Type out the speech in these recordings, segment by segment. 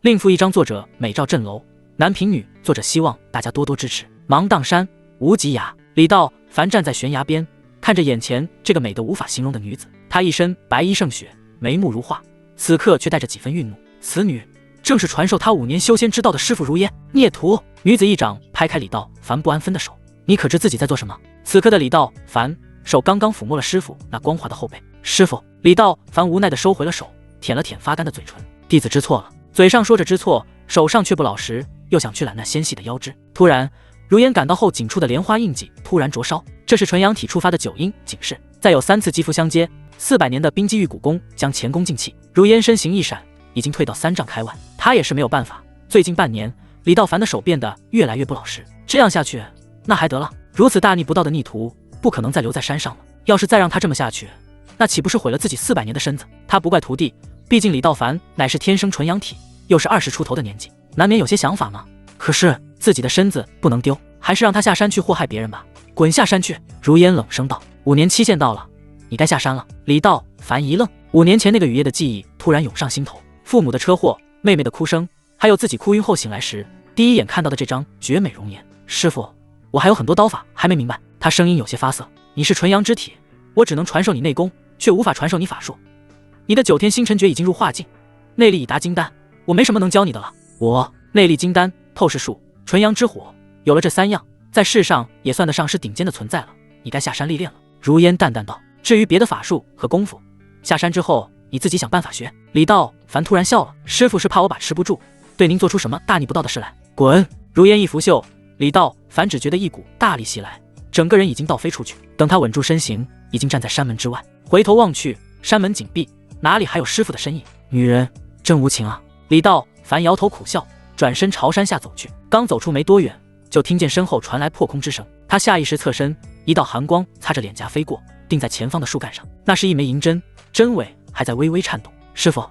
另附一张作者美照镇楼，男贫女，作者希望大家多多支持。芒砀山无极崖，李道凡站在悬崖边，看着眼前这个美得无法形容的女子，她一身白衣胜雪，眉目如画，此刻却带着几分愠怒。此女正是传授他5年修仙之道的师傅如烟。孽徒！女子一掌拍开李道凡不安分的手，你可知自己在做什么？此刻的李道凡手刚刚抚摸了师傅那光滑的后背。师傅！李道凡无奈地收回了手，舔了舔发干的嘴唇。弟子知错了。嘴上说着知错，手上却不老实，又想去揽那纤细的腰肢。突然，如烟感到后颈处的莲花印记突然灼烧，这是纯阳体触发的9阴警示。再有3次肌肤相接，400年的冰肌玉骨功将前功尽弃。如烟身形一闪，已经退到3丈开外。他也是没有办法，最近半年，李道凡的手变得越来越不老实，这样下去，那还得了？如此大逆不道的逆徒，不可能再留在山上了。要是再让他这么下去，那岂不是毁了自己400年的身子？他不怪徒弟，毕竟李道凡乃是天生纯阳体，又是20出头的年纪，难免有些想法嘛。可是自己的身子不能丢，还是让他下山去祸害别人吧。滚下山去！如烟冷声道。5年期限到了，你该下山了。李道凡一愣，5年前那个雨夜的记忆突然涌上心头，父母的车祸，妹妹的哭声，还有自己哭晕后醒来时第一眼看到的这张绝美容颜。师父，我还有很多刀法还没明白。他声音有些发涩。你是纯阳之体，我只能传授你内功，却无法传授你法术。你的9天星辰诀已经入化境，内力已达金丹，我没什么能教你的了。我内力金丹、透视术、纯阳之火，有了这3样，在世上也算得上是顶尖的存在了。你该下山历练了。如烟淡淡道。至于别的法术和功夫，下山之后你自己想办法学。李道凡突然笑了。师父是怕我把持不住，对您做出什么大逆不道的事来？滚！如烟一拂袖，李道凡只觉得一股大力袭来，整个人已经倒飞出去。等他稳住身形，已经站在山门之外，回头望去，山门紧闭，哪里还有师父的身影？女人真无情啊！李道凡摇头苦笑，转身朝山下走去。刚走出没多远，就听见身后传来破空之声。他下意识侧身，一道寒光擦着脸颊飞过，定在前方的树干上。那是一枚银针，针尾还在微微颤动。师父，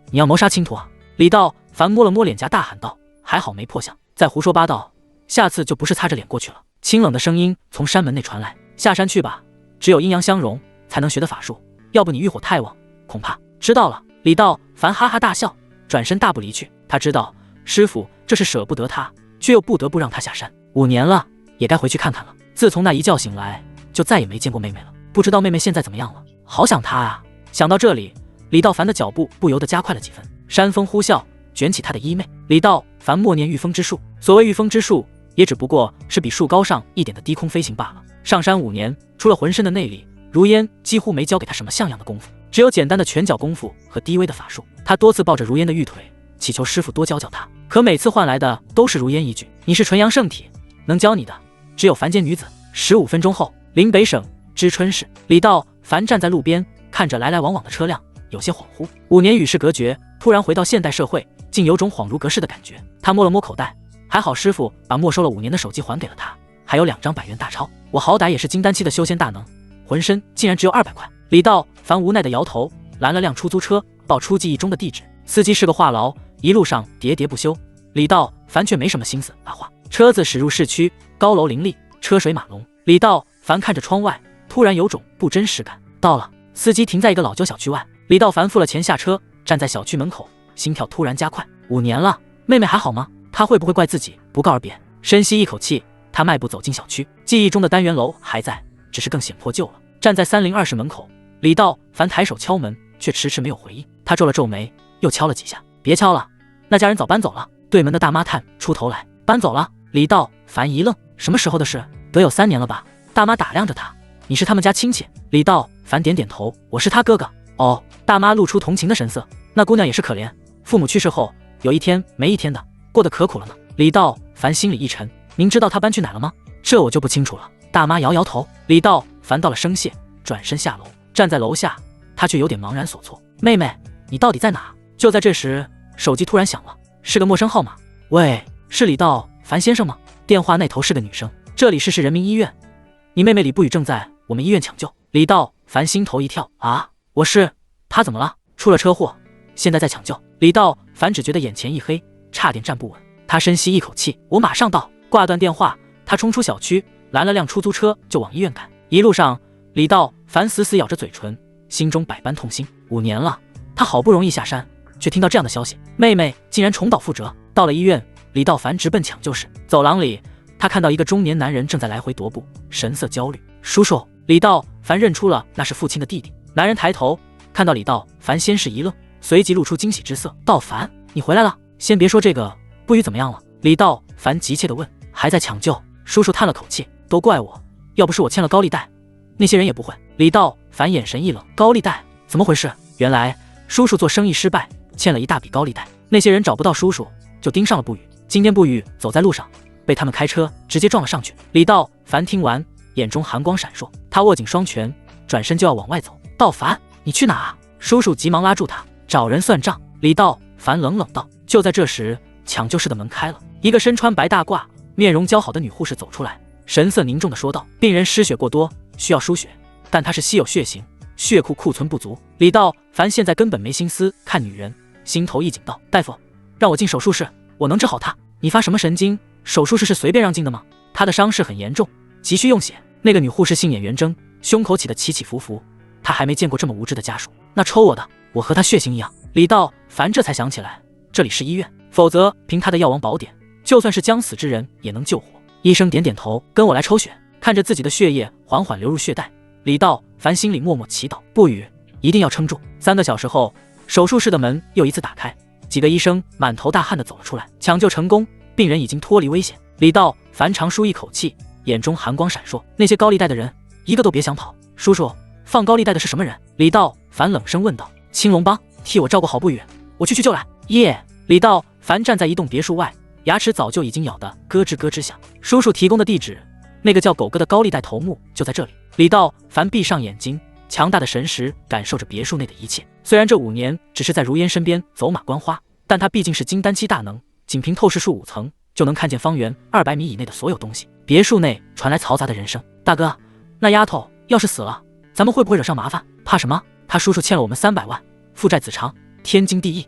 你要谋杀青徒啊！李道凡摸了摸脸颊，大喊道：还好没破相，再胡说八道，下次就不是擦着脸过去了。清冷的声音从山门内传来：下山去吧，只有阴阳相融才能学的法术，要不你欲火太旺，恐怕……知道了。李道凡哈哈大笑，转身大步离去。他知道师父这是舍不得他，却又不得不让他下山。5年了，也该回去看看了。自从那一觉醒来，就再也没见过妹妹了，不知道妹妹现在怎么样了。好想她啊！想到这里，李道凡的脚步不由得加快了几分。山风呼啸，卷起他的衣袂。李道凡默念御风之术，所谓御风之术，也只不过是比树高上一点的低空飞行罢了。上山5年，除了浑身的内力，如烟几乎没教给他什么像样的功夫，只有简单的拳脚功夫和低微的法术。他多次抱着如烟的玉腿，祈求师傅多教教他，可每次换来的都是如烟一句：你是纯阳圣体，能教你的只有凡间女子。15分钟后，临北省知春市，李道凡站在路边，看着来来往往的车辆，有些恍惚。5年与世隔绝，突然回到现代社会，竟有种恍如隔世的感觉。他摸了摸口袋，还好师傅把没收了5年的手机还给了他，还有2张100元大钞。我好歹也是金丹期的修仙大能，浑身竟然只有200块。李道凡无奈的摇头，拦了辆出租车，报出记忆中的地址。司机是个话痨，一路上喋喋不休。李道凡却没什么心思搭话。车子驶入市区，高楼林立，车水马龙。李道凡看着窗外，突然有种不真实感。到了，司机停在一个老旧小区外。李道凡付了钱下车，站在小区门口，心跳突然加快。5年了，妹妹还好吗？他会不会怪自己不告而别？深吸一口气，他迈步走进小区。记忆中的单元楼还在，只是更显破旧了。站在302室门口，李道凡抬手敲门，却迟迟没有回应。他皱了皱眉，又敲了几下。别敲了，那家人早搬走了。对门的大妈探出头来。搬走了？李道凡一愣，什么时候的事？得有3年了吧？大妈打量着他，你是他们家亲戚？李道凡点点头，我是他哥哥。哦，大妈露出同情的神色，那姑娘也是可怜，父母去世后，有一天没一天的，过得可苦了呢。李道凡心里一沉，您知道她搬去哪了吗？这我就不清楚了。大妈摇摇头。李道凡到了声谢，转身下楼，站在楼下，他却有点茫然所措。妹妹，你到底在哪？就在这时，手机突然响了，是个陌生号码。喂，是李道凡先生吗？电话那头是个女生，这里是市人民医院，你妹妹李不语正在我们医院抢救。李道凡心头一跳，啊，我是，她怎么了？出了车祸，现在在抢救。李道凡只觉得眼前一黑，差点站不稳。他深吸一口气，我马上到。挂断电话，他冲出小区，拦了辆出租车就往医院赶。一路上，李道凡死死咬着嘴唇，心中百般痛心。5年了，他好不容易下山，却听到这样的消息，妹妹竟然重蹈覆辙。到了医院，李道凡直奔抢救室。走廊里，他看到一个中年男人正在来回踱步，神色焦虑。叔叔，李道凡认出了那是父亲的弟弟。男人抬头看到李道凡，先是一愣，随即露出惊喜之色。道凡，你回来了。先别说这个，不语怎么样了？李道凡急切地问。还在抢救。叔叔叹了口气，都怪我，要不是我欠了高利贷，那些人也不会。李道凡眼神一冷，高利贷怎么回事？原来叔叔做生意失败，欠了一大笔高利贷，那些人找不到叔叔，就盯上了不语。今天不语走在路上，被他们开车直接撞了上去。李道凡听完，眼中寒光闪烁，他握紧双拳，转身就要往外走。道凡，你去哪啊？叔叔急忙拉住他，找人算账。李道凡冷冷道。就在这时，抢救室的门开了，一个身穿白大褂、面容姣好的女护士走出来，神色凝重地说道：病人失血过多，需要输血，但他是稀有血型，血库库存不足。李道凡现在根本没心思看女人，心头一紧道：大夫，让我进手术室，我能治好他。你发什么神经？手术室是随便让进的吗？他的伤势很严重，急需用血。那个女护士杏眼圆睁，胸口起得起起伏伏，她还没见过这么无知的家属。那抽我的，我和他血型一样。李道凡这才想起来，这里是医院，否则凭他的药王宝典，就算是将死之人也能救活。医生点点头，跟我来抽血。看着自己的血液缓缓流入血袋，李道凡心里默默祈祷，不语一定要撑住。3个小时后，手术室的门又一次打开，几个医生满头大汗地走了出来。抢救成功，病人已经脱离危险。李道凡长舒一口气，眼中寒光闪烁。那些高利贷的人一个都别想跑。叔叔，放高利贷的是什么人？李道凡冷声问道。青龙帮，替我照顾好不语，我去就来。耶！李道凡站在一栋别墅外，牙齿早就已经咬得咯吱咯吱响。叔叔提供的地址，那个叫狗哥的高利贷头目就在这里。李道凡闭上眼睛，强大的神识感受着别墅内的一切。虽然这5年只是在如烟身边走马观花，但他毕竟是金丹期大能，仅凭透视术5层就能看见方圆200米以内的所有东西。别墅内传来嘈杂的人声。大哥，那丫头要是死了，咱们会不会惹上麻烦？怕什么？他叔叔欠了我们300万，负债子偿，天经地义。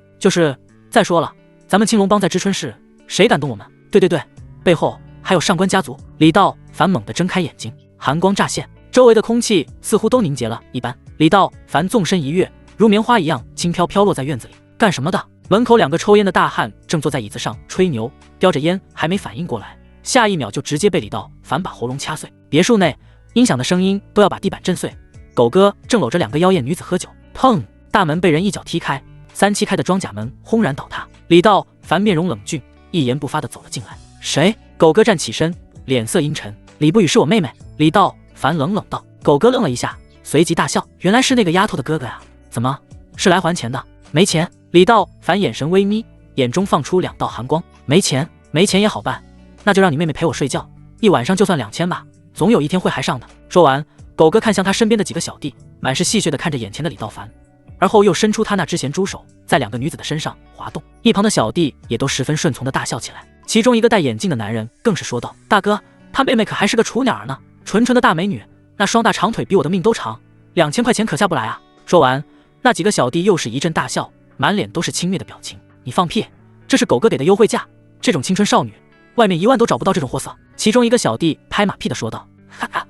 再说了，咱们青龙帮在知春市，谁敢动我们？对，背后还有上官家族。李道凡猛地睁开眼睛，寒光乍现，周围的空气似乎都凝结了一般。李道凡纵身一跃，如棉花一样轻飘飘落在院子里。干什么的？门口2个抽烟的大汉正坐在椅子上吹牛，叼着烟还没反应过来，下一秒就直接被李道凡把喉咙掐碎。别墅内音响的声音都要把地板震碎。狗哥正搂着2个妖艳女子喝酒，砰！大门被人一脚踢开，3期开的装甲门轰然倒塌。李道凡面容冷峻，一言不发地走了进来。谁？狗哥站起身，脸色阴沉。李不语是我妹妹。李道凡冷冷道。狗哥愣了一下，随即大笑，原来是那个丫头的哥哥呀，怎么是来还钱的？没钱。李道凡眼神微眯，眼中放出2道寒光。没钱也好办，那就让你妹妹陪我睡觉，一晚上就算2000吧，总有一天会还上的。说完，狗哥看向他身边的几个小弟，满是戏谑地看着眼前的李道凡，而后又伸出他那只咸猪手，在2个女子的身上滑动。一旁的小弟也都十分顺从地大笑起来。其中一个戴眼镜的男人更是说道：大哥，他妹妹可还是个雏鸟呢，纯纯的大美女，那双大长腿比我的命都长，2000块钱可下不来啊。说完，那几个小弟又是一阵大笑，满脸都是轻蔑的表情。你放屁，这是狗哥给的优惠价，这种青春少女外面1万都找不到这种货色。其中一个小弟拍马屁的说道：哈哈，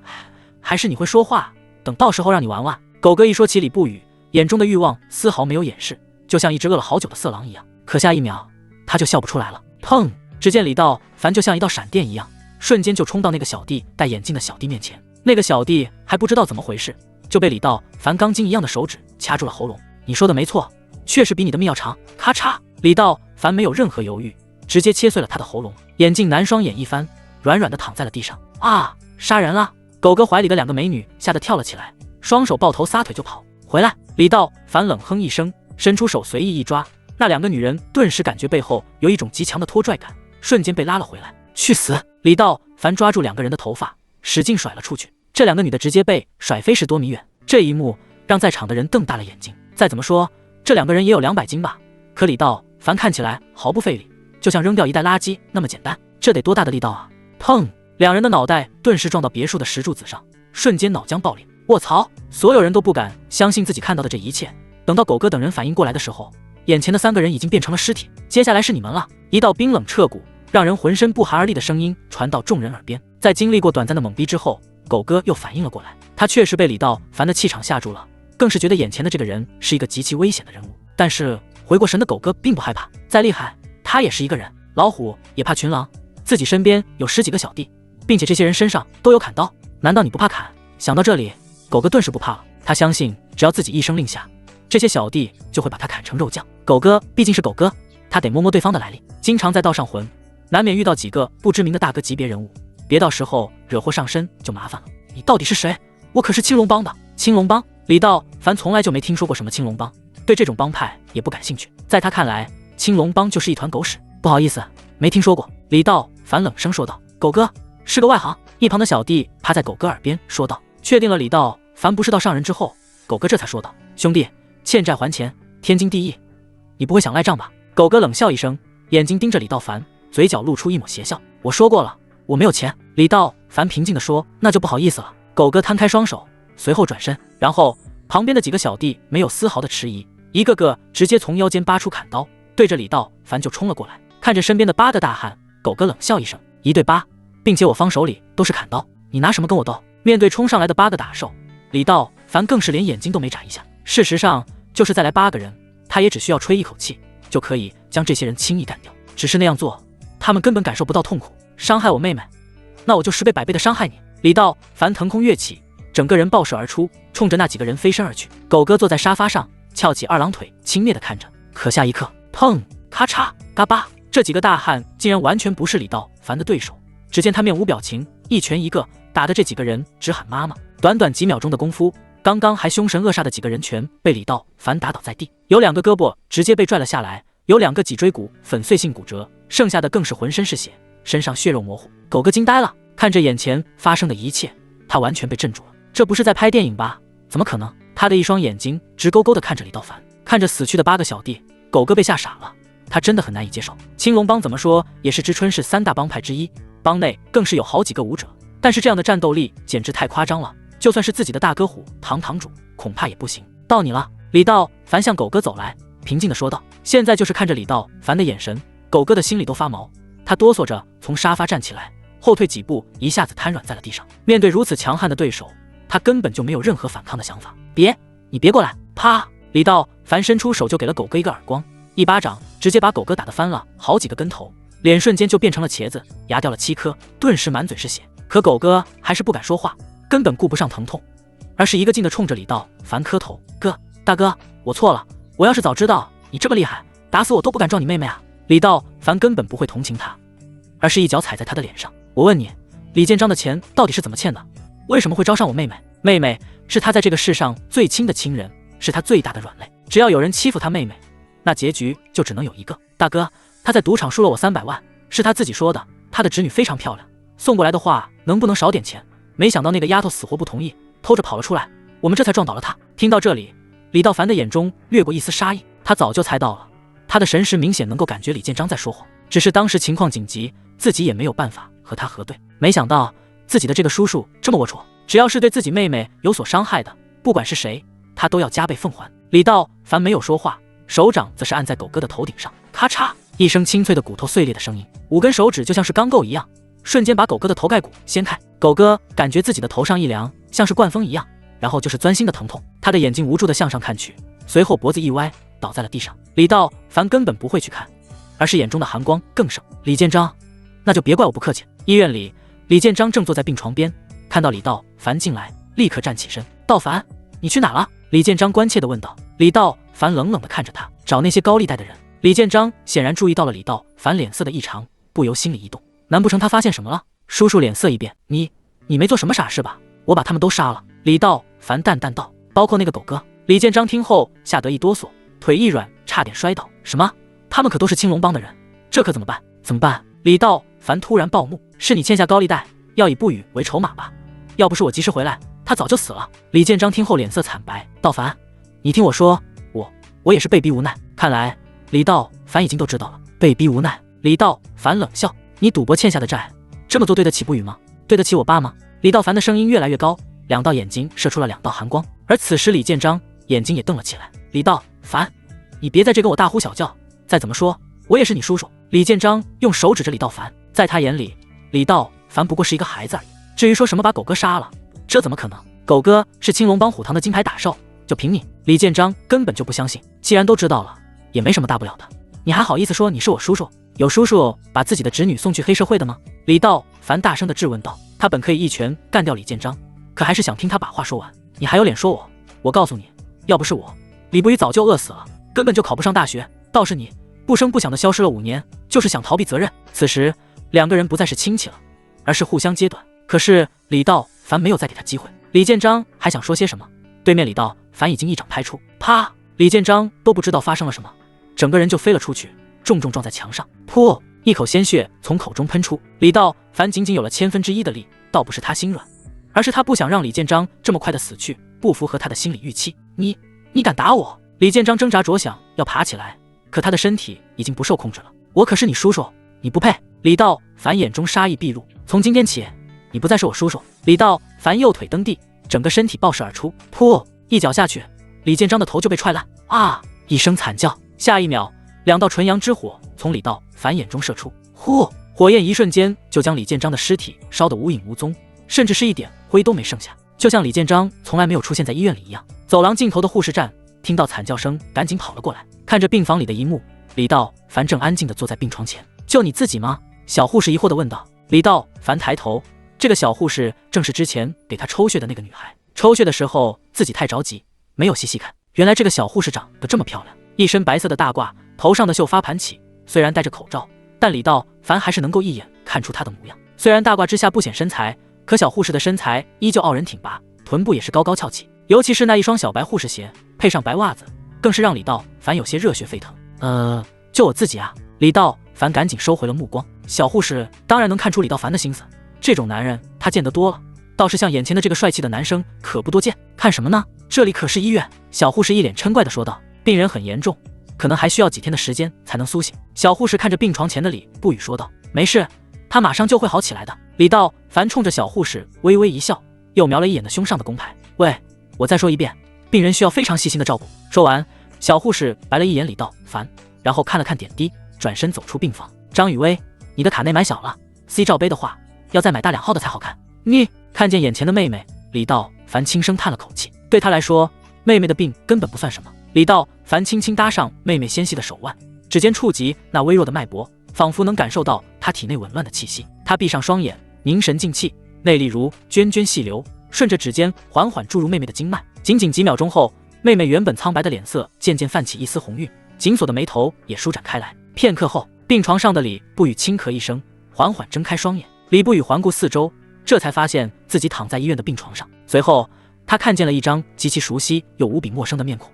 还是你会说话，等到时候让你玩玩。狗哥一说起李不语，眼中的欲望丝毫没有掩饰，就像一只饿了好久的色狼一样。可下一秒他就笑不出来了。砰！只见李道凡就像一道闪电一样，瞬间就冲到那个小弟戴眼镜的小弟面前。那个小弟还不知道怎么回事，就被李道凡钢筋一样的手指掐住了喉咙。你说的没错，确实比你的命要长。咔嚓！李道凡没有任何犹豫，直接切碎了他的喉咙。眼镜男双眼一翻，软软的躺在了地上。啊！杀人了！狗哥怀里的2个美女吓得跳了起来，双手抱头撒腿就跑。回来！李道凡冷哼一声，伸出手随意一抓，那2个女人顿时感觉背后有一种极强的拖拽感，瞬间被拉了回来。去死！李道凡抓住2个人的头发，使劲甩了出去，这2个女的直接被甩飞10多米远。这一幕让在场的人瞪大了眼睛。再怎么说，这2个人也有200斤吧，可李道凡看起来毫不费力，就像扔掉一袋垃圾那么简单，这得多大的力道啊！砰！2人的脑袋顿时撞到别墅的石柱子上，瞬间脑浆爆裂。卧槽！所有人都不敢相信自己看到的这一切。等到狗哥等人反应过来的时候，眼前的3个人已经变成了尸体。接下来是你们了！一道冰冷彻骨，让人浑身不寒而栗的声音传到众人耳边。在经历过短暂的懵逼之后，狗哥又反应了过来，他确实被李道凡的气场吓住了，更是觉得眼前的这个人是一个极其危险的人物。但是回过神的狗哥并不害怕，再厉害他也是一个人，老虎也怕群狼，自己身边有10几个小弟，并且这些人身上都有砍刀，难道你不怕砍？想到这里，狗哥顿时不怕了，他相信只要自己一声令下，这些小弟就会把他砍成肉酱。狗哥毕竟是狗哥，他得摸摸对方的来历，经常在道上混，难免遇到几个不知名的大哥级别人物，别到时候惹祸上身就麻烦了。你到底是谁？我可是青龙帮的。青龙帮？李道凡从来就没听说过什么青龙帮，对这种帮派也不感兴趣，在他看来，青龙帮就是一团狗屎。不好意思，没听说过。李道凡冷声说道。狗哥是个外行。一旁的小弟趴在狗哥耳边说道。确定了李道凡不是道上人之后，狗哥这才说道，兄弟，欠债还钱，天经地义，你不会想赖账吧？狗哥冷笑一声，眼睛盯着李道凡，嘴角露出一抹邪笑。我说过了，我没有钱。李道凡平静地说。那就不好意思了。狗哥摊开双手，随后转身，然后旁边的几个小弟没有丝毫的迟疑，一个个直接从腰间拔出砍刀，对着李道凡就冲了过来。看着身边的8个大汉，狗哥冷笑一声，1对8，并且我方手里都是砍刀，你拿什么跟我斗？面对冲上来的8个打手，李道凡更是连眼睛都没眨一下。事实上，就是再来8个人，他也只需要吹一口气就可以将这些人轻易干掉。只是那样做，他们根本感受不到痛苦。伤害我妹妹，那我就10倍100倍的伤害你。李道凡腾空跃起，整个人爆射而出，冲着那几个人飞身而去。狗哥坐在沙发上，翘起2郎腿，轻蔑地看着。可下一刻，砰，咔嚓，嘎巴，这几个大汉竟然完全不是李道凡的对手。只见他面无表情，一拳一个，打的这几个人直喊妈妈。短短几秒钟的功夫，刚刚还凶神恶煞的几个人全被李道凡打倒在地，有2个胳膊直接被拽了下来，有2个脊椎骨粉碎性骨折，剩下的更是浑身是血，身上血肉模糊。狗哥惊呆了，看着眼前发生的一切，他完全被镇住了。这不是在拍电影吧？怎么可能？他的一双眼睛直勾勾地看着李道凡，看着死去的8个小弟，狗哥被吓傻了，他真的很难以接受。青龙帮怎么说也是知春市3大帮派之一，帮内更是有好几个武者，但是这样的战斗力简直太夸张了，就算是自己的大哥虎堂堂主恐怕也不行。到你了。李道凡向狗哥走来，平静地说道。现在就是看着李道凡的眼神，狗哥的心里都发毛，他哆嗦着从沙发站起来，后退几步，一下子瘫软在了地上。面对如此强悍的对手，他根本就没有任何反抗的想法。你别过来！啪！李道凡伸出手就给了狗哥一个耳光，一巴掌直接把狗哥打得翻了好几个跟头，脸瞬间就变成了茄子，牙掉了7颗，顿时满嘴是血。可狗哥还是不敢说话，根本顾不上疼痛，而是一个劲地冲着李道凡磕头。大哥，我错了，我要是早知道你这么厉害，打死我都不敢撞你妹妹啊！李道凡根本不会同情他，而是一脚踩在他的脸上。我问你，李建章的钱到底是怎么欠的？为什么会招上我妹妹？妹妹是他在这个世上最亲的亲人，是他最大的软肋。只要有人欺负他妹妹，那结局就只能有一个。大哥，他在赌场输了我300万，是他自己说的，他的侄女非常漂亮，送过来的话能不能少点钱？没想到那个丫头死活不同意，偷着跑了出来，我们这才撞倒了他。听到这里，李道凡的眼中掠过一丝杀意，他早就猜到了，他的神识明显能够感觉李建章在说谎，只是当时情况紧急，自己也没有办法和他核对。没想到自己的这个叔叔这么龌龊，只要是对自己妹妹有所伤害的，不管是谁，他都要加倍奉还。李道凡没有说话，手掌则是按在狗哥的头顶上，咔嚓一声清脆的骨头碎裂的声音，5根手指就像是钢构一样，瞬间把狗哥的头盖骨掀开。狗哥感觉自己的头上一凉，像是灌风一样，然后就是钻心的疼痛，他的眼睛无助地向上看去，随后脖子一歪，倒在了地上。李道凡根本不会去看，而是眼中的寒光更盛。李建章，那就别怪我不客气。医院里，李建章正坐在病床边，看到李道凡进来，立刻站起身。道凡，你去哪了？李建章关切地问道。李道凡冷冷地看着他，找那些高利贷的人。李建章显然注意到了李道凡脸色的异常，不由心里一动，难不成他发现什么了？叔叔脸色一变，你没做什么傻事吧？我把他们都杀了。李道凡淡淡道，包括那个狗哥。李建章听后吓得一哆嗦，腿一软，差点摔倒。什么？他们可都是青龙帮的人，这可怎么办？怎么办？李道凡突然暴怒，是你欠下高利贷，要以不语为筹码吧？要不是我及时回来，他早就死了。李建章听后脸色惨白，道凡，你听我说，我也是被逼无奈。看来李道凡已经都知道了，被逼无奈。李道凡冷笑，你赌博欠下的债，这么做对得起不语吗？对得起我爸吗？李道凡的声音越来越高，2道眼睛射出了2道寒光，而此时李建章眼睛也瞪了起来。李道凡，你别在这跟我大呼小叫，再怎么说我也是你叔叔。李建章用手指着李道凡，在他眼里，李道凡不过是一个孩子而已。至于说什么把狗哥杀了，这怎么可能？狗哥是青龙帮虎堂的金牌打手，就凭你？李建章根本就不相信。既然都知道了，也没什么大不了的。你还好意思说你是我叔叔？有叔叔把自己的侄女送去黑社会的吗？李道凡大声地质问道。他本可以一拳干掉李建章，可还是想听他把话说完。你还有脸说我？我告诉你，要不是我，李不语早就饿死了，根本就考不上大学。倒是你，不声不响地消失了5年，就是想逃避责任。此时两个人不再是亲戚了，而是互相揭短。可是李道凡没有再给他机会。李建章还想说些什么，对面李道凡已经一掌拍出，啪！李建章都不知道发生了什么，整个人就飞了出去，重重撞在墙上。噗！一口鲜血从口中喷出。李道凡仅仅有了1/1000的力，倒不是他心软，而是他不想让李建章这么快的死去，不符合他的心理预期。你敢打我？李建章挣扎着想要爬起来，可他的身体已经不受控制了。我可是你叔叔，你不配！李道凡眼中杀意毕露，从今天起，你不再是我叔叔。李道凡右腿蹬地，整个身体爆射而出，噗！一脚下去，李建章的头就被踹烂。啊！一声惨叫，下一秒，2道纯阳之火从李道凡眼中射出，呼！火焰一瞬间就将李建章的尸体烧得无影无踪，甚至是一点灰都没剩下，就像李建章从来没有出现在医院里一样。走廊尽头的护士站听到惨叫声，赶紧跑了过来，看着病房里的一幕，李道凡正安静地坐在病床前。就你自己吗？小护士疑惑地问道。李道凡抬头，这个小护士正是之前给他抽血的那个女孩。抽血的时候自己太着急，没有细细看，原来这个小护士长得这么漂亮，一身白色的大褂，头上的秀发盘起，虽然戴着口罩，但李道凡还是能够一眼看出她的模样。虽然大褂之下不显身材，可小护士的身材依旧傲人挺拔，臀部也是高高翘起，尤其是那一双小白护士鞋，配上白袜子，更是让李道凡有些热血沸腾。就我自己啊！李道凡赶紧收回了目光。小护士当然能看出李道凡的心思，这种男人他见得多了，倒是像眼前的这个帅气的男生可不多见。看什么呢？这里可是医院。小护士一脸嗔怪地说道。病人很严重，可能还需要几天的时间才能苏醒。小护士看着病床前的李不语说道。没事，他马上就会好起来的。李道凡冲着小护士微微一笑，又瞄了一眼的胸上的工牌。喂，我再说一遍，病人需要非常细心的照顾。说完，小护士白了一眼李道凡，然后看了看点滴，转身走出病房。张雨薇，你的卡内买小了 ，C 罩杯的话要再买大2号的才好看。你看见眼前的妹妹，李道凡轻声叹了口气。对他来说，妹妹的病根本不算什么。李道凡轻轻搭上妹妹纤细的手腕，指尖触及那微弱的脉搏，仿佛能感受到她体内紊乱的气息。他闭上双眼，凝神静气，内力如涓涓细流，顺着指尖缓缓注入妹妹的经脉。仅仅几秒钟后，妹妹原本苍白的脸色渐渐泛起一丝红晕，紧锁的眉头也舒展开来。片刻后，病床上的李不语轻咳一声，缓缓睁开双眼。李不语环顾四周，这才发现自己躺在医院的病床上。随后他看见了一张极其熟悉又无比陌生的面孔。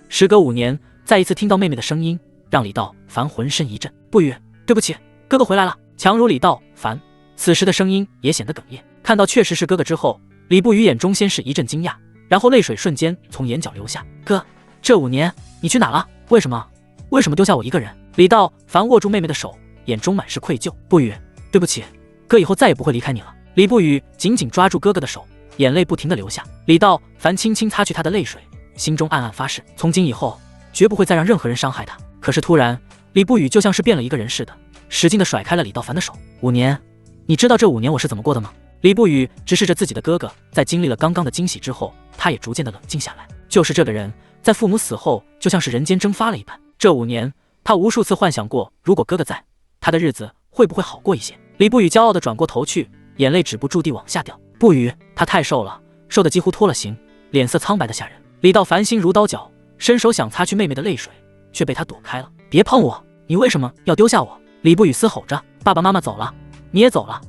时隔5年，再一次听到妹妹的声音，让李道凡浑身一震。不语，对不起，哥哥回来了。强如李道凡此时的声音也显得哽咽。看到确实是哥哥之后，李不语眼中先是一阵惊讶，然后泪水瞬间从眼角流下。哥，这5年你去哪了？为什么丢下我一个人？李道凡握住妹妹的手，眼中满是愧疚。不语，对不起，哥以后再也不会离开你了。李不语紧紧抓住哥哥的手，眼泪不停地流下。李道凡轻轻擦去他的泪水，心中暗暗发誓，从今以后绝不会再让任何人伤害他。可是突然，李不语就像是变了一个人似的，使劲地甩开了李道凡的手。5年，你知道这5年我是怎么过的吗？李不语直视着自己的哥哥，在经历了刚刚的惊喜之后，他也逐渐的冷静下来。就是这个人，在父母死后，就像是人间蒸发了一般。这5年，他无数次幻想过，如果哥哥在，他的日子会不会好过一些？李不语骄傲地转过头去，眼泪止不住地往下掉。不语，他太瘦了，瘦得几乎脱了形，脸色苍白的吓人。李道凡心如刀绞，伸手想擦去妹妹的泪水，却被他躲开了。别碰我！你为什么要丢下我？李不语嘶吼着。爸爸妈妈走了，你也走了，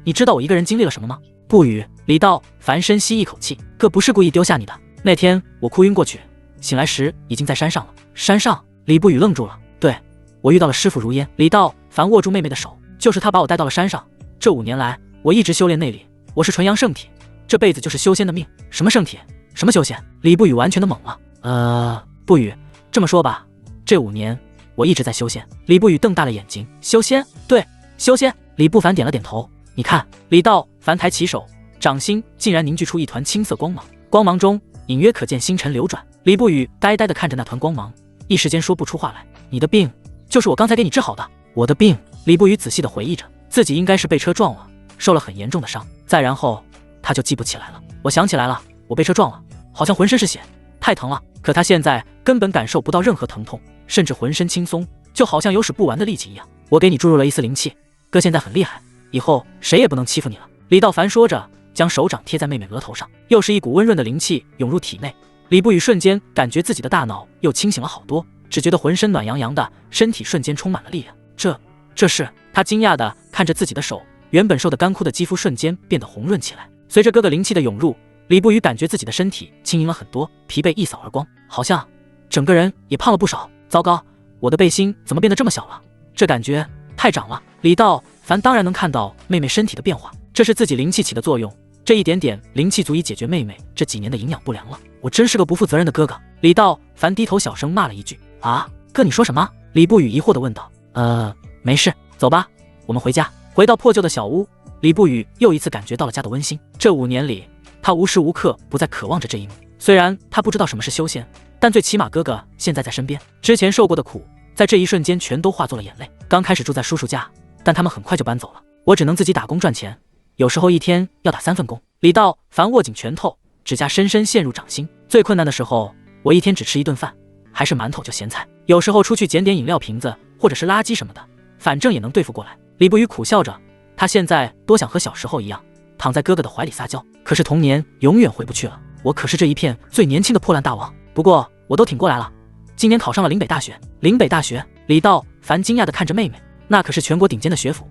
你知道我一个人经历了什么吗？不语。李道凡深吸一口气。哥不是故意丢下你的，那天我哭晕过去，醒来时已经在山上了。山上？李不语愣住了。对，我遇到了师傅如烟。李道凡握住妹妹的手，就是他把我带到了山上。这5年来，我一直修炼内力，我是纯阳圣体，这辈子就是修仙的命。什么圣体？什么修仙？李不语完全的懵了。不语，这么说吧，这5年我一直在修仙。李不语瞪大了眼睛。修仙？对，修仙。李不凡点了点头。你看，李道凡抬起手，掌心竟然凝聚出一团青色光芒，光芒中隐约可见星辰流转。李不语呆呆地看着那团光芒，一时间说不出话来。你的病就是我刚才给你治好的。我的病？李不语仔细地回忆着，自己应该是被车撞了，受了很严重的伤，再然后他就记不起来了。我想起来了，我被车撞了，好像浑身是血，太疼了。可他现在根本感受不到任何疼痛，甚至浑身轻松，就好像有使不完的力气一样。我给你注入了一丝灵气，哥现在很厉害，以后谁也不能欺负你了。李道凡说着，将手掌贴在妹妹额头上，又是一股温润的灵气涌入体内。李不语瞬间感觉自己的大脑又清醒了好多，只觉得浑身暖洋洋的，身体瞬间充满了力量。这是他惊讶地看着自己的手，原本瘦得干枯的肌肤瞬间变得红润起来。随着哥哥灵气的涌入，李不语感觉自己的身体轻盈了很多，疲惫一扫而光，好像整个人也胖了不少。糟糕，我的背心怎么变得这么小了？这感觉太长了。李道凡当然能看到妹妹身体的变化，这是自己灵气起的作用，这一点点灵气足以解决妹妹这几年的营养不良了。我真是个不负责任的哥哥。李道凡低头小声骂了一句。啊，哥你说什么？李不语疑惑地问道。没事，走吧，我们回家。回到破旧的小屋，李不语又一次感觉到了家的温馨。这5年里，他无时无刻不在渴望着这一幕。虽然他不知道什么是修仙，但最起码哥哥现在在身边，之前受过的苦，在这一瞬间全都化作了眼泪。刚开始住在叔叔家，但他们很快就搬走了，我只能自己打工赚钱，有时候一天要打3份工。李道凡握紧拳头，指甲深深陷入掌心。最困难的时候，我一天只吃1顿饭，还是馒头就咸菜，有时候出去捡点饮料瓶子或者是垃圾什么的，反正也能对付过来。李不语苦笑着，他现在多想和小时候一样，躺在哥哥的怀里撒娇，可是童年永远回不去了。我可是这一片最年轻的破烂大王，不过我都挺过来了，今年考上了岭北大学。岭北大学？李道凡惊讶地看着妹妹，那可是全国顶尖的学府。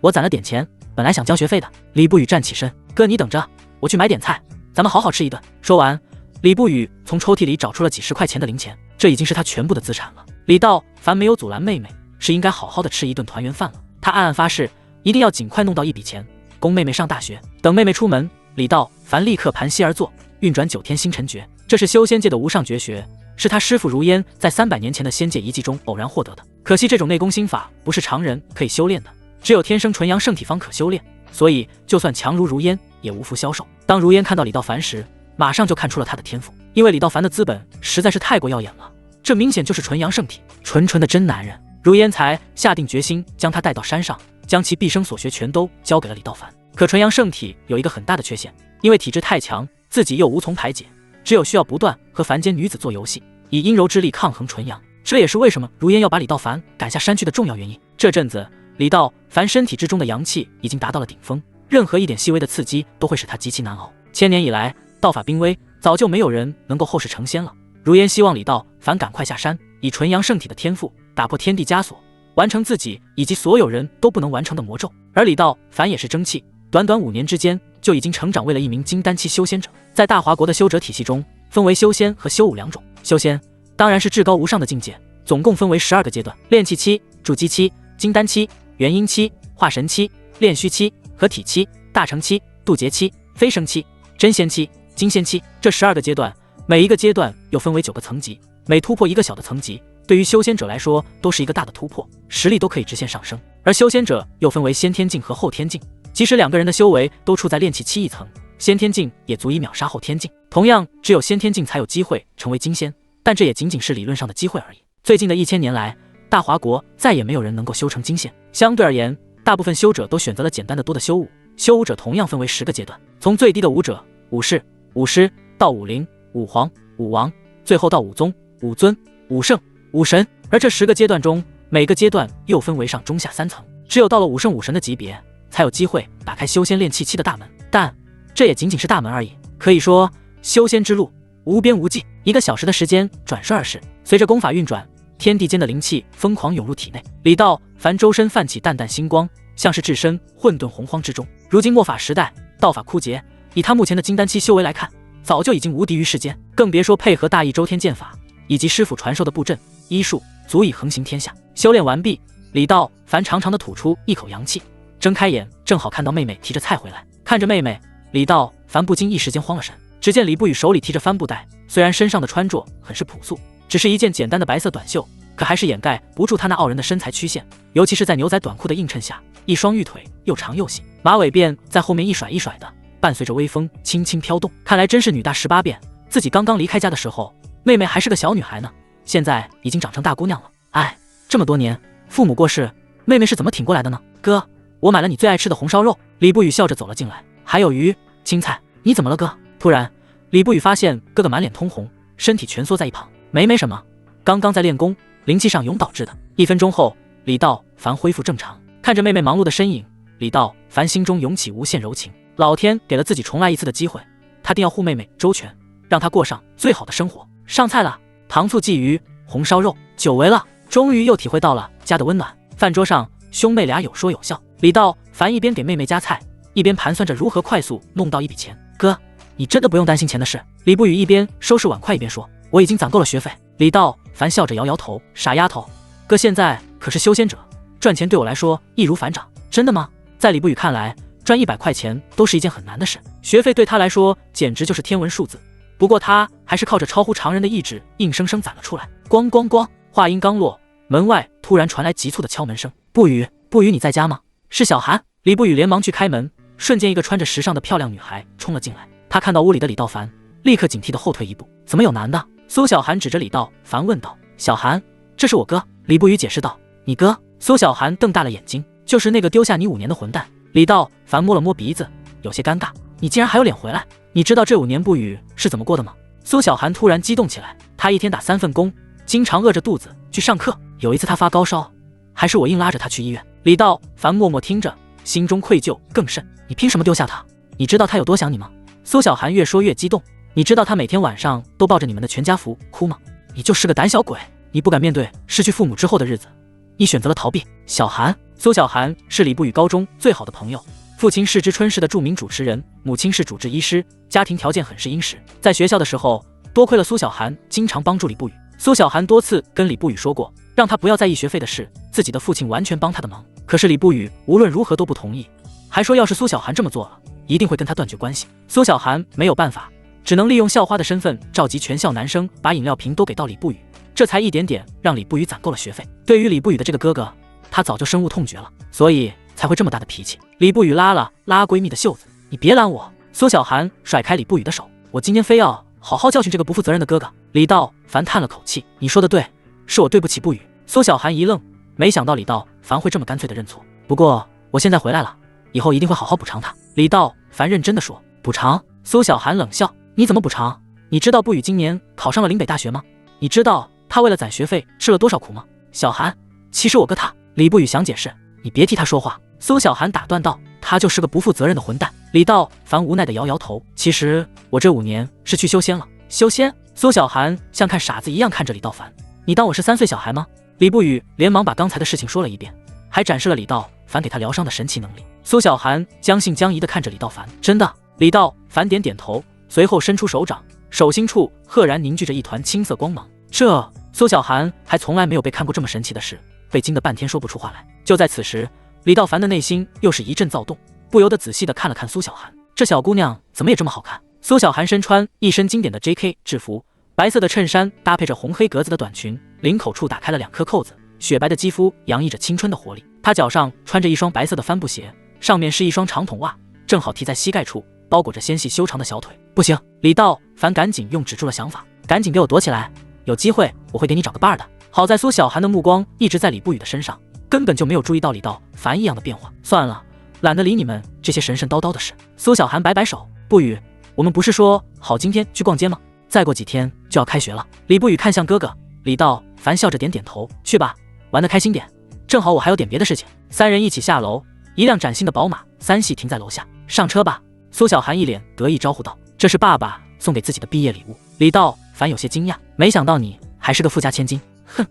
我攒了点钱，本来想交学费的。李不语站起身，哥你等着，我去买点菜，咱们好好吃一顿。说完，李不语从抽屉里找出了几10块钱的零钱，这已经是他全部的资产了。李道凡没有阻拦妹妹，是应该好好的吃一顿团圆饭了。他暗暗发誓，一定要尽快弄到一笔钱，供妹妹上大学。等妹妹出门，李道凡立刻盘膝而坐，运转9天星辰诀，这是修仙界的无上绝学，是他师父如烟在300年前的仙界遗迹中偶然获得的。可惜这种内功心法不是常人可以修炼的，只有天生纯阳圣体方可修炼，所以就算强如烟也无福消受。当如烟看到李道凡时，马上就看出了他的天赋，因为李道凡的资本实在是太过耀眼了，这明显就是纯阳圣体，纯的真男人。如烟才下定决心将他带到山上，将其毕生所学全都交给了李道凡。可纯阳圣体有一个很大的缺陷，因为体质太强，自己又无从排解，只有需要不断和凡间女子做游戏，以阴柔之力抗衡纯阳。这也是为什么如烟要把李道凡赶下山去的重要原因。这阵子李道凡身体之中的阳气已经达到了顶峰，任何一点细微的刺激都会使他极其难熬。千年以来，道法濒危，早就没有人能够后世成仙了。如烟希望李道凡赶快下山，以纯阳圣体的天赋打破天地枷锁，完成自己以及所有人都不能完成的魔咒。而李道凡也是争气，短短5年之间就已经成长为了一名金丹期修仙者。在大华国的修者体系中，分为修仙和修武2种。修仙当然是至高无上的境界，总共分为12个阶段：炼气期、筑基期、金丹期、元婴期、化神期、炼虚期、合体期、大成期、渡劫期、飞升期、真仙期、金仙期。这12个阶段，每一个阶段又分为9个层级，每突破一个小的层级，对于修仙者来说都是一个大的突破，实力都可以直线上升。而修仙者又分为先天境和后天境，即使2个人的修为都处在炼气期一层，先天境也足以秒杀后天境。同样，只有先天境才有机会成为金仙，但这也仅仅是理论上的机会而已。最近的1000年来，大华国再也没有人能够修成金仙。相对而言，大部分修者都选择了简单的多的修武。修武者同样分为10个阶段，从最低的武者、武士、武师到武灵、武皇、武王，最后到武宗、武尊、武圣、武神。而这10个阶段中，每个阶段又分为上中下3层，只有到了武圣武神的级别，才有机会打开修仙炼气期的大门。但这也仅仅是大门而已，可以说修仙之路无边无际。1个小时的时间转瞬而逝，随着功法运转，天地间的灵气疯狂涌入体内。李道凡周身泛起淡淡星光，像是置身混沌洪荒之中。如今末法时代，道法枯竭，以他目前的金丹期修为来看，早就已经无敌于世间，更别说配合大义周天剑法以及师傅传授的布阵医术，足以横行天下。修炼完毕，李道凡长长的吐出一口阳气，睁开眼正好看到妹妹提着菜回来。看着妹妹，李道凡不禁一时间慌了神。只见李不语手里提着帆布袋，虽然身上的穿着很是朴素，只是一件简单的白色短袖，可还是掩盖不住她那傲人的身材曲线，尤其是在牛仔短裤的映衬下，一双玉腿又长又细，马尾辫在后面一甩一甩的，伴随着微风轻轻飘动。看来真是女大18变，自己刚刚离开家的时候，妹妹还是个小女孩呢，现在已经长成大姑娘了。哎，这么多年父母过世，妹妹是怎么挺过来的呢？哥，我买了你最爱吃的红烧肉。李不语笑着走了进来，还有鱼、青菜，你怎么了哥？突然李不语发现哥哥满脸通红，身体蜷缩在一旁。没什么，刚刚在练功，灵气上涌导致的。1分钟后，李道凡恢复正常，看着妹妹忙碌的身影，李道凡心中涌起无限柔情。老天给了自己重来一次的机会，他定要护妹妹周全，让她过上最好的生活。上菜了，糖醋鲫鱼、红烧肉，久违了，终于又体会到了家的温暖。饭桌上，兄妹俩有说有笑。李道凡一边给妹妹夹菜，一边盘算着如何快速弄到一笔钱。哥，你真的不用担心钱的事。李不语一边收拾碗筷一边说，我已经攒够了学费。李道凡笑着摇摇头，傻丫头，哥现在可是修仙者，赚钱对我来说易如反掌。真的吗？在李不语看来，赚100块钱都是一件很难的事，学费对他来说简直就是天文数字。不过他还是靠着超乎常人的意志，硬生生攒了出来。咣咣咣，话音刚落，门外突然传来急促的敲门声。不语，不语，你在家吗？是小韩。李不语连忙去开门，瞬间一个穿着时尚的漂亮女孩冲了进来。她看到屋里的李道凡，立刻警惕地后退一步。怎么有男的？苏小涵指着李道凡问道。小韩，这是我哥。李不语解释道。你哥？苏小涵瞪大了眼睛，就是那个丢下你5年的混蛋。李道凡摸了摸鼻子，有些尴尬。你竟然还有脸回来？你知道这5年不语是怎么过的吗？苏小涵突然激动起来。他一天打3份工，经常饿着肚子去上课。有一次他发高烧，还是我硬拉着他去医院。李道凡默默听着，心中愧疚更甚。你凭什么丢下他？你知道他有多想你吗？苏小涵越说越激动。你知道他每天晚上都抱着你们的全家福哭吗？你就是个胆小鬼，你不敢面对失去父母之后的日子，你选择了逃避。小韩，苏小涵是李不语高中最好的朋友，父亲是知春市的著名主持人，母亲是主治医师，家庭条件很是殷实。在学校的时候，多亏了苏小涵经常帮助李不语。苏小涵多次跟李不语说过，让他不要在意学费的事，自己的父亲完全帮他的忙。可是李不语无论如何都不同意，还说要是苏小涵这么做了，一定会跟他断绝关系。苏小涵没有办法，只能利用校花的身份召集全校男生，把饮料瓶都给到李不语，这才一点点让李不语攒够了学费。对于李不语的这个哥哥，他早就深恶痛绝了，所以才会这么大的脾气。李不语拉了拉闺蜜的袖子，你别拦我。苏小涵甩开李不语的手，我今天非要好好教训这个不负责任的哥哥。李道凡叹了口气，你说的对，是我对不起不语。苏小涵一愣，没想到李道凡会这么干脆的认错。不过我现在回来了，以后一定会好好补偿他。李道凡认真的说。补偿？苏小涵冷笑，你怎么补偿？你知道不语今年考上了岭北大学吗？你知道他为了攒学费吃了多少苦吗？小涵，其实我哥他……李不语想解释，你别替他说话。苏小涵打断道，他就是个不负责任的混蛋。李道凡无奈的摇摇头，其实我这5年是去修仙了。修仙？苏小涵像看傻子一样看着李道凡，你当我是3岁小孩吗？李不语连忙把刚才的事情说了一遍，还展示了李道凡给他疗伤的神奇能力。苏小涵将信将疑的看着李道凡，真的？李道凡点点头，随后伸出手掌，手心处赫然凝聚着一团青色光芒。这……苏小涵还从来没有被看过这么神奇的事，被惊得半天说不出话来。就在此时，李道凡的内心又是一阵躁动，不由得仔细的看了看苏小涵，这小姑娘怎么也这么好看？苏小涵身穿一身经典的 JK 制服，白色的衬衫搭配着红黑格子的短裙，领口处打开了2颗扣子，雪白的肌肤洋溢着青春的活力。她脚上穿着一双白色的帆布鞋，上面是一双长筒袜，正好踢在膝盖处，包裹着纤细修长的小腿。不行！李道凡赶紧用止住了想法，赶紧给我躲起来，有机会我会给你找个伴的。好在苏小涵的目光一直在李不语的身上，根本就没有注意到李道凡异样的变化。算了，懒得理你们这些神神叨叨的事。苏小涵摆摆手，不语，我们不是说好今天去逛街吗？再过几天就要开学了。李不语看向哥哥，李道凡笑着点点头，去吧，玩得开心点，正好我还有点别的事情。3人一起下楼，一辆崭新的宝马3系停在楼下，上车吧。苏小涵一脸得意招呼道，这是爸爸送给自己的毕业礼物。李道凡有些惊讶，没想到你还是个富家千金。哼，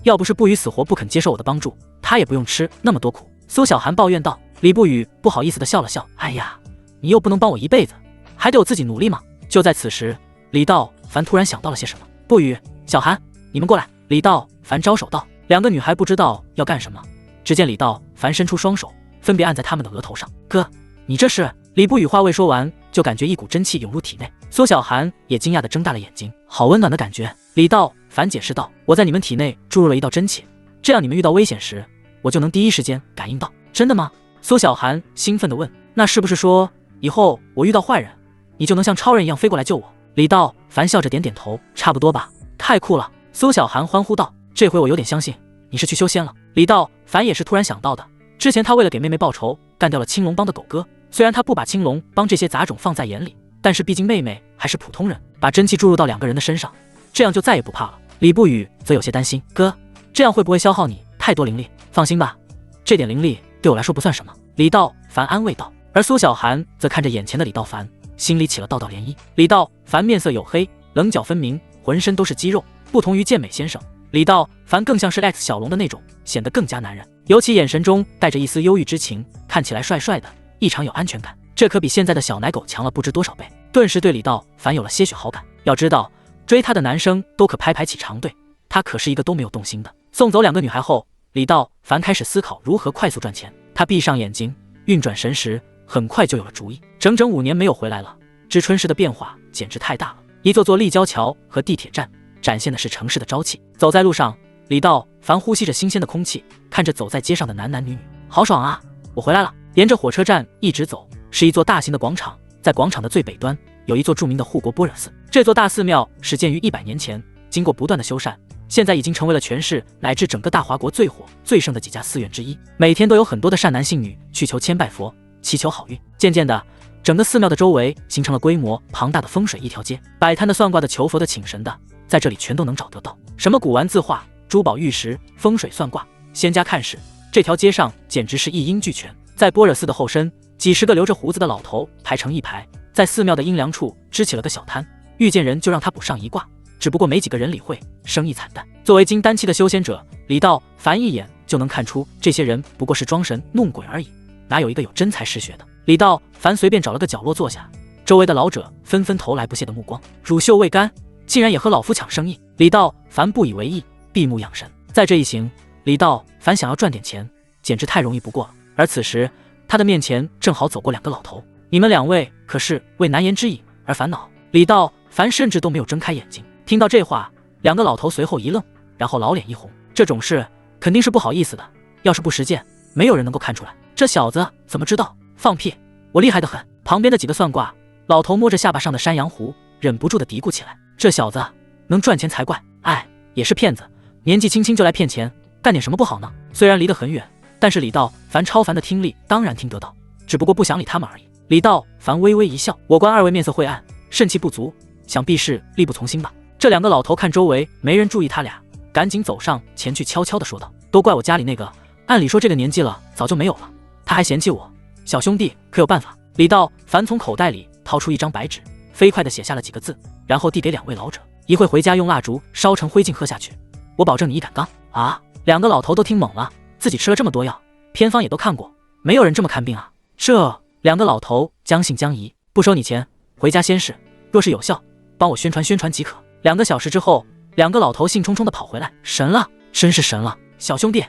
要不是不语死活不肯接受我的帮助，他也不用吃那么多苦。苏小涵抱怨道。李不语不好意思的笑了笑，哎呀，你又不能帮我一辈子，还得我自己努力吗？就在此时，李道凡突然想到了些什么。不语，小涵，你们过来。李道凡招手道。2个女孩不知道要干什么，只见李道凡伸出双手，分别按在他们的额头上。哥，你这是……李不语话未说完，就感觉一股真气涌入体内。苏小涵也惊讶地睁大了眼睛，好温暖的感觉。李道凡解释道，我在你们体内注入了一道真气，这样你们遇到危险时，我就能第一时间感应到。真的吗？苏小涵兴奋地问，那是不是说以后我遇到坏人，你就能像超人一样飞过来救我？李道凡笑着点点头，差不多吧。太酷了！苏小涵欢呼道，这回我有点相信你是去修仙了。李道凡也是突然想到的，之前他为了给妹妹报仇，干掉了青龙帮的狗哥。虽然他不把青龙帮这些杂种放在眼里，但是毕竟妹妹还是普通人，把真气注入到2个人的身上，这样就再也不怕了。李不语则有些担心，哥，这样会不会消耗你太多灵力？放心吧，这点灵力对我来说不算什么。李道凡安慰道。而苏小寒则看着眼前的李道凡，心里起了道道涟漪。李道凡面色黝黑，棱角分明，浑身都是肌肉，不同于健美先生，李道凡更像是 X 小龙的那种，显得更加男人，尤其眼神中带着一丝忧郁之情，看起来帅帅的，异常有安全感，这可比现在的小奶狗强了不知多少倍。顿时对李道凡有了些许好感。要知道，追他的男生都可排起长队，他可是一个都没有动心的。送走2个女孩后，李道凡开始思考如何快速赚钱。他闭上眼睛，运转神识，很快就有了主意。整整5年没有回来了，知春市的变化简直太大了。一座座立交桥和地铁站展现的是城市的朝气。走在路上，李道凡呼吸着新鲜的空气，看着走在街上的男男女女，好爽啊！我回来了。沿着火车站一直走，是一座大型的广场，在广场的最北端有一座著名的护国般若寺。这座大寺庙始建于100年前，经过不断的修缮，现在已经成为了全市乃至整个大华国最火最盛的几家寺院之一。每天都有很多的善男信女去求签拜佛，祈求好运。渐渐的，整个寺庙的周围形成了规模庞大的风水一条街，摆摊的、算卦的、求佛的、请神的，在这里全都能找得到。什么古玩字画、珠宝玉石、风水算卦、仙家看事，这条街上简直是一应俱全。在般若寺的后身，几十个留着胡子的老头排成一排，在寺庙的阴凉处支起了个小摊，遇见人就让他卜上一卦，只不过没几个人理会，生意惨淡。作为金丹期的修仙者，李道凡一眼就能看出这些人不过是装神弄鬼而已，哪有一个有真才实学的。李道凡随便找了个角落坐下，周围的老者纷纷投来不屑的目光，乳臭未干，竟然也和老夫抢生意。李道凡不以为意，闭目养神。在这一行，李道凡想要赚点钱简直太容易不过了。而此时他的面前正好走过2个老头，你们2位可是为难言之隐而烦恼？李道凡甚至都没有睁开眼睛。听到这话，2个老头随后一愣，然后老脸一红，这种事肯定是不好意思的，要是不实践，没有人能够看出来。这小子怎么知道？放屁，我厉害得很。旁边的几个算卦老头摸着下巴上的山羊胡，忍不住的嘀咕起来，这小子能赚钱才怪，哎，也是骗子，年纪轻轻就来骗钱，干点什么不好呢？虽然离得很远，但是李道凡超凡的听力当然听得到，只不过不想理他们而已。李道凡微微一笑，我观2位面色晦暗，肾气不足，想必是力不从心吧。这2个老头看周围没人注意他俩，赶紧走上前去悄悄地说道，都怪我家里那个，按理说这个年纪了早就没有了，他还嫌弃我，小兄弟可有办法？李道凡从口袋里掏出一张白纸，飞快地写下了几个字，然后递给2位老者，一会回家用蜡烛烧成灰烬喝下去，我保证你一杆刚啊！2个老头都听懵了，自己吃了这么多药，偏方也都看过，没有人这么看病啊。这2个老头将信将疑，不收你钱，回家先试，若是有效，帮我宣传宣传即可。2个小时之后，2个老头兴冲冲地跑回来，神了，真是神了，小兄弟，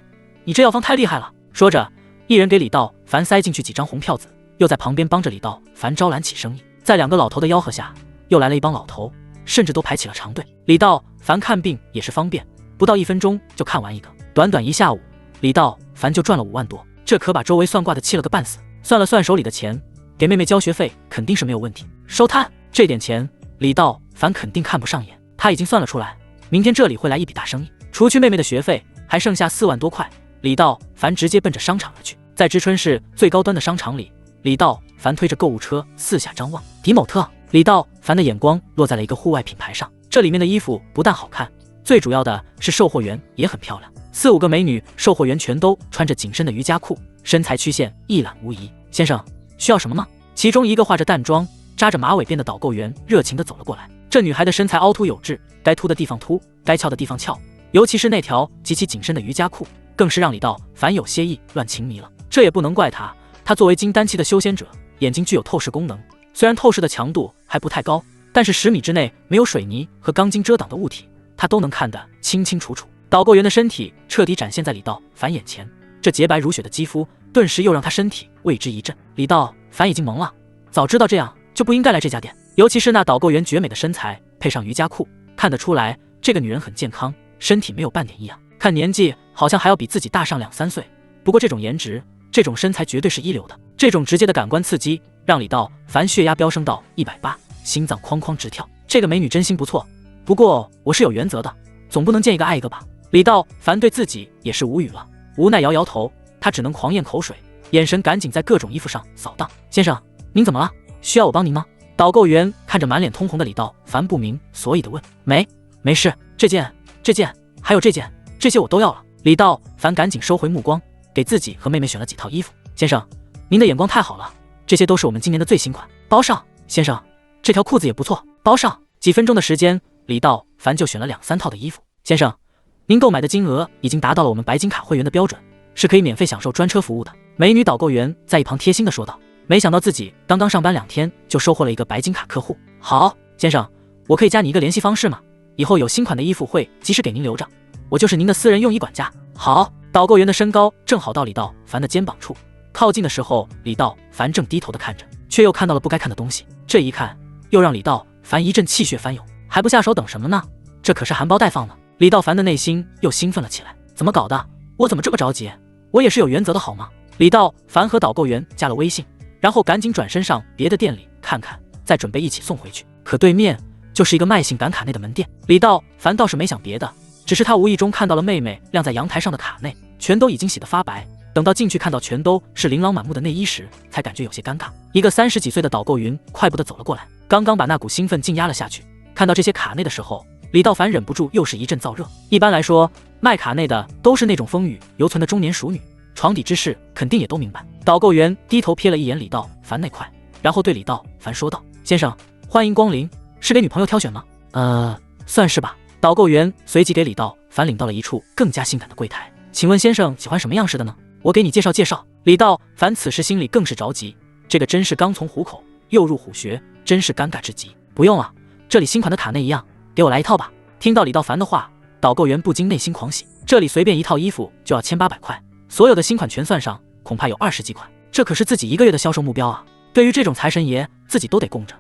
你这药方太厉害了。说着，一人给李道凡塞进去几张红票子，又在旁边帮着李道凡招揽起生意。在2个老头的吆喝下，又来了一帮老头，甚至都排起了长队。李道凡看病也是方便，不到1分钟就看完一个，短短1下午，李道凡就赚了5万多，这可把周围算卦的气了个半死。算了算手里的钱，给妹妹交学费肯定是没有问题。收摊，这点钱李道凡肯定看不上眼，他已经算了出来，明天这里会来一笔大生意。除去妹妹的学费，还剩下4万多块，李道凡直接奔着商场而去。在知春市最高端的商场里，李道凡推着购物车四下张望。迪某特，李道凡的眼光落在了一个户外品牌上，这里面的衣服不但好看，最主要的是售货员也很漂亮。4、5个美女售货员全都穿着紧身的瑜伽裤，身材曲线一览无遗。先生，需要什么吗？其中一个化着淡妆、扎着马尾辫的导购员热情地走了过来。这女孩的身材凹凸有致，该凸的地方凸，该翘的地方翘，尤其是那条极其紧身的瑜伽裤，更是让李道凡有些意乱情迷了。这也不能怪他，他作为金丹期的修仙者，眼睛具有透视功能，虽然透视的强度还不太高，但是10米之内没有水泥和钢筋遮挡的物体，他都能看得清清楚楚。导购员的身体彻底展现在李道凡眼前，这洁白如雪的肌肤顿时又让他身体为之一震。李道凡已经懵了，早知道这样就不应该来这家店，尤其是那导购员绝美的身材配上瑜伽裤，看得出来这个女人很健康，身体没有半点异样，看年纪好像还要比自己大上2、3岁。不过这种颜值，这种身材绝对是一流的。这种直接的感官刺激让李道凡血压飙升到180，心脏哐哐直跳。这个美女真心不错，不过我是有原则的，总不能见一个爱一个吧。李道凡对自己也是无语了，无奈摇摇头，他只能狂咽口水，眼神赶紧在各种衣服上扫荡。先生，您怎么了？需要我帮您吗？导购员看着满脸通红的李道凡不明所以的问。没事，这件这件，还有这件，这些我都要了。李道凡赶紧收回目光，给自己和妹妹选了几套衣服。先生，您的眼光太好了，这些都是我们今年的最新款，包上。先生，这条裤子也不错，包上。几分钟的时间，李道凡就选了2、3套的衣服。先生，您购买的金额已经达到了我们白金卡会员的标准，是可以免费享受专车服务的。美女导购员在一旁贴心的说道。没想到自己刚刚上班2天就收获了一个白金卡客户。好，先生，我可以加你一个联系方式吗？以后有新款的衣服会及时给您留着，我就是您的私人用衣管家。好，导购员的身高正好到李道凡的肩膀处，靠近的时候，李道凡正低头的看着，却又看到了不该看的东西。这一看，又让李道凡一阵气血翻涌，还不下手等什么呢？这可是含苞待放呢！李道凡的内心又兴奋了起来，怎么搞的？我怎么这么着急？我也是有原则的好吗？李道凡和导购员加了微信，然后赶紧转身上别的店里看看，再准备一起送回去。可对面就是一个卖性感卡内的门店。李道凡倒是没想别的，只是他无意中看到了妹妹晾在阳台上的卡内，全都已经洗得发白。等到进去看到全都是琳琅满目的内衣时，才感觉有些尴尬。一个30几岁的导购云快步地走了过来，刚刚把那股兴奋劲压了下去。看到这些卡内的时候，李道凡忍不住又是一阵燥热。一般来说，卖卡内的都是那种风雨犹存的中年熟女，床底之事肯定也都明白。导购员低头瞥了一眼李道凡那块，然后对李道凡说道：“先生，欢迎光临，是给女朋友挑选吗？”算是吧。导购员随即给李道凡领到了一处更加性感的柜台。请问先生喜欢什么样式的呢？我给你介绍介绍。李道凡此时心里更是着急，这个真是刚从虎口又入虎穴，真是尴尬至极。不用了，这里新款的卡内一样，给我来一套吧。听到李道凡的话，导购员不禁内心狂喜，这里随便一套衣服就要1800块，所有的新款全算上，恐怕有20几款，这可是自己1个月的销售目标啊！对于这种财神爷，自己都得供着，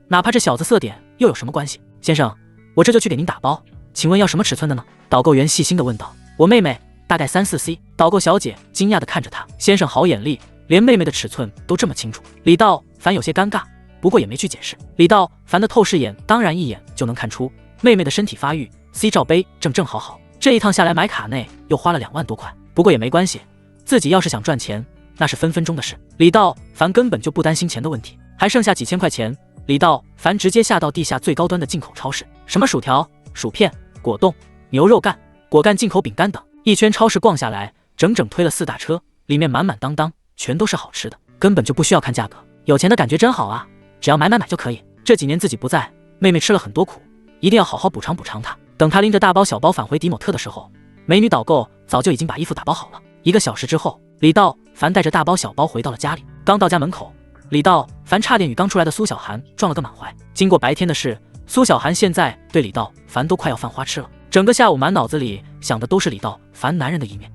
哪怕这小子色点又有什么关系？先生，我这就去给您打包，请问要什么尺寸的呢？导购员细心地问道。我妹妹大概3、4C。导购小姐惊讶地看着他，先生好眼力，连妹妹的尺寸都这么清楚。李道凡有些尴尬，不过也没去解释。李道凡的透视眼当然一眼就能看出妹妹的身体发育 C 罩杯正好，这一趟下来买卡内又花了2万多块，不过也没关系，自己要是想赚钱，那是分分钟的事。李道凡根本就不担心钱的问题，还剩下几千块钱，李道凡直接下到地下最高端的进口超市，什么薯条、薯片、果冻、牛肉干、果干进口饼干等，一圈超市逛下来，整整推了4大车，里面满满当当，全都是好吃的，根本就不需要看价格。有钱的感觉真好啊，只要买就可以。这几年自己不在，妹妹吃了很多苦，一定要好好补偿她。等她拎着大包小包返回迪某特的时候，美女导购早就已经把衣服打包好了。1个小时之后，李道凡带着大包小包回到了家里。刚到家门口，李道凡差点与刚出来的苏小涵撞了个满怀。经过白天的事，苏小涵现在对李道凡都快要犯花痴了，整个下午满脑子里想的都是李道凡男人的一面。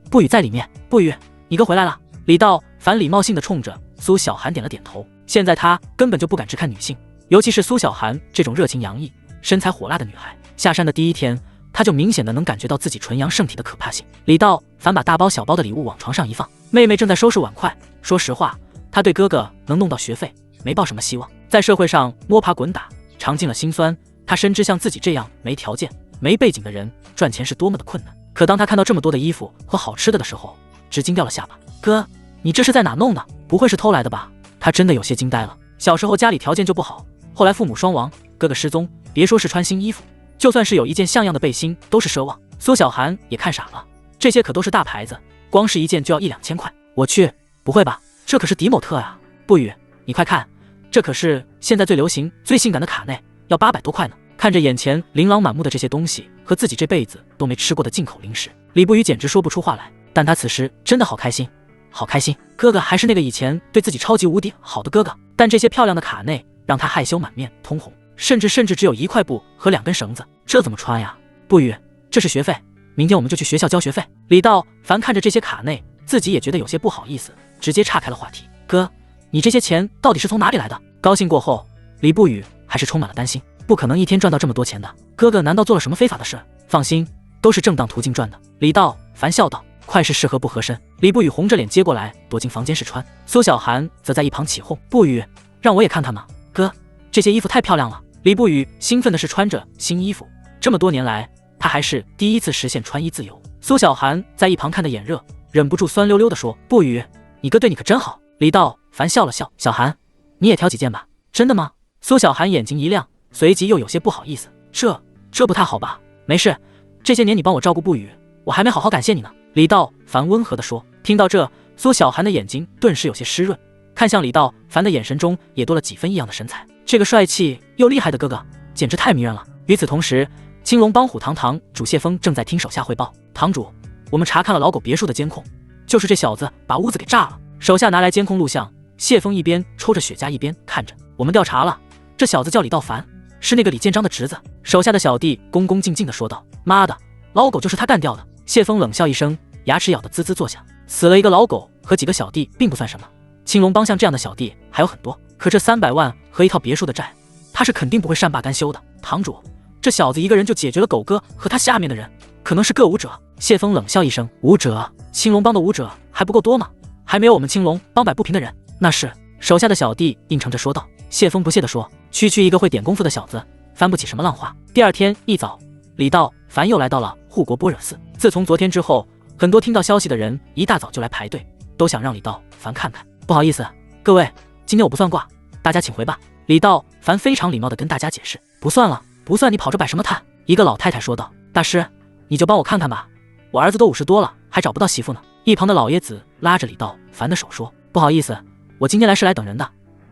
不语在里面，不语，你哥回来了。李道凡礼貌性的冲着苏小涵点了点头。现在他根本就不敢直看女性，尤其是苏小涵这种热情洋溢、身材火辣的女孩。下山的第一天，他就明显的能感觉到自己纯阳圣体的可怕性。李道凡把大包小包的礼物往床上一放，妹妹正在收拾碗筷。说实话，他对哥哥能弄到学费没抱什么希望，在社会上摸爬滚打，尝尽了辛酸，他深知像自己这样没条件、没背景的人赚钱是多么的困难。可当他看到这么多的衣服和好吃的时候，直惊掉了下巴。哥，你这是在哪弄的？不会是偷来的吧？他真的有些惊呆了。小时候家里条件就不好，后来父母双亡，哥哥失踪，别说是穿新衣服，就算是有一件像样的背心都是奢望。苏小涵也看傻了，这些可都是大牌子，光是一件就要1、2千块。我去，不会吧？这可是迪某特啊！不语，你快看，这可是现在最流行、最性感的卡内，要800多块呢。看着眼前琳琅满目的这些东西和自己这辈子都没吃过的进口零食，李不语简直说不出话来。但他此时真的好开心，好开心！哥哥还是那个以前对自己超级无敌好的哥哥。但这些漂亮的卡内让他害羞满面通红，甚至只有1块布和2根绳子，这怎么穿呀？不语，这是学费，明天我们就去学校交学费。李道凡看着这些卡内，自己也觉得有些不好意思，直接岔开了话题。哥，你这些钱到底是从哪里来的？高兴过后，李不语还是充满了担心。不可能一天赚到这么多钱的，哥哥难道做了什么非法的事？放心，都是正当途径赚的。李道凡笑道。快是适合不合身。李不语红着脸接过来，躲进房间试穿。苏小涵则在一旁起哄：“不语，让我也看看嘛！哥，这些衣服太漂亮了。”李不语兴奋的是穿着新衣服，这么多年来，他还是第一次实现穿衣自由。苏小涵在一旁看得眼热，忍不住酸溜溜的说：“不语，你哥对你可真好。”李道凡笑了笑：“小涵，你也挑几件吧。”真的吗？苏小涵眼睛一亮，随即又有些不好意思：“这不太好吧？没事，这些年你帮我照顾不语，我还没好好感谢你呢。李道凡温和地说。听到这，苏小寒的眼睛顿时有些湿润，看向李道凡的眼神中也多了几分异样的神采。这个帅气又厉害的哥哥，简直太迷人了。与此同时，青龙帮虎堂堂主谢峰正在听手下汇报。堂主，我们查看了老狗别墅的监控，就是这小子把屋子给炸了。手下拿来监控录像，谢峰一边抽着雪茄一边看着。我们调查了，这小子叫李道凡，是那个李建章的侄子。手下的小弟恭恭敬敬地说道。妈的，老狗就是他干掉的。谢峰冷笑一声，牙齿咬得滋滋作响。死了一个老狗和几个小弟并不算什么，青龙帮像这样的小弟还有很多，可这300万和一套别墅的债，他是肯定不会善罢甘休的。堂主，这小子一个人就解决了狗哥和他下面的人，可能是个武者。谢峰冷笑一声，武者？青龙帮的武者还不够多吗？还没有我们青龙帮摆不平的人。那是，手下的小弟应承着说道。谢峰不屑地说，区区一个会点功夫的小子，翻不起什么浪花。第二天一早，李道凡又来到了护国般若寺。自从昨天之后，很多听到消息的人一大早就来排队，都想让李道凡看看。不好意思，各位，今天我不算卦，大家请回吧。李道凡非常礼貌地跟大家解释。不算了，不算，你跑着摆什么摊？一个老太太说道。大师，你就帮我看看吧，我儿子都50多了，还找不到媳妇呢。一旁的老爷子拉着李道凡的手说，不好意思，我今天来是来等人的，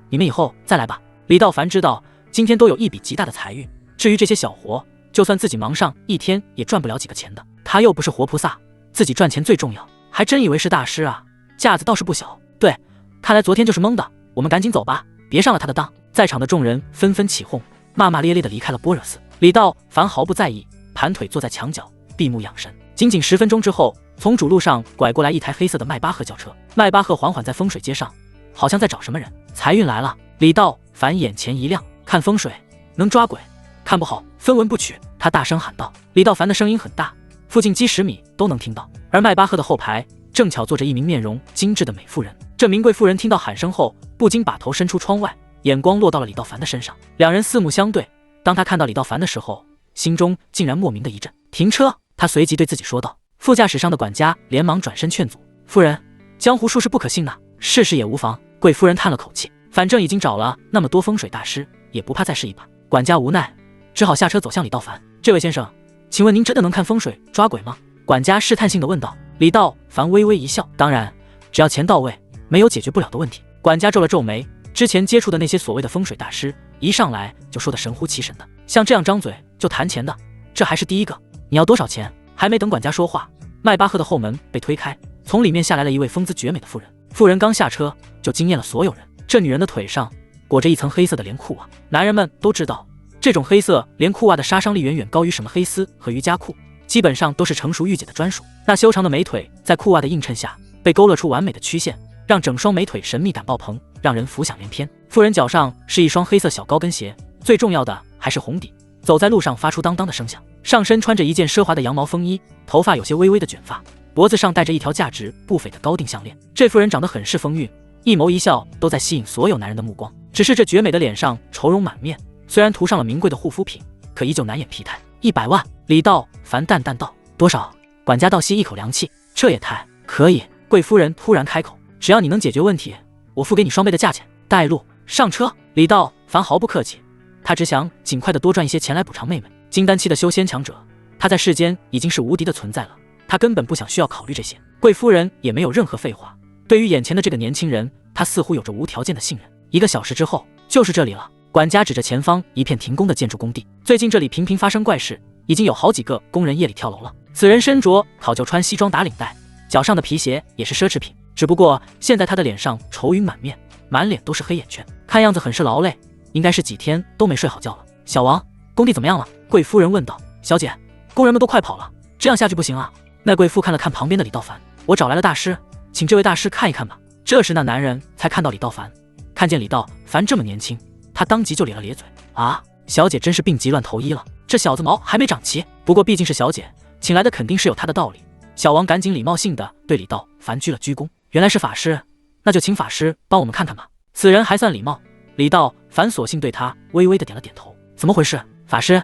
你们以后再来吧。李道凡知道今天都有一笔极大的财运，至于这些小活，就算自己忙上一天也赚不了几个钱的。他又不是活菩萨，自己赚钱最重要，还真以为是大师啊，架子倒是不小。对，看来昨天就是蒙的，我们赶紧走吧，别上了他的当。在场的众人纷纷起哄，骂骂咧咧地离开了般若寺。李道凡毫不在意，盘腿坐在墙角闭目养神。仅仅10分钟之后，从主路上拐过来一台黑色的迈巴赫轿车，迈巴赫缓缓在风水街上，好像在找什么人。财运来了！李道凡眼前一亮，看风水能抓鬼，看不好分文不取。他大声喊道。李道凡的声音很大，附近几10米都能听到。而迈巴赫的后排正巧坐着一名面容精致的美妇人。这名贵妇人听到喊声后，不禁把头伸出窗外，眼光落到了李道凡的身上。两人四目相对，当他看到李道凡的时候，心中竟然莫名的一震。停车！他随即对自己说道。副驾驶上的管家连忙转身劝阻。夫人，江湖术士不可信呐，试试也无妨。贵夫人叹了口气，反正已经找了那么多风水大师，也不怕再试一把。管家无奈，只好下车走向李道凡。这位先生，请问您真的能看风水抓鬼吗？管家试探性地问道。李道凡微微一笑，当然，只要钱到位，没有解决不了的问题。管家皱了皱眉，之前接触的那些所谓的风水大师，一上来就说的神乎其神的，像这样张嘴就谈钱的，这还是第一个。你要多少钱？还没等管家说话，迈巴赫的后门被推开，从里面下来了一位风姿绝美的妇人。妇人刚下车就惊艳了所有人，这女人的腿上裹着一层黑色的连裤袜。男人们都知道，这种黑色连裤袜的杀伤力远远高于什么黑丝和瑜伽裤，基本上都是成熟御姐的专属。那修长的美腿在裤袜的映衬下被勾勒出完美的曲线，让整双美腿神秘感爆棚，让人浮想联翩。妇人脚上是一双黑色小高跟鞋，最重要的还是红底，走在路上发出当当的声响。上身穿着一件奢华的羊毛风衣，头发有些微微的卷发，脖子上戴着一条价值不菲的高定项链。这妇人长得很是风韵，一眸一笑都在吸引所有男人的目光。只是这绝美的脸上愁容满面，虽然涂上了名贵的护肤品，可依旧难掩疲态。100万！李道凡淡淡道。多少？管家倒吸一口凉气，这也太……可以。贵夫人突然开口，只要你能解决问题，我付给你双倍的价钱。带路，上车！李道凡毫不客气，他只想尽快的多赚一些钱来补偿妹妹。金丹期的修仙强者，他在世间已经是无敌的存在了，他根本不想需要考虑这些。贵夫人也没有任何废话，对于眼前的这个年轻人，她似乎有着无条件的信任。1个小时之后，就是这里了。管家指着前方一片停工的建筑工地，最近这里频频发生怪事，已经有好几个工人夜里跳楼了。此人身着考究穿西装打领带，脚上的皮鞋也是奢侈品，只不过现在他的脸上愁云满面，满脸都是黑眼圈，看样子很是劳累，应该是几天都没睡好觉了。小王，工地怎么样了？贵夫人问道。小姐，工人们都快跑了，这样下去不行啊。那贵妇看了看旁边的李道凡，我找来了大师，请这位大师看一看吧。这时那男人才看到李道凡，看见李道凡这么年轻，他当即就咧了咧嘴。啊，小姐真是病急乱投医了，这小子毛还没长齐。不过毕竟是小姐，请来的肯定是有他的道理。小王赶紧礼貌性的对李道凡鞠了鞠躬，原来是法师，那就请法师帮我们看看吧。此人还算礼貌，李道凡索性对他微微的点了点头。怎么回事？法师，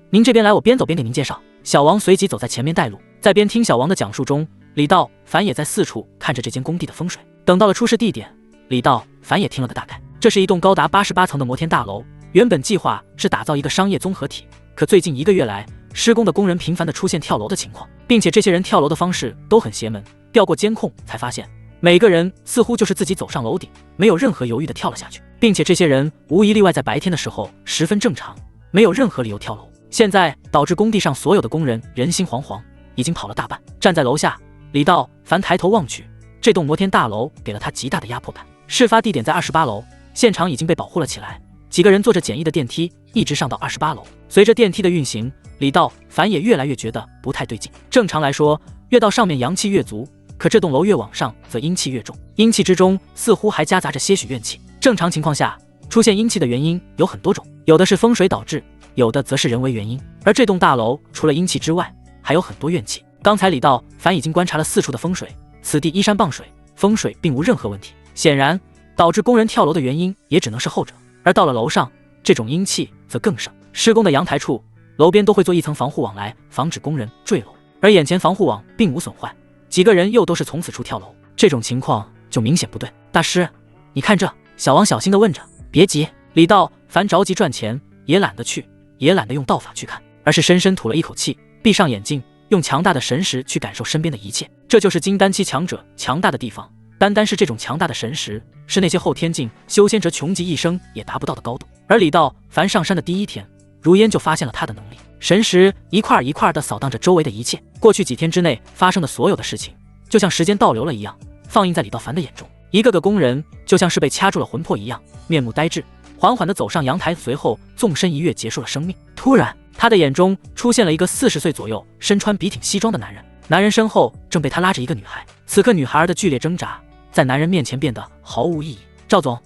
您这边来，我边走边给您介绍。小王随即走在前面带路，在边听小王的讲述中，李道凡也在四处看着这间工地的风水。等到了出事地点，李道凡也听了个大概。这是一栋高达88层的摩天大楼，原本计划是打造一个商业综合体，可最近1个月来，施工的工人频繁地出现跳楼的情况，并且这些人跳楼的方式都很邪门。调过监控才发现，每个人似乎就是自己走上楼顶，没有任何犹豫地跳了下去，并且这些人无一例外在白天的时候十分正常，没有任何理由跳楼。现在导致工地上所有的工人人心惶惶，已经跑了大半。站在楼下，李道凡抬头望去，这栋摩天大楼给了他极大的压迫感。事发地点在28楼，现场已经被保护了起来，几个人坐着简易的电梯一直上到28楼。随着电梯的运行，李道凡也越来越觉得不太对劲。正常来说，越到上面阳气越足，可这栋楼越往上则阴气越重，阴气之中似乎还夹杂着些许怨气。正常情况下，出现阴气的原因有很多种，有的是风水导致，有的则是人为原因。而这栋大楼除了阴气之外，还有很多怨气。刚才李道凡已经观察了4处的风水，此地依山傍水，风水并无任何问题。显然，导致工人跳楼的原因也只能是后者。而到了楼上，这种阴气则更盛。施工的阳台处，楼边都会做一层防护网来防止工人坠楼，而眼前防护网并无损坏，几个人又都是从此处跳楼，这种情况就明显不对。大师，你看这。小王小心地问着。别急，李道凡着急赚钱，也懒得去，也懒得用道法去看，而是深深吐了一口气，闭上眼睛，用强大的神识去感受身边的一切。这就是金丹期强者强大的地方，单单是这种强大的神识，是那些后天境修仙者穷极一生也达不到的高度。而李道凡上山的第1天，如烟就发现了他的能力，神识一块一块地扫荡着周围的一切。过去几天之内发生的所有的事情，就像时间倒流了一样，放映在李道凡的眼中。一个个工人就像是被掐住了魂魄一样，面目呆滞，缓缓地走上阳台，随后纵身一跃，结束了生命。突然，他的眼中出现了一个40岁左右、身穿笔挺西装的男人，男人身后正被他拉着一个女孩。此刻女孩的剧烈挣扎，在男人面前变得毫无意义。赵总，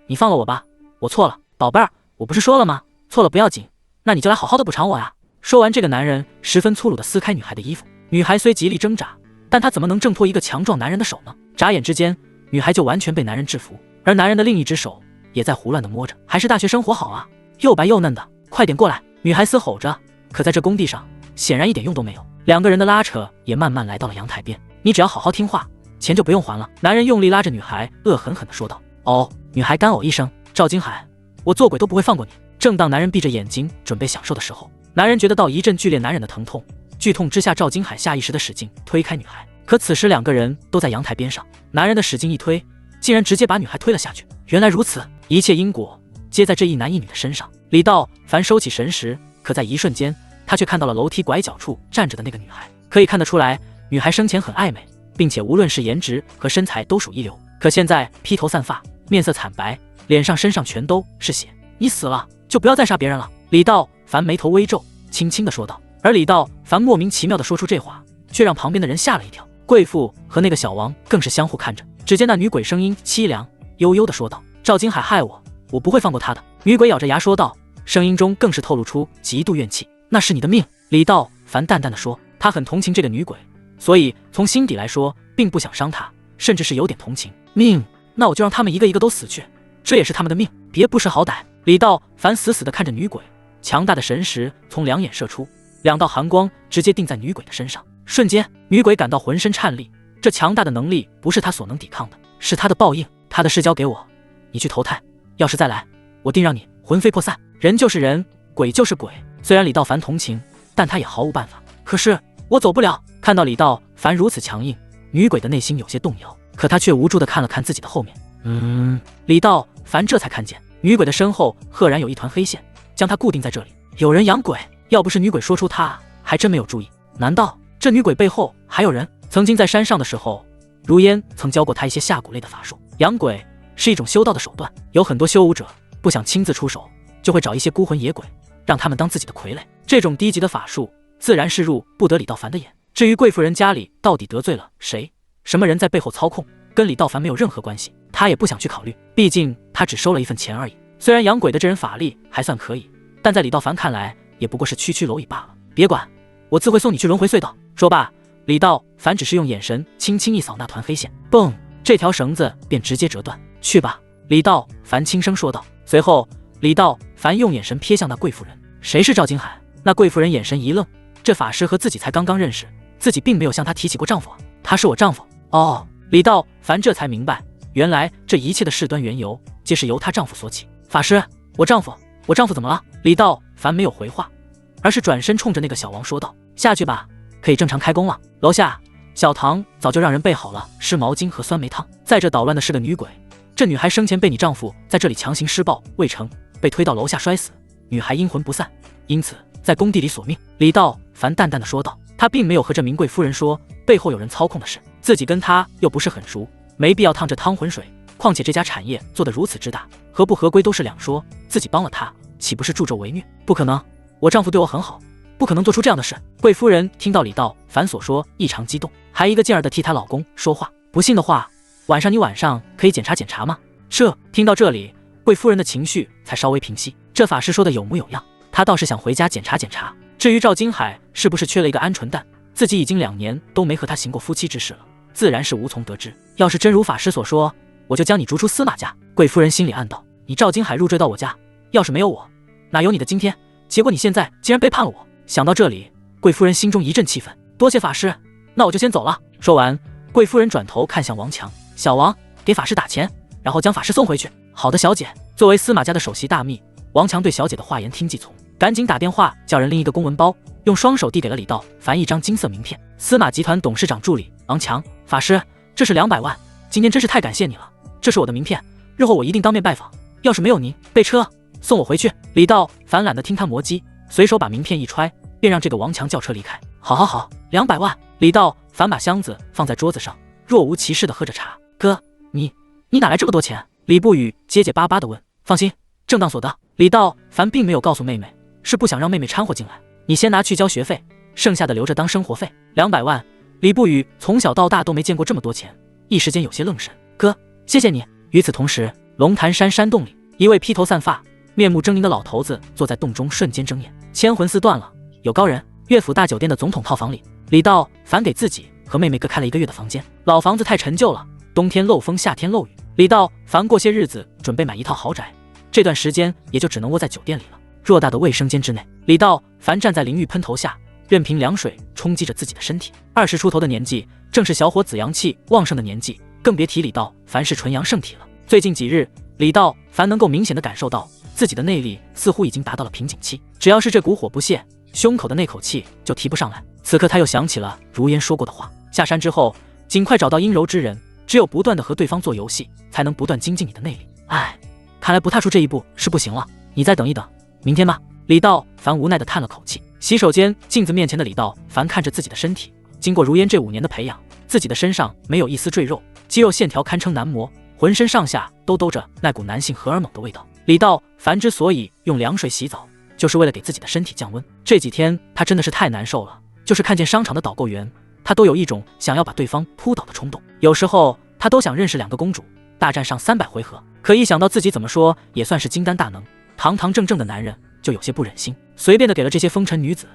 你放了我吧，我错了，宝贝儿，我不是说了吗？错了不要紧，那你就来好好的补偿我呀。说完，这个男人十分粗鲁地撕开女孩的衣服。女孩虽极力挣扎，但她怎么能挣脱一个强壮男人的手呢？眨眼之间，女孩就完全被男人制服，而男人的另一只手也在胡乱地摸着。还是大学生活好啊，又白又嫩的，快点过来！女孩嘶吼着，可在这工地上显然一点用都没有。2个人的拉扯也慢慢来到了阳台边。你只要好好听话，钱就不用还了。男人用力拉着女孩，恶狠狠地说道。哦，女孩干呕一声，赵金海，我做鬼都不会放过你。正当男人闭着眼睛准备享受的时候，男人觉得到一阵剧烈难忍的疼痛，剧痛之下，赵金海下意识地使劲推开女孩。可此时2个人都在阳台边上，男人的使劲一推，竟然直接把女孩推了下去。原来如此，一切因果皆在这一男一女的身上。李道凡收起神识，可在一瞬间，他却看到了楼梯拐角处站着的那个女孩。可以看得出来，女孩生前很爱美，并且无论是颜值和身材都属一流。可现在披头散发，面色惨白，脸上身上全都是血。你死了就不要再杀别人了。李道凡眉头微皱，轻轻地说道。而李道凡莫名其妙地说出这话，却让旁边的人吓了一跳。贵妇和那个小王更是相互看着。只见那女鬼声音凄凉悠悠地说道：赵金海害我，我不会放过他的。女鬼咬着牙说道，声音中更是透露出极度怨气。那是你的命。李道凡淡淡地说，他很同情这个女鬼，所以从心底来说并不想伤她，甚至是有点同情。命？那我就让他们一个一个都死去，这也是他们的命，别不识好歹。李道凡死死地看着女鬼，强大的神识从2眼射出，2道寒光直接定在女鬼的身上。瞬间，女鬼感到浑身颤栗，这强大的能力不是她所能抵抗的，是她的报应。她的事交给我，你去投胎，要是再来，我定让你魂飞魄散。人就是人，鬼就是鬼。虽然李道凡同情，但他也毫无办法。可是我走不了。看到李道凡如此强硬，女鬼的内心有些动摇，可她却无助地看了看自己的后面。李道凡这才看见女鬼的身后赫然有一团黑线，将她固定在这里。有人养鬼，要不是女鬼说出她，还真没有注意。难道这女鬼背后还有人？曾经在山上的时候，如烟曾教过她一些下蛊类的法术。养鬼是一种修道的手段，有很多修武者不想亲自出手，就会找一些孤魂野鬼，让他们当自己的傀儡。这种低级的法术自然是入不得李道凡的眼。至于贵妇人家里到底得罪了谁，什么人在背后操控，跟李道凡没有任何关系，他也不想去考虑，毕竟他只收了一份钱而已。虽然养鬼的这人法力还算可以，但在李道凡看来也不过是区区蝼蚁罢了。别管，我自会送你去轮回隧道。说罢，李道凡只是用眼神轻轻一扫那团黑线，嘣，这条绳子便直接折断。去吧，李道凡轻声说道。随后，李道凡用眼神瞥向那贵妇人。谁是赵金海？那贵妇人眼神一愣，这法师和自己才刚刚认识，自己并没有向他提起过丈夫啊。他是我丈夫。哦，李道凡这才明白，原来这一切的事端缘由皆是由她丈夫所起。法师，我丈夫怎么了？李道凡没有回话，而是转身冲着那个小王说道：“下去吧，可以正常开工了。”楼下，小唐早就让人备好了湿毛巾和酸梅汤。在这捣乱的是个女鬼，这女孩生前被你丈夫在这里强行施暴未成，被推到楼下摔死，女孩阴魂不散，因此在工地里索命。李道凡淡淡的说道，他并没有和这名贵夫人说背后有人操控的事，自己跟他又不是很熟，没必要趟这汤浑水。况且这家产业做得如此之大，合不合规都是两说，自己帮了他，岂不是助纣为虐？不可能，我丈夫对我很好，不可能做出这样的事。贵夫人听到李道凡所说，异常激动，还一个劲儿的替她老公说话。不信的话，晚上你晚上可以检查检查吗？听到这里，贵夫人的情绪才稍微平息。这法师说的有模有样，她倒是想回家检查检查。至于赵金海是不是缺了一个鹌鹑蛋，自己已经2年都没和他行过夫妻之事了，自然是无从得知。要是真如法师所说，我就将你逐出司马家。贵夫人心里暗道，你赵金海入赘到我家，要是没有我，哪有你的今天？结果你现在竟然背叛了我。想到这里，贵夫人心中一阵气愤，多谢法师，那我就先走了。说完，贵夫人转头看向王强，小王，给法师打钱，然后将法师送回去。好的，小姐。作为司马家的首席大秘，王强对小姐的话言听计从，赶紧打电话叫人拎一个公文包，用双手递给了李道凡一张金色名片。司马集团董事长助理王强，法师，这是200万，今天真是太感谢你了，这是我的名片，日后我一定当面拜访，要是没有您，备车送我回去。李道凡懒得听他磨叽，随手把名片一揣，便让这个王强叫车离开。好，200万。李道凡把箱子放在桌子上，若无其事地喝着茶。哥，你哪来这么多钱？李不语结结巴巴地问。放心，正当所得。李道凡并没有告诉妹妹，是不想让妹妹掺和进来。你先拿去交学费，剩下的留着当生活费。200万，李不语从小到大都没见过这么多钱，一时间有些愣神。哥，谢谢你。与此同时，龙潭山山洞里，一位披头散发、面目狰狞的老头子坐在洞中，瞬间睁眼。千魂寺断了，有高人。乐府大酒店的总统套房里，李道凡给自己和妹妹各开了1个月的房间。老房子太陈旧了，冬天漏风，夏天漏雨。李道凡过些日子准备买一套豪宅，这段时间也就只能窝在酒店里了。偌大的卫生间之内，李道凡站在淋浴喷头下，任凭凉水冲击着自己的身体。20出头的年纪，正是小伙子阳气旺盛的年纪，更别提李道凡是纯阳圣体了。最近几日，李道凡能够明显的感受到自己的内力似乎已经达到了瓶颈期，只要是这股火不泄，胸口的那口气就提不上来。此刻他又想起了如烟说过的话，下山之后尽快找到阴柔之人，只有不断的和对方做游戏，才能不断精进你的内力。看来不踏出这一步是不行了，你再等一等，明天吧。李道凡无奈的叹了口气。洗手间镜子面前的李道凡看着自己的身体，经过如烟这5年的培养，自己的身上没有一丝赘肉，肌肉线条堪称男模，浑身上下都兜着那股男性荷尔蒙的味道。李道凡之所以用凉水洗澡，就是为了给自己的身体降温。这几天他真的是太难受了，就是看见商场的导购员，他都有一种想要把对方扑倒的冲动。有时候他都想认识2个公主，大战上300回合。可一想到自己怎么说也算是金丹大能，堂堂正正的男人，就有些不忍心，随便的给了这些风尘女子，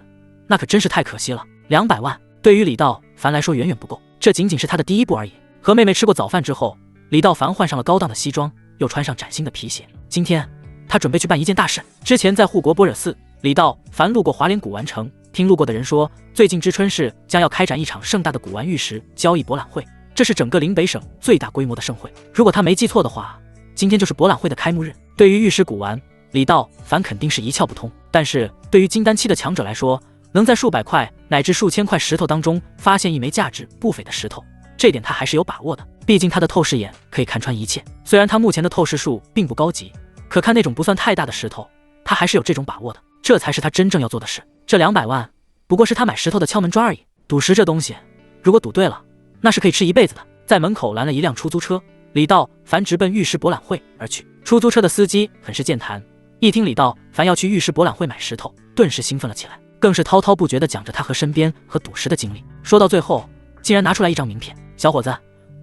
那可真是太可惜了。200万对于李道凡来说远远不够，这仅仅是他的第一步而已。和妹妹吃过早饭之后，李道凡换上了高档的西装，又穿上崭新的皮鞋。今天他准备去办一件大事。之前在护国般若寺，李道凡路过华联古玩城，听路过的人说，最近知春市将要开展一场盛大的古玩玉石交易博览会，这是整个临北省最大规模的盛会。如果他没记错的话，今天就是博览会的开幕日。对于玉石古玩，李道凡肯定是一窍不通，但是对于金丹期的强者来说，能在数百块乃至数千块石头当中发现一枚价值不菲的石头，这点他还是有把握的。毕竟他的透视眼可以看穿一切，虽然他目前的透视术并不高级，可看那种不算太大的石头，他还是有这种把握的。这才是他真正要做的事。这200万不过是他买石头的敲门砖而已。赌石这东西，如果赌对了，那是可以吃一辈子的。在门口拦了一辆出租车，李道凡直奔玉石博览会而去。出租车的司机很是健谈，一听李道凡要去玉石博览会买石头，顿时兴奋了起来，更是滔滔不绝地讲着他和身边和赌石的经历。说到最后，竟然拿出来一张名片。小伙子，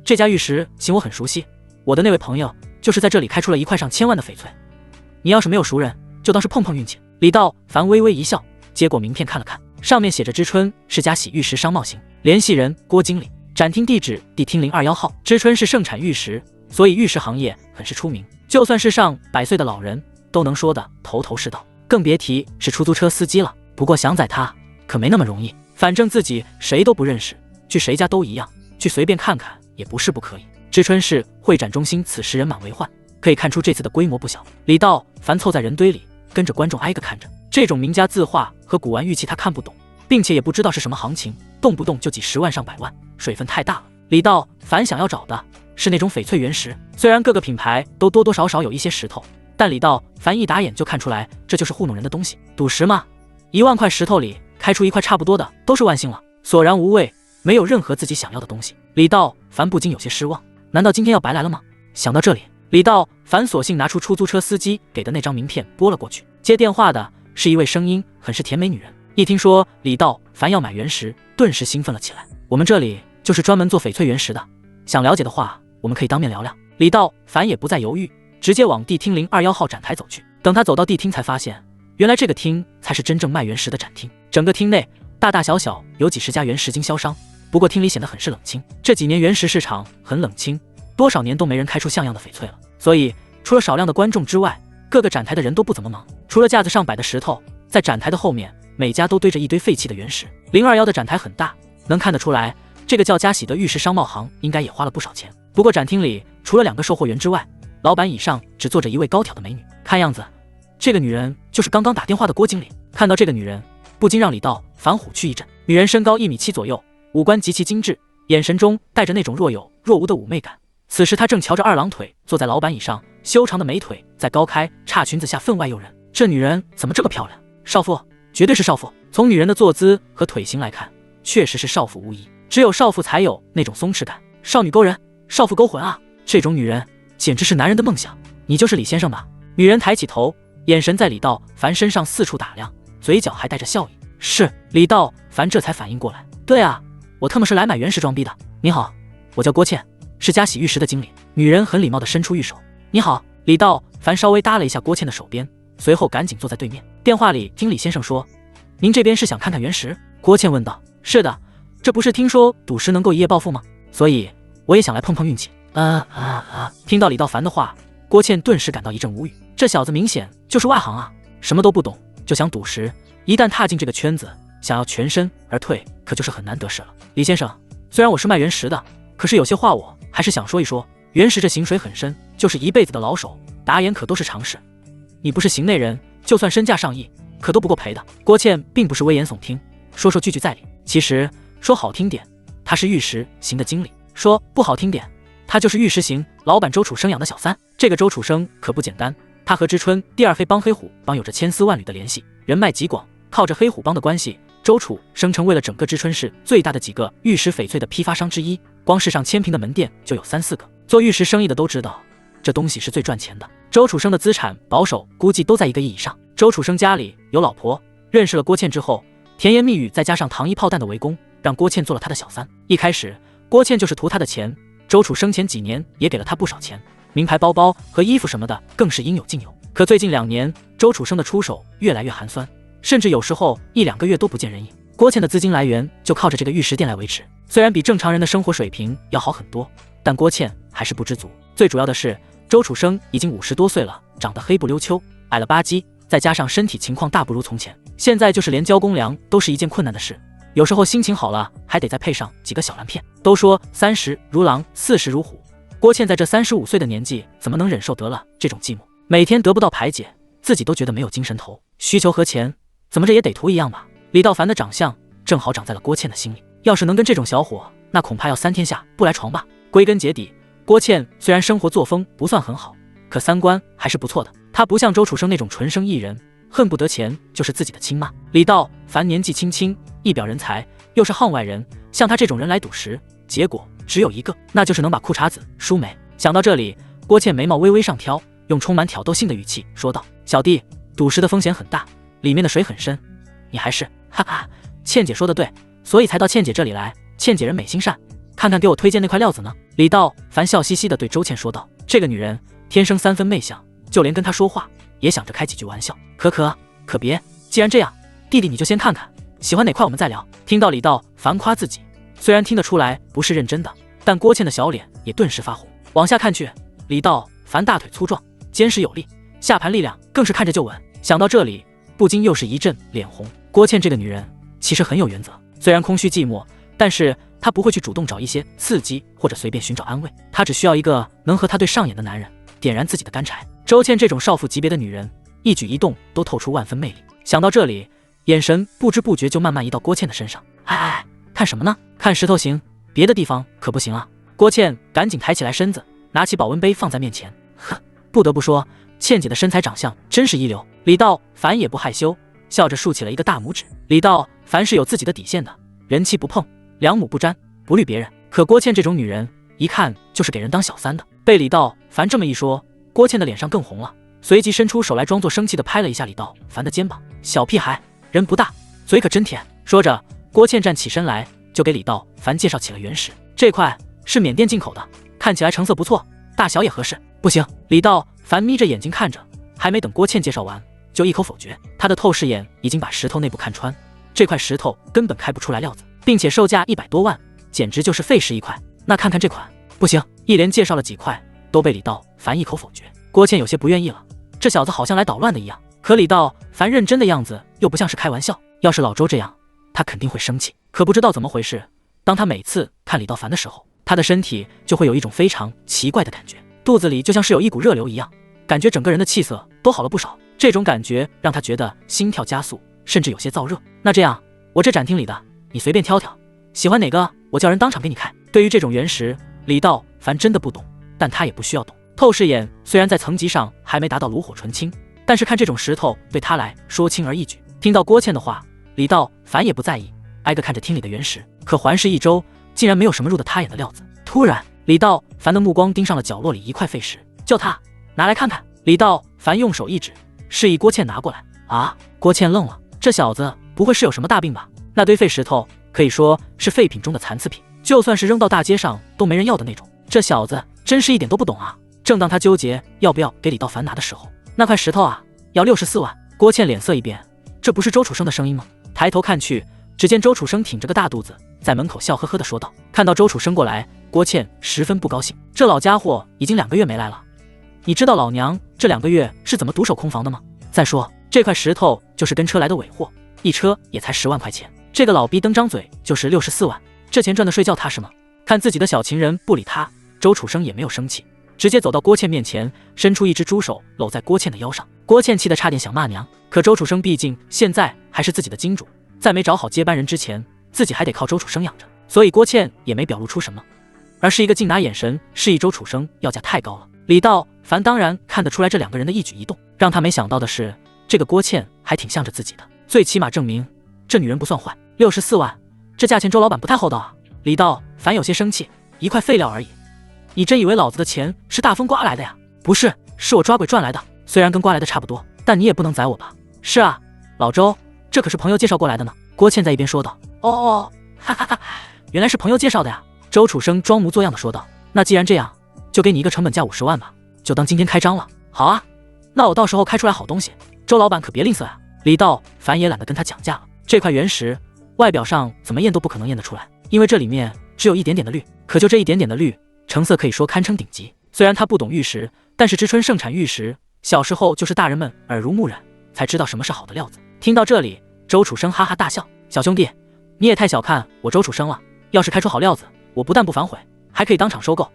这家玉石行我很熟悉，我的那位朋友就是在这里开出了1块上千万的翡翠，你要是没有熟人，就当是碰碰运气。李道凡微微一笑，接过名片看了看，上面写着知春世家喜玉石商贸行，联系人郭经理，展厅地址地厅021号。知春是盛产玉石，所以玉石行业很是出名，就算是上100岁的老人都能说的头头是道，更别提是出租车司机了。不过想宰他可没那么容易，反正自己谁都不认识，去谁家都一样，去随便看看也不是不可以。知春市会展中心此时人满为患，可以看出这次的规模不小。李道凡凑在人堆里，跟着观众挨个看着。这种名家字画和古玩玉器他看不懂，并且也不知道是什么行情，动不动就几十万上百万，水分太大了。李道凡想要找的是那种翡翠原石，虽然各个品牌都多多少少有一些石头，但李道凡一打眼就看出来这就是糊弄人的东西。赌石嘛，1万块石头里开出一块差不多的都是万幸了。索然无味，没有任何自己想要的东西。李道凡不禁有些失望，难道今天要白来了吗？想到这里，李道凡索性拿出出租车司机给的那张名片拨了过去。接电话的是一位声音很是甜美女人，一听说李道凡要买原石，顿时兴奋了起来。我们这里就是专门做翡翠原石的，想了解的话我们可以当面聊聊。李道凡也不再犹豫，直接往地厅021号展台走去。等他走到地厅才发现，原来这个厅才是真正卖原石的展厅。整个厅内大大小小有几十家原石经销商，不过厅里显得很是冷清。这几年原石市场很冷清，多少年都没人开出像样的翡翠了，所以除了少量的观众之外，各个展台的人都不怎么忙。除了架子上摆的石头，在展台的后面每家都堆着一堆废弃的原石。021的展台很大，能看得出来这个叫嘉喜的玉石商贸行应该也花了不少钱。不过展厅里除了2个售货员之外，老板椅上只坐着一位高挑的美女，看样子这个女人就是刚刚打电话的郭经理。看到这个女人，不禁让李道凡虎躯一震。女人身高1.7米左右，五官极其精致，眼神中带着那种若有若无的妩媚感。此时她正翘着2郎腿坐在老板椅上，修长的美腿在高开叉裙子下分外诱人。这女人怎么这么漂亮？少妇，绝对是少妇。从女人的坐姿和腿型来看，确实是少妇无疑。只有少妇才有那种松弛感。少女勾人，少妇勾魂啊！这种女人简直是男人的梦想。你就是李先生吧？女人抬起头，眼神在李道凡身上四处打量，嘴角还带着笑意。是。李道凡这才反应过来，对啊，我特么是来买原石装逼的。你好，我叫郭倩，是嘉喜玉石的经理。女人很礼貌地伸出玉手。你好。李道凡稍微搭了一下郭倩的手边，随后赶紧坐在对面。电话里听李先生说，您这边是想看看原石？郭倩问道。是的，这不是听说赌石能够一夜暴富吗？所以我也想来碰碰运气。听到李道凡的话，郭倩顿时感到一阵无语。这小子明显就是外行啊，什么都不懂就想赌石，一旦踏进这个圈子，想要全身而退可就是很难得事了。李先生，虽然我是卖原石的，可是有些话我还是想说一说。原石这行水很深，就是一辈子的老手，打眼可都是常事。你不是行内人，就算身价上亿，可都不够赔的。郭倩并不是危言耸听，说句句在理。其实说好听点，他是玉石行的经理；说不好听点，他就是玉石行老板周楚生养的小三。这个周楚生可不简单，他和知春第2黑帮黑虎帮有着千丝万缕的联系，人脉极广。靠着黑虎帮的关系，周楚生成为了整个知春市最大的几个玉石翡翠的批发商之一，光市上千平的门店就有3、4个。做玉石生意的都知道，这东西是最赚钱的。周楚生的资产保守估计都在1个亿以上。周楚生家里有老婆，认识了郭倩之后，甜言蜜语再加上糖衣炮弹的围攻，让郭倩做了他的小三。一开始郭倩就是图他的钱，周楚生前几年也给了他不少钱，名牌包包和衣服什么的更是应有尽有。可最近2年，周楚生的出手越来越寒酸，甚至有时候1、2个月都不见人影。郭倩的资金来源就靠着这个玉石店来维持，虽然比正常人的生活水平要好很多，但郭倩还是不知足。最主要的是，周楚生已经50多岁了，长得黑不溜秋，矮了吧唧，再加上身体情况大不如从前，现在就是连交公粮都是一件困难的事。有时候心情好了，还得再配上几个小蓝片。都说30如狼，40如虎，郭倩在这35岁的年纪，怎么能忍受得了这种寂寞？每天得不到排解，自己都觉得没有精神头。需求和钱，怎么着也得图一样吧？李道凡的长相正好长在了郭倩的心里，要是能跟这种小伙，那恐怕要3天下不来床吧。归根结底，郭倩虽然生活作风不算很好，可3观还是不错的。她不像周楚生那种纯生意人，恨不得钱就是自己的亲妈。李道凡年纪轻轻，一表人才，又是行外人，像他这种人来赌石，结果只有一个，那就是能把裤衩子输没。想到这里，郭倩眉毛微微上挑，用充满挑逗性的语气说道：小弟，赌石的风险很大，里面的水很深，你还是哈哈，倩姐说的对，所以才到倩姐这里来。倩姐人美心善，看看给我推荐那块料子呢。李道凡笑嘻嘻地对周倩说道：这个女人天生3分媚相，就连跟她说话也想着开几句玩笑。可别，既然这样，弟弟你就先看看，喜欢哪块我们再聊。听到李道凡夸自己，虽然听得出来不是认真的，但郭倩的小脸也顿时发红。往下看去，李道凡大腿粗壮，坚实有力，下盘力量更是看着就稳。想到这里，不禁又是一阵脸红。郭倩这个女人其实很有原则，虽然空虚寂寞，但是她不会去主动找一些刺激或者随便寻找安慰，她只需要一个能和她对上眼的男人，点燃自己的干柴。周倩这种少妇级别的女人，一举一动都透出万分魅力。想到这里，眼神不知不觉就慢慢移到郭倩的身上。哎，看什么呢？看石头行，别的地方可不行啊！郭倩赶紧抬起来身子，拿起保温杯放在面前。呵，不得不说，倩姐的身材长相真是一流。李道凡也不害羞，笑着竖起了一个大拇指。李道凡是有自己的底线的，人妻不碰，两母不沾，不绿别人。可郭倩这种女人，一看就是给人当小三的。被李道凡这么一说，郭倩的脸上更红了，随即伸出手来，装作生气的拍了一下李道凡的肩膀。小屁孩，人不大，嘴可真甜。说着，郭倩站起身来，就给李道凡介绍起了原石。这块是缅甸进口的，看起来成色不错，大小也合适。不行，李道凡眯着眼睛看着，还没等郭倩介绍完，就一口否决。他的透视眼已经把石头内部看穿，这块石头根本开不出来料子，并且售价100多万，简直就是废石一块。那看看这款，不行。一连介绍了几块，都被李道凡一口否决。郭倩有些不愿意了，这小子好像来捣乱的一样。可李道凡认真的样子又不像是开玩笑，要是老周这样，他肯定会生气。可不知道怎么回事，当他每次看李道凡的时候，他的身体就会有一种非常奇怪的感觉，肚子里就像是有一股热流一样，感觉整个人的气色都好了不少。这种感觉让他觉得心跳加速，甚至有些燥热。那这样，我这展厅里的你随便挑挑，喜欢哪个我叫人当场给你看。对于这种原石，李道凡真的不懂，但他也不需要懂。透视眼虽然在层级上还没达到炉火纯青，但是看这种石头对他来说轻而易举。听到郭倩的话，李道凡也不在意，挨个看着厅里的原石。可环视一周，竟然没有什么入得他眼的料子。突然，李道凡的目光盯上了角落里一块废石，叫他拿来看看。李道凡用手一指，示意郭倩拿过来。啊！郭倩愣了，这小子不会是有什么大病吧？那堆废石头可以说是废品中的残次品，就算是扔到大街上都没人要的那种。这小子真是一点都不懂啊！正当他纠结要不要给李道凡拿的时候，那块石头啊，要64万。郭倩脸色一变，这不是周楚生的声音吗？抬头看去，只见周楚生挺着个大肚子，在门口笑呵呵地说道。看到周楚生过来，郭倩十分不高兴，这老家伙已经2个月没来了，你知道老娘这2个月是怎么独守空房的吗？再说这块石头就是跟车来的尾货，一车也才10万块钱，这个老逼登张嘴就是64万，这钱赚的睡觉踏实吗？看自己的小情人不理他，周楚生也没有生气，直接走到郭倩面前，伸出一只猪手搂在郭倩的腰上。郭倩气得差点想骂娘，可周楚生毕竟现在还是自己的金主，在没找好接班人之前，自己还得靠周楚生养着，所以郭倩也没表露出什么，而是一个劲拿眼神示意周楚生要价太高了。李道凡当然看得出来这2个人的一举一动，让他没想到的是，这个郭倩还挺向着自己的，最起码证明这女人不算坏。64万，这价钱周老板不太厚道啊！李道凡有些生气，一块废料而已，你真以为老子的钱是大风刮来的呀？不是，是我抓鬼赚来的，虽然跟刮来的差不多，但你也不能宰我吧？是啊，老周，这可是朋友介绍过来的呢。郭倩在一边说道。哦，哈哈哈，原来是朋友介绍的呀。周楚生装模作样的说道。那既然这样，就给你一个成本价50万吧，就当今天开张了。好啊，那我到时候开出来好东西，周老板可别吝啬啊。李道凡也懒得跟他讲价了，这块原石外表上怎么验都不可能验得出来，因为这里面只有一点点的绿，可就这一点点的绿，成色可以说堪称顶级。虽然他不懂玉石，但是知春盛产玉石，小时候就是大人们耳濡目染，才知道什么是好的料子。听到这里，周楚生哈哈大笑。小兄弟，你也太小看我周楚生了，要是开出好料子，我不但不反悔，还可以当场收购。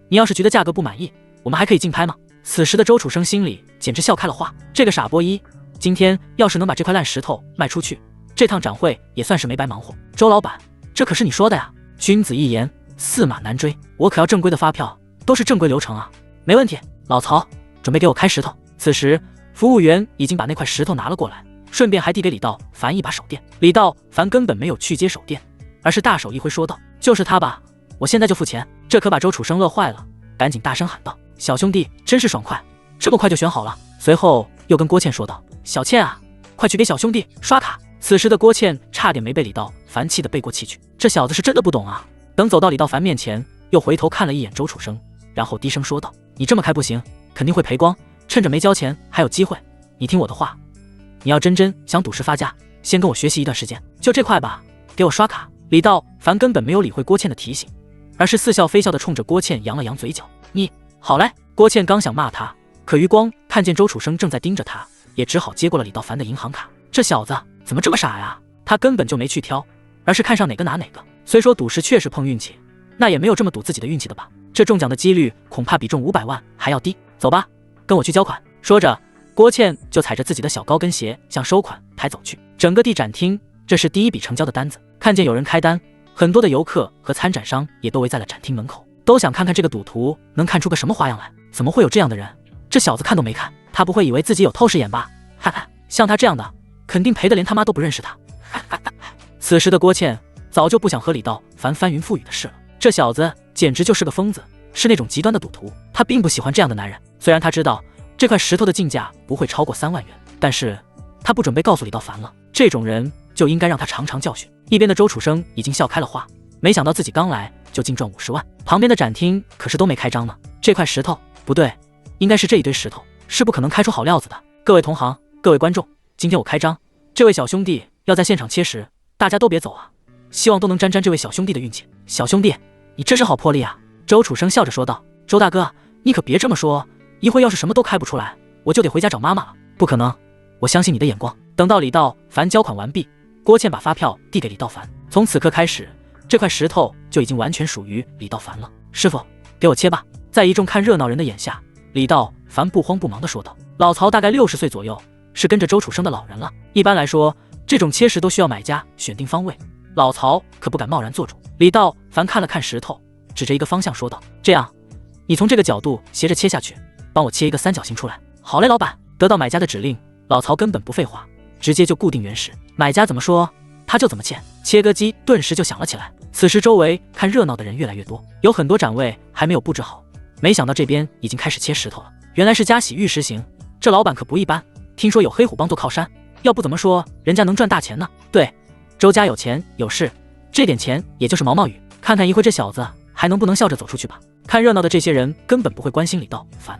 你要是觉得价格不满意，我们还可以竞拍吗？此时的周楚生心里简直笑开了花，这个傻波一，今天要是能把这块烂石头卖出去，这趟展会也算是没白忙活。周老板，这可是你说的呀，君子一言，驷马难追，我可要正规的发票，都是正规流程啊。没问题，老曹，准备给我开石头。此时服务员已经把那块石头拿了过来，顺便还递给李道凡一把手电。李道凡根本没有去接手电，而是大手一挥说道，就是他吧，我现在就付钱。这可把周楚生乐坏了，赶紧大声喊道，小兄弟真是爽快，这么快就选好了。随后又跟郭倩说道，小倩啊，快去给小兄弟刷卡。此时的郭倩差点没被李道凡气得背过气去，这小子是真的不懂啊。等走到李道凡面前，又回头看了一眼周楚生，然后低声说道，你这么开不行，肯定会赔光，趁着没交钱还有机会，你听我的话，你要真想赌石发家，先跟我学习一段时间，就这块吧，给我刷卡。李道凡根本没有理会郭倩的提醒，而是似笑非笑地冲着郭倩扬了扬嘴角。你好嘞。郭倩刚想骂他，可余光看见周楚生正在盯着他，也只好接过了李道凡的银行卡。这小子怎么这么傻呀？他根本就没去挑，而是看上哪个拿哪个。虽说赌石确实碰运气，那也没有这么赌自己的运气的吧？这中奖的几率恐怕比中500万还要低。走吧，跟我去交款。说着，郭倩就踩着自己的小高跟鞋向收款台走去。整个地展厅，这是第一笔成交的单子。看见有人开单，很多的游客和参展商也都围在了展厅门口，都想看看这个赌徒能看出个什么花样来。怎么会有这样的人？这小子看都没看，他不会以为自己有透视眼吧？哈哈，像他这样的，肯定赔得连他妈都不认识他。此时的郭倩早就不想和李道凡翻云覆雨的事了。这小子简直就是个疯子，是那种极端的赌徒。他并不喜欢这样的男人。虽然他知道这块石头的竞价不会超过3万元，但是他不准备告诉李道凡了。这种人就应该让他尝尝教训。一边的周楚生已经笑开了花，没想到自己刚来就净赚50万，旁边的展厅可是都没开张呢。这块石头不对，应该是这一堆石头，是不可能开出好料子的。各位同行，各位观众，今天我开张，这位小兄弟要在现场切石，大家都别走啊，希望都能沾沾这位小兄弟的运气。小兄弟，你这是好魄力啊！周楚生笑着说道。周大哥，你可别这么说，一会要是什么都开不出来，我就得回家找妈妈了。不可能，我相信你的眼光。等到李道凡交款完毕，郭倩把发票递给李道凡。从此刻开始，这块石头就已经完全属于李道凡了。师傅，给我切吧。在一众看热闹人的眼下，李道凡不慌不忙地说道。老曹大概60岁左右，是跟着周楚生的老人了。一般来说，这种切石都需要买家选定方位，老曹可不敢贸然做主。李道凡看了看石头，指着一个方向说道：这样，你从这个角度斜着切下去，帮我切一个三角形出来。好嘞，老板。得到买家的指令，老曹根本不废话，直接就固定原石。买家怎么说，他就怎么切。切割机顿时就响了起来。此时周围看热闹的人越来越多，有很多展位还没有布置好，没想到这边已经开始切石头了。原来是嘉喜玉石行，这老板可不一般，听说有黑虎帮做靠山，要不怎么说人家能赚大钱呢？对，周家有钱有势，这点钱也就是毛毛雨。看看一会这小子还能不能笑着走出去吧。看热闹的这些人根本不会关心李道凡，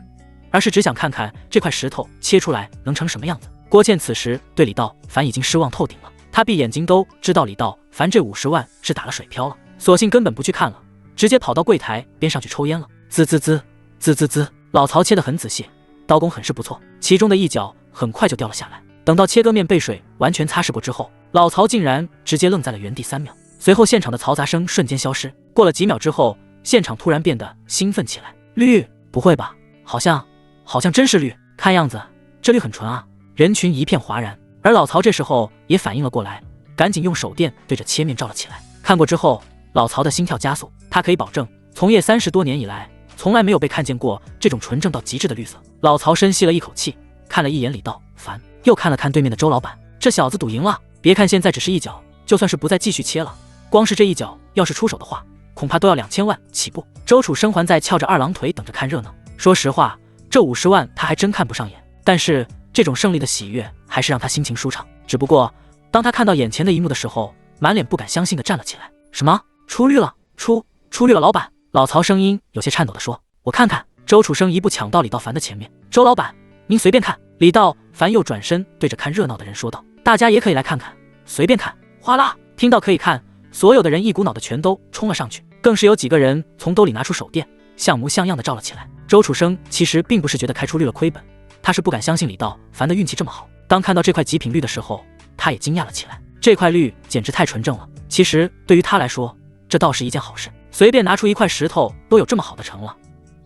而是只想看看这块石头切出来能成什么样子。郭倩此时对李道凡已经失望透顶了，他闭眼睛都知道李道凡这50万是打了水漂了，索性根本不去看了，直接跑到柜台边上去抽烟了。滋滋滋滋滋滋，老曹切得很仔细，刀工很是不错，其中的一角很快就掉了下来。等到切割面被水完全擦拭过之后，老曹竟然直接愣在了原地3秒，随后现场的嘈杂声瞬间消失。过了几秒之后，现场突然变得兴奋起来。绿？不会吧，好像真是绿，看样子这绿很纯啊。人群一片哗然，而老曹这时候也反应了过来，赶紧用手电对着切面照了起来。看过之后，老曹的心跳加速，他可以保证从业30多年以来，从来没有被看见过这种纯正到极致的绿色。老曹深吸了一口气，看了一眼李道凡，又看了看对面的周老板，这小子赌赢了。别看现在只是一角，就算是不再继续切了，光是这一角要是出手的话，恐怕都要2000万起步。周楚生还在翘着2郎腿等着看热闹。说实话，这50万他还真看不上眼，但是这种胜利的喜悦还是让他心情舒畅。只不过当他看到眼前的一幕的时候，满脸不敢相信地站了起来。什么？出绿了？出绿了，老板！老曹声音有些颤抖地说。我看看。周楚生一步抢到李道凡的前面。周老板，您随便看。李道凡又转身对着看热闹的人说道。大家也可以来看看，随便看。哗啦，听到可以看，所有的人一股脑的全都冲了上去，更是有几个人从兜里拿出手电，像模像样的照了起来。周楚生其实并不是觉得开出绿了亏本，他是不敢相信李道凡的运气这么好。当看到这块极品绿的时候，他也惊讶了起来。这块绿简直太纯正了。其实对于他来说，这倒是一件好事。随便拿出一块石头都有这么好的成了，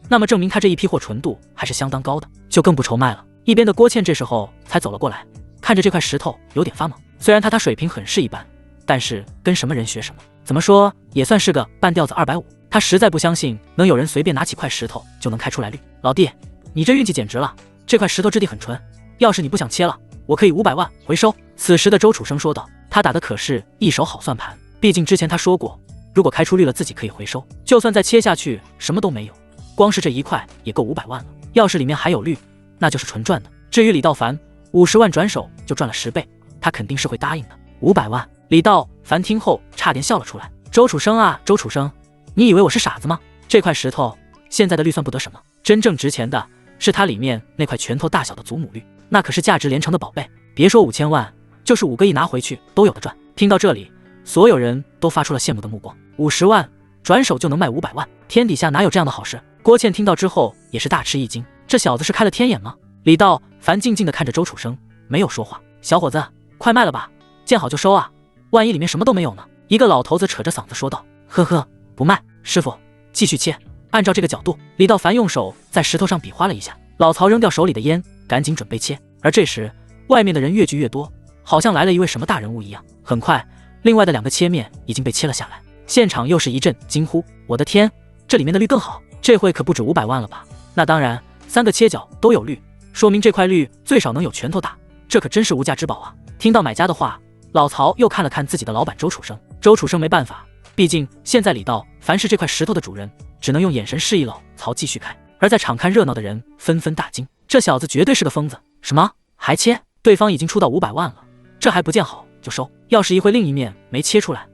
那么证明他这一批货纯度还是相当高的，就更不愁卖了。一边的郭倩这时候才走了过来，看着这块石头有点发懵。虽然他水平很是一般，但是跟什么人学什么，怎么说也算是个半吊子250。他实在不相信能有人随便拿起块石头就能开出来绿。老弟，你这运气简直了，这块石头质地很纯，要是你不想切了，我可以500万回收。此时的周楚生说道，他打的可是一手好算盘，毕竟之前他说过，如果开出绿了自己可以回收，就算再切下去什么都没有，光是这一块也够500万了。要是里面还有绿，那就是纯赚的。至于李道凡，50万转手就赚了10倍，他肯定是会答应的。500万，李道凡听后差点笑了出来。周楚生啊，周楚生，你以为我是傻子吗？这块石头现在的绿算不得什么，真正值钱的是它里面那块拳头大小的祖母绿，那可是价值连城的宝贝。别说5000万，就是5个亿拿回去都有的赚。听到这里，所有人都发出了羡慕的目光。50万转手就能卖500万，天底下哪有这样的好事？郭倩听到之后也是大吃一惊，这小子是开了天眼吗？李道凡静静地看着周楚生，没有说话。小伙子，快卖了吧，见好就收啊，万一里面什么都没有呢？一个老头子扯着嗓子说道。呵呵，不卖，师傅继续切，按照这个角度。李道凡用手在石头上比划了一下，老曹扔掉手里的烟，赶紧准备切。而这时，外面的人越聚越多，好像来了一位什么大人物一样。很快，另外的2个切面已经被切了下来，现场又是一阵惊呼：“我的天，这里面的绿更好，这回可不止500万了吧？”那当然，3个切角都有绿，说明这块绿最少能有拳头大，这可真是无价之宝啊！听到买家的话，老曹又看了看自己的老板周楚生。周楚生没办法，毕竟现在李道凡是这块石头的主人，只能用眼神示意老曹继续开。而在场看热闹的人纷纷大惊，这小子绝对是个疯子！什么还切？对方已经出到500万了，这还不见好就收？要是一会另一面没切出来，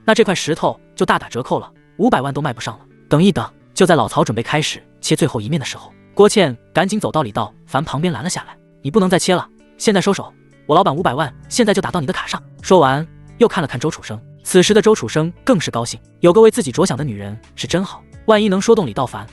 那这块石头就大打折扣了，500万都卖不上了。等一等，就在老曹准备开始切最后一面的时候，郭倩赶紧走到李道凡旁边拦了下来：“你不能再切了，现在收手，我老板500万现在就打到你的卡上。”说完又看了看周楚生，此时的周楚生更是高兴，有个为自己着想的女人是真好，万一能说动李道凡，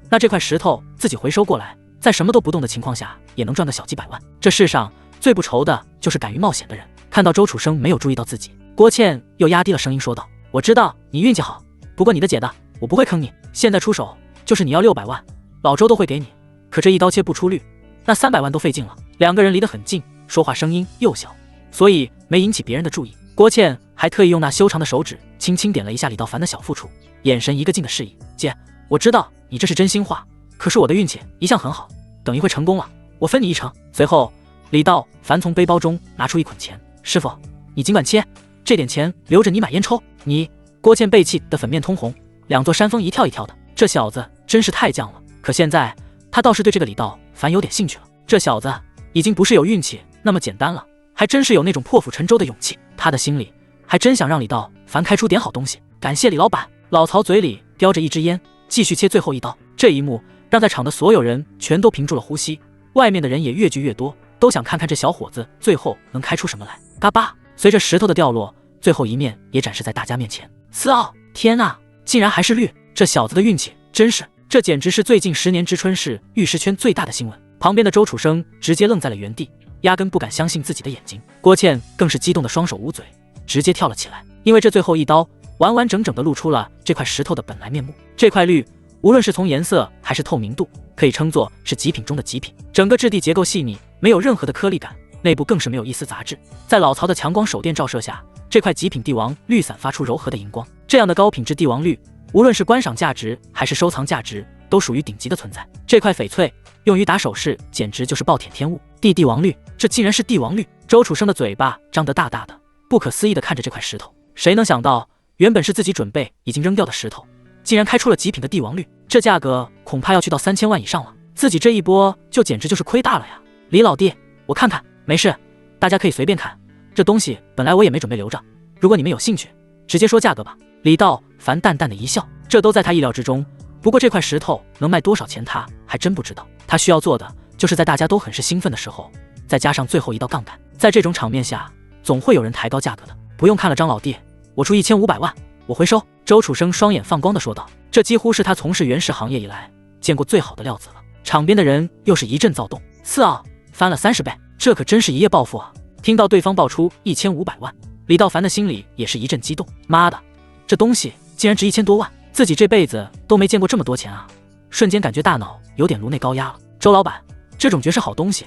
那这块石头自己回收过来，在什么都不动的情况下也能赚个小几百万。这世上最不愁的就是敢于冒险的人。看到周楚生没有注意到自己，郭倩又压低了声音说道：“我知道你运气好，不过你的姐的，我不会坑你，现在出手就是你要600万，老周都会给你，可这一刀切不出绿，那300万都费劲了。”2个人离得很近，说话声音又小，所以没引起别人的注意。郭倩还特意用那修长的手指轻轻点了一下李道凡的小腹处，眼神一个劲的示意：“姐，我知道你这是真心话，可是我的运气一向很好，等一会成功了，我分你1成。”随后李道凡从背包中拿出一捆钱：“师傅，你尽管切，这点钱留着你买烟抽。”你郭倩被气得粉面通红，2座山峰一跳一跳的，这小子真是太犟了。可现在他倒是对这个李道凡有点兴趣了，这小子已经不是有运气那么简单了，还真是有那种破釜沉舟的勇气。他的心里还真想让李道凡开出点好东西。感谢李老板。老曹嘴里叼着一支烟，继续切最后一刀。这一幕让在场的所有人全都屏住了呼吸，外面的人也越聚越多，都想看看这小伙子最后能开出什么来。嘎巴，随着石头的掉落，最后一面也展示在大家面前。斯奥，天啊，竟然还是绿！这小子的运气真是，这简直是最近10年之春市玉石圈最大的新闻。旁边的周楚生直接愣在了原地，压根不敢相信自己的眼睛。郭倩更是激动的双手捂嘴，直接跳了起来，因为这最后一刀完完整整的露出了这块石头的本来面目。这块绿无论是从颜色还是透明度，可以称作是极品中的极品，整个质地结构细腻，没有任何的颗粒感，内部更是没有一丝杂质。在老曹的强光手电照射下，这块极品帝王绿散发出柔和的荧光。这样的高品质帝王绿，无论是观赏价值还是收藏价值，都属于顶级的存在。这块翡翠用于打首饰，简直就是暴殄天物。帝王绿，这竟然是帝王绿！周楚生的嘴巴张得大大的，不可思议地看着这块石头。谁能想到，原本是自己准备已经扔掉的石头，竟然开出了极品的帝王绿，这价格恐怕要去到3000万以上了。自己这一波就简直就是亏大了呀！李老弟，我看看，没事，大家可以随便看。这东西本来我也没准备留着，如果你们有兴趣，直接说价格吧。李道凡淡淡的一笑，这都在他意料之中。不过这块石头能卖多少钱，他还真不知道。他需要做的就是在大家都很是兴奋的时候，再加上最后一道杠杆。在这种场面下，总会有人抬高价格的。不用看了，张老弟，我出1500万，我回收。周楚生双眼放光的说道，这几乎是他从事原石行业以来见过最好的料子了。场边的人又是一阵躁动，斯奥翻了30倍，这可真是一夜暴富啊！听到对方爆出1500万，李道凡的心里也是一阵激动。妈的，这东西竟然值1000多万，自己这辈子都没见过这么多钱啊！瞬间感觉大脑有点颅内高压了。周老板，这种绝世好东西，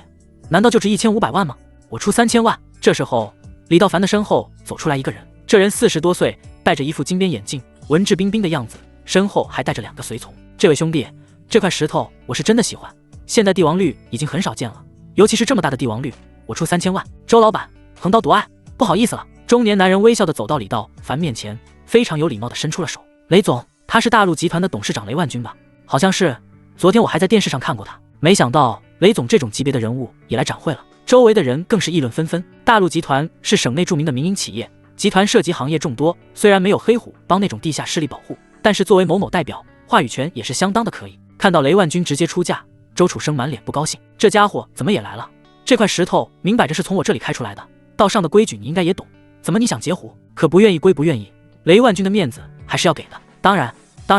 难道就值1500万吗？我出3000万。这时候，李道凡的身后走出来一个人，这人40多岁，戴着一副金边眼镜，文质彬彬的样子，身后还带着2个随从。这位兄弟，这块石头我是真的喜欢，现在帝王绿已经很少见了，尤其是这么大的帝王绿，我出3000万。周老板，横刀夺爱，不好意思了。中年男人微笑地走到李道凡面前，非常有礼貌地伸出了手。雷总，他是大陆集团的董事长雷万军吧？好像是，昨天我还在电视上看过他。没想到雷总这种级别的人物也来展会了，周围的人更是议论纷纷。大陆集团是省内著名的民营企业，集团涉及行业众多，虽然没有黑虎帮那种地下势力保护，但是作为某某代表，话语权也是相当的可以。看到雷万军直接出价，周楚生满脸不高兴，这家伙怎么也来了？这块石头明摆着是从我这里开出来的，道上的规矩你应该也懂，怎么你想截胡？可不愿意归不愿意，雷万军的面子还是要给的。当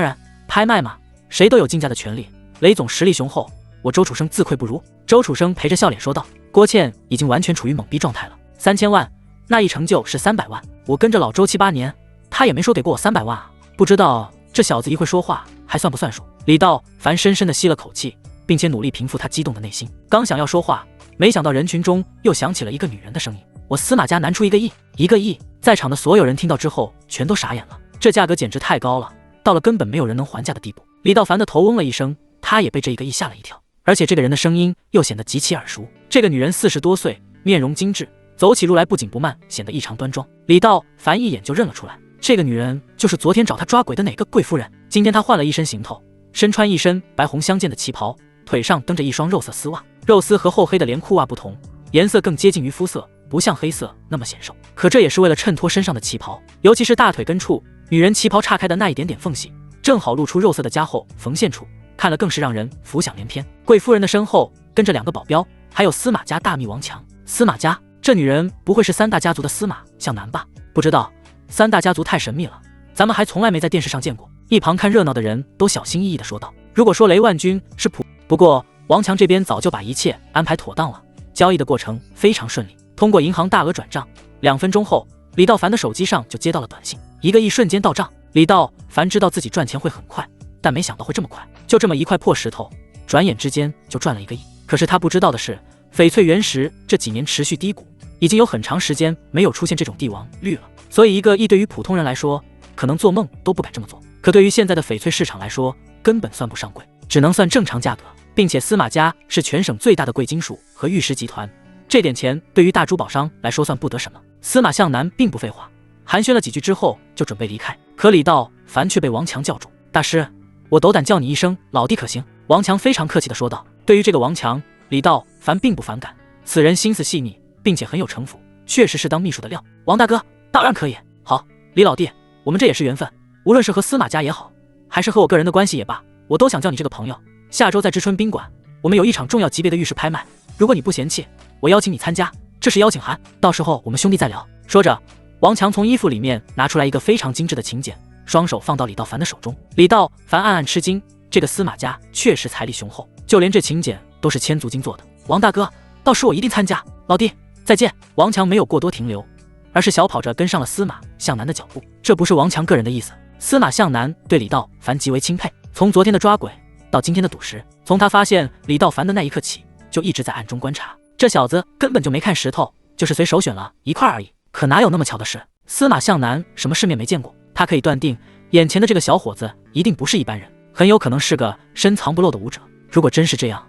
然，拍卖嘛，谁都有竞价的权利。雷总实力雄厚，我周楚生自愧不如。周楚生陪着笑脸说道。郭倩已经完全处于懵逼状态了。3000万，那一成就是300万。我跟着老周7、8年，他也没说给过我300万啊。不知道这小子一会说话还算不算数？李道凡深深的吸了口气，并且努力平复他激动的内心。刚想要说话，没想到人群中又响起了一个女人的声音：“我司马家难出1个亿！”1个亿！在场的所有人听到之后全都傻眼了，这价格简直太高了，到了根本没有人能还价的地步。李道凡的头嗡了一声，他也被这1个亿吓了一跳，而且这个人的声音又显得极其耳熟。这个女人40多岁，面容精致，走起路来不紧不慢，显得异常端庄。李道凡一眼就认了出来，这个女人就是昨天找他抓鬼的哪个贵夫人。今天她换了一身行头，身穿一身白红相间的旗袍，腿上蹬着一双肉色丝袜，肉丝和厚黑的连裤袜不同，颜色更接近于肤色，不像黑色那么显瘦，可这也是为了衬托身上的旗袍，尤其是大腿根处，女人旗袍岔开的那一点点缝隙，正好露出肉色的加厚缝线处，看了更是让人浮想联翩。贵夫人的身后跟着2个保镖，还有司马家大秘王强。司马家，这女人不会是3大家族的司马向南吧？不知道，3大家族太神秘了，咱们还从来没在电视上见过。一旁看热闹的人都小心翼翼地说道。如果说雷万军是不过王强这边早就把一切安排妥当了，交易的过程非常顺利，通过银行大额转账，2分钟后，李道凡的手机上就接到了短信，1个亿瞬间到账。李道凡知道自己赚钱会很快，但没想到会这么快，就这么一块破石头，转眼之间就赚了1个亿。可是他不知道的是，翡翠原石这几年持续低谷，已经有很长时间没有出现这种帝王绿了，所以1个亿对于普通人来说，可能做梦都不敢这么做。可对于现在的翡翠市场来说，根本算不上贵，只能算正常价格。并且司马家是全省最大的贵金属和玉石集团，这点钱对于大珠宝商来说算不得什么。司马向南并不废话，寒暄了几句之后就准备离开，可李道凡却被王强叫住：“大师，我斗胆叫你一声老弟可行？”王强非常客气地说道。对于这个王强，李道凡并不反感，此人心思细腻，并且很有城府，确实是当秘书的料。王大哥当然可以。好，李老弟，我们这也是缘分，无论是和司马家也好，还是和我个人的关系也罢，我都想叫你这个朋友。下周在知春宾馆，我们有一场重要级别的玉石拍卖，如果你不嫌弃，我邀请你参加，这是邀请函，到时候我们兄弟再聊。说着，王强从衣服里面拿出来一个非常精致的请柬，双手放到李道凡的手中。李道凡暗暗吃惊，这个司马家确实财力雄厚，就连这请柬都是千足金做的。王大哥，到时我一定参加。老弟，再见。王强没有过多停留，而是小跑着跟上了司马向南的脚步。这不是王强个人的意思，司马向南对李道凡极为钦佩。从昨天的抓鬼到今天的赌石，从他发现李道凡的那一刻起，就一直在暗中观察。这小子根本就没看石头，就是随手选了一块而已。可哪有那么巧的事？司马向南什么世面没见过，他可以断定，眼前的这个小伙子一定不是一般人，很有可能是个深藏不露的武者。如果真是这样，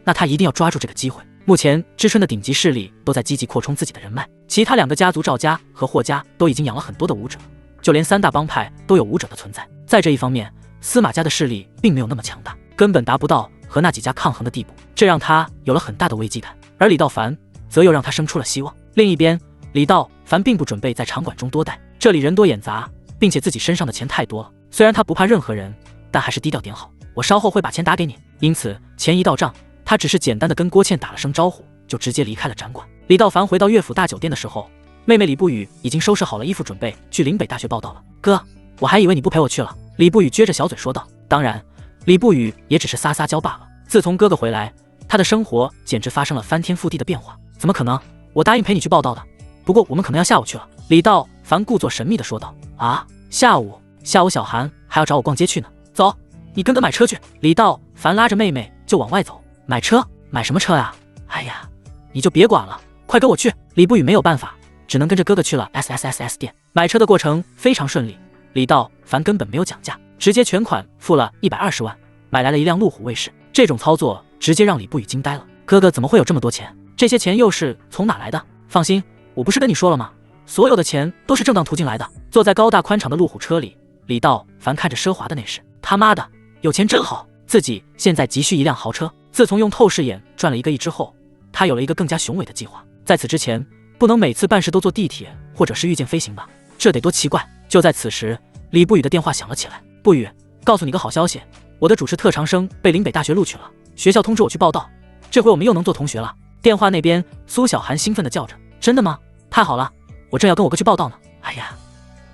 那他一定要抓住这个机会。目前知春的顶级势力都在积极扩充自己的人脉，其他2个家族赵家和霍家都已经养了很多的武者，就连3大帮派都有武者的存在。在这一方面，司马家的势力并没有那么强大，根本达不到和那几家抗衡的地步，这让他有了很大的危机感。而李道凡则又让他生出了希望。另一边，李道凡并不准备在场馆中多待，这里人多眼杂，并且自己身上的钱太多了，虽然他不怕任何人，但还是低调点好，我稍后会把钱打给你。因此钱一到账，他只是简单的跟郭倩打了声招呼，就直接离开了展馆。李道凡回到乐府大酒店的时候，妹妹李不语已经收拾好了衣服，准备去岭北大学报道了。哥，我还以为你不陪我去了。李不语撅着小嘴说道。当然，李不语也只是撒撒娇罢了。自从哥哥回来，他的生活简直发生了翻天覆地的变化。怎么可能？我答应陪你去报道的，不过我们可能要下午去了。李道凡故作神秘地说道。啊，下午小韩还要找我逛街去呢。走，你跟哥买车去。李道凡拉着妹妹就往外走。买车？买什么车呀？哎呀，你就别管了，快跟我去。李不语没有办法，只能跟着哥哥去了 SSSS 店。买车的过程非常顺利，李道凡根本没有讲价，直接全款付了120万，买来了一辆路虎卫士。这种操作直接让李不语惊呆了。哥哥怎么会有这么多钱？这些钱又是从哪来的？放心，我不是跟你说了吗？所有的钱都是正当途径来的。坐在高大宽敞的路虎车里，李道凡看着奢华的内饰，他妈的，有钱真好。自己现在急需一辆豪车。自从用透视眼赚了1个亿之后，他有了一个更加雄伟的计划。在此之前，不能每次办事都坐地铁或者是御剑飞行吧？这得多奇怪。就在此时，李不语的电话响了起来。不语，告诉你个好消息，我的主持特长生被岭北大学录取了，学校通知我去报到，这回我们又能做同学了。电话那边苏小涵兴奋地叫着。真的吗？太好了，我正要跟我哥去报到呢。哎呀，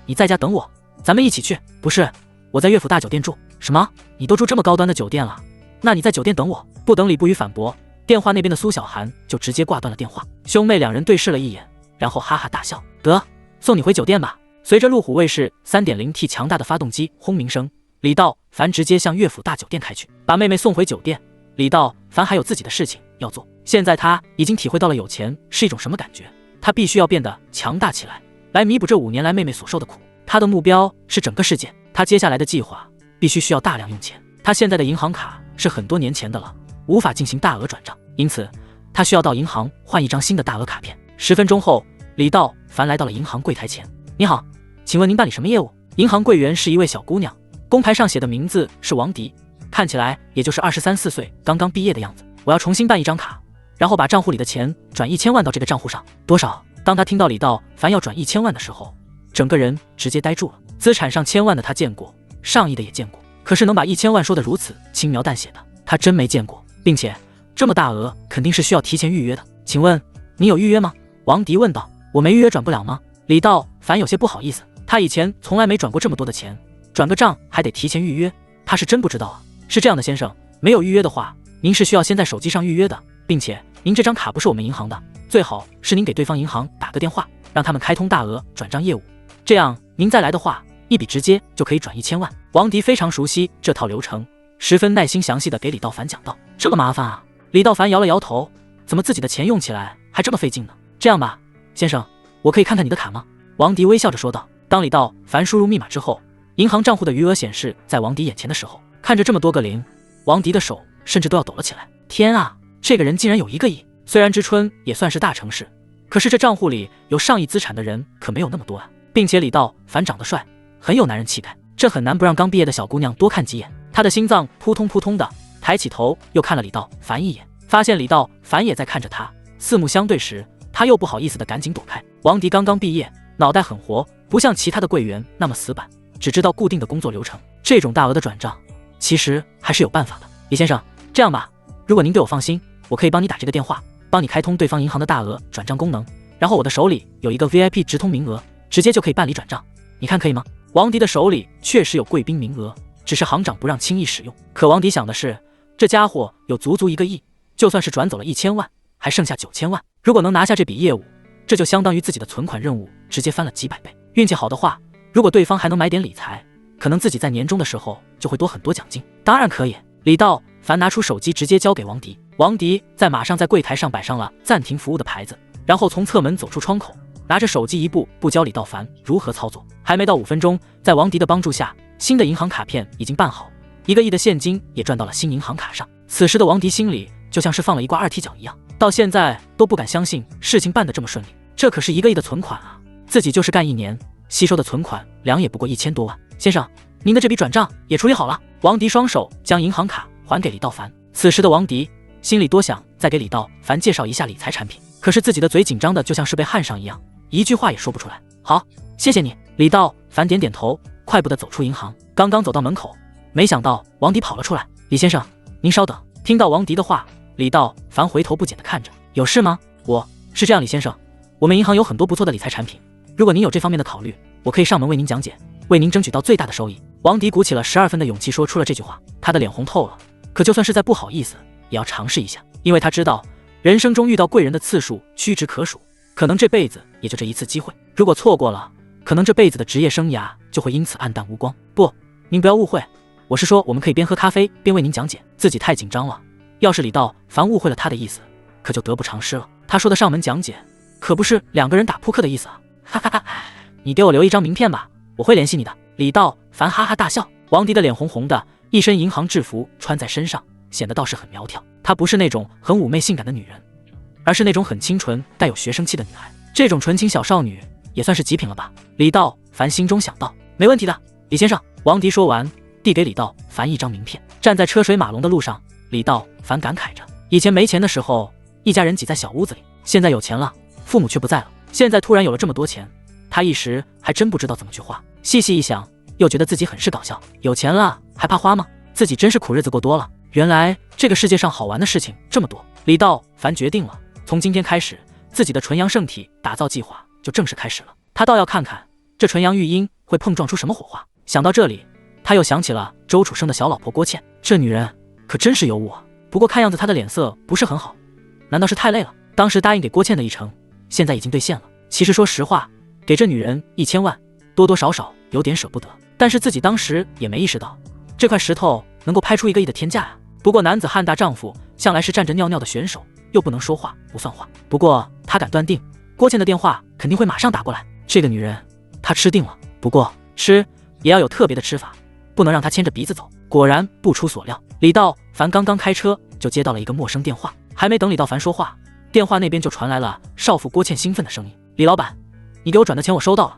你在家等我，咱们一起去。不是，我在乐府大酒店住。什么？你都住这么高端的酒店了？那你在酒店等我。不等李不语反驳，电话那边的苏小涵就直接挂断了电话。兄妹2人对视了一眼，然后哈哈大笑。得，送你回酒店吧。随着路虎卫士 3.0T 强大的发动机轰鸣声，李道凡直接向乐府大酒店开去，把妹妹送回酒店。李道凡还有自己的事情要做，现在他已经体会到了有钱是一种什么感觉，他必须要变得强大起来，来弥补这5年来妹妹所受的苦。他的目标是整个世界，他接下来的计划必须需要大量用钱。他现在的银行卡是很多年前的了，无法进行大额转账，因此他需要到银行换一张新的大额卡片。10分钟后，李道凡来到了银行柜台前。你好，请问您办理什么业务？银行柜员是一位小姑娘，工牌上写的名字是王迪，看起来也就是23、24岁，刚刚毕业的样子。我要重新办一张卡，然后把账户里的钱转1000万到这个账户上。多少？当他听到李道凡要转1000万的时候，整个人直接呆住了。资产上千万的他见过，上亿的也见过，可是能把1000万说得如此轻描淡写的，他真没见过。并且这么大额肯定是需要提前预约的。请问你有预约吗？王迪问道。我没预约转不了吗？李道凡有些不好意思，他以前从来没转过这么多的钱，转个账还得提前预约，他是真不知道啊。是这样的，先生，没有预约的话，您是需要先在手机上预约的，并且您这张卡不是我们银行的，最好是您给对方银行打个电话，让他们开通大额转账业务，这样您再来的话，一笔直接就可以转1000万。王迪非常熟悉这套流程，十分耐心详细的给李道凡讲道。这么麻烦啊？李道凡摇了摇头，怎么自己的钱用起来还这么费劲呢？这样吧，先生，我可以看看你的卡吗？王迪微笑着说道。当李道凡输入密码之后，银行账户的余额显示在王迪眼前的时候，看着这么多个零，王迪的手甚至都要抖了起来。天啊，这个人竟然有1个亿！虽然知春也算是大城市，可是这账户里有上亿资产的人可没有那么多啊。并且李道凡长得帅，很有男人气概，这很难不让刚毕业的小姑娘多看几眼。他的心脏扑通扑通的，抬起头又看了李道凡一眼，发现李道凡也在看着他，四目相对时，他又不好意思的赶紧躲开。王迪刚刚毕业，脑袋很活，不像其他的柜员那么死板，只知道固定的工作流程。这种大额的转账其实还是有办法的。李先生，这样吧，如果您对我放心，我可以帮你打这个电话，帮你开通对方银行的大额转账功能，然后我的手里有一个 VIP 直通名额，直接就可以办理转账，你看可以吗？王迪的手里确实有贵宾名额，只是行长不让轻易使用。可王迪想的是，这家伙有足足1个亿，就算是转走了1000万，还剩下9000万。如果能拿下这笔业务，这就相当于自己的存款任务直接翻了几百倍。运气好的话，如果对方还能买点理财，可能自己在年终的时候就会多很多奖金。当然可以。李道凡拿出手机直接交给王迪，王迪马上在柜台上摆上了暂停服务的牌子，然后从侧门走出窗口，拿着手机一步步教李道凡如何操作。还没到5分钟，在王迪的帮助下，新的银行卡片已经办好，1个亿的现金也赚到了新银行卡上。此时的王迪心里就像是放了一挂2踢脚一样，到现在都不敢相信事情办得这么顺利。这可是1个亿的存款啊，自己就是干1年吸收的存款量也不过1000多万。先生，您的这笔转账也处理好了。王迪双手将银行卡还给李道凡。此时的王迪心里多想再给李道凡介绍一下理财产品，可是自己的嘴紧张的就像是被焊上一样，一句话也说不出来。好，谢谢你。李道凡点点头，快步的走出银行。刚刚走到门口，没想到王迪跑了出来。李先生，您稍等。听到王迪的话，李道凡回头不解的看着。有事吗？是这样，李先生，我们银行有很多不错的理财产品，如果您有这方面的考虑，我可以上门为您讲解，为您争取到最大的收益。王迪鼓起了12分的勇气说出了这句话，他的脸红透了，可就算是再不好意思也要尝试一下，因为他知道人生中遇到贵人的次数屈指可数，可能这辈子也就这一次机会，如果错过了，可能这辈子的职业生涯就会因此黯淡无光。不，您不要误会，我是说我们可以边喝咖啡边为您讲解。自己太紧张了，要是李道凡误会了他的意思，可就得不偿失了。他说的上门讲解可不是2个人打扑克的意思啊！哈哈哈，你给我留一张名片吧，我会联系你的。李道凡哈哈大笑。王迪的脸红红的，一身银行制服穿在身上，显得倒是很苗条。她不是那种很妩媚性感的女人，而是那种很清纯带有学生气的女孩。这种纯情小少女也算是极品了吧？李道凡心中想到。没问题的，李先生。王迪说完，递给李道凡一张名片。站在车水马龙的路上，李道凡感慨着，以前没钱的时候，一家人挤在小屋子里，现在有钱了，父母却不在了，现在突然有了这么多钱，他一时还真不知道怎么去花。细细一想，又觉得自己很是搞笑，有钱了还怕花吗？自己真是苦日子过多了。原来这个世界上好玩的事情这么多。李道凡决定了，从今天开始，自己的纯阳圣体打造计划就正式开始了。他倒要看看这纯阳玉婴会碰撞出什么火花。想到这里，他又想起了周楚生的小老婆郭倩，这女人可真是有物啊。不过看样子她的脸色不是很好，难道是太累了？当时答应给郭倩的1成，现在已经兑现了。其实说实话，给这女人1000万，多多少少有点舍不得。但是自己当时也没意识到，这块石头能够拍出1个亿的天价啊。不过男子汉大丈夫向来是站着尿尿的选手，又不能说话不算话。不过他敢断定，郭倩的电话肯定会马上打过来。这个女人，他吃定了。不过吃也要有特别的吃法，不能让她牵着鼻子走。果然不出所料，李道凡刚刚开车就接到了一个陌生电话，还没等李道凡说话，电话那边就传来了少妇郭倩兴奋的声音：“李老板，你给我转的钱我收到了，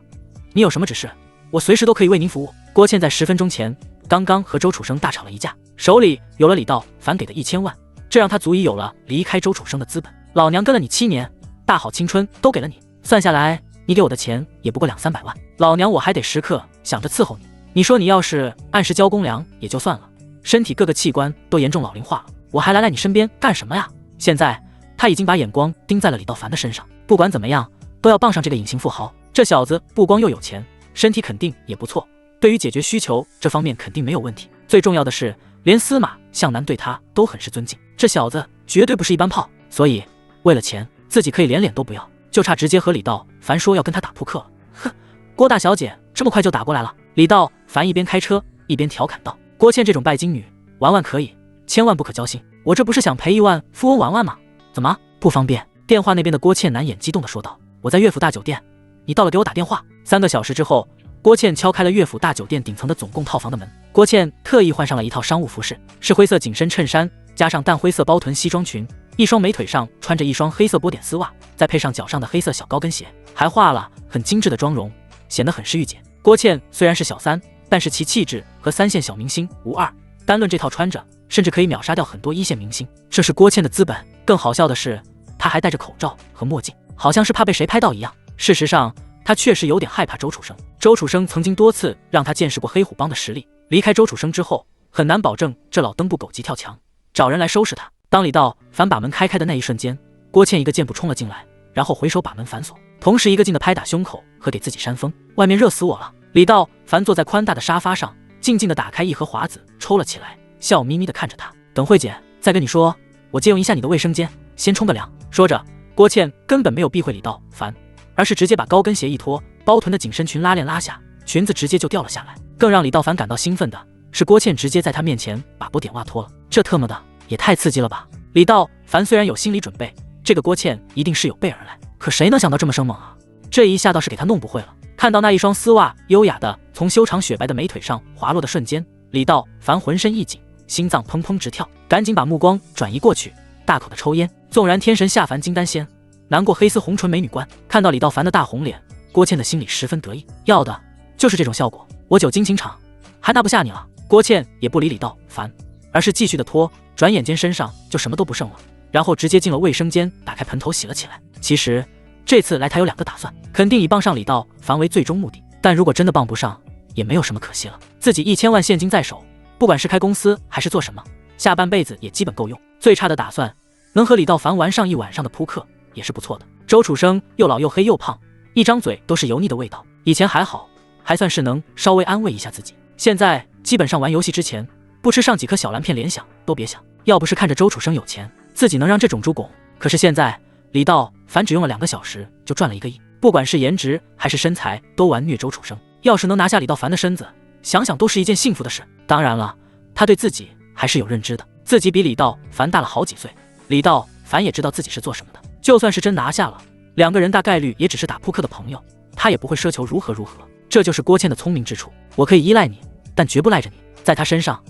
你有什么指示，我随时都可以为您服务。”郭倩在10分钟前刚刚和周楚生大吵了一架，手里有了李道凡给的1000万，这让他足以有了离开周楚生的资本。老娘跟了你7年，大好青春都给了你，算下来你给我的钱也不过200-300万，老娘我还得时刻想着伺候你。你说你要是按时交公粮也就算了，身体各个器官都严重老龄化了，我还来你身边干什么呀？现在他已经把眼光盯在了李道凡的身上，不管怎么样都要傍上这个隐形富豪。这小子不光又有钱，身体肯定也不错，对于解决需求这方面肯定没有问题。最重要的是，连司马向南对他都很是尊敬，这小子绝对不是一般炮。所以为了钱，自己可以连脸都不要，就差直接和李道凡说要跟他打扑克了。哼，郭大小姐这么快就打过来了。李道凡一边开车一边调侃道：“郭倩这种拜金女，玩玩可以，千万不可交心。我这不是想赔1万富翁玩玩吗？怎么不方便？”电话那边的郭倩难掩激动地说道：“我在乐府大酒店，你到了给我打电话。”3个小时之后，郭倩敲开了乐府大酒店顶层的总共套房的门。郭倩特意换上了一套商务服饰，是灰色紧身衬衫加上淡灰色包臀西装裙，一双美腿上穿着一双黑色波点丝袜，再配上脚上的黑色小高跟鞋，还化了很精致的妆容，显得很是御姐。郭倩虽然是小三，但是其气质和3线小明星无二，单论这套穿着，甚至可以秒杀掉很多1线明星，这是郭倩的资本。更好笑的是，她还戴着口罩和墨镜，好像是怕被谁拍到一样。事实上，她确实有点害怕周楚生。周楚生曾经多次让她见识过黑虎帮的实力，离开周楚生之后，很难保证这老登不狗急跳墙，找人来收拾他。当李道凡把门开的那一瞬间，郭倩一个箭步冲了进来，然后回手把门反锁，同时一个劲的拍打胸口和给自己扇风。外面热死我了！李道凡坐在宽大的沙发上，静静地打开一盒华子抽了起来，笑眯眯地看着他：“等会姐再跟你说，我借用一下你的卫生间，先冲个凉。”说着，郭倩根本没有避讳李道凡，而是直接把高跟鞋一脱，包臀的紧身裙拉链拉下，裙子直接就掉了下来。更让李道凡感到兴奋的是，郭倩直接在他面前把波点袜脱了，这特么的也太刺激了吧！李道凡虽然有心理准备，这个郭倩一定是有备而来，可谁能想到这么生猛啊？这一下倒是给他弄不会了。看到那一双丝袜优雅的从修长雪白的美腿上滑落的瞬间，李道凡浑身一紧，心脏砰砰直跳，赶紧把目光转移过去，大口的抽烟。纵然天神下凡金丹仙，难过黑丝红唇美女关。看到李道凡的大红脸，郭倩的心里十分得意，要的就是这种效果，我久经情场，还拿不下你了。郭倩也不理李道凡，而是继续的脱，转眼间身上就什么都不剩了，然后直接进了卫生间，打开盆头洗了起来。其实这次来他有2个打算，肯定以傍上李道凡为最终目的，但如果真的傍不上，也没有什么可惜了。自己1000万现金在手，不管是开公司还是做什么，下半辈子也基本够用。最差的打算，能和李道凡玩上一晚上的扑克也是不错的。周楚生又老又黑又胖，一张嘴都是油腻的味道。以前还好，还算是能稍微安慰一下自己，现在基本上玩游戏之前不吃上几颗小蓝片联想都别想。要不是看着周楚生有钱，自己能让这种猪拱。可是现在李道凡只用了2个小时就赚了1个亿，不管是颜值还是身材都完虐周楚生。要是能拿下李道凡的身子，想想都是一件幸福的事。当然了，他对自己还是有认知的，自己比李道凡大了好几岁，李道凡也知道自己是做什么的。就算是真拿下了，2个人大概率也只是打扑克的朋友，他也不会奢求如何如何。这就是郭倩的聪明之处，我可以依赖你，但绝不赖着你。在他身上，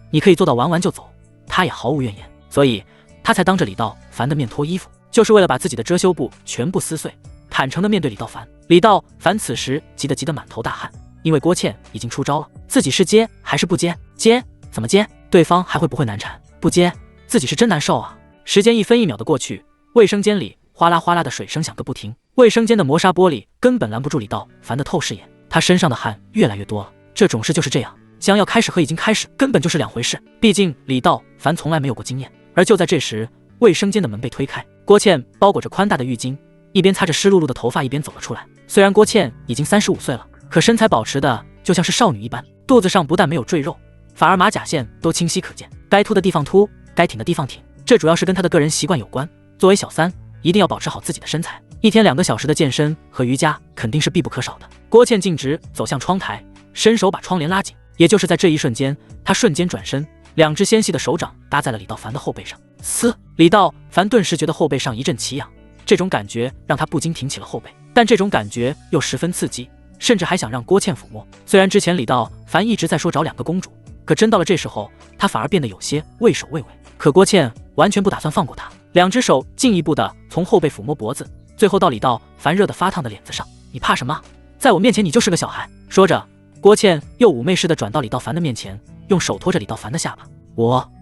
你可以做到玩完就走，他也毫无怨言，所以他才当着李道凡的面脱衣服，就是为了把自己的遮羞布全部撕碎，坦诚的面对李道凡。李道凡此时急得满头大汗，因为郭倩已经出招了，自己是接还是不接？接怎么接？对方还会不会难产？不接自己是真难受啊！时间1分1秒的过去，卫生间里哗啦哗啦的水声响个不停，卫生间的磨砂玻璃根本拦不住李道凡的透视眼，他身上的汗越来越多了。这种事就是这样，将要开始和已经开始根本就是2回事，毕竟李道凡从来没有过经验。而就在这时，卫生间的门被推开，郭倩包裹着宽大的浴巾，一边擦着湿漉漉的头发一边走了出来。虽然郭倩已经35岁了，可身材保持的就像是少女一般，肚子上不但没有赘肉，反而马甲线都清晰可见，该凸的地方凸，该挺的地方挺。这主要是跟她的个人习惯有关，作为小三一定要保持好自己的身材，一天2个小时的健身和瑜伽肯定是必不可少的。郭倩径直走向窗台，伸手把窗帘拉紧，也就是在这一瞬间，她瞬间转身，两只纤细的手掌搭在了李道凡的后背上。嘶！李道凡顿时觉得后背上一阵奇痒，这种感觉让他不禁挺起了后背，但这种感觉又十分刺激，甚至还想让郭倩抚摸。虽然之前李道凡一直在说找2个公主，可真到了这时候，他反而变得有些畏首畏尾。可郭倩完全不打算放过他，两只手进一步的从后背抚摸脖子，最后到李道凡热得发烫的脸子上。你怕什么？在我面前你就是个小孩。说着，郭倩又妩媚似的转到李道凡的面前，用手托着李道凡的下巴。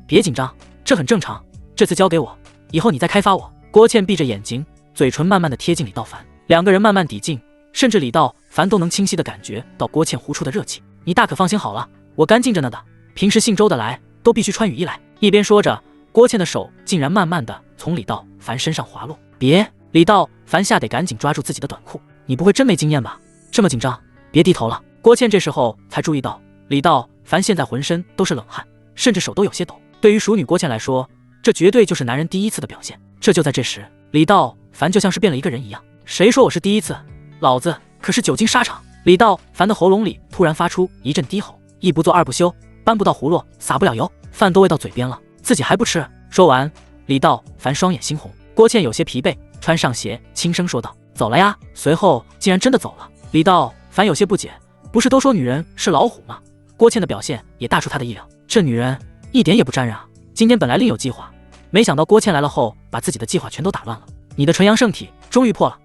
别紧张，这很正常，这次交给我，以后你再开发我。郭倩闭着眼睛，嘴唇慢慢的贴近李道凡，两个人慢慢抵近，甚至李道凡都能清晰的感觉到郭倩呼出的热气。你大可放心好了，我干净着呢的，平时姓周的来都必须穿雨衣来。一边说着，郭倩的手竟然慢慢的从李道凡身上滑落。别！李道凡吓得赶紧抓住自己的短裤。你不会真没经验吧？这么紧张，别低头了。郭倩这时候才注意到，李道凡现在浑身都是冷汗，甚至手都有些抖。对于熟女郭倩来说，这绝对就是男人第一次的表现。这就在这时，李道凡就像是变了一个人一样。谁说我是第一次？老子可是久经沙场。李道凡的喉咙里突然发出一阵低吼，一不做二不休，搬不到葫芦撒不了油，饭都喂到嘴边了，自己还不吃？说完，李道凡双眼猩红。郭倩有些疲惫，穿上鞋，轻声说道：“走了呀。”随后竟然真的走了。李道凡有些不解，不是都说女人是老虎吗？郭倩的表现也大出他的意料，这女人一点也不沾人啊。今天本来另有计划，没想到郭倩来了后，把自己的计划全都打乱了。你的纯阳圣体终于破了。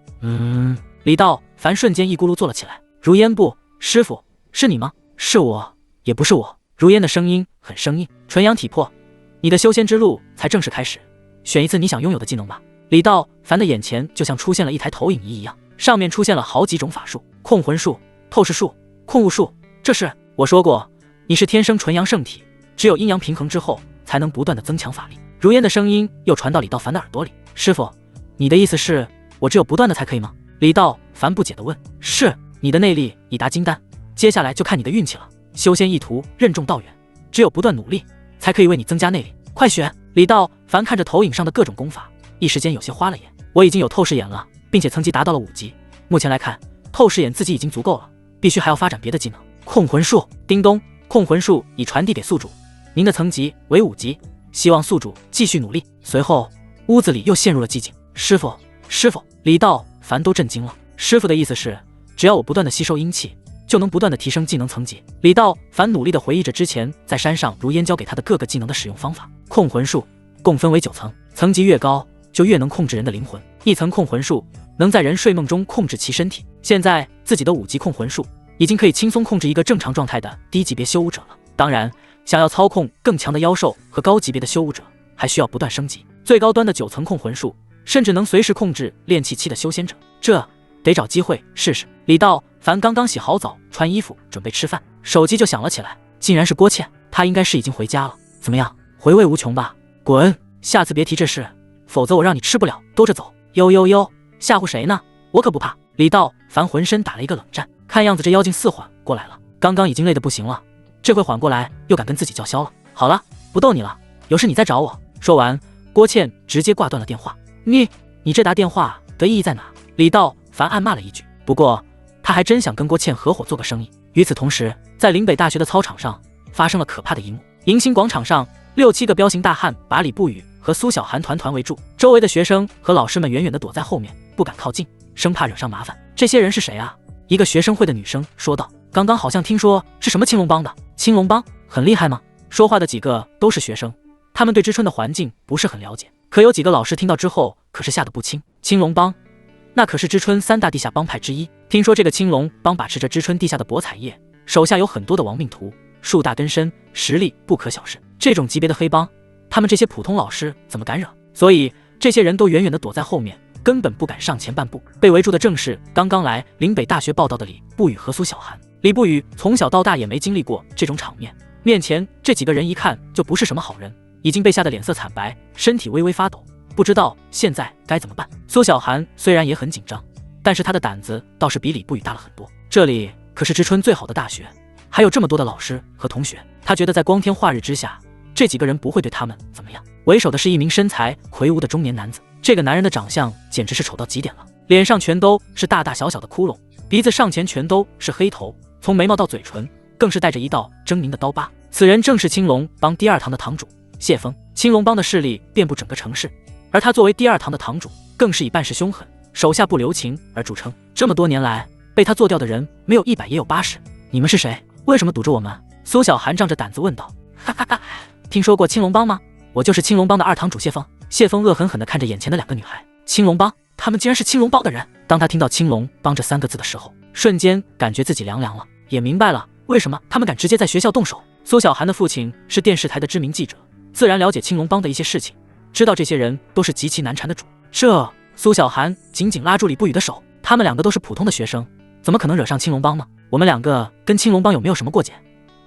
李道凡瞬间一咕噜坐了起来。如烟不，师傅，是你吗？是我，也不是我。如烟的声音很生硬。纯阳体破，你的修仙之路才正式开始，选一次你想拥有的技能吧。李道凡的眼前就像出现了一台投影仪一样，上面出现了好几种法术，控魂术、透视术、控物术。这是我说过，你是天生纯阳圣体，只有阴阳平衡之后，才能不断的增强法力。如烟的声音又传到李道凡的耳朵里。师傅，你的意思是我只有不断的才可以吗？李道凡不解地问。是，你的内力已达金丹，接下来就看你的运气了。修仙一途任重道远，只有不断努力，才可以为你增加内力。快选！李道凡看着投影上的各种功法，一时间有些花了眼。我已经有透视眼了，并且层级达到了5级。目前来看，透视眼自己已经足够了，必须还要发展别的技能。控魂术！叮咚，控魂术已传递给宿主，您的层级为5级，希望宿主继续努力。随后，屋子里又陷入了寂静。师傅，师傅！李道凡都震惊了。师傅的意思是，只要我不断的吸收阴气，就能不断的提升技能层级。李道凡努力的回忆着之前在山上如烟教给他的各个技能的使用方法。控魂术共分为9层，层级越高，就越能控制人的灵魂。一层控魂术能在人睡梦中控制其身体。现在自己的5级控魂术已经可以轻松控制一个正常状态的低级别修武者了。当然，想要操控更强的妖兽和高级别的修武者，还需要不断升级。最高端的9层控魂术，甚至能随时控制炼气期的修仙者。这得找机会试试。李道凡刚刚洗好澡，穿衣服准备吃饭，手机就响了起来，竟然是郭倩。她应该是已经回家了。怎么样，回味无穷吧？滚！下次别提这事，否则我让你吃不了兜着走。呦呦呦，吓唬谁呢？我可不怕。李道凡浑身打了一个冷战，看样子这妖精4缓过来了。刚刚已经累得不行了，这回缓过来又敢跟自己叫嚣了。好了，不逗你了，有事你再找我。说完，郭倩直接挂断了电话。你这打电话的意义在哪？李道凡暗骂了一句。不过他还真想跟郭倩合伙做个生意。与此同时，在岭北大学的操场上发生了可怕的一幕。迎新广场上，6、7个彪形大汉把李不语和苏小涵团团围住，周围的学生和老师们远远地躲在后面，不敢靠近，生怕惹上麻烦。这些人是谁啊？一个学生会的女生说道。刚刚好像听说是什么青龙帮的。青龙帮很厉害吗？说话的几个都是学生，他们对知春的环境不是很了解，可有几个老师听到之后可是吓得不轻。青龙帮那可是知春3大地下帮派之一，听说这个青龙帮把持着知春地下的博彩业，手下有很多的亡命徒，树大根深，实力不可小视。这种级别的黑帮，他们这些普通老师怎么敢惹？所以这些人都远远地躲在后面，根本不敢上前半步。被围住的正是刚刚来岭北大学报道的李不语和苏小涵。李不语从小到大也没经历过这种场面，面前这几个人一看就不是什么好人，已经被吓得脸色惨白，身体微微发抖，不知道现在该怎么办。苏小涵虽然也很紧张，但是他的胆子倒是比李不语大了很多。这里可是知春最好的大学，还有这么多的老师和同学，他觉得在光天化日之下，这几个人不会对他们怎么样。为首的是一名身材魁梧的中年男子，这个男人的长相简直是丑到极点了，脸上全都是大大小小的窟窿，鼻子上前全都是黑头，从眉毛到嘴唇更是带着一道狰狞的刀疤。此人正是青龙帮第二堂的堂主谢峰。青龙帮的势力遍布整个城市，而他作为第二堂的堂主，更是以办事凶狠、手下不留情而著称。这么多年来，被他做掉的人没有100也有80。你们是谁？为什么堵着我们？苏小寒仗着胆子问道。哈哈哈，听说过青龙帮吗？我就是青龙帮的二堂主谢峰。谢峰恶狠狠地看着眼前的2个女孩。青龙帮？他们竟然是青龙帮的人！当他听到青龙帮这3个字的时候，瞬间感觉自己凉凉了，也明白了为什么他们敢直接在学校动手。苏小寒的父亲是电视台的知名记者，自然了解青龙帮的一些事情，知道这些人都是极其难缠的主。苏小寒紧紧拉住李不语的手，他们2个都是普通的学生，怎么可能惹上青龙帮呢？我们2个跟青龙帮有没有什么过节？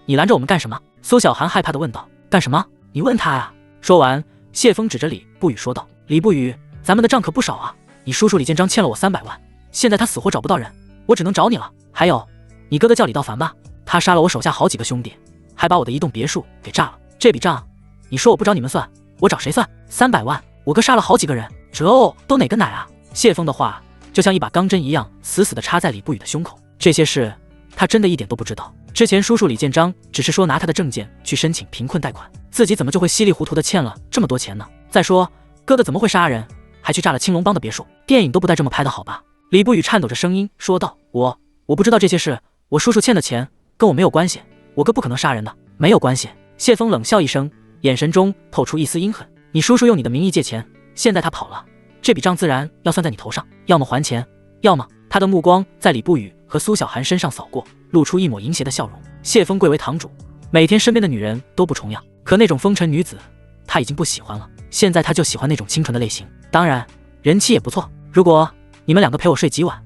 你拦着我们干什么？苏小寒害怕地问道。干什么？你问他啊！说完，谢峰指着李不语说道。李不语，咱们的账可不少啊，你叔叔李建章欠了我300万，现在他死活找不到人，我只能找你了。还有，你哥哥叫李道凡吧，他杀了我手下好几个兄弟，还把我的一栋别墅给炸了。这笔账，你说我不找你们算，我找谁算？300万，我哥杀了好几个人，这都哪个奶啊？谢峰的话就像一把钢针一样，死死地插在李不语的胸口。这些事他真的一点都不知道。之前叔叔李建章只是说拿他的证件去申请贫困贷款，自己怎么就会稀里糊涂的欠了这么多钱呢？再说哥哥怎么会杀人，还去炸了青龙帮的别墅？电影都不带这么拍的好吧？李不语颤抖着声音说道。我不知道这些事，我叔叔欠的钱跟我没有关系，我哥不可能杀人的。没有关系。谢峰冷笑一声，眼神中透出一丝阴狠。你叔叔用你的名义借钱，现在他跑了，这笔账自然要算在你头上，要么还钱，要么……他的目光在李不语和苏小寒身上扫过，露出一抹淫邪的笑容。谢峰贵为堂主，每天身边的女人都不重样，可那种风尘女子他已经不喜欢了，现在他就喜欢那种清纯的类型，当然人妻也不错。如果你们2个陪我睡几晚，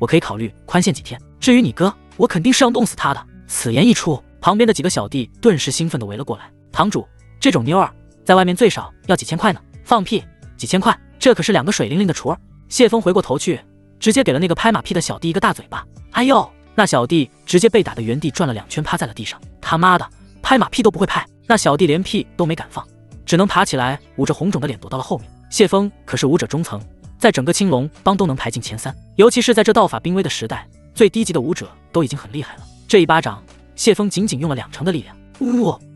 我可以考虑宽限几天。至于你哥，我肯定是要弄死他的。此言一出，旁边的几个小弟顿时兴奋地围了过来。堂主，这种妞儿在外面最少要几千块呢？放屁，几千块，这可是2个水灵灵的雏儿。谢峰回过头去，直接给了那个拍马屁的小弟一个大嘴巴。哎呦，那小弟直接被打的原地转了2圈，趴在了地上。他妈的，拍马屁都不会拍！那小弟连屁都没敢放，只能爬起来，捂着红肿的脸躲到了后面。谢峰可是武者中层，在整个青龙帮都能排进前3，尤其是在这道法濒危的时代，最低级的武者都已经很厉害了。这一巴掌，谢峰仅仅用了2成的力量。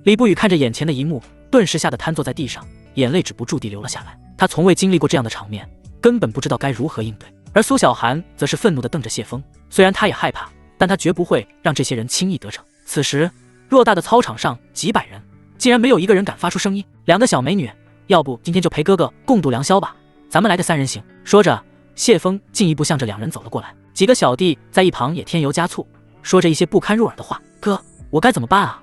李不语看着眼前的一幕，顿时吓得瘫坐在地上，眼泪止不住地流了下来。他从未经历过这样的场面，根本不知道该如何应对。而苏小寒则是愤怒地瞪着谢峰，虽然他也害怕，但他绝不会让这些人轻易得逞。此时偌大的操场上几百人，竟然没有一个人敢发出声音。2个小美女，要不今天就陪哥哥共度良宵吧，咱们来个3人行。说着，谢峰进一步向着2人走了过来。几个小弟在一旁也添油加醋，说着一些不堪入耳的话。哥，我该怎么办啊？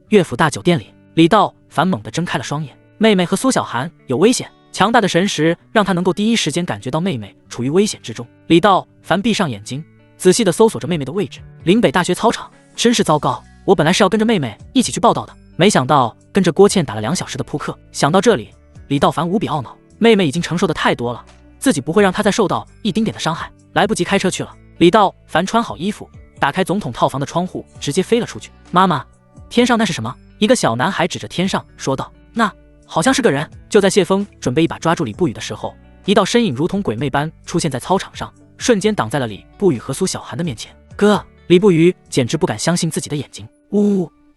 乐府大酒店里，李道凡猛地睁开了双眼，妹妹和苏小寒有危险。强大的神识让他能够第一时间感觉到妹妹处于危险之中。李道凡闭上眼睛，仔细地搜索着妹妹的位置。林北大学操场，真是糟糕！我本来是要跟着妹妹一起去报道的，没想到跟着郭倩打了2小时的扑克。想到这里，李道凡无比懊恼，妹妹已经承受的太多了，自己不会让她再受到一丁点的伤害。来不及开车去了，李道凡穿好衣服，打开总统套房的窗户，直接飞了出去。妈妈，天上那是什么？一个小男孩指着天上说道。那好像是个人。就在谢峰准备一把抓住李不语的时候，一道身影如同鬼魅般出现在操场上，瞬间挡在了李不语和苏小寒的面前。哥！李不语简直不敢相信自己的眼睛。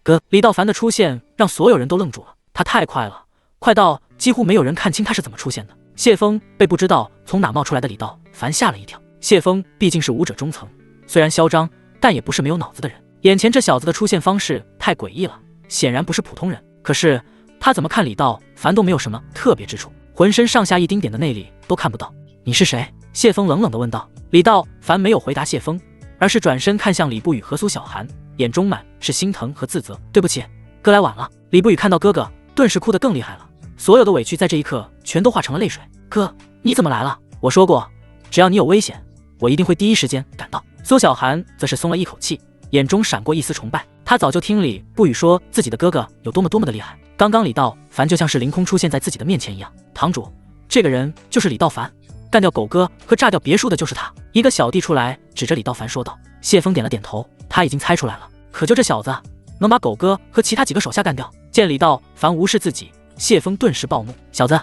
哥！李道凡的出现让所有人都愣住了，他太快了，快到几乎没有人看清他是怎么出现的。谢峰被不知道从哪冒出来的李道凡吓了一跳。谢峰毕竟是武者中层，虽然嚣张，但也不是没有脑子的人。眼前这小子的出现方式太诡异了，显然不是普通人。可是他怎么看李道凡都没有什么特别之处，浑身上下一丁点的内力都看不到。你是谁？谢峰冷冷地问道。李道凡没有回答谢峰，而是转身看向李不语和苏小寒，眼中满是心疼和自责。对不起，哥来晚了。李不语看到哥哥，顿时哭得更厉害了，所有的委屈在这一刻全都化成了泪水。哥，你怎么来了？我说过，只要你有危险，我一定会第一时间赶到。苏小寒则是松了一口气，眼中闪过一丝崇拜。他早就听李不语说自己的哥哥有多么的厉害，刚刚李道凡就像是凌空出现在自己的面前一样。堂主，这个人就是李道凡，干掉狗哥和炸掉别墅的就是他。一个小弟出来指着李道凡说道。谢峰点了点头，他已经猜出来了，可就这小子能把狗哥和其他几个手下干掉。见李道凡无视自己，谢峰顿时暴怒。小子，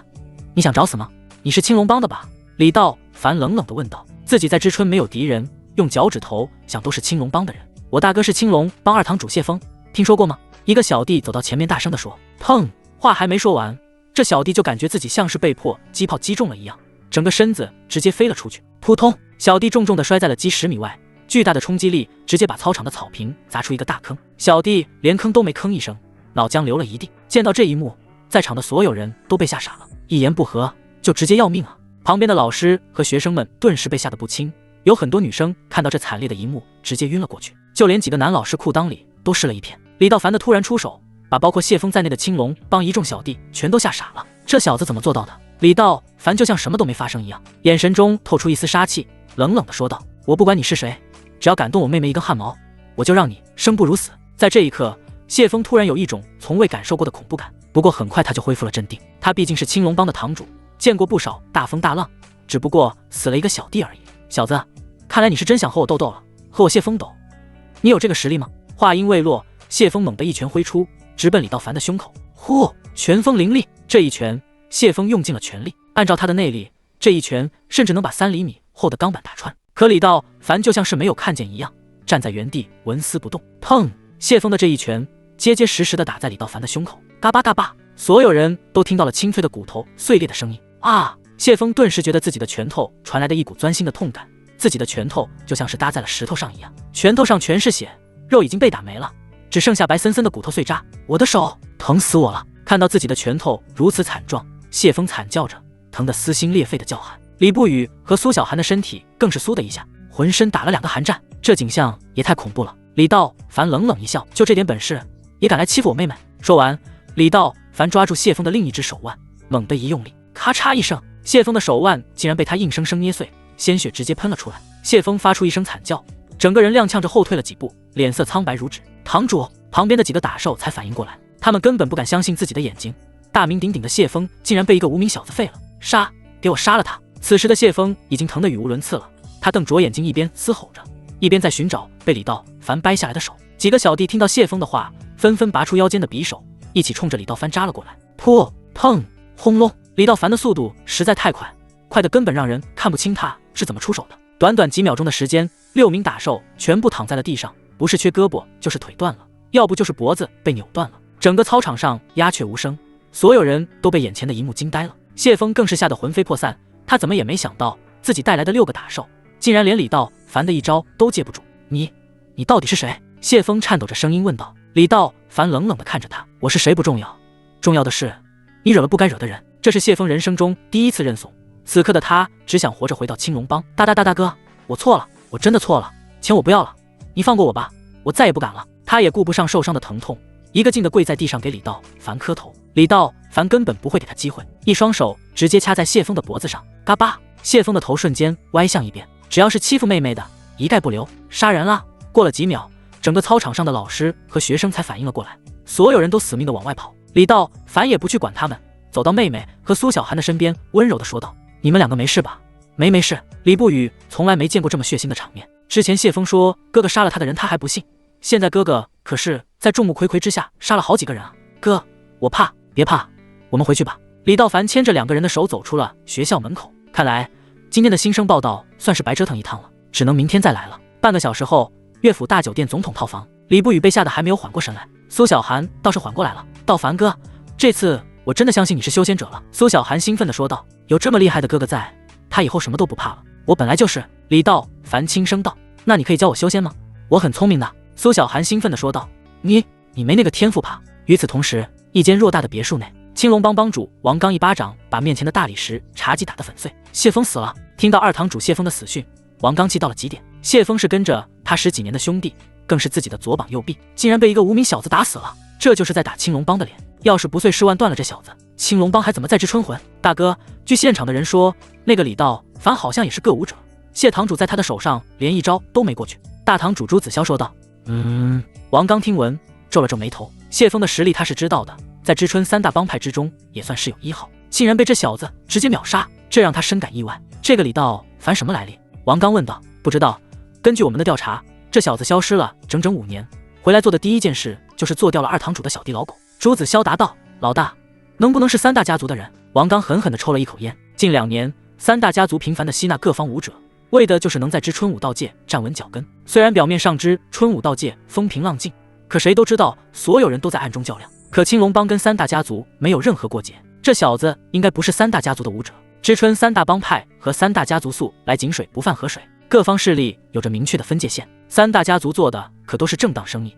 你想找死吗？你是青龙帮的吧？李道凡冷冷地问道。自己在知春没有敌人，用脚趾头想都是青龙帮的人。我大哥是青龙帮2堂主谢峰，听说过吗？一个小弟走到前面大声地说：砰！话还没说完，这小弟就感觉自己像是被迫击炮击中了一样，整个身子直接飞了出去，扑通！小弟重重地摔在了鸡10米外，巨大的冲击力直接把操场的草坪砸出一个大坑，小弟连吭都没吭一声，脑浆流了一地。见到这一幕，在场的所有人都被吓傻了，一言不合就直接要命啊！旁边的老师和学生们顿时被吓得不轻，有很多女生看到这惨烈的一幕直接晕了过去，就连几个男老师裤裆里都湿了一片。李道凡的突然出手，把包括谢峰在内的青龙帮一众小弟全都吓傻了，这小子怎么做到的？李道凡就像什么都没发生一样，眼神中透出一丝杀气，冷冷地说道：我不管你是谁，只要敢动我妹妹一根汗毛，我就让你生不如死。在这一刻，谢峰突然有一种从未感受过的恐怖感，不过很快他就恢复了镇定，他毕竟是青龙帮的堂主，见过不少大风大浪，只不过死了一个小弟而已。小子，看来你是真想和我斗斗了，和我谢峰斗，你有这个实力吗？话音未落，谢峰猛地一拳挥出，直奔李道凡的胸口。呼，拳风凌厉，这一拳谢峰用尽了全力，按照他的内力，这一拳甚至能把3厘米厚的钢板打穿。可李道凡就像是没有看见一样，站在原地纹丝不动。砰！谢峰的这一拳结结实实地打在李道凡的胸口，嘎巴嘎巴，所有人都听到了清脆的骨头碎裂的声音。啊！谢峰顿时觉得自己的拳头传来的一股钻心的痛感，自己的拳头就像是搭在了石头上一样，拳头上全是血，肉已经被打没了，只剩下白森森的骨头碎渣。我的手疼死我了！看到自己的拳头如此惨状，谢峰惨叫着，疼得撕心裂肺的叫喊。李不语和苏小涵的身体更是酥的一下，浑身打了2个寒战，这景象也太恐怖了。李道凡冷冷一笑，就这点本事也敢来欺负我妹妹？说完，李道凡抓住谢峰的另一只手腕，猛地一用力，咔嚓一声，谢峰的手腕竟然被他硬生生捏碎，鲜血直接喷了出来。谢峰发出一声惨叫，整个人踉跄着后退了几步，脸色苍白如纸。堂主旁边的几个打手才反应过来，他们根本不敢相信自己的眼睛，大名鼎鼎的谢峰竟然被一个无名小子废了。杀！给我杀了他！此时的谢峰已经疼得语无伦次了，他瞪着眼睛，一边嘶吼着，一边在寻找被李道凡掰下来的手。几个小弟听到谢峰的话，纷纷拔出腰间的匕首，一起冲着李道凡扎了过来。噗！砰！轰隆！李道凡的速度实在太快，快得根本让人看不清他是怎么出手的。短短几秒钟的时间，6名打手全部躺在了地上，不是缺胳膊就是腿断了，要不就是脖子被扭断了。整个操场上鸦雀无声，所有人都被眼前的一幕惊呆了。谢峰更是吓得魂飞魄散，他怎么也没想到自己带来的6个打手竟然连李道凡的一招都接不住。你到底是谁？谢峰颤抖着声音问道。李道凡冷冷地看着他，我是谁不重要，重要的是你惹了不该惹的人。这是谢峰人生中第一次认怂，此刻的他只想活着回到青龙帮。大哥，我错了，我真的错了，钱我不要了，你放过我吧，我再也不敢了。他也顾不上受伤的疼痛，一个劲地跪在地上给李道凡磕头。李道凡根本不会给他机会，一双手直接掐在谢峰的脖子上，嘎巴，谢峰的头瞬间歪向一边。只要是欺负妹妹的，一概不留，杀人了！过了几秒，整个操场上的老师和学生才反应了过来，所有人都死命地往外跑。李道凡也不去管他们，走到妹妹和苏小涵的身边，温柔地说道：你们2个没事吧？没事。李不语从来没见过这么血腥的场面，之前谢峰说哥哥杀了他的人他还不信，现在哥哥可是在众目睽睽之下杀了好几个人啊！哥，我怕。别怕，我们回去吧。李道凡牵着2个人的手走出了学校门口，看来今天的新生报道算是白折腾一趟了，只能明天再来了。半个小时后，乐府大酒店总统套房，李不语被吓得还没有缓过神来，苏小涵倒是缓过来了。道凡哥，这次我真的相信你是修仙者了。苏小涵兴奋地说道，有这么厉害的哥哥在，他以后什么都不怕了。我本来就是。李道凡轻声道，那你可以教我修仙吗？我很聪明的。苏小涵兴奋地说道，你没那个天赋吧？与此同时，一间偌大的别墅内，青龙帮帮主王刚一巴掌把面前的大理石茶几打得粉碎。谢峰死了！听到2堂主谢峰的死讯，王刚气到了极点。谢峰是跟着他10几年的兄弟，更是自己的左膀右臂，竟然被一个无名小子打死了，这就是在打青龙帮的脸。要是不碎尸万段了这小子，青龙帮还怎么再知春魂？大哥，据现场的人说，那个李道凡好像也是个武者，谢堂主在他的手上连一招都没过去。大堂主朱子骁说道。王刚听闻皱了皱眉头，谢峰的实力他是知道的，在知春3大帮派之中也算是有1号，竟然被这小子直接秒杀，这让他深感意外。这个李道凡什么来历？王刚问道。不知道，根据我们的调查，这小子消失了整整5年，回来做的第一件事就是做掉了2堂主的小弟老狗。朱子骁答道。老大，能不能是3大家族的人？王刚狠狠地抽了一口烟。近2年，3大家族频繁地吸纳各方武者，为的就是能在知春武道界站稳脚跟。虽然表面上知春武道界风平浪静，可谁都知道，所有人都在暗中较量。可青龙帮跟三大家族没有任何过节，这小子应该不是三大家族的武者。知春三大帮派和三大家族素来井水不犯河水，各方势力有着明确的分界线。三大家族做的可都是正当生意，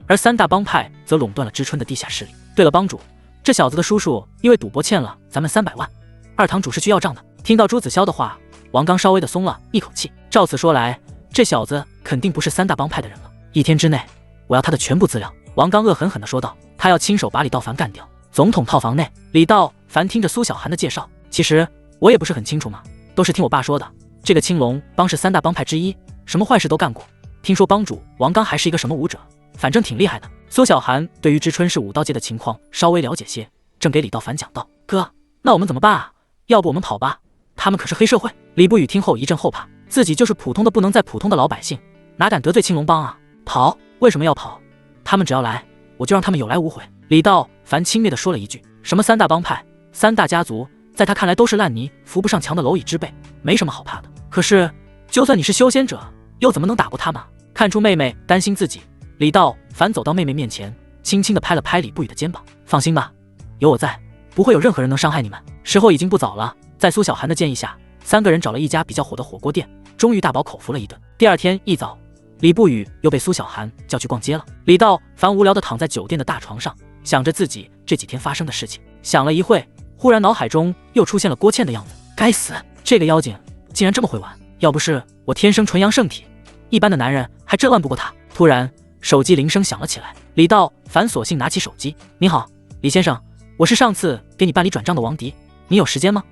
而三大帮派则垄断了知春的地下势力。对了，帮主，这小子的叔叔因为赌博欠了咱们300万，二堂主是去要账的。听到朱子骁的话，王刚稍微的松了一口气。照此说来，这小子肯定不是三大帮派的人了。1天之内，我要他的全部资料。王刚恶狠狠地说道，他要亲手把李道凡干掉。总统套房内，李道凡听着苏小涵的介绍，其实我也不是很清楚嘛，都是听我爸说的。这个青龙帮是三大帮派之一，什么坏事都干过。听说帮主王刚还是一个什么武者，反正挺厉害的。苏小涵对于知春是武道界的情况稍微了解些，正给李道凡讲道，哥，那我们怎么办啊？要不我们跑吧，他们可是黑社会。李不语听后一阵后怕，自己就是普通的不能再普通的老百姓，哪敢得罪青龙帮啊？跑？为什么要跑？他们只要来，我就让他们有来无回。李道凡轻蔑地说了一句，什么三大帮派、三大家族，在他看来都是烂泥扶不上墙的蝼蚁之辈，没什么好怕的。可是就算你是修仙者，又怎么能打不他吗？看出妹妹担心自己，李道凡走到妹妹面前，轻轻地拍了拍李不语的肩膀，放心吧，有我在，不会有任何人能伤害你们。时候已经不早了，在苏小涵的建议下，3个人找了一家比较火的火锅店，终于大饱口福了一顿。第2天一早，李不语又被苏小涵叫去逛街了。李道凡无聊地躺在酒店的大床上，想着自己这几天发生的事情，想了一会，忽然脑海中又出现了郭倩的样子。该死，这个妖精竟然这么会玩！要不是我天生纯阳圣体，一般的男人还真玩不过他。突然，手机铃声响了起来。李道凡索性拿起手机：“你好，李先生，我是上次给你办理转账的王迪，你有时间吗？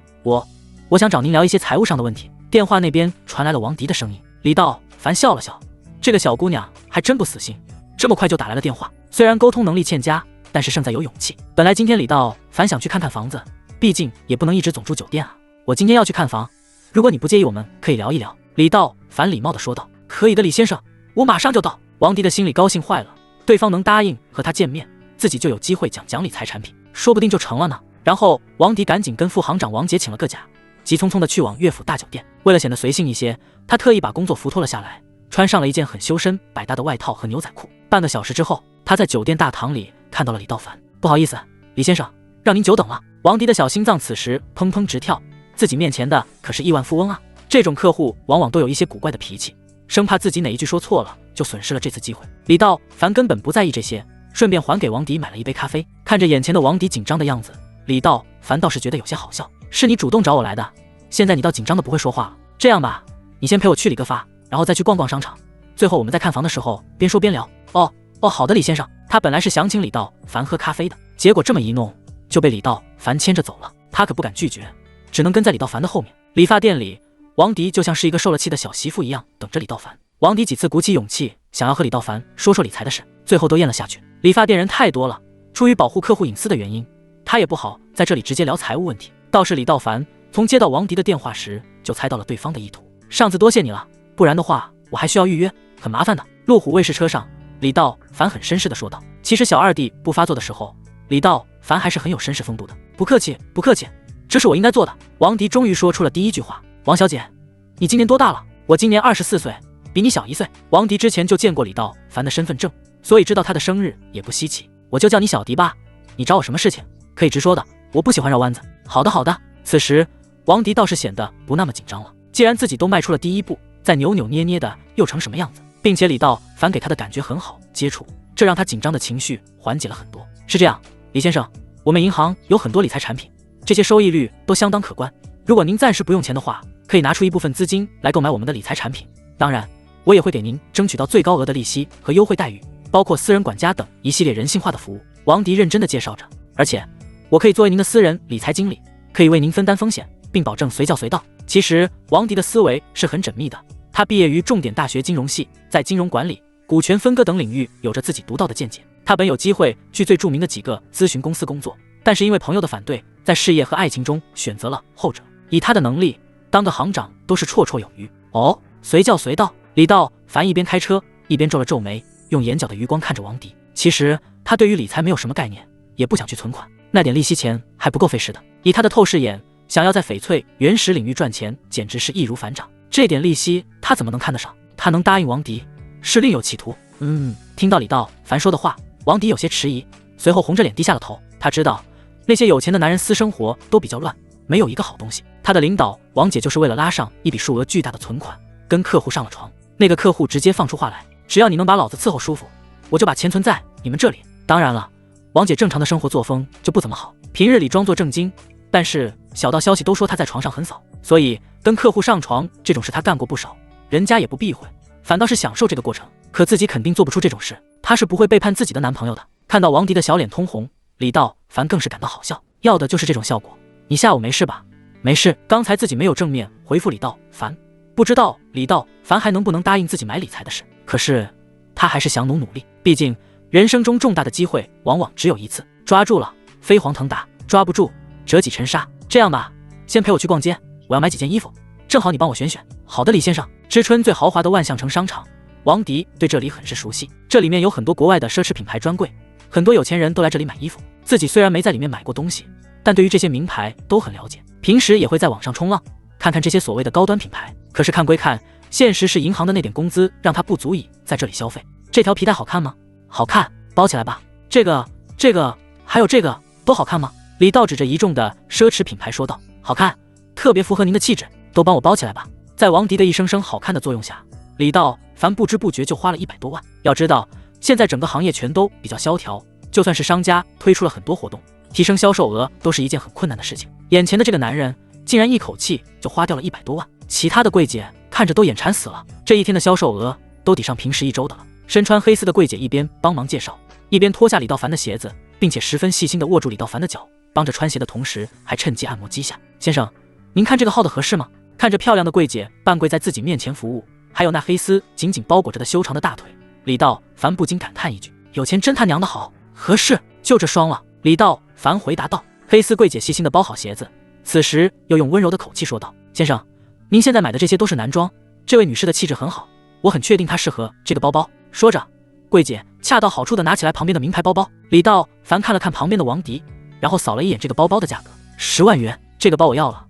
我想找您聊一些财务上的问题。”电话那边传来了王迪的声音。李道凡笑了笑，这个小姑娘还真不死心，这么快就打来了电话。虽然沟通能力欠佳，但是胜在有勇气。本来今天李道凡想去看看房子，毕竟也不能一直总住酒店啊。我今天要去看房，如果你不介意，我们可以聊一聊。李道凡礼貌地说道。可以的，李先生，我马上就到。王迪的心里高兴坏了，对方能答应和他见面，自己就有机会讲理财产品，说不定就成了呢。然后王迪赶紧跟副行长王杰请了个假，急匆匆地去往岳府大酒店。为了显得随性一些，他特意把工作服脱了下来，穿上了一件很修身百搭的外套和牛仔裤。半个小时之后，他在酒店大堂里看到了李道凡。不好意思，李先生，让您久等了。王迪的小心脏此时砰砰直跳，自己面前的可是亿万富翁啊！这种客户往往都有一些古怪的脾气，生怕自己哪一句说错了，就损失了这次机会。李道凡根本不在意这些，顺便还给王迪买了一杯咖啡。看着眼前的王迪紧张的样子，李道凡倒是觉得有些好笑。是你主动找我来的，现在你倒紧张的不会说话了。这样吧，你先陪我去理个发，然后再去逛逛商场，最后我们在看房的时候边说边聊。哦，好的，李先生。他本来是想请李道凡喝咖啡的，结果这么一弄就被李道凡牵着走了。他可不敢拒绝，只能跟在李道凡的后面。理发店里，王迪就像是一个受了气的小媳妇一样等着李道凡。王迪几次鼓起勇气想要和李道凡说理财的事，最后都咽了下去。理发店人太多了，出于保护客户隐私的原因，他也不好在这里直接聊财务问题。倒是李道凡从接到王迪的电话时就猜到了对方的意图。上次多谢你了，不然的话我还需要预约，很麻烦的。路虎卫士车上，李道凡很绅士地说道。其实小二弟不发作的时候，李道凡还是很有绅士风度的。不客气，不客气，这是我应该做的。王迪终于说出了第一句话。王小姐，你今年多大了？我今年24岁，比你小1岁。王迪之前就见过李道凡的身份证，所以知道他的生日也不稀奇。我就叫你小迪吧，你找我什么事情可以直说的，我不喜欢绕弯子。好的，好的。此时王迪倒是显得不那么紧张了，既然自己都迈出了第一步，再扭扭捏捏的又成什么样子？并且李道凡给他的感觉很好，接触，这让他紧张的情绪缓解了很多。是这样，李先生，我们银行有很多理财产品，这些收益率都相当可观。如果您暂时不用钱的话，可以拿出一部分资金来购买我们的理财产品。当然，我也会给您争取到最高额的利息和优惠待遇，包括私人管家等一系列人性化的服务。王迪认真地介绍着，而且我可以作为您的私人理财经理，可以为您分担风险，并保证随叫随到。其实王迪的思维是很缜密的，他毕业于重点大学金融系，在金融管理、股权分割等领域有着自己独到的见解。他本有机会去最著名的几个咨询公司工作，但是因为朋友的反对，在事业和爱情中选择了后者。以他的能力，当个行长都是绰绰有余。哦，随叫随到。李道凡一边开车一边皱了皱眉，用眼角的余光看着王迪。其实他对于理财没有什么概念，也不想去存款，那点利息钱还不够费事的。以他的透视眼，想要在翡翠原始领域赚钱，简直是易如反掌。这点利息他怎么能看得上？他能答应王迪，是另有企图。听到李道凡说的话，王迪有些迟疑，随后红着脸低下了头。他知道那些有钱的男人私生活都比较乱，没有一个好东西。他的领导王姐就是为了拉上一笔数额巨大的存款，跟客户上了床。那个客户直接放出话来，只要你能把老子伺候舒服，我就把钱存在你们这里。当然了，王姐正常的生活作风就不怎么好，平日里装作正经，但是小道消息都说她在床上很骚，所以跟客户上床这种事她干过不少，人家也不避讳，反倒是享受这个过程。可自己肯定做不出这种事，她是不会背叛自己的男朋友的。看到王迪的小脸通红，李道凡更是感到好笑，要的就是这种效果。你下午没事吧？没事。刚才自己没有正面回复李道凡，不知道李道凡还能不能答应自己买理财的事，可是他还是想努力，毕竟人生中重大的机会往往只有一次，抓住了飞黄腾达，抓不住折戟沉沙。这样吧，先陪我去逛街，我要买几件衣服，正好你帮我选选。好的，李先生。知春最豪华的万象城商场，王迪对这里很是熟悉，这里面有很多国外的奢侈品牌专柜，很多有钱人都来这里买衣服。自己虽然没在里面买过东西，但对于这些名牌都很了解，平时也会在网上冲浪，看看这些所谓的高端品牌。可是看归看，现实是银行的那点工资让他不足以在这里消费。这条皮带好看吗？好看，包起来吧。这个还有这个都好看吗？李道指着一众的奢侈品牌说道。好看，特别符合您的气质，都帮我包起来吧。在王迪的一声声好看的作用下，李道凡不知不觉就花了100多万。要知道现在整个行业全都比较萧条，就算是商家推出了很多活动，提升销售额都是一件很困难的事情。眼前的这个男人竟然一口气就花掉了100多万，其他的柜姐看着都眼馋死了，这一天的销售额都抵上平时1周的了。身穿黑丝的柜姐一边帮忙介绍，一边脱下李道凡的鞋子，并且十分细心地握住李道凡的脚，帮着穿鞋的同时还趁机按摩几下。先生，您看这个号的合适吗？看着漂亮的柜姐半跪在自己面前服务，还有那黑丝紧紧包裹着的修长的大腿，李道凡不禁感叹一句：有钱真他娘的好，合适，就这双了。李道凡回答道。黑丝柜姐细心地包好鞋子，此时又用温柔的口气说道：先生，您现在买的这些都是男装，这位女士的气质很好，我很确定她适合这个包包。说着，柜姐恰到好处地拿起来旁边的名牌包包。李道凡看了看旁边的王迪，然后扫了一眼这个包包的价格，10万元，这个包我要了，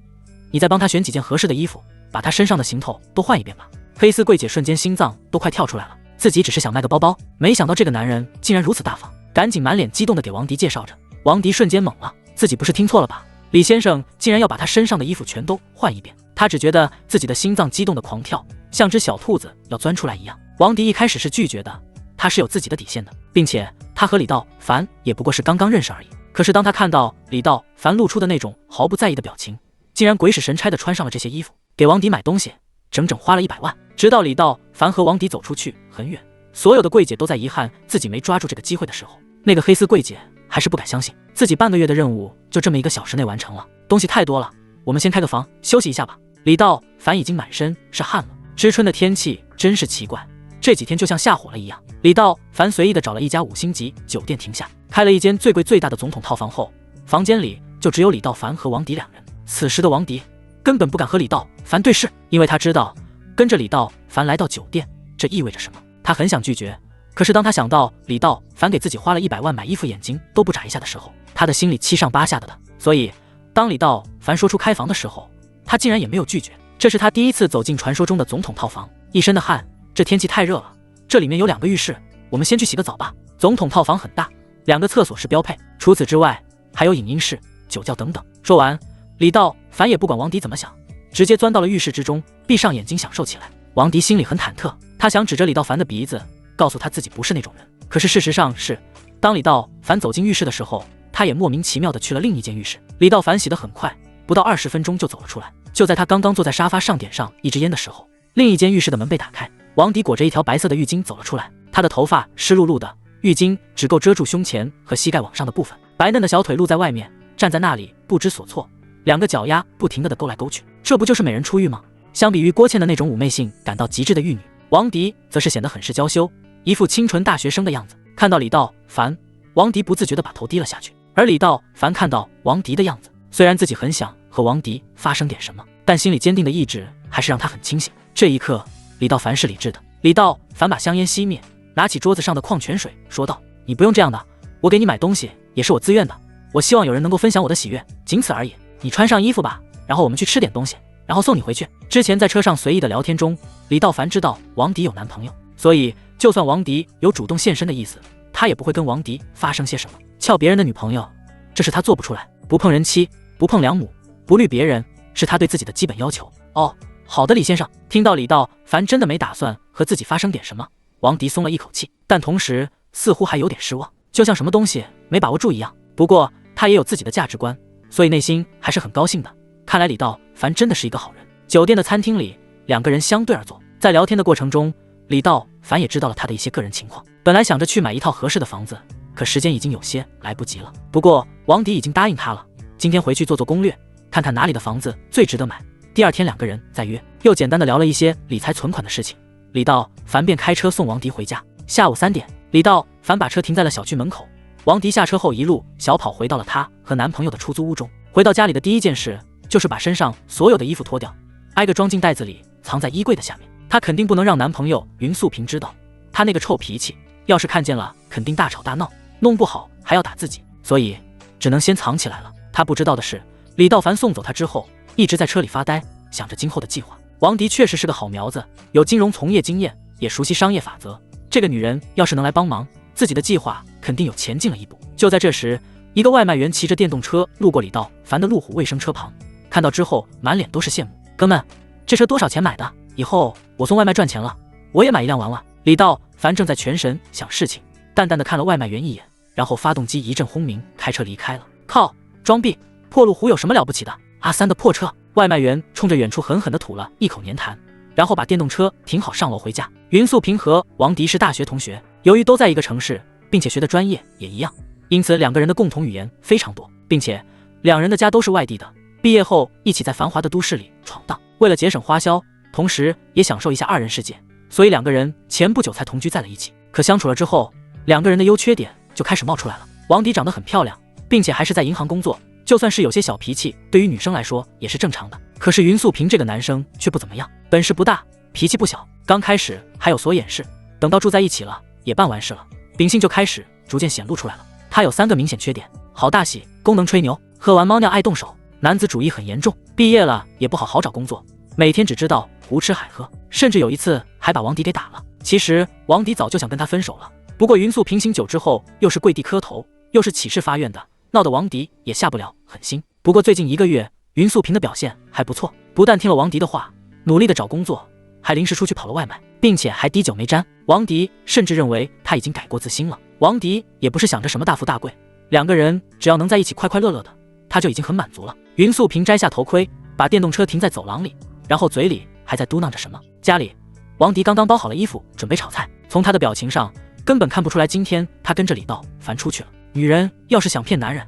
你再帮他选几件合适的衣服，把他身上的行头都换一遍吧。黑丝柜姐瞬间心脏都快跳出来了，自己只是想卖个包包，没想到这个男人竟然如此大方，赶紧满脸激动地给王迪介绍着。王迪瞬间懵了，自己不是听错了吧？李先生竟然要把他身上的衣服全都换一遍，他只觉得自己的心脏激动的狂跳，像只小兔子要钻出来一样。王迪一开始是拒绝的，他是有自己的底线的，并且他和李道凡也不过是刚刚认识而已。可是当他看到李道凡露出的那种毫不在意的表情，竟然鬼使神差地穿上了这些衣服，给王迪买东西，整整花了100万。直到李道凡和王迪走出去很远，所有的柜姐都在遗憾自己没抓住这个机会的时候，那个黑丝柜姐还是不敢相信自己半个月的任务就这么1个小时内完成了。东西太多了，我们先开个房休息一下吧。李道凡已经满身是汗了，知春的天气真是奇怪，这几天就像下火了一样。李道凡随意地找了一家5星级酒店停下，开了一间最贵最大的总统套房后，房间里就只有李道凡和王迪2人。此时的王迪根本不敢和李道凡对视，因为他知道跟着李道凡来到酒店这意味着什么。他很想拒绝，可是当他想到李道凡给自己花了100万买衣服，眼睛都不眨一下的时候，他的心里七上八下的。所以当李道凡说出开房的时候，他竟然也没有拒绝。这是他第一次走进传说中的总统套房，一身的汗，这天气太热了，这里面有2个浴室，我们先去洗个澡吧。总统套房很大，2个厕所是标配，除此之外还有影音室、酒窖等等。说完，李道凡也不管王迪怎么想，直接钻到了浴室之中，闭上眼睛享受起来。王迪心里很忐忑，他想指着李道凡的鼻子告诉他自己不是那种人，可是事实上是，当李道凡走进浴室的时候，他也莫名其妙地去了另一间浴室。李道凡洗得很快，不到20分钟就走了出来。就在他刚刚坐在沙发上点上一支烟的时候，另一间浴室的门被打开，王迪裹着一条白色的浴巾走了出来，他的头发湿漉漉的，浴巾只够遮住胸前和膝盖往上的部分，白嫩的小腿露在外面，站在那里不知所措，2个脚丫不停地勾来勾去，这不就是美人出浴吗？相比于郭倩的那种妩媚性感到极致的玉女，王迪则是显得很是娇羞，一副清纯大学生的样子。看到李道凡，王迪不自觉地把头低了下去，而李道凡看到王迪的样子，虽然自己很想和王迪发生点什么，但心里坚定的意志还是让他很清醒。这一刻，李道凡是理智的。李道凡把香烟熄灭，拿起桌子上的矿泉水说道：你不用这样的，我给你买东西也是我自愿的，我希望有人能够分享我的喜悦，仅此而已。你穿上衣服吧，然后我们去吃点东西，然后送你回去。之前在车上随意的聊天中，李道凡知道王迪有男朋友，所以就算王迪有主动现身的意思，他也不会跟王迪发生些什么。撬别人的女朋友，这是他做不出来。不碰人妻，不碰良母，不绿别人，是他对自己的基本要求。哦，好的，李先生。听到李道凡真的没打算和自己发生点什么，王迪松了一口气，但同时似乎还有点失望，就像什么东西没把握住一样。不过他也有自己的价值观，所以内心还是很高兴的。看来李道凡真的是一个好人。酒店的餐厅里，两个人相对而坐，在聊天的过程中，李道凡也知道了他的一些个人情况。本来想着去买一套合适的房子，可时间已经有些来不及了。不过王迪已经答应他了，今天回去做做攻略，看看哪里的房子最值得买。第二天两个人再约，又简单的聊了一些理财存款的事情。李道凡便开车送王迪回家。下午3点，李道凡把车停在了小区门口。王迪下车后一路小跑回到了她和男朋友的出租屋中。回到家里的第一件事就是把身上所有的衣服脱掉，挨个装进袋子里，藏在衣柜的下面。她肯定不能让男朋友云素平知道，她那个臭脾气要是看见了肯定大吵大闹，弄不好还要打自己，所以只能先藏起来了。她不知道的是，李道凡送走她之后一直在车里发呆，想着今后的计划。王迪确实是个好苗子，有金融从业经验，也熟悉商业法则。这个女人要是能来帮忙，自己的计划肯定有前进了一步。就在这时，一个外卖员骑着电动车路过李道凡的路虎卫生车旁，看到之后满脸都是羡慕。哥们，这车多少钱买的？以后我送外卖赚钱了，我也买一辆玩玩。李道凡正在全神想事情，淡淡的看了外卖员一眼，然后发动机一阵轰鸣，开车离开了。靠，装逼！破路虎有什么了不起的？阿三的破车！外卖员冲着远处狠狠地吐了一口粘痰，然后把电动车停好上楼回家。云素平和王迪是大学同学，由于都在一个城市，并且学的专业也一样，因此两个人的共同语言非常多，并且两人的家都是外地的，毕业后一起在繁华的都市里闯荡。为了节省花销，同时也享受一下二人世界，所以两个人前不久才同居在了一起。可相处了之后，两个人的优缺点就开始冒出来了。王迪长得很漂亮，并且还是在银行工作，就算是有些小脾气，对于女生来说也是正常的。可是云素平这个男生却不怎么样，本事不大，脾气不小。刚开始还有所掩饰，等到住在一起了，也办完事了，秉性就开始逐渐显露出来了。他有3个明显缺点：好大喜，功能吹牛，喝完猫尿爱动手，男子主义很严重，毕业了也不好好找工作，每天只知道胡吃海喝，甚至有一次还把王迪给打了。其实王迪早就想跟他分手了，不过云素平醒酒之后又是跪地磕头，又是起誓发愿的，闹得王迪也下不了狠心。不过最近1个月，云素平的表现还不错，不但听了王迪的话，努力的找工作，还临时出去跑了外卖，并且还滴酒没沾。王迪甚至认为他已经改过自新了。王迪也不是想着什么大富大贵，两个人只要能在一起快快乐乐的，他就已经很满足了。云素平摘下头盔，把电动车停在走廊里，然后嘴里还在嘟囔着什么。家里，王迪刚刚包好了衣服，准备炒菜，从他的表情上根本看不出来今天他跟着李道凡出去了。女人要是想骗男人，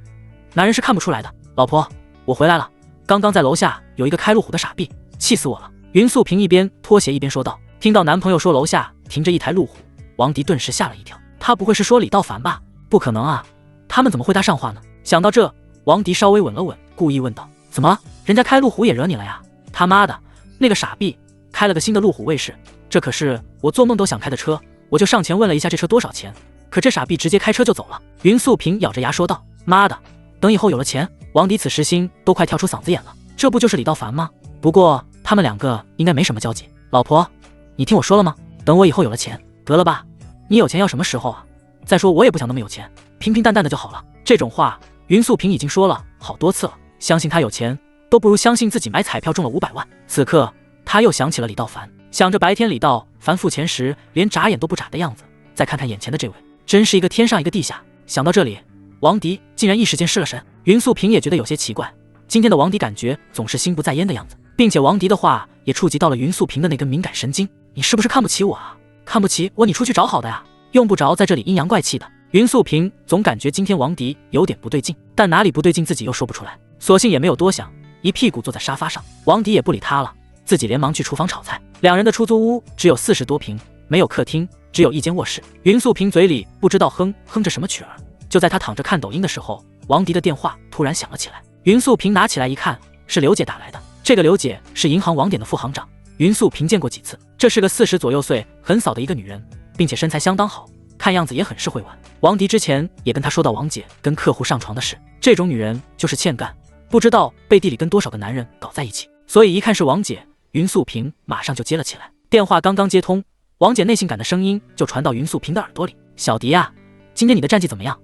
男人是看不出来的。老婆，我回来了，刚刚在楼下有一个开路虎的傻逼，气死我了。云素平一边脱鞋一边说道。听到男朋友说楼下停着一台路虎，王迪顿时吓了一跳，他不会是说李道凡吧？不可能啊，他们怎么会搭上话呢？想到这，王迪稍微稳了稳，故意问道：怎么，人家开路虎也惹你了呀？他妈的，那个傻逼开了个新的路虎卫士，这可是我做梦都想开的车，我就上前问了一下这车多少钱，可这傻逼直接开车就走了。云素平咬着牙说道：妈的，等以后有了钱。王迪此时心都快跳出嗓子眼了，这不就是李道凡吗？不过他们2个应该没什么交集。老婆，你听我说了吗？等我以后有了钱，得了吧，你有钱要什么时候啊？再说我也不想那么有钱，平平淡淡的就好了。这种话云素平已经说了好多次了，相信他有钱都不如相信自己买彩票中了500万。此刻他又想起了李道凡，想着白天李道凡付钱时连眨眼都不眨的样子，再看看眼前的这位，真是一个天上一个地下。想到这里，王迪竟然一时间失了神。云素平也觉得有些奇怪，今天的王迪感觉总是心不在焉的样子，并且王迪的话也触及到了云素平的那根敏感神经。你是不是看不起我啊？看不起我，你出去找好的呀，用不着在这里阴阳怪气的。云素平总感觉今天王迪有点不对劲，但哪里不对劲自己又说不出来，索性也没有多想，一屁股坐在沙发上。王迪也不理他了，自己连忙去厨房炒菜。两人的出租屋只有40多平，没有客厅，只有一间卧室。云素平嘴里不知道哼着什么曲儿，就在他躺着看抖音的时候，王迪的电话突然响了起来。云素平拿起来一看，是刘姐打来的。这个刘姐是银行网点的副行长，云素平见过几次，这是个40左右岁很扫的一个女人，并且身材相当好，看样子也很是会玩。王迪之前也跟她说到王姐跟客户上床的事，这种女人就是欠干，不知道背地里跟多少个男人搞在一起，所以一看是王姐，云素平马上就接了起来。电话刚刚接通，王姐内性感的声音就传到云素萍的耳朵里：“小迪啊，今天你的战绩怎么样？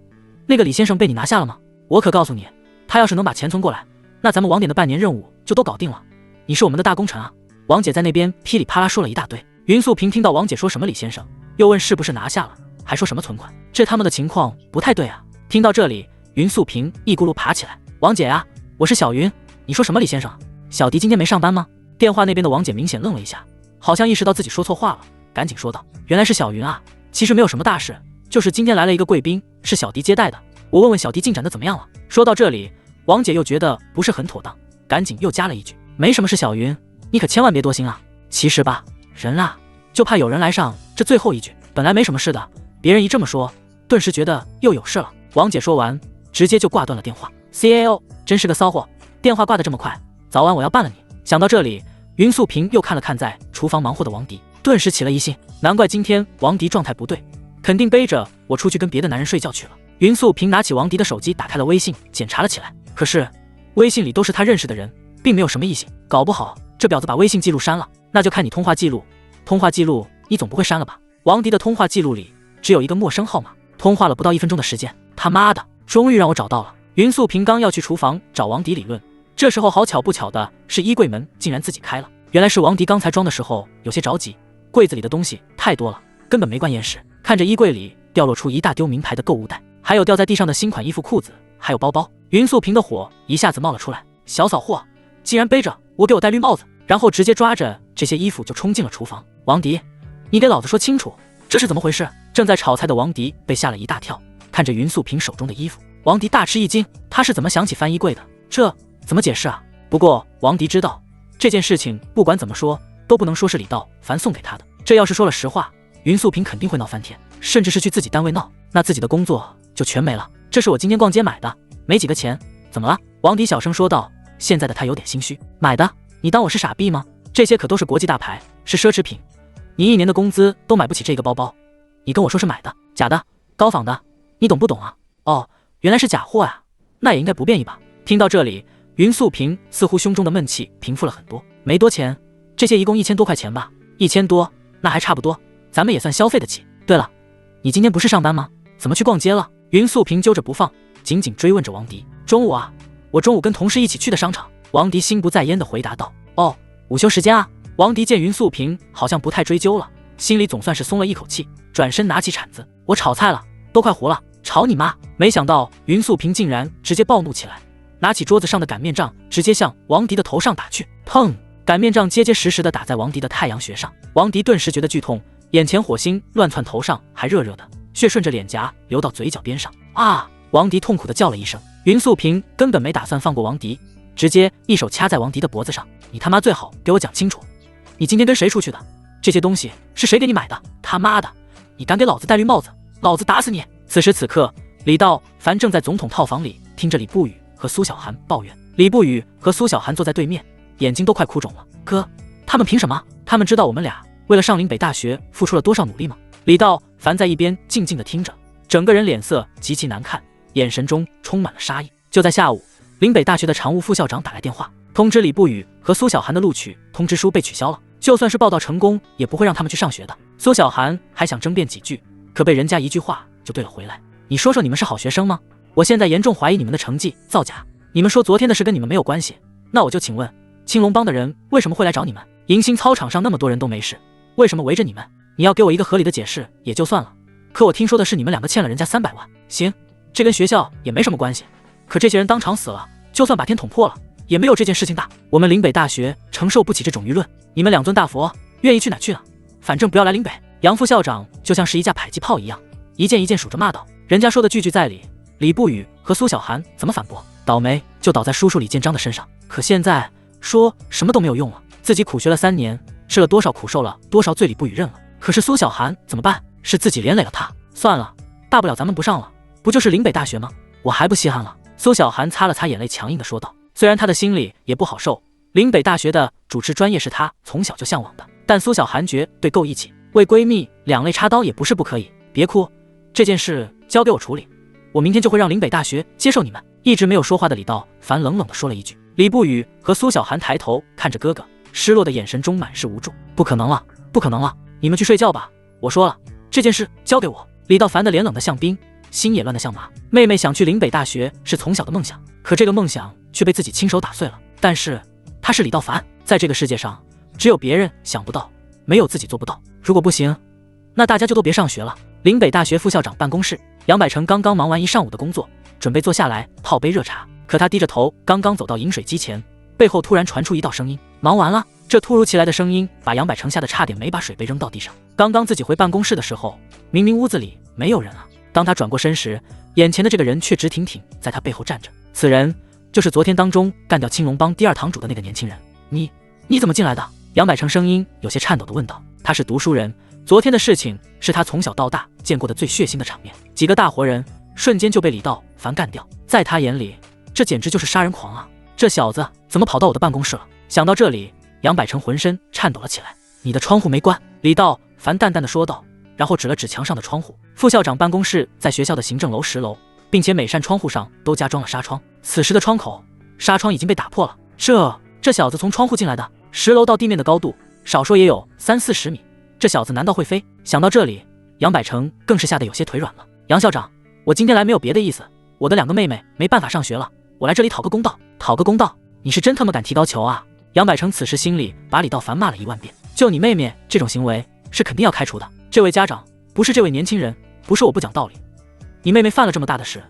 那个李先生被你拿下了吗？我可告诉你，他要是能把钱存过来，那咱们网点的半年任务就都搞定了。你是我们的大功臣啊！”王姐在那边噼里啪啦说了一大堆。云素萍听到王姐说什么李先生，又问是不是拿下了，还说什么存款，这他们的情况不太对啊。听到这里，云素萍一咕噜爬起来：“王姐啊，我是小云，你说什么李先生？小迪今天没上班吗？”电话那边的王姐明显愣了一下，好像意识到自己说错话了，赶紧说道：“原来是小云啊，其实没有什么大事，就是今天来了一个贵宾，是小迪接待的，我问问小迪进展的怎么样了。”说到这里，王姐又觉得不是很妥当，赶紧又加了一句：“没什么事，小云，你可千万别多心啊。其实吧，人啊，就怕有人来上这最后一句，本来没什么事的，别人一这么说，顿时觉得又有事了。”王姐说完，直接就挂断了电话。CAO 真是个骚货，电话挂得这么快，早晚我要办了你。想到这里，云素萍又看了看在厨房忙活的王迪，顿时起了疑心，难怪今天王迪状态不对，肯定背着我出去跟别的男人睡觉去了。云素萍拿起王迪的手机，打开了微信，检查了起来。可是微信里都是他认识的人，并没有什么异性，搞不好这婊子把微信记录删了，那就看你通话记录。通话记录你总不会删了吧？王迪的通话记录里只有一个陌生号码，通话了不到1分钟的时间。他妈的，终于让我找到了。云素萍刚要去厨房找王迪理论，这时候好巧不巧的是衣柜门竟然自己开了。原来是王迪刚才装的时候有些着急，柜子里的东西太多了，根本没关严实。看着衣柜里掉落出一大丢名牌的购物袋，还有掉在地上的新款衣服裤子，还有包包，云素萍的火一下子冒了出来。小扫货竟然背着我给我戴绿帽子，然后直接抓着这些衣服就冲进了厨房。王迪，你给老子说清楚，这是怎么回事？正在炒菜的王迪被吓了一大跳，看着云素萍手中的衣服，王迪大吃一惊，他是怎么想起翻衣柜的？这怎么解释啊？不过王迪知道这件事情不管怎么说都不能说是李道凡送给他的，这要是说了实话，云素萍肯定会闹翻天，甚至是去自己单位闹，那自己的工作就全没了。这是我今天逛街买的，没几个钱，怎么了？王迪小声说道。现在的他有点心虚，买的？你当我是傻逼吗？这些可都是国际大牌，是奢侈品，你1年的工资都买不起这个包包，你跟我说是买的？假的？高仿的？你懂不懂啊？哦，原来是假货啊，那也应该不变异吧？听到这里，云素萍似乎胸中的闷气平复了很多。没多钱，这些一共1000多块钱吧？1000多，那还差不多，咱们也算消费得起。对了，你今天不是上班吗？怎么去逛街了？云素萍揪着不放，紧紧追问着王迪。中午啊，我中午跟同事一起去的商场。王迪心不在焉地回答道。哦，午休时间啊。王迪见云素萍好像不太追究了，心里总算是松了一口气，转身拿起铲子，我炒菜了，都快糊了，炒你妈！没想到云素萍竟然直接暴怒起来，拿起桌子上的擀面杖，直接向王迪的头上打去。砰！擀面杖结结实实地打在王迪的太阳穴上，王迪顿时觉得剧痛，眼前火星乱窜，头上还热热的，血顺着脸颊流到嘴角边上。啊！王迪痛苦地叫了一声。云素萍根本没打算放过王迪，直接一手掐在王迪的脖子上。你他妈最好给我讲清楚，你今天跟谁出去的？这些东西是谁给你买的？他妈的，你敢给老子戴绿帽子，老子打死你！此时此刻，李道凡正在总统套房里听着李不语和苏小涵抱怨。李不语和苏小涵坐在对面，眼睛都快哭肿了。哥，他们凭什么？他们知道我们俩为了上林北大学付出了多少努力吗？李道凡在一边静静地听着，整个人脸色极其难看，眼神中充满了杀意。就在下午，林北大学的常务副校长打来电话，通知李不语和苏小涵的录取通知书被取消了，就算是报道成功，也不会让他们去上学的。苏小涵还想争辩几句，可被人家一句话就对了回来。你说说你们是好学生吗？我现在严重怀疑你们的成绩造假。你们说昨天的事跟你们没有关系，那我就请问，青龙帮的人为什么会来找你们？迎新操场上那么多人都没事，为什么围着你们？你要给我一个合理的解释也就算了，可我听说的是你们两个欠了人家300万。行，这跟学校也没什么关系，可这些人当场死了，就算把天捅破了，也没有这件事情大。我们林北大学承受不起这种舆论，你们2尊大佛愿意去哪去呢？反正不要来林北。杨副校长就像是一架迫击炮一样，一件一件数着骂道。人家说的句句在理，李不语和苏小涵怎么反驳？倒霉就倒在叔叔李建章的身上。可现在说什么都没有用了，自己苦学了3年，吃了多少苦，受了多少罪，李不语认了。可是苏小涵怎么办？是自己连累了他。算了，大不了咱们不上了，不就是林北大学吗？我还不稀罕了。苏小涵擦了擦眼泪，强硬地说道。虽然他的心里也不好受，林北大学的主持专业是他从小就向往的，但苏小涵绝对够义气，为闺蜜两肋插刀也不是不可以。别哭，这件事交给我处理，我明天就会让林北大学接受你们。一直没有说话的李道凡冷冷地说了一句。李不语和苏小涵抬头看着哥哥，失落的眼神中满是无助。不可能了，不可能了，你们去睡觉吧，我说了，这件事交给我。李道凡的脸冷得像冰，心也乱得像麻。妹妹想去岭北大学是从小的梦想，可这个梦想却被自己亲手打碎了。但是他是李道凡，在这个世界上，只有别人想不到，没有自己做不到。如果不行，那大家就都别上学了。岭北大学副校长办公室，杨百成刚刚忙完一上午的工作，准备坐下来泡杯热茶。可他低着头，刚刚走到饮水机前，背后突然传出一道声音：忙完了。这突如其来的声音把杨百成吓得差点没把水杯扔到地上。刚刚自己回办公室的时候，明明屋子里没有人啊。当他转过身时，眼前的这个人却直挺挺在他背后站着。此人就是昨天当中干掉青龙帮第二堂主的那个年轻人。你怎么进来的？杨百成声音有些颤抖地问道。他是读书人，昨天的事情是他从小到大见过的最血腥的场面，几个大活人瞬间就被李道凡干掉，在他眼里，这简直就是杀人狂啊！这小子怎么跑到我的办公室了？想到这里，杨百成浑身颤抖了起来。你的窗户没关，李道凡淡淡的说道，然后指了指墙上的窗户。副校长办公室在学校的行政楼10楼，并且每扇窗户上都加装了纱窗。此时的窗口纱窗已经被打破了。这小子从窗户进来的，10楼到地面的高度少说也有30-40米，这小子难道会飞？想到这里，杨百成更是吓得有些腿软了。杨校长，我今天来没有别的意思，我的2个妹妹没办法上学了，我来这里讨个公道。讨个公道？你是真他妈敢提高球啊！杨百成此时心里把李道凡骂了1万遍。就你妹妹这种行为是肯定要开除的。这位家长，不是这位年轻人，不是我不讲道理，你妹妹犯了这么大的事，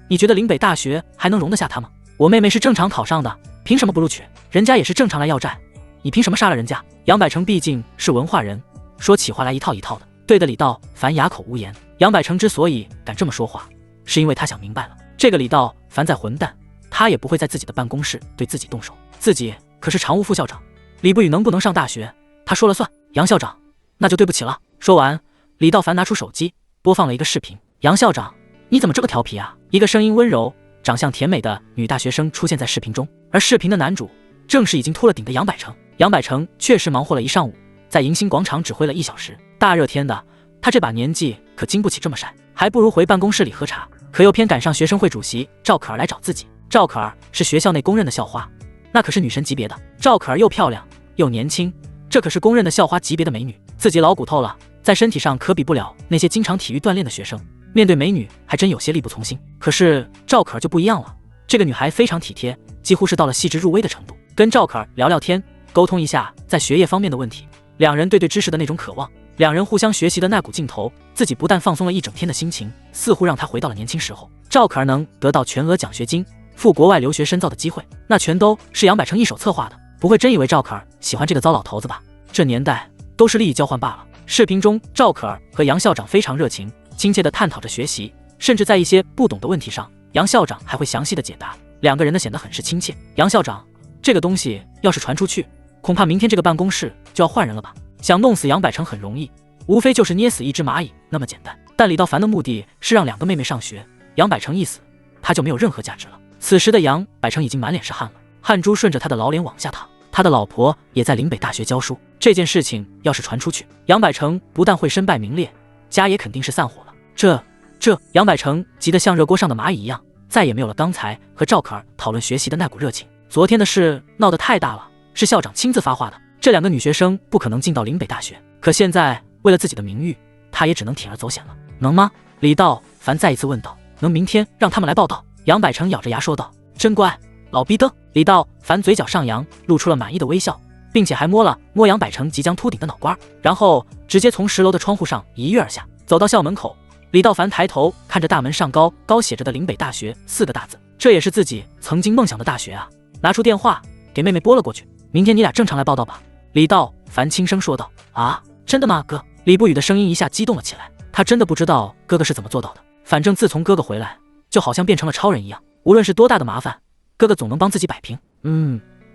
你觉得岭北大学还能容得下她吗？我妹妹是正常考上的，凭什么不录取？人家也是正常来要债，你凭什么杀了人家？杨百成毕竟是文化人，说起话来一套一套的，对得李道凡哑口无言。杨百成之所以敢这么说话，是因为他想明白了，这个李道凡再混蛋，他也不会在自己的办公室对自己动手。自己可是常务副校长，李不语能不能上大学，他说了算。杨校长，那就对不起了。说完，李道凡拿出手机播放了一个视频。杨校长，你怎么这么调皮啊？一个声音温柔、长相甜美的女大学生出现在视频中，而视频的男主正是已经秃了顶的杨百成。杨百成确实忙活了一上午，在迎新广场指挥了1小时。大热天的，他这把年纪可经不起这么晒，还不如回办公室里喝茶。可又偏赶上学生会主席赵可儿来找自己。赵可儿是学校内公认的校花，那可是女神级别的。赵可儿又漂亮又年轻，这可是公认的校花级别的美女。自己老骨头了，在身体上可比不了那些经常体育锻炼的学生，面对美女还真有些力不从心。可是赵可儿就不一样了，这个女孩非常体贴，几乎是到了细致入微的程度。跟赵可儿聊聊天，沟通一下在学业方面的问题，两人对知识的那种渴望，两人互相学习的那股劲头，自己不但放松了一整天的心情，似乎让他回到了年轻时候。赵可儿能得到全额奖学金，赴国外留学深造的机会，那全都是杨百成一手策划的，不会真以为赵可儿喜欢这个糟老头子吧？这年代都是利益交换罢了。视频中，赵可儿和杨校长非常热情，亲切地探讨着学习，甚至在一些不懂的问题上，杨校长还会详细的解答，两个人呢显得很是亲切。杨校长，这个东西要是传出去，恐怕明天这个办公室就要换人了吧？想弄死杨百成很容易，无非就是捏死一只蚂蚁那么简单。但李道凡的目的是让2个妹妹上学，杨百成一死，他就没有任何价值了。此时的杨百成已经满脸是汗了，汗珠顺着他的老脸往下淌。他的老婆也在岭北大学教书，这件事情要是传出去，杨百成不但会身败名裂，家也肯定是散伙了。杨百成急得像热锅上的蚂蚁一样，再也没有了刚才和赵可儿讨论学习的那股热情。昨天的事闹得太大了，是校长亲自发话的，这2个女学生不可能进到岭北大学。可现在为了自己的名誉，他也只能铤而走险了。能吗？李道凡再一次问道。能明天让他们来报道。杨百成咬着牙说道。真乖，老逼的。李道凡嘴角上扬，露出了满意的微笑，并且还摸了摸杨百成即将秃顶的脑瓜，然后直接从10楼的窗户上一跃而下，走到校门口。李道凡抬头看着大门上高高写着的岭北大学4个大字，这也是自己曾经梦想的大学啊。拿出电话给妹妹拨了过去，明天你俩正常来报道吧。李道凡轻声说道。啊，真的吗，哥？李不语的声音一下激动了起来，他真的不知道哥哥是怎么做到的。反正自从哥哥回来，就好像变成了超人一样，无论是多大的麻烦，哥哥总能帮自己摆平。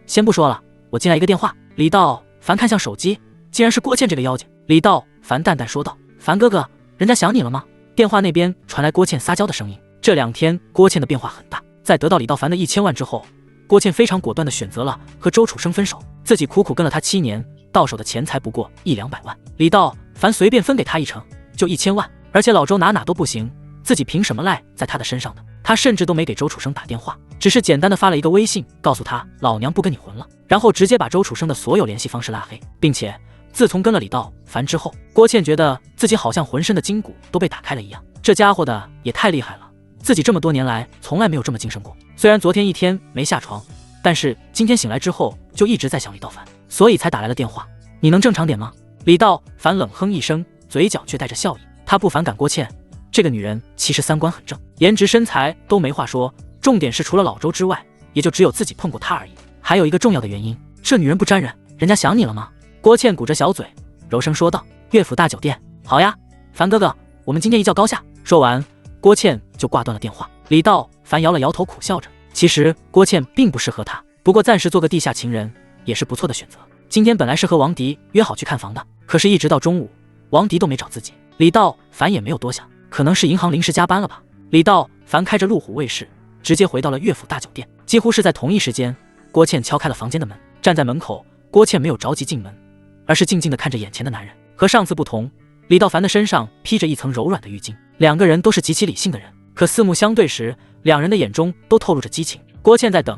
先不说了，我进来一个电话。李道凡看向手机，竟然是郭倩这个妖精。李道凡淡淡说道。凡哥哥，人家想你了吗？电话那边传来郭倩撒娇的声音。这2天郭倩的变化很大，在得到李道凡的1000万之后，郭倩非常果断地选择了和周楚生分手，自己苦苦跟了他7年，到手的钱才不过100-200万。李道凡随便分给他1成就1000万，而且老周哪都不行，自己凭什么赖在他的身上的？他甚至都没给周楚生打电话，只是简单的发了一个微信，告诉他老娘不跟你混了，然后直接把周楚生的所有联系方式拉黑，并且自从跟了李道凡之后，郭倩觉得自己好像浑身的筋骨都被打开了一样。这家伙的也太厉害了，自己这么多年来从来没有这么精神过。虽然昨天一天没下床，但是今天醒来之后就一直在想李道凡，所以才打来了电话。你能正常点吗？李道凡冷哼一声，嘴角却带着笑意。他不反感郭倩这个女人，其实三观很正，颜值身材都没话说，重点是除了老周之外，也就只有自己碰过她而已。还有一个重要的原因，这女人不沾人，人家想你了吗？郭倩鼓着小嘴，柔声说道：乐府大酒店，好呀，凡哥哥，我们今天一较高下。说完，郭倩就挂断了电话。李道凡摇了摇头，苦笑着。其实郭倩并不适合他，不过暂时做个地下情人也是不错的选择。今天本来是和王迪约好去看房的，可是一直到中午，王迪都没找自己。李道凡也没有多想，可能是银行临时加班了吧。李道凡开着路虎卫士，直接回到了乐府大酒店。几乎是在同一时间，郭倩敲开了房间的门。站在门口，郭倩没有着急进门，而是静静地看着眼前的男人。和上次不同，李道凡的身上披着一层柔软的浴巾。两个人都是极其理性的人，可四目相对时，两人的眼中都透露着激情。郭倩在等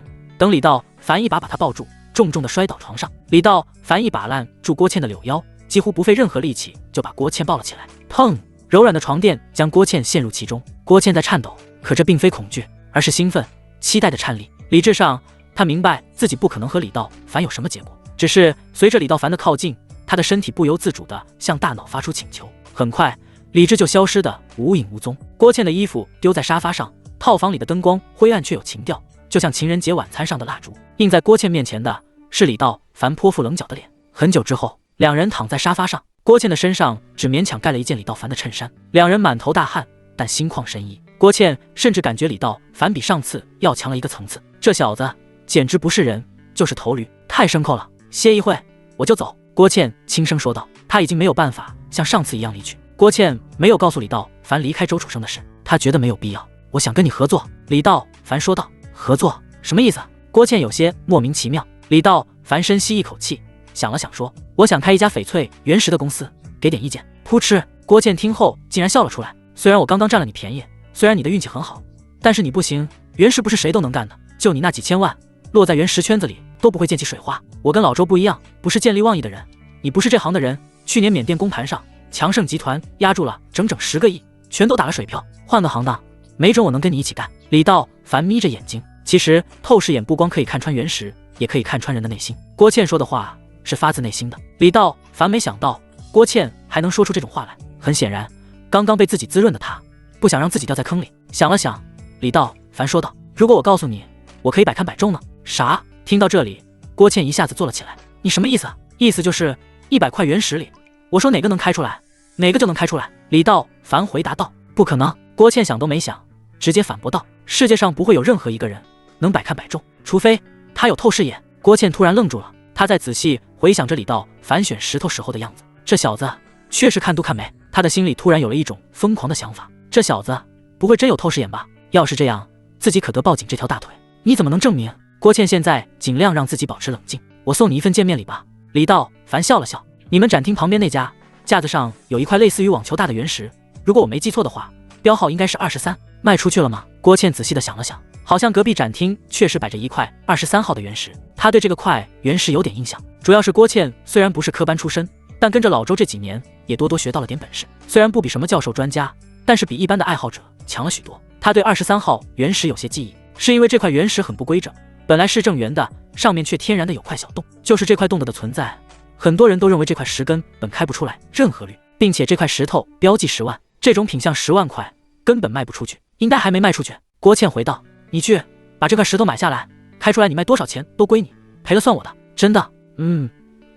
李道凡一把他抱住，重重地摔倒床上。李道凡一把揽住郭倩的柳腰，几乎不费任何力气就把郭倩抱了起来。砰！柔软的床垫将郭倩陷入其中。郭倩在颤抖，可这并非恐惧，而是兴奋、期待的颤栗。理智上，他明白自己不可能和李道凡有什么结果，只是随着李道凡的靠近，他的身体不由自主地向大脑发出请求。很快，理智就消失得无影无踪。郭倩的衣服丢在沙发上，套房里的灯光灰暗却有情调，就像情人节晚餐上的蜡烛。映在郭倩面前的是李道凡泼妇棱角的脸。很久之后，两人躺在沙发上，郭倩的身上只勉强盖了一件李道凡的衬衫，两人满头大汗，但心旷神怡。郭倩甚至感觉李道凡比上次要强了一个层次，这小子简直不是人就是头驴，太牲口了。歇一会我就走。郭倩轻声说道。他已经没有办法像上次一样离去。郭倩没有告诉李道凡离开周楚生的事，他觉得没有必要。我想跟你合作。李道凡说道。合作？什么意思？郭倩有些莫名其妙。李道凡深吸一口气，想了想说，我想开一家翡翠原石的公司，给点意见。噗嗤！郭倩听后竟然笑了出来。虽然我刚刚占了你便宜，虽然你的运气很好，但是你不行，原石不是谁都能干的，就你那几千万，落在原石圈子里都不会溅起水花。我跟老周不一样，不是见利忘义的人，你不是这行的人。去年缅甸公盘上，强盛集团压住了整整10个亿，全都打了水漂。换个行当，没准我能跟你一起干。李道凡眯着眼睛，其实透视眼不光可以看穿原石，也可以看穿人的内心。郭倩说的话是发自内心的。李道凡没想到郭倩还能说出这种话来，很显然，刚刚被自己滋润的他，不想让自己掉在坑里。想了想，李道凡说道：如果我告诉你，我可以百看百中呢？啥？听到这里，郭倩一下子坐了起来。你什么意思？意思就是100块原石里，我说哪个能开出来，哪个就能开出来。李道凡回答道。不可能。郭倩想都没想，直接反驳道：世界上不会有任何一个人能百看百中，除非他有透视眼。郭倩突然愣住了，她在仔细回想着李道凡选石头时候的样子，这小子确实看都看没。她的心里突然有了一种疯狂的想法，这小子不会真有透视眼吧？要是这样，自己可得抱紧这条大腿。你怎么能证明？郭倩现在尽量让自己保持冷静。我送你一份见面礼吧。李道凡笑了笑。你们展厅旁边那家架子上有一块类似于网球大的原石，如果我没记错的话，标号应该是23，卖出去了吗？郭倩仔细的想了想，好像隔壁展厅确实摆着一块23号的原石。她对这个块原石有点印象，主要是郭倩虽然不是科班出身，但跟着老周这几年也多多学到了点本事，虽然不比什么教授专家，但是比一般的爱好者强了许多。她对23号原石有些记忆，是因为这块原石很不规整，本来是正圆的，上面却天然的有块小洞，就是这块洞的存在，很多人都认为这块石根本开不出来任何绿，并且这块石头标记10万，这种品相10万块根本卖不出去，应该还没卖出去。郭倩回道：你去把这块石头买下来，开出来你卖多少钱都归你，赔了算我的。真的？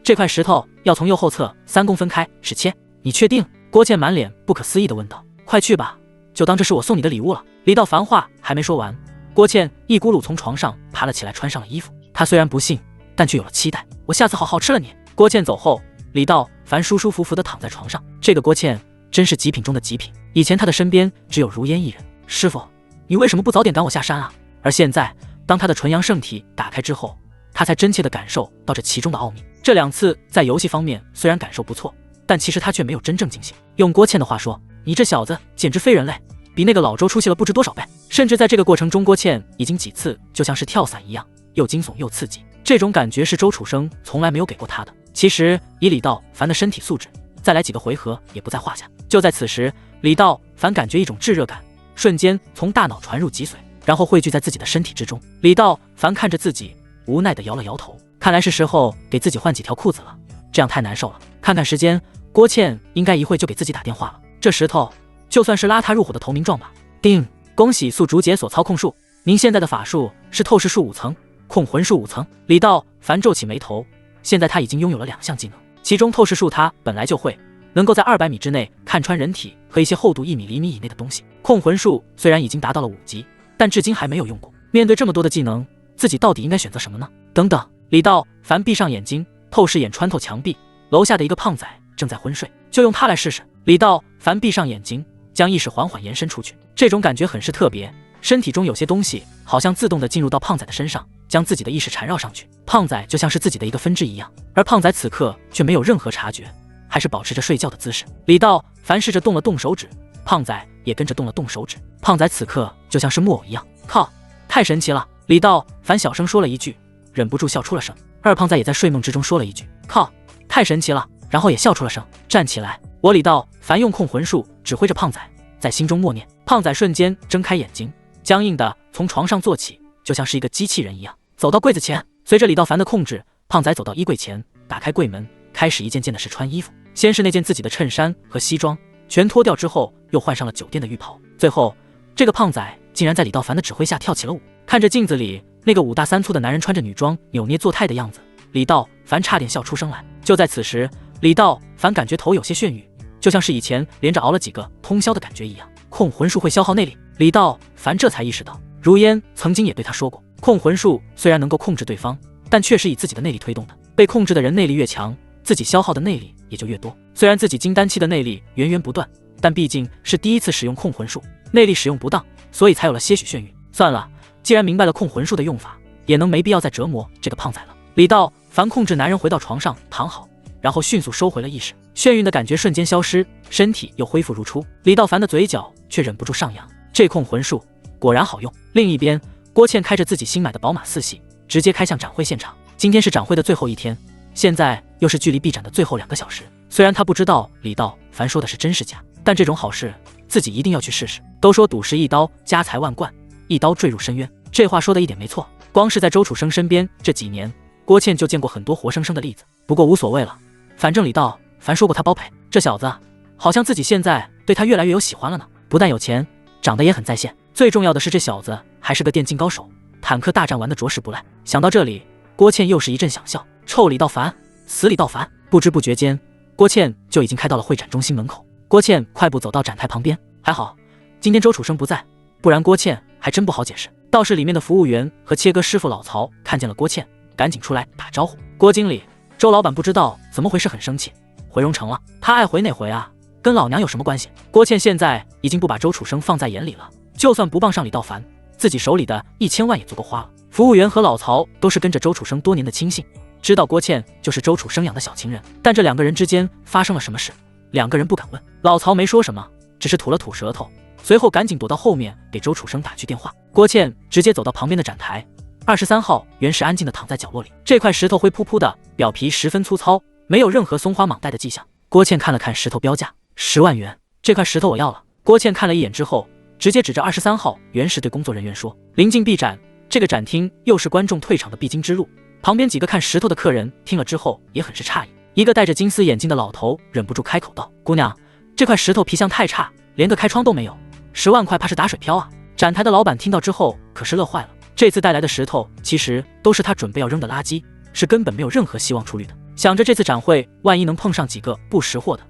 这块石头要从右后侧3公分开是切，你确定？郭倩满脸不可思议地问道。快去吧，就当这是我送你的礼物了。李道凡话还没说完，郭倩一咕噜从床上爬了起来，穿上了衣服。她虽然不信，但却有了期待。我下次好好吃了你。郭倩走后，李道凡舒舒服服地躺在床上。这个郭倩真是极品中的极品，以前他的身边只有如烟一人。师傅，你为什么不早点赶我下山啊？而现在，当他的纯阳圣体打开之后，他才真切地感受到这其中的奥秘。这2次在游戏方面虽然感受不错，但其实他却没有真正尽兴。用郭倩的话说，你这小子简直非人类，比那个老周出息了不知多少倍。甚至在这个过程中，郭倩已经几次就像是跳伞一样，又惊悚又刺激。这种感觉是周楚生从来没有给过他的。其实以李道凡的身体素质，再来几个回合也不在话下。就在此时，李道凡感觉一种炙热感瞬间从大脑传入脊髓，然后汇聚在自己的身体之中。李道凡看着自己，无奈地摇了摇头，看来是时候给自己换几条裤子了，这样太难受了。看看时间，郭倩应该一会就给自己打电话了。这石头就算是拉他入伙的投名状吧。叮，恭喜宿主解锁操控术，您现在的法术是透视术5层，控魂术5层。李道凡皱起眉头，现在他已经拥有了2项技能，其中透视术他本来就会，能够在200米之内看穿人体和一些厚度1厘米以内的东西。控魂术虽然已经达到了5级，但至今还没有用过。面对这么多的技能，自己到底应该选择什么呢？等等，李道凡闭上眼睛，透视眼穿透墙壁，楼下的一个胖仔正在昏睡，就用它来试试。李道凡闭上眼睛，将意识缓缓延伸出去，这种感觉很是特别，身体中有些东西好像自动的进入到胖仔的身上，将自己的意识缠绕上去。胖仔就像是自己的一个分支一样，而胖仔此刻却没有任何察觉，还是保持着睡觉的姿势。李道凡试着动了动手指，胖仔也跟着动了动手指。胖仔此刻就像是木偶一样，靠，太神奇了！李道凡小声说了一句，忍不住笑出了声。二胖仔也在睡梦之中说了一句，靠，太神奇了，然后也笑出了声。站起来！我李道凡用控魂术指挥着胖仔，在心中默念。胖仔瞬间睁开眼睛，僵硬的从床上坐起，就像是一个机器人一样，走到柜子前。随着李道凡的控制，胖仔走到衣柜前，打开柜门，开始一件件的试穿衣服。先是那件自己的衬衫和西装，全脱掉之后，又换上了酒店的浴袍。最后，这个胖仔竟然在李道凡的指挥下跳起了舞。看着镜子里那个5大3粗的男人穿着女装扭捏作态的样子，李道凡差点笑出声来。就在此时，李道凡感觉头有些眩晕，就像是以前连着熬了几个通宵的感觉一样。控魂术会消耗内力，李道凡这才意识到，如烟曾经也对他说过，控魂术虽然能够控制对方，但却是以自己的内力推动的。被控制的人内力越强，自己消耗的内力也就越多。虽然自己金丹期的内力源源不断，但毕竟是第一次使用控魂术，内力使用不当，所以才有了些许眩晕。算了，既然明白了控魂术的用法，也能没必要再折磨这个胖仔了。李道凡控制男人回到床上躺好，然后迅速收回了意识，眩晕的感觉瞬间消失，身体又恢复如初。李道凡的嘴角却忍不住上扬，这控魂术果然好用。另一边，郭倩开着自己新买的宝马4系，直接开向展会现场。今天是展会的最后一天，现在又是距离闭展的最后2个小时。虽然他不知道李道凡说的是真是假，但这种好事自己一定要去试试。都说赌石一刀，家财万贯，一刀坠入深渊，这话说的一点没错。光是在周楚生身边这几年，郭倩就见过很多活生生的例子。不过无所谓了，反正李道凡说过他包赔，这小子好像自己现在对他越来越有喜欢了呢。不但有钱，长得也很在线，最重要的是这小子还是个电竞高手，坦克大战玩的着实不赖。想到这里，郭倩又是一阵想笑。臭李道凡，死李道凡！不知不觉间，郭倩就已经开到了会展中心门口。郭倩快步走到展台旁边，还好今天周楚生不在，不然郭倩还真不好解释。倒是里面的服务员和切割师傅老曹看见了郭倩，赶紧出来打招呼。郭经理，周老板不知道怎么回事很生气，回荣城了。他爱回哪回啊，跟老娘有什么关系？郭倩现在已经不把周楚生放在眼里了，就算不傍上李道凡，自己手里的1000万也足够花了。服务员和老曹都是跟着周楚生多年的亲信，知道郭倩就是周楚生养的小情人，但这2个人之间发生了什么事，2个人不敢问。老曹没说什么，只是吐了吐舌头，随后赶紧躲到后面给周楚生打去电话。郭倩直接走到旁边的展台，23号原石安静地躺在角落里，这块石头灰扑扑的，表皮十分粗糙，没有任何松花莽带的迹象。郭倩看了看石头标价，10万元，这块石头我要了。郭倩看了一眼之后，直接指着23号原石对工作人员说。临近闭展，这个展厅又是观众退场的必经之路，旁边几个看石头的客人听了之后也很是诧异。一个戴着金丝眼镜的老头忍不住开口道，姑娘，这块石头皮相太差，连个开窗都没有，10万块怕是打水漂啊。展台的老板听到之后可是乐坏了，这次带来的石头其实都是他准备要扔的垃圾，是根本没有任何希望出绿的。想着这次展会万一能碰上几个不识货的，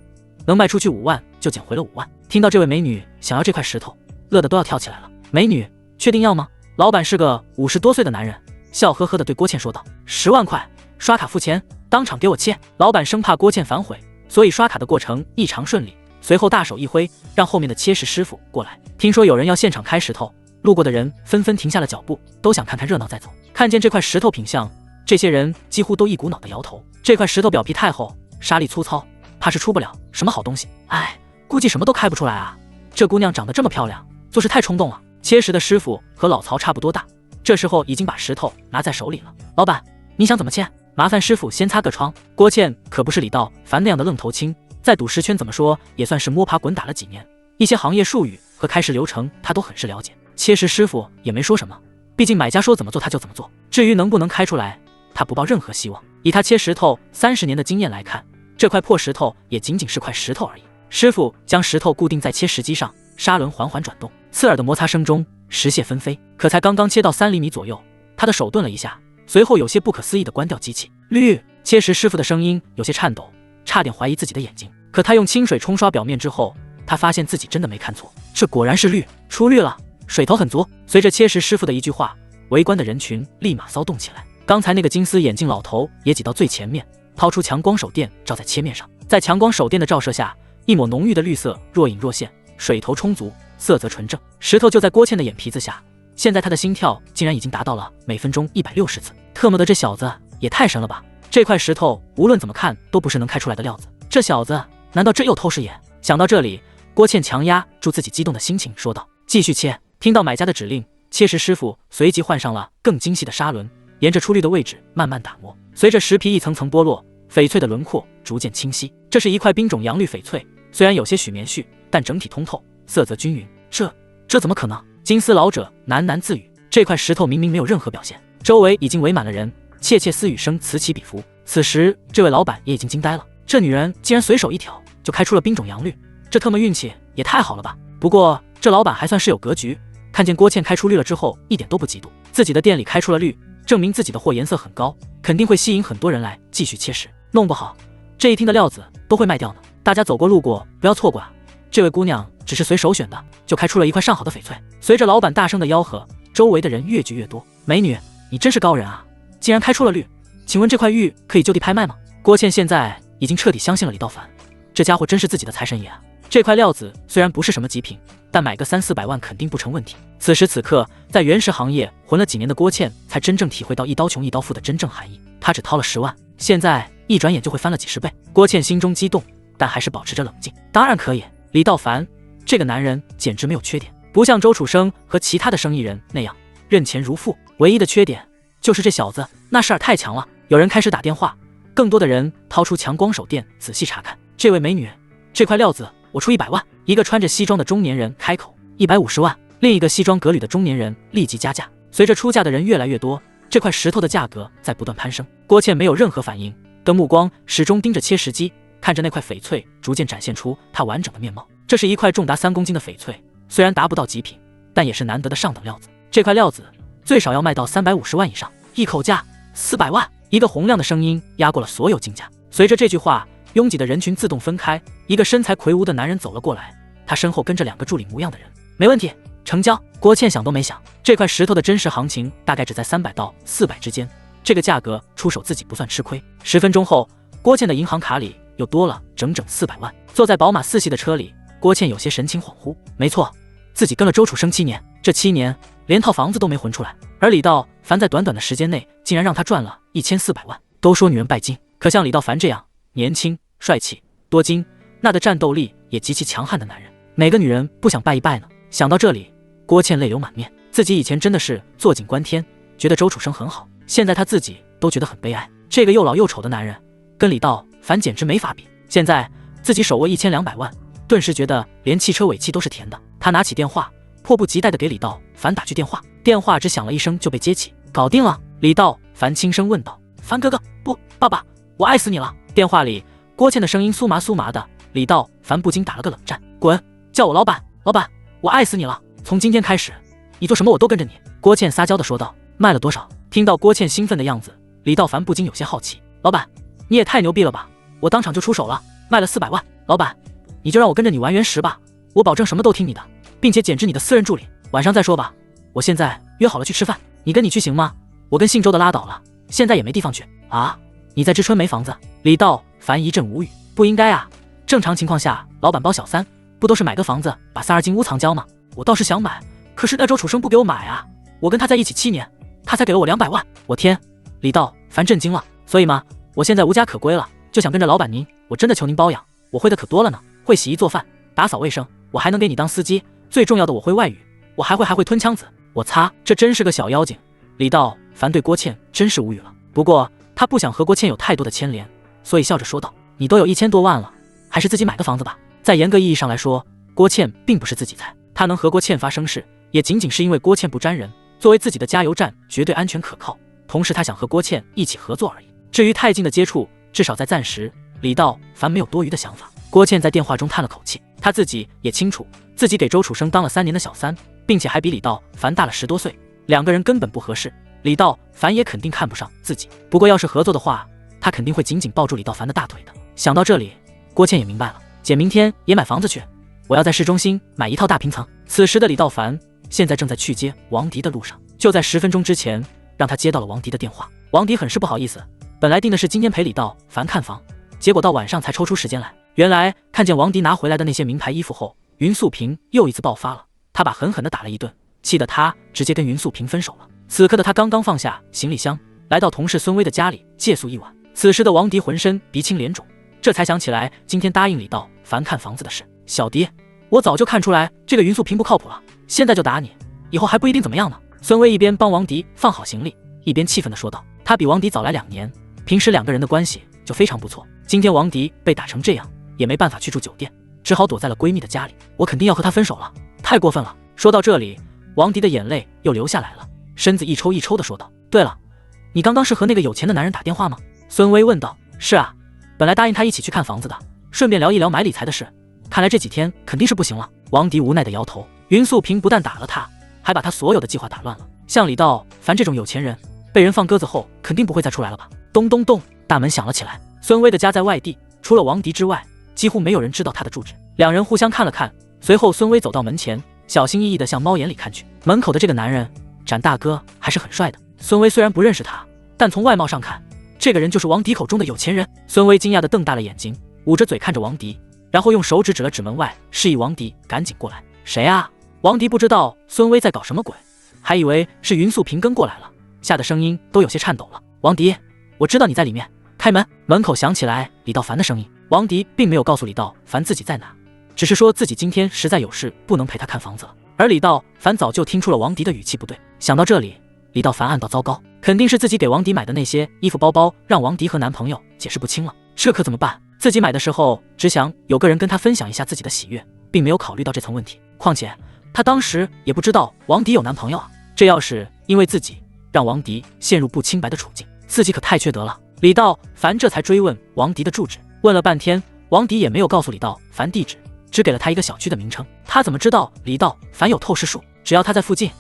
能卖出去5万就捡回了5万。听到这位美女想要这块石头，乐得都要跳起来了。美女，确定要吗？老板是个50多岁的男人，笑呵呵地对郭倩说道。10万块，刷卡付钱，当场给我切。老板生怕郭倩反悔，所以刷卡的过程异常顺利，随后大手一挥，让后面的切石师傅过来。听说有人要现场开石头，路过的人纷纷停下了脚步，都想看看热闹再走。看见这块石头品相，这些人几乎都一股脑的摇头。这块石头表皮太厚，沙粒粗糙，怕是出不了什么好东西。哎，估计什么都开不出来啊。这姑娘长得这么漂亮，做事太冲动了。切石的师傅和老曹差不多大，这时候已经把石头拿在手里了。老板，你想怎么切？麻烦师傅先擦个窗。郭倩可不是李道凡那样的愣头青，在赌石圈怎么说也算是摸爬滚打了几年，一些行业术语和开市流程他都很是了解。切石师傅也没说什么，毕竟买家说怎么做他就怎么做。至于能不能开出来，他不抱任何希望。以他切石头30年的经验来看，这块破石头也仅仅是块石头而已。师傅将石头固定在切石机上，砂轮缓缓转动，刺耳的摩擦声中，石屑纷飞。可才刚刚切到3厘米左右，他的手顿了一下，随后有些不可思议地关掉机器。绿，切石师傅的声音有些颤抖，差点怀疑自己的眼睛。可他用清水冲刷表面之后，他发现自己真的没看错，这果然是绿，出绿了，水头很足。随着切石师傅的一句话，围观的人群立马骚动起来。刚才那个金丝眼镜老头也挤到最前面，掏出强光手电照在切面上。在强光手电的照射下，一抹浓郁的绿色若隐若现，水头充足，色泽纯正。石头就在郭倩的眼皮子下，现在他的心跳竟然已经达到了每分钟160次。特么的，这小子也太神了吧！这块石头无论怎么看都不是能开出来的料子，这小子难道真有透视眼？想到这里，郭倩强压住自己激动的心情，说道：“继续切。”听到买家的指令，切石师傅随即换上了更精细的砂轮，沿着出绿的位置慢慢打磨。随着石皮一层层剥落，翡翠的轮廓逐渐清晰。这是一块冰种阳绿翡翠，虽然有些许棉絮，但整体通透，色泽均匀。这怎么可能？金丝老者喃喃自语。这块石头明明没有任何表现，周围已经围满了人，窃窃私语声此起彼伏。此时，这位老板也已经惊呆了，这女人竟然随手一挑就开出了冰种阳绿，这特么运气也太好了吧！不过这老板还算是有格局，看见郭倩开出绿了之后，一点都不嫉妒，自己的店里开出了绿，证明自己的货颜色很高，肯定会吸引很多人来继续切石，弄不好这一厅的料子都会卖掉呢。大家走过路过不要错过啊！这位姑娘只是随手选的，就开出了一块上好的翡翠。随着老板大声的吆喝，周围的人越聚越多。美女，你真是高人啊，竟然开出了绿，请问这块玉可以就地拍卖吗？郭倩现在已经彻底相信了李道凡，这家伙真是自己的财神爷啊！这块料子虽然不是什么极品，但买个300-400万肯定不成问题。此时此刻，在原石行业混了几年的郭倩才真正体会到一刀穷一刀富的真正含义。她只掏了10万，现在一转眼就会翻了几十倍。郭倩心中激动，但还是保持着冷静。当然可以，李道凡这个男人简直没有缺点，不像周楚生和其他的生意人那样认钱如父，唯一的缺点就是这小子那事儿太强了。有人开始打电话，更多的人掏出强光手电仔细查看。这位美女，这块料子我出100万。一个穿着西装的中年人开口。150万。另一个西装革履的中年人立即加价。随着出价的人越来越多，这块石头的价格在不断攀升。郭倩没有任何反应，的目光始终盯着切石机，看着那块翡翠逐渐展现出它完整的面貌。这是一块重达3公斤的翡翠，虽然达不到极品，但也是难得的上等料子。这块料子最少要卖到350万以上，一口价400万。一个洪亮的声音压过了所有竞价。随着这句话，拥挤的人群自动分开，一个身材魁梧的男人走了过来，他身后跟着2个助理模样的人。没问题，成交。郭倩想都没想，这块石头的真实行情大概只在300到400之间，这个价格出手自己不算吃亏。10分钟后，郭倩的银行卡里又多了整整400万。坐在宝马4系的车里，郭倩有些神情恍惚。没错，自己跟了周楚生7年，这7年连套房子都没混出来，而李道凡在短短的时间内竟然让他赚了1400万。都说女人拜金，可像李道凡这样年轻、帅气、多金，那的战斗力也极其强悍的男人，哪个女人不想拜一拜呢？想到这里，郭倩泪流满面。自己以前真的是坐井观天，觉得周楚生很好，现在他自己都觉得很悲哀。这个又老又丑的男人跟李道凡简直没法比。现在自己手握1200万，顿时觉得连汽车尾气都是甜的。他拿起电话，迫不及待地给李道凡打去电话。电话只响了一声就被接起。搞定了。李道凡轻声问道。凡哥哥，不，爸爸，我爱死你了。电话里郭倩的声音酥麻酥麻的，李道凡不禁打了个冷战。滚，叫我老板，老板，我爱死你了。从今天开始，你做什么我都跟着你。郭倩撒娇地说道。卖了多少？听到郭倩兴奋的样子，李道凡不禁有些好奇。老板，你也太牛逼了吧，我当场就出手了，卖了400万。老板，你就让我跟着你玩原石吧，我保证什么都听你的，并且减至你的私人助理。晚上再说吧，我现在约好了去吃饭，你跟你去行吗？我跟姓周的拉倒了，现在也没地方去。啊，你在知春没房子？李道凡一阵无语。不应该啊，正常情况下老板包小三不都是买个房子把3-2进屋藏娇吗？我倒是想买，可是那周楚生不给我买啊，我跟他在一起7年，他才给了我200万。我天！李道凡震惊了。所以嘛，我现在无家可归了，就想跟着老板您，我真的求您包养，我会的可多了呢，会洗衣做饭，打扫卫生，我还能给你当司机，最重要的我会外语，我还会吞枪子。我擦，这真是个小妖精。李道凡对郭倩真是无语了。不过他不想和郭倩有太多的牵连，所以笑着说道：“你都有1000多万了，还是自己买个房子吧。”在严格意义上来说，郭倩并不是自己菜，他能和郭倩发生事，也仅仅是因为郭倩不沾人，作为自己的加油站，绝对安全可靠。同时，他想和郭倩一起合作而已。至于太近的接触，至少在暂时，李道凡没有多余的想法。郭倩在电话中叹了口气，他自己也清楚，自己给周楚生当了3年的小三，并且还比李道凡大了10多岁，两个人根本不合适。李道凡也肯定看不上自己，不过要是合作的话，他肯定会紧紧抱住李道凡的大腿的。想到这里，郭倩也明白了，姐明天也买房子去，我要在市中心买一套大平层。此时的李道凡现在正在去接王迪的路上，就在10分钟之前，让他接到了王迪的电话。王迪很是不好意思，本来定的是今天陪李道凡看房，结果到晚上才抽出时间来。原来看见王迪拿回来的那些名牌衣服后，云素萍又一次爆发了，他把狠狠地打了一顿，气得他直接跟云素萍分手了。此刻的他刚刚放下行李箱，来到同事孙威的家里借宿一晚。此时的王迪浑身鼻青脸肿，这才想起来今天答应李道凡看房子的事。小迪，我早就看出来这个云素萍不靠谱了，现在就打你，以后还不一定怎么样呢。孙威一边帮王迪放好行李，一边气愤地说道。他比王迪早来2年，平时两个人的关系就非常不错。今天王迪被打成这样，也没办法去住酒店，只好躲在了闺蜜的家里。我肯定要和她分手了，太过分了。说到这里，王迪的眼泪又流下来了，身子一抽一抽地说道：“对了，你刚刚是和那个有钱的男人打电话吗？”孙威问道。“是啊，本来答应他一起去看房子的，顺便聊一聊买理财的事，看来这几天肯定是不行了。”王迪无奈地摇头。云素萍不但打了他，还把他所有的计划打乱了。像李道凡这种有钱人，被人放鸽子后肯定不会再出来了吧。咚咚咚，大门响了起来。孙威的家在外地，除了王迪之外，几乎没有人知道他的住址。两人互相看了看，随后孙威走到门前，小心翼翼地向猫眼里看去。门口的这个男人，展大哥还是很帅的。孙威虽然不认识他，但从外貌上看，这个人就是王迪口中的有钱人。孙威惊讶地瞪大了眼睛，捂着嘴看着王迪，然后用手指指了指门外，示意王迪赶紧过来。谁啊？王迪不知道孙威在搞什么鬼，还以为是云素萍跟过来了，吓得声音都有些颤抖了。王迪，我知道你在里面，开门。门口响起来李道凡的声音。王迪并没有告诉李道凡自己在哪，只是说自己今天实在有事不能陪他看房子了。而李道凡早就听出了王迪的语气不对。想到这里，李道凡暗道糟糕，肯定是自己给王迪买的那些衣服包包让王迪和男朋友解释不清了，这可怎么办？自己买的时候只想有个人跟他分享一下自己的喜悦，并没有考虑到这层问题。况且他当时也不知道王迪有男朋友啊，这要是因为自己让王迪陷入不清白的处境，自己可太缺德了。李道凡这才追问王迪的住址，问了半天，王迪也没有告诉李道凡地址，只给了他一个小区的名称。他怎么知道李道凡有透视术？只要他在附近，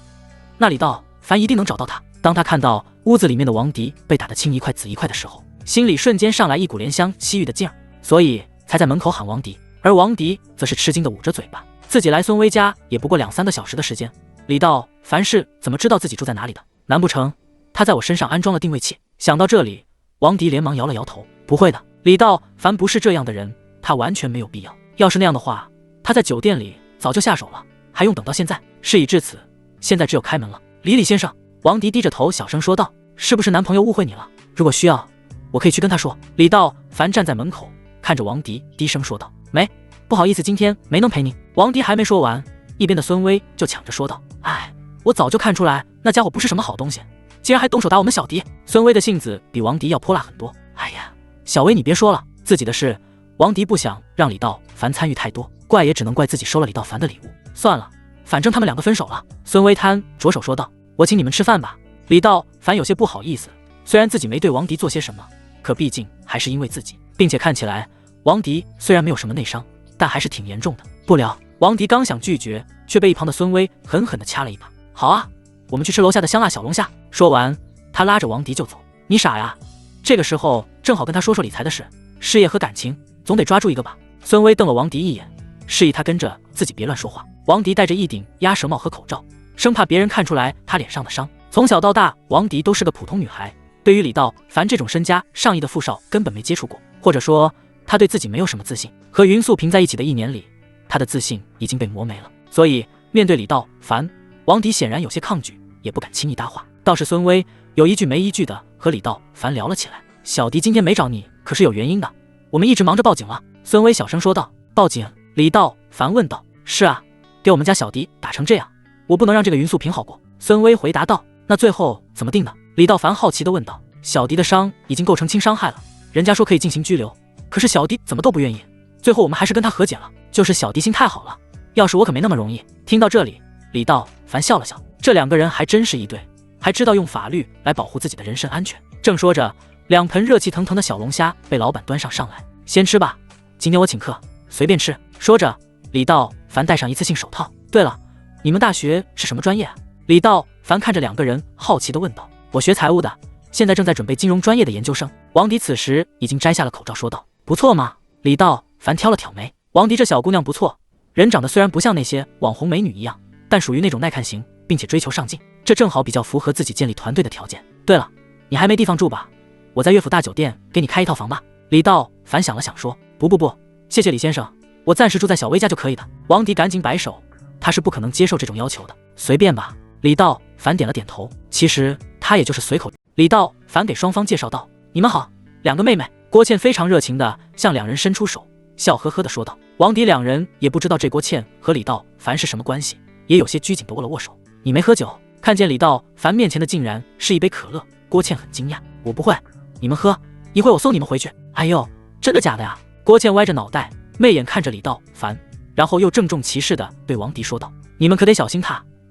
那李道凡一定能找到他。当他看到屋子里面的王迪被打得青一块紫一块的时候，心里瞬间上来一股怜香惜玉的劲儿，所以才在门口喊王迪。而王迪则是吃惊地捂着嘴巴，自己来孙威家也不过2-3个小时的时间，李道凡是怎么知道自己住在哪里的？难不成他在我身上安装了定位器？想到这里，王迪连忙摇了摇头，不会的，李道凡不是这样的人，他完全没有必要。要是那样的话，他在酒店里早就下手了，还用等到现在？事已至此，现在只有开门了。李先生，王迪低着头小声说道，是不是男朋友误会你了？如果需要，我可以去跟他说。李道凡站在门口看着王迪低声说道，没，不好意思，今天没能陪您。王迪还没说完，一边的孙威就抢着说道，哎，我早就看出来那家伙不是什么好东西，竟然还动手打我们小迪。孙威的性子比王迪要泼辣很多。哎呀，小威你别说了，自己的事王迪不想让李道凡参与太多，怪也只能怪自己收了李道凡的礼物。算了，反正他们2个分手了。孙威摊着手说道，我请你们吃饭吧。李道凡有些不好意思，虽然自己没对王迪做些什么，可毕竟还是因为自己，并且看起来王迪虽然没有什么内伤，但还是挺严重的。不聊。王迪刚想拒绝，却被一旁的孙威狠狠地掐了一把。好啊，我们去吃楼下的香辣小龙虾。说完，他拉着王迪就走。你傻呀，这个时候正好跟他说说理财的事，事业和感情总得抓住一个吧。孙威瞪了王迪一眼，示意他跟着自己别乱说话。王迪戴着一顶鸭舌帽和口罩，生怕别人看出来他脸上的伤。从小到大，王迪都是个普通女孩，对于李道凡这种身家上亿的富少根本没接触过，或者说他对自己没有什么自信。和云素萍在一起的1年里，他的自信已经被磨没了，所以面对李道凡，王迪显然有些抗拒，也不敢轻易搭话。倒是孙威有一句没一句的和李道凡聊了起来。小迪今天没找你可是有原因的，我们一直忙着报警了。孙威小声说道。报警？李道凡问道。是啊，给我们家小迪打成这样，我不能让这个云素萍好过。孙威回答道。那最后怎么定的？李道凡好奇地问道。小迪的伤已经构成轻伤害了，人家说可以进行拘留，可是小迪怎么都不愿意，最后我们还是跟他和解了。就是小迪心太好了，要是我可没那么容易。听到这里，李道凡笑了笑，这两个人还真是一对，还知道用法律来保护自己的人身安全。正说着，两盆热气腾腾的小龙虾被老板端上上来，先吃吧，今天我请客，随便吃。说着，李道凡戴上一次性手套。对了，你们大学是什么专业啊？李道凡看着两个人，好奇地问道。我学财务的，现在正在准备金融专业的研究生。王迪此时已经摘下了口罩，说道。不错嘛。李道凡挑了挑眉，王迪这小姑娘不错，人长得虽然不像那些网红美女一样，但属于那种耐看型，并且追求上进，这正好比较符合自己建立团队的条件。对了，你还没地方住吧？我在乐府大酒店给你开一套房吧。李道凡想了想说，不，谢谢李先生，我暂时住在小薇家就可以的。王迪赶紧摆手，他是不可能接受这种要求的。随便吧。李道凡点了点头，其实他也就是随口。李道凡给双方介绍道，你们好，两个妹妹。郭倩非常热情地向两人伸出手，笑呵呵地说道。王迪两人也不知道这郭倩和李道凡是什么关系，也有些拘谨地握了握手。你没喝酒？看见李道凡面前的竟然是一杯可乐，郭倩很惊讶。我不会，你们喝，一会我送你们回去。哎呦，真的假的呀？郭倩歪着脑袋，媚眼看着李道凡，然后又郑重其事地对王迪说道，你们可得小心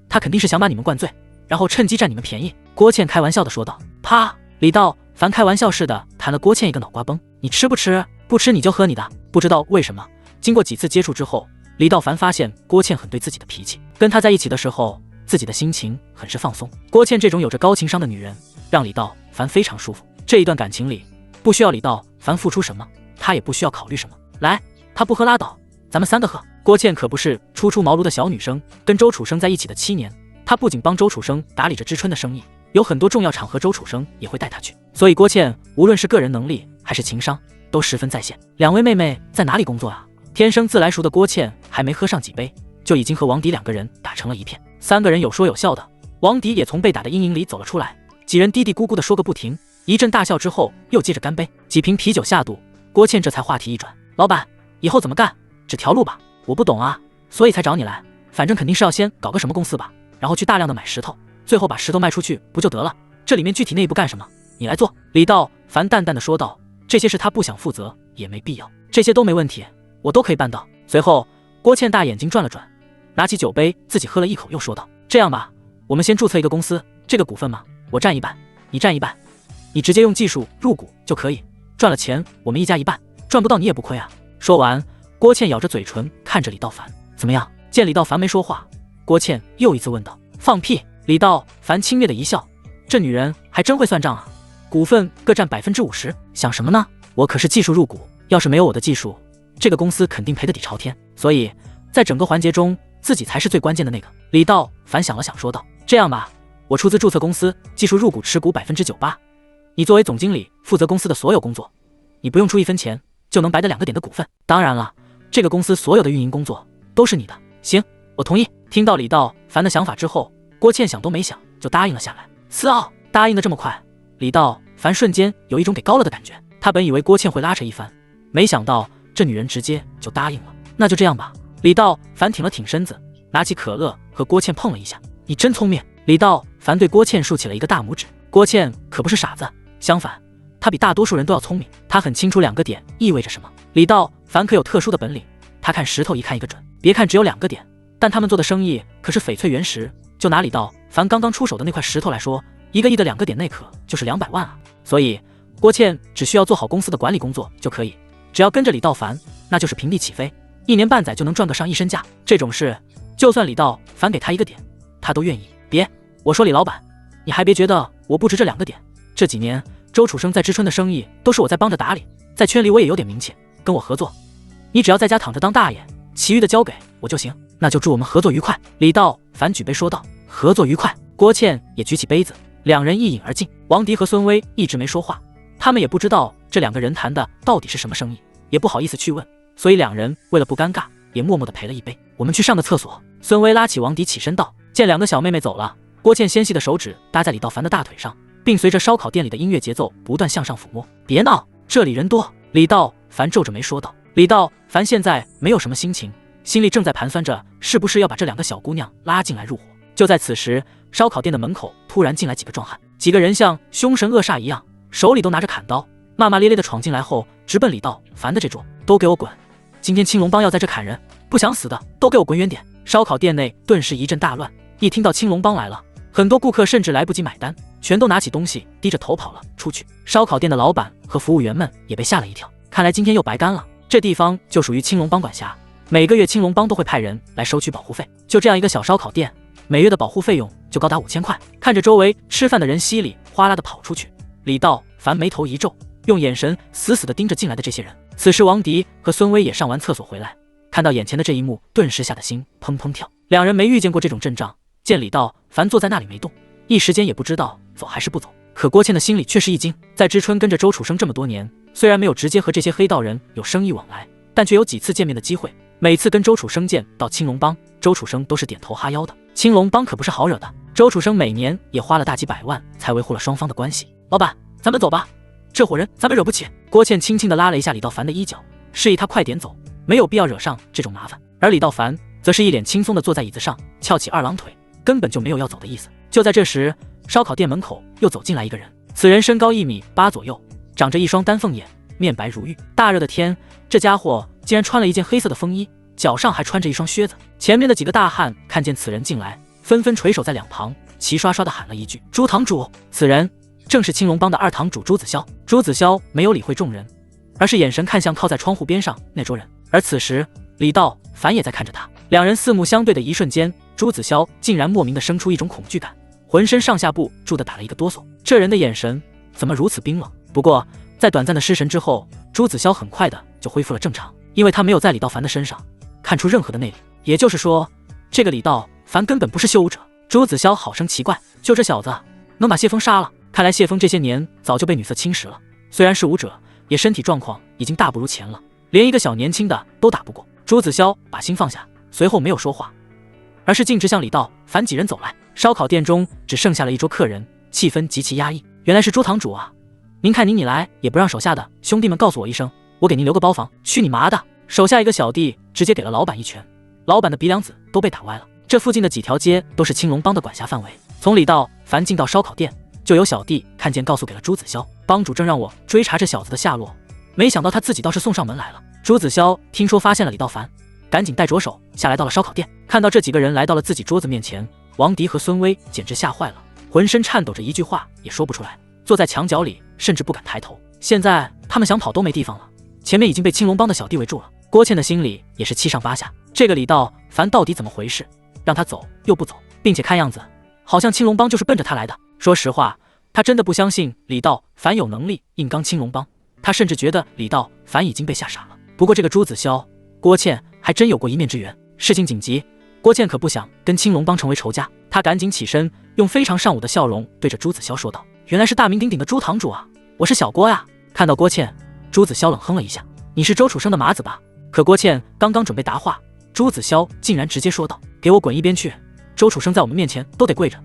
他肯定是想把你们灌醉，然后趁机占你们便宜。郭倩开玩笑地说道。啪！李道凡开玩笑似的弹了郭倩一个脑瓜崩。你吃不吃？不吃你就喝你的。不知道为什么，经过几次接触之后，李道凡发现郭倩很对自己的脾气，跟他在一起的时候，自己的心情很是放松。郭倩这种有着高情商的女人，让李道凡非常舒服。这一段感情里，不需要李道凡付出什么，他也不需要考虑什么。来，他不喝拉倒，咱们三个喝。郭倩可不是初出茅庐的小女生，跟周楚生在一起的7年，她不仅帮周楚生打理着知春的生意，有很多重要场合周楚生也会带她去，所以郭倩无论是个人能力还是情商都十分在线。两位妹妹在哪里工作啊？天生自来熟的郭倩还没喝上几杯，就已经和王迪两个人打成了一片。三个人有说有笑的，王迪也从被打的阴影里走了出来，几人嘀嘀咕咕的说个不停，一阵大笑之后又接着干杯，几瓶啤酒下肚，郭倩这才话题一转，老板，以后怎么干？指条路吧。我不懂啊，所以才找你来，反正肯定是要先搞个什么公司吧，然后去大量的买石头，最后把石头卖出去不就得了？这里面具体内部干什么，你来做。李道凡淡淡的说道，这些事他不想负责也没必要，这些都没问题，我都可以办到。随后郭倩大眼睛转了转，拿起酒杯自己喝了一口，又说道，这样吧，我们先注册一个公司，这个股份嘛，我占一半，你占一半，你直接用技术入股就可以，赚了钱我们一家一半，赚不到你也不亏啊。说完，郭倩咬着嘴唇看着李道凡，怎么样？见李道凡没说话，郭倩又一次问道。放屁！李道凡轻蔑的一笑，这女人还真会算账啊，股份各占50%，想什么呢？我可是技术入股，要是没有我的技术，这个公司肯定赔得底朝天，所以在整个环节中自己才是最关键的那个。李道凡想了想说道，这样吧，我出资注册公司，技术入股持股98%，你作为总经理负责公司的所有工作，你不用出1分钱就能白得2个点的股份，当然了，这个公司所有的运营工作都是你的。行，我同意。听到李道凡的想法之后，郭倩想都没想就答应了下来。思奥答应的这么快，李道凡瞬间有一种给高了的感觉。他本以为郭倩会拉扯一番，没想到这女人直接就答应了。那就这样吧。李道凡挺了挺身子，拿起可乐和郭倩碰了一下。你真聪明。李道凡对郭倩竖起了一个大拇指。郭倩可不是傻子，相反，他比大多数人都要聪明，他很清楚2个点意味着什么。李道凡可有特殊的本领，他看石头一看一个准。别看只有2个点，但他们做的生意可是翡翠原石。就拿李道凡刚刚出手的那块石头来说，1个亿的2个点内可就是200万啊。所以郭倩只需要做好公司的管理工作就可以，只要跟着李道凡，那就是平地起飞，1年半载就能赚个上亿身价。这种事，就算李道凡给他1个点，他都愿意。别，我说李老板，你还别觉得我不值这2个点。这几年周楚生在知春的生意都是我在帮着打理，在圈里我也有点名气，跟我合作，你只要在家躺着当大爷，其余的交给我就行。那就祝我们合作愉快。李道凡举杯说道。合作愉快。郭倩也举起杯子，2人一饮而尽。王迪和孙威一直没说话，他们也不知道这2个人谈的到底是什么生意，也不好意思去问，所以2人为了不尴尬，也默默地赔了一杯。我们去上个厕所。孙威拉起王迪起身道。见2个小妹妹走了，郭倩纤细的手指搭在李道凡的大腿上，并随着烧烤店里的音乐节奏不断向上抚摸。别闹，这里人多。李道凡皱着眉说道。李道凡现在没有什么心情，心里正在盘算着是不是要把这2个小姑娘拉进来入伙。就在此时，烧烤店的门口突然进来几个壮汉，几个人像凶神恶煞一样，手里都拿着砍刀，骂骂咧咧的闯进来后，直奔李道凡的这桌。都给我滚！今天青龙帮要在这砍人，不想死的都给我滚远点！烧烤店内顿时一阵大乱，一听到青龙帮来了，很多顾客甚至来不及买单，全都拿起东西低着头跑了出去。烧烤店的老板和服务员们也被吓了一跳，看来今天又白干了。这地方就属于青龙帮管辖，每个月青龙帮都会派人来收取保护费。就这样一个小烧烤店，每月的保护费用就高达5000块。看着周围吃饭的人稀里哗啦的跑出去，李道凡眉头一皱，用眼神死死地盯着进来的这些人。此时王迪和孙威也上完厕所回来，看到眼前的这一幕，顿时吓得心砰砰跳。两人没遇见过这种阵仗，见李道凡坐在那里没动，一时间也不知道走还是不走。可郭倩的心里却是一惊，在知春跟着周楚生这么多年，虽然没有直接和这些黑道人有生意往来，但却有几次见面的机会。每次跟周楚生见到青龙帮，周楚生都是点头哈腰的。青龙帮可不是好惹的，周楚生每年也花了大几百万才维护了双方的关系。老板，咱们走吧，这伙人咱们惹不起。郭倩轻轻地拉了一下李道凡的衣角，示意他快点走，没有必要惹上这种麻烦。而李道凡则是一脸轻松地坐在椅子上，翘起二郎腿，根本就没有要走的意思。就在这时，烧烤店门口又走进来一个人，此人身高1.8米左右，长着一双丹凤眼，面白如玉。大热的天，这家伙竟然穿了一件黑色的风衣，脚上还穿着一双靴子。前面的几个大汉看见此人进来，纷纷垂手在两旁，齐刷刷地喊了一句：“朱堂主！”此人正是青龙帮的二堂主朱子骁。朱子骁没有理会众人，而是眼神看向靠在窗户边上那桌人。而此时李道凡也在看着他，两人四目相对的一瞬间，朱子骁竟然莫名的生出一种恐惧感，浑身上下部住的打了一个哆嗦。这人的眼神怎么如此冰冷？不过在短暂的失神之后，朱子骁很快的就恢复了正常，因为他没有在李道凡的身上看出任何的内力，也就是说，这个李道凡根本不是修武者。朱子骁好生奇怪，就这小子能把谢峰杀了？看来谢峰这些年早就被女色侵蚀了，虽然是武者，也身体状况已经大不如前了，连一个小年轻的都打不过。朱子骁把心放下，随后没有说话，而是径直向李道凡几人走来。烧烤店中只剩下了一桌客人，气氛极其压抑。原来是朱堂主啊，您看你来也不让手下的兄弟们告诉我一声，我给您留个包房。去你妈的！手下一个小弟直接给了老板一拳，老板的鼻梁子都被打歪了。这附近的几条街都是青龙帮的管辖范围，从李道凡进到烧烤店，就有小弟看见告诉给了朱子骁，帮主正让我追查这小子的下落，没想到他自己倒是送上门来了。朱子骁听说发现了李道凡，赶紧带着手下来到了烧烤店，看到这几个人来到了自己桌子面前，王迪和孙威简直吓坏了，浑身颤抖着，一句话也说不出来，坐在墙角里甚至不敢抬头。现在他们想跑都没地方了，前面已经被青龙帮的小弟围住了。郭倩的心里也是七上八下，这个李道凡到底怎么回事？让他走又不走，并且看样子好像青龙帮就是奔着他来的。说实话，他真的不相信李道凡有能力硬刚青龙帮，他甚至觉得李道凡已经被吓傻了。不过这个朱子骁、郭倩还真有过一面之缘。事情紧急，郭倩可不想跟青龙帮成为仇家，他赶紧起身，用非常上武的笑容对着朱子骁说道：“原来是大名鼎鼎的朱堂主啊，我是小郭呀。”看到郭倩，朱子骁冷哼了一下：“你是周楚生的马子吧？”可郭倩刚刚准备答话，朱子骁竟然直接说道：“给我滚一边去！周楚生在我们面前都得跪着，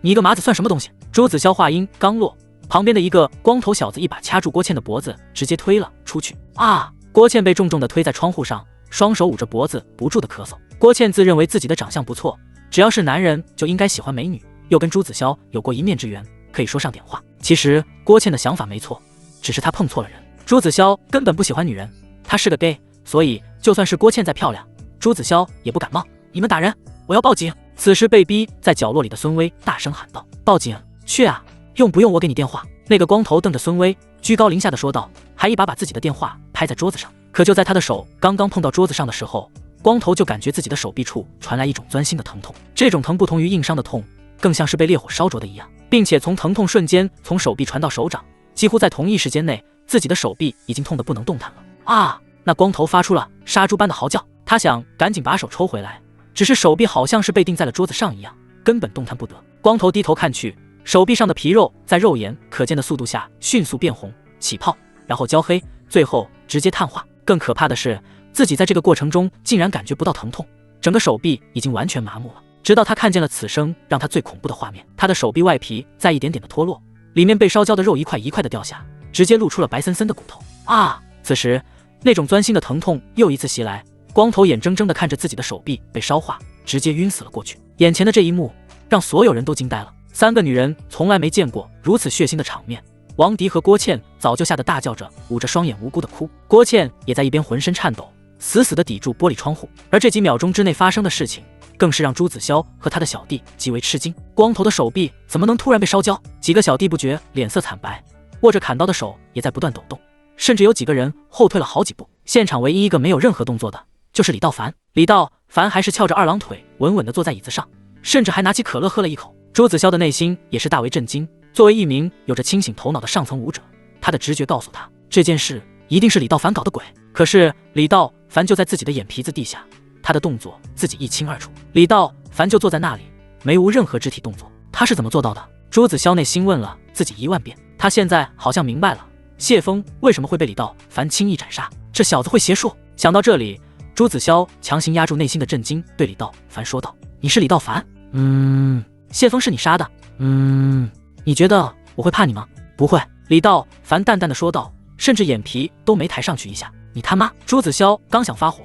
你一个马子算什么东西？”朱子骁话音刚落，旁边的一个光头小子一把掐住郭倩的脖子，直接推了出去。啊！郭倩被重重的推在窗户上，双手捂着脖子不住的咳嗽。郭倩自认为自己的长相不错，只要是男人就应该喜欢美女，又跟朱子骁有过一面之缘，可以说上点话。其实郭倩的想法没错，只是她碰错了人。朱子骁根本不喜欢女人，他是个 gay， 所以就算是郭倩再漂亮，朱子骁也不敢冒。你们打人，我要报警！此时被逼在角落里的孙威大声喊道：“报警！去啊！用不用我给你电话？”那个光头瞪着孙威，居高临下的说道，还一把自己的电话拍在桌子上。可就在他的手刚刚碰到桌子上的时候，光头就感觉自己的手臂处传来一种钻心的疼痛。这种疼不同于硬伤的痛，更像是被烈火烧灼的一样，并且从疼痛瞬间从手臂传到手掌，几乎在同一时间内，自己的手臂已经痛得不能动弹了。啊！那光头发出了杀猪般的嚎叫，他想赶紧把手抽回来，只是手臂好像是被钉在了桌子上一样，根本动弹不得。光头低头看去，手臂上的皮肉在肉眼可见的速度下迅速变红、起泡，然后焦黑，最后直接碳化。更可怕的是，自己在这个过程中竟然感觉不到疼痛，整个手臂已经完全麻木了。直到他看见了此生让他最恐怖的画面，他的手臂外皮在一点点的脱落，里面被烧焦的肉一块一块的掉下，直接露出了白森森的骨头。啊！此时那种钻心的疼痛又一次袭来，光头眼睁睁地看着自己的手臂被烧化，直接晕死了过去。眼前的这一幕让所有人都惊呆了，三个女人从来没见过如此血腥的场面，王迪和郭倩早就吓得大叫着，捂着双眼无辜的哭。郭倩也在一边浑身颤抖，死死地抵住玻璃窗户。而这几秒钟之内发生的事情，更是让朱子骁和他的小弟极为吃惊。光头的手臂怎么能突然被烧焦？几个小弟不觉脸色惨白，握着砍刀的手也在不断抖动，甚至有几个人后退了好几步。现场唯一一个没有任何动作的就是李道凡。李道凡还是翘着二郎腿，稳稳地坐在椅子上，甚至还拿起可乐喝了一口。朱子骁的内心也是大为震惊。作为一名有着清醒头脑的上层武者，他的直觉告诉他，这件事一定是李道凡搞的鬼。可是李道凡就在自己的眼皮子地下，他的动作自己一清二楚。李道凡就坐在那里，没无任何肢体动作，他是怎么做到的？朱子骁内心问了自己10000遍。他现在好像明白了，谢峰为什么会被李道凡轻易斩杀，这小子会邪术。想到这里，朱子骁强行压住内心的震惊，对李道凡说道：“你是李道凡？谢峰是你杀的？你觉得我会怕你吗？”“不会。”李道凡淡淡的说道，甚至眼皮都没抬上去一下。“你他妈！”朱子骁刚想发火，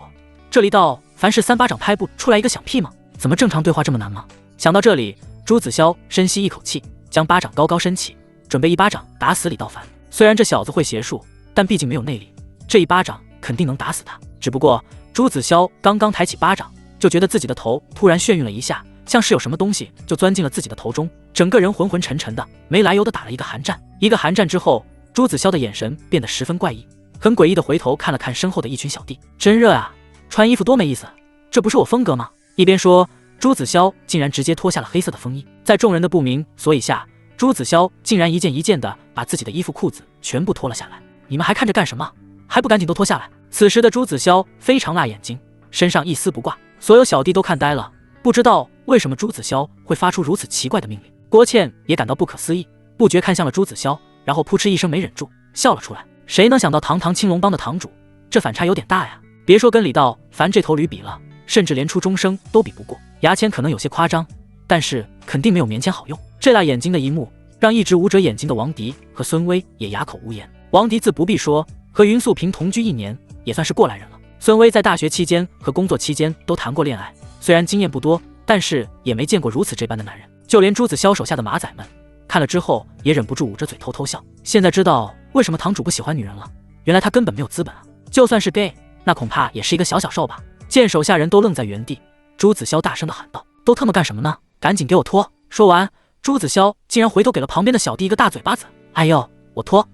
这李道凡是3巴掌拍不出来一个响屁吗？怎么正常对话这么难吗？想到这里，朱子骁深吸一口气，将巴掌高高伸起，准备一巴掌打死李道凡。虽然这小子会邪术，但毕竟没有内力，这一巴掌肯定能打死他。只不过朱子骁刚刚抬起巴掌，就觉得自己的头突然眩晕了一下，像是有什么东西就钻进了自己的头中，整个人浑浑沉沉的，没来由的打了一个寒战。一个寒战之后，朱子骁的眼神变得十分怪异，很诡异的回头看了看身后的一群小弟。真热啊，穿衣服多没意思，这不是我风格吗？一边说，朱子骁竟然直接脱下了黑色的风衣。在众人的不明所以下，朱子骁竟然一件一件的把自己的衣服裤子全部脱了下来。你们还看着干什么？还不赶紧都脱下来！此时的朱子骁非常辣眼睛，身上一丝不挂，所有小弟都看呆了，不知道为什么朱子骁会发出如此奇怪的命令。郭倩也感到不可思议，不觉看向了朱子骁，然后扑哧一声没忍住笑了出来。谁能想到堂堂青龙帮的堂主，这反差有点大呀！别说跟李道凡这头驴比了，甚至连初中生都比不过。牙签可能有些夸张，但是肯定没有棉签好用。这辣眼睛的一幕，让一直捂着眼睛的王迪和孙威也哑口无言。王迪自不必说，和云素萍同居1年，也算是过来人了。孙威在大学期间和工作期间都谈过恋爱，虽然经验不多，但是也没见过如此这般的男人。就连朱子骁手下的马仔们看了之后，也忍不住捂着嘴偷偷笑。现在知道为什么堂主不喜欢女人了，原来他根本没有资本啊！就算是 gay， 那恐怕也是一个小小兽吧。见手下人都愣在原地，朱子骁大声地喊道：“都他妈干什么呢？赶紧给我脱！”说完，朱子骁竟然回头给了旁边的小弟一个大嘴巴子。哎呦，我脱！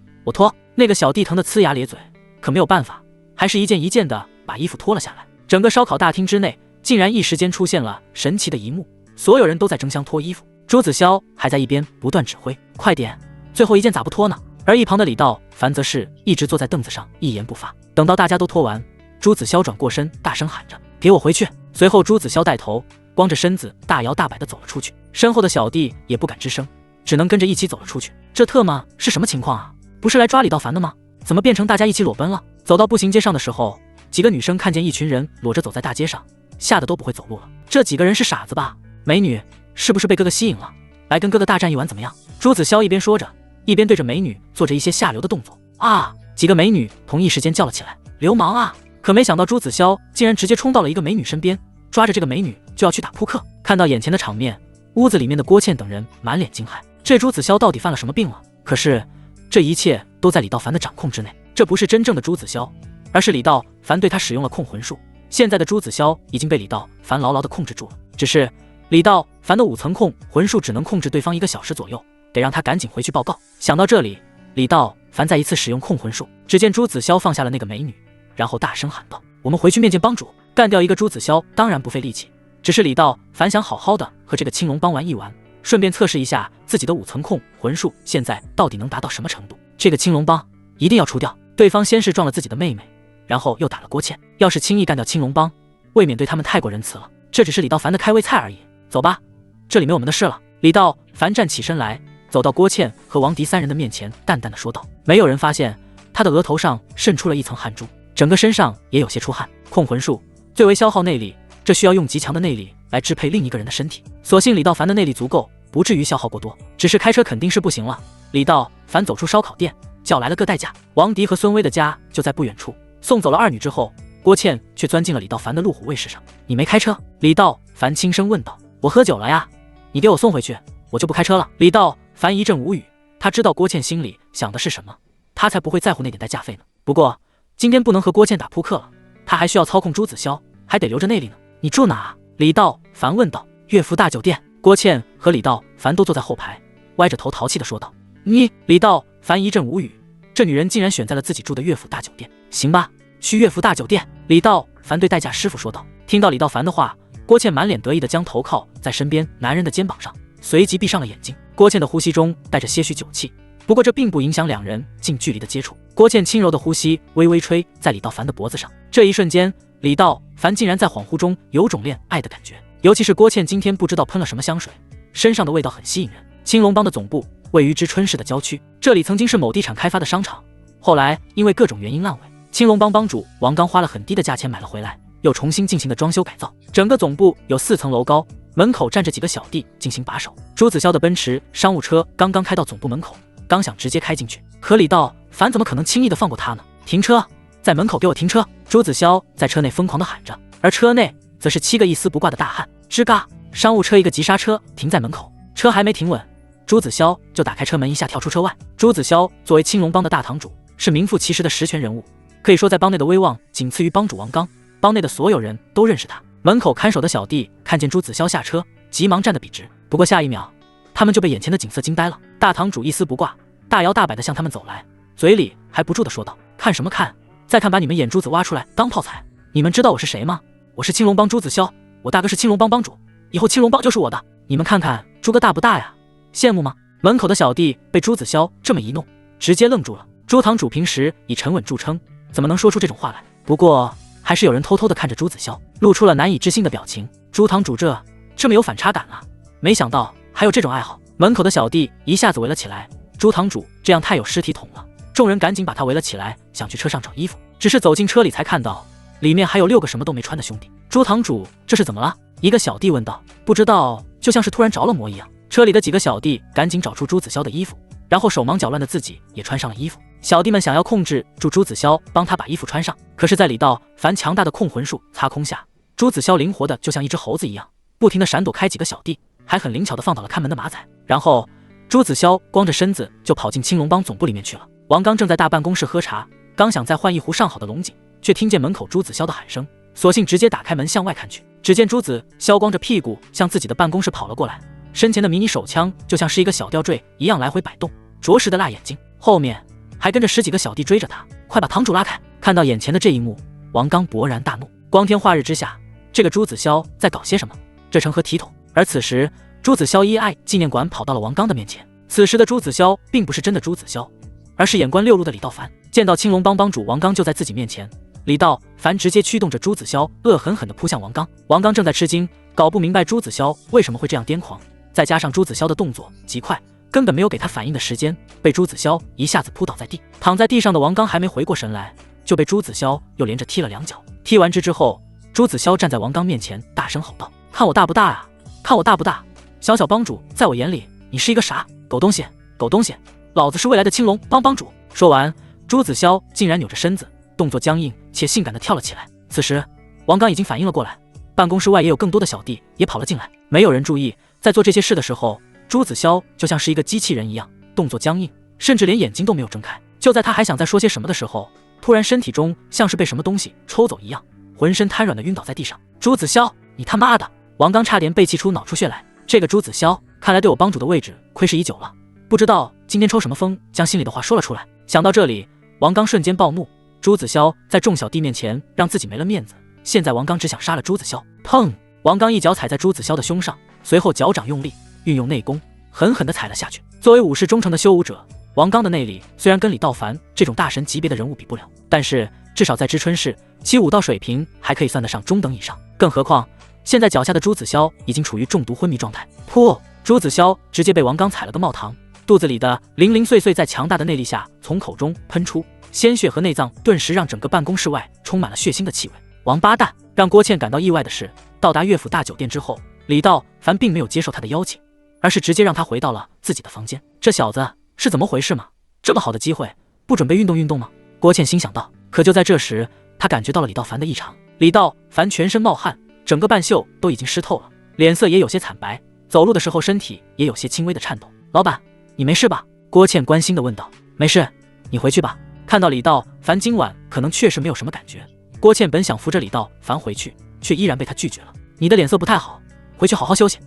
那个小弟疼得呲牙咧嘴，可没有办法，还是一件一件的把衣服脱了下来。整个烧烤大厅之内竟然一时间出现了神奇的一幕，所有人都在争相脱衣服，朱子骁还在一边不断指挥：“快点，最后一件咋不脱呢？”而一旁的李道凡则是一直坐在凳子上一言不发。等到大家都脱完，朱子骁转过身大声喊着：“给我回去！”随后朱子骁带头光着身子大摇大摆地走了出去，身后的小弟也不敢吱声，只能跟着一起走了出去。这特么是什么情况啊？不是来抓李道凡的吗？怎么变成大家一起裸奔了？走到步行街上的时候，几个女生看见一群人裸着走在大街上，吓得都不会走路了。这几个人是傻子吧？美女是不是被哥哥吸引了？来跟哥哥大战一晚怎么样？朱子骁一边说着，一边对着美女做着一些下流的动作。啊！几个美女同一时间叫了起来：“流氓啊！”可没想到朱子骁竟然直接冲到了一个美女身边，抓着这个美女就要去打扑克。看到眼前的场面，屋子里面的郭倩等人满脸惊骇，这朱子骁到底犯了什么病了？可是这一切都在李道凡的掌控之内，这不是真正的朱子骁，而是李道凡对他使用了控魂术。现在的朱子骁已经被李道凡牢牢地控制住了，只是李道凡的5层控魂术只能控制对方1个小时左右，得让他赶紧回去报告。想到这里，李道凡再一次使用控魂术，只见朱子骁放下了那个美女，然后大声喊道：“我们回去面见帮主！”干掉一个朱子骁当然不费力气，只是李道凡想好好的和这个青龙帮玩一玩，顺便测试一下自己的5层控魂术现在到底能达到什么程度。这个青龙帮一定要除掉。对方先是撞了自己的妹妹，然后又打了郭倩，要是轻易干掉青龙帮，未免对他们太过仁慈了。这只是李道凡的开胃菜而已。走吧，这里没我们的事了。李道凡站起身来，走到郭倩和王迪3人的面前，淡淡的说道。没有人发现他的额头上渗出了一层汗珠，整个身上也有些出汗。控魂术最为消耗内力，这需要用极强的内力来支配另一个人的身体。所幸李道凡的内力足够，不至于消耗过多，只是开车肯定是不行了。李道凡走出烧烤店，叫来了个代驾。王迪和孙威的家就在不远处。送走了2女之后，郭倩却钻进了李道凡的路虎卫士上。你没开车？李道凡轻声问道。我喝酒了呀，你给我送回去，我就不开车了。李道凡一阵无语，他知道郭倩心里想的是什么？他才不会在乎那点代驾费呢。不过今天不能和郭倩打扑克了，他还需要操控朱子骁，还得留着内力呢。你住哪？李道凡问道。乐福大酒店。郭倩和李道凡都坐在后排，歪着头淘气地说道。你？李道凡一阵无语，这女人竟然选在了自己住的乐福大酒店。行吧，去乐福大酒店。李道凡对代驾师傅说道。听到李道凡的话，郭倩满脸得意地将头靠在身边男人的肩膀上，随即闭上了眼睛。郭倩的呼吸中带着些许酒气，不过这并不影响两人近距离的接触。郭倩轻柔的呼吸微微吹在李道凡的脖子上，这一瞬间，李道凡竟然在恍惚中有种恋爱的感觉。尤其是郭倩今天不知道喷了什么香水，身上的味道很吸引人。青龙帮的总部位于知春市的郊区，这里曾经是某地产开发的商场，后来因为各种原因烂尾，青龙帮帮主王刚花了很低的价钱买了回来，又重新进行了装修改造。整个总部有4层楼高，门口站着几个小弟进行把守。朱子骁的奔驰商务车刚刚开到总部门口，刚想直接开进去，可李道凡怎么可能轻易的放过他呢？停车，在门口给我停车！朱子骁在车内疯狂的喊着，而车内则是7个一丝不挂的大汉。吱嘎，商务车一个急刹车停在门口，车还没停稳，朱子骁就打开车门，一下跳出车外。朱子骁作为青龙帮的大堂主，是名副其实的实权人物，可以说在帮内的威望仅次于帮主王刚，帮内的所有人都认识他。门口看守的小弟看见朱子骁下车，急忙站得笔直。不过下一秒，他们就被眼前的景色惊呆了。大堂主一丝不挂，大摇大摆地向他们走来，嘴里还不住地说道：看什么看？再看把你们眼珠子挖出来当炮踩！你们知道我是谁吗？我是青龙帮朱子骁，我大哥是青龙帮帮主，以后青龙帮就是我的。你们看看朱哥大不大呀？羡慕吗？门口的小弟被朱子骁这么一弄，直接愣住了。朱堂主平时以沉稳著称，怎么能说出这种话来？不过还是有人偷偷地看着朱子骁，露出了难以置信的表情。朱堂主这么有反差感啊，没想到还有这种爱好。门口的小弟一下子围了起来，朱堂主这样太有尸体统了。众人赶紧把他围了起来，想去车上找衣服，只是走进车里才看到里面还有6个什么都没穿的兄弟。朱堂主这是怎么了？一个小弟问道。不知道，就像是突然着了魔一样。车里的几个小弟赶紧找出朱子骁的衣服，然后手忙脚乱的自己也穿上了衣服。小弟们想要控制住朱子骁，帮他把衣服穿上，可是在李道凡强大的控魂术擦空下，朱子骁灵活的就像一只猴子一样，不停的闪躲开几个小弟，还很灵巧的放倒了看门的马仔。然后朱子骁光着身子就跑进青龙帮总部里面去了。王刚正在大办公室喝茶，刚想再换一壶上好的龙井，却听见门口朱子骁的喊声，索性直接打开门向外看去。只见朱子骁光着屁股向自己的办公室跑了过来，身前的迷你手枪就像是一个小吊坠一样来回摆动，着实的辣眼睛。后面还跟着10几个小弟追着他，快把堂主拉开！看到眼前的这一幕，王刚勃然大怒。光天化日之下，这个朱子骁在搞些什么？这成何体统？而此时朱子骁依爱纪念馆跑到了王刚的面前。此时的朱子骁并不是真的朱子骁，而是眼观六路的李道凡。见到青龙帮帮主王刚就在自己面前，李道凡直接驱动着朱子骁恶狠狠地扑向王刚。王刚正在吃惊，搞不明白朱子骁为什么会这样癫狂，再加上朱子骁的动作极快，根本没有给他反应的时间，被朱子骁一下子扑倒在地。躺在地上的王刚还没回过神来，就被朱子骁又连着踢了2脚。踢完之后，朱子骁站在王刚面前大声吼道：看我大不大啊？看我大不大？小小帮主，在我眼里你是一个傻狗东西，狗东西！老子是未来的青龙帮帮主！说完，朱子骁竟然扭着身子，动作僵硬且性感地跳了起来。此时王刚已经反应了过来，办公室外也有更多的小弟也跑了进来。没有人注意，在做这些事的时候，朱子骁就像是一个机器人一样，动作僵硬，甚至连眼睛都没有睁开。就在他还想再说些什么的时候，突然身体中像是被什么东西抽走一样，浑身瘫软地晕倒在地上。朱子骁，你他妈的！王刚差点被气出脑出血来。这个朱子骁看来对我帮主的位置窥视已久了，不知道今天抽什么风将心里的话说了出来。想到这里，王刚瞬间暴怒。朱子骁在众小弟面前让自己没了面子，现在王刚只想杀了朱子骁。砰！王刚一脚踩在朱子骁的胸上，随后脚掌用力运用内功，狠狠地踩了下去。作为武士忠诚的修武者，王刚的内力虽然跟李道凡这种大神级别的人物比不了，但是至少在知春市，其武道水平还可以算得上中等以上。更何况现在脚下的朱子骁已经处于中毒昏迷状态。噗！朱子骁直接被王刚踩了个冒堂，肚子里的零零碎碎在强大的内力下从口中喷出，鲜血和内脏顿时让整个办公室外充满了血腥的气味。王八蛋！让郭倩感到意外的是，到达乐府大酒店之后，李道凡并没有接受他的邀请，而是直接让他回到了自己的房间。这小子是怎么回事嘛？这么好的机会，不准备运动运动吗？郭倩心想到。可就在这时，他感觉到了李道凡的异常。李道凡全身冒汗，整个半袖都已经湿透了，脸色也有些惨白，走路的时候身体也有些轻微的颤抖。老板，你没事吧？郭倩关心地问道。没事，你回去吧。看到李道凡今晚可能确实没有什么感觉，郭倩本想扶着李道凡回去，却依然被他拒绝了。你的脸色不太好，回去好好休息。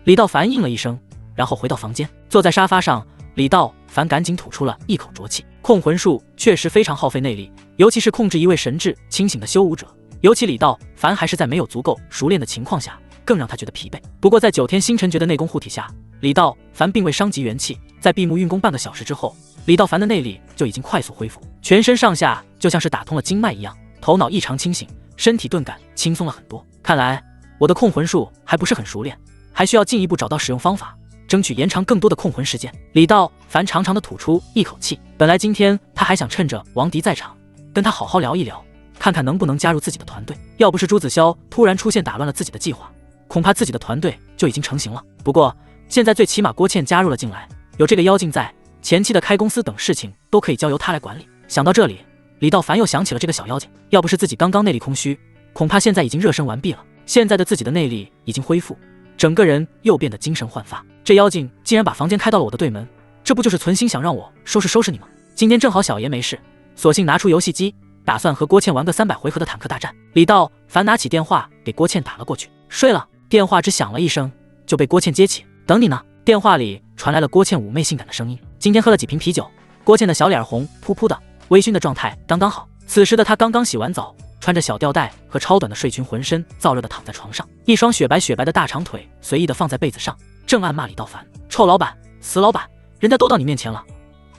李道凡应了一声，然后回到房间，坐在沙发上。李道凡赶紧吐出了一口浊气。控魂术确实非常耗费内力，尤其是控制一位神智清醒的修武者，尤其李道凡还是在没有足够熟练的情况下，更让他觉得疲惫。不过在9天星辰诀的内功护体下，李道凡并未伤及元气。在闭目运功半个小时之后，李道凡的内力就已经快速恢复，全身上下就像是打通了经脉一样，头脑异常清醒，身体顿感轻松了很多。看来我的控魂术还不是很熟练，还需要进一步找到使用方法，争取延长更多的控魂时间。李道凡长长的吐出一口气，本来今天他还想趁着王迪在场，跟他好好聊一聊，看看能不能加入自己的团队。要不是朱子骁突然出现打乱了自己的计划，恐怕自己的团队就已经成型了。不过现在最起码郭倩加入了进来，有这个妖精在，前期的开公司等事情都可以交由他来管理。想到这里，李道凡又想起了这个小妖精，要不是自己刚刚内力空虚，恐怕现在已经热身完毕了。现在的自己的内力已经恢复，整个人又变得精神焕发。这妖精竟然把房间开到了我的对门，这不就是存心想让我收拾收拾你吗？今天正好小爷没事，索性拿出游戏机，打算和郭倩玩个300回合的坦克大战。李道凡拿起电话给郭倩打了过去。睡了。电话只响了一声就被郭倩接起。等你呢。电话里传来了郭倩妩媚性感的声音。今天喝了几瓶啤酒？郭倩的小脸红扑扑的，微醺的状态刚刚好。此时的她刚刚洗完澡，穿着小吊带和超短的睡裙，浑身燥热的躺在床上，一双雪白雪白的大长腿随意的放在被子上，正暗骂李道凡：臭老板，死老板，人家都到你面前了，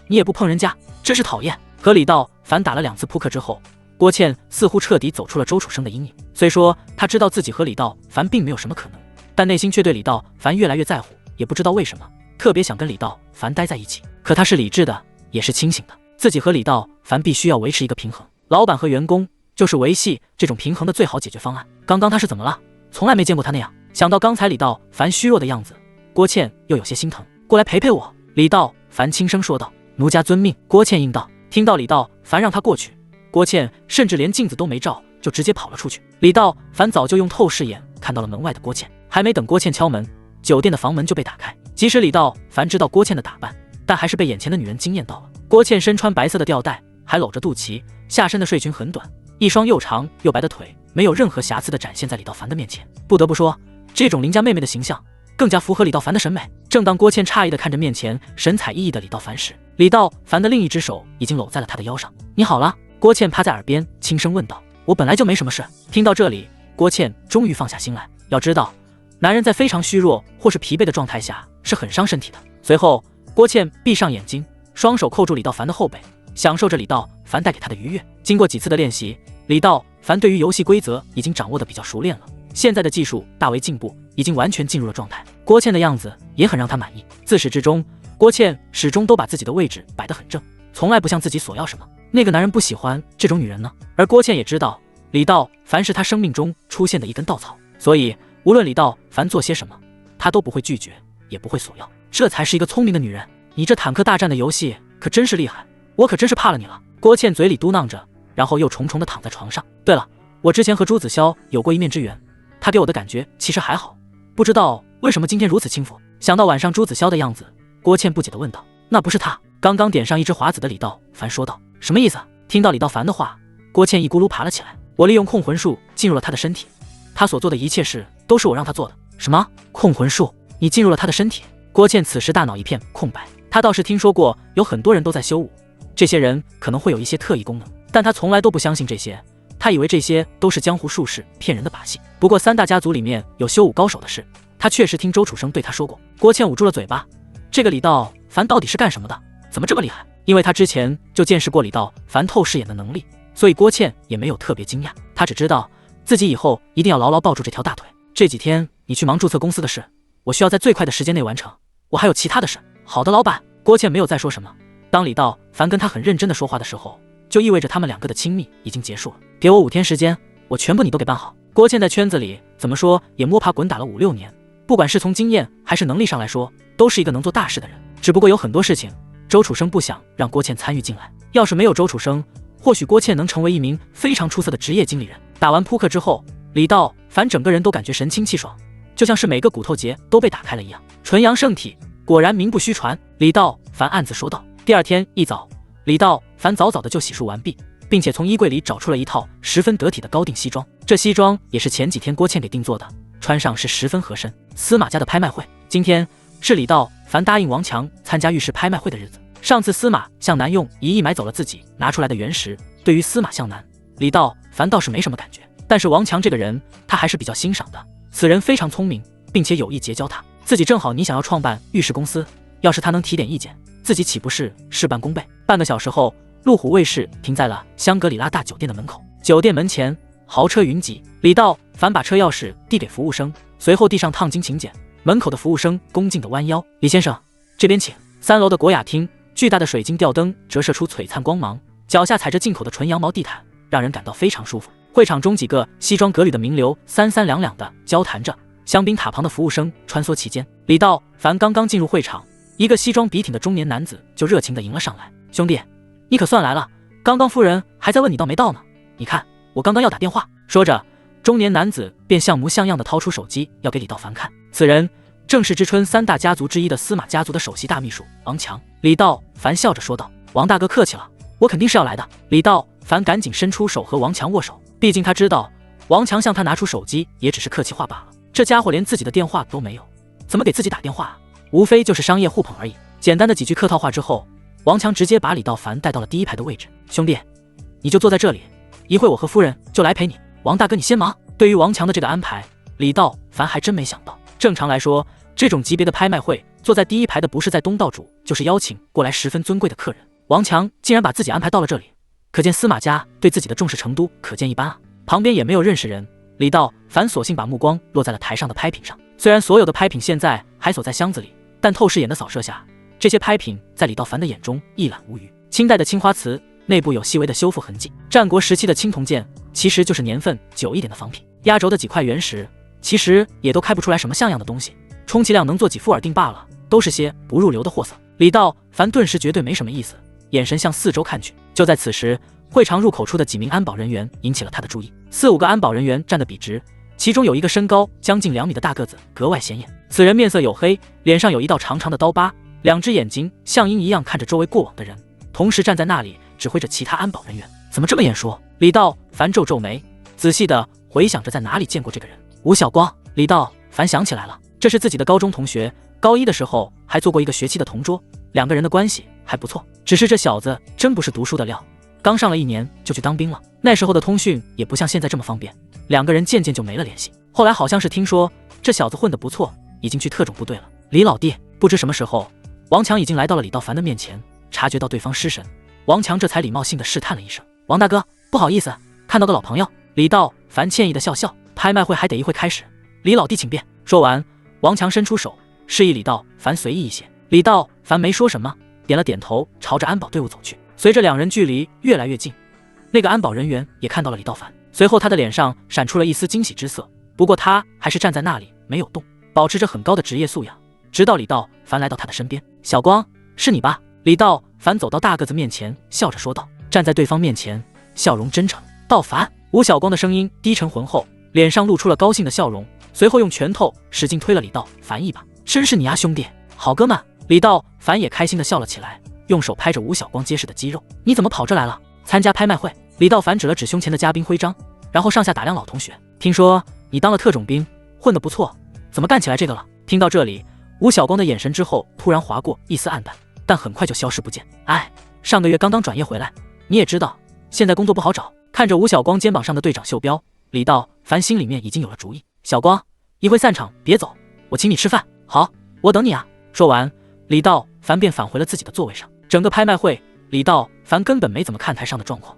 你也不碰人家，真是讨厌。和李道凡打了2次扑克之后，郭倩似乎彻底走出了周楚生的阴影。虽说她知道自己和李道凡并没有什么可能，但内心却对李道凡越来越在乎，也不知道为什么特别想跟李道凡待在一起。可他是理智的，也是清醒的，自己和李道凡必须要维持一个平衡，老板和员工就是维系这种平衡的最好解决方案。刚刚他是怎么了？从来没见过他那样。想到刚才李道凡虚弱的样子，郭倩又有些心疼。过来陪陪我。李道凡轻声说道。奴家遵命。郭倩应道。听到李道凡让他过去，郭倩甚至连镜子都没照，就直接跑了出去。李道凡早就用透视眼看到了门外的郭倩，还没等郭倩敲门，酒店的房门就被打开。即使李道凡知道郭倩的打扮，但还是被眼前的女人惊艳到了。郭倩身穿白色的吊带，还搂着肚脐，下身的睡裙很短，一双又长又白的腿没有任何瑕疵的展现在李道凡的面前。不得不说，这种邻家妹妹的形象更加符合李道凡的审美。正当郭倩诧异的看着面前神采奕奕的李道凡时，李道凡的另一只手已经搂在了她的腰上。你好了？郭倩趴在耳边轻声问道。我本来就没什么事。听到这里，郭倩终于放下心来。要知道，男人在非常虚弱或是疲惫的状态下是很伤身体的。随后，郭倩闭上眼睛，双手扣住李道凡的后背，享受着李道凡带给她的愉悦。经过几次的练习，李道凡对于游戏规则已经掌握得比较熟练了，现在的技术大为进步，已经完全进入了状态。郭倩的样子也很让他满意。自始至终，郭倩始终都把自己的位置摆得很正，从来不向自己索要什么。那个男人不喜欢这种女人呢？而郭倩也知道，李道凡是她生命中出现的一根稻草，所以无论李道凡做些什么，她都不会拒绝，也不会索要。这才是一个聪明的女人。你这坦克大战的游戏可真是厉害，我可真是怕了你了。郭倩嘴里嘟囔着，然后又重重地躺在床上。对了，我之前和朱子骁有过一面之缘，他给我的感觉其实还好，不知道为什么今天如此轻浮。想到晚上朱子骁的样子，郭倩不解地问道。那不是他？刚刚点上一只华子的李道凡说道。什么意思？听到李道凡的话，郭倩一咕噜爬了起来。我利用控魂术进入了他的身体，他所做的一切事都是我让他做的。什么？控魂术？你进入了他的身体？郭倩此时大脑一片空白。他倒是听说过有很多人都在修武，这些人可能会有一些特异功能，但他从来都不相信这些，他以为这些都是江湖术士骗人的把戏。不过3大家族里面有修武高手的事，他确实听周楚生对他说过。郭倩捂住了嘴巴，这个李道凡到底是干什么的？怎么这么厉害？因为他之前就见识过李道凡透视眼的能力，所以郭倩也没有特别惊讶。他只知道自己以后一定要牢牢抱住这条大腿。这几天你去忙注册公司的事，我需要在最快的时间内完成，我还有其他的事。好的，老板。郭倩没有再说什么。当李道凡跟他很认真的说话的时候，就意味着他们2个的亲密已经结束了。给我5天时间，我全部你都给办好。郭倩在圈子里怎么说也摸爬滚打了5、6年，不管是从经验还是能力上来说，都是一个能做大事的人。只不过有很多事情周楚生不想让郭倩参与进来，要是没有周楚生，或许郭倩能成为一名非常出色的职业经理人。打完扑克之后，李道凡整个人都感觉神清气爽，就像是每个骨头节都被打开了一样，纯阳圣体，果然名不虚传。李道凡暗自说道。第二天一早，李道凡早早的就洗漱完毕，并且从衣柜里找出了一套十分得体的高定西装。这西装也是前几天郭倩给定做的，穿上是十分合身。司马家的拍卖会，今天是李道凡答应王强参加玉石拍卖会的日子。上次司马向南用1亿买走了自己拿出来的原石，对于司马向南，李道凡倒是没什么感觉，但是王强这个人他还是比较欣赏的。此人非常聪明，并且有意结交他。自己正好你想要创办玉石公司，要是他能提点意见，自己岂不是事半功倍？半个小时后，路虎卫士停在了香格里拉大酒店的门口。酒店门前豪车云集，李道凡把车钥匙递给服务生，随后递上烫金请柬。门口的服务生恭敬地弯腰：“李先生，这边请。”3楼的国雅厅，巨大的水晶吊灯折射出璀璨光芒，脚下踩着进口的纯羊毛地毯，让人感到非常舒服。会场中几个西装革履的名流三三两两地交谈着，香槟塔旁的服务生穿梭其间。李道凡刚刚进入会场，一个西装笔挺的中年男子就热情地迎了上来：“兄弟，你可算来了，刚刚夫人还在问你到没到呢，你看我刚刚要打电话。”说着，中年男子便像模像样地掏出手机要给李道凡看。此人正是知春3大家族之一的司马家族的首席大秘书王强。李道凡笑着说道：“王大哥客气了，我肯定是要来的。”李道凡赶紧伸出手和王强握手，毕竟他知道王强向他拿出手机也只是客气话罢了，这家伙连自己的电话都没有，怎么给自己打电话啊？无非就是商业互捧而已。简单的几句客套话之后，王强直接把李道凡带到了第一排的位置。“兄弟，你就坐在这里，一会我和夫人就来陪你。王大哥你先忙。”对于王强的这个安排，李道凡还真没想到。正常来说，这种级别的拍卖会，坐在第一排的不是在东道主，就是邀请过来十分尊贵的客人。王强竟然把自己安排到了这里，可见司马家对自己的重视程度可见一斑啊。旁边也没有认识人，李道凡索性把目光落在了台上的拍品上。虽然所有的拍品现在还锁在箱子里，但透视眼的扫射下，这些拍品在李道凡的眼中一览无余。清代的青花瓷内部有细微的修复痕迹，战国时期的青铜剑其实就是年份久一点的仿品，压轴的几块原石其实也都开不出来什么像样的东西，充其量能做几副耳钉罢了，都是些不入流的货色。李道凡顿时绝对没什么意思，眼神向四周看去。就在此时，会场入口处的几名安保人员引起了他的注意。4、5个安保人员站得笔直，其中有一个身高将近2米的大个子格外显眼。此人面色黝黑，脸上有一道长长的刀疤，2只眼睛像鹰一样看着周围过往的人，同时站在那里指挥着其他安保人员。怎么这么眼熟？李道凡皱皱眉，仔细地回想着在哪里见过这个人。吴晓光。李道凡想起来了，这是自己的高中同学，高1的时候还做过一个学期的同桌，2个人的关系还不错。只是这小子真不是读书的料，刚上了1年就去当兵了。那时候的通讯也不像现在这么方便，2个人渐渐就没了联系。后来好像是听说这小子混得不错，已经去特种部队了。李老弟。不知什么时候，王强已经来到了李道凡的面前，察觉到对方失神，王强这才礼貌性地试探了一声：“王大哥，不好意思，看到个老朋友。”李道凡歉意地笑笑：“拍卖会还得一会开始，李老弟请便。”说完，王强伸出手示意李道凡随意一些。李道凡没说什么，点了点头，朝着安保队伍走去。随着2人距离越来越近，那个安保人员也看到了李道凡，随后他的脸上闪出了一丝惊喜之色，不过他还是站在那里没有动，保持着很高的职业素养，直到李道凡来到他的身边。“小光，是你吧？”李道凡走到大个子面前，笑着说道，站在对方面前，笑容真诚。“道凡。”吴晓光的声音低沉浑厚，脸上露出了高兴的笑容，随后用拳头使劲推了李道凡一把：“真是你啊，兄弟，好哥们！”李道凡也开心地笑了起来，用手拍着吴晓光结实的肌肉：“你怎么跑这来了？参加拍卖会？”李道凡指了指胸前的嘉宾徽章，然后上下打量老同学：“听说你当了特种兵，混得不错，怎么干起来这个了？”听到这里，吴晓光的眼神之后突然划过一丝暗淡，但很快就消失不见。“哎，上个月刚刚转业回来，你也知道，现在工作不好找。”看着吴晓光肩膀上的队长袖标，李道凡心里面已经有了主意：“小光，一会散场别走，我请你吃饭。”“好，我等你啊。”说完，李道凡便返回了自己的座位上。整个拍卖会，李道凡根本没怎么看台上的状况，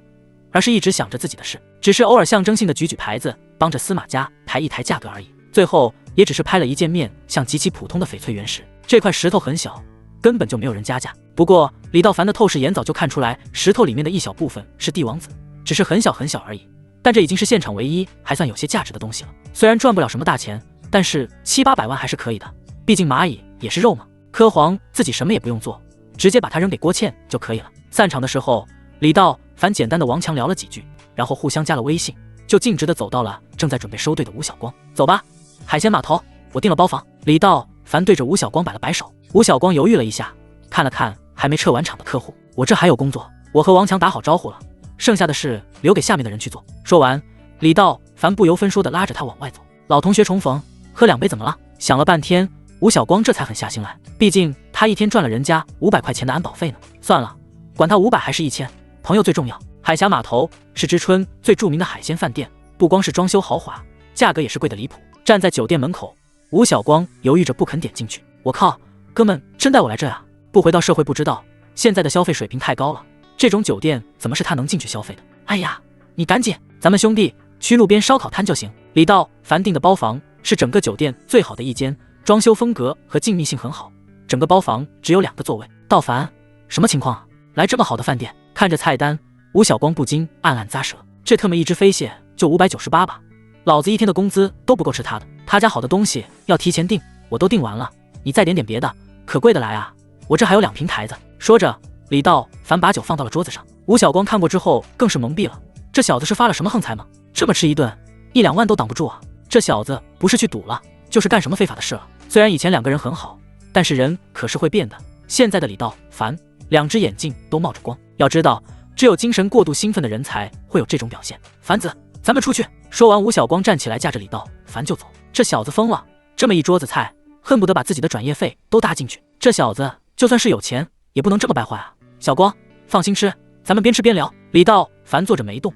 而是一直想着自己的事，只是偶尔象征性的举举牌子，帮着司马家抬一抬价格而已。最后也只是拍了一件面相极其普通的翡翠原石，这块石头很小，根本就没有人加价。不过李道凡的透视眼早就看出来，石头里面的一小部分是帝王紫，只是很小很小而已，但这已经是现场唯一还算有些价值的东西了。虽然赚不了什么大钱，但是7、800万还是可以的，毕竟蚂蚁也是肉嘛。柯黄自己什么也不用做，直接把它扔给郭倩就可以了。散场的时候，李道凡简单的王强聊了几句，然后互相加了微信，就径直的走到了正在准备收队的吴晓光。“走吧，海鲜码头，我订了包房。”李道凡对着吴晓光摆了摆手。吴晓光犹豫了一下，看了看还没撤完场的客户，我这还有工作，我和王强打好招呼了，剩下的事留给下面的人去做。说完，李道凡不由分说地拉着他往外走。老同学重逢，喝2杯怎么了？想了半天，吴晓光这才狠下心来，毕竟他一天赚了人家500块钱的安保费呢。算了，管他500还是1000，朋友最重要。海峡码头是知春最著名的海鲜饭店，不光是装修豪华，价格也是贵得离谱。站在酒店门口，吴晓光犹豫着不肯点进去。我靠，哥们真带我来这呀？不回到社会不知道，现在的消费水平太高了，这种酒店怎么是他能进去消费的？哎呀，你赶紧，咱们兄弟去路边烧烤摊就行。李道凡订的包房是整个酒店最好的一间，装修风格和静谧性很好，整个包房只有2个座位。道凡，什么情况啊？来这么好的饭店？看着菜单，吴晓光不禁暗暗咂舌，这特么一只飞蟹就598吧，老子一天的工资都不够吃他的。他家好的东西要提前订，我都订完了，你再点点别的，可贵的来啊！我这还有2瓶台子。说着，李道凡把酒放到了桌子上。吴晓光看过之后更是懵逼了，这小子是发了什么横财吗？这么吃一顿1、2万都挡不住啊！这小子不是去赌了，就是干什么非法的事了。虽然以前2个人很好，但是人可是会变的。现在的李道凡2只眼睛都冒着光，要知道只有精神过度兴奋的人才会有这种表现。凡子，咱们出去。说完，吴晓光站起来架着李道凡就走。这小子疯了，这么一桌子菜，恨不得把自己的转业费都搭进去。这小子就算是有钱也不能这么败坏啊！小光，放心吃，咱们边吃边聊。李道凡坐着没动，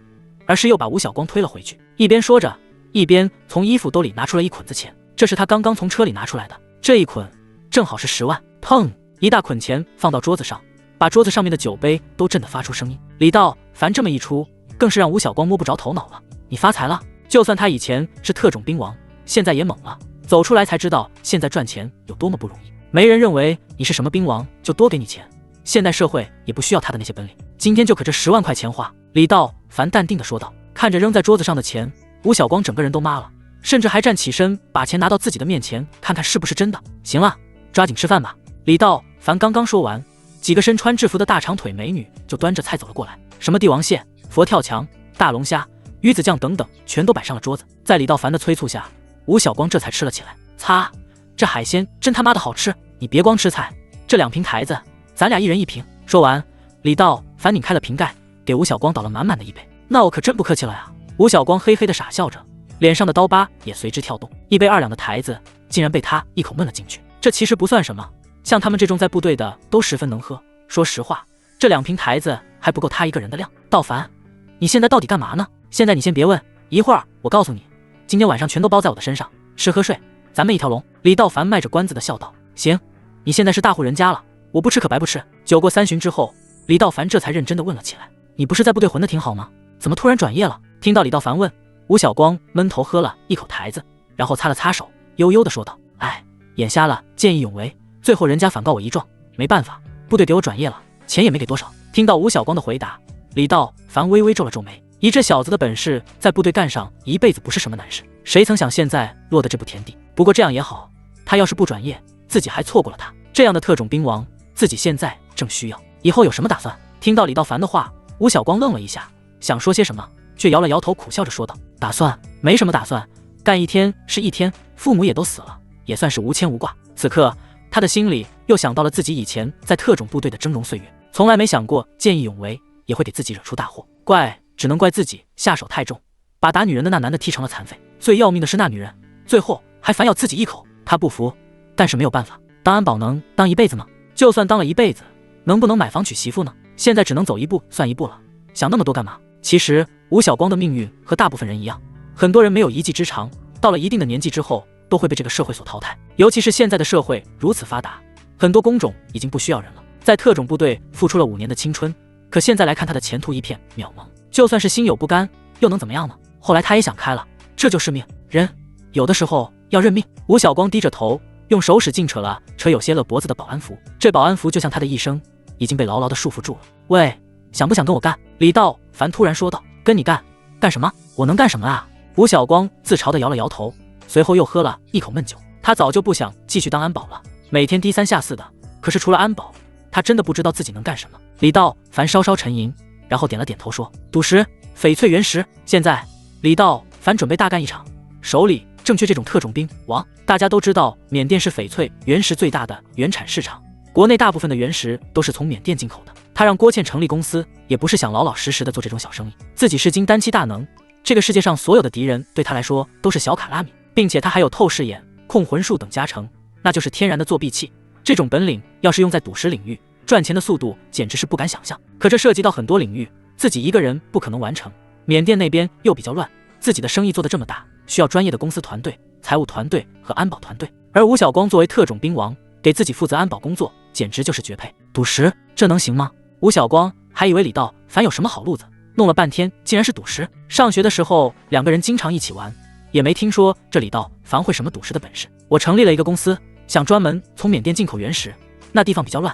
而是又把吴晓光推了回去，一边说着，一边从衣服兜里拿出了一捆子钱。这是他刚刚从车里拿出来的，这一捆正好是10万。砰，一大捆钱放到桌子上，把桌子上面的酒杯都震得发出声音。李道凡这么一出，更是让吴晓光摸不着头脑了。你发财了？就算他以前是特种兵王，现在也懵了，走出来才知道现在赚钱有多么不容易。没人认为你是什么兵王就多给你钱，现代社会也不需要他的那些本领，今天就可这10万块钱花。李道凡淡定地说道。看着扔在桌子上的钱，吴晓光整个人都麻了，甚至还站起身把钱拿到自己的面前，看看是不是真的。行了，抓紧吃饭吧。李道凡刚刚说完，几个身穿制服的大长腿美女就端着菜走了过来，什么帝王蟹、佛跳墙、大龙虾、鱼子酱等等，全都摆上了桌子。在李道凡的催促下，吴晓光这才吃了起来。擦，这海鲜真他妈的好吃！你别光吃菜，这2瓶台子，咱俩1人1瓶。说完，李道凡拧开了瓶盖，给吴晓光倒了满满的一杯。那我可真不客气了呀！吴晓光嘿嘿的傻笑着，脸上的刀疤也随之跳动。1杯2两的台子，竟然被他一口闷了进去。这其实不算什么，像他们这种在部队的都十分能喝。说实话，这2瓶台子还不够他一个人的量。道凡，你现在到底干嘛呢？现在你先别问，一会儿我告诉你。今天晚上全都包在我的身上，吃喝睡，咱们一条龙。李道凡卖着关子的笑道。行，你现在是大户人家了，我不吃可白不吃。酒过3巡之后，李道凡这才认真的问了起来，你不是在部队混得挺好吗？怎么突然转业了？听到李道凡问，吴晓光闷头喝了一口台子，然后擦了擦手，悠悠的说道，哎，眼瞎了，见义勇为，最后人家反告我一状，没办法，部队给我转业了，钱也没给多少。听到吴晓光的回答，李道凡微微皱了皱眉，以这小子的本事，在部队干上一辈子不是什么难事，谁曾想现在落得这步田地。不过这样也好，他要是不转业，自己还错过了他这样的特种兵王，自己现在正需要。以后有什么打算？听到李道凡的话，吴晓光愣了一下，想说些什么，却摇了摇头，苦笑着说道，打算没什么打算，干一天是一天，父母也都死了，也算是无牵无挂。此刻他的心里又想到了自己以前在特种部队的峥嵘岁月，从来没想过见义勇为也会给自己惹出大祸，只能怪自己下手太重，把打女人的那男的踢成了残废。最要命的是那女人最后还反咬自己一口。他不服，但是没有办法，当安保能当一辈子吗？就算当了一辈子，能不能买房娶媳妇呢？现在只能走一步算一步了，想那么多干嘛？其实吴晓光的命运和大部分人一样，很多人没有一技之长，到了一定的年纪之后都会被这个社会所淘汰。尤其是现在的社会如此发达，很多工种已经不需要人了。在特种部队付出了5年的青春，可现在来看他的前途一片渺茫，就算是心有不甘又能怎么样呢？后来他也想开了，这就是命，人有的时候要认命。吴晓光低着头，用手使劲扯有些勒脖子的保安服，这保安服就像他的一生已经被牢牢的束缚住了。喂，想不想跟我干？李道凡突然说道。跟你干？干什么？我能干什么啊？吴晓光自嘲的摇了摇头，随后又喝了一口闷酒。他早就不想继续当安保了，每天低三下四的，可是除了安保，他真的不知道自己能干什么。李道凡稍稍沉吟，然后点了点头说，赌石、翡翠原石。现在李道凡准备大干一场，手里正缺这种特种兵王。大家都知道缅甸是翡翠原石最大的原产市场，国内大部分的原石都是从缅甸进口的。他让郭倩成立公司，也不是想老老实实的做这种小生意。自己是金丹期大能，这个世界上所有的敌人对他来说都是小卡拉米，并且他还有透视眼、控魂术等加成，那就是天然的作弊器。这种本领要是用在赌石领域，赚钱的速度简直是不敢想象。可这涉及到很多领域，自己一个人不可能完成。缅甸那边又比较乱，自己的生意做得这么大，需要专业的公司团队、财务团队和安保团队。而吴晓光作为特种兵王，给自己负责安保工作，简直就是绝配。赌石，这能行吗？吴晓光还以为李道凡有什么好路子，弄了半天竟然是赌石。上学的时候两个人经常一起玩，也没听说这李道凡会什么赌石的本事。我成立了一个公司，想专门从缅甸进口原石，那地方比较乱，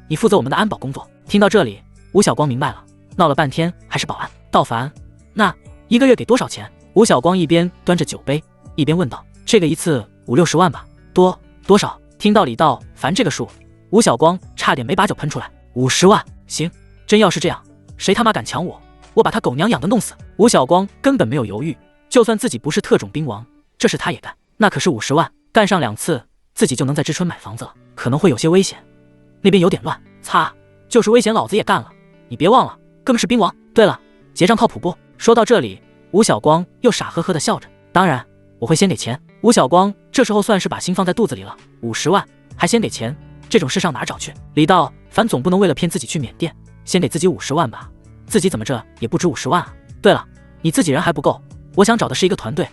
你负责我们的安保工作。听到这里，吴晓光明白了，闹了半天还是保安。道凡，那一个月给多少钱？吴晓光一边端着酒杯，一边问道。这个一次50-60万吧。多少？听到李道凡这个数，吴晓光差点没把酒喷出来。50万，行，真要是这样，谁他妈敢抢我，我把他狗娘养的弄死。吴晓光根本没有犹豫，就算自己不是特种兵王，这事他也干。那可是50万，干上2次，自己就能在知春买房子了。可能会有些危险，那边有点乱。擦，就是危险老子也干了。你别忘了，哥们是兵王。对了，结账靠谱不？说到这里，吴晓光又傻呵呵的笑着。当然，我会先给钱。吴晓光这时候算是把心放在肚子里了。50万还先给钱，这种事上哪找去？李道凡总不能为了骗自己去缅甸，先给自己50万吧？自己怎么着也不止50万啊。对了，你自己人还不够，我想找的是一个团队。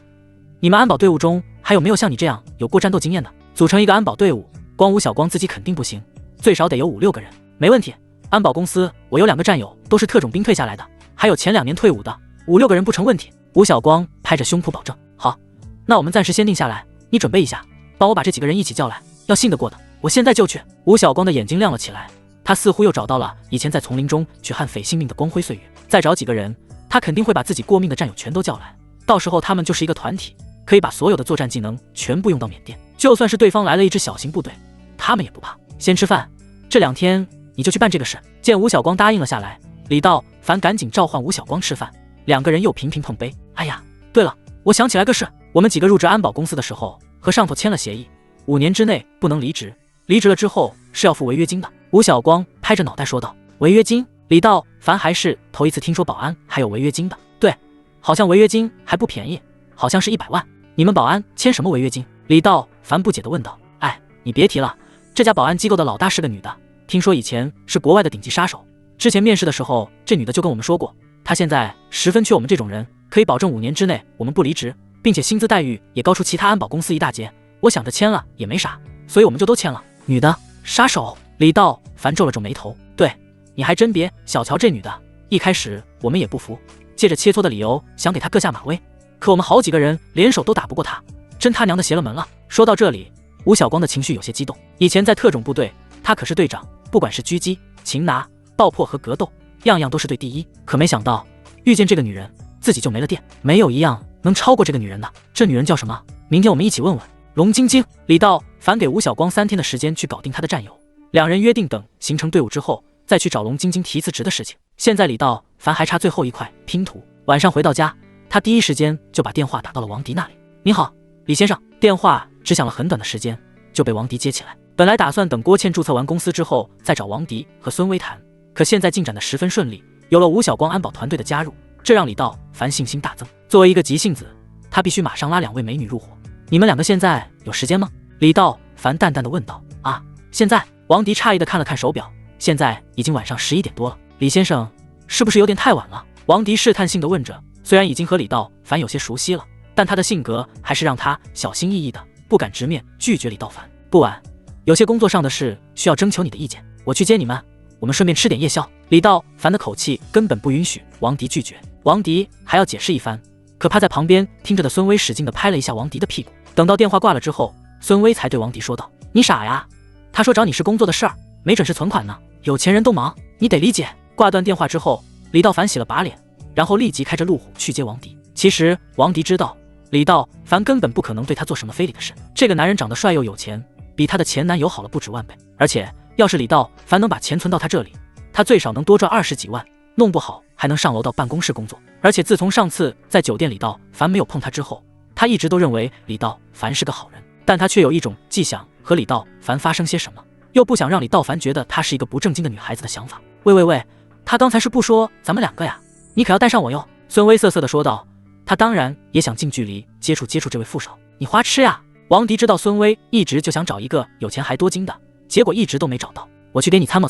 你们安保队伍中还有没有像你这样有过战斗经验的？组成一个安保队伍，光吴晓光自己肯定不行，最少得有5-6个人。没问题，安保公司我有2个战友都是特种兵退下来的，还有前2年退伍的，5-6个人不成问题。吴晓光拍着胸脯保证。好，那我们暂时先定下来，你准备一下，帮我把这几个人一起叫来，要信得过的，我现在就去。吴晓光的眼睛亮了起来，他似乎又找到了以前在丛林中去悍匪性命的光辉岁月。再找几个人，他肯定会把自己过命的战友全都叫来，到时候他们就是一个团体，可以把所有的作战技能全部用到缅甸。就算是对方来了一支小型部队，他们也不怕。先吃饭，这2天你就去办这个事。见吴晓光答应了下来，李道凡赶紧召唤吴晓光吃饭，2个人又频频碰杯。哎呀，对了，我想起来个事，我们几个入职安保公司的时候和上头签了协议，5年之内不能离职，离职了之后是要付违约金的。吴晓光拍着脑袋说道。违约金？李道凡还是头一次听说保安还有违约金的。对，好像违约金还不便宜，好像是100万。你们保安签什么违约金？李道凡不解地问道。哎，你别提了，这家保安机构的老大是个女的，听说以前是国外的顶级杀手。之前面试的时候，这女的就跟我们说过，她现在十分缺我们这种人，可以保证5年之内我们不离职，并且薪资待遇也高出其他安保公司一大截。我想着签了也没啥，所以我们就都签了。女的杀手？李道凡皱了皱眉头。对，你还真别小瞧这女的，一开始我们也不服，借着切磋的理由想给她各下马威，可我们好几个人联手都打不过她，真他娘的邪了门了。说到这里，吴晓光的情绪有些激动。以前在特种部队，他可是队长，不管是狙击、擒拿、爆破和格斗，样样都是队第一。可没想到遇见这个女人，自己就没了电，没有一样能超过这个女人的。这女人叫什么？明天我们一起问问。龙晶晶。李道凡给吴晓光3天的时间去搞定他的战友，2人约定等形成队伍之后再去找龙晶晶提辞职的事情。现在李道凡还差最后一块拼图。晚上回到家，他第一时间就把电话打到了王迪那里。你好，李先生。电话只响了很短的时间就被王迪接起来。本来打算等郭倩注册完公司之后再找王迪和孙威谈，可现在进展的十分顺利，有了吴晓光安保团队的加入，这让李道凡信心大增。作为一个急性子，他必须马上拉2位美女入伙。你们2个现在有时间吗？李道凡淡淡的问道。啊，现在？王迪诧异的看了看手表，现在已经晚上11点多了。李先生，是不是有点太晚了？王迪试探性的问着。虽然已经和李道凡有些熟悉了，但他的性格还是让他小心翼翼的，不敢直面拒绝李道凡。不晚，有些工作上的事需要征求你的意见，我去接你们，我们顺便吃点夜宵。李道凡的口气根本不允许王迪拒绝。王迪还要解释一番，可趴在旁边听着的孙威使劲地拍了一下王迪的屁股。等到电话挂了之后，孙威才对王迪说道。你傻呀，他说找你是工作的事儿，没准是存款呢，有钱人都忙，你得理解。挂断电话之后，李道凡洗了把脸，然后立即开着路虎去接王迪。其实王迪知道李道凡根本不可能对他做什么非礼的事，这个男人长得帅又有钱，比他的前男友好了不止10000倍。而且要是李道凡能把钱存到他这里，他最少能多赚20几万，弄不好还能上楼到办公室工作。而且自从上次在酒店李道凡没有碰他之后，他一直都认为李道凡是个好人，但他却有一种既想和李道凡发生些什么，又不想让李道凡觉得她是一个不正经的女孩子的想法。喂，他刚才是不说咱们两个呀？你可要带上我哟。孙威瑟瑟地说道。他当然也想近距离接触这位副手。你花痴呀！王迪知道孙威一直就想找一个有钱还多金的，结果一直都没找到。我去给你参谋。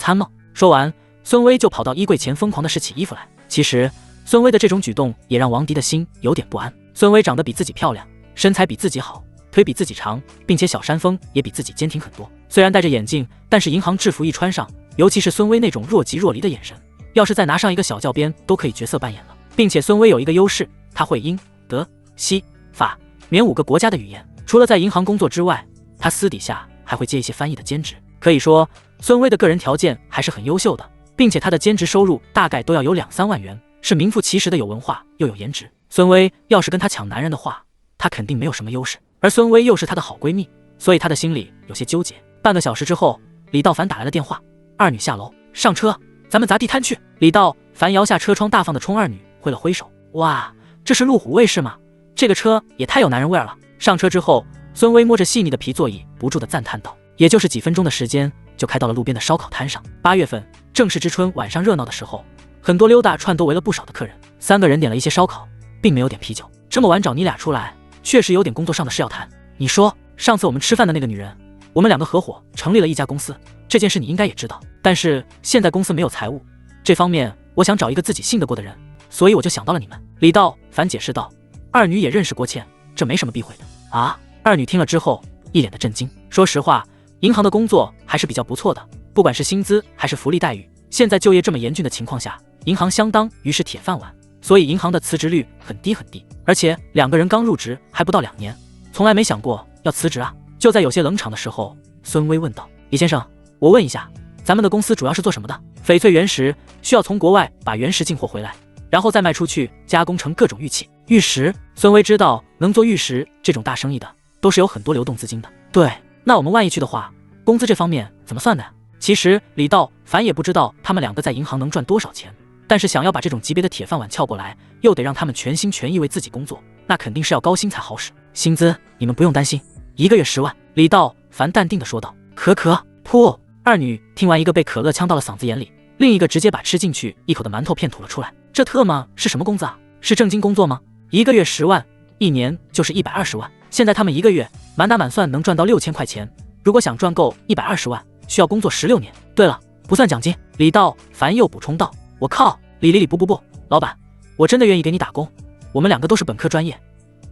说完，孙威就跑到衣柜前疯狂地试起衣服来。其实孙威的这种举动也让王迪的心有点不安。孙威长得比自己漂亮，身材比自己好，腿比自己长，并且小山峰也比自己坚挺很多。虽然戴着眼镜，但是银行制服一穿上，尤其是孙威那种若即若离的眼神，要是再拿上一个小教鞭都可以角色扮演了。并且孙威有一个优势，他会英、德、西、法、缅5个国家的语言。除了在银行工作之外，他私底下还会接一些翻译的兼职。可以说孙威的个人条件还是很优秀的，并且他的兼职收入大概都要有2-3万元，是名副其实的有文化又有颜值。孙威要是跟他抢男人的话，他肯定没有什么优势，而孙威又是他的好闺蜜，所以他的心里有些纠结。半个小时之后，李道凡打来了电话，二女下楼，上车，咱们砸地摊去。李道凡摇下车窗，大方地冲二女挥了挥手。哇，这是路虎卫士吗？这个车也太有男人味儿了。上车之后，孙威摸着细腻的皮座椅，不住地赞叹道。也就是几分钟的时间，就开到了路边的烧烤摊上。8月份正是之春晚上热闹的时候，很多溜达串都围了不少的客人。3个人点了一些烧烤，并没有点啤酒。这么晚找你俩出来，确实有点工作上的事要谈。你说上次我们吃饭的那个女人，我们2个合伙成立了一家公司，这件事你应该也知道。但是现在公司没有财务，这方面我想找一个自己信得过的人，所以我就想到了你们。李道凡解释道。二女也认识郭倩，这没什么避讳的啊。二女听了之后一脸的震惊。说实话，银行的工作还是比较不错的，不管是薪资还是福利待遇，现在就业这么严峻的情况下，银行相当于是铁饭碗，所以银行的辞职率很低。而且2个人刚入职还不到2年，从来没想过要辞职啊。就在有些冷场的时候，孙威问道：李先生，我问一下，咱们的公司主要是做什么的？翡翠原石，需要从国外把原石进货回来，然后再卖出去，加工成各种玉器。玉石，孙威知道能做玉石这种大生意的都是有很多流动资金的。对，那我们万一去的话，工资这方面怎么算的呀？其实李道凡也不知道他们2个在银行能赚多少钱，但是想要把这种级别的铁饭碗撬过来，又得让他们全心全意为自己工作，那肯定是要高薪才好使。薪资你们不用担心，1个月10万。李道凡淡定地说道。可噗！二女听完，一个被可乐呛到了嗓子眼里，另一个直接把吃进去一口的馒头片吐了出来。这特么是什么工资啊？是正经工作吗？1个月10万，1年就是120万。现在他们1个月满打满算能赚到6000块钱，如果想赚够120万，需要工作16年。对了，不算奖金。李道凡又补充道。我靠，不，老板，我真的愿意给你打工。我们2个都是本科专业，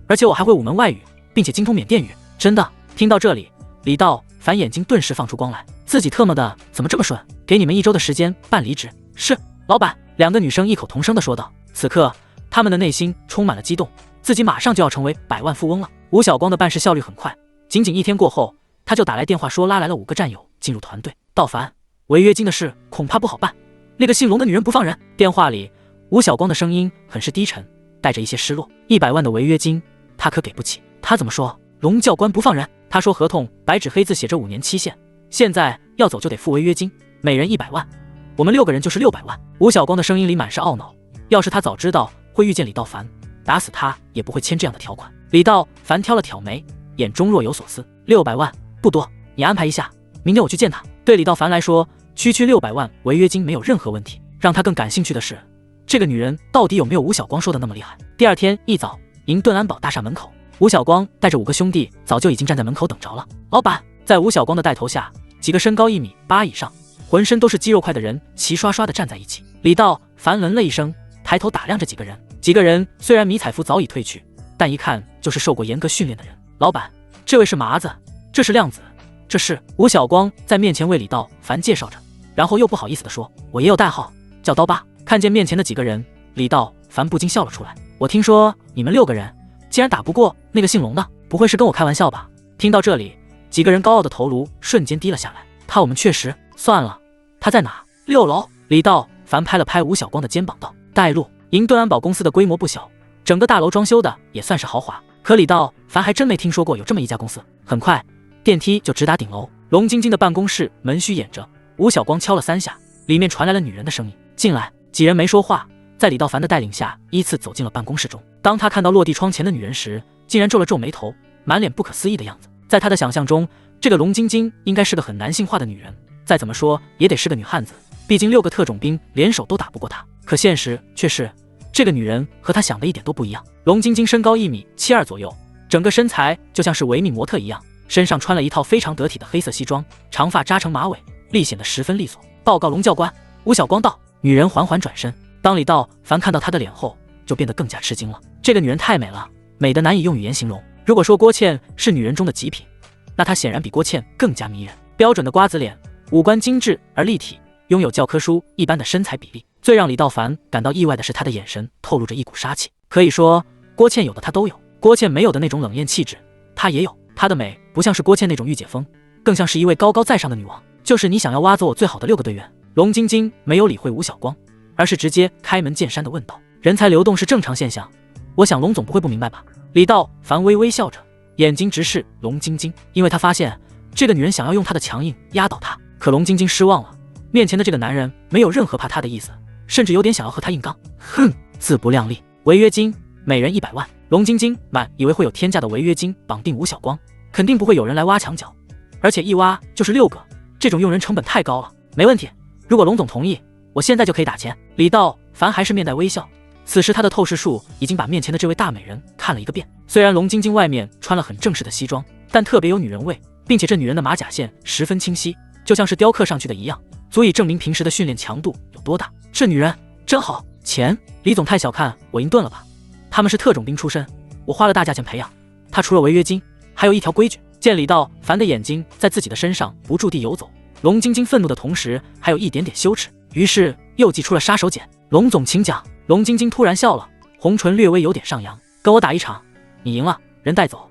而且我还会5门外语，并且精通缅甸语。真的。听到这里，李道凡眼睛顿时放出光来，自己特么的怎么这么顺？给你们1周的时间办离职。是，老板。2个女生异口同声地说道。此刻他们的内心充满了激动，自己马上就要成为百万富翁了。吴晓光的办事效率很快，仅1天过后，他就打来电话说拉来了5个战友进入团队。道凡，违约金的事恐怕不好办，那个姓龙的女人不放人。电话里吴晓光的声音很是低沉，带着一些失落。100万的违约金他可给不起。他怎么说？龙教官不放人？他说合同白纸黑字写着5年期限，现在要走就得付违约金，每人100万，我们6个人就是600万。吴晓光的声音里满是懊恼，要是他早知道会遇见李道凡，打死他也不会签这样的条款。李道凡挑了挑眉，眼中若有所思。600万不多，你安排一下，明天我去见他。对李道凡来说，区600万违约金没有任何问题。让他更感兴趣的是，这个女人到底有没有吴晓光说的那么厉害。第2天一早，银盾安保大厦门口，吴晓光带着5个兄弟早就已经站在门口等着了。老板。在吴晓光的带头下，几个身高1.8米以上，浑身都是肌肉块的人齐刷刷地站在一起。李道凡冷了一声，抬头打量着几个人。几个人虽然迷彩服早已褪去，但一看就是受过严格训练的人。老板，这位是麻子，这是亮子，这是……吴晓光在面前为李道凡介绍着，然后又不好意思地说：“我也有代号，叫刀疤。”看见面前的几个人，李道凡不禁笑了出来。我听说你们6个人竟然打不过那个姓龙的，不会是跟我开玩笑吧？听到这里，几个人高傲的头颅瞬间低了下来。我们确实……算了，他在哪？6楼。李道凡拍了拍吴晓光的肩膀道：“带路。”银盾安保公司的规模不小，整个大楼装修的也算是豪华。可李道凡还真没听说过有这么一家公司。很快，电梯就直达顶楼。龙晶晶的办公室门虚掩着，吴晓光敲了3下，里面传来了女人的声音：“进来。”几人没说话，在李道凡的带领下，依次走进了办公室中。当他看到落地窗前的女人时，竟然皱了皱眉头，满脸不可思议的样子。在他的想象中，这个龙晶晶应该是个很男性化的女人，再怎么说也得是个女汉子，毕竟6个特种兵联手都打不过她。可现实却是，这个女人和她想的一点都不一样。龙晶晶身高1.72米左右，整个身材就像是维密模特一样，身上穿了一套非常得体的黑色西装，长发扎成马尾，立显得十分利索。报告龙教官，吴晓光到。女人缓缓转身，当李道凡看到她的脸后，就变得更加吃惊了。这个女人太美了，美得难以用语言形容。如果说郭倩是女人中的极品，那她显然比郭倩更加迷人。标准的瓜子脸，五官精致而立体，拥有教科书一般的身材比例。最让李道凡感到意外的是，她的眼神透露着一股杀气。可以说，郭倩有的她都有，郭倩没有的那种冷艳气质，她也有。她的美不像是郭倩那种御姐风，更像是一位高高在上的女王。就是你想要挖走我最好的6个队员？龙晶晶没有理会吴晓光，而是直接开门见山地问道。人才流动是正常现象，我想龙总不会不明白吧？李道凡微微笑着，眼睛直视龙晶晶，因为他发现这个女人想要用她的强硬压倒他。可龙晶晶失望了，面前的这个男人没有任何怕他的意思，甚至有点想要和他硬刚。哼，自不量力！违约金每人100万。龙晶晶满以为会有天价的违约金绑定吴晓光，肯定不会有人来挖墙脚，而且一挖就是6个，这种用人成本太高了。没问题，如果龙总同意，我现在就可以打钱。李道凡还是面带微笑，此时他的透视术已经把面前的这位大美人看了一个遍。虽然龙晶晶外面穿了很正式的西装，但特别有女人味，并且这女人的马甲线十分清晰，就像是雕刻上去的一样，足以证明平时的训练强度有多大。这女人真好。钱，李总太小看我英盾了吧？他们是特种兵出身，我花了大价钱培养他，除了违约金，还有一条规矩。见李道凡的眼睛在自己的身上不住地游走，龙晶晶愤怒的同时还有一点点羞耻，于是又祭出了杀手锏。龙总请讲。龙晶晶突然笑了，红唇略微有点上扬。跟我打一场，你赢了人带走，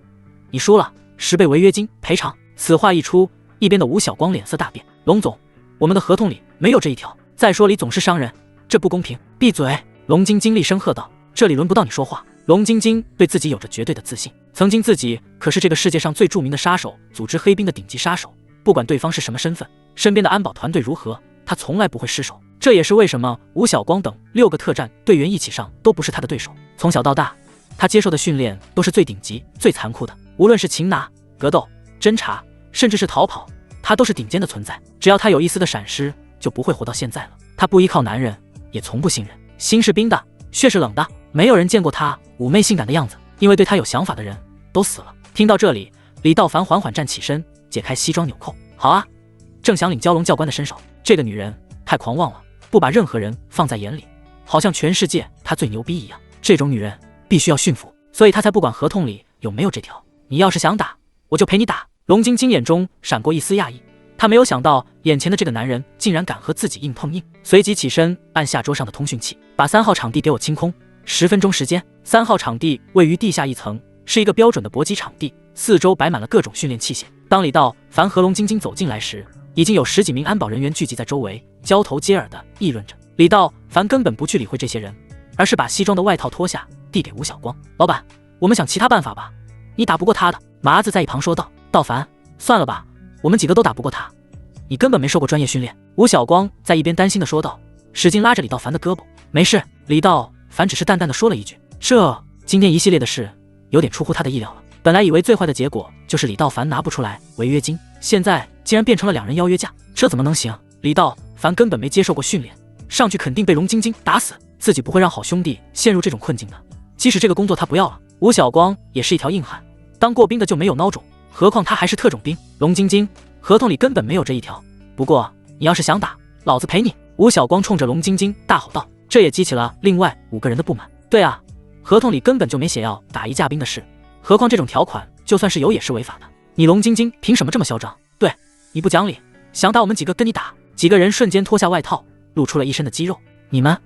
你输了10倍违约金赔偿。此话一出，一边的吴晓光脸色大变。龙总，我们的合同里没有这一条。再说李总是商人，这不公平。闭嘴！龙晶晶厉声喝道，这里轮不到你说话。龙晶晶对自己有着绝对的自信，曾经自己可是这个世界上最著名的杀手组织黑兵的顶级杀手，不管对方是什么身份，身边的安保团队如何，他从来不会失手。这也是为什么吴晓光等6个特战队员一起上都不是他的对手。从小到大，他接受的训练都是最顶级最残酷的，无论是擒拿、格斗、侦查，甚至是逃跑，他都是顶尖的存在。只要他有一丝的闪失，就不会活到现在了。他不依靠男人，也从不信任，心是冰的，血是冷的，没有人见过他妩媚性感的样子，因为对他有想法的人都死了。听到这里，李道凡缓缓站起身，解开西装纽扣。好啊，正想领蛟龙教官的身手，这个女人太狂妄了，不把任何人放在眼里，好像全世界她最牛逼一样。这种女人必须要驯服，所以她才不管合同里有没有这条。你要是想打，我就陪你打。龙晶晶眼中闪过一丝讶异，她没有想到眼前的这个男人竟然敢和自己硬碰硬，随即起身按下桌上的通讯器，把3号场地给我清空，10分钟时间。3号场地位于地下1层，是一个标准的搏击场地，四周摆满了各种训练器械。当李道凡和龙晶晶走进来时，已经有10几名安保人员聚集在周围，交头接耳地议论着。李道凡根本不去理会这些人，而是把西装的外套脱下，递给吴晓光。老板，我们想其他办法吧，你打不过他的。麻子在一旁说道。道凡，算了吧，我们几个都打不过他，你根本没受过专业训练。吴晓光在一边担心地说道，使劲拉着李道凡的胳膊。没事。李道凡只是淡淡地说了一句。今天一系列的事有点出乎他的意料了。本来以为最坏的结果就是李道凡拿不出来违约金，现在竟然变成了2人邀约架，这怎么能行？李道凡根本没接受过训练，上去肯定被龙晶晶打死，自己不会让好兄弟陷入这种困境的。即使这个工作他不要了。吴晓光也是一条硬汉，当过兵的就没有孬种，何况他还是特种兵。龙晶晶，合同里根本没有这一条，不过你要是想打，老子陪你。吴晓光冲着龙晶晶大吼道，这也激起了另外5个人的不满。对啊，合同里根本就没写要打一架兵的事，何况这种条款就算是有也是违法的。你龙晶晶凭什么这么嚣张？对，你不讲理，想打我们几个跟你打。几个人瞬间脱下外套，露出了一身的肌肉。你们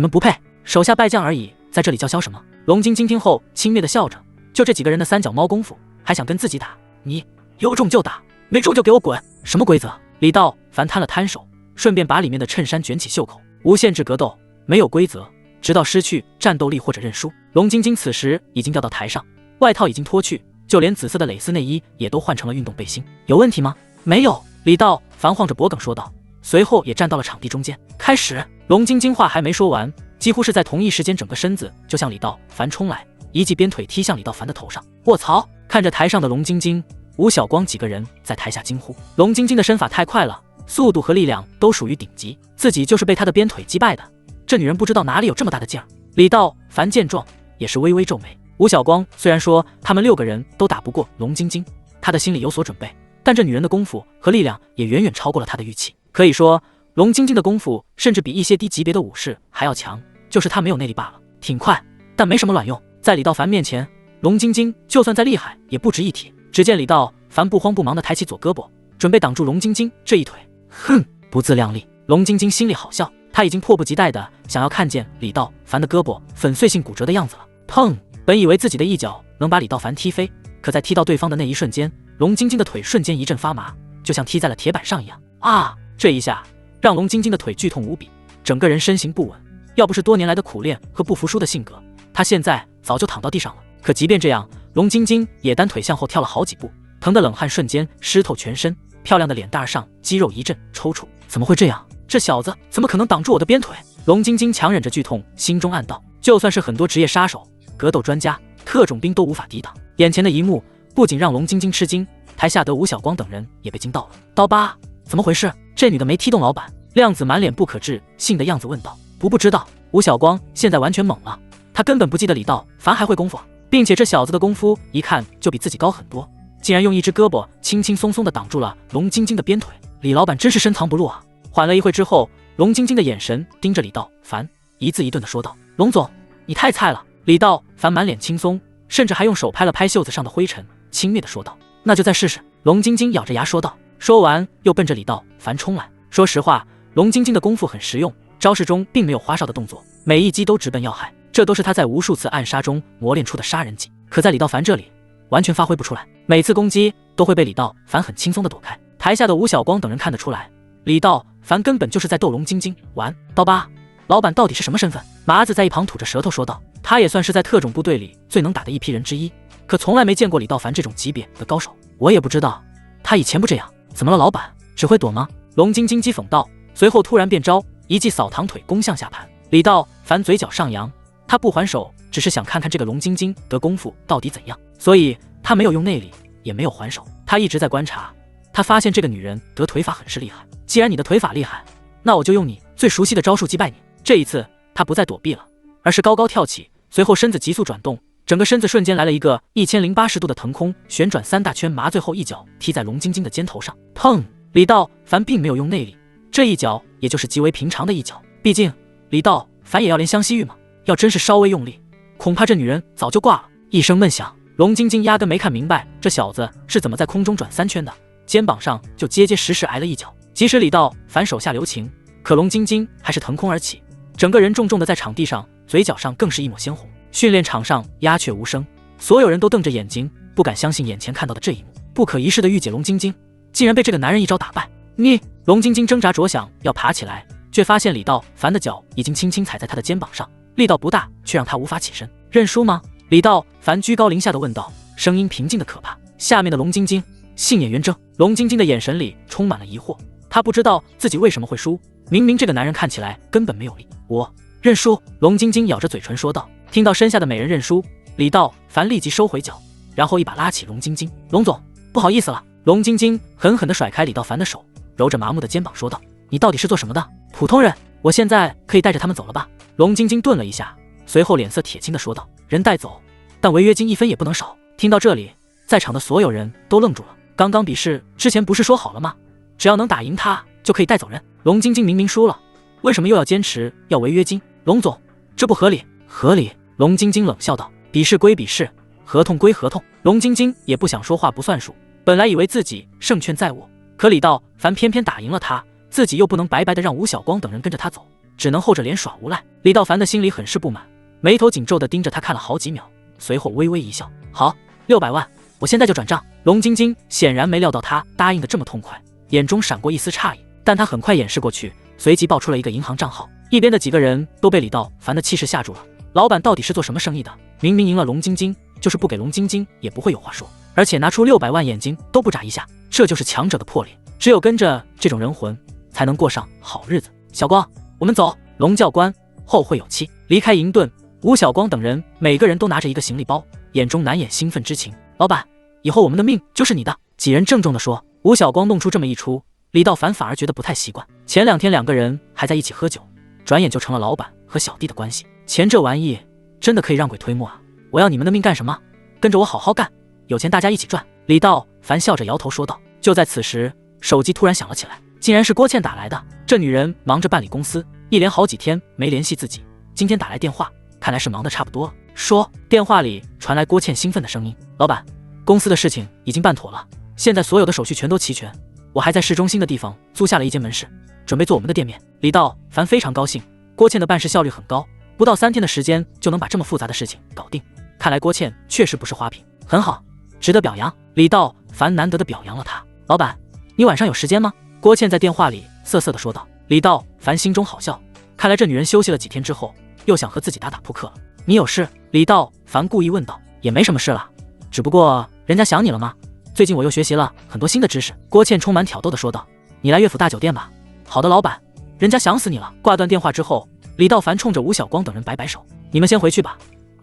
不配，手下败将而已，在这里叫嚣什么？龙晶晶听后轻蔑地笑着，就这几个人的3脚猫功夫，还想跟自己打？你有种就打，没种就给我滚！什么规则？李道凡摊了摊手，顺便把里面的衬衫卷起袖口。无限制格斗，没有规则，直到失去战斗力或者认输。龙晶晶此时已经掉到台上，外套已经脱去，就连紫色的蕾丝内衣也都换成了运动背心。有问题吗？没有。李道凡晃着脖梗说道，随后也站到了场地中间。开始。龙晶晶话还没说完，几乎是在同一时间，整个身子就向李道凡冲来，一记鞭腿踢向李道凡的头上。卧槽！看着台上的龙晶晶，吴晓光几个人在台下惊呼：龙晶晶的身法太快了，速度和力量都属于顶级，自己就是被她的鞭腿击败的。这女人不知道哪里有这么大的劲儿。李道凡见状也是微微皱眉。吴晓光虽然说他们6个人都打不过龙晶晶，他的心里有所准备，但这女人的功夫和力量也远远超过了他的预期。可以说龙晶晶的功夫甚至比一些低级别的武士还要强，就是他没有内力罢了。挺快，但没什么卵用。在李道凡面前，龙晶晶就算再厉害也不值一提。只见李道凡不慌不忙地抬起左胳膊，准备挡住龙晶晶这一腿。哼，不自量力。龙晶晶心里好笑，他已经迫不及待地想要看见李道凡的胳膊粉碎性骨折的样子了。砰！本以为自己的一脚能把李道凡踢飞，可在踢到对方的那一瞬间，龙晶晶的腿瞬间一阵发麻，就像踢在了铁板上一样。啊！这一下让龙晶晶的腿剧痛无比，整个人身形不稳。要不是多年来的苦练和不服输的性格，他现在早就躺到地上了。可即便这样，龙晶晶也单腿向后跳了好几步，疼得冷汗瞬间湿透全身，漂亮的脸蛋上肌肉一阵抽搐。怎么会这样？这小子怎么可能挡住我的鞭腿？龙晶晶强忍着剧痛，心中暗道：就算是很多职业杀手、格斗专家、特种兵都无法抵挡。眼前的一幕不仅让龙晶晶吃惊，台下的吴晓光等人也被惊到了。刀疤，怎么回事？这女的没踢动老板？亮子满脸不可置信的样子问道。不知道。吴晓光现在完全懵了，他根本不记得李道凡还会功夫，并且这小子的功夫一看就比自己高很多，竟然用一只胳膊轻轻松松地挡住了龙晶晶的鞭腿。李老板真是深藏不露啊！缓了一会之后，龙晶晶的眼神盯着李道凡，一字一顿地说道：龙总，你太菜了。李道凡满脸轻松，甚至还用手拍了拍袖子上的灰尘，轻蔑地说道：那就再试试。龙晶晶咬着牙说道，说完又奔着李道凡冲来。说实话，龙晶晶的功夫很实用，招式中并没有花哨的动作，每一击都直奔要害，这都是他在无数次暗杀中磨练出的杀人技。可在李道凡这里完全发挥不出来，每次攻击都会被李道凡很轻松地躲开。台下的吴晓光等人看得出来，李道凡根本就是在逗龙晶晶玩。刀疤，老板到底是什么身份？麻子在一旁吐着舌头说道。他也算是在特种部队里最能打的一批人之一，可从来没见过李道凡这种级别的高手。我也不知道，他以前不这样。怎么了老板，只会躲吗？龙晶晶讥讽道，随后突然变招，一记扫堂腿攻向下盘。李道凡嘴角上扬，他不还手只是想看看这个龙晶晶的功夫到底怎样，所以他没有用内力，也没有还手。他一直在观察，他发现这个女人得腿法很是厉害。既然你的腿法厉害，那我就用你最熟悉的招数击败你。这一次他不再躲避了，而是高高跳起，随后身子急速转动，整个身子瞬间来了一个1080度的腾空旋转3大圈麻，最后一脚踢在龙晶晶的肩头上。砰！李道凡并没有用内力，这一脚也就是极为平常的一脚，毕竟李道凡也要怜香惜玉嘛，要真是稍微用力，恐怕这女人早就挂了。一声闷响，龙晶晶压根没看明白这小子是怎么在空中转3圈的，肩膀上就结结实实挨了一脚。即使李道凡手下留情，可龙晶晶还是腾空而起，整个人重重的在场地上，嘴角上更是一抹鲜红。训练场上鸦雀无声，所有人都瞪着眼睛，不敢相信眼前看到的这一幕。不可一世的御姐龙晶晶竟然被这个男人一招打败。你！龙晶晶挣扎着想要爬起来，却发现李道凡的脚已经轻轻踩在他的肩膀上，力道不大，却让他无法起身。认输吗？李道凡居高临下的问道，声音平静的可怕。下面的龙晶晶杏眼圆睁，龙晶晶的眼神里充满了疑惑，他不知道自己为什么会输，明明这个男人看起来根本没有力。我认输。龙晶晶咬着嘴唇说道。听到身下的美人认输，李道凡立即收回脚，然后一把拉起龙晶晶。龙总，不好意思了。龙晶晶狠狠地甩开李道凡的手，揉着麻木的肩膀说道，你到底是做什么的？普通人，我现在可以带着他们走了吧？龙晶晶顿了一下，随后脸色铁青地说道，人带走，但违约金1分也不能少。听到这里，在场的所有人都愣住了。刚刚比试之前不是说好了吗？只要能打赢他就可以带走人。龙晶晶明明输了，为什么又要坚持要违约金？龙总，这不合理。合理。龙晶晶冷笑道，比试归比试，合同归合同。龙晶晶也不想说话不算数，本来以为自己胜券在握，可李道凡偏偏打赢了他，自己又不能白白的让吴晓光等人跟着他走，只能厚着脸耍无赖。李道凡的心里很是不满，眉头紧皱的盯着他看了好几秒，随后微微一笑，好，600万，我现在就转账。龙晶晶显然没料到他答应的这么痛快，眼中闪过一丝诧异，但他很快掩饰过去，随即报出了一个银行账号。一边的几个人都被李道凡的气势吓住了，老板到底是做什么生意的？明明赢了龙晶晶，就是不给龙晶晶也不会有话说，而且拿出600万眼睛都不眨一下，这就是强者的魄力。只有跟着这种人魂，才能过上好日子。小光，我们走。龙教官后会有期。离开营顿，吴晓光等人每个人都拿着一个行李包，眼中难掩兴奋之情。老板，以后我们的命就是你的。几人郑重地说。吴晓光弄出这么一出，李道凡反而觉得不太习惯。前2天2个人还在一起喝酒，转眼就成了老板和小弟的关系。钱这玩意真的可以让鬼推磨啊！我要你们的命干什么？跟着我好好干，有钱大家一起赚。李道凡笑着摇头说道。就在此时，手机突然响了起来，竟然是郭倩打来的。这女人忙着办理公司，一连好几天没联系自己，今天打来电话，看来是忙得差不多了。说，电话里传来郭倩兴奋的声音：“老板，公司的事情已经办妥了，现在所有的手续全都齐全，我还在市中心的地方租下了一间门市，准备做我们的店面。”李道凡非常高兴，郭倩的办事效率很高，不到3天的时间就能把这么复杂的事情搞定。看来郭倩确实不是花瓶，很好，值得表扬。李道凡难得的表扬了他。老板，你晚上有时间吗？郭倩在电话里涩涩的说道。李道凡心中好笑，看来这女人休息了几天之后，又想和自己打打扑克了。你有事？李道凡故意问道。也没什么事了，只不过人家想你了吗？最近我又学习了很多新的知识。郭倩充满挑逗的说道。你来乐府大酒店吧。好的，老板，人家想死你了。挂断电话之后，李道凡冲着吴晓光等人摆摆手，你们先回去吧，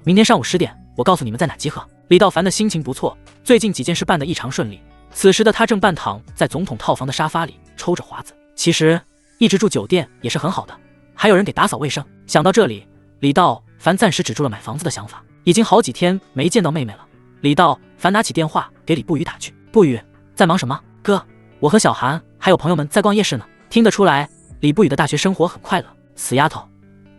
明天上午10点，我告诉你们在哪集合。李道凡的心情不错，最近几件事办得异常顺利。此时的他正半躺在总统套房的沙发里抽着华子。其实一直住酒店也是很好的，还有人给打扫卫生。想到这里，李道凡暂时止住了买房子的想法。已经好几天没见到妹妹了，李道凡拿起电话给李不语打去。不语，在忙什么？哥，我和小韩还有朋友们在逛夜市呢。听得出来，李不语的大学生活很快乐。死丫头，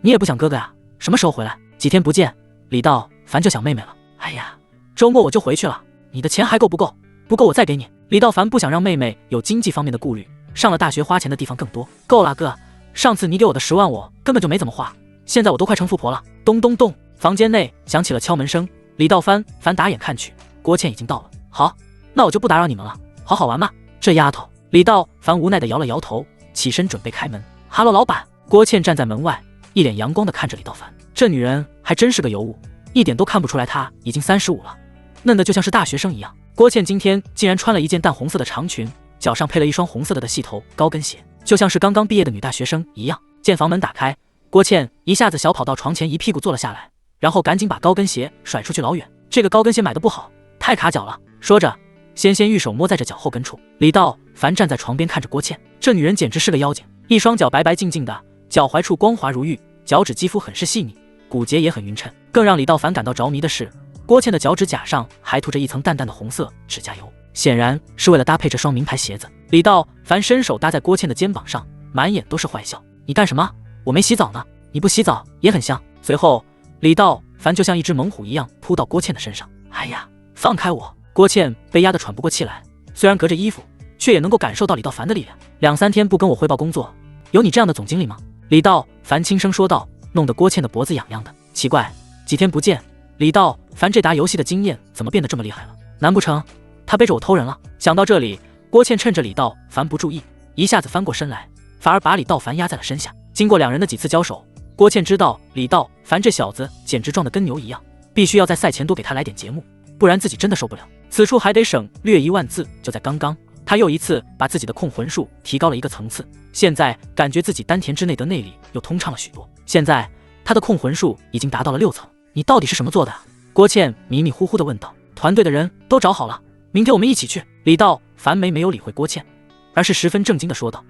你也不想哥哥呀？什么时候回来？几天不见，李道凡就想妹妹了。哎呀，周末我就回去了。你的钱还够不够？不够我再给你。李道凡不想让妹妹有经济方面的顾虑，上了大学花钱的地方更多。够了哥，上次你给我的10万我根本就没怎么花，现在我都快成富婆了。咚咚咚，房间内响起了敲门声。李道凡打眼看去，郭倩已经到了。好，那我就不打扰你们了，好好玩吧。这丫头，李道凡无奈地摇了摇头，起身准备开门。哈喽，老板。郭倩站在门外，一脸阳光地看着李道凡。这女人还真是个尤物，一点都看不出来她已经35了，嫩得就像是大学生一样。郭倩今天竟然穿了一件淡红色的长裙，脚上配了一双红色的细头高跟鞋，就像是刚刚毕业的女大学生一样。见房门打开，郭倩一下子小跑到床前，一屁股坐了下来，然后赶紧把高跟鞋甩出去老远。这个高跟鞋买的不好，太卡脚了。说着，纤纤玉手摸在这脚后跟处。李道凡站在床边看着郭倩，这女人简直是个妖精，一双脚白白净净的，脚踝处光滑如玉，脚趾肌肤很是细腻，骨节也很匀称。更让李道凡感到着迷的是，郭倩的脚趾甲上还涂着一层淡淡的红色指甲油，显然是为了搭配这双名牌鞋子。李道凡伸手搭在郭倩的肩膀上，满眼都是坏笑。你干什么？我没洗澡呢，你不洗澡也很香。随后李道凡就像一只猛虎一样扑到郭倩的身上。哎呀，放开我！郭倩被压得喘不过气来，虽然隔着衣服，却也能够感受到李道凡的力量。2、3天不跟我汇报工作，有你这样的总经理吗？李道凡轻声说道，弄得郭倩的脖子痒痒的。奇怪，几天不见，李道凡这打游戏的经验怎么变得这么厉害了？难不成他背着我偷人了？想到这里，郭倩趁着李道凡不注意，一下子翻过身来，反而把李道凡压在了身下。经过2人的几次交手，郭倩知道李道凡这小子简直壮得跟牛一样，必须要在赛前多给他来点节目，不然自己真的受不了。此处还得省略1万字。就在刚刚，他又一次把自己的控魂术提高了一个层次，现在感觉自己丹田之内的内力又通畅了许多。现在他的控魂术已经达到了6层。你到底是什么做的？郭倩迷迷糊糊地问道。团队的人都找好了，明天我们一起去。李道凡没有理会郭倩，而是十分正经地说道。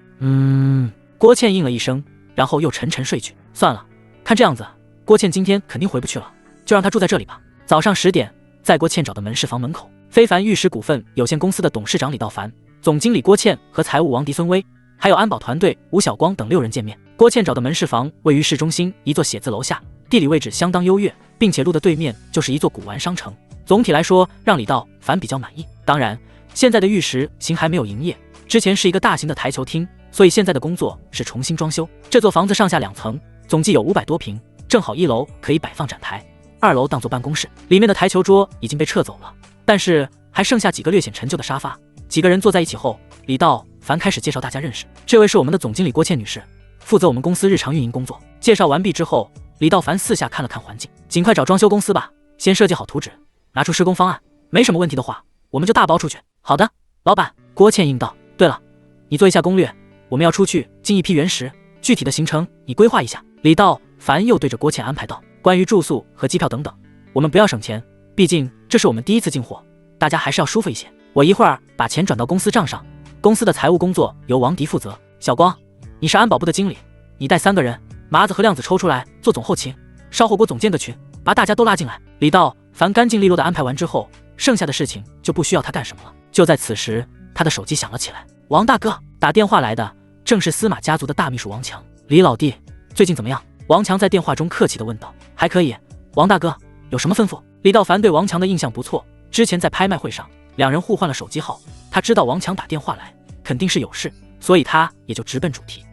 郭倩应了一声，然后又沉沉睡去。算了，看这样子，郭倩今天肯定回不去了，就让她住在这里吧。早上10点，在郭倩找的门市房门口，非凡玉石股份有限公司的董事长李道凡、总经理郭倩和财务王迪孙威，还有安保团队吴晓光等6人见面。郭倩找的门市房位于市中心一座写字楼下，地理位置相当优越，并且路的对面就是一座古玩商城。总体来说，让李道凡比较满意。当然，现在的玉石行还没有营业，之前是一个大型的台球厅，所以现在的工作是重新装修。这座房子上下2层，总计有500多平，正好1楼可以摆放展台，2楼当作办公室。里面的台球桌已经被撤走了，但是还剩下几个略显陈旧的沙发。几个人坐在一起后，李道凡开始介绍大家认识。这位是我们的总经理郭倩女士，负责我们公司日常运营工作。介绍完毕之后，李道凡四下看了看环境，尽快找装修公司吧，先设计好图纸，拿出施工方案，没什么问题的话，我们就大包出去。好的，老板。郭倩应道。对了，你做一下攻略，我们要出去进一批原石，具体的行程你规划一下。李道凡又对着郭倩安排道。关于住宿和机票等等，我们不要省钱，毕竟这是我们第一次进货，大家还是要舒服一些。我一会儿把钱转到公司账上，公司的财务工作由王迪负责。小光，你是安保部的经理，你带3个人，麻子和亮子抽出来做总后勤，稍后给我总监个群，把大家都拉进来。李道凡干净利落的安排完之后，剩下的事情就不需要他干什么了。就在此时，他的手机响了起来。王大哥，打电话来的正是司马家族的大秘书王强。李老弟，最近怎么样？王强在电话中客气地问道。还可以。王大哥，有什么吩咐？李道凡对王强的印象不错，之前在拍卖会上2人互换了手机号，他知道王强打电话来肯定是有事，所以他也就直奔主题。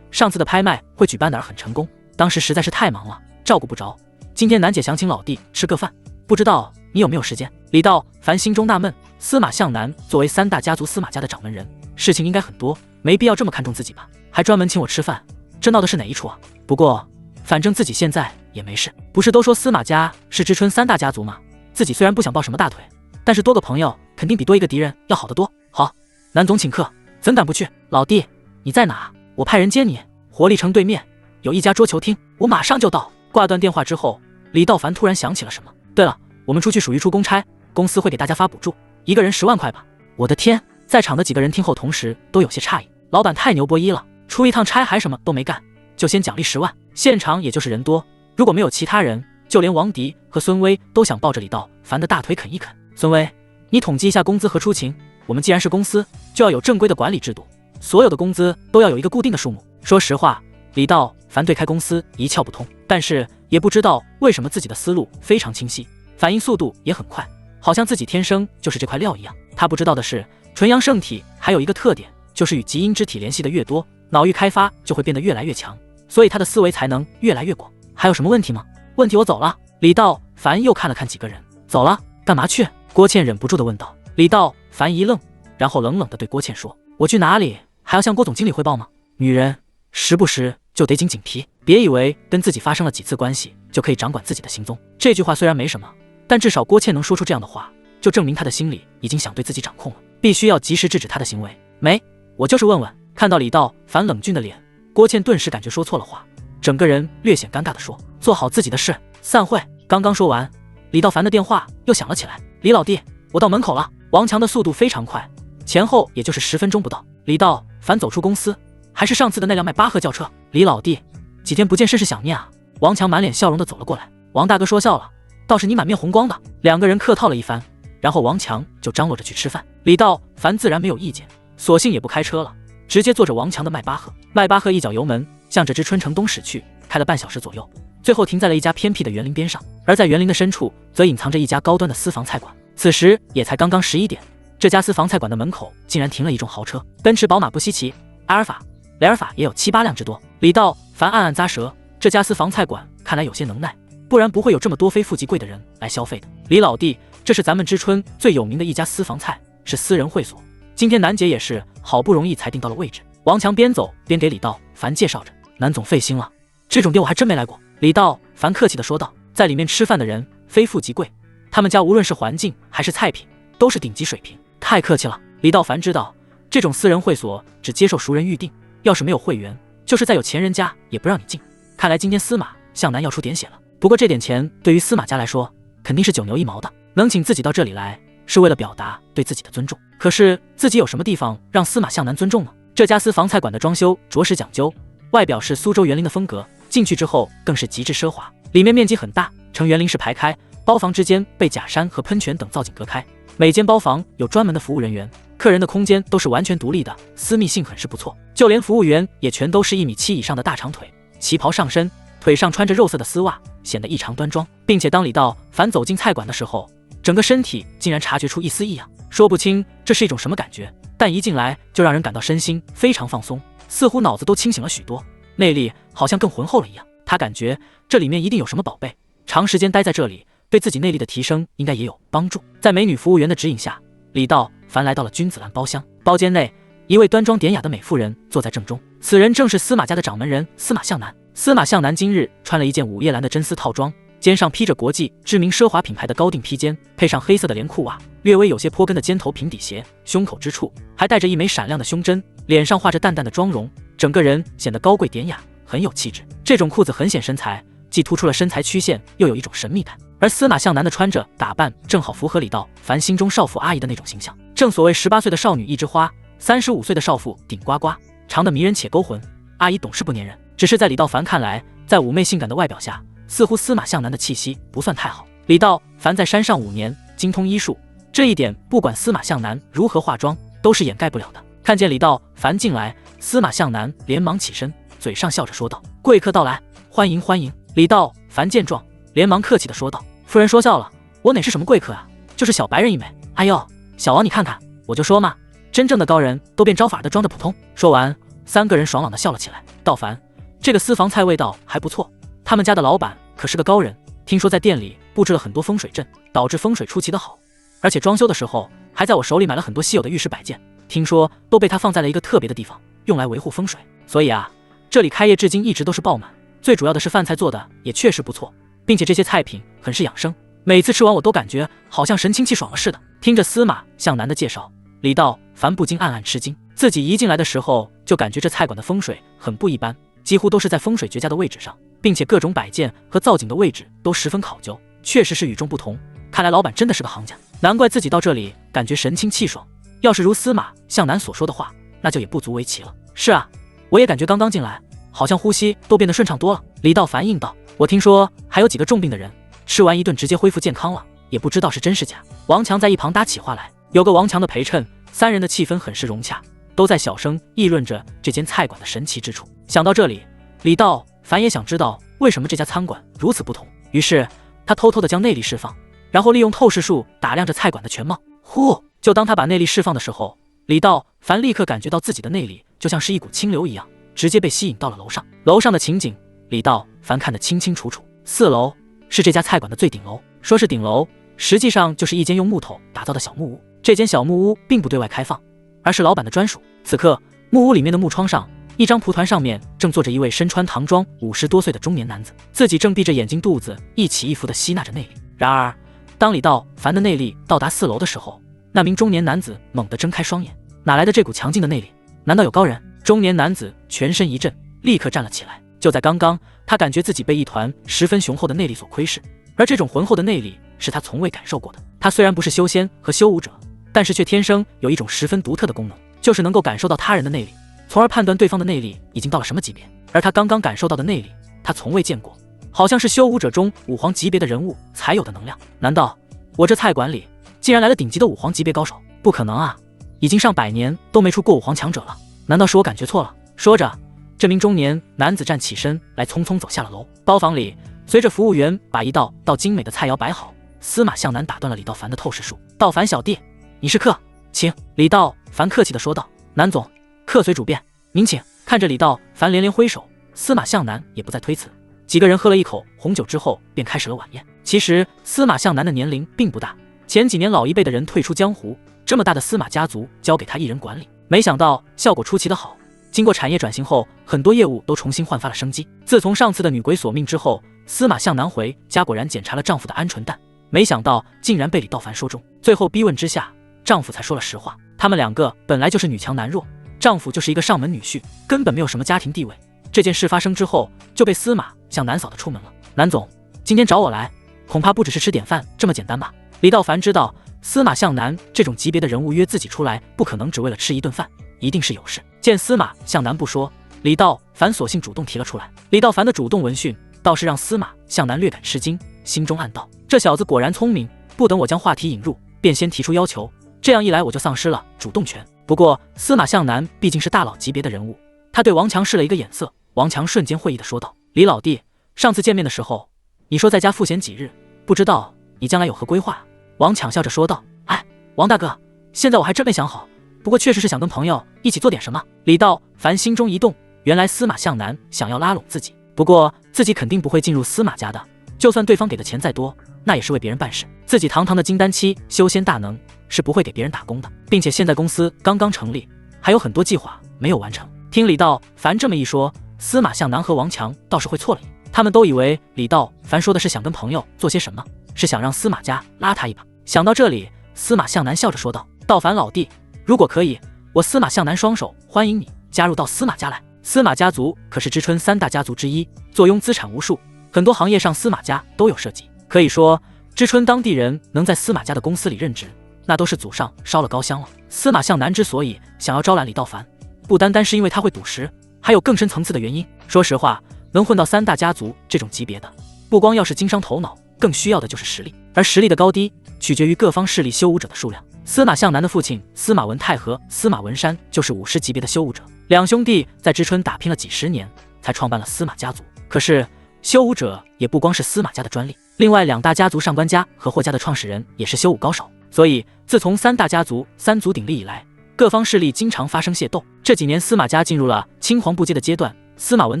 上次的拍卖会举办得很成功，当时实在是太忙了，照顾不着。今天南姐想请老弟吃个饭，不知道你有没有时间？李道凡心中纳闷，司马向南作为3大家族司马家的掌门人，事情应该很多，没必要这么看重自己吧？还专门请我吃饭，这闹的是哪一出啊？不过反正自己现在也没事，不是都说司马家是知春3大家族吗？自己虽然不想抱什么大腿，但是多个朋友肯定比多一个敌人要好得多。好，南总请客，怎敢不去？老弟，你在哪？我派人接你。活力城对面有一家桌球厅，我马上就到。挂断电话之后，李道凡突然想起了什么。对了，我们出去属于出公差，公司会给大家发补助，1个人10万块吧。我的天，在场的几个人听后同时都有些诧异，老板太牛波一了，出一趟差还什么都没干，就先奖励10万。现场也就是人多，如果没有其他人，就连王迪和孙威都想抱着李道凡的大腿啃一啃。孙威，你统计一下工资和出勤，我们既然是公司，就要有正规的管理制度，所有的工资都要有一个固定的数目。说实话，李道凡对开公司一窍不通，但是也不知道为什么自己的思路非常清晰，反应速度也很快，好像自己天生就是这块料一样。他不知道的是，纯阳圣体还有一个特点，就是与极阴之体联系的越多，脑域开发就会变得越来越强，所以他的思维才能越来越广。还有什么问题吗？问题我走了。李道凡又看了看几个人，走了？干嘛去？郭倩忍不住地问道。李道凡一愣，然后冷冷地对郭倩说：我去哪里还要向郭总经理汇报吗？女人时不时就得紧警惕，别以为跟自己发生了几次关系就可以掌管自己的行踪。这句话虽然没什么，但至少郭倩能说出这样的话，就证明她的心里已经想对自己掌控了，必须要及时制止她的行为。没，我就是问问。看到李道凡冷峻的脸，郭倩顿时感觉说错了话，整个人略显尴尬地说：做好自己的事，散会。刚刚说完，李道凡的电话又响了起来。李老弟，我到门口了。王强的速度非常快，前后也就是10分钟不到。李道凡走出公司，还是上次的那辆迈巴赫轿车。李老弟，几天不见，甚是想念啊。王强满脸笑容的走了过来。王大哥说笑了，倒是你满面红光的。2个人客套了一番，然后王强就张罗着去吃饭。李道凡自然没有意见，索性也不开车了，直接坐着王强的迈巴赫。迈巴赫一脚油门向着知春城东驶去，开了半小时左右，最后停在了一家偏僻的园林边上。而在园林的深处，则隐藏着一家高端的私房菜馆。此时也才刚刚11点，这家私房菜馆的门口竟然停了一众豪车，奔驰、宝马不稀奇，阿尔法、雷尔法也有7、8辆之多。李道凡暗暗咂舌，这家私房菜馆看来有些能耐，不然不会有这么多非富即贵的人来消费的。李老弟，这是咱们知春最有名的一家私房菜，是私人会所，今天南姐也是好不容易才订到了位置。王强边走边给李道凡介绍着。南总费心了，这种店我还真没来过。李道凡客气地说道。在里面吃饭的人非富即贵，他们家无论是环境还是菜品都是顶级水平。太客气了。李道凡知道这种私人会所只接受熟人预定，要是没有会员，就是再有钱人家也不让你进。看来今天司马向南要出点血了。不过这点钱对于司马家来说肯定是9牛1毛的，能请自己到这里来是为了表达对自己的尊重。可是自己有什么地方让司马向南尊重呢？这家私房菜馆的装修着实讲究，外表是苏州园林的风格，进去之后更是极致奢华。里面面积很大，呈园林式排开，包房之间被假山和喷泉等造景隔开，每间包房有专门的服务人员，客人的空间都是完全独立的，私密性很是不错。就连服务员也全都是1.7米以上的大长腿，旗袍上身，腿上穿着肉色的丝袜，显得异常端庄。并且当李道凡走进菜馆的时候，整个身体竟然察觉出一丝异样，说不清这是一种什么感觉，但一进来就让人感到身心非常放松，似乎脑子都清醒了许多，内力好像更浑厚了一样。他感觉这里面一定有什么宝贝，长时间待在这里对自己内力的提升应该也有帮助。在美女服务员的指引下，李道凡来到了君子兰包厢。包间内，一位端庄典雅的美妇人坐在正中，此人正是司马家的掌门人司马向南。司马向南今日穿了一件午夜蓝的真丝套装，肩上披着国际知名奢华品牌的高定披肩，配上黑色的连裤袜，略微有些坡跟的尖头平底鞋，胸口之处还带着一枚闪亮的胸针，脸上画着淡淡的妆容，整个人显得高贵典雅，很有气质。这种裤子很显身材，既突出了身材曲线，又有一种神秘感。而司马向南的穿着打扮正好符合李道凡心中少妇阿姨的那种形象。正所谓18岁的少女一枝花，35岁的少妇顶呱呱，长得迷人且勾魂。阿姨懂事不粘人，只是在李道凡看来，在妩媚性感的外表下，似乎司马向南的气息不算太好。李道凡在山上5年，精通医术，这一点不管司马向南如何化妆，都是掩盖不了的。看见李道凡进来，司马向南连忙起身，嘴上笑着说道：“贵客到来，欢迎欢迎。”李道凡见状，连忙客气地说道：“夫人说笑了，我哪是什么贵客啊，就是小白人一枚。哎呦，小王你看看，我就说嘛，真正的高人都变招法的装着普通。”说完，3个人爽朗地笑了起来。道凡，这个私房菜味道还不错，他们家的老板可是个高人，听说在店里布置了很多风水阵，导致风水出奇的好，而且装修的时候还在我手里买了很多稀有的玉石摆件，听说都被他放在了一个特别的地方，用来维护风水。所以啊，这里开业至今一直都是爆满，最主要的是饭菜做的也确实不错，并且这些菜品很是养生，每次吃完我都感觉好像神清气爽了似的。听着司马向南的介绍，李道凡不禁暗暗吃惊，自己一进来的时候就感觉这菜馆的风水很不一般，几乎都是在风水绝佳的位置上，并且各种摆件和造景的位置都十分考究，确实是与众不同。看来老板真的是个行家，难怪自己到这里感觉神清气爽。要是如司马向南所说的话，那就也不足为奇了。是啊，我也感觉刚刚进来，好像呼吸都变得顺畅多了。李道凡应道：“我听说还有几个重病的人，吃完一顿直接恢复健康了，也不知道是真是假。”王强在一旁搭起话来，有个王强的陪衬，3人的气氛很是融洽，都在小声议论着这间菜馆的神奇之处。想到这里，李道凡也想知道为什么这家餐馆如此不同，于是他偷偷地将内力释放，然后利用透视术打量着菜馆的全貌。呼！就当他把内力释放的时候，李道凡立刻感觉到自己的内力就像是一股清流一样，直接被吸引到了楼上。楼上的情景，李道凡看得清清楚楚。4楼是这家菜馆的最顶楼，说是顶楼，实际上就是一间用木头打造的小木屋。这间小木屋并不对外开放，而是老板的专属。此刻，木屋里面的木窗上，一张蒲团上面正坐着一位身穿唐装50多岁的中年男子，自己正闭着眼睛肚子一起一伏地吸纳着内力。然而，当李道凡的内力到达4楼的时候，那名中年男子猛地睁开双眼，哪来的这股强劲的内力？难道有高人？中年男子全身一震，立刻站了起来。就在刚刚，他感觉自己被一团十分雄厚的内力所窥视，而这种浑厚的内力是他从未感受过的。他虽然不是修仙和修武者，但是却天生有一种十分独特的功能，就是能够感受到他人的内力，从而判断对方的内力已经到了什么级别。而他刚刚感受到的内力，他从未见过，好像是修武者中5皇级别的人物才有的能量。难道我这菜馆里竟然来了顶级的5皇级别高手？不可能啊，已经上100年都没出过5皇强者了，难道是我感觉错了？说着，这名中年男子站起身来，匆匆走下了楼。包房里，随着服务员把一道道精美的菜肴摆好，司马向南打断了李道凡的透视术。道凡小弟，你是客，请。李道凡客气地说道。南总，客随主便，您请。看着李道凡连连挥手，司马向南也不再推辞。几个人喝了一口红酒之后，便开始了晚宴。其实司马向南的年龄并不大，前几年老一辈的人退出江湖，这么大的司马家族交给他一人管理，没想到效果出奇的好。经过产业转型后，很多业务都重新焕发了生机。自从上次的女鬼索命之后，司马向南回家果然检查了丈夫的鹌鹑蛋，没想到竟然被李道凡说中。最后逼问之下，丈夫才说了实话，他们2个本来就是女强男弱，丈夫就是一个上门女婿，根本没有什么家庭地位。这件事发生之后，就被司马向南扫得出门了。南总，今天找我来，恐怕不只是吃点饭这么简单吧？李道凡知道司马向南这种级别的人物约自己出来，不可能只为了吃一顿饭，一定是有事。见司马向南不说，李道凡索性主动提了出来。李道凡的主动闻讯，倒是让司马向南略感吃惊，心中暗道：这小子果然聪明，不等我将话题引入，便先提出要求，这样一来我就丧失了主动权。不过司马向南毕竟是大佬级别的人物，他对王强使了一个眼色。王强瞬间会意地说道：李老弟，上次见面的时候，你说在家赋闲几日，不知道你将来有何规划？王强笑着说道：哎，王大哥，现在我还真没想好，不过确实是想跟朋友一起做点什么。李道凡心中一动，原来司马向南想要拉拢自己，不过自己肯定不会进入司马家的，就算对方给的钱再多，那也是为别人办事，自己堂堂的金丹期修仙大能是不会给别人打工的，并且现在公司刚刚成立，还有很多计划没有完成。听李道凡这么一说，司马向南和王强倒是会错了意，他们都以为李道凡说的是想跟朋友做些什么，是想让司马家拉他一把。想到这里，司马向南笑着说道：道凡老弟，如果可以，我司马向南双手欢迎你加入到司马家来。司马家族可是知春3大家族之一，坐拥资产无数，很多行业上司马家都有涉及。可以说，知春当地人能在司马家的公司里任职，那都是祖上烧了高香了。司马向南之所以想要招揽李道凡，不单单是因为他会赌石，还有更深层次的原因。说实话，能混到3大家族这种级别的，不光要是经商头脑，更需要的就是实力。而实力的高低，取决于各方势力修武者的数量。司马向南的父亲司马文泰和司马文山就是武师级别的修武者，两兄弟在知春打拼了几10年，才创办了司马家族。可是修武者也不光是司马家的专利，另外2大家族上官家和霍家的创始人也是修武高手。所以自从3大家族3足鼎立以来，各方势力经常发生械斗。这几年司马家进入了青黄不接的阶段，司马文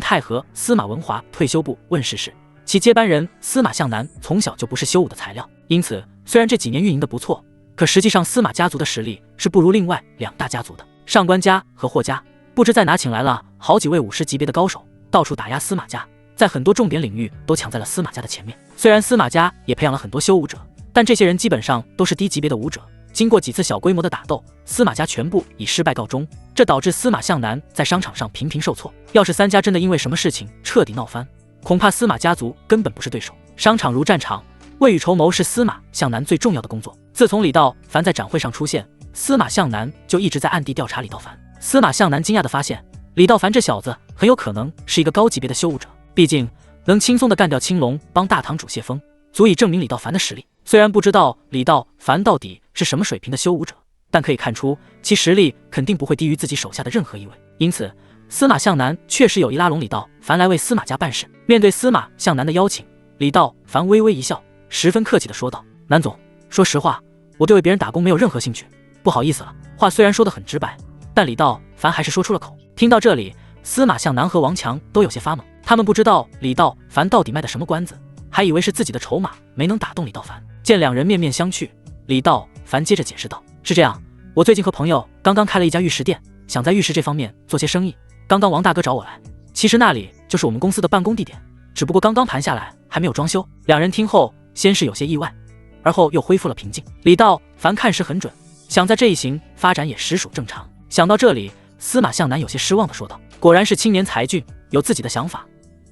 泰和司马文华退休不问世时，其接班人司马向南从小就不是修武的材料。因此虽然这几年运营的不错，可实际上司马家族的实力是不如另外2大家族的。上官家和霍家不知在哪请来了好几位武师级别的高手，到处打压司马家，在很多重点领域都抢在了司马家的前面。虽然司马家也培养了很多修武者，但这些人基本上都是低级别的武者。经过几次小规模的打斗，司马家全部以失败告终，这导致司马向南在商场上频频受挫。要是3家真的因为什么事情彻底闹翻，恐怕司马家族根本不是对手。商场如战场，未雨绸缪是司马向南最重要的工作。自从李道凡在展会上出现，司马向南就一直在暗地调查李道凡。司马向南惊讶地发现，李道凡这小子很有可能是一个高级别的修武者，毕竟能轻松地干掉青龙帮大堂主谢风，足以证明李道凡的实力。虽然不知道李道凡到底是什么水平的修武者，但可以看出其实力肯定不会低于自己手下的任何一位。因此司马向南确实有意拉拢李道凡来为司马家办事。面对司马向南的邀请，李道凡微微一笑，十分客气地说道：南总，说实话，我对为别人打工没有任何兴趣，不好意思了。话虽然说得很直白，但李道凡还是说出了口。听到这里，司马向南和王强都有些发懵，他们不知道李道凡到底卖的什么关子，还以为是自己的筹码没能打动李道凡。见2人面面相觑，李道凡接着解释道：是这样，我最近和朋友刚刚开了一家玉石店，想在玉石这方面做些生意。刚刚王大哥找我来，其实那里就是我们公司的办公地点，只不过刚刚盘下来还没有装修。2人听后先是有些意外，而后又恢复了平静。李道凡看时很准，想在这一行发展也实属正常。想到这里，司马向南有些失望地说道：果然是青年才俊，有自己的想法。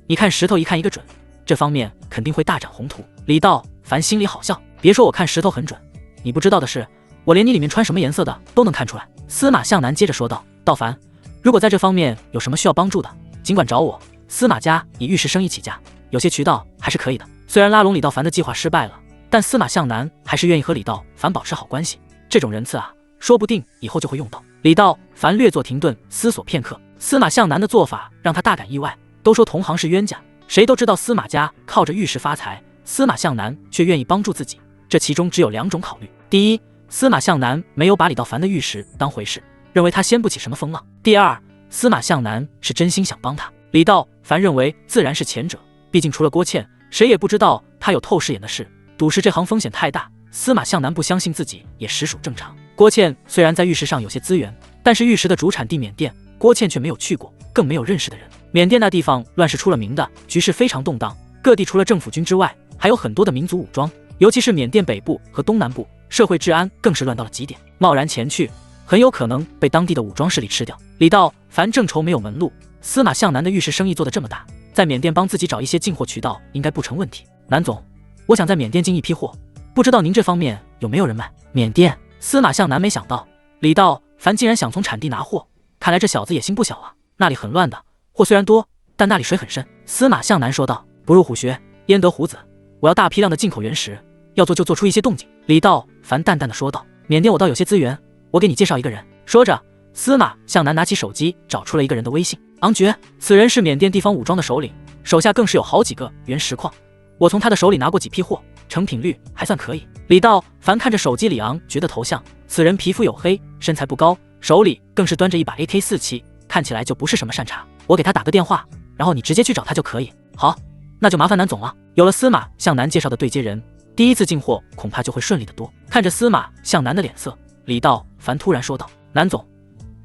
你看石头一看一个准，这方面肯定会大展宏图。李道凡心里好笑，别说我看石头很准，你不知道的是，我连你里面穿什么颜色的都能看出来。司马向南接着说道：道凡，如果在这方面有什么需要帮助的，尽管找我。司马家以玉石生意起家，有些渠道还是可以的。虽然拉拢李道凡的计划失败了，但司马向南还是愿意和李道凡保持好关系。这种人次啊，说不定以后就会用到。李道凡略作停顿，思索片刻。司马向南的做法让他大感意外。都说同行是冤家，谁都知道司马家靠着玉石发财，司马向南却愿意帮助自己，这其中只有2种考虑。第一，司马向南没有把李道凡的玉石当回事，认为他掀不起什么风浪。第二，司马向南是真心想帮他。李道凡认为自然是前者，毕竟除了郭倩，谁也不知道他有透视眼的事。赌石这行风险太大，司马向南不相信自己也实属正常。郭倩虽然在玉石上有些资源，但是玉石的主产地缅甸，郭倩却没有去过，更没有认识的人。缅甸那地方乱世出了名的，局势非常动荡，各地除了政府军之外，还有很多的民族武装，尤其是缅甸北部和东南部，社会治安更是乱到了极点。贸然前去，很有可能被当地的武装势力吃掉。李道凡正愁没有门路，司马向南的玉石生意做得这么大，在缅甸帮自己找一些进货渠道应该不成问题。南总，我想在缅甸进一批货，不知道您这方面有没有人脉？缅甸，司马向南没想到李道凡竟然想从产地拿货，看来这小子野心不小啊。那里很乱的，货虽然多，但那里水很深。司马向南说道：不入虎穴，焉得虎子？我要大批量的进口原石，要做就做出一些动静。李道凡淡淡的说道：缅甸我倒有些资源，我给你介绍一个人。说着，司马向南拿起手机找出了一个人的微信。昂爵，此人是缅甸地方武装的首领，手下更是有好几个原石矿，我从他的手里拿过几批货，成品率还算可以。李道凡看着手机里昂爵的头像，此人皮肤黝黑，身材不高，手里更是端着一把 AK47，看起来就不是什么善茬。我给他打个电话，然后你直接去找他就可以。好，那就麻烦南总了。有了司马向南介绍的对接人，第一次进货恐怕就会顺利得多。看着司马向南的脸色，李道凡突然说道：南总，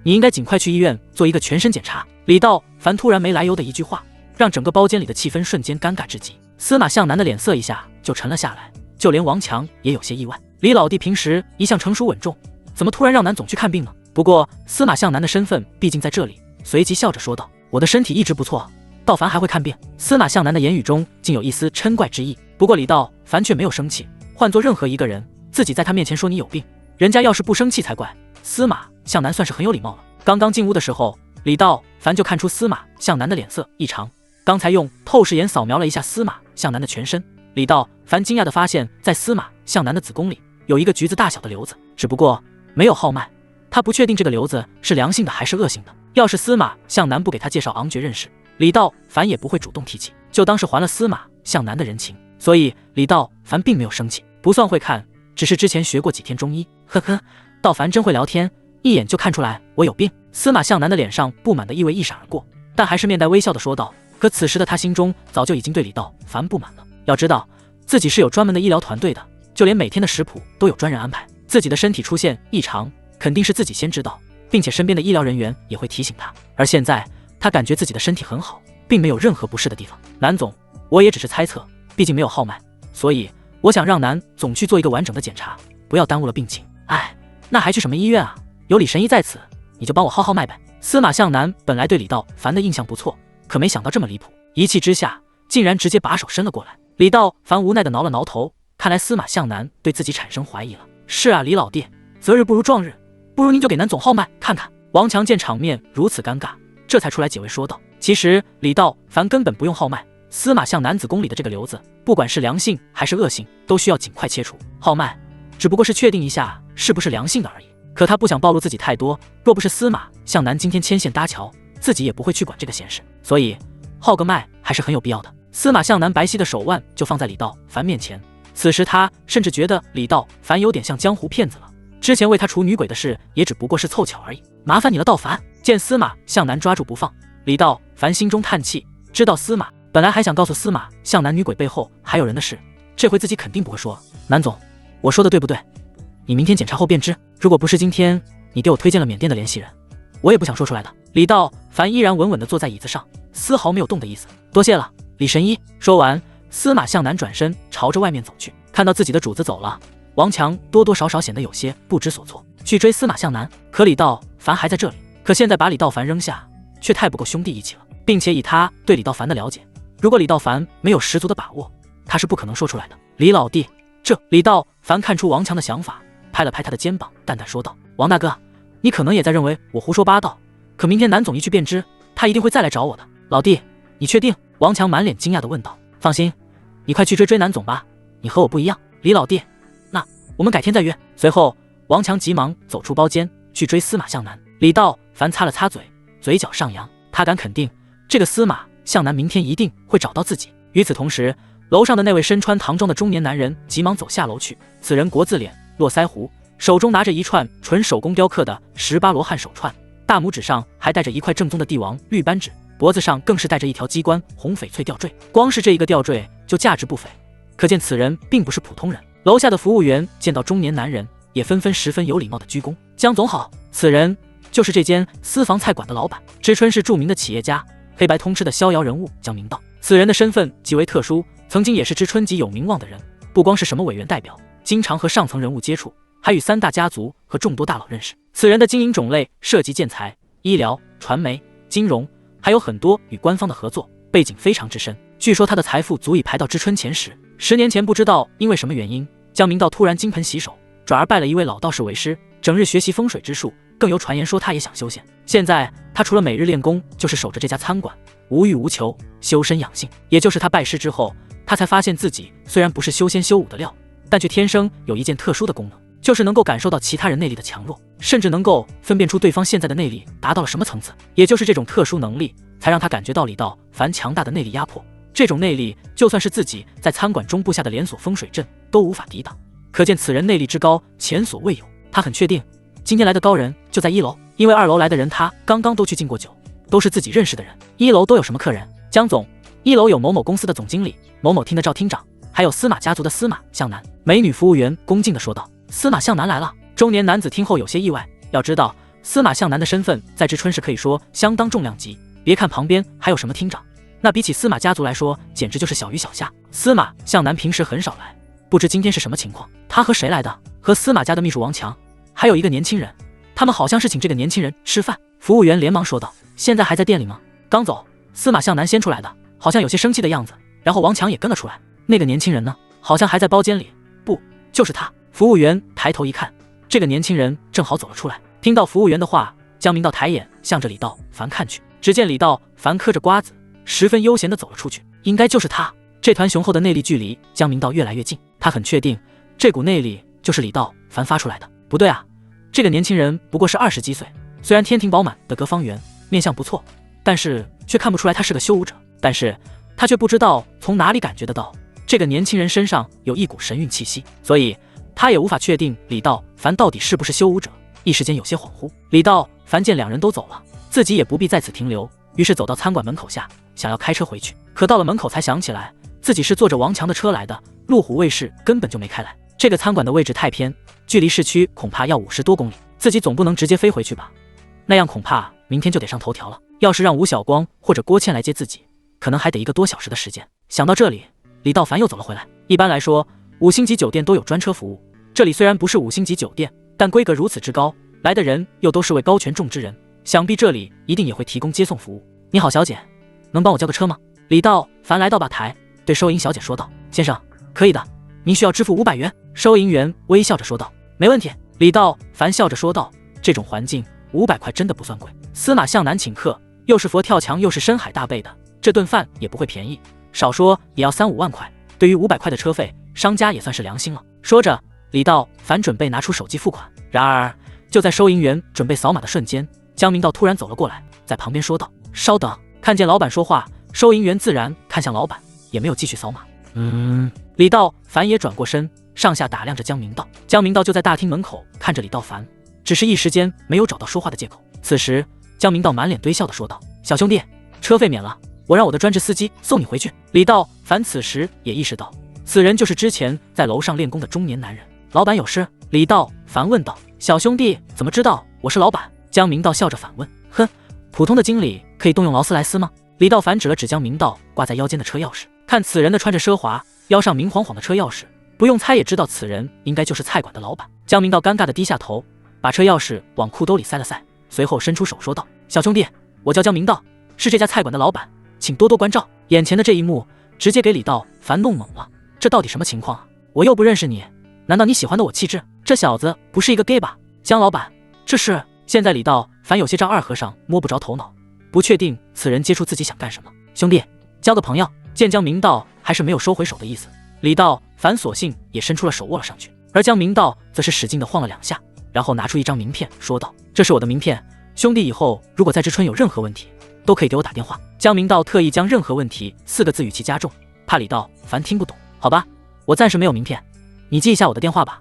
你应该尽快去医院做一个全身检查。李道凡突然没来由的一句话，让整个包间里的气氛瞬间尴尬至极。司马向南的脸色一下就沉了下来，就连王强也有些意外。李老弟平时一向成熟稳重，怎么突然让南总去看病呢？不过司马向南的身份毕竟在这里，随即笑着说道：我的身体一直不错，道凡还会看病？司马向南的言语中竟有一丝嗔怪之意。不过李道凡却没有生气，换做任何一个人，自己在他面前说你有病，人家要是不生气才怪。司马向南算是很有礼貌了。刚刚进屋的时候，李道凡就看出司马向南的脸色异常，刚才用透视眼扫描了一下司马向南的全身。李道凡惊讶地发现，在司马向南的子宫里有一个橘子大小的瘤子，只不过没有号脉。他不确定这个瘤子是良性的还是恶性的。要是司马向南不给他介绍昂爵认识，李道凡也不会主动提起，就当是还了司马向南的人情。所以李道凡并没有生气，不算会看，只是之前学过几天中医。呵呵，道凡真会聊天，一眼就看出来我有病。司马向南的脸上不满的意味一闪而过，但还是面带微笑的说道。可此时的他心中早就已经对李道凡不满了。要知道自己是有专门的医疗团队的，就连每天的食谱都有专人安排。自己的身体出现异常，肯定是自己先知道，并且身边的医疗人员也会提醒他。而现在他感觉自己的身体很好，并没有任何不适的地方。南总，我也只是猜测，毕竟没有号脉，所以我想让南总去做一个完整的检查，不要耽误了病情。哎，那还去什么医院啊？有李神医在此，你就帮我号号脉呗。司马向南本来对李道凡的印象不错，可没想到这么离谱，一气之下竟然直接把手伸了过来。李道凡无奈地挠了挠头，看来司马向南对自己产生怀疑了。是啊，李老弟，择日不如撞日，不如您就给南总号脉看看。王强见场面如此尴尬，这才出来解围说道。其实李道凡根本不用号脉，司马向南子宫里的这个瘤子，不管是良性还是恶性，都需要尽快切除。号脉只不过是确定一下是不是良性的而已。可他不想暴露自己太多，若不是司马向南今天牵线搭桥，自己也不会去管这个闲事，所以号个脉还是很有必要的。司马向南白皙的手腕就放在李道凡面前，此时他甚至觉得李道凡有点像江湖骗子了，之前为他除女鬼的事也只不过是凑巧而已。麻烦你了，道凡。见司马向南抓住不放，李道凡心中叹气，知道司马本来还想告诉司马向南女鬼背后还有人的事，这回自己肯定不会说。南总，我说的对不对？你明天检查后便知，如果不是今天你给我推荐了缅甸的联系人，我也不想说出来的。李道凡依然稳稳地坐在椅子上，丝毫没有动的意思。多谢了，李神医。说完，司马向南转身朝着外面走去。看到自己的主子走了，王强多多少少显得有些不知所措，去追司马向南。可李道凡还在这里，可现在把李道凡扔下，却太不够兄弟义气了。并且以他对李道凡的了解，如果李道凡没有十足的把握，他是不可能说出来的。李老弟，这……李道凡看出王强的想法，拍了拍他的肩膀，淡淡说道：“王大哥，你可能也在认为我胡说八道，可明天南总一去便知，他一定会再来找我的。老弟，你确定？”王强满脸惊讶地问道。“放心，你快去追南总吧，你和我不一样。”李老弟，那我们改天再约。随后，王强急忙走出包间去追司马向南。李道凡擦了擦嘴，嘴角上扬，他敢肯定，这个司马向南明天一定会找到自己。与此同时，楼上的那位身穿唐装的中年男人急忙走下楼去。此人国字脸，络腮胡，手中拿着一串纯手工雕刻的18罗汉手串，大拇指上还戴着一块正宗的帝王绿扳指，脖子上更是戴着一条鸡冠红翡翠吊坠。光是这一个吊坠就价值不菲，可见此人并不是普通人。楼下的服务员见到中年男人，也纷纷十分有礼貌的鞠躬。江总好，此人就是这间私房菜馆的老板，知春市著名的企业家，黑白通吃的逍遥人物江明道。此人的身份极为特殊，曾经也是知春级有名望的人，不光是什么委员代表，经常和上层人物接触，还与3大家族和众多大佬认识。此人的经营种类涉及建材、医疗、传媒、金融，还有很多与官方的合作，背景非常之深。据说他的财富足以排到知春前10。10年前不知道因为什么原因，江明道突然金盆洗手，转而拜了一位老道士为师，整日学习风水之术，更有传言说他也想修仙。现在他除了每日练功，就是守着这家餐馆，无欲无求，修身养性。也就是他拜师之后，他才发现自己虽然不是修仙修武的料，但却天生有一件特殊的功能，就是能够感受到其他人内力的强弱，甚至能够分辨出对方现在的内力达到了什么层次。也就是这种特殊能力，才让他感觉到李道凡强大的内力压迫。这种内力就算是自己在餐馆中布下的连锁风水阵都无法抵挡，可见此人内力之高前所未有。他很确定今天来的高人就在1楼，因为2楼来的人他刚刚都去敬过酒，都是自己认识的人。1楼都有什么客人？江总，1楼有某某公司的总经理，某某厅的赵厅长，还有司马家族的司马向南。美女服务员恭敬地说道。司马向南来了。中年男子听后有些意外，要知道司马向南的身份在知春市可以说相当重量级，别看旁边还有什么厅长，那比起司马家族来说简直就是小鱼小虾。司马向南平时很少来，不知今天是什么情况。他和谁来的？和司马家的秘书王强，还有一个年轻人，他们好像是请这个年轻人吃饭。服务员连忙说道。现在还在店里吗？刚走，司马向南先出来的，好像有些生气的样子，然后王强也跟了出来。那个年轻人呢？好像还在包间里。不，就是他。服务员抬头一看，这个年轻人正好走了出来。听到服务员的话，江明道抬眼向着李道凡看去，只见李道凡嗑着瓜子，十分悠闲地走了出去。应该就是他。这团雄厚的内力距离江明道越来越近，他很确定这股内力就是李道凡发出来的。不对啊，这个年轻人不过是20几岁，虽然天庭饱满的阁方圆，面相不错，但是却看不出来他是个修武者。但是他却不知道从哪里感觉得到这个年轻人身上有一股神韵气息，所以他也无法确定李道凡到底是不是修武者，一时间有些恍惚。李道凡见两人都走了，自己也不必在此停留，于是走到餐馆门口下，想要开车回去。可到了门口才想起来，自己是坐着王强的车来的，路虎卫士根本就没开来。这个餐馆的位置太偏，距离市区恐怕要50多公里，自己总不能直接飞回去吧？那样恐怕明天就得上头条了。要是让吴晓光或者郭倩来接自己，可能还得1个多小时的时间。想到这里，李道凡又走了回来。一般来说，5星级酒店都有专车服务，这里虽然不是5星级酒店，但规格如此之高，来的人又都是位高权重之人，想必这里一定也会提供接送服务。你好，小姐，能帮我叫个车吗？李道凡来到吧台，对收银小姐说道。先生，可以的，您需要支付500元。收银员微笑着说道。没问题。李道凡笑着说道。这种环境500块真的不算贵，司马向南请客，又是佛跳墙又是深海大贝的，这顿饭也不会便宜，少说也要3、5万块。对于500块的车费，商家也算是良心了。说着，李道凡准备拿出手机付款，然而就在收银员准备扫码的瞬间，江明道突然走了过来，在旁边说道：稍等。看见老板说话，收银员自然看向老板，也没有继续扫码。李道凡也转过身，上下打量着江明道。江明道就在大厅门口看着李道凡，只是一时间没有找到说话的借口。此时江明道满脸堆笑的说道：小兄弟，车费免了，我让我的专职司机送你回去。李道凡此时也意识到，此人就是之前在楼上练功的中年男人。老板有事？李道凡问道。小兄弟怎么知道我是老板？江明道笑着反问。哼，普通的经理可以动用劳斯莱斯吗？李道凡指了指江明道挂在腰间的车钥匙，看此人的穿着奢华，腰上明晃晃的车钥匙，不用猜也知道此人应该就是菜馆的老板。江明道尴尬的低下头，把车钥匙往裤兜里塞了塞，随后伸出手说道：小兄弟，我叫江明道，是这家菜馆的老板，请多多关照。眼前的这一幕直接给李道凡弄懵了，这到底什么情况啊？我又不认识你，难道你喜欢的我气质？这小子不是一个 gay 吧？江老板，这是……现在李道凡有些丈二和尚摸不着头脑，不确定此人接触自己想干什么。兄弟，交个朋友。见江明道还是没有收回手的意思，李道凡索性也伸出了手握了上去，而江明道则是使劲地晃了2下，然后拿出一张名片说道：这是我的名片，兄弟以后如果在知春有任何问题，都可以给我打电话。江明道特意将任何问题4个字语气加重，怕李道凡听不懂。好吧，我暂时没有名片，你记一下我的电话吧，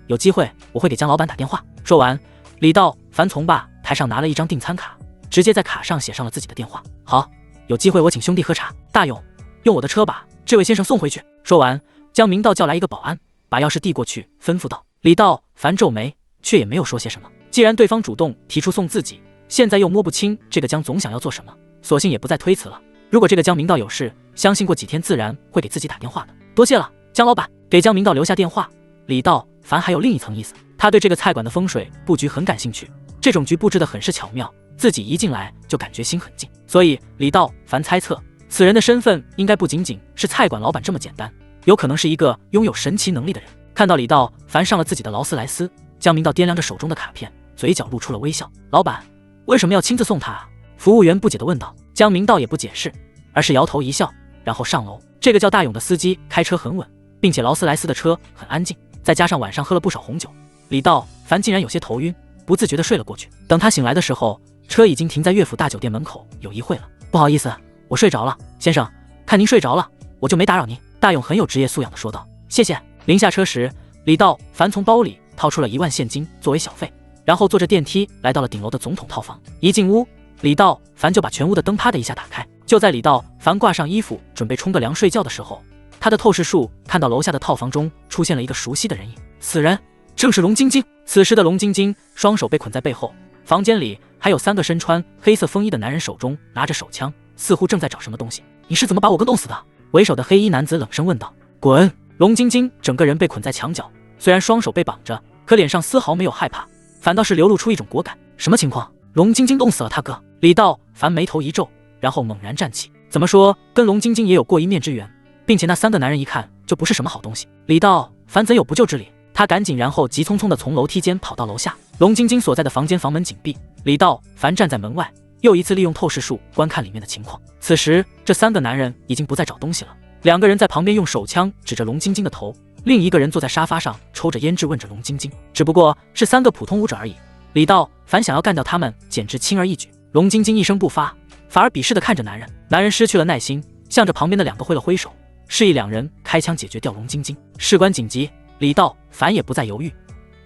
有机会我会给江老板打电话。说完，李道凡从吧台上拿了一张订餐卡，直接在卡上写上了自己的电话。好，有机会我请兄弟喝茶。大勇，用我的车把这位先生送回去。说完，江明道叫来一个保安，把钥匙递过去，吩咐道。李道凡皱眉，却也没有说些什么。既然对方主动提出送自己，现在又摸不清这个江总想要做什么，索性也不再推辞了。如果这个江明道有事，相信过几天自然会给自己打电话的。多谢了，江老板。给江明道留下电话，李道凡还有另一层意思，他对这个菜馆的风水布局很感兴趣，这种局布置得很是巧妙，自己一进来就感觉心很静，所以李道凡猜测此人的身份应该不仅仅是菜馆老板这么简单，有可能是一个拥有神奇能力的人。看到李道凡上了自己的劳斯莱斯，江明道掂量着手中的卡片，嘴角露出了微笑。老板为什么要亲自送他啊？服务员不解地问道。江明道也不解释，而是摇头一笑，然后上楼。这个叫大勇的司机开车很稳，并且劳斯莱斯的车很安静，再加上晚上喝了不少红酒，李道凡竟然有些头晕，不自觉地睡了过去。等他醒来的时候，车已经停在乐府大酒店门口有一会了。不好意思，我睡着了，先生，看您睡着了，我就没打扰您。大勇很有职业素养地说道。谢谢。临下车时，李道凡从包里掏出了1万现金作为小费，然后坐着电梯来到了顶楼的总统套房。一进屋，李道凡就把全屋的灯啪的一下打开。就在李道凡挂上衣服准备冲个凉睡觉的时候，他的透视术看到楼下的套房中出现了一个熟悉的人影，此人正是龙晶晶。此时的龙晶晶双手被捆在背后，房间里还有3个身穿黑色风衣的男人，手中拿着手枪，似乎正在找什么东西。你是怎么把我给弄死的？为首的黑衣男子冷声问道。滚！龙晶晶整个人被捆在墙角，虽然双手被绑着，可脸上丝毫没有害怕，反倒是流露出一种果敢。什么情况？龙晶晶弄死了他哥？李道凡眉头一皱，然后猛然站起。怎么说，跟龙晶晶也有过一面之缘，并且那3个男人一看就不是什么好东西。李道凡怎有不救之理？他赶紧然后急匆匆地从楼梯间跑到楼下。龙晶晶所在的房间房门紧闭，李道凡站在门外，又一次利用透视术观看里面的情况。此时这3个男人已经不再找东西了，2个人在旁边用手枪指着龙晶晶的头，另一个人坐在沙发上抽着烟质问着龙晶晶，只不过是3个普通武者而已。李道凡想要干掉他们简直轻而易举。龙晶晶一声不发，反而鄙视地看着男人。男人失去了耐心，向着旁边的2个挥了挥手，示意2人开枪解决掉龙晶晶。事关紧急，李道凡也不再犹豫，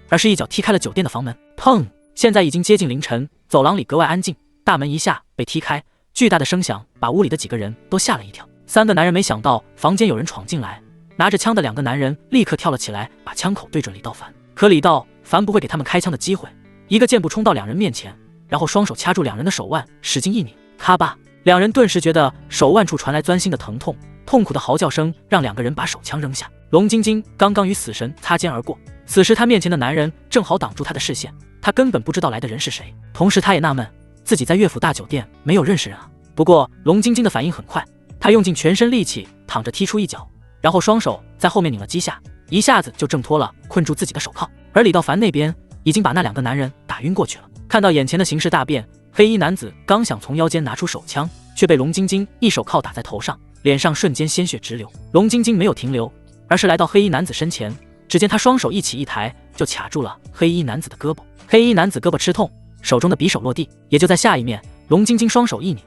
而是一脚踢开了酒店的房门。砰！现在已经接近凌晨，走廊里格外安静，大门一下被踢开，巨大的声响把屋里的几个人都吓了一跳。3个男人没想到房间有人闯进来，拿着枪的2个男人立刻跳了起来，把枪口对准李道凡。可李道凡不会给他们开枪的机会，一个箭步冲到2人面前，然后双手掐住2人的手腕，使劲一拧，咔吧！2人顿时觉得手腕处传来钻心的疼痛，痛苦的嚎叫声让2个人把手枪扔下。龙晶晶刚刚与死神擦肩而过，此时他面前的男人正好挡住他的视线，他根本不知道来的人是谁。同时他也纳闷，自己在乐府大酒店没有认识人啊。不过龙晶晶的反应很快，他用尽全身力气躺着踢出一脚，然后双手在后面拧了几下，一下子就挣脱了困住自己的手铐。而李道凡那边已经把那2个男人打晕过去了。看到眼前的形势大变，黑衣男子刚想从腰间拿出手枪，却被龙晶晶一手铐打在头上，脸上瞬间鲜血直流。龙晶晶没有停留，而是来到黑衣男子身前，只见他双手一起一抬，就卡住了黑衣男子的胳膊。黑衣男子胳膊吃痛，手中的匕首落地。也就在下一面，龙晶晶双手一拧，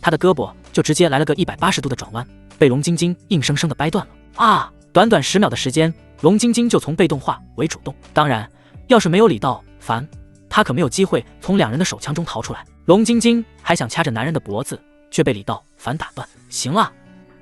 他的胳膊就直接来了个180度的转弯，被龙晶晶硬生生的掰断了。啊！短短10秒的时间，龙晶晶就从被动化为主动。当然，要是没有李道凡，他可没有机会从2人的手枪中逃出来。龙晶晶还想掐着男人的脖子，却被李道凡打断。行了，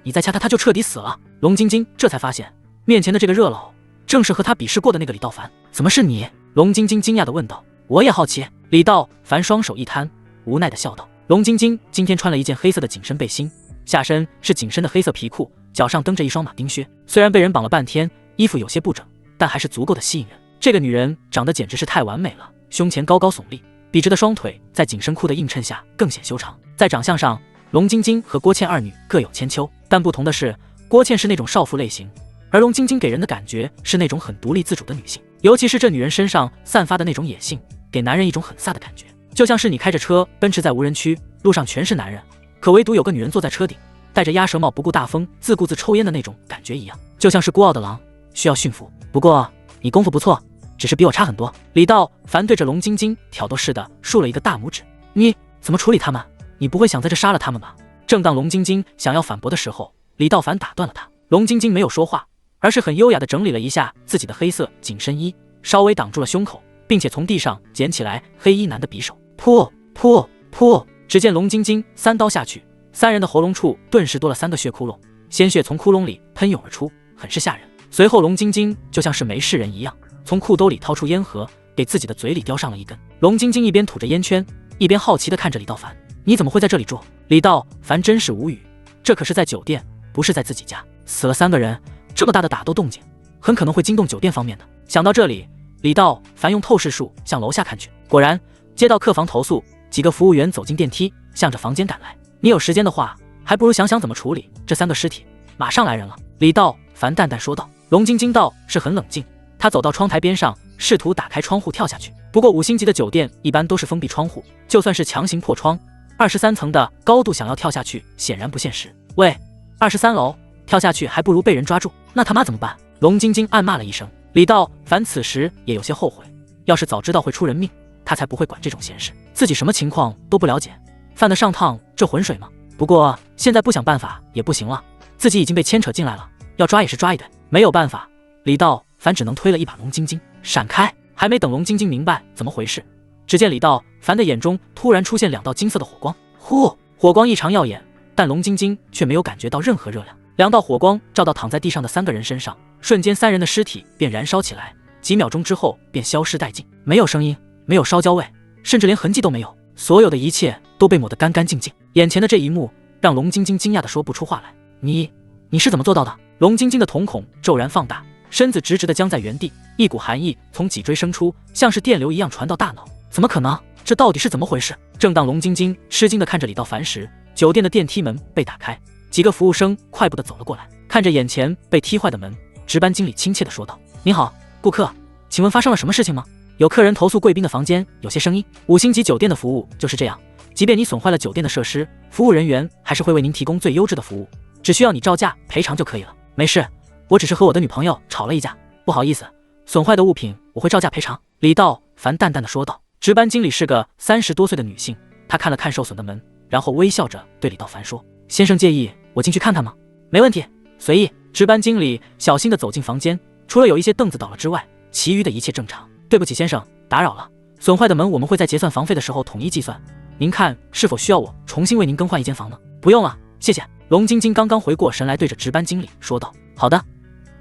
你再掐他，他就彻底死了。龙晶晶这才发现，面前的这个热老正是和他比试过的那个李道凡。怎么是你？龙晶晶惊讶地问道。我也好奇。李道凡双手一摊，无奈地笑道。龙晶晶今天穿了一件黑色的紧身背心，下身是紧身的黑色皮裤，脚上蹬着一双马丁靴。虽然被人绑了半天，衣服有些不整，但还是足够的吸引人。这个女人长得简直是太完美了，胸前高高耸立，笔直的双腿在紧身裤的映衬下更显修长。在长相上，龙晶晶和郭倩2女各有千秋，但不同的是，郭倩是那种少妇类型，而龙晶晶给人的感觉是那种很独立自主的女性。尤其是这女人身上散发的那种野性，给男人一种很飒的感觉，就像是你开着车奔驰在无人区，路上全是男人，可唯独有个女人坐在车顶，戴着鸭舌帽不顾大风，自顾自抽烟的那种感觉一样，就像是孤傲的狼，需要驯服。不过你功夫不错，只是比我差很多。李道凡对着龙晶晶挑逗似的竖了一个大拇指。你怎么处理他们？你不会想在这杀了他们吧？正当龙晶晶想要反驳的时候，李道凡打断了他。龙晶晶没有说话，而是很优雅地整理了一下自己的黑色紧身衣，稍微挡住了胸口，并且从地上捡起来黑衣男的匕首。噗噗噗！只见龙晶晶3刀下去，3人的喉咙处顿时多了3个血窟窿，鲜血从窟窿里喷涌而出，很是吓人。随后龙晶晶就像是没事人一样，从裤兜里掏出烟盒，给自己的嘴里叼上了一根。龙晶晶一边吐着烟圈，一边好奇地看着李道凡。你怎么会在这里住？李道凡真是无语，这可是在酒店，不是在自己家。死了3个人，这么大的打斗动静，很可能会惊动酒店方面的。想到这里，李道凡用透视术向楼下看去，果然接到客房投诉，几个服务员走进电梯，向着房间赶来。你有时间的话，还不如想想怎么处理这3个尸体。马上来人了。李道凡淡淡说道。龙晶晶倒是很冷静，他走到窗台边上，试图打开窗户跳下去。不过5星级的酒店一般都是封闭窗户，就算是强行破窗，23层的高度想要跳下去显然不现实。喂，23楼跳下去还不如被人抓住，那他妈怎么办？龙晶晶暗骂了一声。李道凡此时也有些后悔，要是早知道会出人命，他才不会管这种闲事。自己什么情况都不了解，犯得上趟这浑水吗？不过现在不想办法也不行了，自己已经被牵扯进来了，要抓也是抓一顿。没有办法，李道凡只能推了一把龙晶晶，闪开。还没等龙晶晶明白怎么回事，只见李道凡的眼中突然出现2道金色的火光。呼，火光异常耀眼，但龙晶晶却没有感觉到任何热量。2道火光照到躺在地上的3个人身上，瞬间3人的尸体便燃烧起来，几秒钟之后便消失殆尽。没有声音，没有烧焦味，甚至连痕迹都没有，所有的一切都被抹得干干净净。眼前的这一幕让龙晶晶惊讶地说不出话来。你是怎么做到的？龙晶晶的瞳孔骤然放大，身子直直地僵在原地，一股寒意从脊椎生出，像是电流一样传到大脑。怎么可能？这到底是怎么回事？正当龙晶晶吃惊地看着李道凡时，酒店的电梯门被打开，几个服务生快步地走了过来，看着眼前被踢坏的门，值班经理亲切地说道：“您好，顾客，请问发生了什么事情吗？有客人投诉贵宾的房间有些声音。5星级酒店的服务就是这样，即便你损坏了酒店的设施，服务人员还是会为您提供最优质的服务，只需要你照价赔偿就可以了。没事，我只是和我的女朋友吵了一架，不好意思，损坏的物品我会照价赔偿。”李道凡淡淡地说道。值班经理是个30多岁的女性，她看了看受损的门，然后微笑着对李道凡说：“先生介意我进去看看吗？”“没问题，随意。”值班经理小心地走进房间，除了有一些凳子倒了之外，其余的一切正常。“对不起先生，打扰了。损坏的门我们会在结算房费的时候统一计算，您看是否需要我重新为您更换一间房呢？”“不用了，谢谢。”龙晶晶刚刚回过神来，对着值班经理说道：“好的，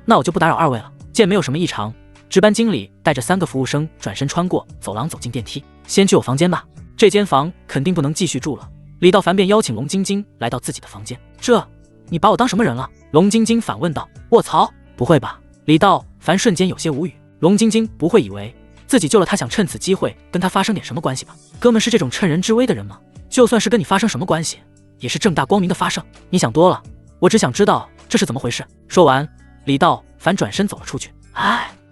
那我就不打扰二位了。”见没有什么异常，值班经理带着3个服务生转身穿过走廊走进电梯。“先去我房间吧，这间房肯定不能继续住了。”李道凡便邀请龙晶晶来到自己的房间。“这，你把我当什么人了？”龙晶晶反问道。“卧槽，不会吧？”李道凡瞬间有些无语。龙晶晶不会以为自己救了他，想趁此机会跟他发生点什么关系吧？哥们是这种趁人之危的人吗？就算是跟你发生什么关系，也是正大光明的发生。你想多了，我只想知道这是怎么回事。说完，李道凡转身走了出去。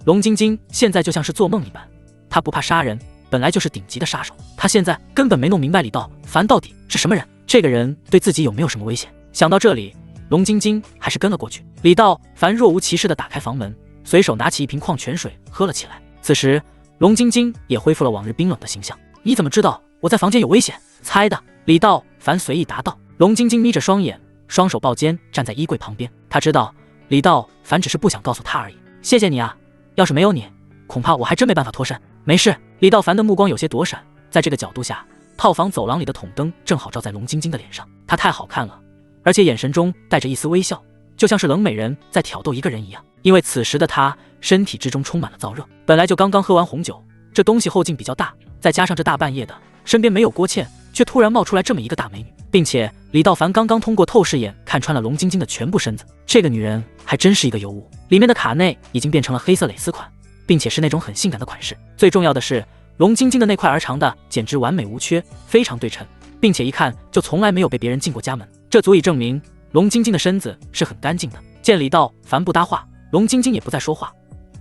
龙晶晶现在就像是做梦一般，他不怕杀人，本来就是顶级的杀手。他现在根本没弄明白李道凡到底是什么人，这个人对自己有没有什么危险。想到这里，龙晶晶还是跟了过去。李道凡若无其事地打开房门，随手拿起一瓶矿泉水喝了起来。此时龙晶晶也恢复了往日冰冷的形象。“你怎么知道我在房间有危险？”“猜的。”李道凡随意答道。龙晶晶眯着双眼，双手抱肩站在衣柜旁边。他知道李道凡只是不想告诉他而已。“谢谢你啊，要是没有你，恐怕我还真没办法脱身。”“没事。”李道凡的目光有些躲闪，在这个角度下，套房走廊里的筒灯正好照在龙晶晶的脸上，她太好看了，而且眼神中带着一丝微笑，就像是冷美人在挑逗一个人一样。因为此时的她身体之中充满了燥热，本来就刚刚喝完红酒，这东西后劲比较大，再加上这大半夜的，身边没有郭倩，却突然冒出来这么一个大美女，并且李道凡刚刚通过透视眼看穿了龙晶晶的全部身子，这个女人还真是一个尤物。里面的卡内已经变成了黑色蕾丝款，并且是那种很性感的款式。最重要的是，龙晶晶的那块儿长的简直完美无缺，非常对称，并且一看就从来没有被别人进过家门，这足以证明龙晶晶的身子是很干净的。见李道凡不搭话，龙晶晶也不再说话，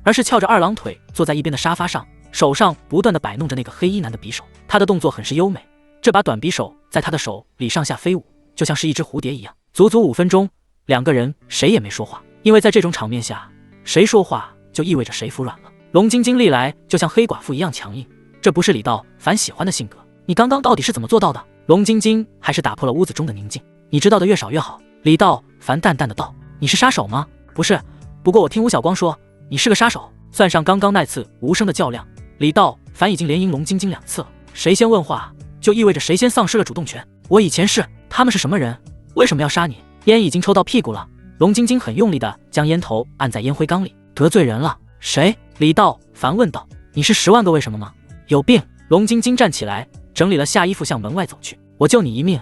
而是翘着2郎腿坐在一边的沙发上，手上不断地摆弄着那个黑衣男的匕首。他的动作很是优美，这把短匕首在他的手里上下飞舞，就像是一只蝴蝶一样。足足5分钟，2个人谁也没说话，因为在这种场面下，谁说话就意味着谁服软了。龙晶晶历来就像黑寡妇一样强硬，这不是李道凡喜欢的性格。你刚刚到底是怎么做到的？龙晶晶还是打破了屋子中的宁静。你知道的越少越好。李道凡淡淡的道。你是杀手吗？不是，不过我听吴晓光说你是个杀手。算上刚刚那次无声的较量，李道凡已经连赢龙晶晶2次了。谁先问话，就意味着谁先丧失了主动权。我以前是，他们是什么人？为什么要杀你？烟已经抽到屁股了。龙晶晶很用力的将烟头按在烟灰缸里。得罪人了？谁？李道凡问道。你是10万个为什么吗？有病！龙晶晶站起来，整理了下衣服向门外走去。我救你一命，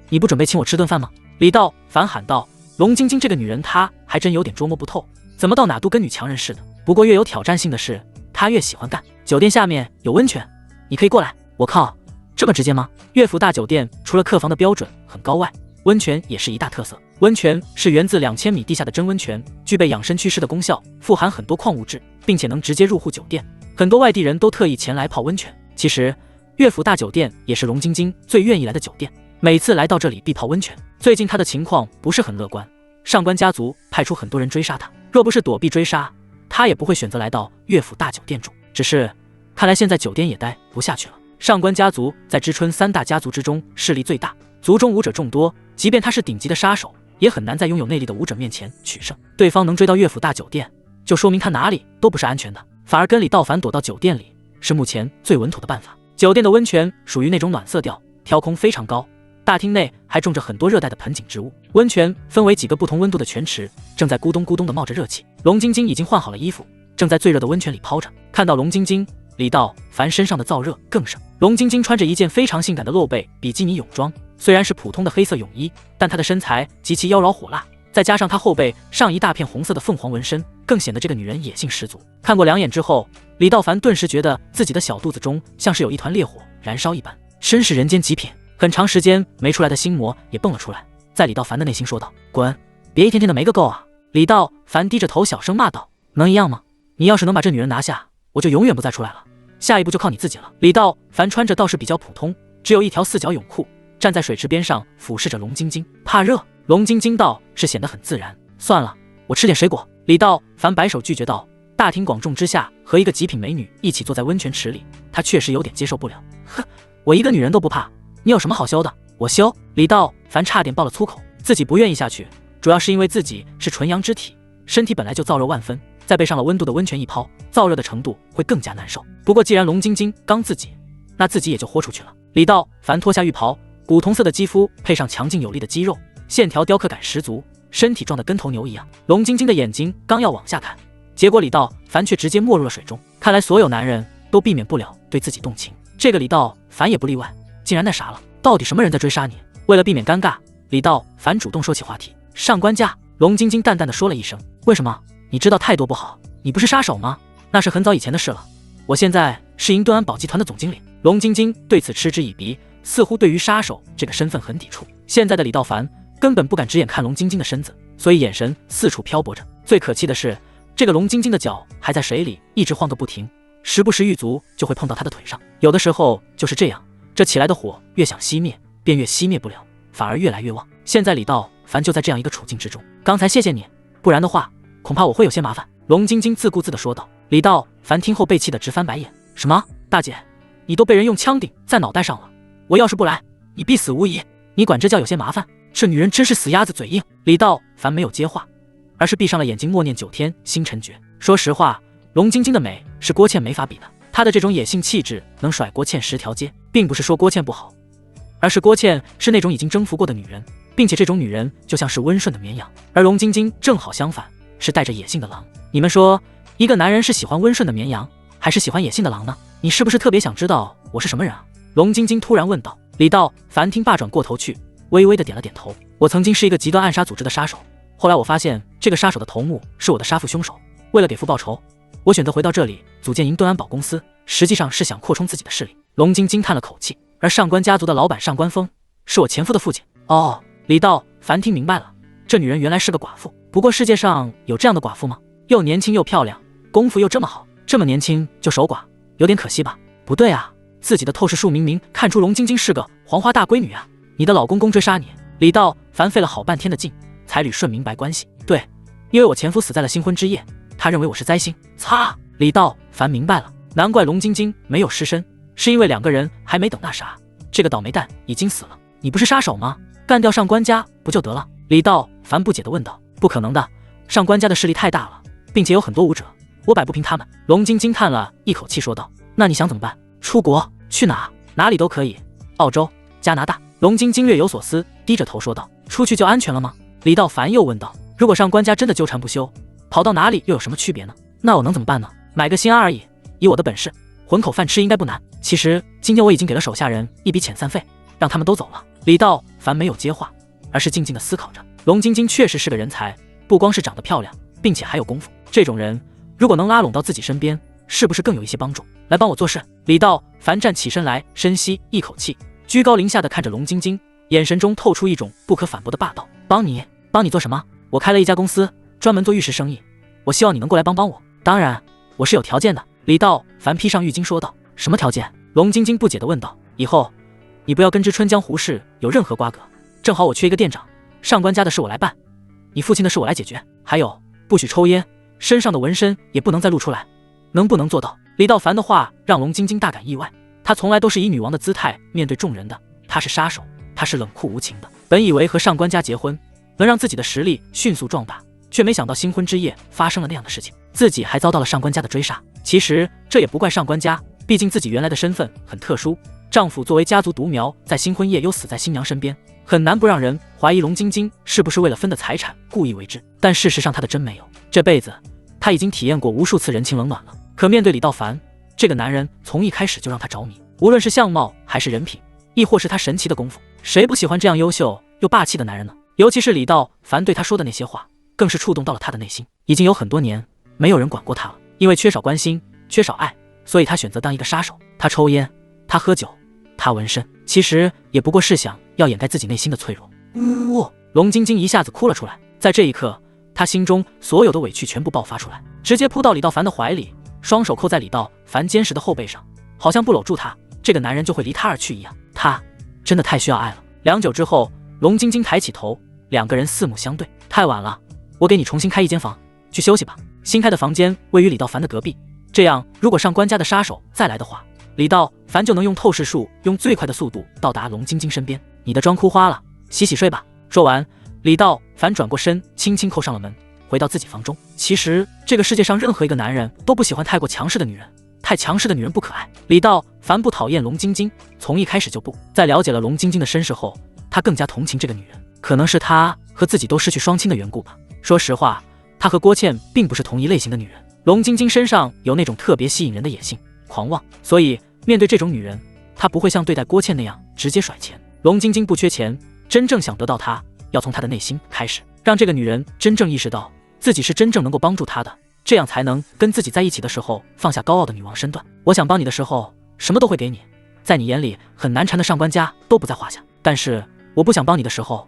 你不准备请我吃顿饭吗？李道凡喊道。龙晶晶这个女人，她还真有点捉摸不透，怎么到哪都跟女强人似的。不过越有挑战性的事，她越喜欢干。酒店下面有温泉，你可以过来。我靠，这么直接吗？乐府大酒店除了客房的标准很高外，温泉也是一大特色。温泉是源自2000米地下的真温泉，具备养生祛湿的功效，富含很多矿物质，并且能直接入户酒店。很多外地人都特意前来泡温泉。其实乐府大酒店也是龙晶晶最愿意来的酒店，每次来到这里必泡温泉。最近他的情况不是很乐观，上官家族派出很多人追杀他，若不是躲避追杀，他也不会选择来到乐府大酒店住。只是看来现在酒店也待不下去了。上官家族在知春3大家族之中势力最大，族中武者众多，即便他是顶级的杀手，也很难在拥有内力的武者面前取胜。对方能追到乐府大酒店，就说明他哪里都不是安全的，反而跟李道凡躲到酒店里是目前最稳妥的办法。酒店的温泉属于那种暖色调，挑空非常高，大厅内还种着很多热带的盆景植物。温泉分为几个不同温度的泉池，正在咕咚咕咚地冒着热气。龙晶晶已经换好了衣服，正在最热的温泉里泡着。看到龙晶晶，李道凡身上的燥热更盛。龙晶晶穿着一件非常性感的露背比基尼泳装，虽然是普通的黑色泳衣，但她的身材极其妖娆火辣，再加上她后背上一大片红色的凤凰纹身，更显得这个女人野性十足。看过2眼之后，李道凡顿时觉得自己的小肚子中像是有一团烈火燃烧一般，真是人间极品。很长时间没出来的心魔也蹦了出来，在李道凡的内心说道：“滚，别一天天的没个够啊！”李道凡低着头小声骂道：“能一样吗？你要是能把这女人拿下，我就永远不再出来了。下一步就靠你自己了。”李道凡穿着倒是比较普通，只有一条四角泳裤，站在水池边上俯视着龙晶晶。怕热？龙晶晶道：“是显得很自然。算了，我吃点水果。”李道凡摆手拒绝道。大庭广众之下和一个极品美女一起坐在温泉池里，他确实有点接受不了。哼，我一个女人都不怕，你有什么好羞的？我羞？李道凡差点爆了粗口，自己不愿意下去，主要是因为自己是纯阳之体，身体本来就燥热万分，再被上了温度的温泉一泡，燥热的程度会更加难受。不过既然龙晶晶刚自己，那自己也就豁出去了。李道凡脱下浴袍，古铜色的肌肤配上强劲有力的肌肉，线条雕刻感十足，身体壮得跟头牛一样。龙晶晶的眼睛刚要往下看，结果李道凡却直接没入了水中。看来所有男人都避免不了对自己动情，这个李道凡也不例外，竟然那啥了。到底什么人在追杀你？为了避免尴尬，李道凡主动说起话题。上官家。龙晶晶淡淡的说了一声。为什么？你知道太多不好。你不是杀手吗？那是很早以前的事了，我现在是银盾安保集团的总经理。龙晶晶对此嗤之以鼻，似乎对于杀手这个身份很抵触。现在的李道凡根本不敢直眼看龙晶晶的身子，所以眼神四处漂泊着。最可气的是，这个龙晶晶的脚还在水里一直晃个不停，时不时玉足就会碰到她的腿上。有的时候就是这样，这起来的火越想熄灭，便越熄灭不了，反而越来越旺。现在李道凡就在这样一个处境之中。刚才谢谢你，不然的话恐怕我会有些麻烦。龙晶晶自顾自地说道。李道凡听后被气得直翻白眼。什么？大姐，你都被人用枪顶在脑袋上了，我要是不来，你必死无疑。你管这叫有些麻烦？这女人真是死鸭子嘴硬。李道凡没有接话，而是闭上了眼睛，默念9天星辰诀。说实话，龙晶晶的美是郭倩没法比的，她的这种野性气质能甩郭倩10条街，并不是说郭倩不好，而是郭倩是那种已经征服过的女人，并且这种女人就像是温顺的绵羊，而龙晶晶正好相反，是带着野性的狼。你们说，一个男人是喜欢温顺的绵羊，还是喜欢野性的狼呢？你是不是特别想知道我是什么人啊？龙晶晶突然问道。李道凡听罢转过头去，微微的点了点头。我曾经是一个极端暗杀组织的杀手，后来我发现这个杀手的头目是我的杀父凶手，为了给父报仇，我选择回到这里组建银盾安保公司，实际上是想扩充自己的势力。龙晶晶叹了口气。而上官家族的老板上官峰是我前夫的父亲。哦，李道凡听明白了，这女人原来是个寡妇。不过世界上有这样的寡妇吗？又年轻又漂亮，功夫又这么好，这么年轻就守寡，有点可惜吧？不对啊，自己的透视术明明看出龙晶晶是个黄花大闺女啊！你的老公公追杀你？李道凡费了好半天的劲才捋顺明白关系。对，因为我前夫死在了新婚之夜，他认为我是灾星。擦！李道凡明白了，难怪龙晶晶没有失身，是因为2个人还没等那啥，这个倒霉蛋已经死了。你不是杀手吗？干掉上官家不就得了？李道凡不解地问道。不可能的，上官家的势力太大了，并且有很多武者，我摆不平他们。龙晶晶叹了一口气说道。那你想怎么办？出国？去哪？哪里都可以，澳洲、加拿大。龙晶晶略有所思，低着头说道。出去就安全了吗？李道凡又问道。如果上官家真的纠缠不休，跑到哪里又有什么区别呢？那我能怎么办呢？买个心安而已，以我的本事，混口饭吃应该不难。其实今天我已经给了手下人一笔遣散费，让他们都走了。李道凡没有接话，而是静静地思考着。龙晶晶确实是个人才，不光是长得漂亮，并且还有功夫。这种人如果能拉拢到自己身边，是不是更有一些帮助？来帮我做事。李道凡站起身来，深吸一口气，居高临下地看着龙晶晶，眼神中透出一种不可反驳的霸道。帮你做什么？我开了一家公司，专门做玉石生意，我希望你能过来帮我。当然，我是有条件的。李道凡披上浴巾说道。什么条件？龙晶晶不解地问道。以后你不要跟知春江湖事有任何瓜葛，正好我缺一个店长，上官家的事我来办，你父亲的事我来解决。还有，不许抽烟，身上的纹身也不能再露出来，能不能做到？李道凡的话让龙晶晶大感意外，她从来都是以女王的姿态面对众人的，她是杀手，她是冷酷无情的。本以为和上官家结婚能让自己的实力迅速壮大，却没想到新婚之夜发生了那样的事情，自己还遭到了上官家的追杀。其实这也不怪上官家，毕竟自己原来的身份很特殊，丈夫作为家族独苗，在新婚夜又死在新娘身边，很难不让人怀疑龙晶晶是不是为了分的财产故意为之。但事实上她的真没有，这辈子她已经体验过无数次人情冷暖了。可面对李道凡这个男人，从一开始就让她着迷，无论是相貌还是人品，亦或是他神奇的功夫，谁不喜欢这样优秀又霸气的男人呢？尤其是李道凡对他说的那些话，更是触动到了他的内心。已经有很多年没有人管过他了，因为缺少关心，缺少爱，所以他选择当一个杀手。他抽烟，他喝酒，他他纹身，其实也不过是想要掩盖自己内心的脆弱。龙晶晶一下子哭了出来，在这一刻，她心中所有的委屈全部爆发出来，直接扑到李道凡的怀里，双手扣在李道凡坚实的后背上，好像不搂住他，这个男人就会离他而去一样。他真的太需要爱了。良久之后，龙晶晶抬起头，两个人四目相对。太晚了，我给你重新开一间房，去休息吧。新开的房间位于李道凡的隔壁，这样如果上官家的杀手再来的话，李道凡就能用透视术，用最快的速度到达龙晶晶身边。你的妆哭花了，洗洗睡吧。说完，李道凡转过身，轻轻扣上了门，回到自己房中。其实这个世界上任何一个男人都不喜欢太过强势的女人，太强势的女人不可爱。李道凡不讨厌龙晶晶，从一开始就不。在了解了龙晶晶的身世后，他更加同情这个女人，可能是她和自己都失去双亲的缘故吧。说实话，他和郭倩并不是同一类型的女人。龙晶晶身上有那种特别吸引人的野性、狂妄，所以面对这种女人，他不会像对待郭倩那样直接甩钱。龙晶晶不缺钱，真正想得到她，要从她的内心开始，让这个女人真正意识到自己是真正能够帮助她的，这样才能跟自己在一起的时候放下高傲的女王身段。我想帮你的时候，什么都会给你，在你眼里很难缠的上官家都不在话下，但是我不想帮你的时候，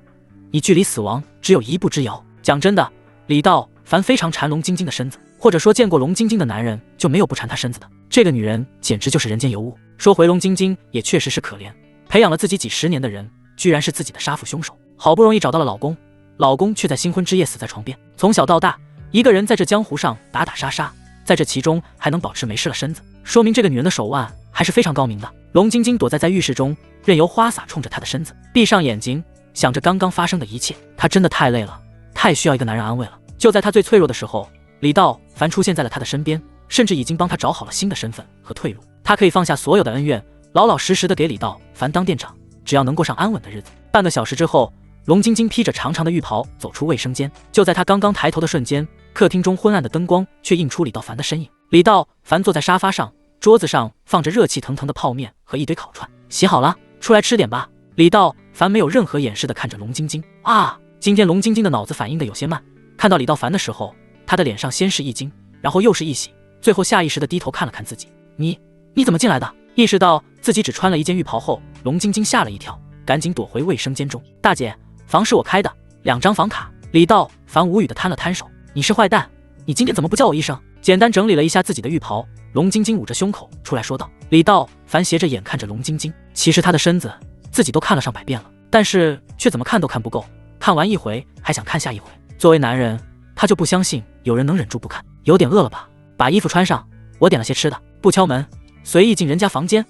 你距离死亡只有一步之遥。讲真的，李道凡非常馋龙晶晶的身子，或者说见过龙晶晶的男人就没有不馋她身子的。这个女人简直就是人间尤物。说回龙晶晶，也确实是可怜，培养了自己几十年的人，居然是自己的杀父凶手。好不容易找到了老公，老公却在新婚之夜死在床边。从小到大，一个人在这江湖上打打杀杀，在这其中还能保持没事了身子，说明这个女人的手腕还是非常高明的。龙晶晶躲在浴室中，任由花洒冲着她的身子，闭上眼睛，想着刚刚发生的一切。她真的太累了，太需要一个男人安慰了。就在她最脆弱的时候，李道凡出现在了她的身边，甚至已经帮她找好了新的身份和退路。她可以放下所有的恩怨，老老实实的给李道凡当店长，只要能过上安稳的日子。半个小时之后，龙晶晶披着长长的浴袍走出卫生间，就在她刚刚抬头的瞬间，客厅中昏暗的灯光却映出李道凡的身影。李道凡坐在沙发上，桌子上放着热气腾腾的泡面和一堆烤串。洗好了，出来吃点吧。李道凡没有任何掩饰的看着龙晶晶。今天龙晶晶的脑子反应的有些慢，看到李道凡的时候，她的脸上先是一惊，然后又是一喜，最后下意识的低头看了看自己。你怎么进来的？意识到自己只穿了一件浴袍后，龙晶晶吓了一跳，赶紧躲回卫生间中。大姐，房是我开的，2张房卡。李道凡无语的摊了摊手。你是坏蛋，你今天怎么不叫我一声？简单整理了一下自己的浴袍，龙晶晶捂着胸口出来说道。李道凡斜着眼看着龙晶晶，其实她的身子自己都看了上百遍了，但是却怎么看都看不够，看完一回还想看下一回。作为男人，他就不相信有人能忍住不看。有点饿了吧？把衣服穿上，我点了些吃的。不敲门，随意进人家房间。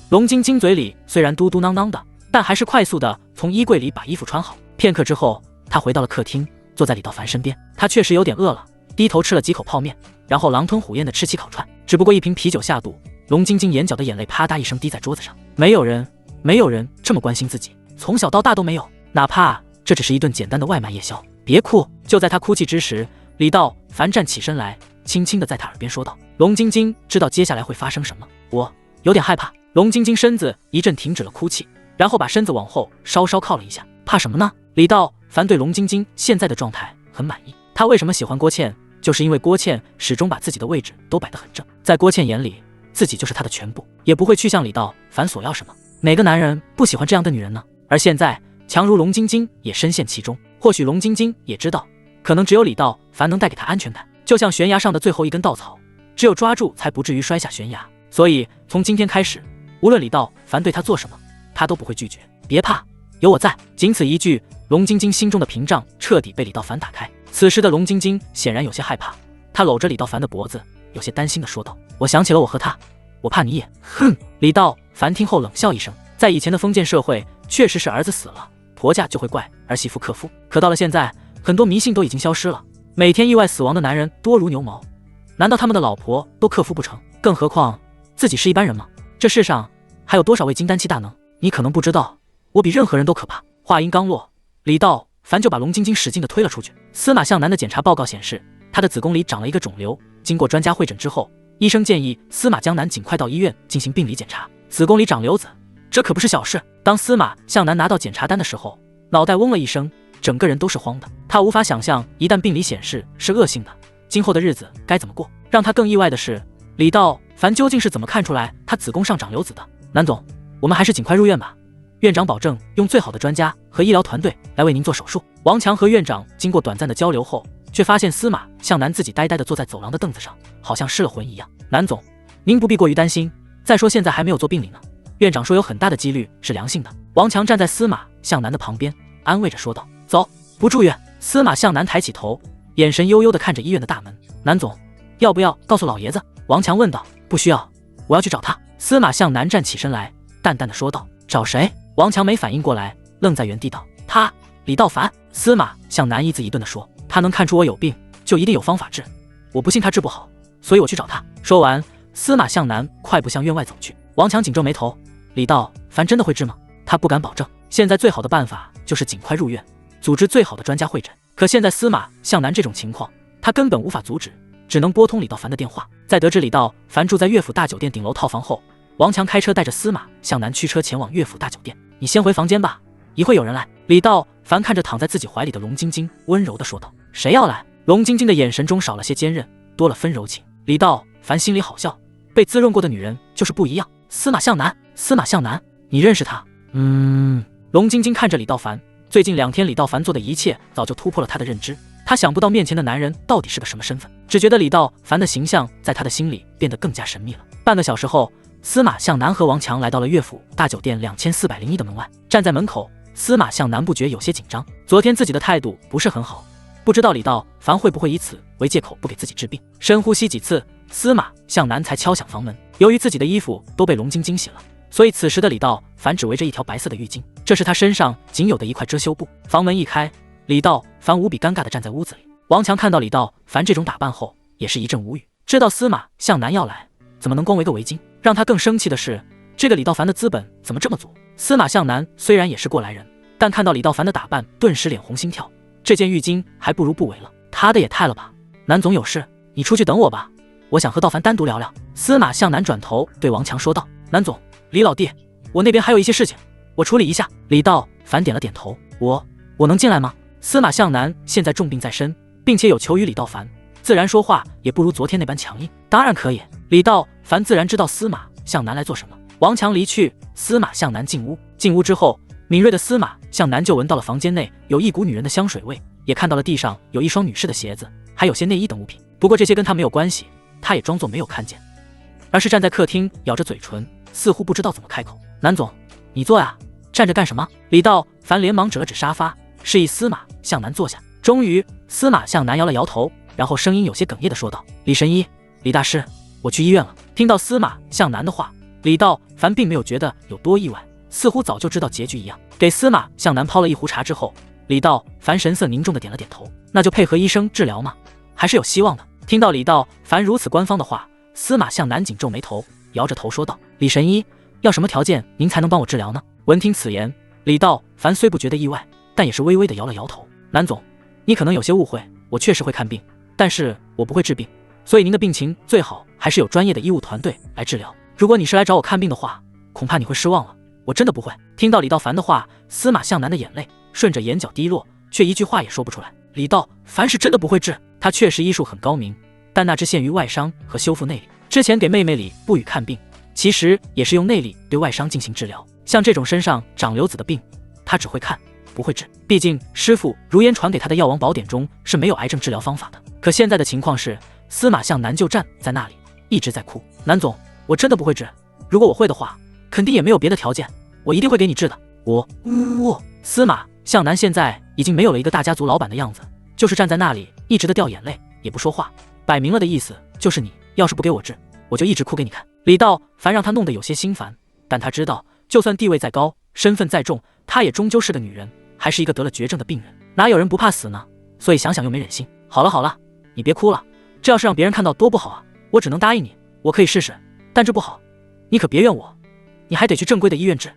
龙晶晶嘴里虽然嘟嘟囔囔的，但还是快速的从衣柜里把衣服穿好。片刻之后，她回到了客厅，坐在李道凡身边。她确实有点饿了，低头吃了几口泡面，然后狼吞虎咽的吃起烤串。只不过一瓶啤酒下肚，龙晶晶眼角的眼泪啪嗒一声滴在桌子上。没有人这么关心自己，从小到大都没有，哪怕这只是一顿简单的外卖夜宵。别哭。就在她哭泣之时，李道凡站起身来，轻轻的在她耳边说道。龙晶晶知道接下来会发生什么，我有点害怕。龙晶晶身子一阵停止了哭泣，然后把身子往后稍稍靠了一下。怕什么呢？李道凡对龙晶晶现在的状态很满意。他为什么喜欢郭倩，就是因为郭倩始终把自己的位置都摆得很正，在郭倩眼里，自己就是她的全部，也不会去向李道凡索要什么。哪个男人不喜欢这样的女人呢？而现在强如龙晶晶也深陷其中，或许龙晶晶也知道，可能只有李道凡能带给她安全感，就像悬崖上的最后一根稻草，只有抓住才不至于摔下悬崖。所以从今天开始，无论李道凡对她做什么，她都不会拒绝。别怕，有我在。仅此一句，龙晶晶心中的屏障彻底被李道凡打开。此时的龙晶晶显然有些害怕，她搂着李道凡的脖子，有些担心的说道：我想起了我和他，我怕你也……李道凡听后冷笑一声，在以前的封建社会，确实是儿子死了，婆家就会怪儿媳妇克夫。可到了现在，很多迷信都已经消失了，每天意外死亡的男人多如牛毛，难道他们的老婆都克夫不成？更何况自己是一般人吗？这世上还有多少位金丹期大能？你可能不知道，我比任何人都可怕。话音刚落，李道凡就把龙晶晶使劲地推了出去。司马向南的检查报告显示，他的子宫里长了一个肿瘤。经过专家会诊之后，医生建议司马江南尽快到医院进行病理检查。子宫里长瘤子，这可不是小事。当司马向南拿到检查单的时候，脑袋嗡了一声，整个人都是慌的。他无法想象，一旦病理显示是恶性的，今后的日子该怎么过。让他更意外的是，李道凡究竟是怎么看出来他子宫上长瘤子的？南总，我们还是尽快入院吧。院长保证用最好的专家和医疗团队来为您做手术。王强和院长经过短暂的交流后，却发现司马向南自己呆呆地坐在走廊的凳子上，好像失了魂一样。南总，您不必过于担心，再说现在还没有做病理呢。院长说有很大的几率是良性的。王强站在司马向南的旁边，安慰着说道：“走，不住院。”司马向南抬起头，眼神悠悠地看着医院的大门。南总，要不要告诉老爷子？王强问道。不需要，我要去找他。司马向南站起身来，淡淡的说道。找谁？王强没反应过来，愣在原地道：他，李道凡。司马向南一字一顿的说：他能看出我有病，就一定有方法治，我不信他治不好，所以我去找他。说完，司马向南快步向院外走去。王强紧皱眉头，李道凡真的会治吗？他不敢保证。现在最好的办法就是尽快入院，组织最好的专家会诊。可现在司马向南这种情况，他根本无法阻止，只能拨通李道凡的电话。在得知李道凡住在乐府大酒店顶楼套房后，王强开车带着司马向南驱车前往乐府大酒店。你先回房间吧，一会有人来。李道凡看着躺在自己怀里的龙晶晶，温柔地说道。谁要来？龙晶晶的眼神中少了些坚韧，多了分柔情。李道凡心里好笑，被滋润过的女人就是不一样。司马向南，司马向南，你认识他？龙晶晶看着李道凡，最近2天李道凡做的一切早就突破了他的认知。他想不到面前的男人到底是个什么身份，只觉得李道凡的形象在他的心里变得更加神秘了。半个小时后，司马向南和王强来到了乐府大酒店2401的门外。站在门口，司马向南不觉有些紧张。昨天自己的态度不是很好，不知道李道凡会不会以此为借口不给自己治病。深呼吸几次，司马向南才敲响房门。由于自己的衣服都被龙晶晶洗了，所以此时的李道凡只围着一条白色的浴巾，这是他身上仅有的一块遮羞布。房门一开，李道凡无比尴尬地站在屋子里。王强看到李道凡这种打扮后，也是一阵无语。知道司马向南要来，怎么能光围个围巾？让他更生气的是，这个李道凡的资本怎么这么足？司马向南虽然也是过来人，但看到李道凡的打扮，顿时脸红心跳。这件浴巾还不如不围了，他的也太了吧。南总有事，你出去等我吧，我想和道凡单独聊聊。司马向南转头对王强说道。南总，李老弟，我那边还有一些事情，我处理一下。李道凡点了点头。我能进来吗？司马向南现在重病在身，并且有求于李道凡，自然说话也不如昨天那般强硬。当然可以。李道凡自然知道司马向南来做什么。王强离去，司马向南进屋。进屋之后，敏锐的司马向南就闻到了房间内有一股女人的香水味，也看到了地上有一双女士的鞋子，还有些内衣等物品。不过这些跟他没有关系，他也装作没有看见，而是站在客厅咬着嘴唇，似乎不知道怎么开口。南总，你坐呀，站着干什么？李道凡连忙指了指沙发，示意司马向南坐下。终于，司马向南摇了摇头，然后声音有些哽咽地说道：李神医，李大师，我去医院了。听到司马向南的话，李道凡并没有觉得有多意外，似乎早就知道结局一样。给司马向南泡了一壶茶之后，李道凡神色凝重地点了点头。那就配合医生治疗吗？还是有希望的。听到李道凡如此官方的话，司马向南紧皱眉头，摇着头说道：李神医，要什么条件您才能帮我治疗呢？闻听此言，李道凡虽不觉得意外，但也是微微地摇了摇头。南总，你可能有些误会，我确实会看病，但是我不会治病，所以您的病情最好还是有专业的医务团队来治疗。如果你是来找我看病的话，恐怕你会失望了，我真的不会。听到李道凡的话，司马向南的眼泪顺着眼角滴落，却一句话也说不出来。李道凡是真的不会治，他确实医术很高明，但那只限于外伤和修复内力。之前给妹妹李不语看病，其实也是用内力对外伤进行治疗。像这种身上长瘤子的病，他只会看不会治，毕竟师傅如言传给他的药王宝典中是没有癌症治疗方法的。可现在的情况是，司马向南就站在那里一直在哭。南总，我真的不会治，如果我会的话，肯定也没有别的条件，我一定会给你治的。司马向南现在已经没有了一个大家族老板的样子，就是站在那里一直的掉眼泪，也不说话，摆明了的意思就是你要是不给我治，我就一直哭给你看。李道凡让他弄得有些心烦，但他知道就算地位再高，身份再重，她也终究是个女人，还是一个得了绝症的病人，哪有人不怕死呢？所以想想又没忍心。好了，你别哭了，这要是让别人看到多不好啊！我只能答应你，我可以试试，但治不好，你可别怨我，你还得去正规的医院治。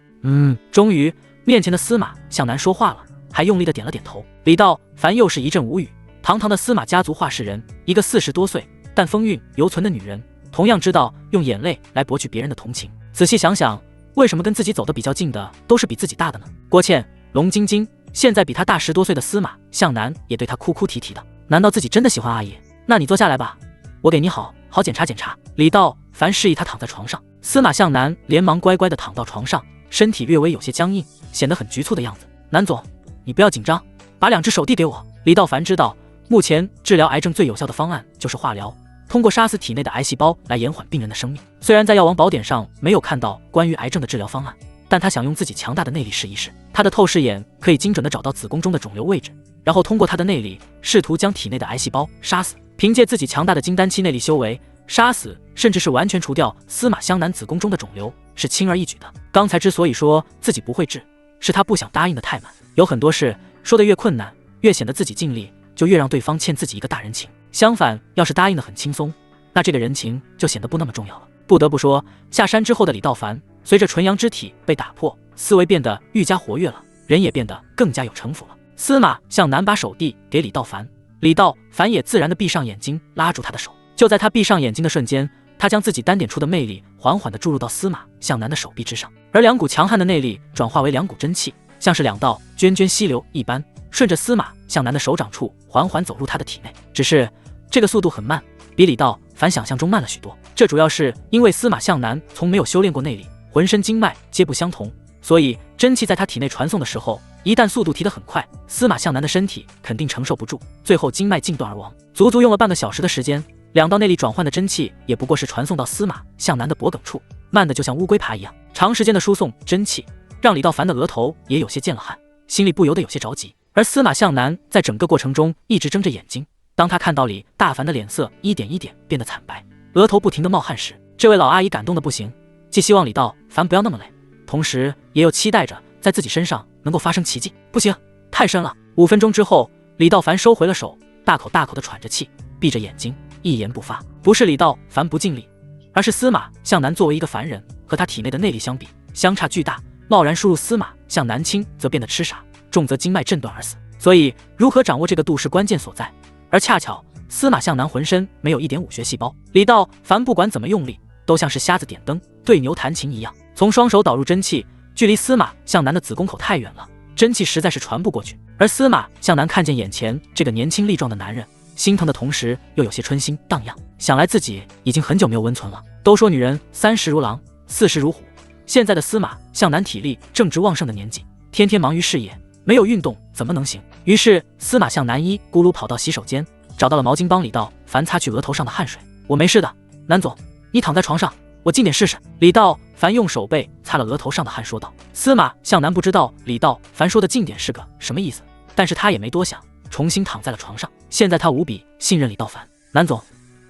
终于，面前的司马向南说话了，还用力的点了点头。李道凡又是一阵无语。堂堂的司马家族话事人，一个40多岁但风韵犹存的女人，同样知道用眼泪来博取别人的同情。仔细想想，为什么跟自己走得比较近的都是比自己大的呢？郭倩、龙晶晶，现在比他大10多岁的司马向南也对他哭哭啼啼的。难道自己真的喜欢阿姨？那你坐下来吧，我给你好好检查检查。李道凡示意他躺在床上。司马向南连忙乖乖地躺到床上，身体略微有些僵硬，显得很局促的样子。南总，你不要紧张，把2只手递给我。李道凡知道，目前治疗癌症最有效的方案就是化疗，通过杀死体内的癌细胞来延缓病人的生命。虽然在药王宝典上没有看到关于癌症的治疗方案，但他想用自己强大的内力试一试。他的透视眼可以精准地找到子宫中的肿瘤位置，然后通过他的内力试图将体内的癌细胞杀死。凭借自己强大的金丹期内力修为，杀死甚至是完全除掉司马湘南子宫中的肿瘤是轻而易举的。刚才之所以说自己不会治，是他不想答应的太满。有很多事说得越困难，越显得自己尽力，就越让对方欠自己一个大人情。相反，要是答应得很轻松，那这个人情就显得不那么重要了。不得不说，下山之后的李道凡，随着纯阳之体被打破，思维变得愈加活跃了，人也变得更加有城府了。司马向南把手递给李道凡，李道凡也自然地闭上眼睛，拉住他的手。就在他闭上眼睛的瞬间，他将自己单点出的魅力缓缓地注入到司马向南的手臂之上，而2股强悍的内力转化为2股真气，像是2道涓涓溪流一般，顺着司马向南的手掌处缓缓走入他的体内。只是这个速度很慢，比李道凡想象中慢了许多。这主要是因为司马向南从没有修炼过内力，浑身经脉皆不相同，所以真气在他体内传送的时候，一旦速度提得很快，司马向南的身体肯定承受不住，最后经脉尽断而亡。足足用了半个小时的时间，2道内力转换的真气也不过是传送到司马向南的脖梗处，慢的就像乌龟爬一样。长时间的输送真气让李道凡的额头也有些见了汗，心里不由得有些着急。而司马向南在整个过程中一直睁着眼睛，当他看到李大凡的脸色一点一点变得惨白，额头不停地冒汗时，这位老阿姨感动的不行，既希望李道凡不要那么累，同时也又期待着在自己身上能够发生奇迹。不行，太深了。5分钟之后，李道凡收回了手，大口大口地喘着气，闭着眼睛一言不发。不是李道凡不尽力，而是司马向南作为一个凡人，和他体内的内力相比相差巨大，贸然输入司马向南轻则变得痴傻，重则经脉震断而死。所以如何掌握这个度是关键所在。而恰巧司马向南浑身没有一点武学细胞，李道凡不管怎么用力，都像是瞎子点灯对牛弹琴一样，从双手导入真气，距离司马向南的子宫口太远了，真气实在是传不过去。而司马向南看见眼前这个年轻力壮的男人，心疼的同时又有些春心荡漾，想来自己已经很久没有温存了。都说女人30如狼，40如虎，现在的司马向南体力正值旺盛的年纪，天天忙于事业，没有运动怎么能行？于是司马向南一咕噜跑到洗手间，找到了毛巾，帮李道凡擦去额头上的汗水。我没事的，南总，你躺在床上，我近点试试。李道凡用手背擦了额头上的汗，说道。司马向南不知道李道凡说的近点是个什么意思，但是他也没多想，重新躺在了床上。现在他无比信任李道凡。南总，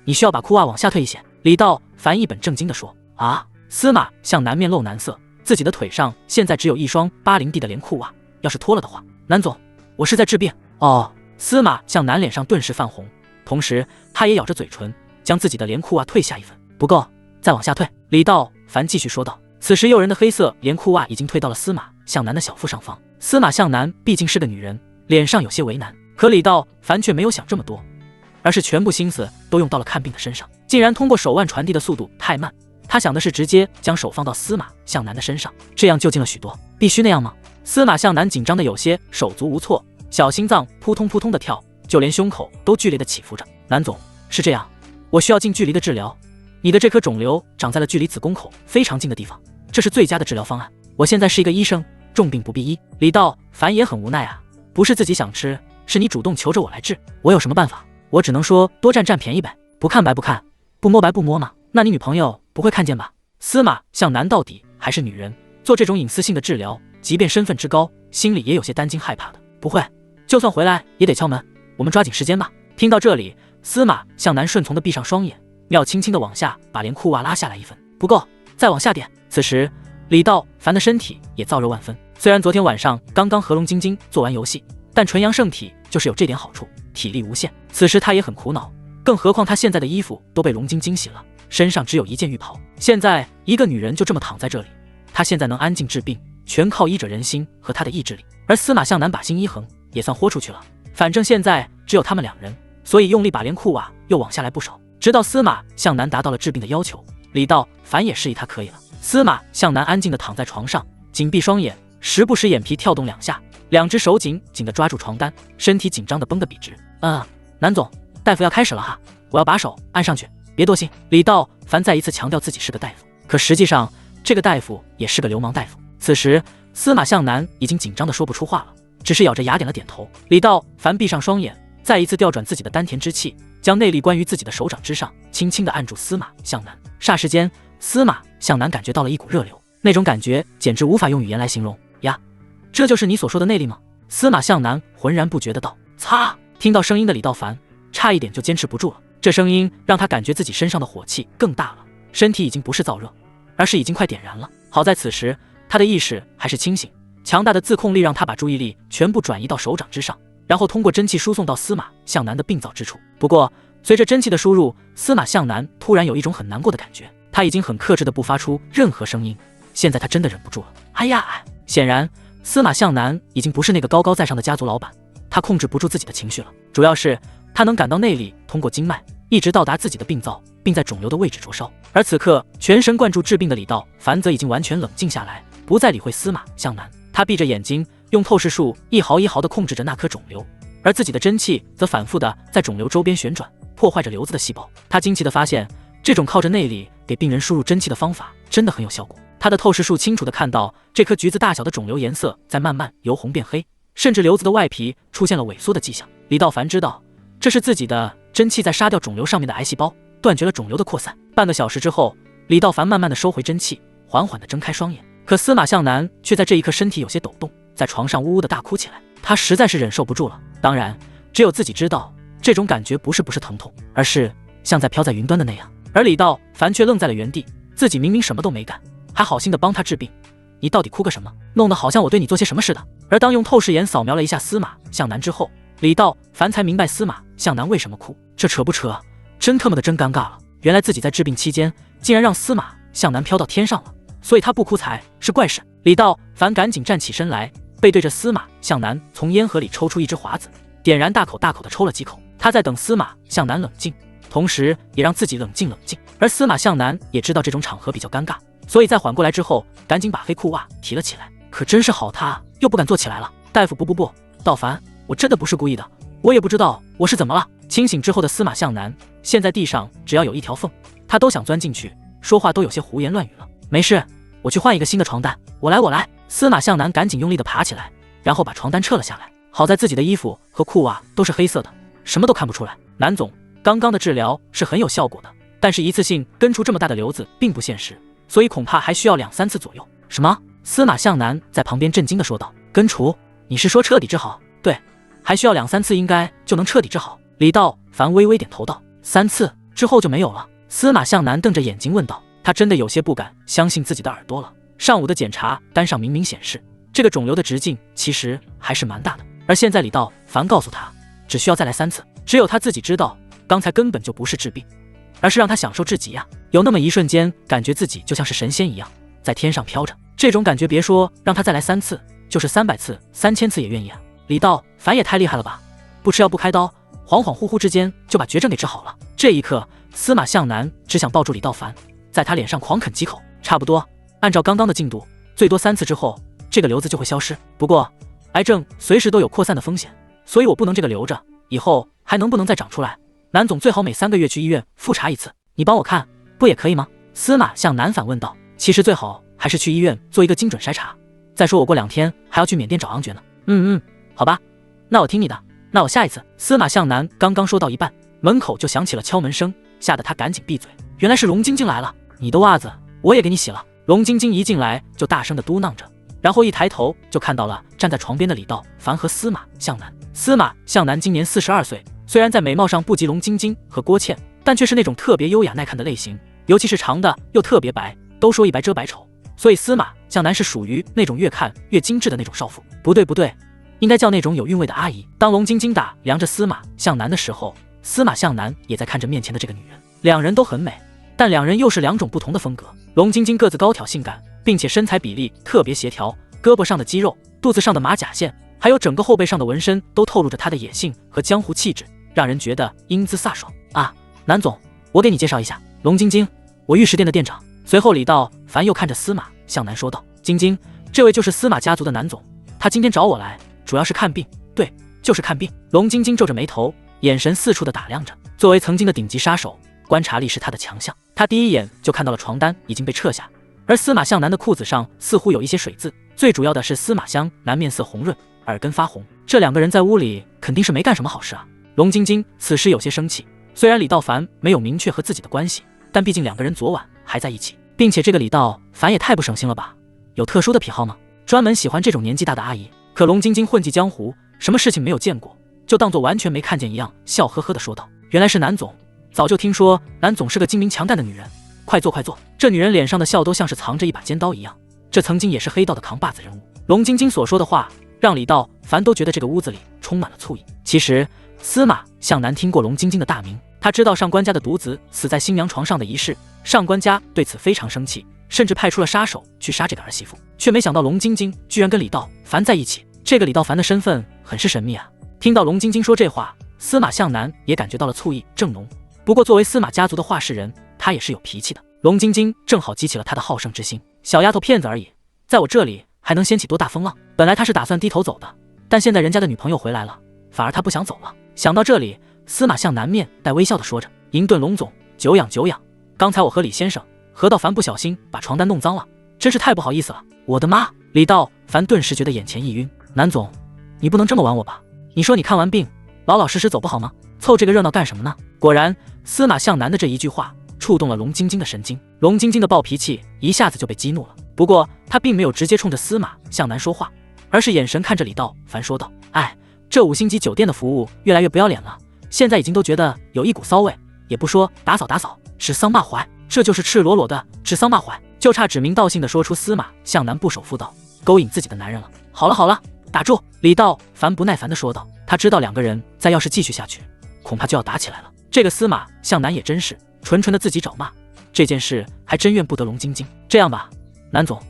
你需要把裤袜往下退一些。李道凡一本正经地说。啊！司马向南面露难色，自己的腿上现在只有一双80D的连裤袜，要是脱了的话，南总，我是在治病。哦。司马向南脸上顿时泛红，同时他也咬着嘴唇，将自己的连裤袜退下一分。不够，再往下退。李道凡继续说道。此时诱人的黑色连裤袜已经退到了司马向南的小腹上方。司马向南毕竟是个女人，脸上有些为难，可李道凡却没有想这么多，而是全部心思都用到了看病的身上。竟然通过手腕传递的速度太慢，他想的是直接将手放到司马向南的身上，这样就近了许多。必须那样吗？司马向南紧张的有些手足无措，小心脏扑通扑通的跳，就连胸口都剧烈的起伏着。南总，是这样，我需要近距离的治疗，你的这颗肿瘤长在了距离子宫口非常近的地方，这是最佳的治疗方案。我现在是一个医生，重病不避医。李道凡也很无奈啊，不是自己想吃，是你主动求着我来治，我有什么办法？我只能说多占便宜呗，不看白不看，不摸白不摸嘛。那你女朋友不会看见吧？司马向南到底还是女人，做这种隐私性的治疗，即便身份之高，心里也有些担惊害怕的。不会，就算回来也得敲门，我们抓紧时间吧。听到这里，司马向南顺从的闭上双眼，妙轻轻的往下把连裤袜拉下来一分，不够，再往下点。此时李道凡的身体也燥热万分，虽然昨天晚上刚刚和龙晶晶做完游戏，但纯阳圣体就是有这点好处，体力无限。此时他也很苦恼，更何况他现在的衣服都被龙晶晶洗了，身上只有一件浴袍。现在一个女人就这么躺在这里，他现在能安静治病，全靠医者仁心和他的意志力。而司马向南把心一横，也算豁出去了，反正现在只有他们2人，所以用力把连裤袜又往下来不少，直到司马向南达到了治病的要求，李道凡也示意他可以了。司马向南安静地躺在床上，紧闭双眼，时不时眼皮跳动2下，2只手紧紧地抓住床单，身体紧张地绷得笔直。南总，大夫要开始了哈，我要把手按上去，别多心。李道凡再一次强调自己是个大夫，可实际上这个大夫也是个流氓大夫。此时司马向南已经紧张的说不出话了，只是咬着牙点了点头。李道凡闭上双眼，再一次调转自己的丹田之气，将内力关于自己的手掌之上，轻轻地按住司马向南。霎时间，司马向南感觉到了一股热流，那种感觉简直无法用语言来形容呀！这就是你所说的内力吗？司马向南浑然不觉得道。擦！听到声音的李道凡差一点就坚持不住了，这声音让他感觉自己身上的火气更大了，身体已经不是燥热，而是已经快点燃了。好在此时他的意识还是清醒，强大的自控力让他把注意力全部转移到手掌之上，然后通过真气输送到司马向南的病灶之处。不过随着真气的输入，司马向南突然有一种很难过的感觉，他已经很克制的不发出任何声音，现在他真的忍不住了。哎呀！显然司马向南已经不是那个高高在上的家族老板，他控制不住自己的情绪了，主要是他能感到内力通过经脉一直到达自己的病灶，并在肿瘤的位置灼烧。而此刻全神贯注治病的李道凡则已经完全冷静下来，不再理会司马向南。他闭着眼睛，用透视术一毫一毫地控制着那颗肿瘤，而自己的真气则反复地在肿瘤周边旋转，破坏着瘤子的细胞。他惊奇地发现，这种靠着内力给病人输入真气的方法真的很有效果。他的透视术清楚地看到，这颗橘子大小的肿瘤颜色在慢慢由红变黑，甚至瘤子的外皮出现了萎缩的迹象。李道凡知道，这是自己的真气在杀掉肿瘤上面的癌细胞，断绝了肿瘤的扩散。半个小时之后，李道凡慢慢地收回真气，缓缓地睁开双眼。可司马向南却在这一刻身体有些抖动，在床上呜呜地大哭起来。他实在是忍受不住了。当然，只有自己知道，这种感觉不是疼痛，而是像在飘在云端的那样。而李道凡却愣在了原地，自己明明什么都没干，还好心地帮他治病，你到底哭个什么？弄得好像我对你做些什么似的。而当用透视眼扫描了一下司马向南之后，李道凡才明白司马向南为什么哭。这扯不扯？真他妈的真尴尬了。原来自己在治病期间竟然让司马向南飘到天上了，所以他不哭才是怪事。李道凡赶紧站起身来，背对着司马向南从烟盒里抽出一支华子，点燃，大口大口地抽了几口。他在等司马向南冷静，同时也让自己冷静冷静。而司马向南也知道这种场合比较尴尬，所以在缓过来之后，赶紧把黑裤袜提了起来。可真是好，他又不敢坐起来了。大夫，不，道凡，我真的不是故意的，我也不知道我是怎么了。清醒之后的司马向南，现在地上只要有一条缝，他都想钻进去，说话都有些胡言乱语了。没事，我去换一个新的床单。我来。司马向南赶紧用力地爬起来，然后把床单撤了下来。好在自己的衣服和裤袜都是黑色的，什么都看不出来。南总，刚刚的治疗是很有效果的，但是一次性根除这么大的瘤子并不现实，所以恐怕还需要2-3次左右。什么？司马向南在旁边震惊地说道。根除？你是说彻底治好？对，还需要2-3次应该就能彻底治好。李道凡微微点头道。3次之后就没有了？司马向南瞪着眼睛问道。他真的有些不敢相信自己的耳朵了。上午的检查单上明明显示，这个肿瘤的直径其实还是蛮大的，而现在李道凡告诉他，只需要再来3次。只有他自己知道，刚才根本就不是治病，而是让他享受至极呀。有那么一瞬间，感觉自己就像是神仙一样，在天上飘着。这种感觉别说让他再来3次，就是300次、3000次也愿意啊。李道凡也太厉害了吧，不吃药不开刀，恍恍惚惚之间就把绝症给治好了。这一刻，司马向南只想抱住李道凡，在他脸上狂啃几口。差不多，按照刚刚的进度，最多3次之后，这个瘤子就会消失。不过，癌症随时都有扩散的风险，所以我不能这个留着，以后还能不能再长出来？南总最好每3个月去医院复查一次，你帮我看，不也可以吗？司马向南反问道。其实最好还是去医院做一个精准筛查。再说我过2天还要去缅甸找昂爵呢。好吧，那我听你的，那我下一次。司马向南刚刚说到一半，门口就响起了敲门声，吓得他赶紧闭嘴。原来是龙晶晶来了，你的袜子我也给你洗了。龙晶晶一进来就大声地嘟囔着，然后一抬头就看到了站在床边的李道凡和司马向南。司马向南今年42岁，虽然在美貌上不及龙晶晶和郭倩，但却是那种特别优雅耐看的类型，尤其是长的又特别白，都说一白遮百丑，所以司马向南是属于那种越看越精致的那种少妇。不对，应该叫那种有韵味的阿姨。当龙晶晶打量着司马向南的时候，司马向南也在看着面前的这个女人。两人都很美，但两人又是2种不同的风格。龙晶晶个子高挑性感，并且身材比例特别协调，胳膊上的肌肉，肚子上的马甲线，还有整个后背上的纹身，都透露着她的野性和江湖气质，让人觉得英姿飒爽啊。南总，我给你介绍一下，龙晶晶，我玉石店的店长。随后李道凡又看着司马向南说道，晶晶，这位就是司马家族的南总，他今天找我来主要是看病。对，就是看病。龙晶晶皱着眉头，眼神四处的打量着。作为曾经的顶级杀手，观察力是他的强项。他第一眼就看到了床单已经被撤下，而司马向南的裤子上似乎有一些水渍，最主要的是司马向南面色红润，耳根发红。这两个人在屋里肯定是没干什么好事啊。龙晶晶此时有些生气，虽然李道凡没有明确和自己的关系，但毕竟两个人昨晚还在一起，并且这个李道凡也太不省心了吧？有特殊的癖好吗？专门喜欢这种年纪大的阿姨？可龙晶晶混迹江湖，什么事情没有见过，就当作完全没看见一样，笑呵呵地说道：“原来是南总，早就听说南总是个精明强干的女人，快坐快坐。”这女人脸上的笑都像是藏着一把尖刀一样，这曾经也是黑道的扛把子人物。龙晶晶所说的话让李道凡都觉得这个屋子里充满了醋意。其实司马向南听过龙晶晶的大名，他知道上官家的独子死在新娘床上的一事，上官家对此非常生气，甚至派出了杀手去杀这个儿媳妇，却没想到龙晶晶居然跟李道凡在一起。这个李道凡的身份很是神秘啊。听到龙晶晶说这话，司马向南也感觉到了醋意正浓。不过作为司马家族的话事人，他也是有脾气的。龙晶晶正好激起了他的好胜之心。小丫头片子而已，在我这里还能掀起多大风浪？本来他是打算低头走的，但现在人家的女朋友回来了，反而他不想走了。想到这里，司马向南面带微笑的说着：“银盾龙总，久仰久仰。刚才我和李先生何道凡不小心把床单弄脏了，真是太不好意思了。”我的妈！李道凡顿时觉得眼前一晕。南总，你不能这么玩我吧？你说你看完病老老实实走不好吗？凑这个热闹干什么呢？果然，司马向南的这一句话触动了龙晶晶的神经。龙晶晶的暴脾气一下子就被激怒了。不过他并没有直接冲着司马向南说话，而是眼神看着李道凡说道：“哎，这5星级酒店的服务越来越不要脸了，现在已经都觉得有一股骚味，也不说打扫打扫，指桑骂槐，这就是赤裸裸的指桑骂槐，就差指名道姓的说出司马向南不守妇道，勾引自己的男人了。”好了好了，打住！李道凡不耐烦地说道。他知道两个人再要是继续下去，恐怕就要打起来了。这个司马向南也真是纯纯的自己找骂，这件事还真怨不得龙晶晶。这样吧，南总，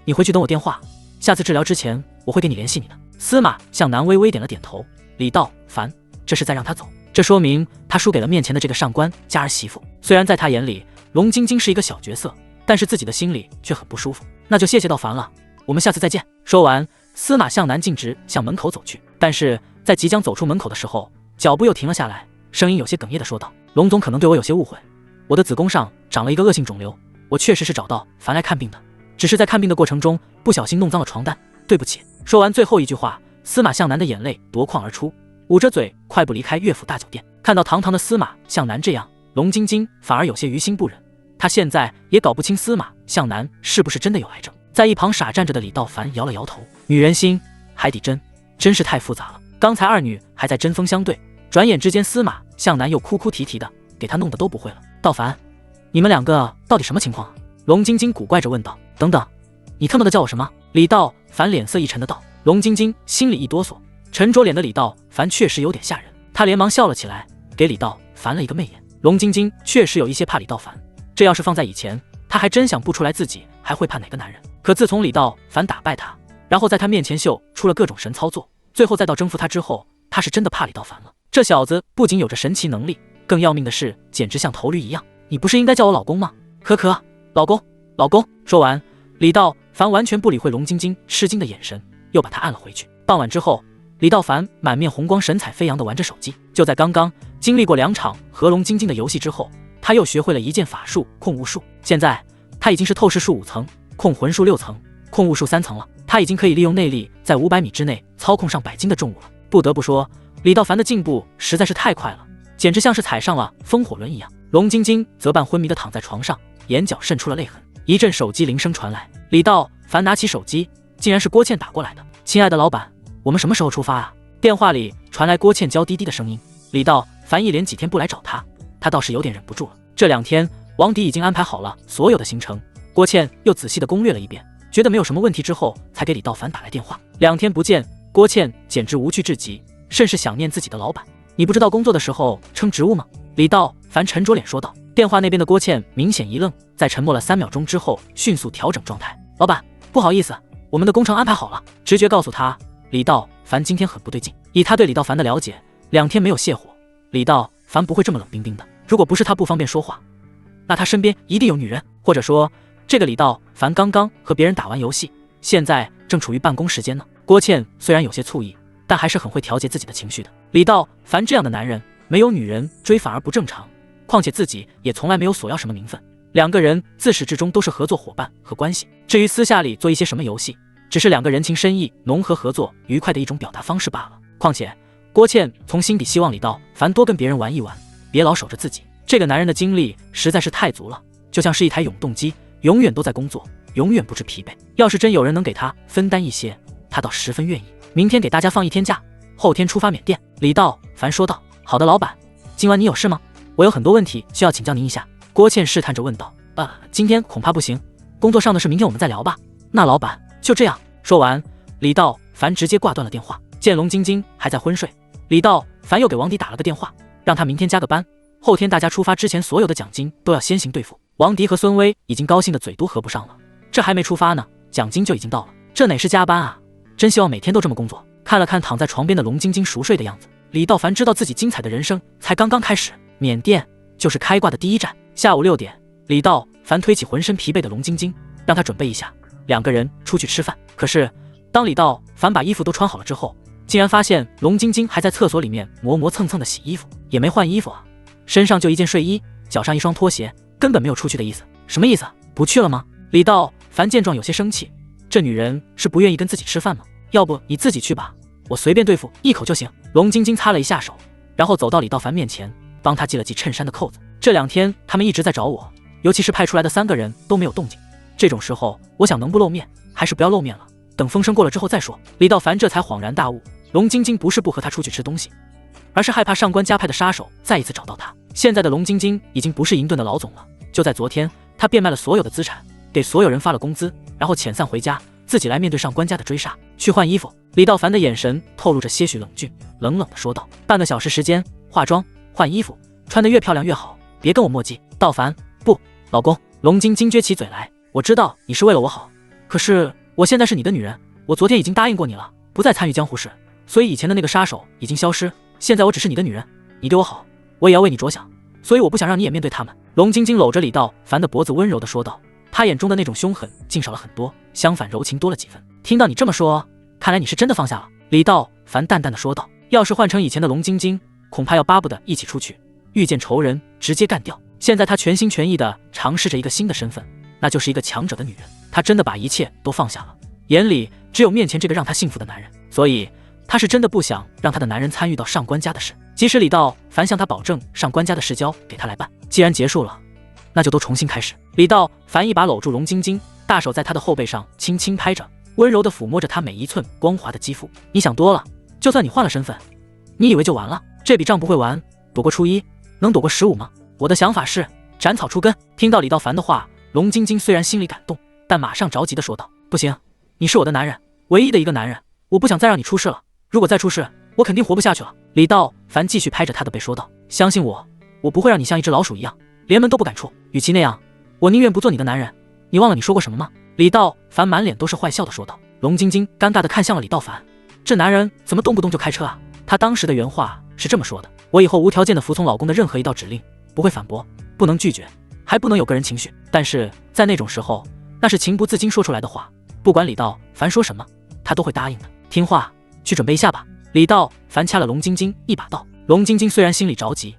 你回去等我电话，下次治疗之前我会给你联系你的。司马向南微微点了点头。李道凡这是在让他走，这说明他输给了面前的这个上官家儿媳妇。虽然在他眼里龙晶晶是一个小角色，但是自己的心里却很不舒服。那就谢谢道凡了，我们下次再见。说完，司马向南径直向门口走去，但是在即将走出门口的时候，脚步又停了下来，声音有些哽咽的说道：“龙总可能对我有些误会，我的子宫上长了一个恶性肿瘤，我确实是找到凡来看病的，只是在看病的过程中不小心弄脏了床单，对不起。”说完最后一句话，司马向南的眼泪夺眶而出，捂着嘴快步离开乐府大酒店。看到堂堂的司马向南这样，龙晶晶反而有些于心不忍。她现在也搞不清司马向南是不是真的有癌症。在一旁傻站着的李道凡摇了摇头，女人心海底针真是太复杂了。刚才二女还在针锋相对，转眼之间司马向南又哭哭啼啼的，给他弄得都不会了。道凡，你们两个到底什么情况啊？龙晶晶古怪着问道。等等，你他妈的叫我什么？李道凡脸色一沉的道。龙晶晶心里一哆嗦，沉着脸的李道凡确实有点吓人，他连忙笑了起来，给李道凡了一个媚眼。龙晶晶确实有一些怕李道凡，这要是放在以前，他还真想不出来自己还会怕哪个男人。可自从李道凡打败他，然后在他面前秀出了各种神操作，最后再到征服他之后，他是真的怕李道凡了。这小子不仅有着神奇能力，更要命的是简直像头驴一样。你不是应该叫我老公吗？可可，老公，老公。说完，李道凡完全不理会龙晶晶吃惊的眼神，又把他按了回去。傍晚之后，李道凡满面红光神采飞扬地玩着手机。就在刚刚经历过2场和龙晶晶的游戏之后，他又学会了一件法术控物术。现在他已经是透视术5层，控魂术6层，控物术3层了。他已经可以利用内力在500米之内操控上100斤的重物了。不得不说，李道凡的进步实在是太快了，简直像是踩上了风火轮一样。龙晶晶则半昏迷地躺在床上，眼角渗出了泪痕。一阵手机铃声传来，李道凡拿起手机，竟然是郭倩打过来的。亲爱的老板，我们什么时候出发啊？电话里传来郭倩娇滴滴的声音。李道凡一连几天不来找他，他倒是有点忍不住了。这2天王迪已经安排好了所有的行程，郭倩又仔细的攻略了一遍，觉得没有什么问题之后，才给李道凡打来电话。2天不见，郭倩简直无趣至极，甚是想念自己的老板。你不知道工作的时候称职务吗？李道凡沉着脸说道。电话那边的郭倩明显一愣，在沉默了3秒钟之后，迅速调整状态。老板，不好意思，我们的工程安排好了。直觉告诉他，李道凡今天很不对劲。以他对李道凡的了解，2天没有泄火，李道凡不会这么冷冰冰的。如果不是他不方便说话，那他身边一定有女人，或者说这个李道凡刚刚和别人打完游戏，现在正处于办公时间呢。郭倩虽然有些醋意，但还是很会调节自己的情绪的。李道凡这样的男人，没有女人追反而不正常，况且自己也从来没有索要什么名分，两个人自始至终都是合作伙伴和关系。至于私下里做一些什么游戏，只是两个人情深意浓和合作愉快的一种表达方式罢了。况且郭倩从心底希望李道凡多跟别人玩一玩，别老守着自己。这个男人的精力实在是太足了，就像是一台永动机，永远都在工作，永远不知疲惫。要是真有人能给他分担一些，他倒十分愿意。明天给大家放1天假，后天出发缅甸。李道凡说道。好的，老板。今晚你有事吗？我有很多问题需要请教您一下。郭倩试探着问道。今天恐怕不行，工作上的事明天我们再聊吧。那老板就这样。说完，李道凡直接挂断了电话。见龙晶晶还在昏睡，李道凡又给王迪打了个电话，让他明天加个班，后天大家出发之前所有的奖金都要先行兑付。王迪和孙威已经高兴的嘴都合不上了，这还没出发呢，奖金就已经到了，这哪是加班啊，真希望每天都这么工作。看了看躺在床边的龙晶晶熟睡的样子，李道凡知道自己精彩的人生才刚刚开始。缅甸就是开挂的第一站。下午6点，李道凡推起浑身疲惫的龙晶晶，让他准备一下，两个人出去吃饭。可是当李道凡把衣服都穿好了之后，竟然发现龙晶晶还在厕所里面磨磨蹭蹭的洗衣服，也没换衣服啊，身上就一件睡衣，脚上一双拖鞋，根本没有出去的意思。什么意思？不去了吗？李道凡见状有些生气，这女人是不愿意跟自己吃饭吗？要不你自己去吧，我随便对付一口就行。龙晶晶擦了一下手，然后走到李道凡面前，帮他系了系衬衫的扣子。这2天他们一直在找我，尤其是派出来的3个人都没有动静，这种时候我想能不露面还是不要露面了，等风声过了之后再说。李道凡这才恍然大悟，龙晶晶不是不和他出去吃东西，而是害怕上官家派的杀手再一次找到他。现在的龙晶晶已经不是银盾的老总了，就在昨天，他变卖了所有的资产，给所有人发了工资，然后遣散回家，自己来面对上官家的追杀。去换衣服。李道凡的眼神透露着些许冷峻，冷冷的说道。半个小时时间，化妆换衣服，穿得越漂亮越好，别跟我墨迹。道凡，不，老公。龙晶晶撅起嘴来，我知道你是为了我好，可是我现在是你的女人，我昨天已经答应过你了，不再参与江湖事，所以以前的那个杀手已经消失，现在我只是你的女人，你对我好，我也要为你着想，所以我不想让你也面对他们。龙晶晶搂着李道凡的脖子温柔地说道，她眼中的那种凶狠竟少了很多，相反柔情多了几分。听到你这么说，看来你是真的放下了。李道凡淡淡的说道，要是换成以前的龙晶晶，恐怕要巴不得一起出去，遇见仇人直接干掉。现在她全心全意地尝试着一个新的身份，那就是一个强者的女人。她真的把一切都放下了，眼里只有面前这个让她幸福的男人，所以她是真的不想让她的男人参与到上官家的事。即使李道凡向她保证上官家的事交给她来办，既然结束了，那就都重新开始。李道凡一把搂住龙晶晶，大手在她的后背上轻轻拍着，温柔地抚摸着她每一寸光滑的肌肤。你想多了，就算你换了身份，你以为就完了？这笔账不会完，躲过初一，能躲过15吗？我的想法是斩草除根。听到李道凡的话，龙晶晶虽然心里感动，但马上着急地说道，不行，你是我的男人，唯一的一个男人，我不想再让你出事了，如果再出事，我肯定活不下去了。李道凡继续拍着他的背说道，相信我，我不会让你像一只老鼠一样，连门都不敢出，与其那样，我宁愿不做你的男人。你忘了你说过什么吗？李道凡满脸都是坏笑的说道。龙晶晶尴尬地看向了李道凡，这男人怎么动不动就开车啊？他当时的原话是这么说的，我以后无条件的服从老公的任何一道指令，不会反驳，不能拒绝，还不能有个人情绪。但是在那种时候，那是情不自禁说出来的话，不管李道凡说什么，他都会答应的。听话，去准备一下吧。李道凡掐了龙晶晶一把道。龙晶晶虽然心里着急，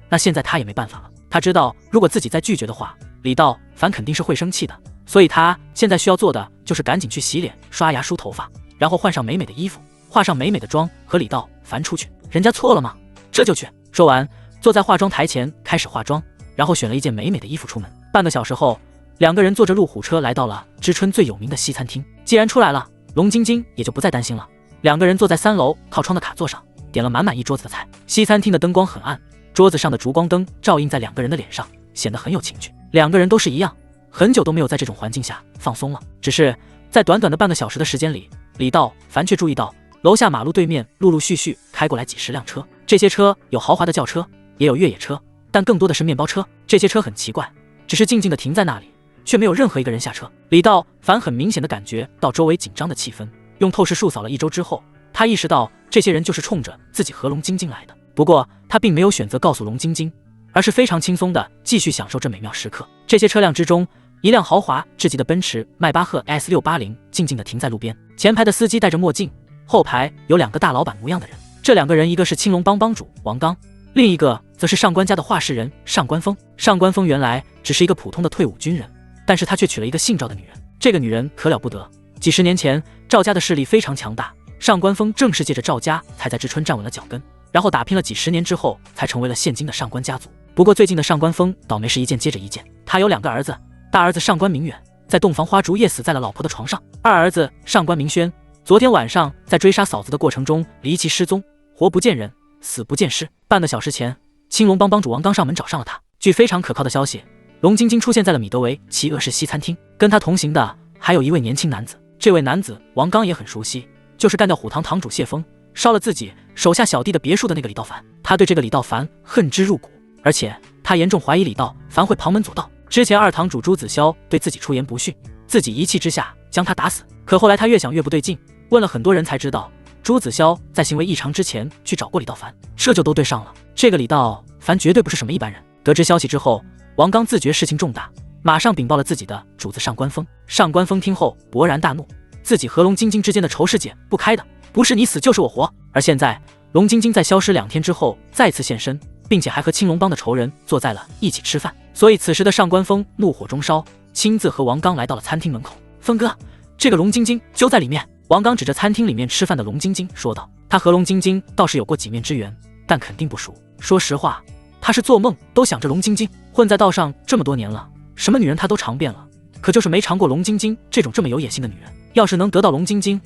那现在他也没办法了。他知道如果自己再拒绝的话，李道凡肯定是会生气的，所以他现在需要做的就是赶紧去洗脸、刷牙、梳头发，然后换上美美的衣服，化上美美的妆，和李道凡出去。人家错了吗？这就去。说完，坐在化妆台前开始化妆，然后选了一件美美的衣服出门。半个小时后，两个人坐着路虎车来到了知春最有名的西餐厅。既然出来了，龙晶晶也就不再担心了。两个人坐在3楼靠窗的卡座上，点了满满一桌子的菜。西餐厅的灯光很暗，桌子上的烛光灯照映在两个人的脸上，显得很有情趣。两个人都是一样，很久都没有在这种环境下放松了。只是在短短的半个小时的时间里，李道凡却注意到楼下马路对面陆陆续续开过来几10辆车。这些车有豪华的轿车，也有越野车，但更多的是面包车。这些车很奇怪，只是静静地停在那里，却没有任何一个人下车。李道凡很明显的感觉到周围紧张的气氛，用透视术扫了1周之后，他意识到这些人就是冲着自己和龙晶晶来的。不过他并没有选择告诉龙晶晶，而是非常轻松地继续享受这美妙时刻。这些车辆之中，一辆豪华至极的奔驰迈巴赫 S680静静地停在路边，前排的司机戴着墨镜，后排有2个大老板模样的人。这2个人，一个是青龙帮帮主王刚，另一个则是上官家的画事人上官峰。上官峰原来只是一个普通的退伍军人，但是他却娶了一个姓赵的女人。这个女人可了不得，几十年前赵家的势力非常强大，上官峰正是借着赵家才在知春站稳了脚跟，然后打拼了几十年之后，才成为了现今的上官家族。不过最近的上官峰倒霉事一件接着一件，他有2个儿子，大儿子上官明远在洞房花烛夜死在了老婆的床上，二儿子上官明轩昨天晚上在追杀嫂子的过程中离奇失踪，活不见人，死不见尸。半个小时前，青龙帮帮主王刚上门找上了他。据非常可靠的消息，龙晶晶出现在了米德维奇厄式西餐厅，跟他同行的还有一位年轻男子。这位男子王刚也很熟悉，就是干掉虎堂堂主谢峰，烧了自己手下小弟的别墅的那个李道凡。他对这个李道凡恨之入骨，而且他严重怀疑李道凡会旁门左道。之前二堂主朱子骁对自己出言不逊，自己一气之下将他打死。可后来他越想越不对劲，问了很多人才知道，朱子骁在行为异常之前去找过李道凡，这就都对上了。这个李道凡绝对不是什么一般人。得知消息之后，王刚自觉事情重大，马上禀报了自己的主子上官峰。上官峰听后勃然大怒，自己和龙晶晶之间的仇是解不开的，不是你死就是我活。而现在龙晶晶在消失2天之后再次现身，并且还和青龙帮的仇人坐在了一起吃饭，所以此时的上官峰怒火中烧，亲自和王刚来到了餐厅门口。峰哥，这个龙晶晶就在里面。王刚指着餐厅里面吃饭的龙晶晶说道，他和龙晶晶倒是有过几面之缘，但肯定不熟。说实话，他是做梦都想着龙晶晶。混在道上这么多年了，什么女人他都尝遍了，可就是没尝过龙晶晶这么有野心的女人。要是能得到龙晶晶，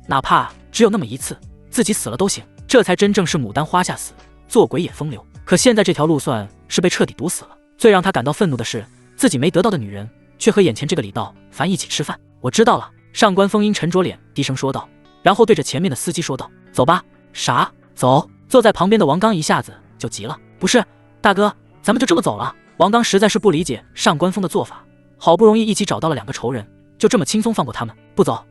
哪怕只有那么一次，自己死了都行，这才真正是牡丹花下死，做鬼也风流。可现在这条路算是被彻底堵死了。最让他感到愤怒的是，自己没得到的女人却和眼前这个李道凡一起吃饭。我知道了，上官峰阴沉着脸低声说道，然后对着前面的司机说道，走吧。啥？走？坐在旁边的王刚一下子就急了，不是大哥，咱们就这么走了？王刚实在是不理解上官峰的做法，好不容易一起找到了2个仇人，就这么轻松放过他们？不走，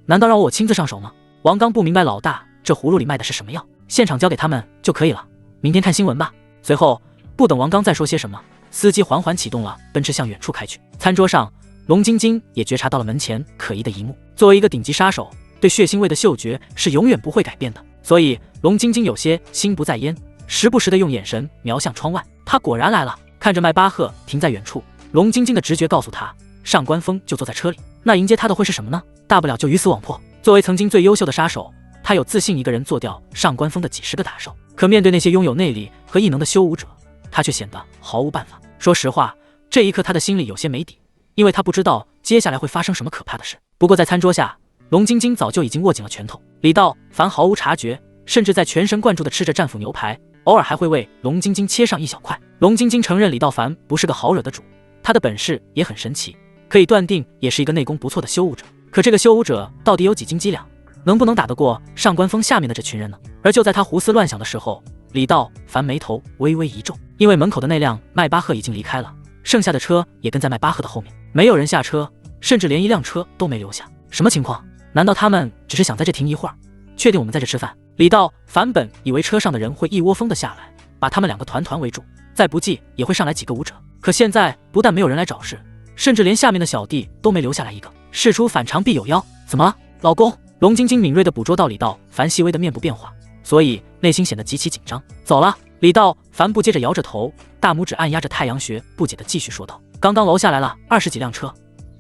难道让我亲自上手吗？王刚不明白老大这葫芦里卖的是什么药，现场交给他们就可以了，明天看新闻吧。随后不等王刚再说些什么，司机缓缓启动了奔驰向远处开去。餐桌上，龙晶晶也觉察到了门前可疑的一幕。作为一个顶级杀手，对血腥味的嗅觉是永远不会改变的，所以龙晶晶有些心不在焉，时不时的用眼神瞄向窗外。他果然来了。看着迈巴赫停在远处，龙晶晶的直觉告诉他，上官峰就坐在车里，那迎接他的会是什么呢？大不了就鱼死网破。作为曾经最优秀的杀手，他有自信一个人做掉上官峰的几10个打手，可面对那些拥有内力和异能的修武者，他却显得毫无办法。说实话，这一刻他的心里有些没底，因为他不知道接下来会发生什么可怕的事。不过在餐桌下，龙晶晶早就已经握紧了拳头，李道凡毫无察觉，甚至在全神贯注地吃着战斧牛排，偶尔还会为龙晶晶切上一小块。龙晶晶承认李道凡不是个好惹的主，他的本事也很神奇，可以断定也是一个内功不错的修武者。可这个修武者到底有几斤几两，能不能打得过上官峰下面的这群人呢？而就在他胡思乱想的时候，李道凡眉头微微一皱，因为门口的那辆迈巴赫已经离开了，剩下的车也跟在迈巴赫的后面，没有人下车，甚至连一辆车都没留下。什么情况？难道他们只是想在这停一会儿？确定我们在这吃饭？李道凡本以为车上的人会一窝蜂的下来，把他们2个团团围住，再不济也会上来几个武者。可现在不但没有人来找事，甚至连下面的小弟都没留下来一个。事出反常必有妖，怎么了，老公？龙晶晶敏锐地捕捉到李道凡细微的面部变化，所以内心显得极其紧张。走了。李道凡不接着摇着头，大拇指按压着太阳穴，不解地继续说道，刚刚楼下来了20几辆车，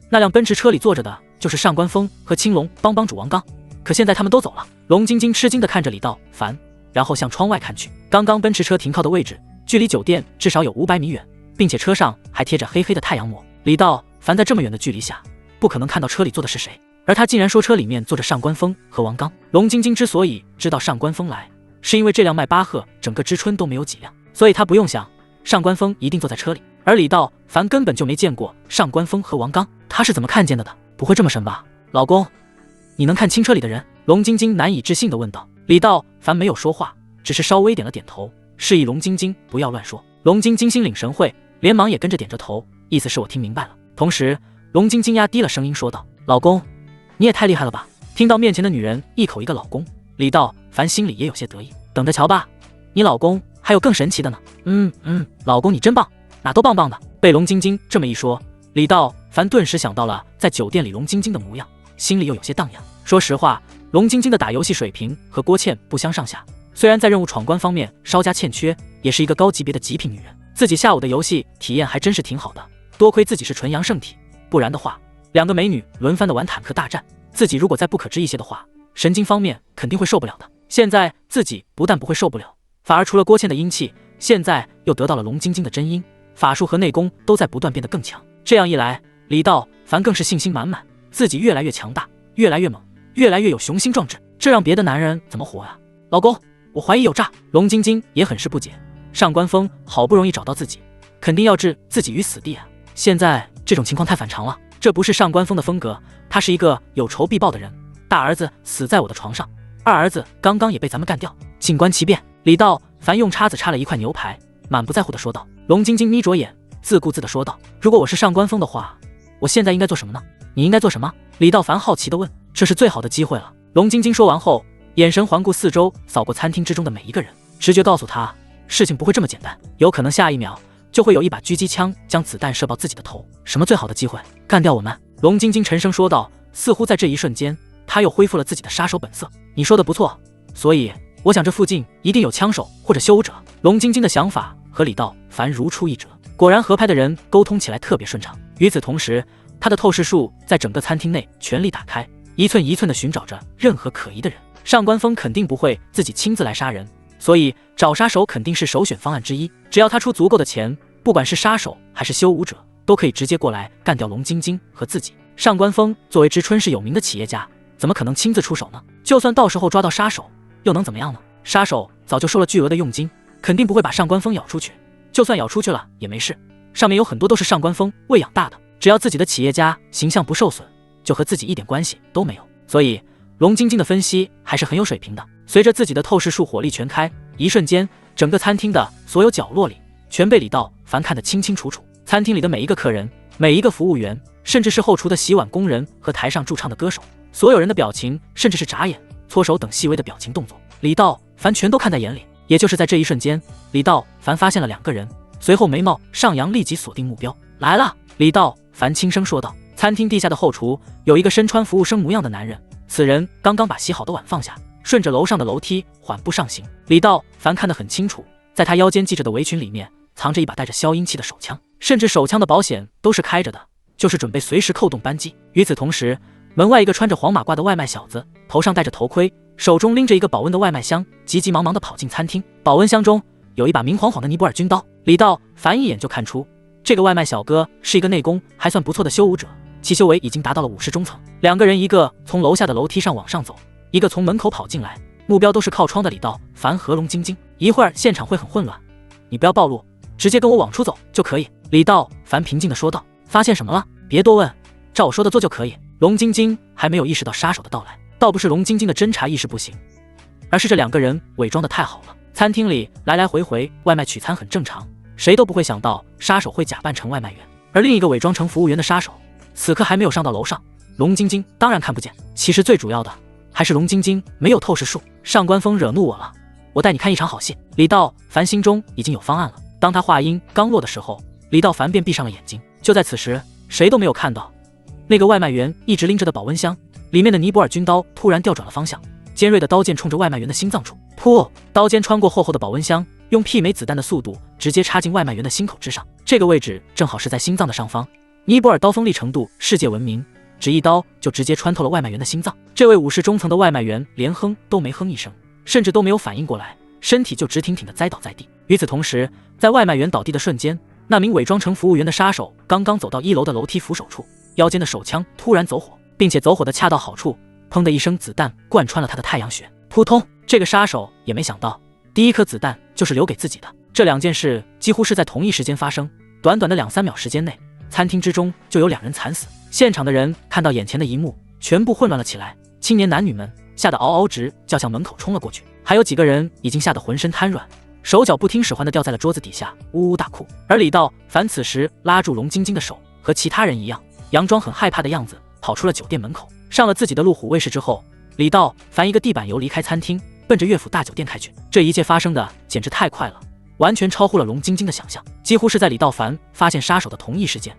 那辆奔驰车里坐着的就是上官峰和青龙帮帮主王刚，可现在他们都走了。龙晶晶吃惊地看着李道凡，然后向窗外看去。刚刚奔驰车停靠的位置距离酒店至少有500米远，并且车上还贴着黑黑的太阳膜。李道凡在这么远的距离下，不可能看到车里坐的是谁，而他竟然说车里面坐着上官峰和王刚。龙晶晶之所以知道上官峰来，是因为这辆迈巴赫整个知春都没有几辆，所以他不用想，上官峰一定坐在车里。而李道凡根本就没见过上官峰和王刚，他是怎么看见的？不会这么神吧？老公，你能看清车里的人？龙晶晶难以置信地问道。李道凡没有说话，只是稍微点了点头，示意龙晶晶不要乱说。龙晶晶心领神会，连忙也跟着点着头，意思是我听明白了。同时龙晶晶压低了声音说道，老公，你也太厉害了吧。听到面前的女人一口一个老公，李道凡心里也有些得意，等着瞧吧，你老公还有更神奇的呢。老公你真棒，哪都棒棒的。被龙晶晶这么一说，李道凡顿时想到了在酒店里龙晶晶的模样，心里又有些荡漾。说实话，龙晶晶的打游戏水平和郭倩不相上下，虽然在任务闯关方面稍加欠缺，也是一个高级别的极品女人。自己下午的游戏体验还真是挺好的，多亏自己是纯阳圣体，不然的话，2个美女轮番的玩坦克大战，自己如果再不可知一些的话，神经方面肯定会受不了的。现在自己不但不会受不了，反而除了郭倩的阴气，现在又得到了龙晶晶的真阴，法术和内功都在不断变得更强。这样一来，李道凡更是信心满满，自己越来越强大，越来越猛，越来越有雄心壮志，这让别的男人怎么活啊？老公，我怀疑有诈。龙晶晶也很是不解，上官峰好不容易找到自己，肯定要置自己于死地啊！现在这种情况太反常了，这不是上官峰的风格，他是一个有仇必报的人。大儿子死在我的床上，二儿子刚刚也被咱们干掉，静观其变。李道凡用叉子插了一块牛排，满不在乎地说道。龙晶晶眯着眼，自顾自地说道：如果我是上官峰的话，我现在应该做什么呢？你应该做什么？李道凡好奇地问。这是最好的机会了。龙晶晶说完后，眼神环顾四周，扫过餐厅之中的每一个人，直觉告诉他，事情不会这么简单，有可能下一秒就会有一把狙击枪将子弹射爆自己的头。什么最好的机会？干掉我们！龙晶晶沉声说道，似乎在这一瞬间，他又恢复了自己的杀手本色。你说的不错，所以我想这附近一定有枪手或者修武者。龙晶晶的想法和李道凡如出一辙，果然合拍的人沟通起来特别顺畅。与此同时，他的透视术在整个餐厅内全力打开，一寸一寸地寻找着任何可疑的人。上官峰肯定不会自己亲自来杀人，所以找杀手肯定是首选方案之一。只要他出足够的钱，不管是杀手还是修武者，都可以直接过来干掉龙晶晶和自己。上官峰作为知春市有名的企业家，怎么可能亲自出手呢？就算到时候抓到杀手，又能怎么样呢？杀手早就收了巨额的佣金，肯定不会把上官峰咬出去。就算咬出去了也没事，上面有很多都是上官峰喂养大的，只要自己的企业家形象不受损，就和自己一点关系都没有。所以龙晶晶的分析还是很有水平的。随着自己的透视术火力全开，一瞬间，整个餐厅的所有角落里全被李道凡看得清清楚楚。餐厅里的每一个客人，每一个服务员，甚至是后厨的洗碗工人和台上驻唱的歌手，所有人的表情，甚至是眨眼、搓手等细微的表情动作，李道凡全都看在眼里。也就是在这一瞬间，李道凡发现了2个人，随后眉毛上扬，立即锁定目标。来了！李道凡轻声说道。餐厅地下的后厨有一个身穿服务生模样的男人，此人刚刚把洗好的碗放下，顺着楼上的楼梯缓步上行。李道凡看得很清楚，在他腰间系着的围裙里面藏着一把带着消音器的手枪，甚至手枪的保险都是开着的，就是准备随时扣动扳机。与此同时，门外一个穿着黄马褂的外卖小子，头上戴着头盔，手中拎着一个保温的外卖箱，急急忙忙地跑进餐厅。保温箱中有一把明晃晃的尼泊尔军刀。李道凡一眼就看出，这个外卖小哥是一个内功还算不错的修武者，其修为已经达到了50中层。2个人，一个从楼下的楼梯上往上走，一个从门口跑进来，目标都是靠窗的李道凡和龙晶晶。一会儿现场会很混乱，你不要暴露，直接跟我往出走就可以。李道凡平静地说道。发现什么了？别多问，照我说的做就可以。龙晶晶还没有意识到杀手的到来，倒不是龙晶晶的侦查意识不行，而是这2个人伪装得太好了。餐厅里来来回回外卖取餐很正常，谁都不会想到杀手会假扮成外卖员，而另一个伪装成服务员的杀手此刻还没有上到楼上，龙晶晶当然看不见。其实最主要的还是龙晶晶没有透视术。上官峰惹怒我了，我带你看一场好戏。李道凡心中已经有方案了。当他话音刚落的时候，李道凡便闭上了眼睛。就在此时，谁都没有看到那个外卖员一直拎着的保温箱里面的尼泊尔军刀突然调转了方向，尖锐的刀剑冲着外卖员的心脏处，噗！刀尖穿过厚厚的保温箱，用媲美子弹的速度直接插进外卖员的心口之上。这个位置正好是在心脏的上方。尼泊尔刀锋利程度世界闻名，只一刀就直接穿透了外卖员的心脏。这位50中层的外卖员连哼都没哼一声，甚至都没有反应过来，身体就直挺挺地栽倒在地。与此同时，在外卖员倒地的瞬间，那名伪装成服务员的杀手刚刚走到1楼的楼梯扶手处，腰间的手枪突然走火，并且走火的恰到好处，砰的一声，子弹贯穿了他的太阳穴。扑通！这个杀手也没想到，第一颗子弹就是留给自己的。这2件事几乎是在同一时间发生，短短的2-3秒时间内，餐厅之中就有2人惨死。现场的人看到眼前的一幕，全部混乱了起来，青年男女们吓得嗷嗷直叫，向门口冲了过去。还有几个人已经吓得浑身瘫软，手脚不听使唤地掉在了桌子底下，呜呜大哭。而李道凡此时拉住龙晶晶的手，和其他人一样，佯装很害怕的样子，跑出了酒店门口。上了自己的路虎卫士之后，李道凡一个地板油离开餐厅，奔着岳府大酒店开去。这一切发生的简直太快了，完全超乎了龙晶晶的想象。几乎是在李道凡发现杀手的同一时间，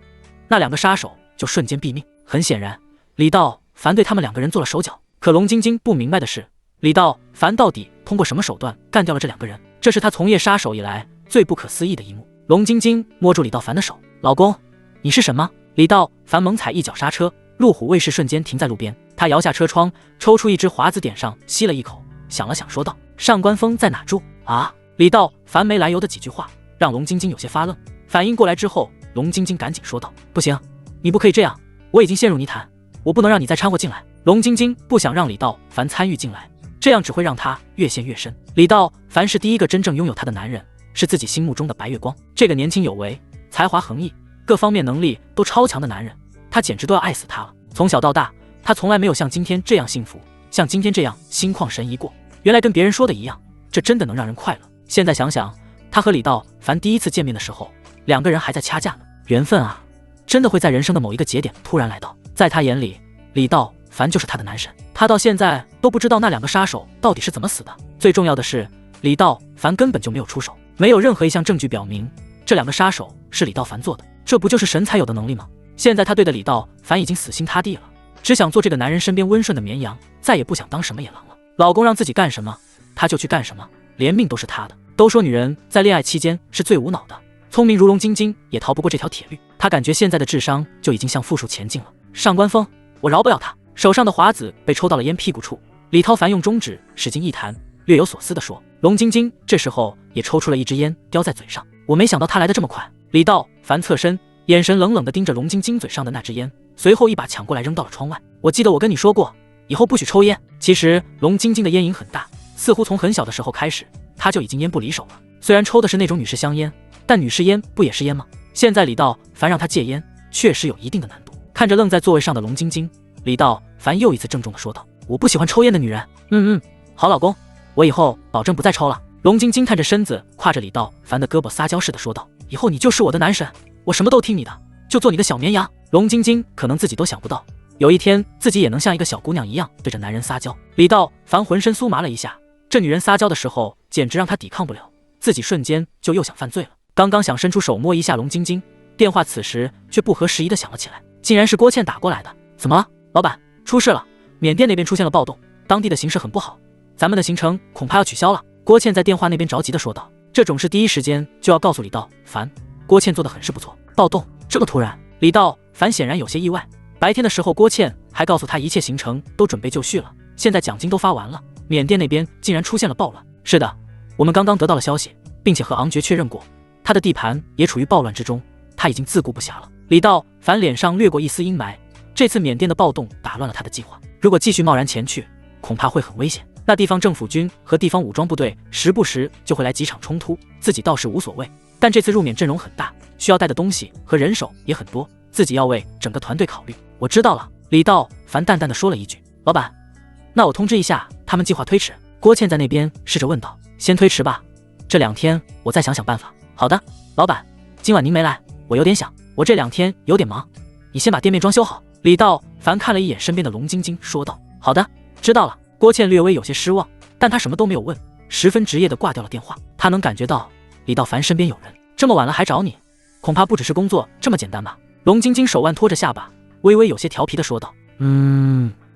那2个杀手就瞬间毙命。很显然，李道凡对他们2个人做了手脚。可龙晶晶不明白的是，李道凡到底通过什么手段干掉了这2个人？这是他从业杀手以来最不可思议的一幕。龙晶晶摸住李道凡的手，老公，你是什么？李道凡猛踩一脚刹车，路虎卫士瞬间停在路边。他摇下车窗，抽出一支华子点上，吸了一口，想了想说道：上官峰在哪住啊？李道凡没来由的几句话让龙晶晶有些发愣，反应过来之后，龙晶晶赶紧说道：不行，你不可以这样，我已经陷入泥潭，我不能让你再掺和进来。龙晶晶不想让李道凡参与进来，这样只会让他越陷越深。李道凡是第一个真正拥有他的男人，是自己心目中的白月光。这个年轻有为、才华横溢、各方面能力都超强的男人，他简直都要爱死他了。从小到大，他从来没有像今天这样幸福，像今天这样心旷神怡过。原来跟别人说的一样，这真的能让人快乐。现在想想，他和李道凡第一次见面的时候，2个人还在掐架呢。缘分啊，真的会在人生的某一个节点突然来到。在他眼里，李道凡就是他的男神。他到现在都不知道那2个杀手到底是怎么死的。最重要的是，李道凡根本就没有出手，没有任何一项证据表明这2个杀手是李道凡做的。这不就是神才有的能力吗？现在他对的李道凡已经死心塌地了，只想做这个男人身边温顺的绵羊，再也不想当什么野狼了。老公让自己干什么，他就去干什么，连命都是他的。都说女人在恋爱期间是最无脑的，聪明如龙晶晶也逃不过这条铁律。他感觉现在的智商就已经向负数前进了。上官峰，我饶不了他。手上的华子被抽到了烟屁股处，李涛凡用中指使劲一弹，略有所思地说。龙晶晶这时候也抽出了一支烟，叼在嘴上。我没想到他来得这么快。李道凡侧身，眼神冷冷地盯着龙晶晶嘴上的那支烟，随后一把抢过来扔到了窗外。我记得我跟你说过，以后不许抽烟。其实龙晶晶的烟瘾很大，似乎从很小的时候开始，她就已经烟不离手了。虽然抽的是那种女士香烟，但女士烟不也是烟吗？现在李道凡让她戒烟，确实有一定的难度。看着愣在座位上的龙晶晶，李道凡又一次郑重地说道：我不喜欢抽烟的女人。好老公，我以后保证不再抽了。龙晶晶探着身子，挎着李道凡的胳膊撒娇似的说道：以后你就是我的男神，我什么都听你的，就做你的小绵羊。龙晶晶可能自己都想不到，有一天自己也能像一个小姑娘一样对着男人撒娇。李道凡浑身酥麻了一下，这女人撒娇的时候简直让他抵抗不了，自己瞬间就又想犯罪了。刚刚想伸出手摸一下龙晶晶，电话此时却不合时宜的响了起来，竟然是郭倩打过来的。怎么了，老板？出事了，缅甸那边出现了暴动，当地的形势很不好，咱们的行程恐怕要取消了。郭倩在电话那边着急的说道。这种事第一时间就要告诉李道凡，郭倩做的很是不错。暴动这么突然，李道凡显然有些意外。白天的时候郭倩还告诉他一切行程都准备就绪了，现在奖金都发完了，缅甸那边竟然出现了暴乱。是的，我们刚刚得到了消息，并且和昂爵确认过，他的地盘也处于暴乱之中，他已经自顾不暇了。李道凡脸上掠过一丝阴霾，这次缅甸的暴动打乱了他的计划，如果继续贸然前去，恐怕会很危险。那地方政府军和地方武装部队时不时就会来几场冲突，自己倒是无所谓，但这次入缅阵容很大，需要带的东西和人手也很多，自己要为整个团队考虑。我知道了，李道凡淡淡的说了一句。老板，那我通知一下他们计划推迟。郭倩在那边试着问道。先推迟吧，这2天我再想想办法。好的，老板，今晚您没来，我有点想，我这2天有点忙，你先把店面装修好。李道凡看了一眼身边的龙晶晶说道。好的，知道了。郭倩略微有些失望，但她什么都没有问，十分职业地挂掉了电话。她能感觉到李道凡身边有人，这么晚了还找你，恐怕不只是工作这么简单吧。龙晶晶手腕托着下巴，微微有些调皮地说道。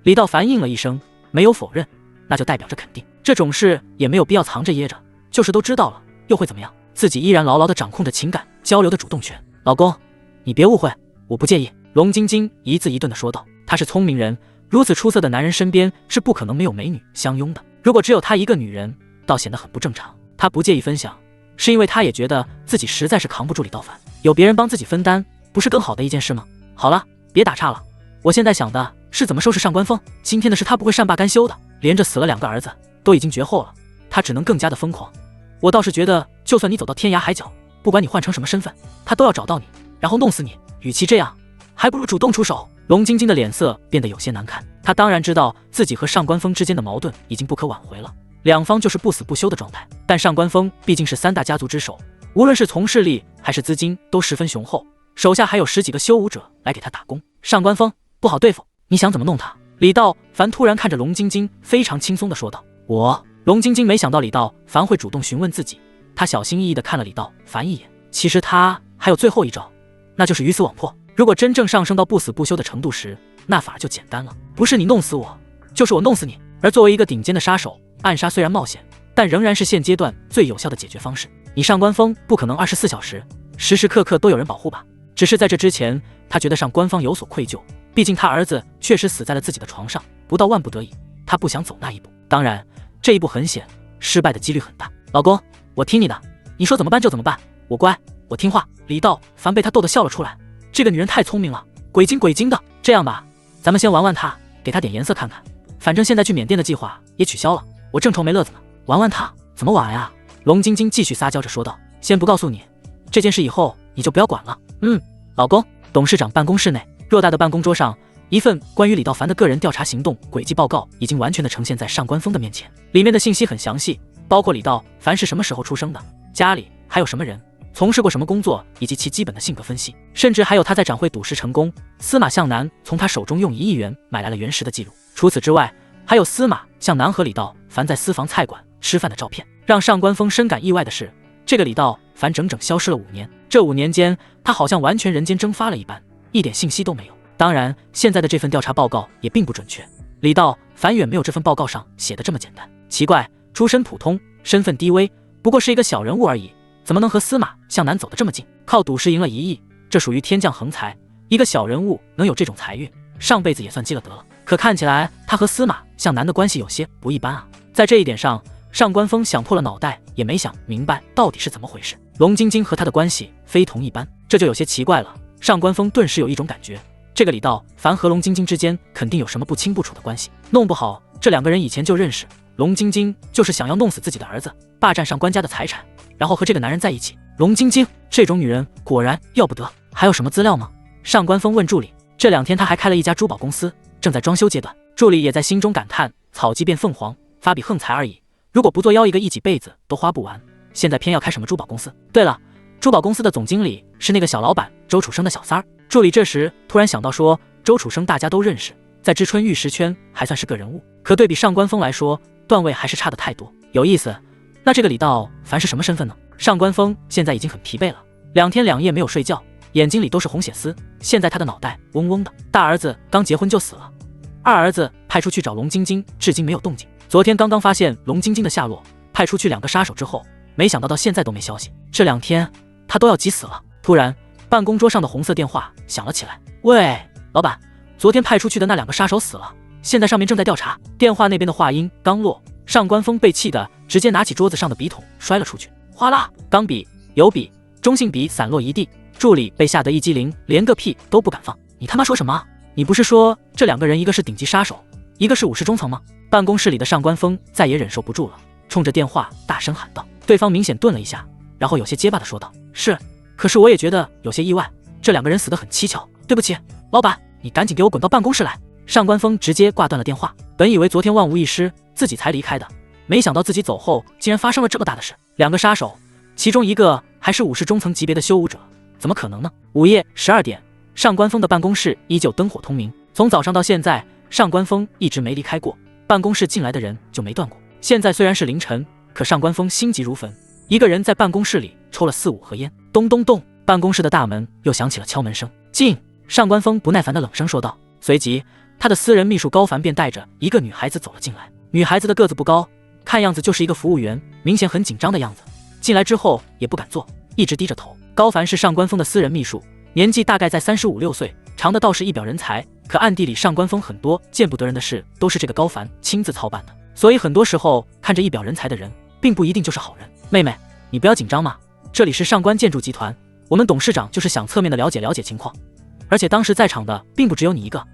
李道凡应了一声，没有否认，那就代表着肯定。这种事也没有必要藏着掖着，就是都知道了又会怎么样？自己依然牢牢地掌控着情感交流的主动权。老公，你别误会，我不介意。龙晶晶一字一顿地说道。她是聪明人，如此出色的男人身边是不可能没有美女相拥的，如果只有她一个女人，倒显得很不正常。她不介意分享，是因为她也觉得自己实在是扛不住李道凡，有别人帮自己分担，不是更好的一件事吗？好了，别打岔了，我现在想的是怎么收拾上官峰。今天的事他不会善罢甘休的，连着死了2个儿子，都已经绝后了，他只能更加的疯狂。我倒是觉得，就算你走到天涯海角，不管你换成什么身份，他都要找到你，然后弄死你。与其这样，还不如主动出手。龙晶晶的脸色变得有些难看，她当然知道自己和上官峰之间的矛盾已经不可挽回了，两方就是不死不休的状态。但上官峰毕竟是3大家族之首，无论是从事力还是资金都十分雄厚，手下还有10几个修武者来给他打工。上官峰不好对付，你想怎么弄他？李道凡突然看着龙晶晶，非常轻松地说道。龙晶晶没想到李道凡会主动询问自己，他小心翼翼地看了李道凡一眼。其实他还有最后一招，那就是鱼死网破。如果真正上升到不死不休的程度时，那反而就简单了，不是你弄死我，就是我弄死你。而作为一个顶尖的杀手，暗杀虽然冒险，但仍然是现阶段最有效的解决方式。你上官峰不可能24小时时时刻刻都有人保护吧？只是在这之前，他觉得上官方有所愧疚，毕竟他儿子确实死在了自己的床上，不到万不得已，他不想走那一步。当然，这一步很险，失败的几率很大。老公，我听你的，你说怎么办就怎么办，我乖，我听话。李道凡被他逗得笑了出来，这个女人太聪明了，鬼精的。这样吧，咱们先玩玩她，给她点颜色看看。反正现在去缅甸的计划也取消了，我正愁没乐子呢。玩她？怎么玩呀？龙晶晶继续撒娇着说道。先不告诉你，这件事以后你就不要管了。老公。董事长办公室内，偌大的办公桌上，一份关于李道凡的个人调查行动轨迹报告已经完全的呈现在上官峰的面前。里面的信息很详细，包括李道凡是什么时候出生的，家里还有什么人，从事过什么工作，以及其基本的性格分析，甚至还有他在展会赌石成功，司马向南从他手中用1亿元买来了原石的记录。除此之外，还有司马向南和李道凡在私房菜馆吃饭的照片。让上官峰深感意外的是，这个李道凡整整消失了5年，这5年间，他好像完全人间蒸发了一般，一点信息都没有。当然，现在的这份调查报告也并不准确，李道凡远没有这份报告上写的这么简单。奇怪，出身普通，身份低微，不过是一个小人物而已，怎么能和司马向南走得这么近？靠赌石赢了1亿，这属于天降横财，一个小人物能有这种财运，上辈子也算积了德了。可看起来他和司马向南的关系有些不一般啊。在这一点上，上官峰想破了脑袋也没想明白到底是怎么回事。龙晶晶和他的关系非同一般，这就有些奇怪了。上官峰顿时有一种感觉，这个李道凡和龙晶晶之间肯定有什么不清不楚的关系，弄不好这2个人以前就认识。龙晶晶就是想要弄死自己的儿子，霸占上官家的财产，然后和这个男人在一起。龙晶晶这种女人果然要不得。还有什么资料吗？上官峰问助理。这2天他还开了一家珠宝公司，正在装修阶段。助理也在心中感叹，草鸡变凤凰，发笔横财而已，如果不做妖一个一几辈子都花不完，现在偏要开什么珠宝公司？对了，珠宝公司的总经理是那个小老板周楚生的小三儿。助理这时突然想到说，周楚生大家都认识，在知春玉石圈还算是个人物，可对比上官峰来说，段位还是差得太多。有意思，那这个李道凡是什么身份呢？上官峰现在已经很疲惫了，2天2夜没有睡觉，眼睛里都是红血丝，现在他的脑袋嗡嗡的。大儿子刚结婚就死了，二儿子派出去找龙晶晶，至今没有动静。昨天刚刚发现龙晶晶的下落，派出去2个杀手之后，没想到到现在都没消息。这2天他都要急死了。突然，办公桌上的红色电话响了起来。喂，老板，昨天派出去的那2个杀手死了，现在上面正在调查。电话那边的话音刚落，上官峰被气得直接拿起桌子上的笔筒摔了出去，哗啦，钢笔、油笔、中性笔散落一地。助理被吓得一激灵，连个屁都不敢放。你他妈说什么？你不是说这2个人一个是顶级杀手，一个是50中层吗？办公室里的上官峰再也忍受不住了，冲着电话大声喊道。对方明显顿了一下，然后有些结巴的说道：是，可是我也觉得有些意外，这2个人死得很蹊跷。对不起，老板，你赶紧给我滚到办公室来。上官峰直接挂断了电话。本以为昨天万无一失，自己才离开的，没想到自己走后竟然发生了这么大的事。2个杀手，其中一个还是50中层级别的修武者，怎么可能呢？午夜12点，上官峰的办公室依旧灯火通明。从早上到现在，上官峰一直没离开过，办公室进来的人就没断过。现在虽然是凌晨，可上官峰心急如焚，一个人在办公室里抽了4、5盒烟。咚咚咚，办公室的大门又响起了敲门声。进！上官峰不耐烦的冷声说道。随即，他的私人秘书高凡便带着一个女孩子走了进来。女孩子的个子不高，看样子就是一个服务员，明显很紧张的样子。进来之后也不敢坐，一直低着头。高凡是上官峰的私人秘书，年纪大概在35、6岁，长得倒是一表人才，可暗地里上官峰很多见不得人的事都是这个高凡亲自操办的，所以很多时候看着一表人才的人并不一定就是好人。妹妹，你不要紧张嘛，这里是上官建筑集团，我们董事长就是想侧面的了解情况，而且当时在场的并不只有你一个，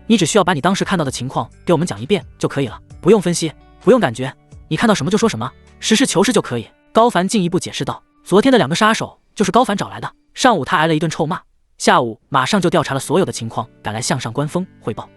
你只需要把你当时看到的情况给我们讲一遍就可以了，不用分析，不用感觉，你看到什么就说什么，实事求是就可以。高凡进一步解释道。昨天的2个杀手就是高凡找来的，上午他挨了一顿臭骂，下午马上就调查了所有的情况，赶来向上官峰汇报。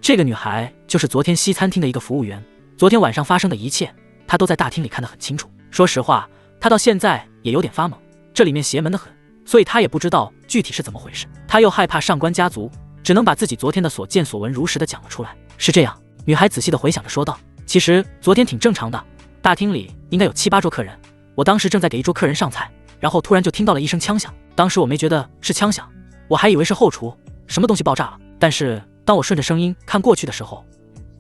这个女孩就是昨天西餐厅的一个服务员，昨天晚上发生的一切，她都在大厅里看得很清楚。说实话，她到现在也有点发懵，这里面邪门的很，所以她也不知道具体是怎么回事。她又害怕上官家族，只能把自己昨天的所见所闻如实的讲了出来。是这样，女孩仔细的回想着说道。其实昨天挺正常的，大厅里应该有7、8桌客人，我当时正在给一桌客人上菜，然后突然就听到了一声枪响，当时我没觉得是枪响，我还以为是后厨什么东西爆炸了，但是当我顺着声音看过去的时候，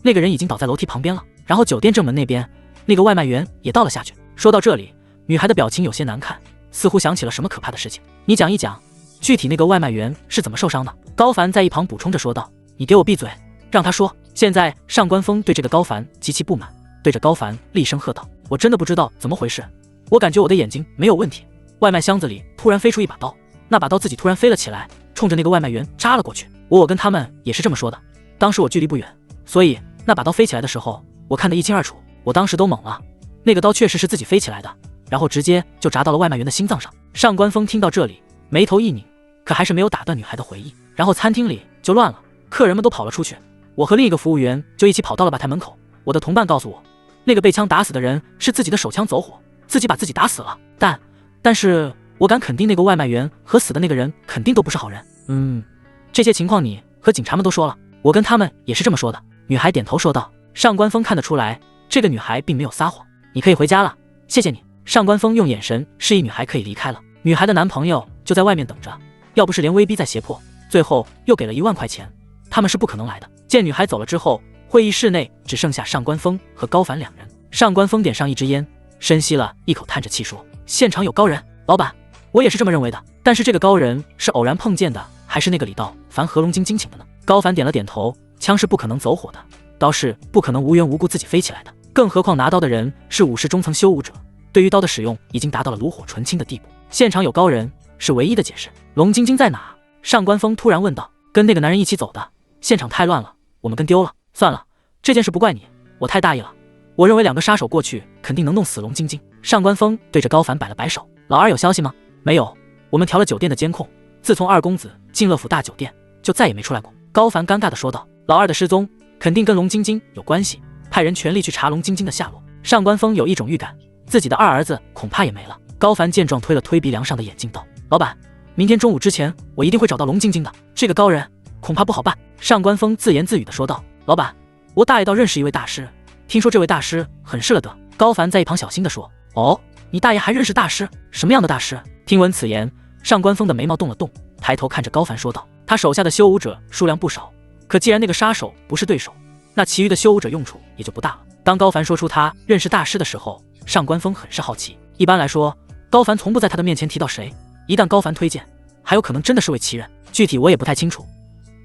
那个人已经倒在楼梯旁边了。然后酒店正门那边，那个外卖员也倒了下去。说到这里，女孩的表情有些难看，似乎想起了什么可怕的事情。你讲一讲，具体那个外卖员是怎么受伤的？高凡在一旁补充着说道。你给我闭嘴，让他说。现在上官峰对这个高凡极其不满，对着高凡厉声喝道：我真的不知道怎么回事，我感觉我的眼睛没有问题。外卖箱子里突然飞出一把刀，那把刀自己突然飞了起来，冲着那个外卖员扎了过去。我跟他们也是这么说的，当时我距离不远，所以那把刀飞起来的时候，我看得一清二楚。我当时都懵了，那个刀确实是自己飞起来的，然后直接就扎到了外卖员的心脏上。上官峰听到这里，眉头一拧，可还是没有打断女孩的回忆。然后餐厅里就乱了，客人们都跑了出去，我和另一个服务员就一起跑到了吧台门口。我的同伴告诉我，那个被枪打死的人是自己的手枪走火，自己把自己打死了。但是我敢肯定，那个外卖员和死的那个人肯定都不是好人。这些情况你和警察们都说了？我跟他们也是这么说的。女孩点头说道。上官峰看得出来，这个女孩并没有撒谎。你可以回家了，谢谢你。上官峰用眼神示意女孩可以离开了。女孩的男朋友就在外面等着，要不是连威逼再胁迫，最后又给了1万块钱，他们是不可能来的。见女孩走了之后，会议室内只剩下上官峰和高凡2人。上官峰点上一支烟，深吸了一口，叹着气说：现场有高人。老板，我也是这么认为的，但是这个高人是偶然碰见的，还是那个李道凡和龙晶晶请的呢？高凡点了点头，枪是不可能走火的，刀是不可能无缘无故自己飞起来的，更何况拿刀的人是50中层修武者，对于刀的使用已经达到了炉火纯青的地步。现场有高人是唯一的解释。龙晶晶在哪？上官峰突然问道。跟那个男人一起走的，现场太乱了，我们跟丢了。算了，这件事不怪你，我太大意了。我认为2个杀手过去肯定能弄死龙晶晶。上官峰对着高凡摆了摆手。老二有消息吗？没有，我们调了酒店的监控，自从2公子进乐府大酒店就再也没出来过。高凡尴尬地说道。老二的失踪肯定跟龙晶晶有关系，派人全力去查龙晶晶的下落。上官峰有一种预感，自己的2儿子恐怕也没了。高凡见状推了推鼻梁上的眼镜道：老板，明天中午之前我一定会找到龙晶晶的，这个高人恐怕不好办。上官峰自言自语地说道。老板，我大爷倒认识一位大师，听说这位大师很是了得。高凡在一旁小心地说。哦，你大爷还认识大师？什么样的大师？听闻此言，上官峰的眉毛动了动，抬头看着高凡说道。他手下的修武者数量不少，可既然那个杀手不是对手，那其余的修武者用处也就不大了。当高凡说出他认识大师的时候，上官峰很是好奇。一般来说，高凡从不在他的面前提到谁，一旦高凡推荐，还有可能真的是位奇人，具体我也不太清楚。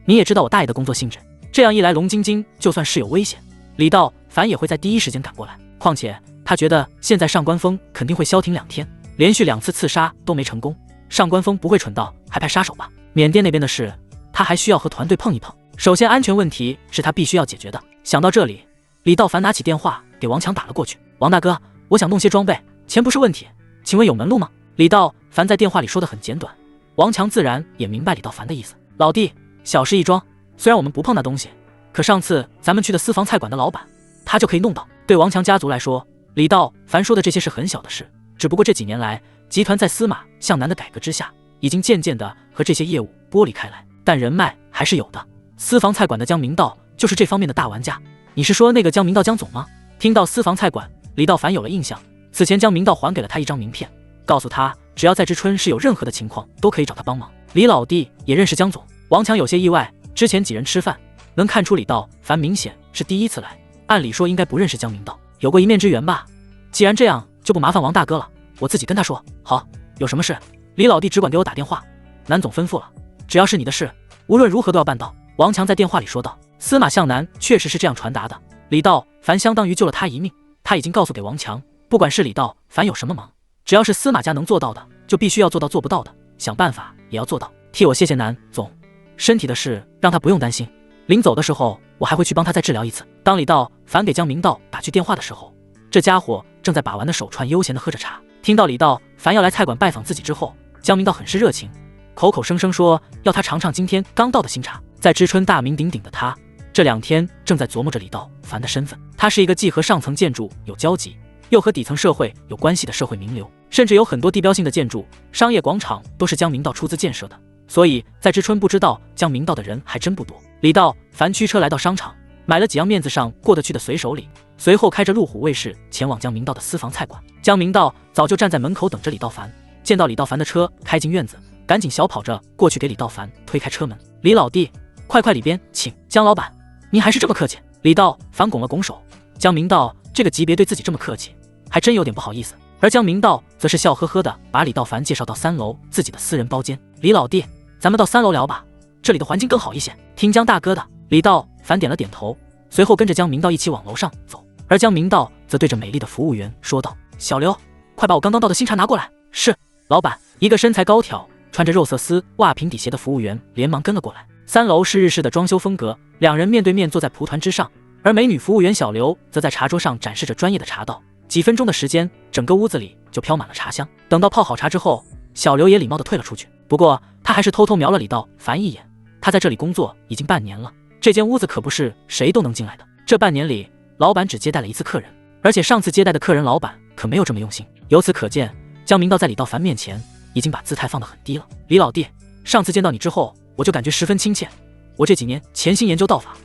你也知道我大爷的工作性质，这样一来，龙晶晶就算是有危险，李道凡也会在第一时间赶过来。况且他觉得现在上官峰肯定会消停2天，连续2次刺杀都没成功，上官峰不会蠢到还派杀手吧？缅甸那边的事，他还需要和团队碰一碰。首先，安全问题是他必须要解决的。想到这里，李道凡拿起电话给王强打了过去。王大哥，我想弄些装备，钱不是问题，请问有门路吗？李道凡在电话里说得很简短，王强自然也明白李道凡的意思。老弟，小事一桩，虽然我们不碰那东西，可上次咱们去的私房菜馆的老板，他就可以弄到。对王强家族来说，李道凡说的这些是很小的事，只不过这几年来，集团在司马向南的改革之下，已经渐渐的和这些业务剥离开来，但人脉还是有的。私房菜馆的江明道就是这方面的大玩家。你是说那个江明道江总吗？听到私房菜馆，李道凡有了印象。此前江明道还给了他一张名片，告诉他只要在知春是有任何的情况，都可以找他帮忙。李老弟也认识江总。王强有些意外，之前几人吃饭能看出李道凡明显是第一次来，按理说应该不认识江明道，有过一面之缘吧。既然这样，就不麻烦王大哥了，我自己跟他说。好，有什么事李老弟只管给我打电话，南总吩咐了，只要是你的事，无论如何都要办到。王强在电话里说道。司马向南确实是这样传达的，李道凡相当于救了他一命，他已经告诉给王强，不管是李道凡有什么忙，只要是司马家能做到的，就必须要做到，做不到的想办法也要做到。替我谢谢南总，身体的事让他不用担心，临走的时候我还会去帮他再治疗一次。当李道凡给江明道打去电话的时候，这家伙正在把玩的手串悠闲地喝着茶。听到李道凡要来菜馆拜访自己之后，江明道很是热情，口口声声说要他尝尝今天刚到的新茶。在知春大名鼎鼎的他，这2天正在琢磨着李道凡的身份。他是一个既和上层建筑有交集，又和底层社会有关系的社会名流，甚至有很多地标性的建筑、商业广场都是江明道出资建设的。所以在知春不知道江明道的人还真不多。李道凡驱车来到商场，买了几样面子上过得去的随手礼，随后开着路虎卫士前往江明道的私房菜馆。江明道早就站在门口等着李道凡，见到李道凡的车开进院子，赶紧小跑着过去给李道凡推开车门。李老弟，快里边请。江老板，您还是这么客气。李道反拱了拱手，江明道这个级别对自己这么客气，还真有点不好意思。而江明道则是笑呵呵的把李道凡介绍到3楼自己的私人包间。李老弟，咱们到3楼聊吧，这里的环境更好一些。听江大哥的。李道凡点了点头，随后跟着江明道一起往楼上走。而江明道则对着美丽的服务员说道：“小刘，快把我刚刚倒的新茶拿过来。”是，老板。一个身材高挑、穿着肉色丝袜平底鞋的服务员连忙跟了过来。3楼是日式的装修风格，两人面对面坐在蒲团之上，而美女服务员小刘则在茶桌上展示着专业的茶道。几分钟的时间，整个屋子里就飘满了茶香。等到泡好茶之后，小刘也礼貌地退了出去。不过他还是偷偷瞄了李道凡一眼。他在这里工作已经半年了，这间屋子可不是谁都能进来的。这半年里，老板只接待了1次客人，而且上次接待的客人老板可没有这么用心。由此可见，江明道在李道凡面前已经把姿态放得很低了。李老弟，上次见到你之后，我就感觉十分亲切。我这几年潜心研究道法，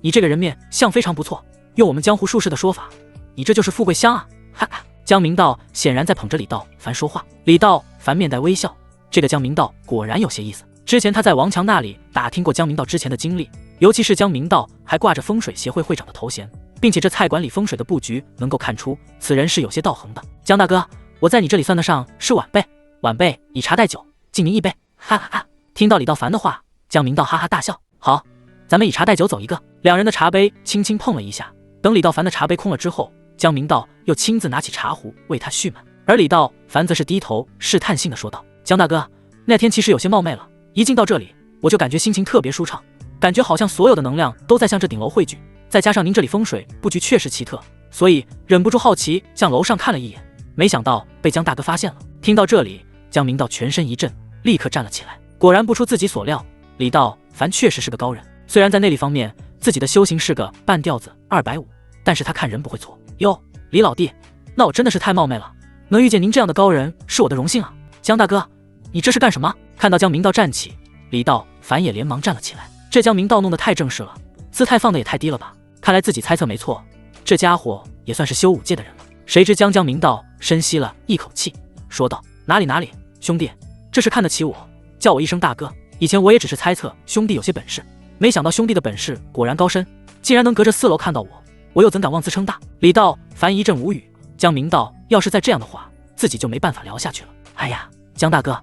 你这个人面相非常不错，用我们江湖术士的说法，你这就是富贵香啊！哈哈。江明道显然在捧着李道凡说话。李道凡面带微笑，这个江明道果然有些意思。之前他在王强那里打听过江明道之前的经历，尤其是江明道还挂着风水协会会长的头衔，并且这菜馆里风水的布局能够看出此人是有些道行的。江大哥，我在你这里算得上是晚辈，晚辈以茶代酒，敬您一杯。哈哈哈。听到李道凡的话，江明道哈哈大笑。好，咱们以茶代酒走一个。两人的茶杯轻轻碰了一下，等李道凡的茶杯空了之后，江明道又亲自拿起茶壶为他续满，而李道凡则是低头试探性的说道：“江大哥，那天其实有些冒昧了，一进到这里，我就感觉心情特别舒畅，感觉好像所有的能量都在向这顶楼汇聚，再加上您这里风水布局确实奇特，所以忍不住好奇向楼上看了一眼，没想到被江大哥发现了。”听到这里，江明道全身一震，立刻站了起来。果然不出自己所料，李道凡确实是个高人，虽然在内力方面自己的修行是个半吊子250，但是他看人不会错。哟，李老弟，那我真的是太冒昧了，能遇见您这样的高人是我的荣幸啊。江大哥，你这是干什么？看到江明道站起，李道凡也连忙站了起来。这江明道弄得太正式了，姿态放得也太低了吧。看来自己猜测没错，这家伙也算是修武界的人了。谁知江明道深吸了一口气，说道：“哪里，兄弟，这是看得起我，叫我一声大哥。以前我也只是猜测兄弟有些本事，没想到兄弟的本事果然高深，竟然能隔着4楼看到我，我又怎敢妄自称大？”李道凡一阵无语，江明道要是再这样的话，自己就没办法聊下去了。哎呀，江大哥，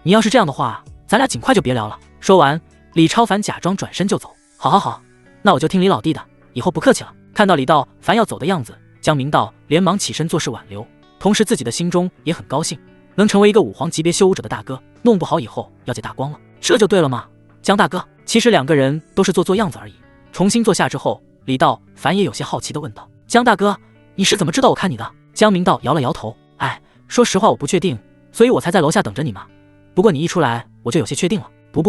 你要是这样的话，咱俩尽快就别聊了。说完，李超凡假装转身就走。好，那我就听李老弟的，以后不客气了。看到李道凡要走的样子，江明道连忙起身做事挽留，同时自己的心中也很高兴，能成为一个武皇级别修武者的大哥，弄不好以后要借大光了，这就对了嘛。江大哥，其实两个人都是做样子而已。重新坐下之后，李道凡也有些好奇地问道：“江大哥，你是怎么知道我看你的？”江明道摇了摇头：“哎，说实话我不确定，所以我才在楼下等着你嘛。不过你一出来，我就有些确定了。不，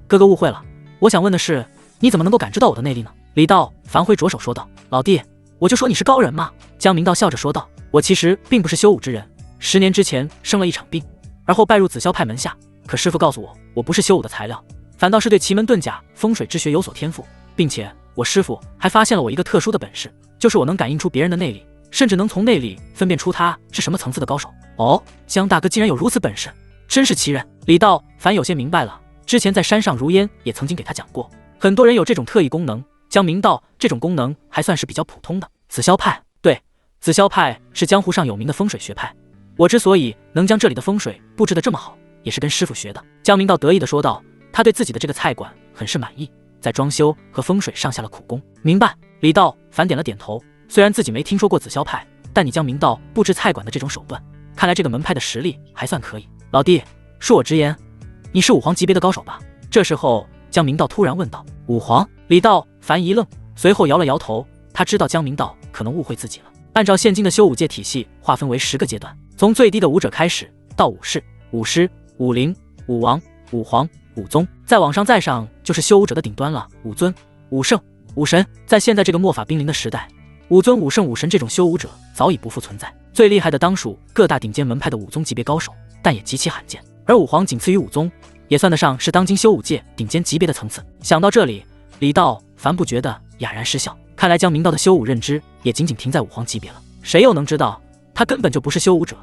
哥哥误会了，我想问的是，你怎么能够感知到我的内力呢？”李道凡挥着手说道：“老弟，我就说你是高人嘛。”江明道笑着说道：“我其实并不是修武之人，10年之前生了一场病，而后拜入紫霄派门下。可师父告诉我不是修武的材料，反倒是对奇门遁甲、风水之学有所天赋，并且我师父还发现了我一个特殊的本事，就是我能感应出别人的内力，甚至能从内力分辨出他是什么层次的高手。”哦，江大哥竟然有如此本事，真是奇人。李道凡有些明白了，之前在山上如烟也曾经给他讲过，很多人有这种特异功能，江明道这种功能还算是比较普通的。紫霄派，对，紫霄派是江湖上有名的风水学派，我之所以能将这里的风水布置得这么好，也是跟师父学的。江明道得意地说道，他对自己的这个菜馆很是满意，在装修和风水上下了苦功。明白。李道凡点了点头，虽然自己没听说过紫霄派，但你江明道布置菜馆的这种手段，看来这个门派的实力还算可以。老弟，恕我直言，你是武皇级别的高手吧？这时候江明道突然问道。武皇？李道凡一愣，随后摇了摇头，他知道江明道可能误会自己了。按照现今的修武界体系划分为10个阶段，从最低的武者开始，到武士、武师、武灵、武王、武皇、武宗，再往上再上就是修武者的顶端了，武尊、武圣、武神。在现在这个末法濒临的时代，武尊、武圣、武神这种修武者早已不复存在，最厉害的当属各大顶尖门派的武宗级别高手，但也极其罕见。而武皇仅次于武宗，也算得上是当今修武界顶尖级别的层次。想到这里，李道凡不觉得哑然失笑，看来江明道的修武认知也仅仅停在武皇级别了，谁又能知道他根本就不是修武者，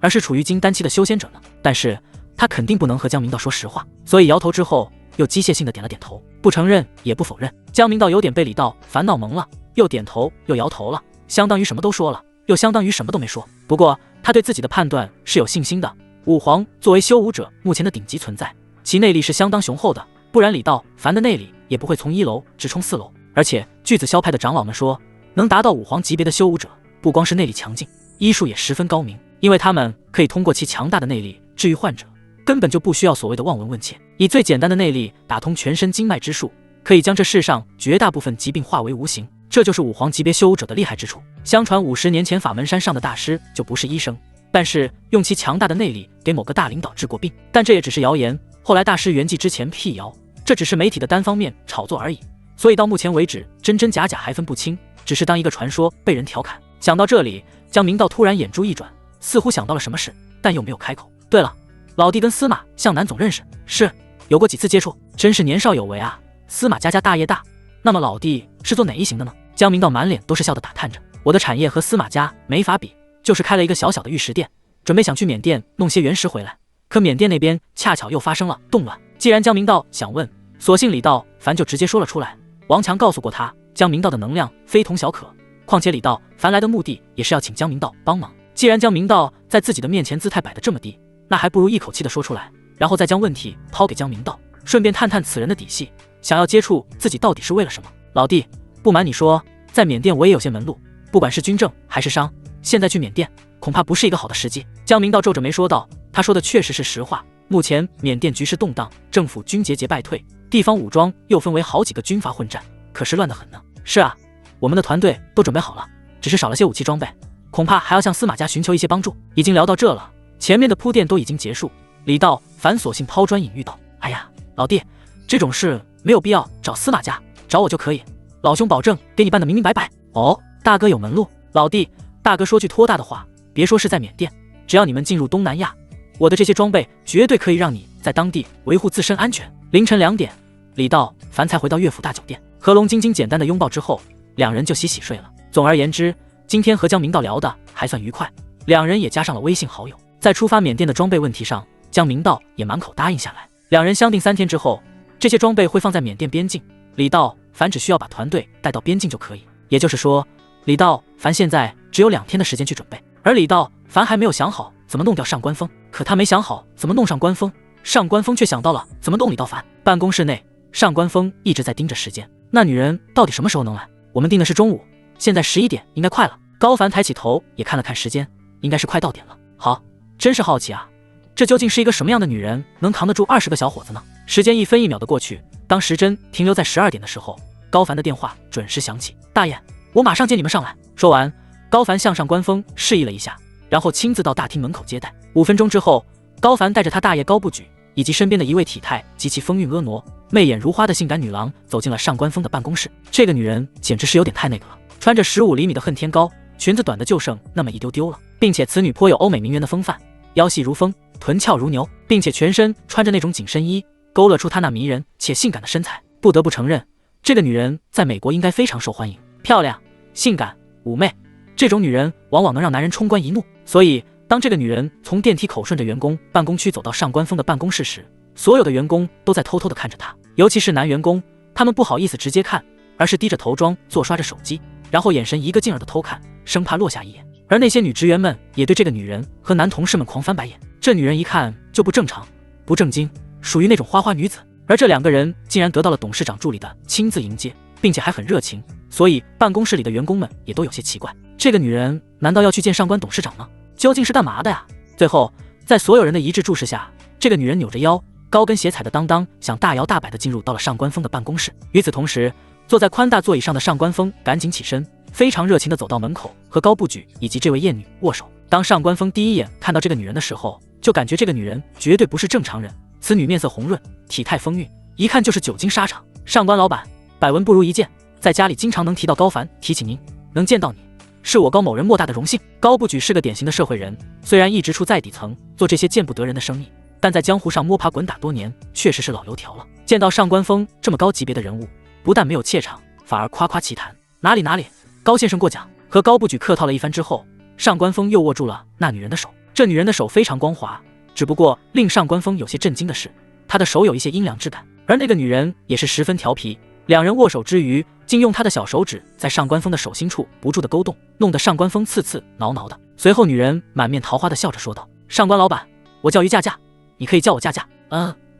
而是处于金丹期的修仙者呢？但是他肯定不能和江明道说实话，所以摇头之后，又机械性的点了点头，不承认也不否认。江明道有点被李道烦恼懵了，又点头又摇头了，相当于什么都说了，又相当于什么都没说。不过他对自己的判断是有信心的。武皇作为修武者目前的顶级存在，其内力是相当雄厚的，不然李道凡的内力也不会从1楼直冲4楼。而且巨子霄派的长老们说，能达到武皇级别的修武者，不光是内力强劲，医术也十分高明，因为他们可以通过其强大的内力治愈患者，根本就不需要所谓的望闻问切，以最简单的内力打通全身经脉之术，可以将这世上绝大部分疾病化为无形。这就是武皇级别修武者的厉害之处。相传50年前法门山上的大师就不是医生，但是用其强大的内力给某个大领导治过病，但这也只是谣言。后来大师圆寂之前辟谣，这只是媒体的单方面炒作而已，所以到目前为止真真假假还分不清，只是当一个传说被人调侃。想到这里，江明道突然眼珠一转，似乎想到了什么事，但又没有开口。对了，老弟跟司马向南总认识？是，有过几次接触，真是年少有为啊。司马家大业大，那么老弟是做哪一行的呢？江明道满脸都是笑的打探着。我的产业和司马家没法比，就是开了一个小小的玉石店，准备想去缅甸弄些原石回来，可缅甸那边恰巧又发生了动乱。既然江明道想问，索性李道凡就直接说了出来。王强告诉过他，江明道的能量非同小可，况且李道凡来的目的也是要请江明道帮忙。既然江明道在自己的面前姿态摆得这么低，那还不如一口气的说出来，然后再将问题抛给江明道，顺便探探此人的底细，想要接触自己到底是为了什么。老弟，不瞒你说，在缅甸我也有些门路，不管是军政还是商，现在去缅甸恐怕不是一个好的时机。江明道皱着眉说道，他说的确实是实话，目前缅甸局势动荡，政府军节节败退，地方武装又分为好几个军阀混战，可是乱得很呢。是啊，我们的团队都准备好了，只是少了些武器装备，恐怕还要向司马家寻求一些帮助。已经聊到这了，前面的铺垫都已经结束，李道凡索性抛砖引玉道，哎呀，老弟，这种事没有必要找司马家，找我就可以，老兄保证给你办得明明白白。哦，大哥有门路。老弟，大哥说句托大的话，别说是在缅甸，只要你们进入东南亚，我的这些装备绝对可以让你在当地维护自身安全。凌晨2点，李道凡才回到乐府大酒店，和龙晶晶简单的拥抱之后，两人就洗洗睡了。总而言之，今天和江明道聊的还算愉快，两人也加上了微信好友。在出发缅甸的装备问题上，江明道也满口答应下来。两人相定3天之后，这些装备会放在缅甸边境，李道凡只需要把团队带到边境就可以。也就是说，李道凡现在只有2天的时间去准备，而李道凡还没有想好怎么弄掉上官峰，可他没想好怎么弄上官峰，上官峰却想到了怎么弄李道凡。办公室内，上官峰一直在盯着时间，那女人到底什么时候能来？我们定的是中午，现在11点，应该快了。高凡抬起头也看了看时间，应该是快到点了。好，真是好奇啊，这究竟是一个什么样的女人能扛得住20个小伙子呢？时间1分1秒的过去，当时针停留在12点的时候，高凡的电话准时响起。大爷，我马上接你们上来。说完，高凡向上官峰示意了一下，然后亲自到大厅门口接待。5分钟之后，高凡带着他大爷高不举以及身边的一位体态极其风韵婀娜、媚眼如花的性感女郎走进了上官峰的办公室。这个女人简直是有点太那个了，穿着15厘米的恨天高，裙子短的就剩那么一丢丢了，并且此女颇有欧美名媛的风范，腰细如风，臀翘如牛，并且全身穿着那种紧身衣，勾勒出她那迷人且性感的身材。不得不承认，这个女人在美国应该非常受欢迎，漂亮、性感、妩媚，这种女人往往能让男人冲冠一怒。所以当这个女人从电梯口顺着员工办公区走到上官峰的办公室时，所有的员工都在偷偷地看着她，尤其是男员工，他们不好意思直接看，而是低着头装作刷着手机，然后眼神一个劲儿地偷看，生怕落下一眼。而那些女职员们也对这个女人和男同事们狂翻白眼，这女人一看就不正常、不正经，属于那种花花女子。而这2个人竟然得到了董事长助理的亲自迎接，并且还很热情，所以办公室里的员工们也都有些奇怪，这个女人难道要去见上官董事长吗？究竟是干嘛的呀？最后在所有人的一致注视下，这个女人扭着腰，高跟鞋踩得当当，想大摇大摆地进入到了上官峰的办公室。与此同时，坐在宽大座椅上的上官峰赶紧起身，非常热情地走到门口，和高不举以及这位艳女握手。当上官峰第一眼看到这个女人的时候，就感觉这个女人绝对不是正常人。此女面色红润，体态丰韵，一看就是久经沙场。上官老板，百闻不如一见，在家里经常能提到高凡，提起您，能见到你，是我高某人莫大的荣幸。高不举是个典型的社会人，虽然一直处在底层，做这些见不得人的生意，但在江湖上摸爬滚打多年，确实是老油条了。见到上官峰这么高级别的人物，不但没有怯场，反而夸夸其谈，哪里，高先生过奖。和高不举客套了一番之后，上官峰又握住了那女人的手。这女人的手非常光滑，只不过令上官峰有些震惊的是，她的手有一些阴凉之感。而那个女人也是十分调皮，两人握手之余，竟用她的小手指在上官峰的手心处不住的勾动，弄得上官峰刺刺挠挠的。随后女人满面桃花的笑着说道：“上官老板，我叫于佳佳，你可以叫我佳佳。”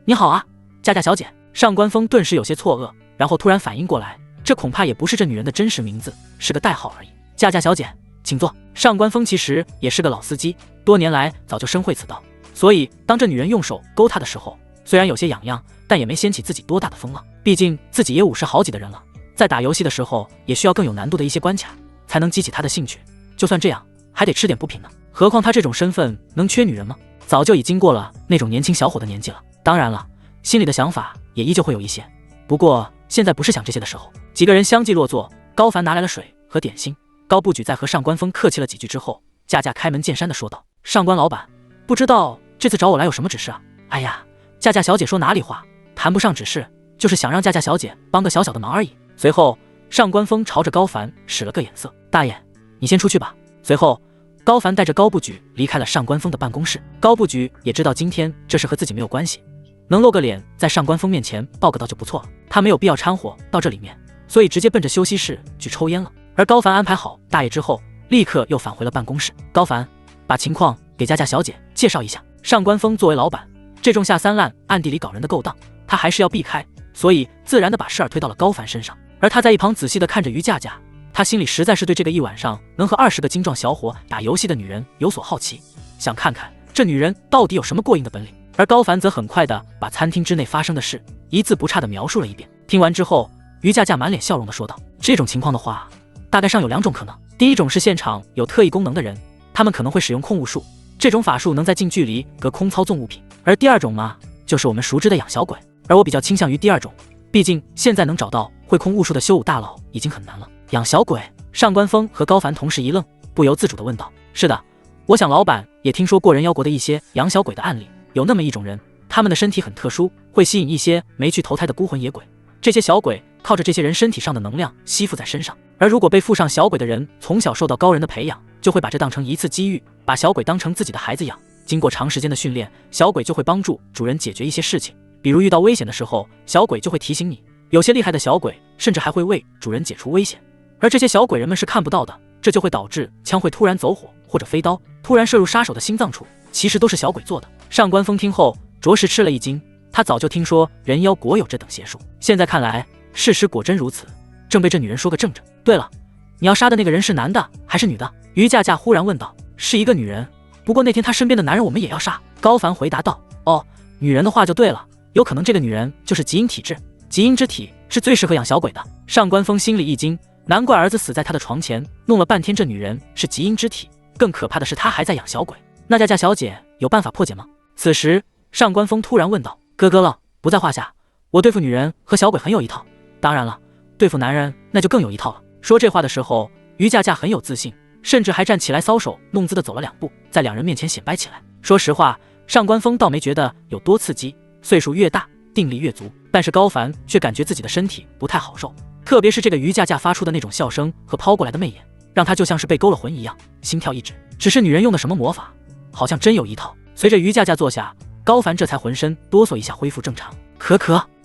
你好啊，佳佳小姐。上官峰顿时有些错愕，然后突然反应过来，这恐怕也不是这女人的真实名字，是个代号而已。佳佳小姐，请坐。上官峰其实也是个老司机，多年来早就深会此道，所以当这女人用手勾他的时候，虽然有些痒痒，但也没掀起自己多大的风浪。毕竟自己也50好几的人了，在打游戏的时候也需要更有难度的一些关卡，才能激起他的兴趣。就算这样，还得吃点补品呢。何况他这种身份能缺女人吗？早就已经过了那种年轻小伙的年纪了。当然了，心里的想法也依旧会有一些，不过现在不是想这些的时候。几个人相继落座，高凡拿来了水和点心。高不举在和上官峰客气了几句之后，佳佳开门见山的说道：“上官老板，不知道这次找我来有什么指示啊？”“哎呀，佳佳小姐说哪里话，谈不上指示，就是想让佳佳小姐帮个小小的忙而已。”随后上官峰朝着高凡使了个眼色：“大爷，你先出去吧。”随后高凡带着高不举离开了上官峰的办公室。高不举也知道今天这事和自己没有关系，能露个脸在上官峰面前报个到就不错了，他没有必要掺和到这里面，所以直接奔着休息室去抽烟了。而高凡安排好大爷之后，立刻又返回了办公室。高凡，把情况给佳佳小姐介绍一下。上官峰作为老板，这种下三滥暗地里搞人的勾当，他还是要避开，所以自然的把事儿推到了高凡身上。而他在一旁仔细的看着于佳佳，他心里实在是对这个一晚上能和20个精壮小伙打游戏的女人有所好奇，想看看这女人到底有什么过硬的本领。而高凡则很快的把餐厅之内发生的事一字不差的描述了一遍。听完之后，于佳佳满脸笑容的说道：“这种情况的话，大概上有2种可能。第一种是现场有特异功能的人，他们可能会使用控物术，这种法术能在近距离隔空操纵物品。而第二种嘛，就是我们熟知的养小鬼。而我比较倾向于第二种，毕竟现在能找到会控物术的修武大佬已经很难了。”养小鬼？上官峰和高凡同时一愣，不由自主的问道：“是的，我想老板也听说过人妖国的一些养小鬼的案例，有那么一种人，他们的身体很特殊，会吸引一些没去投胎的孤魂野鬼，这些小鬼靠着这些人身体上的能量吸附在身上，而如果被附上小鬼的人从小受到高人的培养，就会把这当成一次机遇，把小鬼当成自己的孩子养。经过长时间的训练，小鬼就会帮助主人解决一些事情，比如遇到危险的时候，小鬼就会提醒你，有些厉害的小鬼甚至还会为主人解除危险，而这些小鬼人们是看不到的，这就会导致枪会突然走火，或者飞刀突然射入杀手的心脏处，其实都是小鬼做的。”上官峰听后着实吃了一惊，他早就听说人妖国有这等邪术，现在看来事实果真如此，正被这女人说个正着。对了，你要杀的那个人是男的还是女的？于佳佳忽然问道。是一个女人，不过那天她身边的男人我们也要杀。高凡回答道。哦，女人的话就对了，有可能这个女人就是极阴体质，极阴之体是最适合养小鬼的。上官峰心里一惊，难怪儿子死在他的床前，弄了半天这女人是极阴之体，更可怕的是她还在养小鬼。那佳佳小姐有办法破解吗？此时上官峰突然问道。哥哥了，不在话下，我对付女人和小鬼很有一套，当然了，对付男人那就更有一套了。说这话的时候，于佳佳很有自信，甚至还站起来搔首弄姿的走了2步，在2人面前显摆起来。说实话，上官峰倒没觉得有多刺激，岁数越大定力越足，但是高凡却感觉自己的身体不太好受，特别是这个于佳佳发出的那种笑声和抛过来的媚眼，让他就像是被勾了魂一样，心跳一直。只是女人用的什么魔法，好像真有一套。随着于佳佳坐下，高凡这才浑身哆嗦一下恢复正常。可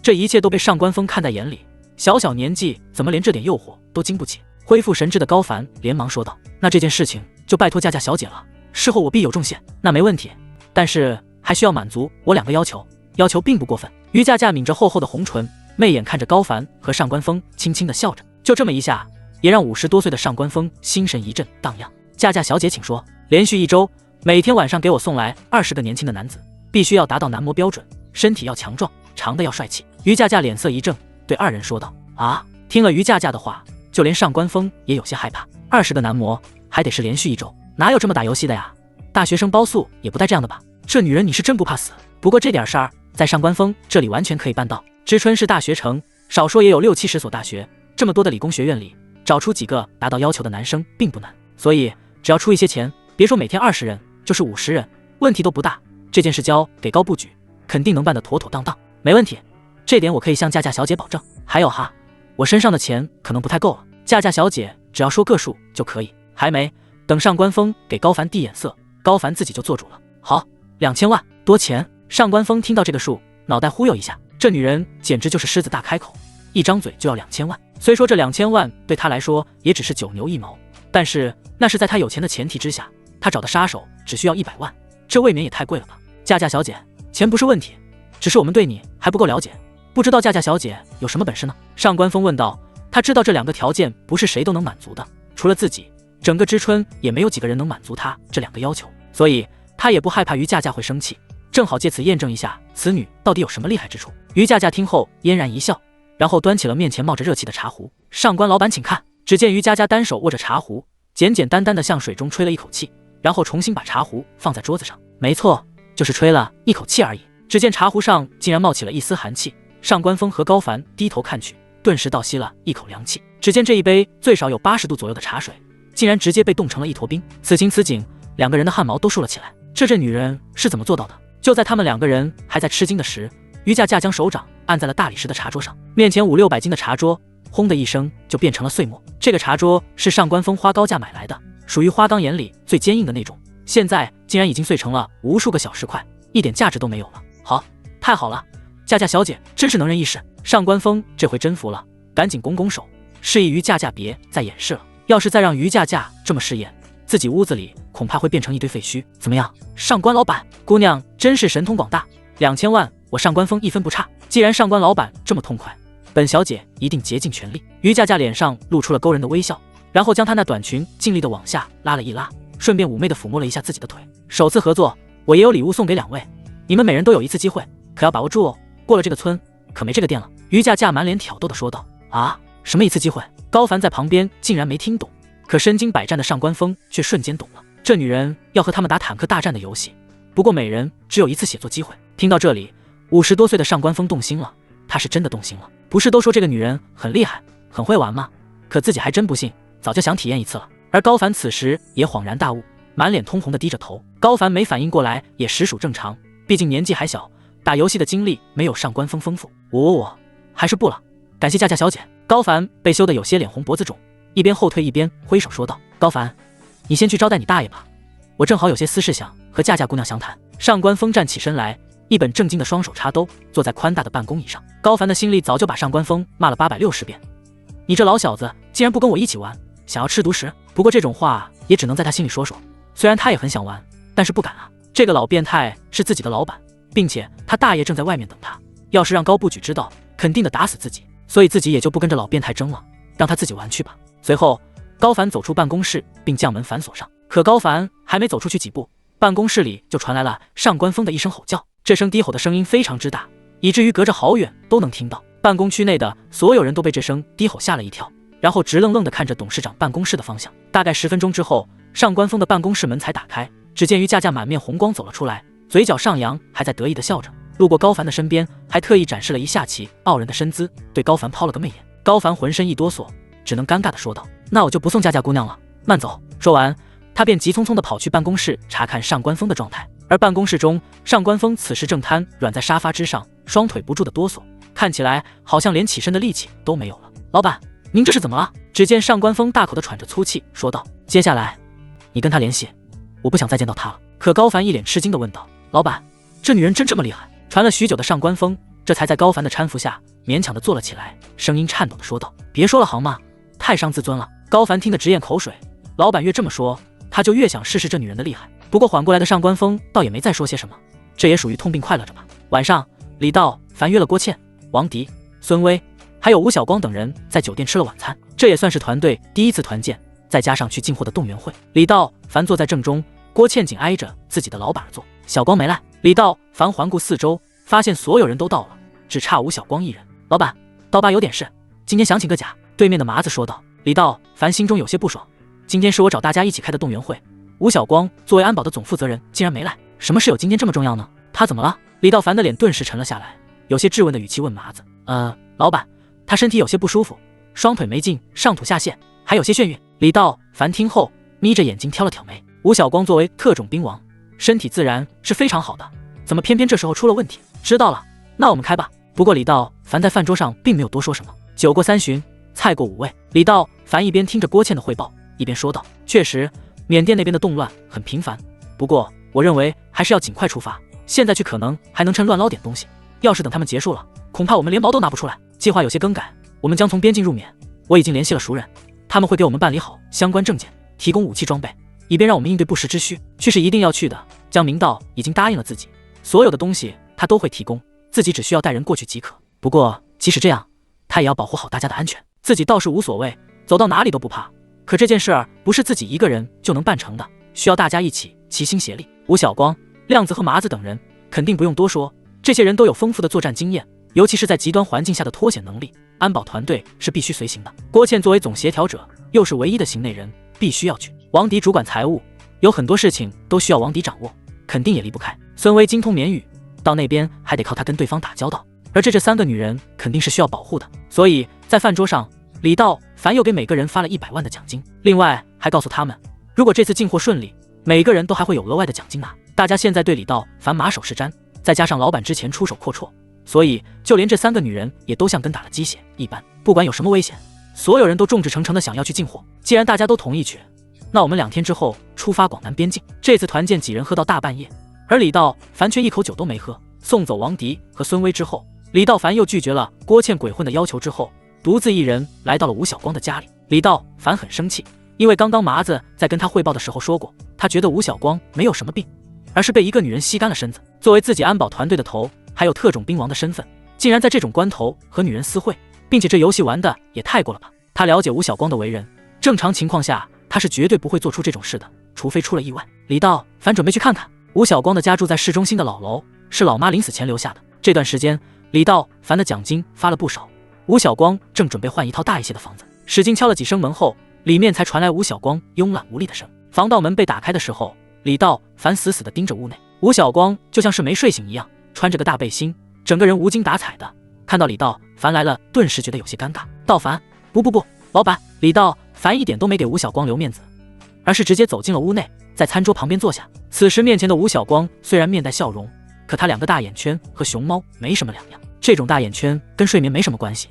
这一切都被上官峰看在眼里，小小年纪怎么连这点诱惑都经不起？恢复神智的高凡连忙说道：“那这件事情就拜托佳佳小姐了，事后我必有重谢。”那没问题，但是还需要满足我2个要求，要求并不过分。于佳佳抿着厚厚的红唇，媚眼看着高凡和上官峰，轻轻的笑着。就这么一下，也让50多岁的上官峰心神一阵荡漾。佳佳小姐请说。连续1周，每天晚上给我送来20个年轻的男子，必须要达到男模标准，身体要强壮，长得要帅气。于佳佳脸色一正，对2人说道：“啊！”听了于佳佳的话，就连上官峰也有些害怕。20个男模还得是连续1周，哪有这么打游戏的呀？大学生包宿也不带这样的吧？这女人你是真不怕死？不过这点事儿在上官峰这里完全可以办到。知春是大学城，少说也有60-70所大学，这么多的理工学院里，找出几个达到要求的男生并不难，所以只要出一些钱，别说每天20人，就是50人，问题都不大。这件事交给高不举，肯定能办得妥妥当当，没问题。这点我可以向佳佳小姐保证。还有哈，我身上的钱可能不太够了，佳佳小姐只要说个数就可以。还没等上官峰给高凡递眼色，高凡自己就做主了。好，2000万，多钱？上官峰听到这个数，脑袋忽悠一下，这女人简直就是狮子大开口，一张嘴就要2000万。虽说这2000万对她来说也只是九牛一毛，但是那是在她有钱的前提之下，她找的杀手只需要100万，这未免也太贵了吧。佳佳小姐，钱不是问题，只是我们对你还不够了解，不知道佳佳小姐有什么本事呢？上官峰问道。他知道这2个条件不是谁都能满足的，除了自己，整个知春也没有几个人能满足他这2个要求，所以他也不害怕于佳佳会生气，正好借此验证一下此女到底有什么厉害之处。于佳佳听后嫣然一笑，然后端起了面前冒着热气的茶壶。上官老板请看。只见于佳佳单手握着茶壶，简简单单的向水中吹了一口气，然后重新把茶壶放在桌子上。没错，就是吹了一口气而已。只见茶壶上竟然冒起了一丝寒气。上官峰和高凡低头看去，顿时倒吸了一口凉气。只见这一杯最少有80度左右的茶水，竟然直接被冻成了一坨冰。此情此景，2个人的汗毛都竖了起来。这女人是怎么做到的？就在他们2个人还在吃惊的时，于佳佳将手掌按在了大理石的茶桌上，面前500-600斤的茶桌，轰的一声就变成了碎末。这个茶桌是上官峰花高价买来的，属于花岗岩里最坚硬的那种，现在竟然已经碎成了无数个小石块，一点价值都没有了。好，太好了，佳佳小姐真是能人异士。上官峰这回真服了，赶紧拱拱手，示意于佳佳别再掩饰了。要是再让于佳佳这么饰演，自己屋子里恐怕会变成一堆废墟。怎么样，上官老板，姑娘真是神通广大，2000万我上官峰一分不差。既然上官老板这么痛快，本小姐一定竭尽全力。于佳佳脸上露出了勾人的微笑，然后将她那短裙尽力的往下拉了一拉，顺便妩媚的抚摸了一下自己的腿。首次合作，我也有礼物送给2位，你们每人都有一次机会，可要把握住哦，过了这个村可没这个店了。于佳佳满脸挑逗的说道。啊，什么一次机会？高凡在旁边竟然没听懂，可身经百战的上官峰却瞬间懂了。这女人要和他们打坦克大战的游戏，不过每人只有一次写作机会。听到这里，50多岁的上官峰动心了，他是真的动心了。不是都说这个女人很厉害很会玩吗？可自己还真不信，早就想体验一次了。而高凡此时也恍然大悟，满脸通红的低着头。高凡没反应过来也实属正常，毕竟年纪还小，打游戏的经历没有上官峰丰富。我还是不了，感谢佳佳小姐。高凡被羞得有些脸红脖子肿，一边后退一边挥手说道。高凡，你先去招待你大爷吧，我正好有些私事想和佳佳姑娘详谈。上官峰站起身来，一本正经的双手插兜，坐在宽大的办公椅上。高凡的心里早就把上官峰骂了860遍，你这老小子竟然不跟我一起玩，想要吃独食。不过这种话也只能在他心里说说，虽然他也很想玩，但是不敢啊。这个老变态是自己的老板，并且他大爷正在外面等他，要是让高不举知道，肯定的打死自己，所以自己也就不跟着老变态争了，让他自己玩去吧。随后高凡走出办公室，并将门反锁上。可高凡还没走出去几步，办公室里就传来了上官峰的一声吼叫。这声低吼的声音非常之大，以至于隔着好远都能听到。办公区内的所有人都被这声低吼吓了一跳，然后直愣愣地看着董事长办公室的方向。大概10分钟之后，上官峰的办公室门才打开，只见于佳佳满面红光走了出来，嘴角上扬，还在得意地笑着。路过高凡的身边，还特意展示了一下其傲人的身姿，对高凡抛了个媚眼。高凡浑身一哆嗦，只能尴尬地说道：“那我就不送佳佳姑娘了，慢走。”说完，他便急匆匆地跑去办公室查看上官峰的状态。而办公室中，上官峰此时正瘫软在沙发之上，双腿不住的哆嗦，看起来好像连起身的力气都没有了。老板，您这是怎么了？只见上官峰大口的喘着粗气，说道：“接下来，你跟他联系，我不想再见到他了。”可高凡一脸吃惊的问道：“老板，这女人真这么厉害？”传了许久的上官峰，这才在高凡的搀扶下，勉强的坐了起来，声音颤抖的说道：“别说了行吗？太伤自尊了。”高凡听得直咽口水，老板越这么说，他就越想试试这女人的厉害。不过缓过来的上官峰倒也没再说些什么，这也属于痛并快乐着吧。晚上，李道、樊约了郭倩、王迪、孙威，还有吴晓光等人在酒店吃了晚餐，这也算是团队第一次团建，再加上去进货的动员会。李道、樊坐在正中，郭倩紧挨着自己的老板坐，小光没来。李道、樊环顾四周，发现所有人都到了，只差吴晓光一人。老板，刀疤有点事，今天想请个假。对面的麻子说道。李道、樊心中有些不爽，今天是我找大家一起开的动员会，吴晓光作为安保的总负责人竟然没来，什么事有今天这么重要呢？他怎么了？李道凡的脸顿时沉了下来，有些质问的语气问麻子：“老板，他身体有些不舒服，双腿没劲，上吐下泻，还有些眩晕。”李道凡听后眯着眼睛挑了挑眉。吴晓光作为特种兵王，身体自然是非常好的，怎么偏偏这时候出了问题？知道了，那我们开吧。不过李道凡在饭桌上并没有多说什么。酒过3巡，菜过5味，李道凡一边听着郭倩的汇报，一边说道：“确实，缅甸那边的动乱很频繁，不过我认为还是要尽快出发，现在去可能还能趁乱捞点东西，要是等他们结束了，恐怕我们连毛都拿不出来。计划有些更改，我们将从边境入缅，我已经联系了熟人，他们会给我们办理好相关证件，提供武器装备，以便让我们应对不时之需。去是一定要去的，江明道已经答应了自己，所有的东西他都会提供，自己只需要带人过去即可。不过即使这样，他也要保护好大家的安全。自己倒是无所谓，走到哪里都不怕，可这件事儿不是自己一个人就能办成的，需要大家一起齐心协力。吴晓光、亮子和麻子等人肯定不用多说，这些人都有丰富的作战经验，尤其是在极端环境下的脱险能力，安保团队是必须随行的。郭倩作为总协调者，又是唯一的行内人，必须要去。王迪主管财务，有很多事情都需要王迪掌握，肯定也离不开。孙薇精通缅语，到那边还得靠他跟对方打交道，而这3个女人肯定是需要保护的，所以在饭桌上，李道凡又给每个人发了100万的奖金，另外还告诉他们，如果这次进货顺利，每个人都还会有额外的奖金拿。大家现在对李道凡马首是瞻，再加上老板之前出手阔绰，所以就连这3个女人也都像跟打了鸡血一般，不管有什么危险，所有人都众志成城的想要去进货。既然大家都同意去，那我们2天之后出发广南边境。这次团建几人喝到大半夜，而李道凡却一口酒都没喝。送走王迪和孙薇之后，李道凡又拒绝了郭倩鬼混的要求之后，独自一人来到了吴晓光的家里。李道凡很生气，因为刚刚麻子在跟他汇报的时候说过，他觉得吴晓光没有什么病，而是被一个女人吸干了身子。作为自己安保团队的头，还有特种兵王的身份，竟然在这种关头和女人私会，并且这游戏玩的也太过了吧。他了解吴晓光的为人，正常情况下他是绝对不会做出这种事的，除非出了意外。李道凡准备去看看吴晓光的家，住在市中心的老楼，是老妈临死前留下的。这段时间李道凡的奖金发了不少，吴晓光正准备换一套大一些的房子，使劲敲了几声门后，里面才传来吴晓光慵懒无力的声。防盗门被打开的时候，李道凡死死地盯着屋内，吴晓光就像是没睡醒一样，穿着个大背心，整个人无精打采的。看到李道凡来了，顿时觉得有些尴尬。道凡，不，老板。李道凡一点都没给吴晓光留面子，而是直接走进了屋内，在餐桌旁边坐下。此时面前的吴晓光虽然面带笑容，可他2个大眼圈和熊猫没什么两样。这种大眼圈跟睡眠没什么关系，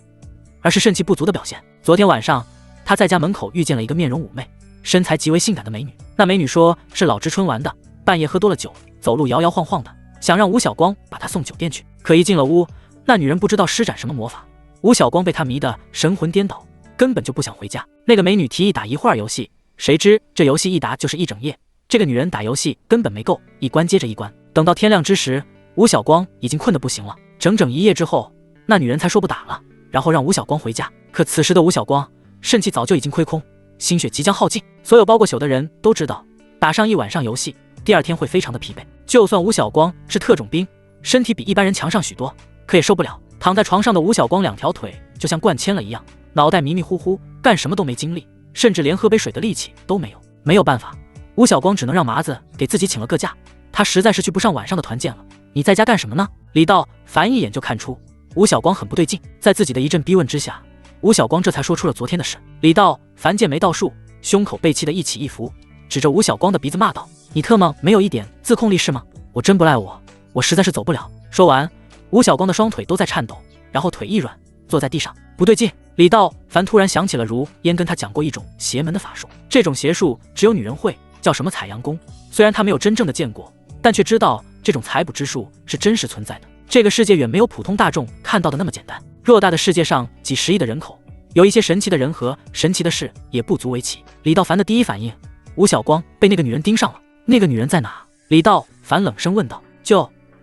而是肾气不足的表现。昨天晚上他在家门口遇见了一个面容妩媚、身材极为性感的美女，那美女说是老知春玩的，半夜喝多了酒，走路摇摇晃晃的，想让吴晓光把她送酒店去。可一进了屋，那女人不知道施展什么魔法，吴晓光被她迷得神魂颠倒，根本就不想回家。那个美女提议打一会儿游戏，谁知这游戏一打就是一整夜，这个女人打游戏根本没够，一关接着一关。等到天亮之时，吴晓光已经困得不行了。整整1夜之后，那女人才说不打了，然后让吴晓光回家。可此时的吴晓光肾气早就已经亏空，心血即将耗尽。所有包过宿的人都知道，打上一晚上游戏，第2天会非常的疲惫。就算吴晓光是特种兵，身体比一般人强上许多，可也受不了。躺在床上的吴晓光2条腿就像灌铅了一样，脑袋迷迷糊糊，干什么都没精力，甚至连喝杯水的力气都没有。没有办法，吴晓光只能让麻子给自己请了个假，他实在是去不上晚上的团建了。你在家干什么呢？李道凡一眼就看出吴晓光很不对劲，在自己的一阵逼问之下，吴晓光这才说出了昨天的事。李道凡见没道数，胸口被气得一起一伏，指着吴晓光的鼻子骂道：“你特么没有一点自控力是吗？我真不赖我实在是走不了。”说完，吴晓光的双腿都在颤抖，然后腿一软，坐在地上。不对劲！李道凡突然想起了如烟跟他讲过一种邪门的法术，这种邪术只有女人会，叫什么采阳功。虽然他没有真正的见过，但却知道这种采补之术是真实存在的。这个世界远没有普通大众看到的那么简单。偌大的世界上几10亿的人口，有一些神奇的人和神奇的事也不足为奇。李道凡的第一反应，吴晓光被那个女人盯上了。那个女人在哪？李道凡冷声问道。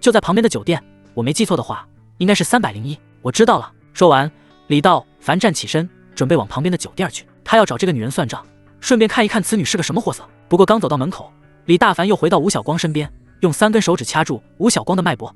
就在旁边的酒店，我没记错的话，应该是301。我知道了。说完，李道凡站起身，准备往旁边的酒店去。他要找这个女人算账，顺便看一看此女是个什么货色。不过刚走到门口，李大凡又回到吴晓光身边，用3根手指掐住吴晓光的脉搏。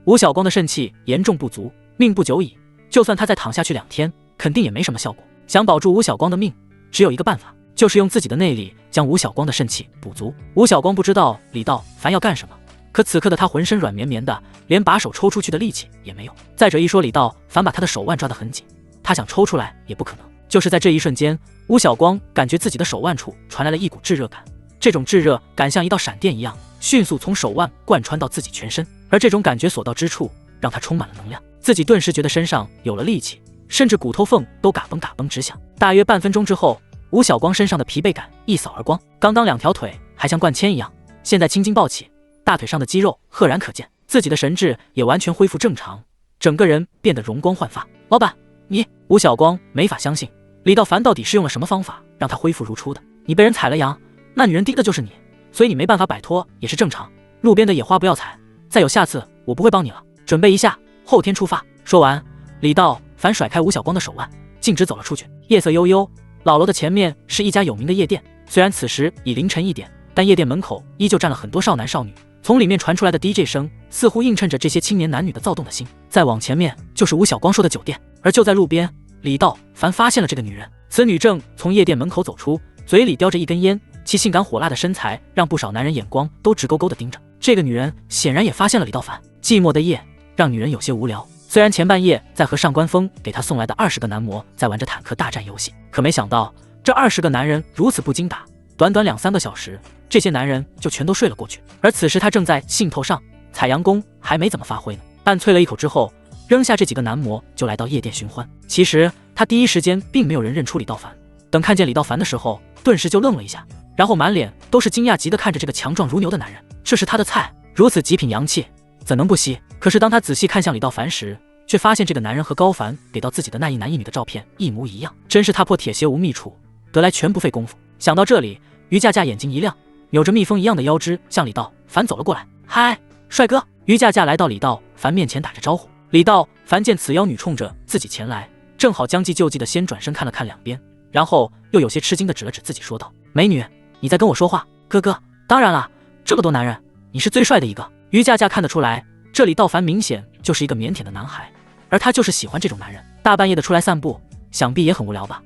吴晓光的肾气严重不足，命不久矣，就算他再躺下去2天，肯定也没什么效果。想保住吴晓光的命，只有一个办法，就是用自己的内力将吴晓光的肾气补足。吴晓光不知道李道凡要干什么，可此刻的他浑身软绵绵的，连把手抽出去的力气也没有。再者一说，李道凡把他的手腕抓得很紧，他想抽出来也不可能。就是在这一瞬间，吴晓光感觉自己的手腕处传来了一股炙热感，这种炙热感像一道闪电一样，迅速从手腕贯穿到自己全身，而这种感觉所到之处，让他充满了能量，自己顿时觉得身上有了力气，甚至骨头缝都嘎嘣嘎嘣直响。大约半分钟之后，吴晓光身上的疲惫感一扫而光，刚刚2条腿还像灌铅一样，现在青筋暴起，大腿上的肌肉赫然可见。自己的神智也完全恢复正常，整个人变得容光焕发。老板，你……吴晓光没法相信李道凡到底是用了什么方法让他恢复如初的。你被人踩了羊，那女人盯的就是你，所以你没办法摆脱也是正常。路边的野花不要踩，再有下次我不会帮你了。准备一下，后天出发。说完，李道凡甩开吴晓光的手腕，径直走了出去。夜色悠悠，老楼的前面是一家有名的夜店。虽然此时已凌晨1点，但夜店门口依旧站了很多少男少女。从里面传出来的 DJ 声，似乎映衬着这些青年男女的躁动的心。再往前面就是吴晓光说的酒店，而就在路边，李道凡发现了这个女人。此女正从夜店门口走出，嘴里叼着一根烟，其性感火辣的身材让不少男人眼光都直勾勾地盯着。这个女人显然也发现了李道凡。寂寞的夜让女人有些无聊，虽然前半夜在和上官峰给她送来的20个男模在玩着坦克大战游戏，可没想到这20个男人如此不经打，短短2-3个小时，这些男人就全都睡了过去。而此时他正在兴头上，采阳功还没怎么发挥呢。暗啐了一口之后，扔下这几个男模就来到夜店寻欢。其实他第一时间并没有人认出李道凡，等看见李道凡的时候，顿时就愣了一下，然后满脸都是惊讶极的看着这个强壮如牛的男人。这是他的菜，如此极品阳气，怎能不吸？可是当他仔细看向李道凡时，却发现这个男人和高凡给到自己的那一男一女的照片一模一样，真是踏破铁鞋无觅处，得来全不费功夫。想到这里，于佳佳眼睛一亮，扭着蜜蜂一样的腰肢向李道凡走了过来。嗨，帅哥！于佳佳来到李道凡面前打着招呼。李道凡见此妖女冲着自己前来，正好将计就计的先转身看了看两边，然后又有些吃惊的指了指自己说道：美女，你在跟我说话？哥哥，当然啦，这么多男人，你是最帅的一个。于佳佳看得出来，这李道凡明显就是一个腼腆的男孩，而他就是喜欢这种男人。大半夜的出来散步，想必也很无聊吧？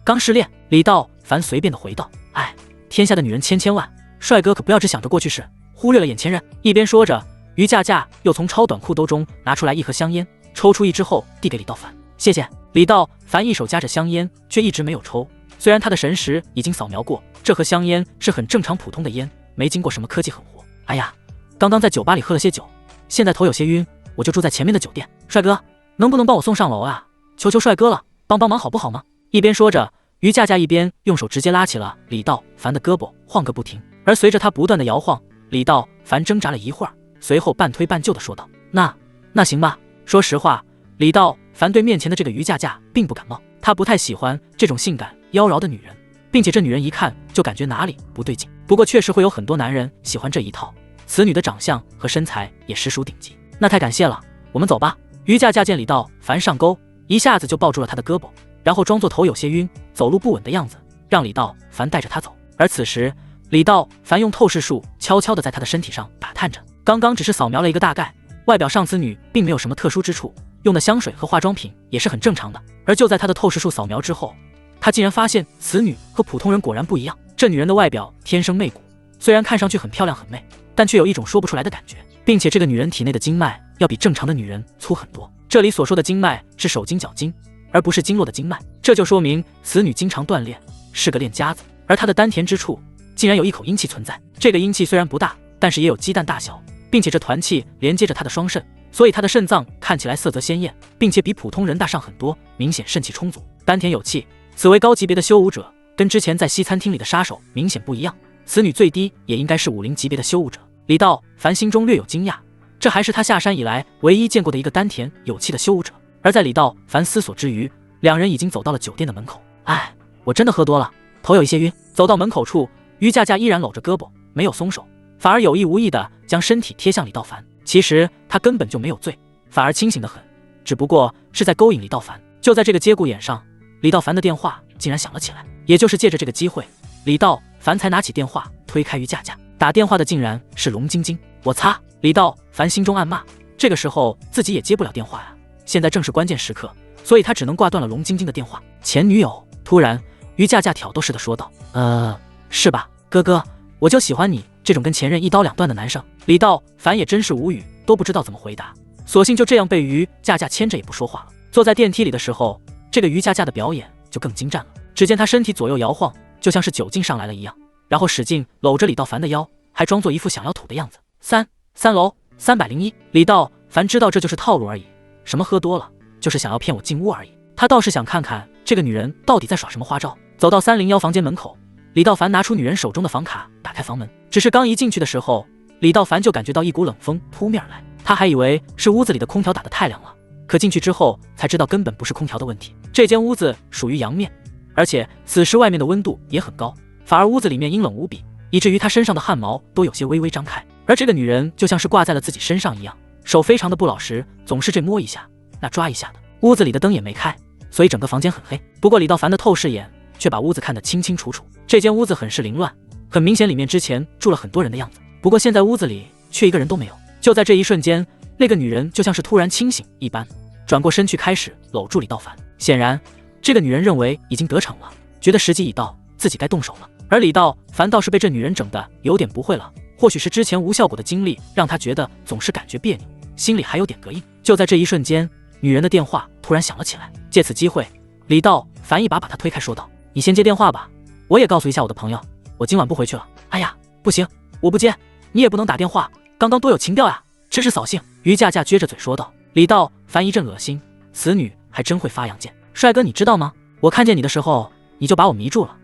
刚失恋。李道凡随便的回道。哎，天下的女人千千万，帅哥可不要只想着过去式，忽略了眼前人。一边说着，于佳佳又从超短裤兜中拿出来一盒香烟，抽出一支后递给李道凡。谢谢。李道凡一手夹着香烟，却一直没有抽。虽然他的神识已经扫描过，这盒香烟是很正常普通的烟，没经过什么科技狠活。哎呀，刚刚在酒吧里喝了些酒，现在头有些晕，我就住在前面的酒店。帅哥，能不能帮我送上楼啊？求求帅哥了，帮帮忙好不好吗？一边说着，于佳佳一边用手直接拉起了李道凡的胳膊，晃个不停。而随着他不断的摇晃，李道凡挣扎了一会儿，随后半推半就的说道：那行吧。说实话，李道凡对面前的这个于佳佳并不感冒，他不太喜欢这种性感妖娆的女人，并且这女人一看就感觉哪里不对劲。不过确实会有很多男人喜欢这一套，此女的长相和身材也实属顶级。那太感谢了，我们走吧。于佳佳见李道凡上钩，一下子就抱住了他的胳膊，然后装作头有些晕，走路不稳的样子，让李道凡带着他走。而此时，李道凡用透视术悄悄地在他的身体上打探着，刚刚只是扫描了一个大概，外表上此女并没有什么特殊之处，用的香水和化妆品也是很正常的。而就在他的透视术扫描之后，他竟然发现此女和普通人果然不一样。这女人的外表天生媚骨，虽然看上去很漂亮很媚，但却有一种说不出来的感觉，并且这个女人体内的经脉要比正常的女人粗很多。这里所说的经脉是手经脚经，而不是经络的经脉，这就说明此女经常锻炼，是个练家子。而她的丹田之处竟然有一口阴气存在，这个阴气虽然不大，但是也有鸡蛋大小，并且这团气连接着她的双肾，所以她的肾脏看起来色泽鲜艳，并且比普通人大上很多，明显肾气充足，丹田有气。此为高级别的修武者，跟之前在西餐厅里的杀手明显不一样。此女最低也应该是50级别的修武者。李道凡心中略有惊讶，这还是他下山以来唯一见过的一个丹田有气的修武者。而在李道凡思索之余，两人已经走到了酒店的门口。哎，我真的喝多了，头有一些晕。走到门口处，于佳佳依然搂着胳膊，没有松手，反而有意无意地将身体贴向李道凡。其实他根本就没有醉，反而清醒得很，只不过是在勾引李道凡。就在这个节骨眼上，李道凡的电话竟然响了起来，也就是借着这个机会，李道凡才拿起电话推开于佳佳。打电话的竟然是龙晶晶。我擦！李道凡心中暗骂，这个时候自己也接不了电话呀，现在正是关键时刻，所以他只能挂断了龙晶晶的电话。前女友。突然于佳佳挑逗似的说道：是吧，哥哥，我就喜欢你这种跟前任一刀两断的男生。李道凡也真是无语，都不知道怎么回答，索性就这样被于佳佳牵着也不说话了。坐在电梯里的时候，这个于佳佳的表演就更精湛了。只见她身体左右摇晃，就像是酒劲上来了一样，然后使劲搂着李道凡的腰，还装作一副想要吐的样子。三楼301。李道凡知道这就是套路而已，什么喝多了，就是想要骗我进屋而已。他倒是想看看这个女人到底在耍什么花招。走到301房间门口，李道凡拿出女人手中的房卡，打开房门。只是刚一进去的时候，李道凡就感觉到一股冷风扑面而来，他还以为是屋子里的空调打得太凉了，可进去之后才知道根本不是空调的问题。这间屋子属于阳面，而且此时外面的温度也很高，反而屋子里面阴冷无比，以至于他身上的汗毛都有些微微张开。而这个女人就像是挂在了自己身上一样，手非常的不老实，总是这摸一下那抓一下的。屋子里的灯也没开，所以整个房间很黑。不过李道凡的透视眼却把屋子看得清清楚楚。这间屋子很是凌乱，很明显里面之前住了很多人的样子，不过现在屋子里却一个人都没有。就在这一瞬间，那个女人就像是突然清醒一般，转过身去开始搂住李道凡。显然这个女人认为已经得逞了，觉得时机已到，自己该动手了。而李道凡倒是被这女人整得有点不会了，或许是之前无效果的经历让他觉得总是感觉别扭，心里还有点膈应。就在这一瞬间，女人的电话突然响了起来。借此机会，李道凡一把把她推开，说道：“你先接电话吧，我也告诉一下我的朋友，我今晚不回去了。”“哎呀，不行，我不接，你也不能打电话，刚刚多有情调呀，真是扫兴。”于佳佳撅着嘴说道。李道凡一阵恶心，此女还真会发洋剑。帅哥，你知道吗？我看见你的时候，你就把我迷住了，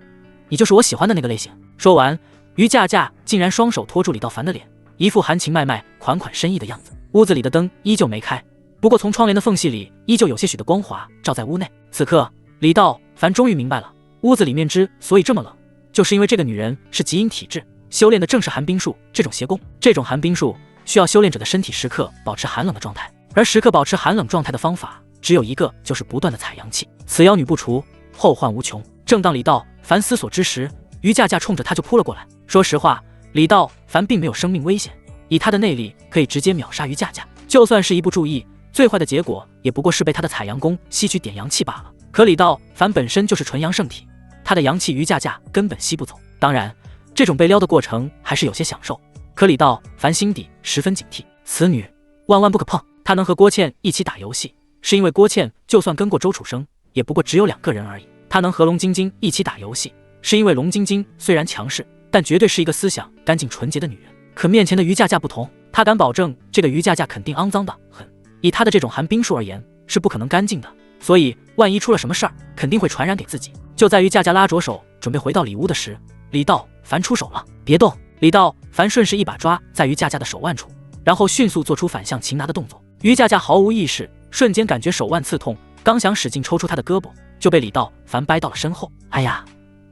你就是我喜欢的那个类型。说完，于佳佳竟然双手托住李道凡的脸，一副含情脉脉、款款深意的样子。屋子里的灯依旧没开，不过从窗帘的缝隙里依旧有些许的光华照在屋内。此刻，李道凡终于明白了，屋子里面之所以这么冷，就是因为这个女人是极阴体质，修炼的正是寒冰术这种邪功。这种寒冰术需要修炼者的身体时刻保持寒冷的状态，而时刻保持寒冷状态的方法只有一个，就是不断的采阳气。此妖女不除，后患无穷。正当李道凡思索之时，于佳佳冲着他就扑了过来。说实话，李道凡并没有生命危险，以他的内力可以直接秒杀于佳佳，就算是一不注意，最坏的结果也不过是被他的采阳功吸取点阳气罢了。可李道凡本身就是纯阳圣体，他的阳气于佳佳根本吸不走。当然，这种被撩的过程还是有些享受，可李道凡心底十分警惕，此女万万不可碰。他能和郭倩一起打游戏，是因为郭倩就算跟过周楚生，也不过只有2个人而已。他能和龙晶晶一起打游戏，是因为龙晶晶虽然强势，但绝对是一个思想干净纯洁的女人。可面前的于佳佳不同，他敢保证这个于佳佳肯定肮脏的很，以他的这种寒冰术而言，是不可能干净的，所以万一出了什么事儿，肯定会传染给自己。就在于佳佳拉着手准备回到里屋的时，李道凡出手了。别动！李道凡顺势一把抓在于佳佳的手腕处，然后迅速做出反向擒拿的动作。于佳佳毫无意识，瞬间感觉手腕刺痛，刚想使劲抽出他的胳膊，就被李道凡掰到了身后。哎呀，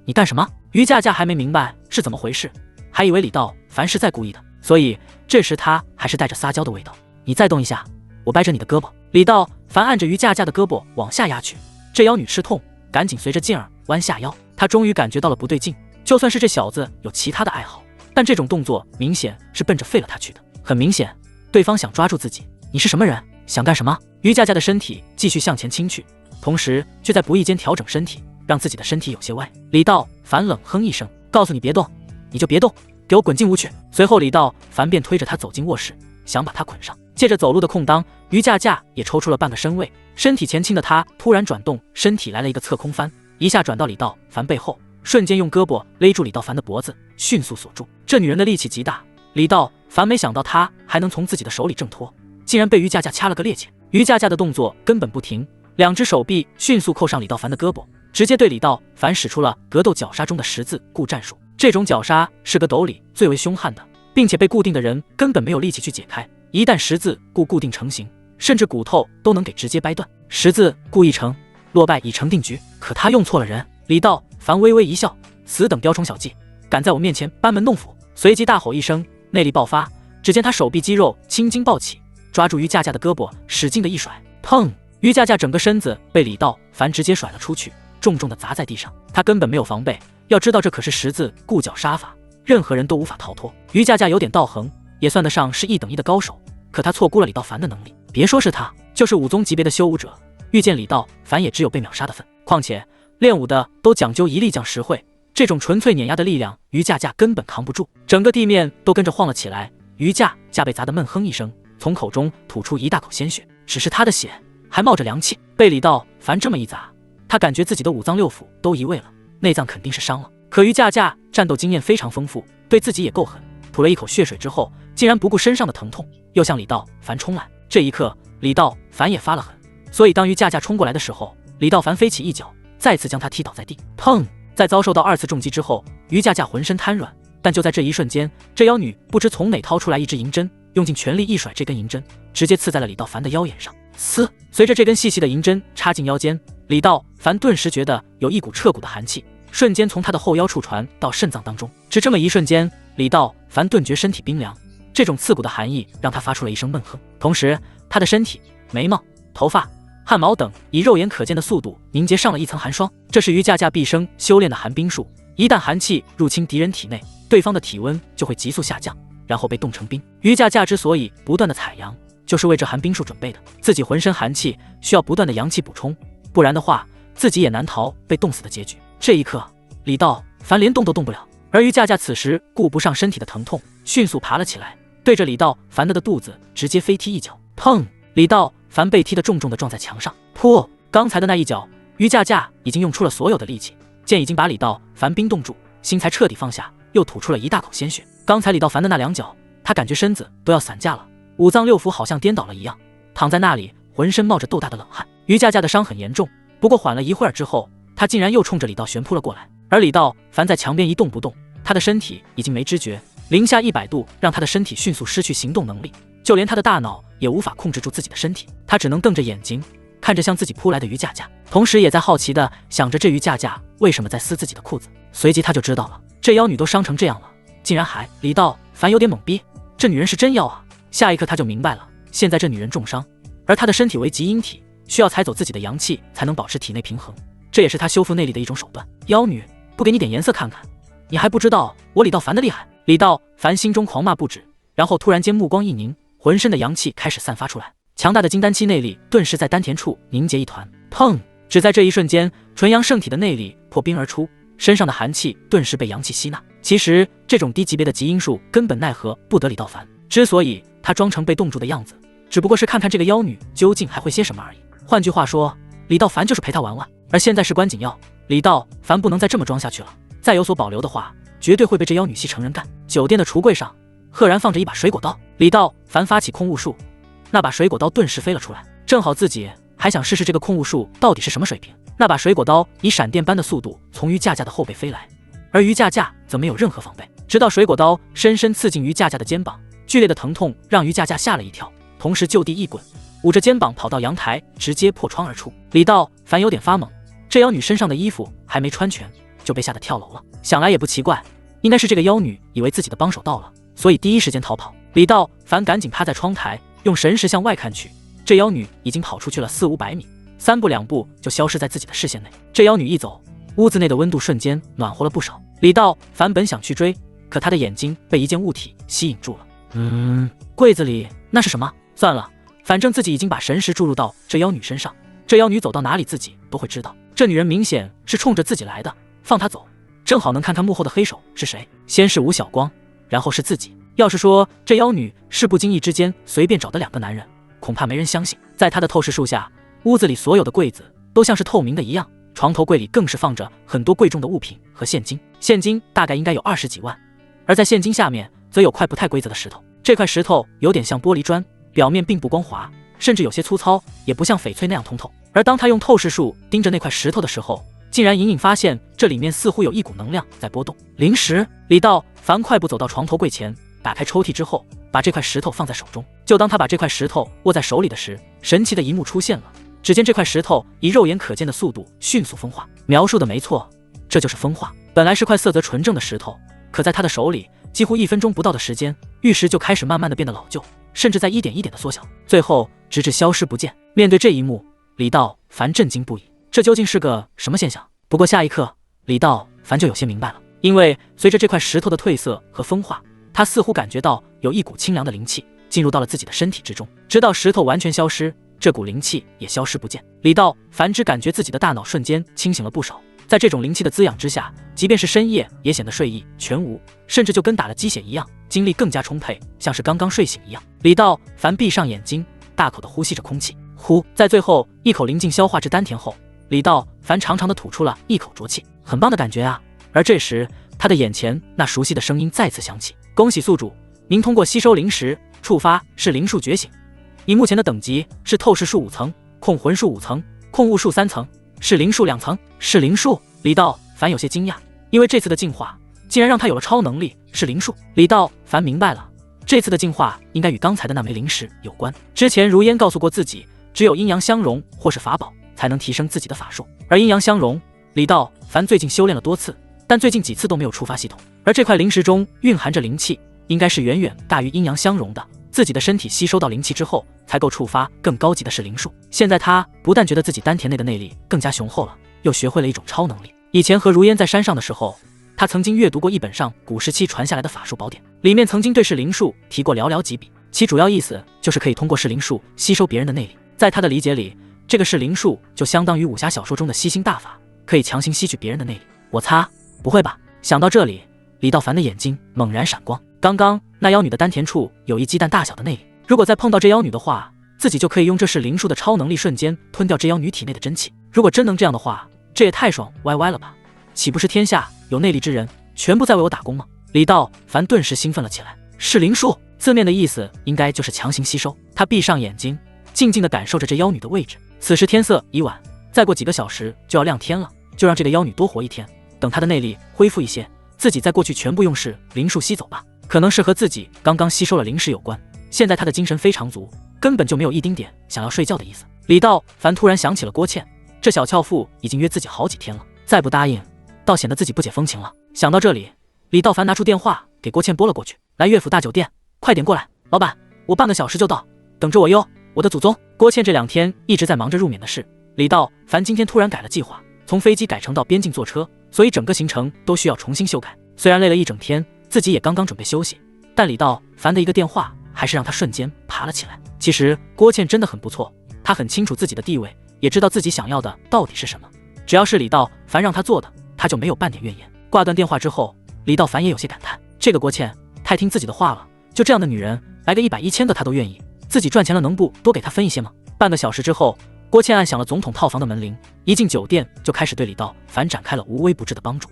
你干什么？于佳佳还没明白是怎么回事，还以为李道凡是在故意的，所以这时他还是带着撒娇的味道。你再动一下，我掰着你的胳膊。李道凡按着于佳佳的胳膊往下压去，这妖女吃痛，赶紧随着劲儿弯下腰。她终于感觉到了不对劲，就算是这小子有其他的爱好，但这种动作明显是奔着废了他去的。很明显，对方想抓住自己。你是什么人？想干什么？于佳佳的身体继续向前倾去，同时却在不意间调整身体，让自己的身体有些歪。李道凡冷哼一声，告诉你别动，你就别动，给我滚进屋去。随后李道凡便推着他走进卧室，想把他捆上。借着走路的空当，于佳佳也抽出了半个身位，身体前倾的他突然转动，身体来了一个侧空翻，一下转到李道凡背后，瞬间用胳膊勒住李道凡的脖子，迅速锁住。这女人的力气极大，李道凡没想到她还能从自己的手里挣脱，竟然被于佳佳掐了个趔趄。于佳佳的动作根本不停，2只手臂迅速扣上李道凡的胳膊，直接对李道凡使出了格斗绞杀中的十字固战术。这种绞杀是格斗里最为凶悍的，并且被固定的人根本没有力气去解开，一旦十字固定成型，甚至骨头都能给直接掰断。十字固一成，落败已成定局。可他用错了人。李道凡微微一笑，死等雕虫小技，敢在我面前班门弄斧！随即大吼一声，内力爆发，只见他手臂肌肉青筋暴起，抓住于佳佳的胳膊使劲的一甩，砰！于佳佳整个身子被李道凡直接甩了出去，重重的砸在地上。他根本没有防备，要知道这可是十字固绞杀法，任何人都无法逃脱。于佳佳有点道行，也算得上是1等1的高手，可他错估了李道凡的能力。别说是他，就是武宗级别的修武者，遇见李道凡也只有被秒杀的份。况且练武的都讲究一力降十会，这种纯粹碾压的力量，于佳佳根本扛不住，整个地面都跟着晃了起来。于佳佳被砸得闷哼一声，从口中吐出一大口鲜血，只是他的血还冒着凉气。被李道凡这么一砸，他感觉自己的5脏6腑都移位了，内脏肯定是伤了。可于佳佳战斗经验非常丰富，对自己也够狠，吐了一口血水之后，竟然不顾身上的疼痛，又向李道凡冲来。这一刻，李道凡也发了狠，所以当于佳佳冲过来的时候，李道凡飞起一脚，再次将他踢倒在地。砰！在遭受到2次重击之后，于佳佳浑身瘫软，但就在这一瞬间，这妖女不知从哪掏出来一支银针，用尽全力一甩，这根银针直接刺在了李道凡的腰眼上。嘶！随着这根细细的银针插进腰间，李道凡顿时觉得有一股彻骨的寒气，瞬间从他的后腰处传到肾脏当中。只这么一瞬间，李道凡顿觉身体冰凉，这种刺骨的寒意让他发出了一声闷哼，同时他的身体、眉毛、头发、汗毛等以肉眼可见的速度凝结上了一层寒霜。这是于架架毕生修炼的寒冰术，一旦寒气入侵敌人体内，对方的体温就会急速下降，然后被冻成冰。于架架之所以不断的采阳，就是为这寒冰术准备的。自己浑身寒气，需要不断的阳气补充，不然的话，自己也难逃被冻死的结局。这一刻，李道凡连动都动不了，而于架架此时顾不上身体的疼痛，迅速爬了起来，对着李道凡的肚子直接飞踢一脚。砰！李道凡被踢得重重的撞在墙上。噗！刚才的那一脚，于架架已经用出了所有的力气，见已经把李道凡冰冻住，心才彻底放下，又吐出了一大口鲜血。刚才李道凡的那两脚，他感觉身子都要散架了，五脏六腑好像颠倒了一样，躺在那里浑身冒着豆大的冷汗。于架架的伤很严重，不过缓了一会儿之后，他竟然又冲着李道旋扑了过来。而李道凡在墙边一动不动，他的身体已经没知觉，零下100度让他的身体迅速失去行动能力，就连他的大脑也无法控制住自己的身体，他只能瞪着眼睛看着向自己扑来的于架架，同时也在好奇的想着这于架架为什么在撕自己的裤子。随即他就知道了，这妖女都伤成这样了，竟然还……李道凡有点懵逼，这女人是真妖啊！下一刻他就明白了，现在这女人重伤，而她的身体为极阴体，需要采走自己的阳气才能保持体内平衡，这也是她修复内力的一种手段。妖女，不给你点颜色看看，你还不知道我李道凡的厉害！李道凡心中狂骂不止，然后突然间目光一凝，浑身的阳气开始散发出来，强大的金丹期内力顿时在丹田处凝结一团。砰！只在这一瞬间，纯阳圣体的内力破冰而出，身上的寒气顿时被阳气吸纳。其实这种低级别的极阴术根本奈何不得李道凡，之所以他装成被冻住的样子，只不过是看看这个妖女究竟还会些什么而已。换句话说，李道凡就是陪他玩玩。而现在事关紧要，李道凡不能再这么装下去了，再有所保留的话，绝对会被这妖女系成人干。酒店的橱柜上赫然放着一把水果刀，李道凡发起空悟术，那把水果刀顿时飞了出来，正好自己还想试试这个空悟术到底是什么水平。那把水果刀以闪电般的速度从于架架的后背飞来，而于架架则没有任何防备，直到水果刀深深刺进于架架的肩膀，剧烈的疼痛让于架架吓了一跳，同时就地一滚，捂着肩膀跑到阳台，直接破窗而出。李道凡有点发懵，这妖女身上的衣服还没穿全就被吓得跳楼了，想来也不奇怪，应该是这个妖女以为自己的帮手到了，所以第一时间逃跑。李道凡赶紧趴在窗台，用神识向外看去，这妖女已经跑出去了400-500米，3步2步就消失在自己的视线内。这妖女一走，屋子内的温度瞬间暖和了不少。李道凡本想去追，可他的眼睛被一件物体吸引住了。柜子里那是什么？算了，反正自己已经把神识注入到这妖女身上，这妖女走到哪里自己都会知道。这女人明显是冲着自己来的，放她走，正好能看看幕后的黑手是谁。先是吴晓光，然后是自己。要是说这妖女是不经意之间随便找的2个男人，恐怕没人相信。在她的透视术下，屋子里所有的柜子都像是透明的一样，床头柜里更是放着很多贵重的物品和现金，现金大概应该有20几万，而在现金下面则有块不太规则的石头。这块石头有点像玻璃砖，表面并不光滑，甚至有些粗糙，也不像翡翠那样通透。而当他用透视术盯着那块石头的时候，竟然隐隐发现这里面似乎有一股能量在波动。灵石！李道凡快步走到床头柜前，打开抽屉之后，把这块石头放在手中。就当他把这块石头握在手里的时，神奇的一幕出现了。只见这块石头以肉眼可见的速度迅速风化。描述的没错，这就是风化。本来是块色泽纯正的石头，可在他的手里，几乎1分钟不到的时间，玉石就开始慢慢的变得老旧，甚至在一点一点的缩小，最后直至消失不见。面对这一幕，李道凡震惊不已，这究竟是个什么现象？不过下一刻，李道凡就有些明白了，因为随着这块石头的褪色和风化，他似乎感觉到有一股清凉的灵气进入到了自己的身体之中，直到石头完全消失，这股灵气也消失不见。李道凡只感觉自己的大脑瞬间清醒了不少，在这种灵气的滋养之下，即便是深夜也显得睡意全无，甚至就跟打了鸡血一样，精力更加充沛，像是刚刚睡醒一样。李道凡闭上眼睛，大口的呼吸着空气，呼，在最后一口灵劲消化至丹田后，李道凡长长的吐出了一口浊气，很棒的感觉啊。而这时他的眼前那熟悉的声音再次响起，恭喜宿主，您通过吸收灵石触发是灵术觉醒，你目前的等级是透视术5层，控魂术5层，控物术3层，是灵术2层。是灵术？李道凡有些惊讶，因为这次的进化竟然让他有了超能力，是灵术。李道凡明白了，这次的进化应该与刚才的那枚灵石有关。之前如烟告诉过自己，只有阴阳相融或是法宝才能提升自己的法术，而阴阳相融，李道凡最近修炼了多次，但最近几次都没有触发系统。而这块灵石中蕴含着灵气，应该是远远大于阴阳相融的。自己的身体吸收到灵气之后，才够触发更高级的是灵术。现在他不但觉得自己丹田内的内力更加雄厚了，又学会了一种超能力。以前和如烟在山上的时候，他曾经阅读过一本上古时期传下来的法术宝典，里面曾经对是灵术提过寥寥几笔，其主要意思就是可以通过是灵术吸收别人的内力。在他的理解里，这个是灵术就相当于武侠小说中的吸星大法，可以强行吸取别人的内力。我擦，不会吧？想到这里，李道凡的眼睛猛然闪光。刚刚那妖女的丹田处有一鸡蛋大小的内力，如果再碰到这妖女的话，自己就可以用这是灵术的超能力瞬间吞掉这妖女体内的真气。如果真能这样的话，这也太爽歪歪了吧！岂不是天下有内力之人全部在为我打工吗？李道凡顿时兴奋了起来。是灵术，字面的意思应该就是强行吸收。他闭上眼睛，静静地感受着这妖女的位置。此时天色已晚，再过几个小时就要亮天了，就让这个妖女多活一天，等她的内力恢复一些，自己再过去全部用是灵术吸走吧。可能是和自己刚刚吸收了灵石有关，现在他的精神非常足，根本就没有一丁点想要睡觉的意思。李道凡突然想起了郭倩，这小俏妇已经约自己好几天了，再不答应倒显得自己不解风情了。想到这里，李道凡拿出电话给郭倩拨了过去。来岳府大酒店，快点过来。老板，我半个小时就到，等着我哟，我的祖宗。郭倩这2天一直在忙着入缅的事，李道凡今天突然改了计划，从飞机改成到边境坐车，所以整个行程都需要重新修改。虽然累了一整天，自己也刚刚准备休息，但李道凡的一个电话还是让他瞬间爬了起来。其实郭倩真的很不错，他很清楚自己的地位，也知道自己想要的到底是什么，只要是李道凡让他做的，他就没有半点怨言。挂断电话之后，李道凡也有些感叹，这个郭倩太听自己的话了，就这样的女人来个100、1000个他都愿意，自己赚钱了能不多给他分一些吗？半个小时之后，郭倩按响了总统套房的门铃，一进酒店就开始对李道凡展开了无微不至的帮助。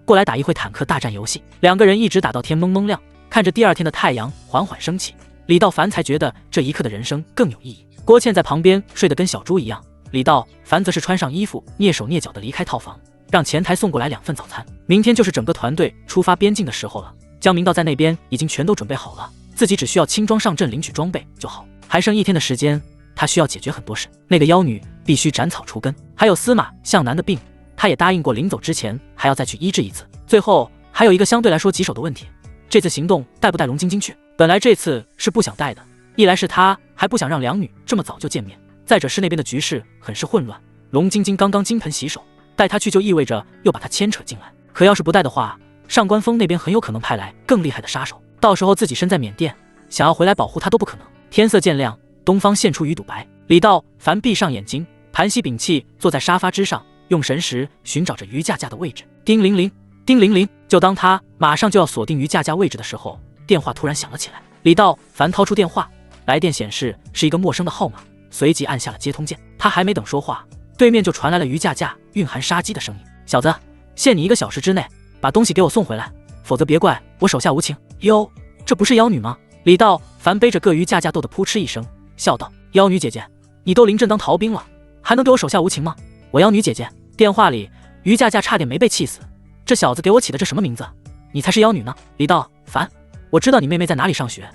过来打一会坦克大战游戏。2个人一直打到天蒙蒙亮，看着第2天的太阳缓缓升起，李道凡才觉得这一刻的人生更有意义。郭倩在旁边睡得跟小猪一样，李道凡则是穿上衣服，蹑手蹑脚地离开套房，让前台送过来2份早餐。明天就是整个团队出发边境的时候了，江明道在那边已经全都准备好了，自己只需要轻装上阵领取装备就好。还剩1天的时间，他需要解决很多事。那个妖女必须斩草除根，还有司马向南的病，他也答应过临走之前还要再去医治一次。最后还有一个相对来说棘手的问题，这次行动带不带龙晶晶去？本来这次是不想带的，一来是他还不想让2女这么早就见面，再者是那边的局势很是混乱，龙晶晶刚刚金盆洗手，带他去就意味着又把他牵扯进来。可要是不带的话，上官峰那边很有可能派来更厉害的杀手，到时候自己身在缅甸，想要回来保护他都不可能。天色渐亮，东方现出鱼肚白，李道凡闭上眼睛，盘膝屏气坐在沙发之上，用神识寻找着于架架的位置。叮铃铃，叮铃铃。就当他马上就要锁定于架架位置的时候，电话突然响了起来。李道凡掏出电话，来电显示是一个陌生的号码，随即按下了接通键。他还没等说话，对面就传来了于架架蕴含杀机的声音：小子，限你1个小时之内把东西给我送回来，否则别怪我手下无情。哟，这不是妖女吗？李道凡背着个于架架逗得扑哧一声，笑道：妖女姐姐，你都临阵当逃兵了，还能对我手下无情吗？我妖女姐姐。电话里于架架差点没被气死，这小子给我起的这什么名字？你才是妖女呢！李道凡，我知道你妹妹在哪里上学，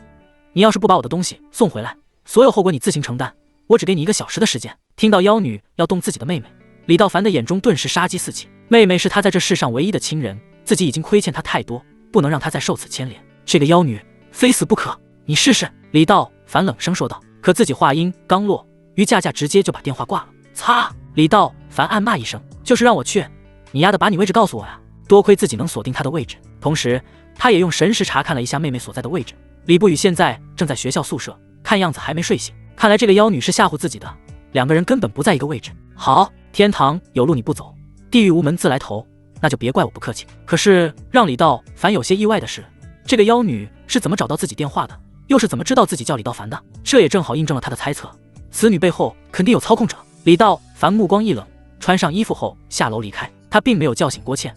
你要是不把我的东西送回来，所有后果你自行承担，我只给你1个小时的时间。听到妖女要动自己的妹妹，李道凡的眼中顿时杀机四起。妹妹是他在这世上唯一的亲人，自己已经亏欠她太多，不能让她再受此牵连。这个妖女非死不可，你试试！李道凡冷声说道。可自己话音刚落，于架架直接就把电话挂了。擦！李道凡暗骂一声，就是让我去，你丫的把你位置告诉我呀！多亏自己能锁定她的位置，同时他也用神识查看了一下妹妹所在的位置。李不语现在正在学校宿舍，看样子还没睡醒。看来这个妖女是吓唬自己的，2个人根本不在一个位置。好，天堂有路你不走，地狱无门自来投，那就别怪我不客气。可是让李道凡有些意外的是，这个妖女是怎么找到自己电话的，又是怎么知道自己叫李道凡的？这也正好印证了他的猜测，此女背后肯定有操控者。李道凡目光一冷，穿上衣服后下楼离开。他并没有叫醒郭倩，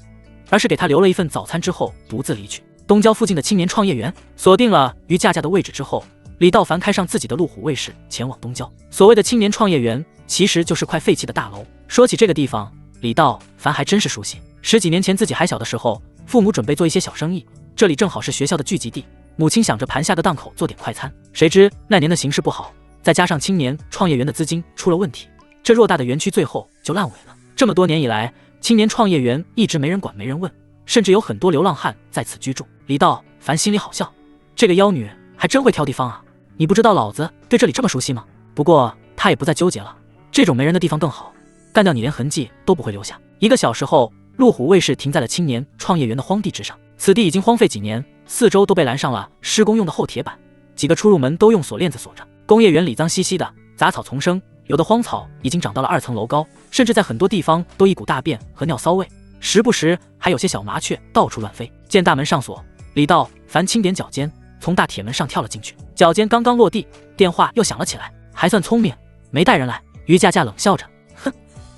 而是给他留了一份早餐之后独自离去。东郊附近的青年创业园锁定了于架架的位置之后，李道凡开上自己的路虎卫士前往东郊。所谓的青年创业园其实就是块废弃的大楼。说起这个地方，李道凡还真是熟悉。10几年前自己还小的时候，父母准备做一些小生意，这里正好是学校的聚集地。母亲想着盘下个档口做点快餐，谁知那年的形势不好，再加上青年创业园的资金出了问题，这偌大的园区最后就烂尾了。这么多年以来，青年创业园一直没人管没人问，甚至有很多流浪汉在此居住。李道凡心里好笑，这个妖女还真会挑地方啊！你不知道老子对这里这么熟悉吗？不过他也不再纠结了，这种没人的地方更好，干掉你连痕迹都不会留下。1个小时后，路虎卫士停在了青年创业园的荒地之上。此地已经荒废几年，四周都被拦上了施工用的厚铁板，几个出入门都用锁链子锁着。工业园里脏兮兮的，杂草丛生，有的荒草已经长到了2层楼高，甚至在很多地方都一股大便和尿骚味，时不时还有些小麻雀到处乱飞。见大门上锁，李道凡轻点脚尖，从大铁门上跳了进去。脚尖刚刚落地，电话又响了起来。还算聪明，没带人来。于佳佳冷笑着，哼，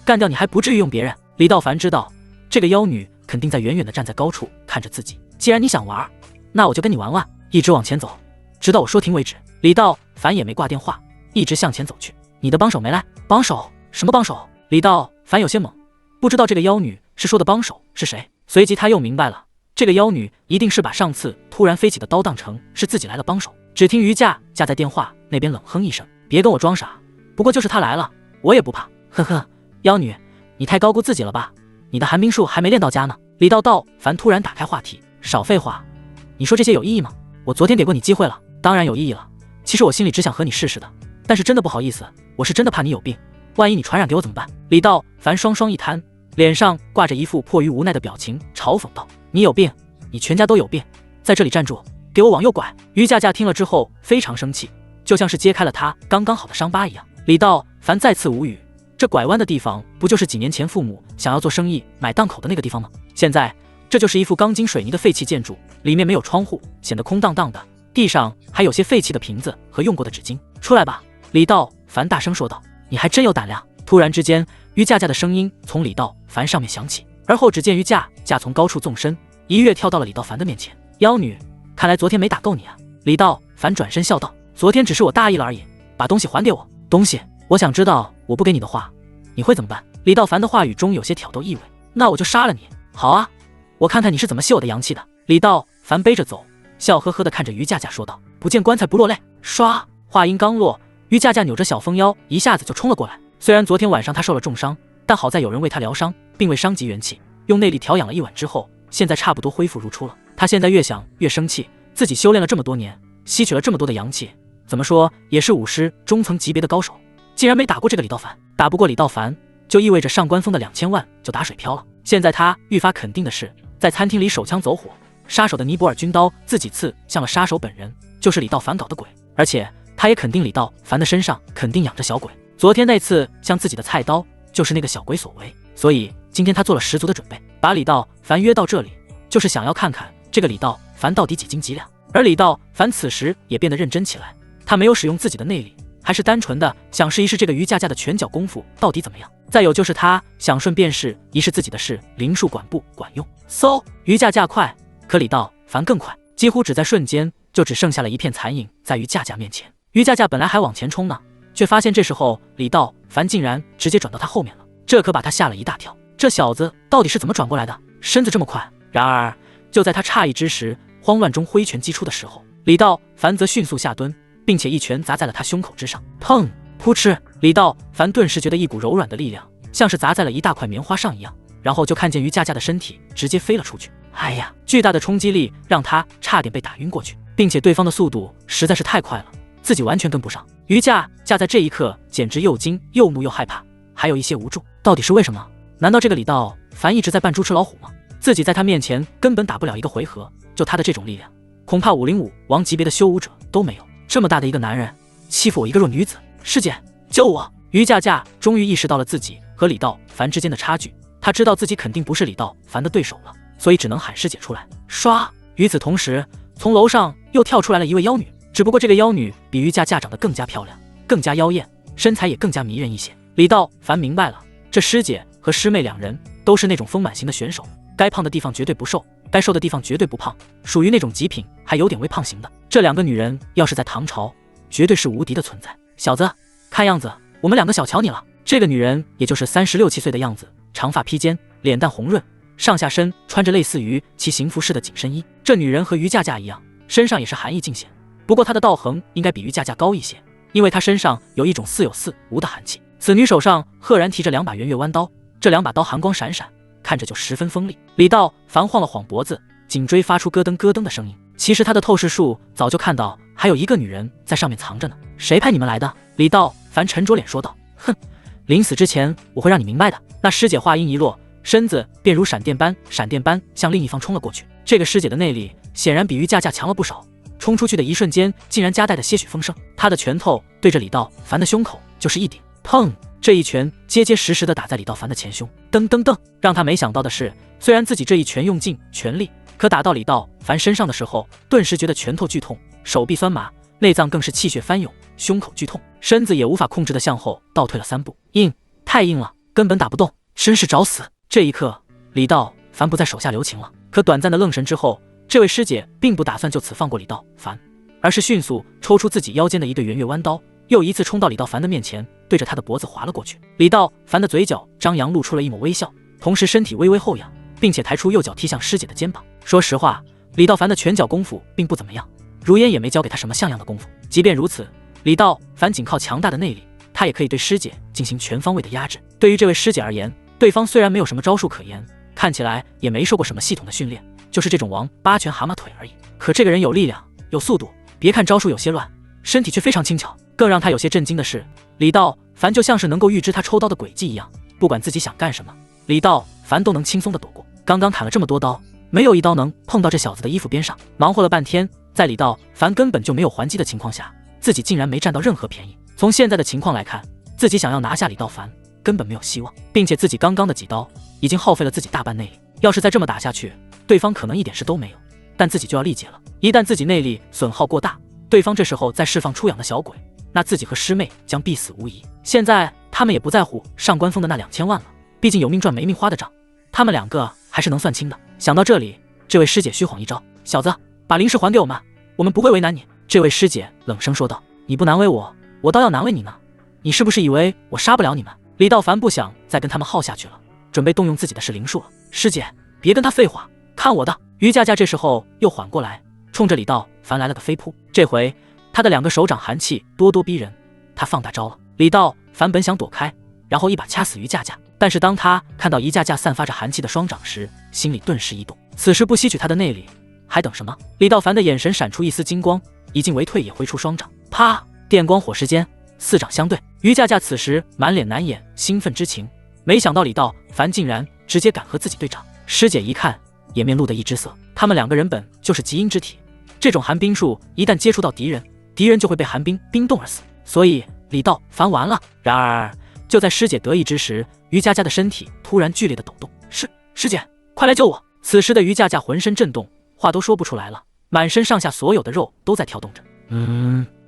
干掉你还不至于用别人。李道凡知道这个妖女肯定在远远的站在高处看着自己，既然你想玩，那我就跟你玩玩，一直往前走，直到我说停为止。李道凡也没挂电话，一直向前走去。你的帮手没来？帮手？什么帮手？李道凡有些懵，不知道这个妖女是说的帮手是谁。随即他又明白了，这个妖女一定是把上次突然飞起的刀当成是自己来了帮手。只听于佳佳在电话那边冷哼一声，别跟我装傻，不过就是他来了，我也不怕。呵呵，妖女，你太高估自己了吧？你的寒冰术还没练到家呢。李道凡突然打开话题，少废话，你说这些有意义吗？我昨天给过你机会了，当然有意义了。其实我心里只想和你试试的，但是真的不好意思，我是真的怕你有病，万一你传染给我怎么办？李道凡双双一摊，脸上挂着一副迫于无奈的表情，嘲讽道：你有病，你全家都有病，在这里站住，给我往右拐。于佳佳听了之后非常生气，就像是揭开了他刚刚好的伤疤一样。李道凡再次无语，这拐弯的地方不就是几年前父母想要做生意买档口的那个地方吗？现在这就是一副钢筋水泥的废弃建筑，里面没有窗户，显得空荡荡的，地上还有些废弃的瓶子和用过的纸巾。出来吧！李道凡大声说道。你还真有胆量！突然之间，于佳佳的声音从李道凡上面响起，而后只见于佳佳从高处纵身一跃跳到了李道凡的面前。妖女，看来昨天没打够你啊！李道凡转身笑道，昨天只是我大意了而已，把东西还给我。东西？我想知道我不给你的话你会怎么办？李道凡的话语中有些挑逗意味。那我就杀了你。好啊，我看看你是怎么吸我的阳气的。李道凡背着走，笑呵呵地看着于佳佳说道，不见棺材不落泪。唰，话音刚落，于佳佳扭着小蜂腰一下子就冲了过来。虽然昨天晚上他受了重伤，但好在有人为他疗伤，并未伤及元气，用内力调养了1晚之后，现在差不多恢复如初了。他现在越想越生气，自己修炼了这么多年，吸取了这么多的阳气，怎么说也是武师中层级别的高手，竟然没打过这个李道凡。打不过李道凡，就意味着上官峰的2000万就打水漂了。现在他愈发肯定的是，在餐厅里手枪走火，杀手的尼泊尔军刀自己刺向了杀手本人，就是李道凡搞的鬼。而且他也肯定李道凡的身上肯定养着小鬼，昨天那次向自己的菜刀就是那个小鬼所为。所以今天他做了十足的准备，把李道凡约到这里，就是想要看看这个李道凡到底几斤几两。而李道凡此时也变得认真起来，他没有使用自己的内力，还是单纯的想试一试这个于佳佳的拳脚功夫到底怎么样。再有就是他想顺便试一试自己的事灵术管不管用。嗖，于佳佳快，可李道凡更快，几乎只在瞬间就只剩下了一片残影在于佳佳面前。于佳佳本来还往前冲呢，却发现这时候李道凡竟然直接转到他后面了，这可把他吓了一大跳。这小子到底是怎么转过来的？身子这么快？然而就在他诧异之时，慌乱中挥拳击出的时候，李道凡则迅速下蹲，并且一拳砸在了他胸口之上。砰！噗嗤！李道凡顿时觉得一股柔软的力量，像是砸在了一大块棉花上一样，然后就看见于佳佳的身体直接飞了出去。哎呀！巨大的冲击力让他差点被打晕过去，并且对方的速度实在是太快了，自己完全跟不上。于佳佳在这一刻简直又惊又怒又害怕，还有一些无助。到底是为什么？难道这个李道凡一直在扮猪吃老虎吗？自己在他面前根本打不了一个回合，就他的这种力量，恐怕505王级别的修武者都没有。这么大的一个男人欺负我一个弱女子，师姐救我！于佳佳终于意识到了自己和李道凡之间的差距，他知道自己肯定不是李道凡的对手了，所以只能喊师姐出来。唰！与此同时，从楼上又跳出来了一位妖女，只不过这个妖女比于佳佳长得更加漂亮，更加妖艳，身材也更加迷人一些。李道凡明白了，这师姐和师妹两人都是那种丰满型的选手，该胖的地方绝对不瘦，该瘦的地方绝对不胖，属于那种极品还有点微胖型的。这两个女人要是在唐朝，绝对是无敌的存在。小子，看样子我们两个小瞧你了。这个女人也就是36、7岁的样子，长发披肩，脸蛋红润，上下身穿着类似于其行服式的紧身衣。这女人和于佳佳一样，身上也是寒意尽显，不过她的道行应该比于佳佳高一些，因为她身上有一种似有似无的寒气。此女手上赫然提着2把圆月弯刀，这2把刀寒光闪闪，看着就十分锋利。李道凡晃了晃脖子，颈椎发出咯噔咯噔的声音。其实他的透视术早就看到还有一个女人在上面藏着呢。谁派你们来的？李道凡沉着脸说道。哼，临死之前我会让你明白的。那师姐话音一落，身子便如闪电般向另一方冲了过去。这个师姐的内力显然比于佳佳强了不少，冲出去的一瞬间竟然夹带着些许风声。她的拳头对着李道凡的胸口就是一顶，砰！这一拳结结实实地打在李道凡的前胸。噔噔噔！让他没想到的是，虽然自己这一拳用尽全力，可打到李道凡身上的时候，顿时觉得拳头剧痛，手臂酸麻，内脏更是气血翻涌，胸口剧痛，身子也无法控制地向后倒退了3步。硬，太硬了，根本打不动，真是找死！这一刻，李道凡不再手下留情了。可短暂的愣神之后，这位师姐并不打算就此放过李道凡，而是迅速抽出自己腰间的一对圆月弯刀，又一次冲到李道凡的面前，对着他的脖子划了过去。李道凡的嘴角张扬，露出了一抹微笑，同时身体微微后仰，并且抬出右脚踢向师姐的肩膀。说实话，李道凡的拳脚功夫并不怎么样，如烟也没教给他什么像样的功夫。即便如此，李道凡仅靠强大的内力，他也可以对师姐进行全方位的压制。对于这位师姐而言，对方虽然没有什么招数可言，看起来也没受过什么系统的训练，就是这种王八拳蛤蟆腿而已。可这个人有力量，有速度，别看招数有些乱，身体却非常轻巧。更让他有些震惊的是，李道凡就像是能够预知他抽刀的轨迹一样，不管自己想干什么，李道凡都能轻松地躲过。刚刚砍了这么多刀，没有一刀能碰到这小子的衣服边上。忙活了半天，在李道凡根本就没有还击的情况下，自己竟然没占到任何便宜。从现在的情况来看，自己想要拿下李道凡根本没有希望，并且自己刚刚的几刀已经耗费了自己大半内力，要是再这么打下去，对方可能一点事都没有，但自己就要力竭了。一旦自己内力损耗过大，对方这时候再释放出养的小鬼，那自己和师妹将必死无疑。现在他们也不在乎上官峰的那2000万了，毕竟有命赚没命花的账，他们2个还是能算清的。想到这里，这位师姐虚晃一招：“小子，把灵石还给我们，我们不会为难你。”这位师姐冷声说道：“你不难为我，我倒要难为你呢。你是不是以为我杀不了你们？”李道凡不想再跟他们耗下去了，准备动用自己的是灵术了。师姐，别跟他废话，看我的！于佳佳这时候又缓过来，冲着李道凡来了个飞扑。这回他的2个手掌寒气咄咄逼人，他放大招了。李道凡本想躲开，然后一把掐死于佳佳，但是当他看到于佳佳散发着寒气的双掌时，心里顿时一动。此时不吸取他的内力，还等什么？李道凡的眼神闪出一丝金光，已经为退，也挥出双掌，啪！电光火石间，4掌相对。于佳佳此时满脸难掩兴奋之情，没想到李道凡竟然直接敢和自己对掌。师姐一看，也面露得一之色。他们2个人本就是极阴之体，这种寒冰术一旦接触到敌人，敌人就会被寒冰冰冻而死，所以李道凡完了。然而就在师姐得意之时，于佳佳的身体突然剧烈的抖动。师姐，快来救我！此时的于佳佳浑身震动，话都说不出来了，满身上下所有的肉都在跳动着。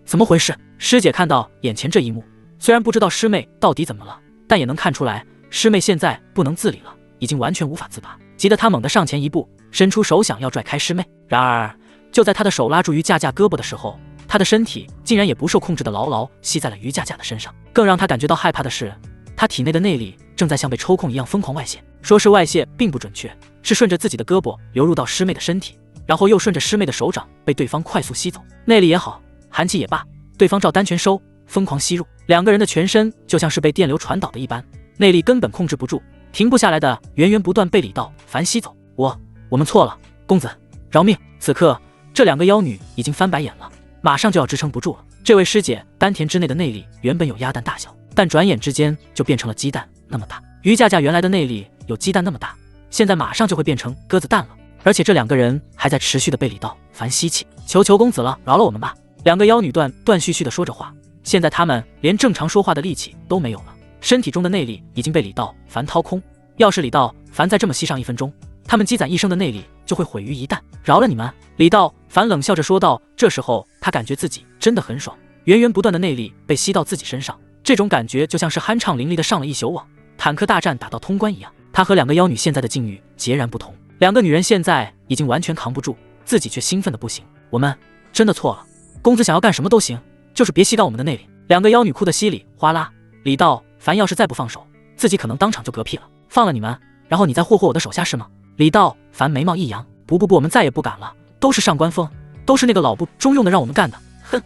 怎么回事？师姐看到眼前这一幕，虽然不知道师妹到底怎么了，但也能看出来师妹现在不能自理了，已经完全无法自拔。急得她猛地上前一步，伸出手想要拽开师妹。然而就在她的手拉住于佳佳胳膊的时候，她的身体竟然也不受控制的牢牢吸在了于佳佳的身上。更让她感觉到害怕的是，她体内的内力正在像被抽空一样疯狂外泄。说是外泄并不准确，是顺着自己的胳膊流入到师妹的身体，然后又顺着师妹的手掌被对方快速吸走。内力也好，寒气也罢，对方照单全收，疯狂吸入。2个人的全身就像是被电流传导的一般，内力根本控制不住，停不下来的源源不断被李道凡吸走。我们错了，公子饶命！此刻这2个妖女已经翻白眼了，马上就要支撑不住了。这位师姐丹田之内的内力原本有鸭蛋大小，但转眼之间就变成了鸡蛋那么大。于佳佳原来的内力有鸡蛋那么大，现在马上就会变成鸽子蛋了。而且这2个人还在持续的被李道凡吸气。求公子了，饶了我们吧！2个妖女断续续的说着话，现在他们连正常说话的力气都没有了，身体中的内力已经被李道凡掏空。要是李道凡再这么吸上1分钟，他们积攒一生的内力就会毁于一旦。饶了你们！李道凡冷笑着说道。这时候他感觉自己真的很爽，源源不断的内力被吸到自己身上，这种感觉就像是酣畅淋漓的上了一宿网，坦克大战打到通关一样。他和2个妖女现在的境遇截然不同，2个女人现在已经完全扛不住，自己却兴奋的不行。我们真的错了，公子想要干什么都行，就是别吸到我们的内力。2个妖女哭得稀里哗啦。李道凡要是再不放手，自己可能当场就嗝屁了。放了你们，然后你再霍霍我的手下是吗？李道凡眉毛一扬，不，我们再也不敢了，都是上官风，都是那个老不中用的让我们干的，哼，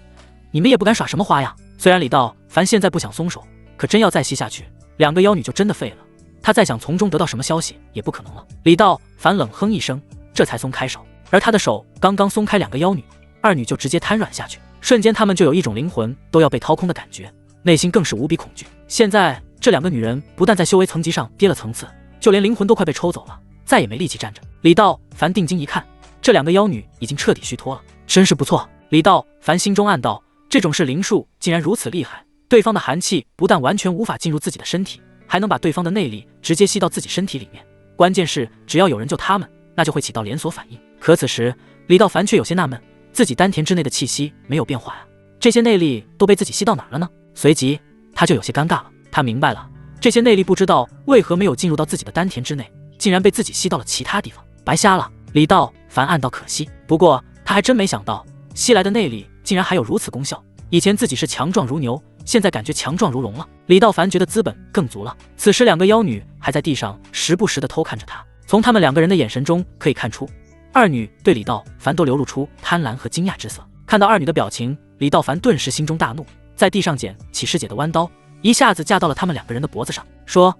你们也不敢耍什么花样。虽然李道凡现在不想松手，可真要再吸下去，2个妖女就真的废了。他再想从中得到什么消息也不可能了。李道凡冷哼一声，这才松开手，而他的手刚刚松开2个妖女，2女就直接瘫软下去，瞬间他们就有一种灵魂都要被掏空的感觉，内心更是无比恐惧。现在这2个女人不但在修为层级上跌了层次，就连灵魂都快被抽走了，再也没力气站着。李道凡定睛一看，这2个妖女已经彻底虚脱了，真是不错。李道凡心中暗道，这种是灵术竟然如此厉害，对方的寒气不但完全无法进入自己的身体，还能把对方的内力直接吸到自己身体里面，关键是只要有人救他们，那就会起到连锁反应。可此时李道凡却有些纳闷，自己丹田之内的气息没有变化呀，这些内力都被自己吸到哪儿了呢？随即他就有些尴尬了，他明白了，这些内力不知道为何没有进入到自己的丹田之内，竟然被自己吸到了其他地方，白瞎了。李道凡暗道可惜，不过他还真没想到吸来的内力竟然还有如此功效，以前自己是强壮如牛，现在感觉强壮如龙了。李道凡觉得资本更足了。此时2个妖女还在地上时不时地偷看着他，从他们2个人的眼神中可以看出，2女对李道凡都流露出贪婪和惊讶之色。看到2女的表情，李道凡顿时心中大怒，在地上捡起师姐的弯刀，一下子架到了他们2个人的脖子上，说：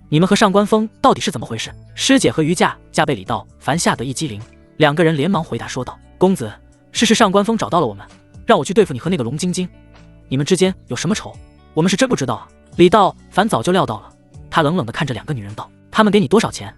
你们和上官风到底是怎么回事？师姐和于架被李道凡吓得一激灵，2个人连忙回答说道：公子，是上官风找到了我们，让我去对付你和那个龙晶晶，你们之间有什么仇？我们是真不知道啊。李道凡早就料到了，他冷冷地看着2个女人道：他们给你多少钱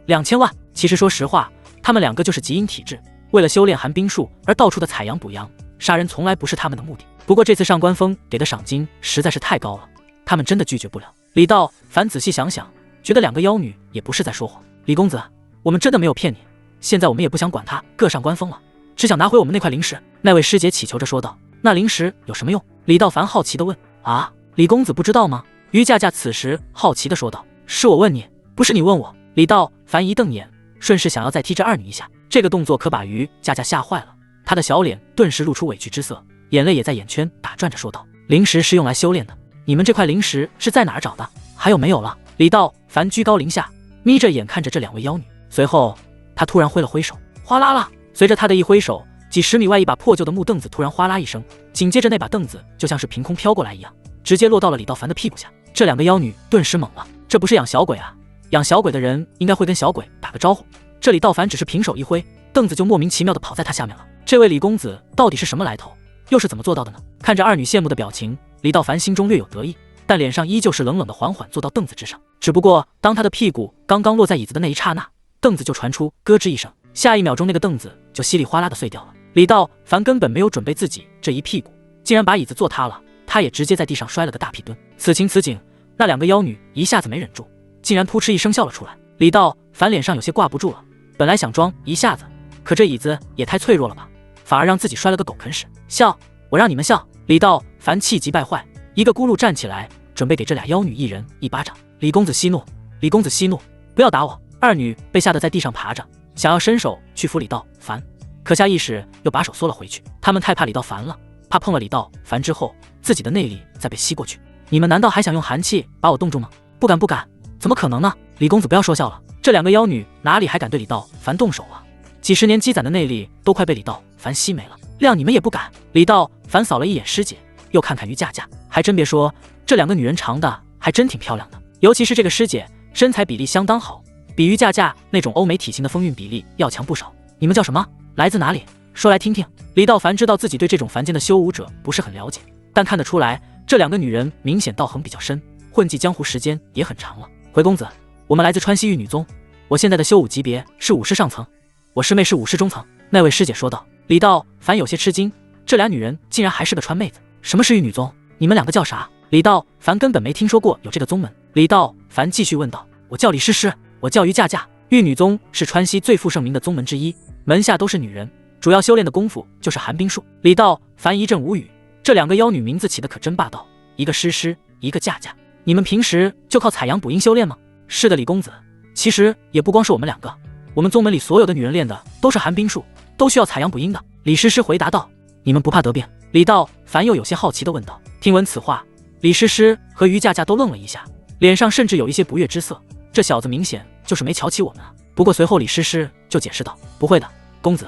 ？2000万。其实说实话，他们2个就是极阴体质，为了修炼寒冰术而到处的采阳补阳，杀人从来不是他们的目的。不过这次上官风给的赏金实在是太高了，他们真的拒绝不了。李道凡仔细想想，觉得2个妖女也不是在说谎。李公子，我们真的没有骗你，现在我们也不想管他各上官风了，只想拿回我们那块灵石。那位师姐祈求着说道：那灵石有什么用？李道凡好奇地问。啊，李公子不知道吗？于架此时好奇地说道。是我问你，不是你问我。李道凡一瞪眼，顺势想要再踢这2女一下，这个动作可把于架吓坏了，他的小脸顿时露出委屈之色，眼泪也在眼圈打转着说道：灵石是用来修炼的，你们这块灵石是在哪儿找的？还有没有了？李道凡居高临下，眯着眼看着这2位妖女，随后他突然挥了挥手，哗啦啦，随着他的一挥手，几10米外一把破旧的木凳子突然哗啦一声，紧接着那把凳子就像是凭空飘过来一样，直接落到了李道凡的屁股下。这2个妖女顿时懵了，这不是养小鬼啊，养小鬼的人应该会跟小鬼打个招呼，这李道凡只是平手一挥，凳子就莫名其妙地跑在他下面了。这位李公子到底是什么来头，又是怎么做到的呢？看着2女羡慕的表情，李道凡心中略有得意，但脸上依旧是冷冷的，缓缓坐到凳子之上。只不过当他的屁股刚刚落在椅子的那一刹那，凳子就传出咯吱一声，下一秒钟那个凳子就稀里哗啦的碎掉了。李道凡根本没有准备自己这一屁股竟然把椅子坐塌了，他也直接在地上摔了个大屁墩。此情此景，那2个妖女一下子没忍住，竟然扑哧一声笑了出来。李道凡脸上有些挂不住了，本来想装一下子，可这椅子也太脆弱了吧，反而让自己摔了个狗啃屎。笑，我让你们笑。李道凡气急败坏，一个咕噜站起来，准备给这2妖女一人一巴掌。李公子息怒，李公子息怒，不要打我。2女被吓得在地上爬着，想要伸手去扶李道凡，可下意识又把手缩了回去。他们太怕李道凡了，怕碰了李道凡之后自己的内力再被吸过去。你们难道还想用寒气把我冻住吗？不敢不敢，怎么可能呢？李公子不要说笑了，这2个妖女哪里还敢对李道凡动手啊？几10年积攒的内力都快被李道凡吸没了，谅你们也不敢。李道凡扫了一眼师姐，又看看于架，还真别说，这2个女人长得还真挺漂亮的，尤其是这个师姐，身材比例相当好，比于架那种欧美体型的风韵比例要强不少。你们叫什么？来自哪里？说来听听。李道凡知道自己对这种凡间的修武者不是很了解，但看得出来这2个女人明显道行比较深，混迹江湖时间也很长了。回公子，我们来自川西玉女宗，我现在的修武级别是武师上层，我师妹是武师中层。那位师姐说道。李道凡有些吃惊，这2女人竟然还是个川妹子。什么是玉女宗？你们2个叫啥？李道凡根本没听说过有这个宗门。李道凡继续问道。我叫李诗诗，我叫于架。玉女宗是川西最负盛名的宗门之一，门下都是女人，主要修炼的功夫就是寒冰术。李道凡一阵无语，这2个妖女名字起的可真霸道，一个诗诗，一个架。你们平时就靠采阳补阴修炼吗？是的，李公子，其实也不光是我们2个，我们宗门里所有的女人练的都是寒冰术，都需要采阳补阴的。李诗诗回答道。你们不怕得病？李道凡又有些好奇地问道。听闻此话，李诗诗和于架都愣了一下，脸上甚至有一些不悦之色。这小子明显就是没瞧起我们啊！不过随后李诗诗就解释道：“不会的，公子，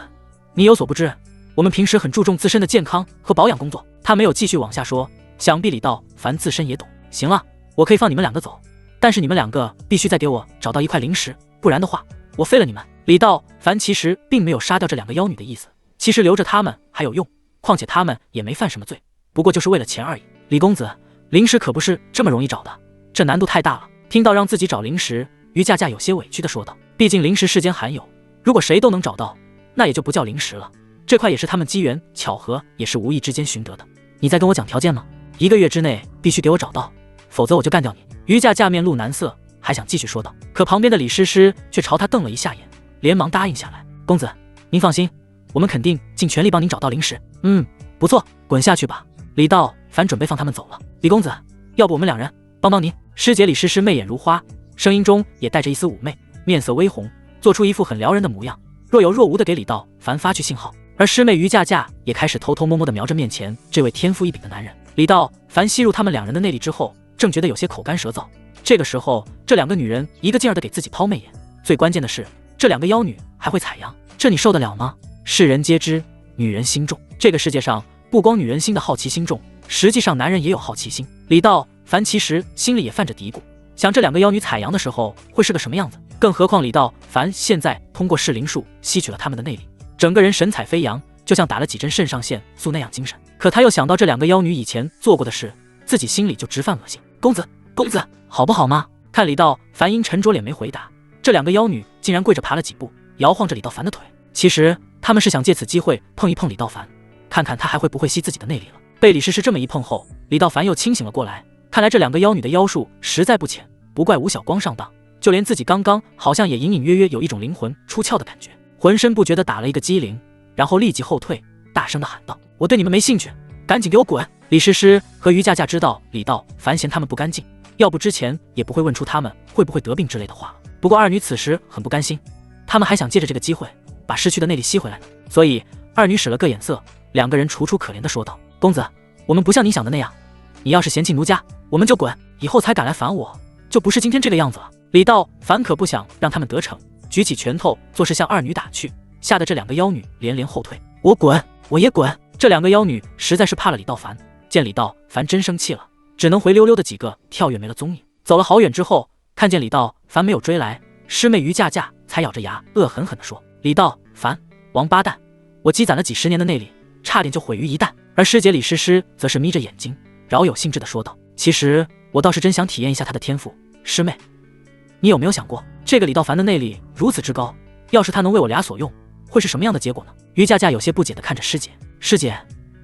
你有所不知，我们平时很注重自身的健康和保养工作。”他没有继续往下说，想必李道凡自身也懂。行了，我可以放你们两个走，但是你们两个必须再给我找到一块灵石，不然的话，我废了你们。李道凡其实并没有杀掉这两个妖女的意思，其实留着他们还有用，况且他们也没犯什么罪，不过就是为了钱而已。李公子，灵石可不是这么容易找的，这难度太大了。听到让自己找灵石，于佳佳有些委屈地说道：“毕竟灵石世间罕有，如果谁都能找到，那也就不叫灵石了。这块也是他们机缘巧合，也是无意之间寻得的。你在跟我讲条件吗？1个月之内必须给我找到，否则我就干掉你。”于佳佳面露难色，还想继续说道，可旁边的李诗诗却朝他瞪了一下眼，连忙答应下来：“公子，您放心，我们肯定尽全力帮您找到灵石。”“不错，滚下去吧。”李道凡准备放他们走了。“李公子，要不我们两人帮帮您？”师姐李诗诗媚眼如花，声音中也带着一丝妩媚，面色微红，做出一副很撩人的模样，若有若无地给李道凡发去信号。而师妹于佳佳也开始偷偷摸摸地瞄着面前这位天赋异禀的男人。李道凡吸入他们两人的内力之后，正觉得有些口干舌燥。这个时候，这两个女人一个劲儿地给自己抛媚眼，最关键的是，这两个妖女还会采阳，这你受得了吗？世人皆知，女人心重，这个世界上不光女人心的好奇心重，实际上男人也有好奇心。李道凡其实心里也泛着嘀咕，想这两个妖女采阳的时候会是个什么样子，更何况李道凡现在通过噬灵术吸取了他们的内力，整个人神采飞扬，就像打了几针肾上腺素那样精神。可他又想到这两个妖女以前做过的事，自己心里就直犯恶心。公子，好不好吗？看李道凡阴沉着脸没回答，这两个妖女竟然跪着爬了几步，摇晃着李道凡的腿。其实他们是想借此机会碰一碰李道凡，看看他还会不会吸自己的内力了。被李诗诗这么一碰后，李道凡又清醒了过来，看来这两个妖女的妖术实在不浅，不怪吴晓光上当，就连自己刚刚好像也隐隐约约有一种灵魂出窍的感觉，浑身不觉地打了一个激灵，然后立即后退，大声地喊道：“我对你们没兴趣，赶紧给我滚！”李诗诗和于佳佳知道李道凡嫌他们不干净，要不之前也不会问出他们会不会得病之类的话了。不过二女此时很不甘心，他们还想借着这个机会把失去的内力吸回来呢，所以二女使了个眼色，两个人楚楚可怜地说道：“公子，我们不像你想的那样，你要是嫌弃奴家，我们就滚，以后才敢来烦我，就不是今天这个样子了。”李道凡可不想让他们得逞，举起拳头做事向二女打去，吓得这两个妖女连连后退。“我滚，我也滚！”这两个妖女实在是怕了李道凡，见李道凡真生气了，只能回溜溜的几个跳跃没了踪影。走了好远之后，看见李道凡没有追来，师妹于佳佳才咬着牙恶狠狠地说：“李道凡，王八蛋，我积攒了几10年的内力，差点就毁于一旦。”而师姐李诗诗则是眯着眼睛，饶有兴致地说道：“其实我倒是真想体验一下他的天赋，师妹，你有没有想过，这个李道凡的内力如此之高，要是他能为我俩所用，会是什么样的结果呢？”于佳佳有些不解地看着师姐：“师姐，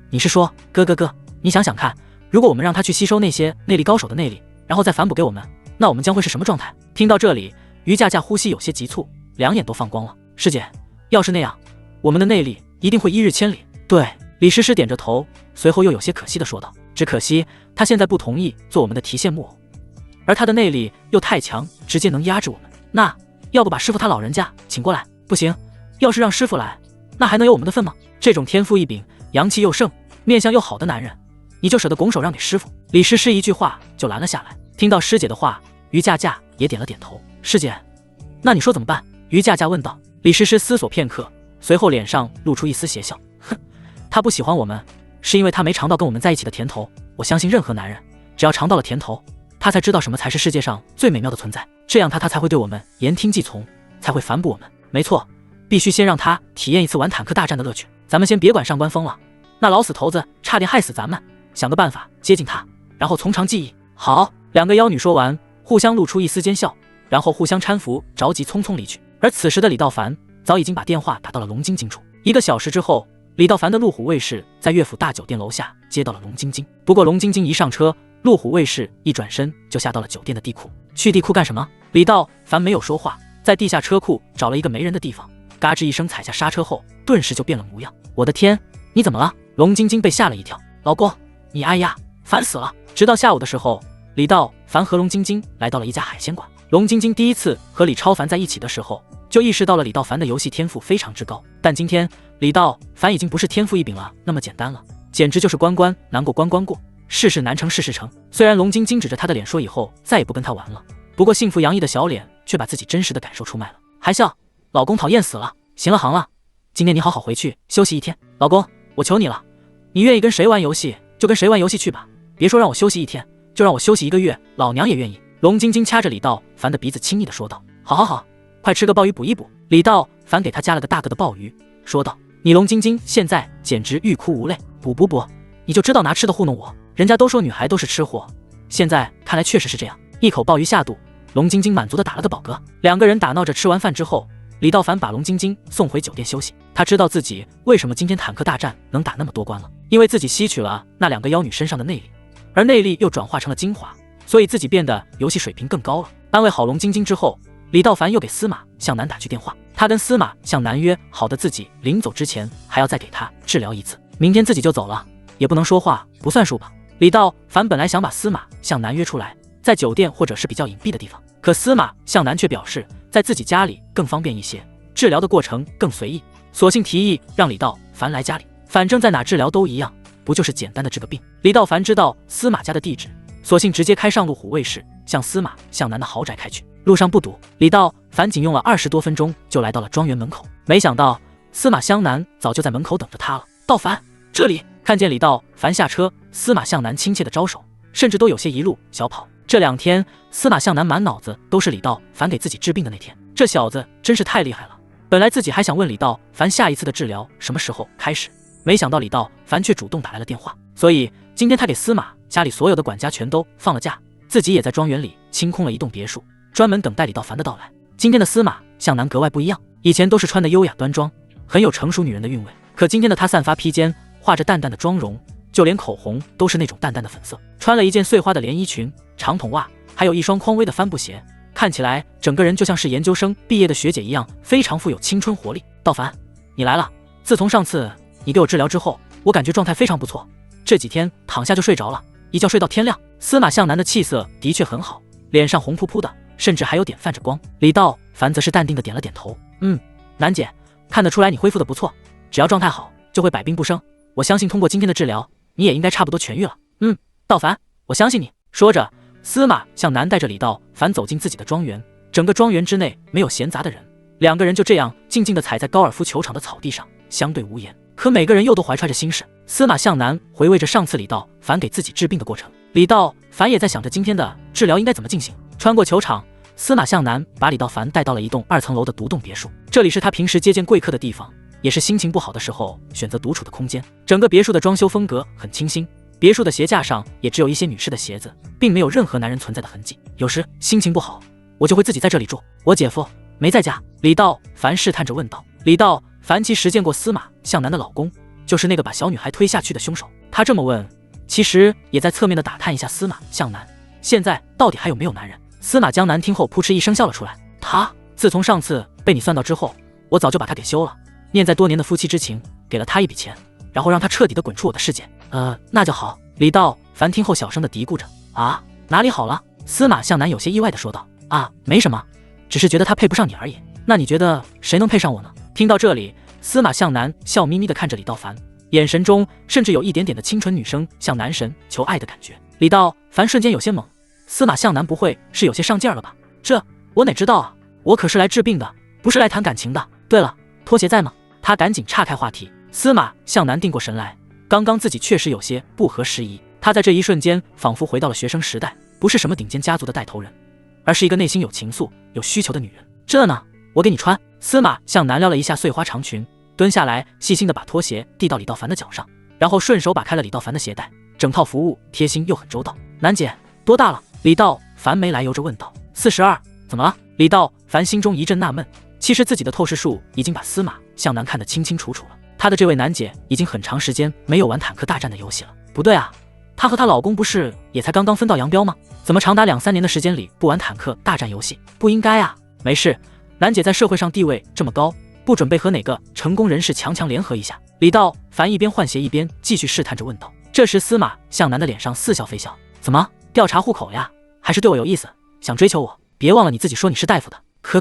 你是说哥，你想想看，如果我们让他去吸收那些内力高手的内力，然后再反哺给我们，那我们将会是什么状态？”听到这里，于佳佳呼吸有些急促，两眼都放光了。“师姐，要是那样，我们的内力一定会1日千里。”对，李诗诗点着头，随后又有些可惜地说道：“只可惜他现在不同意做我们的提线木偶，而他的内力又太强，直接能压制我们。那要不把师傅他老人家请过来？”“不行，要是让师傅来，那还能有我们的份吗？这种天赋异禀、阳气又盛、面相又好的男人，你就舍得拱手让给师傅？”李诗诗一句话就拦了下来。听到师姐的话，于佳佳也点了点头。“师姐，那你说怎么办？”于佳佳问道。李诗诗思索片刻，随后脸上露出一丝邪笑：“哼，他不喜欢我们，是因为他没尝到跟我们在一起的甜头。我相信任何男人，只要尝到了甜头，他才知道什么才是世界上最美妙的存在，这样他才会对我们言听计从，才会反哺我们。没错，必须先让他体验一次玩坦克大战的乐趣。咱们先别管上官风了，那老死头子差点害死咱们，想个办法接近他，然后从长计议。”“好。”两个妖女说完，互相露出一丝奸笑，然后互相搀扶，着急匆匆离去。而此时的李道凡早已经把电话打到了龙晶晶处。1个小时之后，李道凡的路虎卫士在乐府大酒店楼下接到了龙晶晶。不过龙晶晶一上车，路虎卫士一转身就下到了酒店的地库。“去地库干什么？”李道凡没有说话，在地下车库找了一个没人的地方，嘎吱一声踩下刹车后，顿时就变了模样。“我的天，你怎么了？”龙晶晶被吓了一跳。“老公，你哎呀，烦死了！”直到下午的时候，李道凡和龙晶晶来到了一家海鲜馆。龙晶晶第一次和李超凡在一起的时候，就意识到了李道凡的游戏天赋非常之高。但今天李道凡已经不是天赋异禀了那么简单了，简直就是关关难过关关过，事事难成事事成。虽然龙晶晶指着他的脸说以后再也不跟他玩了，不过幸福洋溢的小脸却把自己真实的感受出卖了。还笑，老公讨厌死了。行了行了，今天你好好回去休息一天。老公，我求你了，你愿意跟谁玩游戏就跟谁玩游戏去吧，别说让我休息一天，就让我休息1个月，老娘也愿意。龙晶晶掐着李道凡的鼻子轻昵地说道。好好好，快吃个鲍鱼补一补。李道凡给他夹了个大个的鲍鱼，说道。你龙晶晶现在简直欲哭无泪。补，你就知道拿吃的糊弄我，人家都说女孩都是吃货，现在看来确实是这样。一口鲍鱼下肚，龙晶晶满足地打了个饱嗝。两个人打闹着吃完饭之后，李道凡把龙晶晶送回酒店休息。他知道自己为什么今天坦克大战能打那么多关了，因为自己吸取了那2个妖女身上的内力，而内力又转化成了精华，所以自己变得游戏水平更高了。安慰好龙晶晶之后，李道凡又给司马向南打去电话。他跟司马向南约好的，自己临走之前还要再给他治疗一次，明天自己就走了，也不能说话不算数吧。李道凡本来想把司马向南约出来，在酒店或者是比较隐蔽的地方，可司马向南却表示在自己家里更方便一些，治疗的过程更随意，索性提议让李道凡来家里，反正在哪治疗都一样，不就是简单的治个病。李道凡知道司马家的地址，索性直接开上路虎卫士，向司马向南的豪宅开去。路上不堵，李道凡仅用了20多分钟就来到了庄园门口。没想到司马向南早就在门口等着他了。道凡，这里！看见李道凡下车，司马向南亲切的招手，甚至都有些一路小跑。这2天，司马向南满脑子都是李道凡给自己治病的那天，这小子真是太厉害了。本来自己还想问李道凡下一次的治疗什么时候开始，没想到李道凡却主动打来了电话，所以今天他给司马家里所有的管家全都放了假，自己也在庄园里清空了一栋别墅，专门等待李道凡的到来。今天的司马向南格外不一样，以前都是穿的优雅端庄，很有成熟女人的韵味，可今天的她散发披肩，画着淡淡的妆容，就连口红都是那种淡淡的粉色，穿了一件碎花的连衣裙、长筒袜，还有一双匡威的帆布鞋，看起来整个人就像是研究生毕业的学姐一样，非常富有青春活力。道凡，你来了。自从上次你给我治疗之后，我感觉状态非常不错，这几天躺下就睡着了，一觉睡到天亮。司马向南的气色的确很好，脸上红扑扑的，甚至还有点泛着光。李道凡则是淡定的点了点头，南姐，看得出来你恢复的不错，只要状态好就会百病不生，我相信通过今天的治疗，你也应该差不多痊愈了。道凡，我相信你。说着，司马向南带着李道凡走进自己的庄园，整个庄园之内没有闲杂的人，两个人就这样静静地踩在高尔夫球场的草地上，相对无言，可每个人又都怀揣着心事。司马向南回味着上次李道凡给自己治病的过程，李道凡也在想着今天的治疗应该怎么进行。穿过球场，司马向南把李道凡带到了一栋2层楼的独栋别墅，这里是他平时接见贵客的地方，也是心情不好的时候选择独处的空间。整个别墅的装修风格很清新，别墅的鞋架上也只有一些女士的鞋子，并没有任何男人存在的痕迹。有时心情不好，我就会自己在这里住。我姐夫没在家？李道凡试探着问道。李道凡其实见过司马向南的老公，就是那个把小女孩推下去的凶手。他这么问，其实也在侧面的打探一下司马向南现在到底还有没有男人。司马江南听后扑哧一声笑了出来。他自从上次被你算到之后，我早就把他给休了，念在多年的夫妻之情，给了他一笔钱，然后让他彻底的滚出我的世界。那就好。李道凡听后小声的嘀咕着。啊，哪里好了？司马向南有些意外的说道。啊，没什么，只是觉得他配不上你而已。那你觉得谁能配上我呢？听到这里，司马向南笑眯眯的看着李道凡，眼神中甚至有一点点的清纯女生向男神求爱的感觉。李道凡瞬间有些懵，司马向南不会是有些上劲了吧？这我哪知道啊，我可是来治病的，不是来谈感情的。对了，拖鞋在吗？他赶紧岔开话题。司马向南定过神来，刚刚自己确实有些不合时宜，他在这一瞬间仿佛回到了学生时代，不是什么顶尖家族的带头人，而是一个内心有情愫有需求的女人。这呢，我给你穿。司马向南撩了一下碎花长裙，蹲下来细心的把拖鞋递到李道凡的脚上，然后顺手把开了李道凡的鞋带，整套服务贴心又很周到。南姐多大了？李道凡没来由着问道。42。怎么了？李道凡心中一阵纳闷，其实自己的透视术已经把司马向南看得清清楚楚了，他的这位南姐已经很长时间没有玩坦克大战的游戏了。不对啊，她和她老公不是也才刚刚分道扬镳吗？怎么长达2-3年的时间里不玩坦克大战游戏？不应该啊。没事，南姐在社会上地位这么高，不准备和哪个成功人士强联合一下？李道凡一边换鞋一边继续试探着问道。这时司马向南的脸上似笑非笑。怎么调查户口呀？还是对我有意思，想追求我？别忘了你自己说你是大夫的。可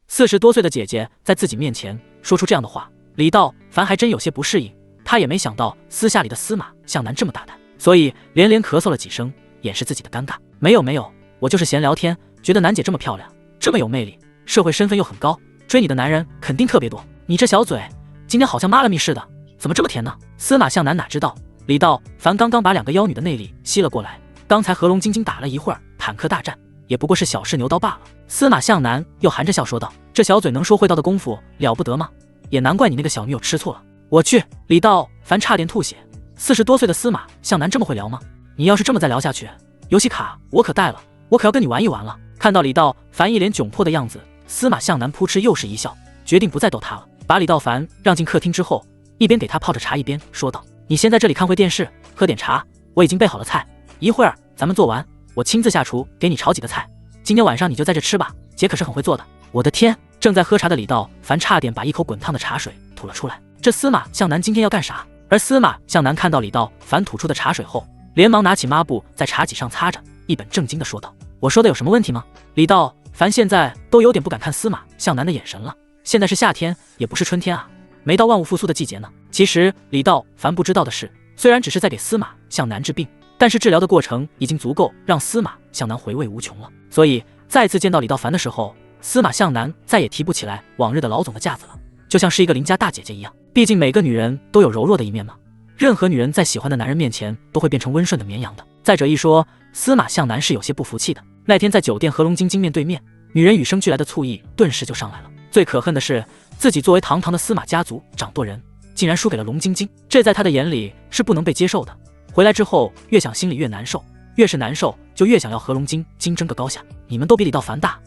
40多岁的姐姐在自己面前说出这样的话，李道凡还真有些不适应。他也没想到私下里的司马向南这么大胆，所以连连咳嗽了几声，掩饰自己的尴尬。没有，我就是闲聊天，觉得南姐这么漂亮，这么有魅力，社会身份又很高，追你的男人肯定特别多。你这小嘴，今天好像妈了咪似的，怎么这么甜呢？司马向南哪知道，李道凡刚刚把2个妖女的内力吸了过来，刚才和龙晶晶打了一会儿坦克大战，也不过是小试牛刀罢了。司马向南又含着笑说道：“这小嘴能说会道的功夫了不得吗？也难怪你那个小女友吃醋了。”我去，李道凡差点吐血。40多岁的司马向南这么会聊吗？你要是这么再聊下去，游戏卡我可带了，我可要跟你玩一玩了。看到李道凡一脸窘迫的样子，司马向南扑哧又是一笑，决定不再逗他了。把李道凡让进客厅之后，一边给他泡着茶，一边说道：“你先在这里看会电视，喝点茶，我已经备好了菜，一会儿咱们做完，我亲自下厨给你炒几个菜。今天晚上你就在这吃吧，姐可是很会做的。”我的天！正在喝茶的李道凡差点把一口滚烫的茶水吐了出来。这司马向南今天要干啥？而司马向南看到李道凡吐出的茶水后，连忙拿起抹布在茶几上擦着，一本正经地说道：“我说的有什么问题吗？”李道凡现在都有点不敢看司马向南的眼神了。现在是夏天，也不是春天啊，没到万物复苏的季节呢。其实李道凡不知道的是，虽然只是在给司马向南治病，但是治疗的过程已经足够让司马向南回味无穷了。所以再次见到李道凡的时候，司马向南再也提不起来往日的老总的架子了，就像是一个邻家大姐姐一样。毕竟每个女人都有柔弱的一面嘛，任何女人在喜欢的男人面前都会变成温顺的绵羊的。再者一说，司马向南是有些不服气的。那天在酒店和龙晶晶面对面，女人与生俱来的醋意顿时就上来了。最可恨的是，自己作为堂堂的司马家族掌舵人，竟然输给了龙晶晶，这在他的眼里是不能被接受的。回来之后越想心里越难受，越是难受就越想要和龙晶晶争个高下。你们都比李道凡大，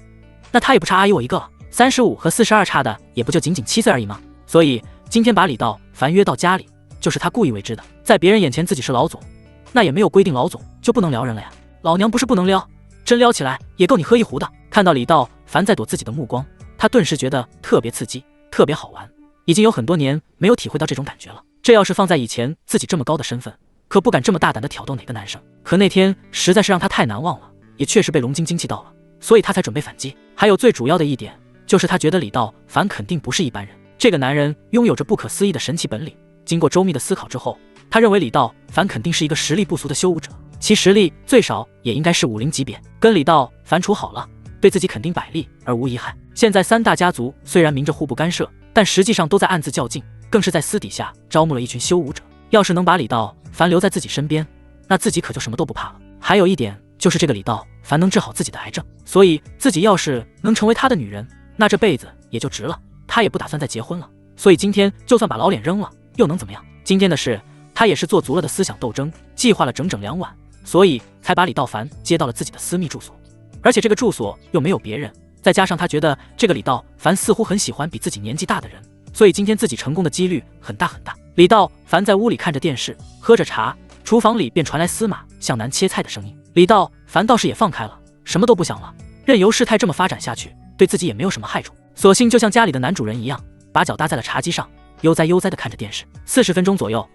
那他也不差阿姨我一个了，35和42差的也不就仅仅7岁而已吗？所以今天把李道凡约到家里，就是他故意为之的。在别人眼前自己是老总，那也没有规定老总就不能撩人了呀。老娘不是不能撩，真撩起来也够你喝一壶的。看到李道凡在躲自己的目光，他顿时觉得特别刺激，特别好玩。已经有很多年没有体会到这种感觉了。这要是放在以前，自己这么高的身份，可不敢这么大胆的挑逗哪个男生。可那天实在是让他太难忘了，也确实被龙晶晶气到了，所以他才准备反击。还有最主要的一点，就是他觉得李道凡肯定不是一般人。这个男人拥有着不可思议的神奇本领。经过周密的思考之后，他认为李道凡肯定是一个实力不俗的修武者，其实力最少也应该是50级别。跟李道凡处好了，对自己肯定百利而无一害。现在3大家族虽然明着互不干涉，但实际上都在暗自较劲，更是在私底下招募了一群修武者。要是能把李道凡留在自己身边，那自己可就什么都不怕了。还有一点就是这个李道凡能治好自己的癌症，所以自己要是能成为他的女人，那这辈子也就值了。他也不打算再结婚了，所以今天就算把老脸扔了又能怎么样？今天的事他也是做足了的思想斗争，计划了整整2晚，所以才把李道凡接到了自己的私密住所。而且这个住所又没有别人，再加上他觉得这个李道凡似乎很喜欢比自己年纪大的人，所以今天自己成功的几率很大很大。李道凡在屋里看着电视，喝着茶，厨房里便传来司马向南切菜的声音。李道凡倒是也放开了，什么都不想了，任由事态这么发展下去，对自己也没有什么害处，索性就像家里的男主人一样，把脚搭在了茶几上，悠哉悠哉地看着电视。40分钟左右，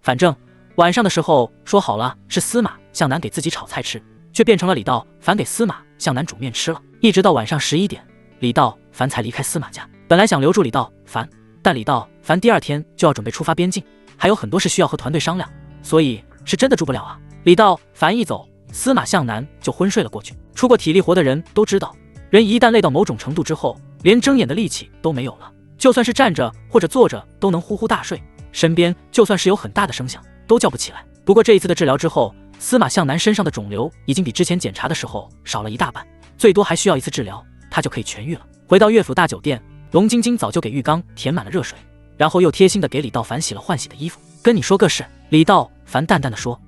反正晚上的时候说好了是司马向南给自己炒菜吃，却变成了李道凡给司马向南煮面吃了。一直到晚上11点，李道凡才离开司马家。本来想留住李道凡，但李道凡第2天就要准备出发边境，还有很多事需要和团队商量，所以是真的住不了啊。李道凡一走，司马向南就昏睡了过去。出过体力活的人都知道，人一旦累到某种程度之后，连睁眼的力气都没有了，就算是站着或者坐着都能呼呼大睡，身边就算是有很大的声响都叫不起来。不过这一次的治疗之后，司马向南身上的肿瘤已经比之前检查的时候少了一大半，最多还需要1次治疗，他就可以痊愈了。回到岳府大酒店，龙晶晶早就给浴缸填满了热水，然后又贴心的给李道凡洗了换洗的衣服。跟你说个事，李道凡淡淡的说，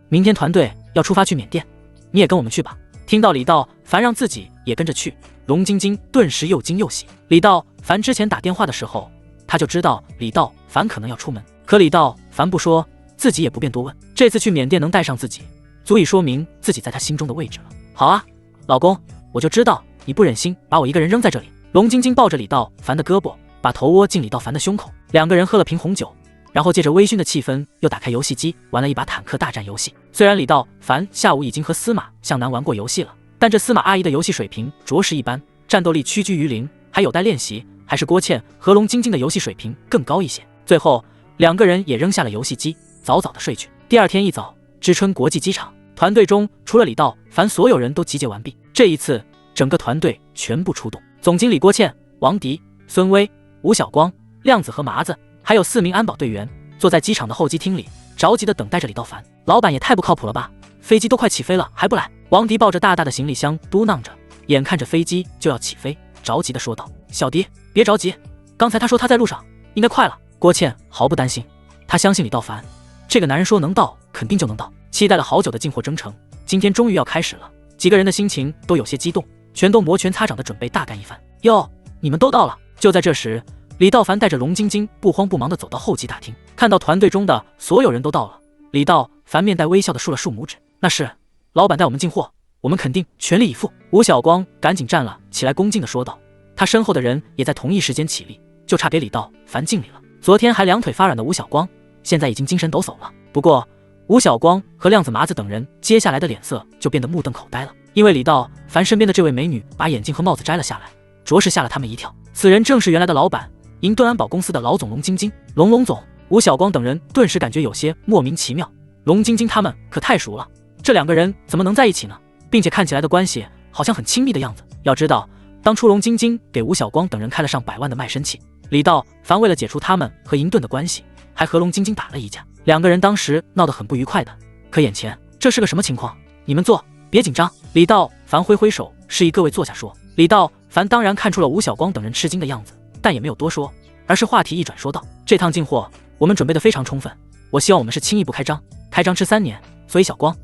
明天团队要出发去缅甸，你也跟我们去吧。听到李道凡让自己也跟着去，龙晶晶顿时又惊又喜。李道凡之前打电话的时候，他就知道李道凡可能要出门，可李道凡不说，自己也不便多问。这次去缅甸能带上自己，足以说明自己在他心中的位置了。好啊，老公，我就知道你不忍心把我一个人扔在这里。龙晶晶抱着李道凡的胳膊，把头窝进李道凡的胸口，2个人喝了瓶红酒，然后借着微醺的气氛，又打开游戏机玩了一把坦克大战游戏。虽然李道凡下午已经和司马向南玩过游戏了，但这司马阿姨的游戏水平着实一般，战斗力屈居于零，还有待练习。还是郭倩和龙晶晶的游戏水平更高一些。最后2个人也扔下了游戏机，早早的睡去。第2天一早，知春国际机场，团队中除了李道凡，所有人都集结完毕。这一次整个团队全部出动，总经理郭倩、王迪、孙威、吴晓光、亮子和麻子，还有4名安保队员，坐在机场的候机厅里，着急地等待着李道凡。老板也太不靠谱了吧，飞机都快起飞了还不来。王迪抱着大大的行李箱嘟囔着，眼看着飞机就要起飞，着急地说道：小迪，别着急，刚才他说他在路上，应该快了。郭倩毫不担心，他相信李道凡，这个男人说能到肯定就能到。期待了好久的进货征程，今天终于要开始了，几个人的心情都有些激动，全都摩拳擦掌的准备大干一番。哟，你们都到了。就在这时，李道凡带着龙晶晶不慌不忙地走到候机大厅，看到团队中的所有人都到了，李道凡面带微笑地竖了竖拇指，那是老板带我们进货，我们肯定全力以赴。吴晓光赶紧站了起来，恭敬地说道，他身后的人也在同一时间起立，就差给李道凡敬礼了。昨天还两腿发软的吴晓光，现在已经精神抖擞了。不过吴晓光和亮子、麻子等人接下来的脸色就变得目瞪口呆了，因为李道凡身边的这位美女把眼镜和帽子摘了下来，着实吓了他们一跳。此人正是原来的老板，银盾安保公司的老总龙晶晶。龙总。吴晓光等人顿时感觉有些莫名其妙，龙晶晶他们可太熟了，这两个人怎么能在一起呢？并且看起来的关系好像很亲密的样子。要知道，当初龙晶晶给吴晓光等人开了上百万的卖身契，李道凡为了解除他们和银盾的关系，还和龙晶晶打了一架，两个人当时闹得很不愉快的。可眼前这是个什么情况？你们坐，别紧张。李道凡挥挥手示意各位坐下说。李道凡当然看出了吴晓光等人吃惊的样子，但也没有多说，而是话题一转说道，这趟进货我们准备得非常充分，我希望我们是轻易不开张，开张吃3年，所以小光，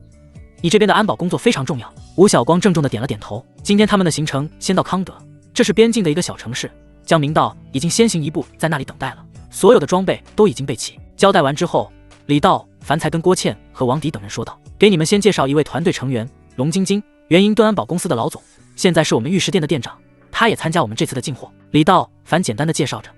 你这边的安保工作非常重要。吴晓光郑重地点了点头。今天他们的行程先到康德，这是边境的一个小城市，江明道已经先行一步在那里等待了，所有的装备都已经备齐。交代完之后，李道凡才跟郭倩和王迪等人说道，给你们先介绍一位团队成员，龙晶晶，原银盾安保公司的老总，现在是我们玉石店的店长，他也参加我们这次的进货。李道凡简单的介绍着。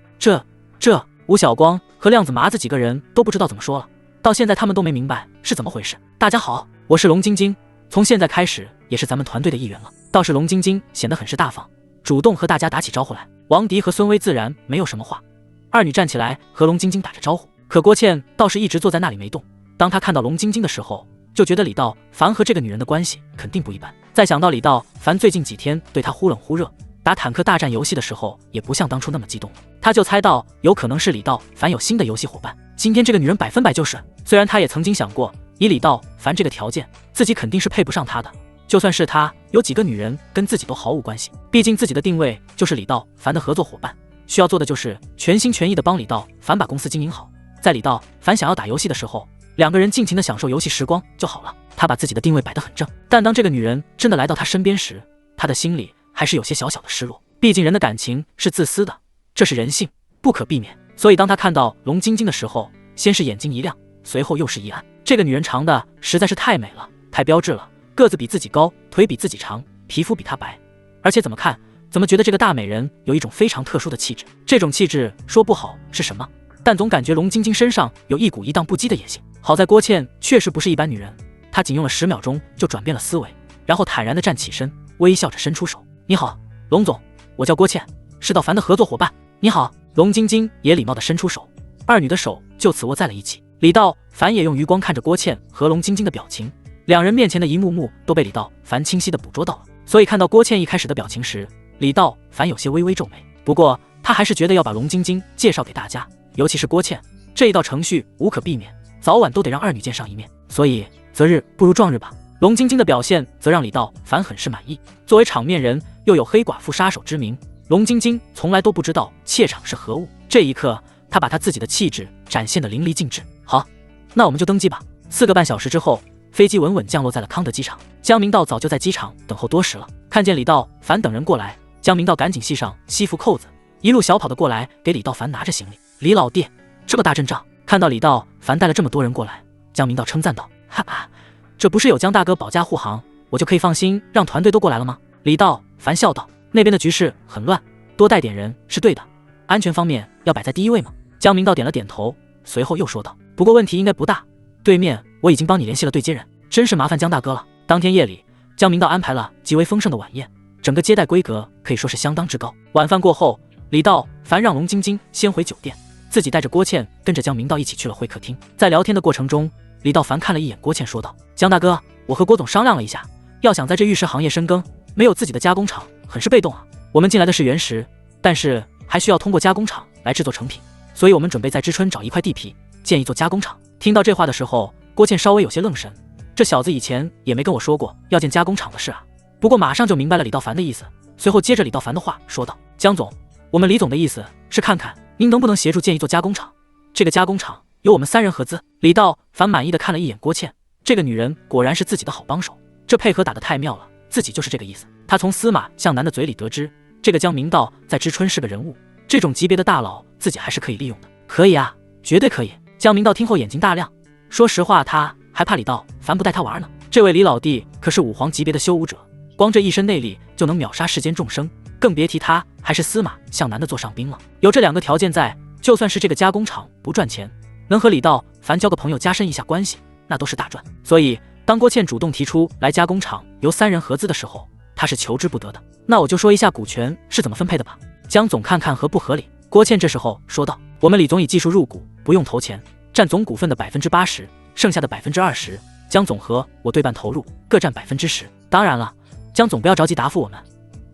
这吴晓光和亮子、麻子几个人都不知道怎么说了，到现在他们都没明白是怎么回事。大家好，我是龙晶晶，从现在开始也是咱们团队的一员了。倒是龙晶晶显得很是大方，主动和大家打起招呼来。王迪和孙威自然没有什么话，二女站起来和龙晶晶打着招呼。可郭倩倒是一直坐在那里没动，当她看到龙晶晶的时候，就觉得李道凡和这个女人的关系肯定不一般。再想到李道凡最近几天对她忽冷忽热，打坦克大战游戏的时候也不像当初那么激动了，他就猜到有可能是李道凡有新的游戏伙伴。今天这个女人100%就是，虽然他也曾经想过，以李道凡这个条件，自己肯定是配不上他的，就算是他，有几个女人跟自己都毫无关系，毕竟自己的定位就是李道凡的合作伙伴，需要做的就是全心全意的帮李道凡把公司经营好。在李道凡想要打游戏的时候，两个人尽情的享受游戏时光就好了，他把自己的定位摆得很正。但当这个女人真的来到他身边时，他的心里还是有些小小的失落，毕竟人的感情是自私的，这是人性，不可避免。所以当他看到龙晶晶的时候，先是眼睛一亮，随后又是一暗。这个女人长得实在是太美了，太标致了，个子比自己高，腿比自己长，皮肤比她白，而且怎么看怎么觉得这个大美人有一种非常特殊的气质。这种气质说不好是什么，但总感觉龙晶晶身上有一股一荡不羁的野性。好在郭倩确实不是一般女人，她仅用了10秒钟就转变了思维，然后坦然地站起身，微笑着伸出手。你好，龙总，我叫郭倩，是道凡的合作伙伴。你好。龙晶晶也礼貌地伸出手，二女的手就此握在了一起。李道凡也用余光看着郭倩和龙晶晶的表情，两人面前的一幕幕都被李道凡清晰地捕捉到了。所以看到郭倩一开始的表情时，李道凡有些微微皱眉，不过他还是觉得要把龙晶晶介绍给大家，尤其是郭倩，这一道程序无可避免，早晚都得让二女见上一面，所以择日不如撞日吧。龙晶晶的表现则让李道凡很是满意，作为场面人，又有黑寡妇杀手之名，龙晶晶从来都不知道怯场是何物，这一刻她把她自己的气质展现得淋漓尽致。好，那我们就登机吧。4个半小时之后，飞机稳稳降落在了康德机场。江明道早就在机场等候多时了，看见李道凡等人过来，江明道赶紧系上西服扣子，一路小跑的过来给李道凡拿着行李。李老弟，这么大阵仗，看到李道凡带了这么多人过来，江明道称赞道，哈哈，这不是有江大哥保驾护航，我就可以放心让团队都过来了吗？李道凡笑道，那边的局势很乱，多带点人是对的，安全方面要摆在第一位吗？江明道点了点头，随后又说道，不过问题应该不大，对面我已经帮你联系了对接人，真是麻烦江大哥了。当天夜里，江明道安排了极为丰盛的晚宴，整个接待规格可以说是相当之高。晚饭过后，李道凡让龙晶晶先回酒店，自己带着郭倩跟着江明道一起去了会客厅。在聊天的过程中，李道凡看了一眼郭倩，说道，江大哥，我和郭总商量了一下，要想在这玉石行业深耕，没有自己的加工厂很是被动啊，我们进来的是原石，但是还需要通过加工厂来制作成品，所以我们准备在知春找一块地皮，建一座加工厂。听到这话的时候，郭倩稍微有些愣神，这小子以前也没跟我说过要建加工厂的事啊。不过马上就明白了李道凡的意思，随后接着李道凡的话说道：江总，我们李总的意思是看看您能不能协助建一座加工厂，这个加工厂由我们3人合资。李道凡满意的看了一眼郭倩，这个女人果然是自己的好帮手，这配合打得太妙了，自己就是这个意思。他从司马向南的嘴里得知，这个江明道在知春是个人物，这种级别的大佬自己还是可以利用的。可以啊，绝对可以。江明道听后眼睛大亮，说实话他还怕李道凡不带他玩呢，这位李老弟可是武皇级别的修武者，光这一身内力就能秒杀世间众生，更别提他还是司马向南的座上宾了。有这2个条件在，就算是这个加工厂不赚钱，能和李道凡交个朋友加深一下关系，那都是大赚。所以当郭倩主动提出来加工厂由3人合资的时候，他是求之不得的。那我就说一下股权是怎么分配的吧，江总看看合不合理。郭倩这时候说道：我们李总以技术入股，不用投钱，占总股份的80%，剩下的20%，江总和我对半投入，各占10%。当然了，江总不要着急答复我们，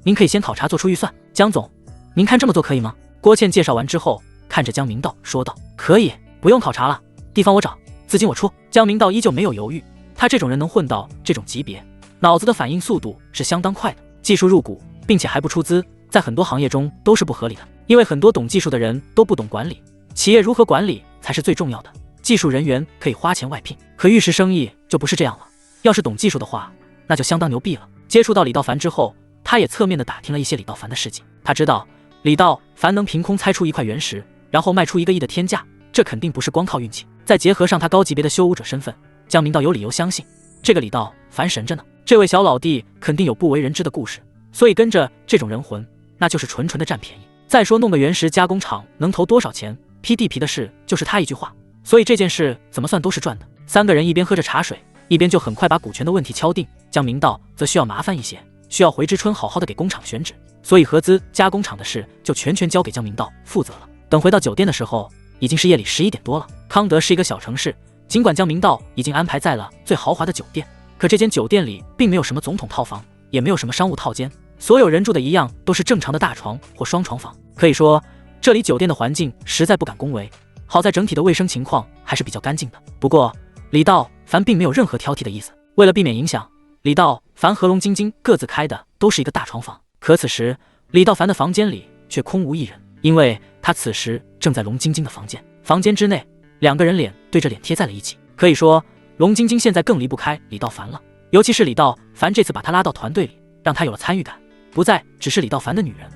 您可以先考察做出预算。江总，您看这么做可以吗？郭倩介绍完之后，看着江明道说道：可以，不用考察了，地方我找，资金我出。江明道依旧没有犹豫，他这种人能混到这种级别，脑子的反应速度是相当快的。技术入股并且还不出资，在很多行业中都是不合理的，因为很多懂技术的人都不懂管理，企业如何管理才是最重要的。技术人员可以花钱外聘，可玉石生意就不是这样了，要是懂技术的话，那就相当牛逼了。接触到李道凡之后，他也侧面的打听了一些李道凡的事情，他知道李道凡能凭空猜出一块原石，然后卖出1个亿的天价，这肯定不是光靠运气，再结合上他高级别的修武者身份，江明道有理由相信这个李道凡神着呢。这位小老弟肯定有不为人知的故事，所以跟着这种人混，那就是纯纯的占便宜。再说弄个原石加工厂能投多少钱，批地皮的事就是他一句话，所以这件事怎么算都是赚的。3个人一边喝着茶水，一边就很快把股权的问题敲定。江明道则需要麻烦一些，需要回知春好好的给工厂选址，所以合资加工厂的事就全交给江明道负责了。等回到酒店的时候，已经是夜里11点多了。康德是一个小城市，尽管江明道已经安排在了最豪华的酒店，可这间酒店里并没有什么总统套房，也没有什么商务套间，所有人住的一样都是正常的大床或双床房。可以说这里酒店的环境实在不敢恭维，好在整体的卫生情况还是比较干净的。不过李道凡并没有任何挑剔的意思，为了避免影响，李道凡和龙晶晶各自开的都是一个大床房。可此时李道凡的房间里却空无一人，因为他此时正在龙晶晶的房间。房间之内，2个人脸对着脸贴在了一起，可以说龙晶晶现在更离不开李道凡了。尤其是李道凡这次把他拉到团队里，让他有了参与感，不再只是李道凡的女人，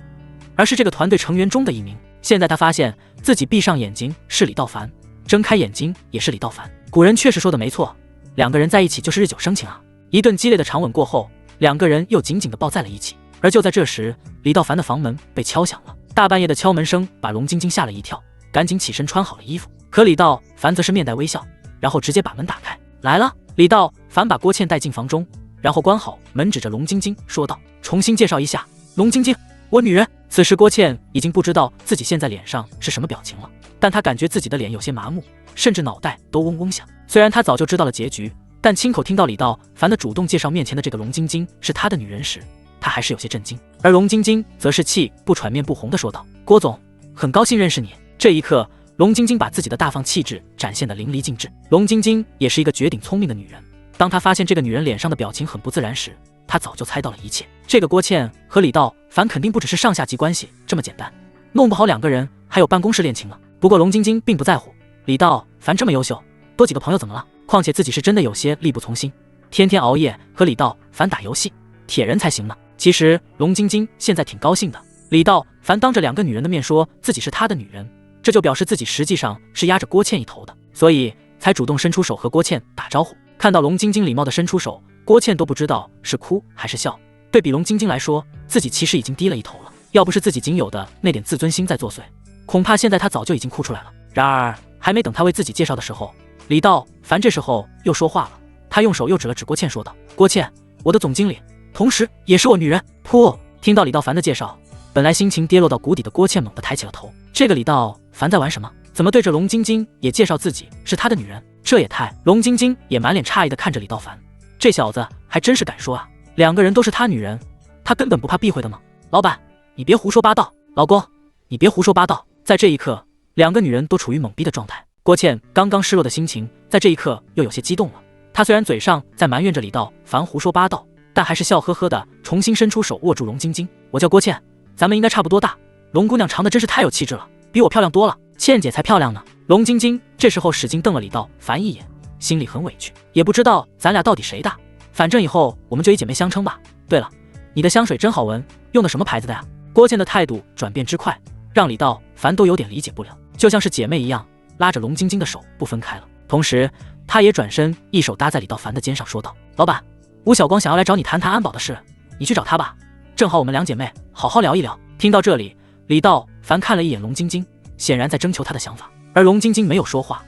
而是这个团队成员中的一名。现在他发现自己闭上眼睛是李道凡，睁开眼睛也是李道凡。古人确实说的没错，2个人在一起就是日久生情啊。一顿激烈的长吻过后，2个人又紧紧地抱在了一起。而就在这时，李道凡的房门被敲响了，大半夜的敲门声把龙晶晶吓了一跳，赶紧起身穿好了衣服。可李道凡则是面带微笑，然后直接把门打开。来了。李道凡把郭倩带进房中，然后关好门，指着龙晶晶说道：重新介绍一下，龙晶晶，我女人。此时郭倩已经不知道自己现在脸上是什么表情了，但她感觉自己的脸有些麻木，甚至脑袋都嗡嗡响。虽然她早就知道了结局，但亲口听到李道凡的主动介绍面前的这个龙晶晶是他的女人时，她还是有些震惊。而龙晶晶则是气不喘面不红的说道：郭总，很高兴认识你。这一刻龙晶晶把自己的大方气质展现得淋漓尽致。龙晶晶也是一个绝顶聪明的女人，当她发现这个女人脸上的表情很不自然时，她早就猜到了一切。这个郭倩和李道凡肯定不只是上下级关系这么简单，弄不好2个人还有办公室恋情了。不过龙晶晶并不在乎，李道凡这么优秀，多几个朋友怎么了？况且自己是真的有些力不从心，天天熬夜和李道凡打游戏，铁人才行呢。其实龙晶晶现在挺高兴的，李道凡当着2个女人的面说自己是他的女人，这就表示自己实际上是压着郭倩一头的，所以才主动伸出手和郭倩打招呼。看到龙晶晶礼貌地伸出手，郭倩都不知道是哭还是笑。对比龙晶晶来说，自己其实已经低了一头了，要不是自己仅有的那点自尊心在作祟，恐怕现在她早就已经哭出来了。然而还没等她为自己介绍的时候，李道凡这时候又说话了，他用手又指了指郭倩说道：郭倩，我的总经理，同时也是我女人。噗！听到李道凡的介绍，本来心情跌落到谷底的郭倩猛地抬起了头。这个李道凡在玩什么？怎么对着龙晶晶也介绍自己是他的女人？这也太……龙晶晶也满脸诧异地看着李道凡，这小子还真是敢说啊！2个人都是他女人，他根本不怕避讳的吗？老板，你别胡说八道！老公，你别胡说八道。在这一刻，两个女人都处于懵逼的状态。郭倩刚刚失落的心情，在这一刻又有些激动了。她虽然嘴上在埋怨着李道凡胡说八道，但还是笑呵呵的重新伸出手握住龙晶晶。我叫郭倩，咱们应该差不多大。龙姑娘长得真是太有气质了，比我漂亮多了。倩姐才漂亮呢。龙晶晶这时候使劲瞪了李道凡一眼，心里很委屈，也不知道咱俩到底谁大。反正以后我们就以姐妹相称吧。对了，你的香水真好闻，用的什么牌子的呀？郭倩的态度转变之快，让李道凡都有点理解不了，就像是姐妹一样，拉着龙晶晶的手不分开了。同时，他也转身一手搭在李道凡的肩上，说道：“老板，吴晓光想要来找你谈谈安保的事，你去找他吧。正好我们两姐妹好好聊一聊。”听到这里，李道凡看了一眼龙晶晶，显然在征求她的想法，而龙晶晶没有说话，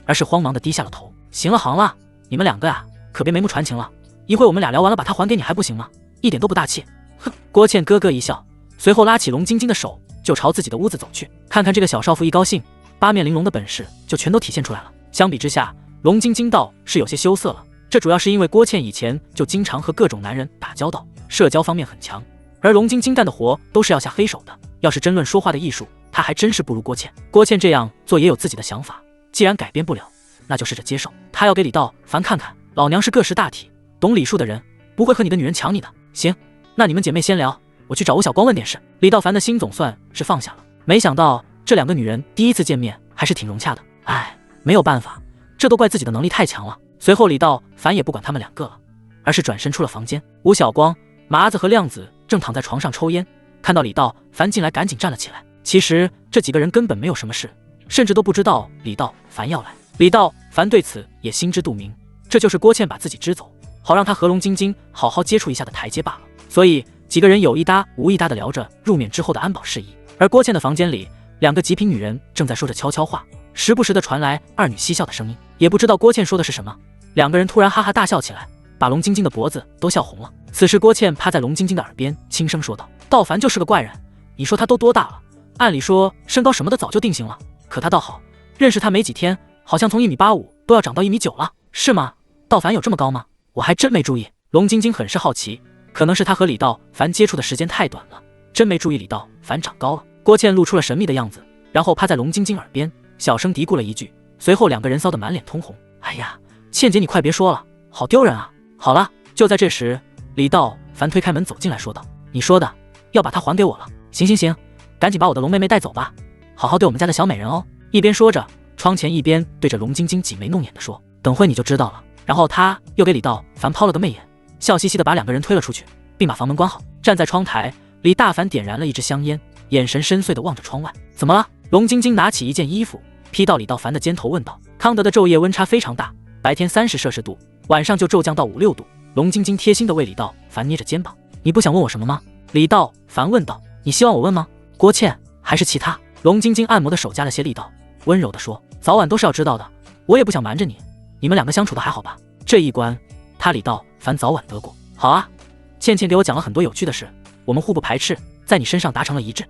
而是慌忙的低下了头。行了，你们两个呀，可别眉目传情了。一会我们俩聊完了，把他还给你还不行吗？一点都不大气。哼！郭倩咯咯一笑，随后拉起龙晶晶的手，就朝自己的屋子走去。看看这个小少妇一高兴，八面玲珑的本事就全都体现出来了。相比之下，龙晶晶倒是有些羞涩了。这主要是因为郭倩以前就经常和各种男人打交道，社交方面很强，而龙晶晶干的活都是要下黑手的。要是争论说话的艺术，她还真是不如郭倩。郭倩这样做也有自己的想法，既然改变不了，那就试着接受。她要给李道凡看看，老娘是个识大体、懂礼数的人，不会和你的女人抢你的。行，那你们姐妹先聊，我去找吴晓光问点事。李道凡的心总算是放下了，没想到这两个女人第一次见面还是挺融洽的。哎，没有办法，这都怪自己的能力太强了。随后李道凡也不管他们两个了，而是转身出了房间。吴晓光、麻子和亮子正躺在床上抽烟，看到李道凡进来，赶紧站了起来。其实这几个人根本没有什么事，甚至都不知道李道凡要来。李道凡对此也心知肚明，这就是郭倩把自己支走，好让他和龙晶晶好好接触一下的台阶罢了。所以几个人有一搭无一搭的聊着入眠之后的安保事宜。而郭倩的房间里，两个极品女人正在说着悄悄话，时不时的传来二女嬉笑的声音，也不知道郭倩说的是什么。两个人突然哈哈大笑起来，把龙晶晶的脖子都笑红了。此时郭倩趴在龙晶晶的耳边轻声说道：“道凡就是个怪人，你说他都多大了？按理说身高什么的早就定型了，可他倒好，认识他没几天，好像从1.85米都要长到1.9米了，是吗？道凡有这么高吗？我还真没注意。”龙晶晶很是好奇，可能是他和李道凡接触的时间太短了，真没注意李道凡长高了。郭倩露出了神秘的样子，然后趴在龙晶晶耳边小声嘀咕了一句，随后两个人臊得满脸通红。哎呀，倩姐你快别说了，好丢人啊！好了，就在这时，李道凡推开门走进来说道：“你说的要把她还给我了。行，赶紧把我的龙妹妹带走吧，好好对我们家的小美人哦。”一边说着，窗前一边对着龙晶晶挤眉弄眼的说：“等会你就知道了。”然后他又给李道凡抛了个媚眼，笑嘻嘻的把两个人推了出去，并把房门关好。站在窗台，李大凡点燃了一支香烟，眼神深邃的望着窗外。怎么了？龙晶晶拿起一件衣服披到李道凡的肩头问道。康德的昼夜温差非常大，白天30°C，晚上就骤降到5、6度。龙晶晶贴心的为李道凡捏着肩膀。你不想问我什么吗？李道凡问道。你希望我问吗？郭倩还是其他？龙晶晶按摩的手加了些力道，温柔的说：“早晚都是要知道的，我也不想瞒着你。你们两个相处的还好吧？这一关他李道凡早晚得过。好啊，倩倩给我讲了很多有趣的事，我们互不排斥，在你身上达成了一致。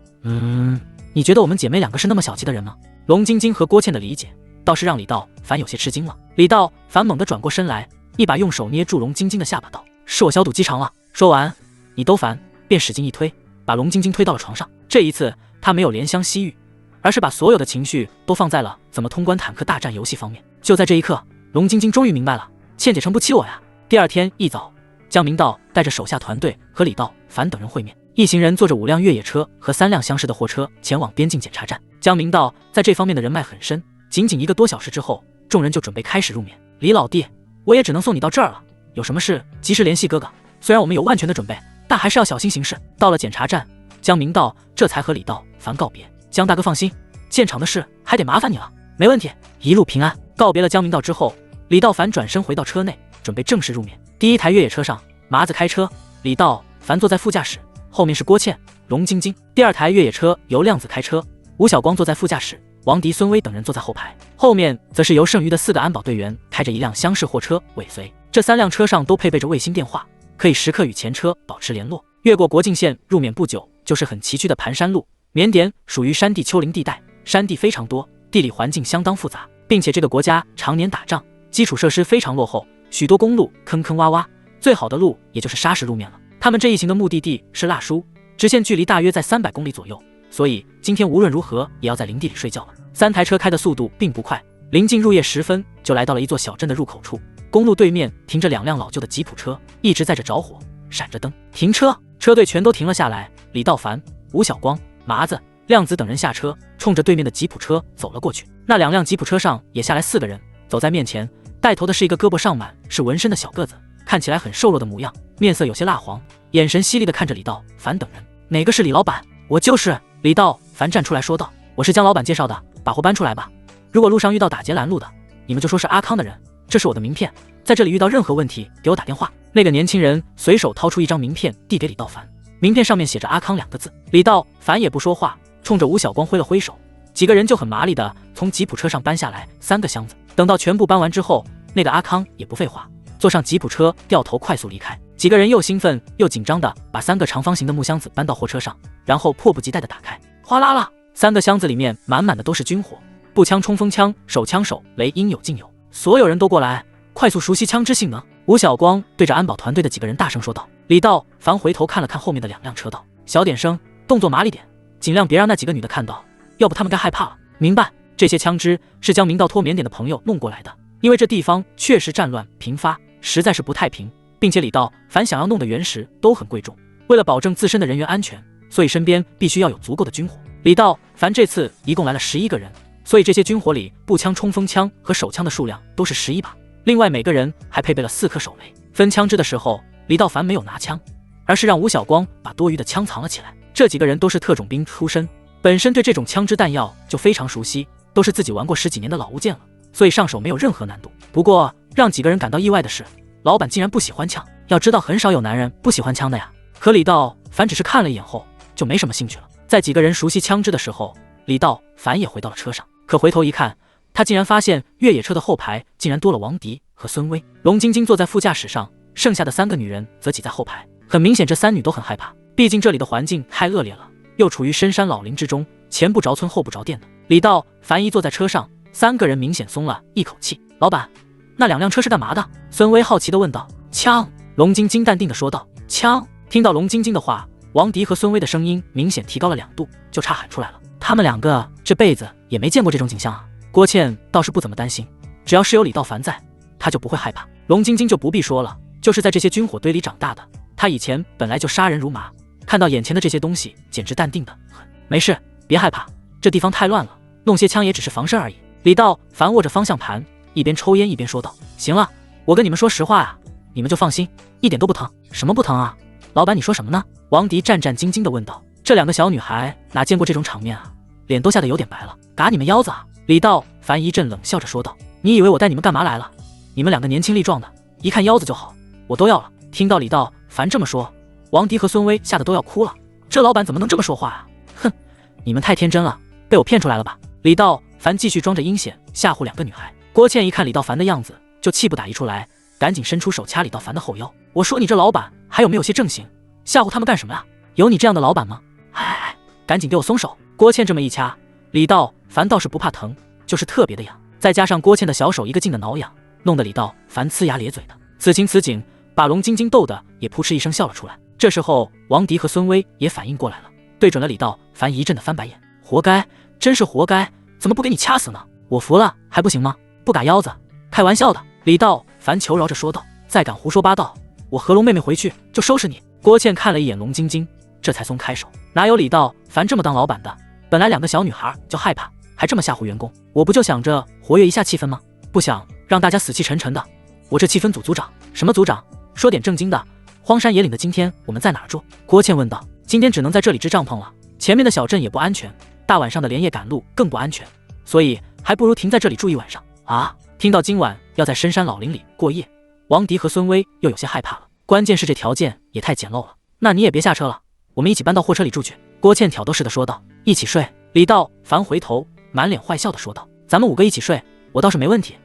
你觉得我们姐妹两个是那么小气的人吗？”龙晶晶和郭倩的理解倒是让李道凡有些吃惊了。李道凡猛地转过身来，一把用手捏住龙晶晶的下巴道：“是我小肚鸡肠了。”说完，你都烦便使劲一推，把龙晶晶推到了床上。这一次他没有怜香惜玉，而是把所有的情绪都放在了怎么通关坦克大战游戏方面。就在这一刻，龙晶晶终于明白了，倩姐撑不起我呀。第二天一早，江明道带着手下团队和李道凡等人会面，一行人坐着5辆越野车和3辆厢式的货车前往边境检查站。江明道在这方面的人脉很深，仅1个多小时之后，众人就准备开始入眠。李老弟，我也只能送你到这儿了，有什么事及时联系哥哥。虽然我们有万全的准备，但还是要小心行事。到了检查站，江明道这才和李道凡告别。江大哥放心，现场的事还得麻烦你了。没问题，一路平安。告别了江明道之后，李道凡转身回到车内，准备正式入眠。第一台越野车上，麻子开车，李道凡坐在副驾驶，后面是郭倩、龙晶晶。第二台越野车由亮子开车，吴晓光坐在副驾驶，王迪、孙威等人坐在后排，后面则是由剩余的4个安保队员开着1辆厢式货车尾随。这3辆车上都配备着卫星电话，可以时刻与前车保持联络。越过国境线入缅不久，就是很崎岖的盘山路。缅甸属于山地丘陵地带，山地非常多，地理环境相当复杂，并且这个国家常年打仗，基础设施非常落后，许多公路坑坑洼洼，最好的路也就是砂石路面了。他们这一行的目的地是腊戍，直线距离大约在300公里左右，所以今天无论如何也要在林地里睡觉了。3台车开的速度并不快，临近入夜时分，就来到了一座小镇的入口处。公路对面停着2辆老旧的吉普车，一直在这着火，闪着灯。停车！车队全都停了下来。李道凡、吴晓光、麻子、亮子等人下车，冲着对面的吉普车走了过去。那2辆吉普车上也下来4个人，走在面前，带头的是一个胳膊上满是纹身的小个子，看起来很瘦弱的模样，面色有些蜡黄，眼神犀利地看着李道凡等人。哪个是李老板？我就是。李道凡站出来说道：“我是江老板介绍的，把货搬出来吧。如果路上遇到打劫拦路的，你们就说是阿康的人，这是我的名片，在这里遇到任何问题给我打电话。”那个年轻人随手掏出一张名片递给李道凡，名片上面写着阿康2个字。李道凡也不说话，冲着吴晓光挥了挥手，几个人就很麻利的从吉普车上搬下来3个箱子。等到全部搬完之后，那个阿康也不废话，坐上吉普车掉头快速离开。几个人又兴奋又紧张的把3个长方形的木箱子搬到货车上，然后迫不及待的打开，哗啦啦，3个箱子里面满满的都是军火，步枪、冲锋枪、手枪、手雷应有尽有。所有人都过来，快速熟悉枪支性能。吴晓光对着安保团队的几个人大声说道。李道凡回头看了看后面的2辆车道，小点声，动作麻利点，尽量别让那几个女的看到，要不他们该害怕了。明白。这些枪支是将明道托缅甸的朋友弄过来的，因为这地方确实战乱频发，实在是不太平，并且李道凡想要弄的原石都很贵重，为了保证自身的人员安全，所以身边必须要有足够的军火。李道凡这次一共来了11个人，所以这些军火里步枪、冲锋枪和手枪的数量都是11把，另外每个人还配备了4颗手雷。分枪支的时候，李道凡没有拿枪，而是让吴晓光把多余的枪藏了起来。这几个人都是特种兵出身，本身对这种枪支弹药就非常熟悉，都是自己玩过10几年的老物件了，所以上手没有任何难度。不过让几个人感到意外的是，老板竟然不喜欢枪。要知道很少有男人不喜欢枪的呀。可李道凡只是看了一眼后就没什么兴趣了。在几个人熟悉枪支的时候，李道凡也回到了车上，可回头一看，他竟然发现越野车的后排竟然多了王迪和孙薇。龙晶晶坐在副驾驶上，剩下的3个女人则挤在后排。很明显这3女都很害怕，毕竟这里的环境太恶劣了，又处于深山老林之中，前不着村后不着店的。李道凡一坐在车上，3个人明显松了一口气。老板，那2辆车是干嘛的？孙薇好奇地问道。枪。龙晶晶淡定地说道。枪。听到龙晶晶的话，王迪和孙薇的声音明显提高了2度，就差喊出来了。他们2个这辈子也没见过这种景象啊。郭倩倒是不怎么担心，只要是有李道凡在，她就不会害怕。龙晶晶就不必说了，就是在这些军火堆里长大的，她以前本来就杀人如麻，看到眼前的这些东西简直淡定的很。没事，别害怕，这地方太乱了，弄些枪也只是防身而已。李道凡握着方向盘，一边抽烟一边说道。行了，我跟你们说实话啊，你们就放心，一点都不疼。什么不疼啊？老板你说什么呢？王迪战战兢兢地问道。这2个小女孩哪见过这种场面啊，脸都吓得有点白了。嘎你们腰子啊？李道凡一阵冷笑着说道。你以为我带你们干嘛来了？你们2个年轻力壮的，一看腰子就好，我都要了。听到李道凡这么说，王迪和孙薇吓得都要哭了。这老板怎么能这么说话啊？哼，你们太天真了，被我骗出来了吧？李道凡继续装着阴险吓唬2个女孩。郭倩一看李道凡的样子，就气不打一处来，赶紧伸出手掐李道凡的后腰。我说你这老板还有没有些正形？吓唬他们干什么呀？有你这样的老板吗？哎，赶紧给我松手！郭倩这么一掐，李道凡倒是不怕疼，就是特别的痒，再加上郭倩的小手一个劲的挠痒，弄得李道凡呲牙咧嘴的。此情此景，把龙晶晶逗得也扑哧一声笑了出来。这时候王迪和孙薇也反应过来了，对准了李道凡一阵的翻白眼。活该，真是活该，怎么不给你掐死呢？我服了还不行吗？不嘎腰子，开玩笑的。李道凡求饶着说道。再敢胡说八道，我和龙妹妹回去就收拾你。郭倩看了一眼龙晶晶，这才松开手。哪有李道凡这么当老板的？本来2个小女孩就害怕，还这么吓唬员工。我不就想着活跃一下气氛吗？不想让大家死气沉沉的。我这气氛组组长。什么组长？说点正经的。荒山野岭的今天我们在哪儿住？郭倩问道。今天只能在这里支帐篷了，前面的小镇也不安全，大晚上的连夜赶路更不安全，所以还不如停在这里住一晚上。啊！听到今晚要在深山老林里过夜，王迪和孙薇又有些害怕了。关键是这条件也太简陋了。那你也别下车了，我们一起搬到货车里住去。郭倩挑逗似的说道。一起睡？李道凡回头满脸坏笑的说道。咱们5个一起睡，我倒是没问题，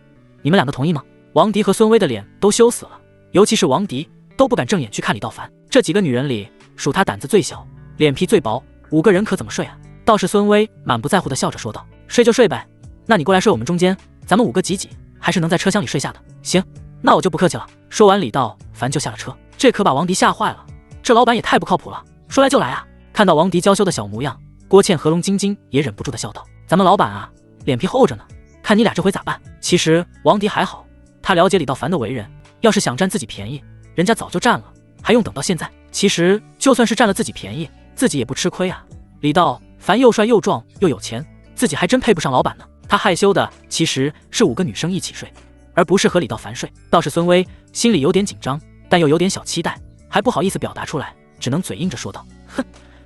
你们2个同意吗？王迪和孙薇的脸都羞死了，尤其是王迪都不敢正眼去看李道凡。这几个女人里属她胆子最小，脸皮最薄，5个人可怎么睡啊？倒是孙薇满不在乎的笑着说道。睡就睡呗，那你过来睡我们中间，咱们5个挤挤，还是能在车厢里睡下的。行，那我就不客气了。说完李道凡就下了车。这可把王迪吓坏了，这老板也太不靠谱了，说来就来啊！看到王迪娇羞的小模样，郭倩和龙晶晶也忍不住的笑道：“咱们老板啊，脸皮厚着呢，看你俩这回咋办？”其实王迪还好，他了解李道凡的为人，要是想占自己便宜，人家早就占了，还用等到现在？其实就算是占了自己便宜，自己也不吃亏啊。李道凡又帅又壮又有钱，自己还真配不上老板呢。他害羞的其实是5个女生一起睡，而不是和李道凡睡。倒是孙薇心里有点紧张，但又有点小期待，还不好意思表达出来，只能嘴硬着说道：“哼，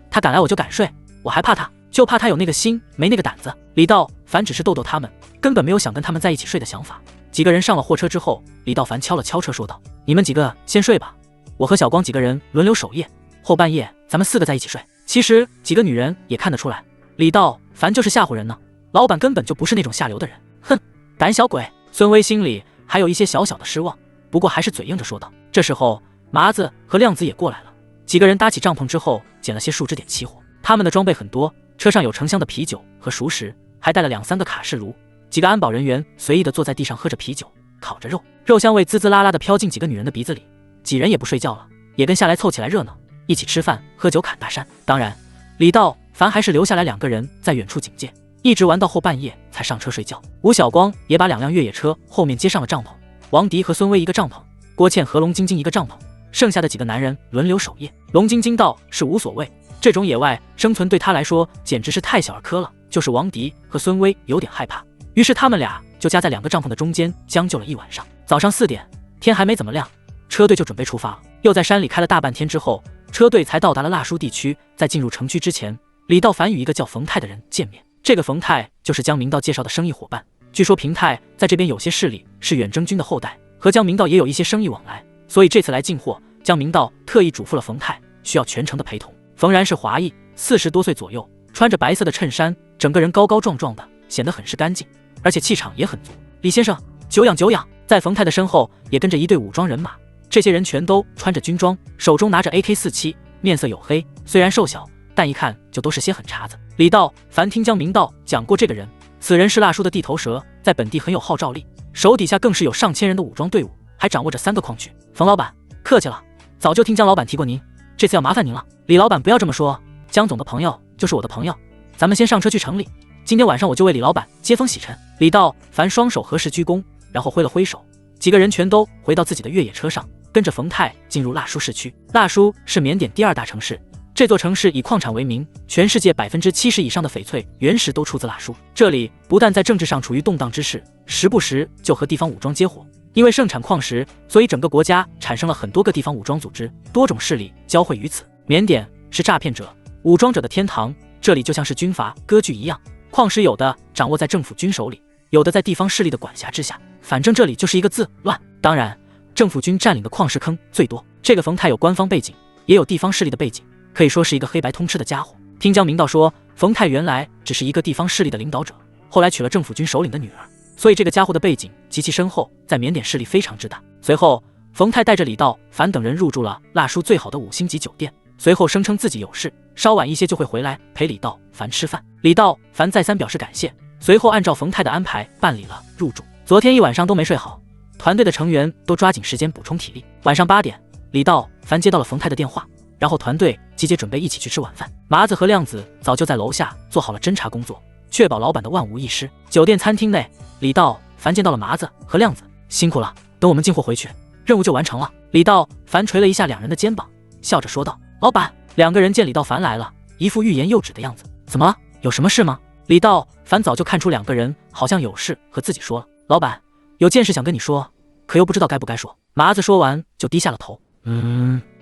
他敢来我就敢睡，我还怕他？就怕他有那个心没那个胆子。”李道凡只是逗逗他们，根本没有想跟他们在一起睡的想法。几个人上了货车之后，李道凡敲了敲车说道：“你们几个先睡吧，我和小光几个人轮流守夜，后半夜咱们4个在一起睡。”其实几个女人也看得出来，李道凡就是吓唬人呢，老板根本就不是那种下流的人。哼，胆小鬼！孙薇心里还有一些小小的失望，不过还是嘴硬着说道。这时候麻子和亮子也过来了，几个人搭起帐篷之后，捡了些树枝点起火。他们的装备很多，车上有成箱的啤酒和熟食，还带了2、3个卡式炉。几个安保人员随意的坐在地上喝着啤酒，烤着肉，肉香味滋滋啦啦的飘进几个女人的鼻子里。几人也不睡觉了，也跟下来凑起来热闹，一起吃饭喝酒侃大山。当然李道凡还是留下来2个人在远处警戒，一直玩到后半夜才上车睡觉。吴晓光也把2辆越野车后面接上了帐篷，王迪和孙薇一个帐篷，郭倩和龙晶晶一个帐篷，剩下的几个男人轮流守夜。龙晶晶倒是无所谓，这种野外生存对他来说简直是太小儿科了，就是王迪和孙薇有点害怕，于是他们俩就夹在2个帐篷的中间将就了一晚上。早上4点，天还没怎么亮，车队就准备出发了。又在山里开了大半天之后，车队才到达了腊书地区。在进入城区之前，李道凡与一个叫冯泰的人见面。这个冯泰就是江明道介绍的生意伙伴，据说平泰在这边有些势力，是远征军的后代，和江明道也有一些生意往来，所以这次来进货，江明道特意嘱咐了冯泰需要全程的陪同。冯然是华裔，40多岁左右，穿着白色的衬衫，整个人高高壮壮的，显得很是干净，而且气场也很足。李先生，久仰久仰。在冯泰的身后也跟着一队武装人马，这些人全都穿着军装，手中拿着 AK47， 面色黝黑，虽然瘦小，但一看就都是些狠茬子。李道凡听江明道讲过这个人，此人是腊书的地头蛇，在本地很有号召力，手底下更是有上千人的武装队伍，还掌握着3个矿区。冯老板客气了，早就听江老板提过您，这次要麻烦您了。李老板不要这么说，江总的朋友就是我的朋友，咱们先上车去城里，今天晚上我就为李老板接风洗尘。李道凡双手合十鞠躬，然后挥了挥手，几个人全都回到自己的越野车上，跟着冯泰进入腊书市区。腊书是缅甸第2大城市，这座城市以矿产为名，全世界70%以上的翡翠原石都出自腊书。这里不但在政治上处于动荡之势，时不时就和地方武装接火。因为盛产矿石，所以整个国家产生了很多个地方武装组织，多种势力交汇于此。缅甸是诈骗者、武装者的天堂，这里就像是军阀割据一样，矿石有的掌握在政府军手里，有的在地方势力的管辖之下，反正这里就是一个字乱。当然政府军占领的矿石坑最多。这个冯泰有官方背景，也有地方势力的背景，可以说是一个黑白通吃的家伙。听江明道说，冯泰原来只是一个地方势力的领导者，后来娶了政府军首领的女儿，所以这个家伙的背景极其深厚，在缅甸势力非常之大。随后冯泰带着李道凡等人入住了腊书最好的5星级酒店，随后声称自己有事，稍晚一些就会回来陪李道凡吃饭。李道凡再三表示感谢，随后按照冯泰的安排办理了入住。昨天一晚上都没睡好，团队的成员都抓紧时间补充体力。晚上8点，李道凡接到了冯泰的电话，然后团队集结准备一起去吃晚饭。麻子和亮子早就在楼下做好了侦查工作，确保老板的万无一失。酒店餐厅内，李道凡见到了麻子和亮子，辛苦了，等我们进货回去，任务就完成了。李道凡捶了一下2人的肩膀，笑着说道：“老板。”2个人见李道凡来了，一副欲言又止的样子。怎么了？有什么事吗？李道凡早就看出2个人好像有事和自己说了。老板，有件事想跟你说，可又不知道该不该说。麻子说完就低下了头。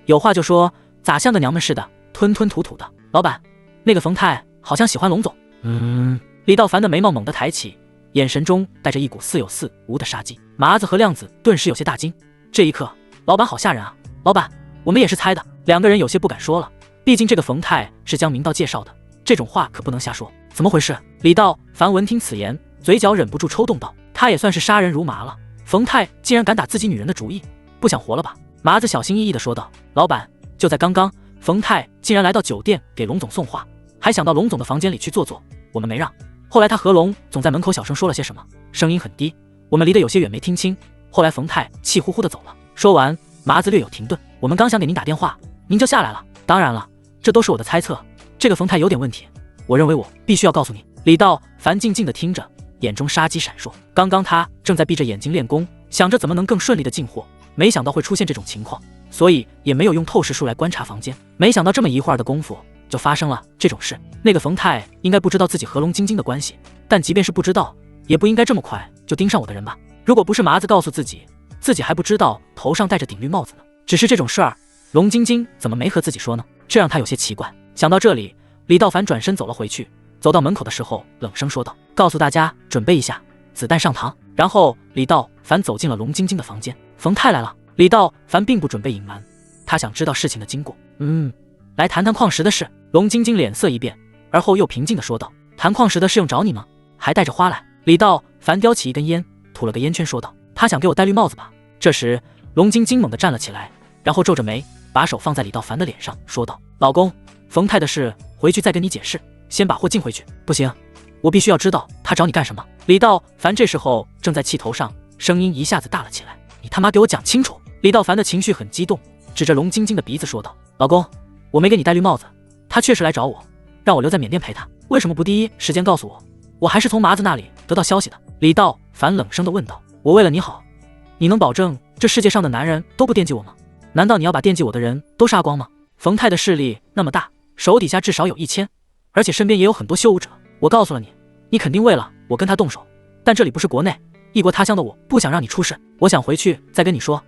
有话就说，咋像个娘们似的，吞吞吐吐的。老板，那个冯泰好像喜欢龙总。李道凡的眉毛猛地抬起，眼神中带着一股似有似无的杀机。麻子和亮子顿时有些大惊，这一刻，老板好吓人啊！老板，我们也是猜的。2个人有些不敢说了，毕竟这个冯泰是江明道介绍的，这种话可不能瞎说。怎么回事？李道凡闻听此言，嘴角忍不住抽动道：“他也算是杀人如麻了，冯泰竟然敢打自己女人的主意，不想活了吧？”麻子小心翼翼地说道：“老板，就在刚刚，冯泰竟然来到酒店给龙总送话，还想到龙总的房间里去坐坐，我们没让。后来他和龙总在门口小声说了些什么，声音很低，我们离得有些远没听清。后来冯泰气呼呼地走了。”说完，麻子略有停顿：“我们刚想给您打电话，您就下来了。当然了，这都是我的猜测，这个冯泰有点问题，我认为我必须要告诉你。李道凡静静地听着，眼中杀机闪烁。刚刚他正在闭着眼睛练功，想着怎么能更顺利地进货，没想到会出现这种情况，所以也没有用透视术来观察房间。没想到这么一会儿的功夫，就发生了这种事。那个冯泰应该不知道自己和龙晶晶的关系，但即便是不知道，也不应该这么快就盯上我的人吧？如果不是麻子告诉自己，自己还不知道头上戴着顶绿帽子呢。只是这种事儿，龙晶晶怎么没和自己说呢？这让他有些奇怪。想到这里，李道凡转身走了回去。走到门口的时候，冷声说道：“告诉大家准备一下，子弹上膛。”然后李道凡走进了龙晶晶的房间。冯泰来了。李道凡并不准备隐瞒，他想知道事情的经过。来谈谈矿石的事。龙晶晶脸色一变，而后又平静地说道：“谈矿石的事用找你吗？还带着花来。”李道凡叼起一根烟，吐了个烟圈，说道：“他想给我戴绿帽子吧？”这时，龙晶晶猛地站了起来，然后皱着眉，把手放在李道凡的脸上，说道：“老公，冯泰的事回去再跟你解释，先把货进回去。”不行，我必须要知道他找你干什么。李道凡这时候正在气头上，声音一下子大了起来：“你他妈给我讲清楚！”李道凡的情绪很激动，指着龙晶晶的鼻子说道：“老公，我没给你戴绿帽子，他确实来找我，让我留在缅甸陪他，为什么不第一时间告诉我？我还是从麻子那里得到消息的。”李道凡冷声地问道：“我为了你好，你能保证这世界上的男人都不惦记我吗？难道你要把惦记我的人都杀光吗？”冯泰的势力那么大，手底下至少有1000，而且身边也有很多修武者。我告诉了你，你肯定为了我跟他动手，但这里不是国内，异国他乡的我不想让你出事。我想回去再跟你说，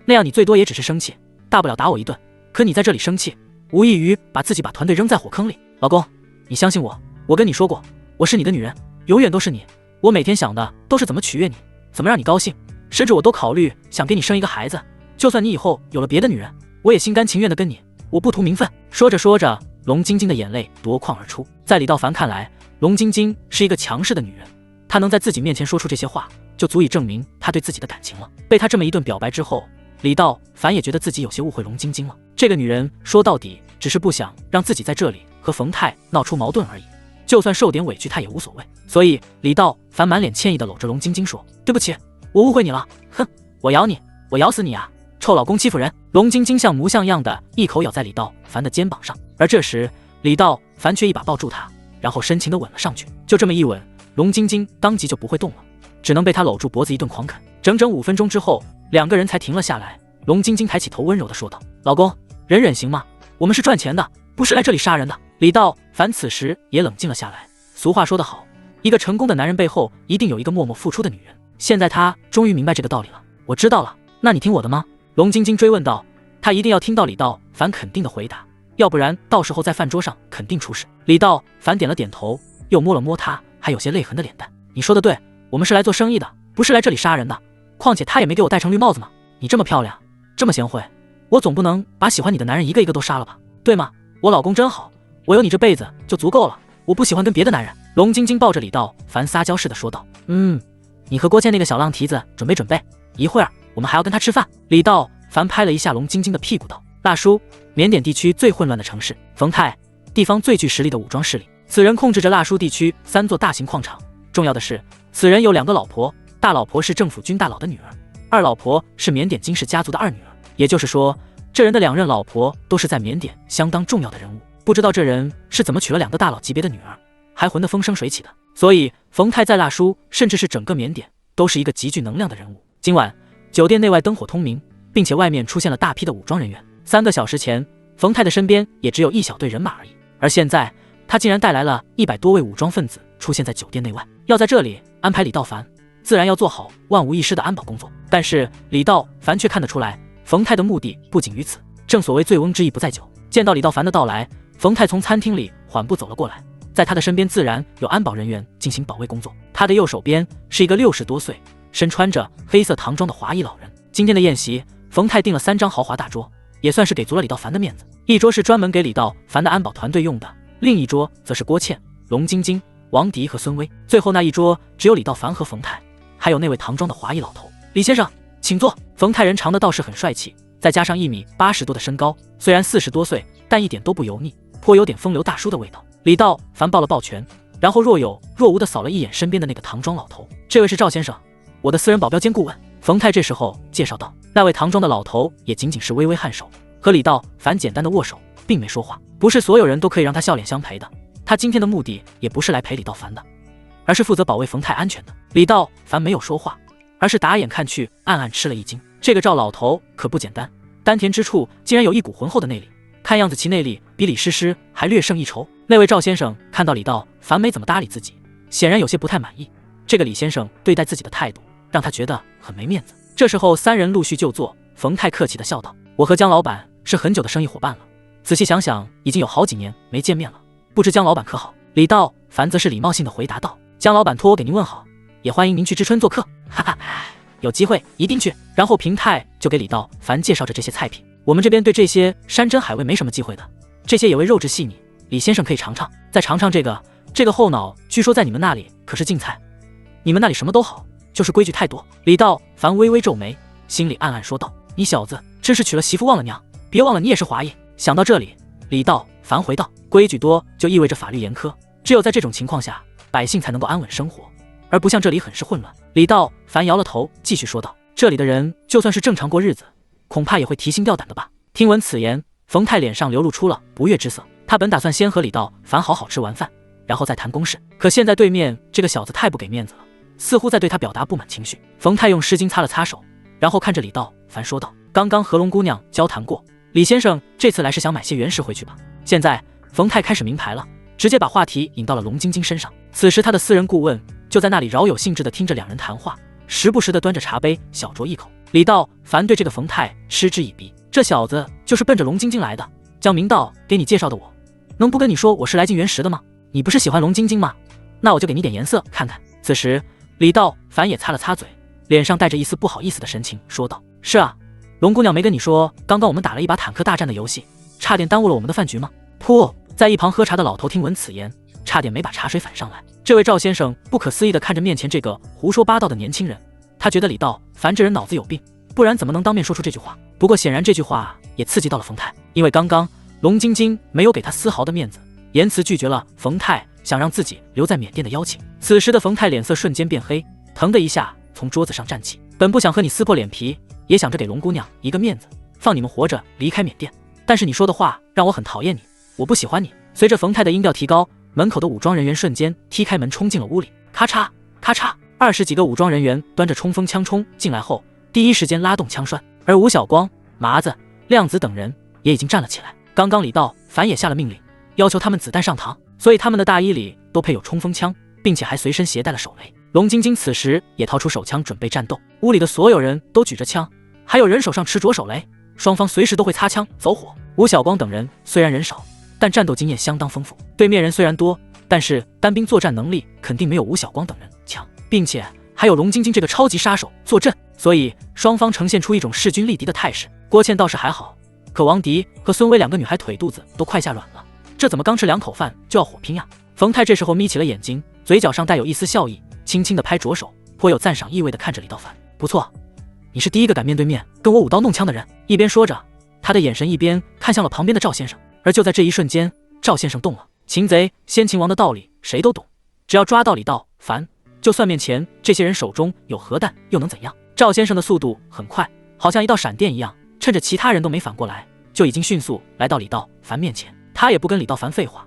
那样你最多也只是生气，大不了打我一顿。可你在这里生气，无异于把自己把团队扔在火坑里。老公，你相信我，我跟你说过，我是你的女人，永远都是你。我每天想的都是怎么取悦你，怎么让你高兴，甚至我都考虑想给你生一个孩子。就算你以后有了别的女人，我也心甘情愿的跟你，我不图名分。说着说着，龙晶晶的眼泪夺眶而出。在李道凡看来，龙晶晶是一个强势的女人，她能在自己面前说出这些话，就足以证明她对自己的感情了。被她这么一顿表白之后，李道凡也觉得自己有些误会龙晶晶了。这个女人说到底只是不想让自己在这里和冯泰闹出矛盾而已，就算受点委屈她也无所谓。所以李道凡满脸歉意地搂着龙晶晶说：“对不起，我误会你了。哼，我咬你，我咬死你啊！臭老公欺负人！”龙晶晶像模像样的一口咬在李道凡的肩膀上，而这时李道凡却一把抱住她，然后深情地吻了上去。就这么一吻，龙晶晶当即就不会动了，只能被他搂住脖子一顿狂啃。整整5分钟之后，两个人才停了下来。龙晶晶抬起头温柔地说道：“老公，忍忍行吗？我们是赚钱的，不是来这里杀人的。”李道凡此时也冷静了下来。俗话说得好，一个成功的男人背后一定有一个默默付出的女人。现在他终于明白这个道理了。我知道了，那你听我的吗？龙晶晶追问道。他一定要听到李道凡肯定的回答，要不然到时候在饭桌上肯定出事。李道凡点了点头，又摸了摸他还有些泪痕的脸蛋。你说的对，我们是来做生意的，不是来这里杀人的。况且他也没给我戴成绿帽子嘛。你这么漂亮，这么贤惠，我总不能把喜欢你的男人一个一个都杀了吧，对吗？我老公真好，我有你这辈子就足够了，我不喜欢跟别的男人。龙晶晶抱着李道凡撒娇似的说道：“你和郭倩那个小浪蹄子准备准备，一会儿我们还要跟他吃饭。”李道凡拍了一下龙晶晶的屁股道：“大叔，缅甸地区最混乱的城市，冯泰，地方最具实力的武装势力，此人控制着腊戍地区3座大型矿场。重要的是，此人有2个老婆，大老婆是政府军大佬的女儿，二老婆是缅甸金氏家族的二女儿。也就是说，这人的2任老婆都是在缅甸相当重要的人物。不知道这人是怎么娶了2个大佬级别的女儿，还混得风生水起的。所以冯泰在腊戍，甚至是整个缅甸，都是一个极具能量的人物。今晚酒店内外灯火通明，并且外面出现了大批的武装人员。3个小时前，冯泰的身边也只有1小队人马而已，而现在他竟然带来了100多位武装分子出现在酒店内外，要在这里安排李道凡，自然要做好万无一失的安保工作。但是李道凡却看得出来，冯泰的目的不仅于此。正所谓醉翁之意不在酒，见到李道凡的到来，冯泰从餐厅里缓步走了过来，在他的身边自然有安保人员进行保卫工作。他的右手边是一个60多岁、身穿着黑色唐装的华裔老人。今天的宴席，冯泰订了3张豪华大桌，也算是给足了李道凡的面子。一桌是专门给李道凡的安保团队用的，另一桌则是郭倩、龙晶晶、王迪和孙威。最后那一桌只有李道凡和冯泰，还有那位唐装的华裔老头。李先生，请坐。冯泰人长得倒是很帅气，再加上1米80多的身高，虽然40多岁，但一点都不油腻，颇有点风流大叔的味道。李道凡抱了抱拳，然后若有若无地扫了一眼身边的那个唐装老头。这位是赵先生，我的私人保镖兼顾问。冯泰这时候介绍道。那位唐装的老头也仅仅是微微颔首，和李道凡简单的握手，并没说话。不是所有人都可以让他笑脸相陪的，他今天的目的也不是来陪李道凡的，而是负责保卫冯太安全的。李道凡没有说话，而是打眼看去，暗暗吃了一惊。这个赵老头可不简单，丹田之处竟然有一股浑厚的内力，看样子其内力比李师师还略胜一筹。那位赵先生看到李道凡没怎么搭理自己，显然有些不太满意。这个李先生对待自己的态度让他觉得很没面子。这时候三人陆续就坐，冯太客气地笑道：“我和江老板是很久的生意伙伴了，仔细想想已经有好几年没见面了，不知江老板可好？”李道凡则是礼貌性地回答道：“江老板托我给您问好，也欢迎您去知春做客，哈哈，有机会一定去。”然后平太就给李道凡介绍着这些菜品：“我们这边对这些山珍海味没什么忌讳的，这些野味肉质细腻，李先生可以尝尝。再尝尝这个后脑，据说在你们那里可是禁菜，你们那里什么都好，就是规矩太多。”李道凡微微皱眉，心里暗暗说道：“你小子真是娶了媳妇忘了娘，别忘了你也是华裔。”想到这里，李道凡回道：“规矩多就意味着法律严苛，只有在这种情况下，百姓才能够安稳生活，而不像这里很是混乱。”李道凡摇了头，继续说道：“这里的人就算是正常过日子，恐怕也会提心吊胆的吧？”听闻此言，冯太脸上流露出了不悦之色。他本打算先和李道凡好好吃完饭，然后再谈公事，可现在对面这个小子太不给面子了，似乎在对他表达不满情绪。冯太用湿巾擦了擦手，然后看着李道凡说道：“刚刚和龙姑娘交谈过，李先生这次来是想买些原石回去吧？”现在冯太开始明白了，直接把话题引到了龙晶晶身上。此时他的私人顾问就在那里饶有兴致地听着两人谈话，时不时地端着茶杯小酌一口。李道凡对这个冯太嗤之以鼻，这小子就是奔着龙晶晶来的。江明道给你介绍的我，能不跟你说我是来进原石的吗？你不是喜欢龙晶晶吗？那我就给你点颜色看看。此时李道凡也擦了擦嘴，脸上带着一丝不好意思的神情，说道：“是啊，龙姑娘没跟你说，刚刚我们打了一把坦克大战的游戏，差点耽误了我们的饭局吗？”噗！在一旁喝茶的老头听闻此言，差点没把茶水反上来。这位赵先生不可思议地看着面前这个胡说八道的年轻人，他觉得李道凡这人脑子有病，不然怎么能当面说出这句话？不过显然这句话也刺激到了冯太，因为刚刚龙晶晶没有给他丝毫的面子，言辞拒绝了冯太想让自己留在缅甸的邀请。此时的冯太脸色瞬间变黑，腾的一下从桌子上站起，本不想和你撕破脸皮，也想着给龙姑娘一个面子，放你们活着离开缅甸，但是你说的话让我很讨厌你，我不喜欢你。随着冯太的音调提高，门口的武装人员瞬间踢开门冲进了屋里，咔嚓咔嚓，20几个武装人员端着冲锋枪冲进来后，第一时间拉动枪栓，而吴晓光、麻子、亮子等人也已经站了起来。刚刚李道凡也下了命令，要求他们子弹上膛，所以他们的大衣里都配有冲锋枪，并且还随身携带了手雷。龙晶晶此时也掏出手枪准备战斗，屋里的所有人都举着枪，还有人手上持着手雷，双方随时都会擦枪走火。吴晓光等人虽然人少，但战斗经验相当丰富，对面人虽然多，但是单兵作战能力肯定没有吴晓光等人强，并且还有龙晶晶这个超级杀手坐镇，所以双方呈现出一种势均力敌的态势。郭倩倒是还好，可王迪和孙薇两个女孩腿肚子都快下软了，这怎么刚吃2口饭就要火拼呀？冯太这时候眯起了眼睛，嘴角上带有一丝笑意，轻轻地拍着手，颇有赞赏意味地看着李道凡：“不错，你是第一个敢面对面跟我舞刀弄枪的人。”一边说着，他的眼神一边看向了旁边的赵先生。而就在这一瞬间，赵先生动了。擒贼先擒王的道理谁都懂，只要抓到李道凡，就算面前这些人手中有核弹又能怎样？赵先生的速度很快，好像一道闪电一样，趁着其他人都没反过来，就已经迅速来到李道凡面前。他也不跟李道凡废话，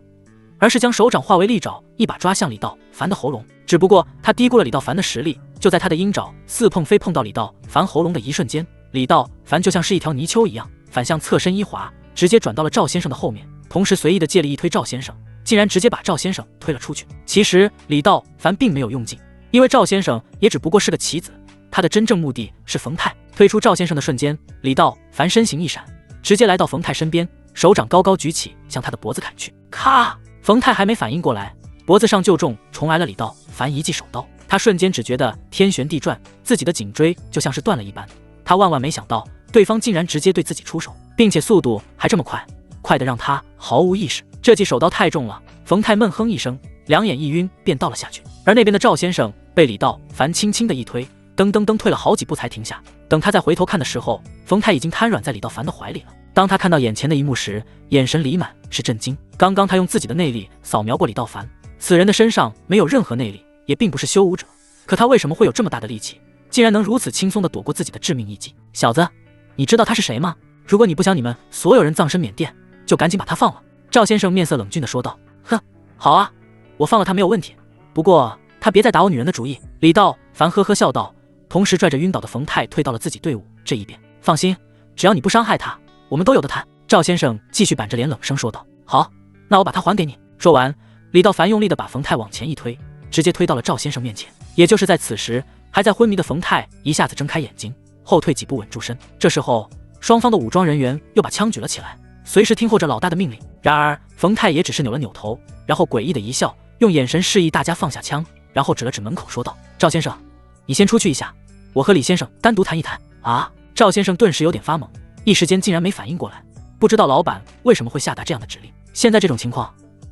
而是将手掌化为利爪，一把抓向李道凡的喉咙。只不过他低估了李道凡的实力，就在他的鹰爪似碰非碰到李道凡喉咙的一瞬间，李道凡就像是一条泥鳅一样反向侧身一滑，直接转到了赵先生的后面，同时随意的借力一推赵先生，竟然直接把赵先生推了出去。其实李道凡并没有用劲，因为赵先生也只不过是个棋子，他的真正目的是冯太。推出赵先生的瞬间，李道凡身形一闪，直接来到冯太身边，手掌高高举起，向他的脖子砍去。咔！冯太还没反应过来，脖子上就重来了李道凡一记手刀。他瞬间只觉得天旋地转，自己的颈椎就像是断了一般。他万万没想到对方竟然直接对自己出手，并且速度还这么快，快得让他毫无意识。这记手刀太重了，冯太闷哼一声，两眼一晕便倒了下去。而那边的赵先生被李道凡轻轻的一推，噔噔噔退了好几步才停下。等他再回头看的时候，冯太已经瘫软在李道凡的怀里了。当他看到眼前的一幕时，眼神里满是震惊。刚刚他用自己的内力扫描过李道凡，此人的身上没有任何内力，也并不是修武者，可他为什么会有这么大的力气，竟然能如此轻松地躲过自己的致命一击？小子，你知道他是谁吗？如果你不想你们所有人葬身缅甸，就赶紧把他放了。赵先生面色冷峻地说道。哼，好啊，我放了他没有问题，不过他别再打我女人的主意。李道凡呵呵笑道，同时拽着晕倒的冯泰退到了自己队伍这一边。放心，只要你不伤害他，我们都有的谈。赵先生继续板着脸冷声说道。好，那我把他还给你。说完，李道凡用力地把冯泰往前一推，直接推到了赵先生面前。也就是在此时，还在昏迷的冯泰一下子睁开眼睛，后退几步稳住身。这时候，双方的武装人员又把枪举了起来，随时听候着老大的命令。然而冯泰也只是扭了扭头，然后诡异的一笑，用眼神示意大家放下枪，然后指了指门口说道：赵先生，你先出去一下，我和李先生单独谈一谈。啊！赵先生顿时有点发懵，一时间竟然没反应过来，不知道老板为什么会下达这样的指令。现在这种情况，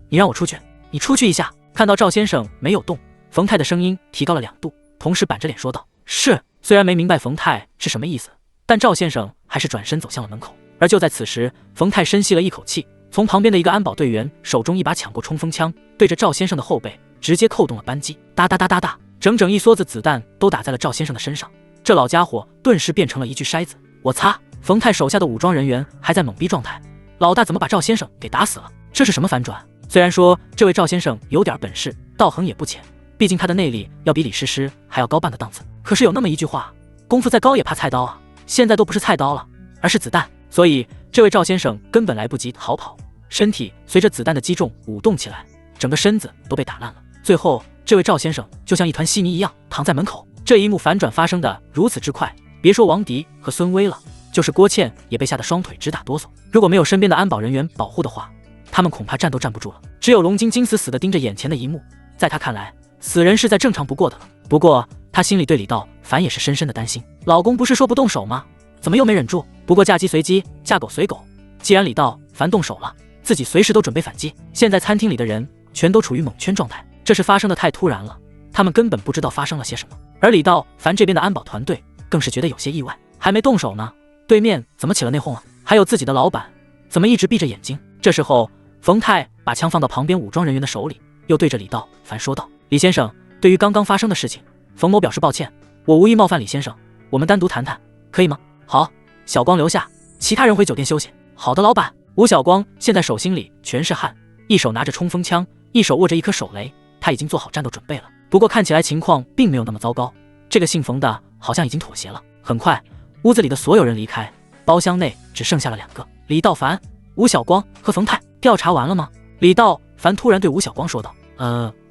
你让我出去，你出去一下。看到赵先生没有动，冯泰的声音提高了2度，同时板着脸说道：是。虽然没明白冯泰是什么意思，但赵先生还是转身走向了门口。而就在此时，冯泰深吸了一口气，从旁边的一个安保队员手中一把抢过冲锋枪，对着赵先生的后背直接扣动了扳机。哒哒哒哒哒，整整一梭子子弹都打在了赵先生的身上。这老家伙顿时变成了一具筛子。我擦！冯泰手下的武装人员还在懵逼状态，老大怎么把赵先生给打死了？这是什么反转？虽然说这位赵先生有点本事，道行也不浅，毕竟他的内力要比李师师还要高半个档次。可是有那么一句话，功夫再高也怕菜刀啊！现在都不是菜刀了，而是子弹。所以这位赵先生根本来不及逃跑，身体随着子弹的击中舞动起来，整个身子都被打烂了。最后这位赵先生就像一团稀泥一样躺在门口。这一幕反转发生的如此之快，别说王迪和孙威了，就是郭倩也被吓得双腿直打哆嗦。如果没有身边的安保人员保护的话，他们恐怕站都站不住了。只有龙晶金死死地盯着眼前的一幕，在他看来，死人是再正常不过的了。不过他心里对李道凡也是深深的担心，老公不是说不动手吗？怎么又没忍住？不过嫁鸡随鸡，嫁狗随狗，既然李道凡动手了，自己随时都准备反击。现在餐厅里的人全都处于蒙圈状态，这事发生的太突然了，他们根本不知道发生了些什么。而李道凡这边的安保团队更是觉得有些意外，还没动手呢，对面怎么起了内讧了？还有自己的老板怎么一直闭着眼睛？这时候冯泰把枪放到旁边武装人员的手里，又对着李道凡说道：李先生，对于刚刚发生的事情，冯某表示抱歉，我无意冒犯李先生，我们单独谈谈，可以吗？好，小光留下，其他人回酒店休息。好的，老板。吴小光现在手心里全是汗，一手拿着冲锋枪，一手握着一颗手雷，他已经做好战斗准备了。不过看起来情况并没有那么糟糕，这个姓冯的好像已经妥协了。很快，屋子里的所有人离开，包厢内只剩下了2个：李道凡、吴小光和冯泰。调查完了吗？李道凡突然对吴小光说道。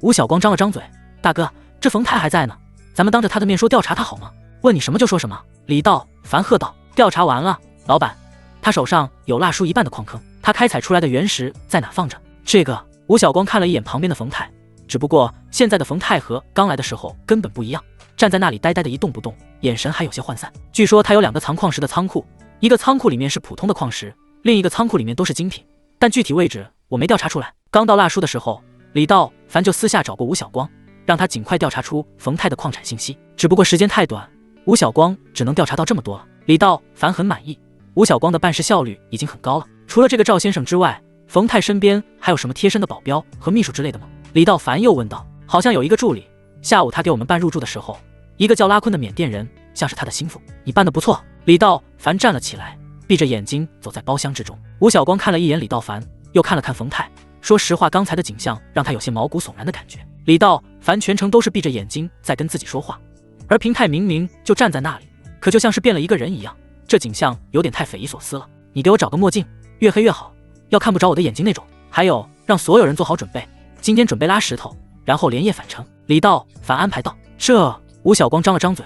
吴小光张了张嘴，大哥，这冯泰还在呢，咱们当着他的面说调查他好吗？问你什么就说什么。李道凡喝道。调查完了，老板，他手上有蜡叔一半的矿坑，他开采出来的原石在哪放着？这个吴小光看了一眼旁边的冯泰，只不过现在的冯泰和刚来的时候根本不一样，站在那里呆呆的一动不动，眼神还有些涣散。据说他有2个藏矿石的仓库，一个仓库里面是普通的矿石，另一个仓库里面都是精品，但具体位置我没调查出来。刚到蜡叔的时候，李道凡就私下找过吴小光，让他尽快调查出冯泰的矿产信息，只不过时间太短，吴小光只能调查到这么多了。李道凡很满意，吴小光的办事效率已经很高了。除了这个赵先生之外，冯泰身边还有什么贴身的保镖和秘书之类的吗？李道凡又问道。好像有一个助理，下午他给我们办入住的时候，一个叫拉坤的缅甸人，像是他的心腹。你办得不错。李道凡站了起来，闭着眼睛走在包厢之中。吴小光看了一眼李道凡，又看了看冯泰，说实话，刚才的景象让他有些毛骨悚然的感觉。李道凡全程都是闭着眼睛在跟自己说话，而平泰明明就站在那里，可就像是变了一个人一样，这景象有点太匪夷所思了。你给我找个墨镜，越黑越好，要看不着我的眼睛那种。还有，让所有人做好准备，今天准备拉石头，然后连夜返程。李道凡安排道。这吴小光张了张嘴，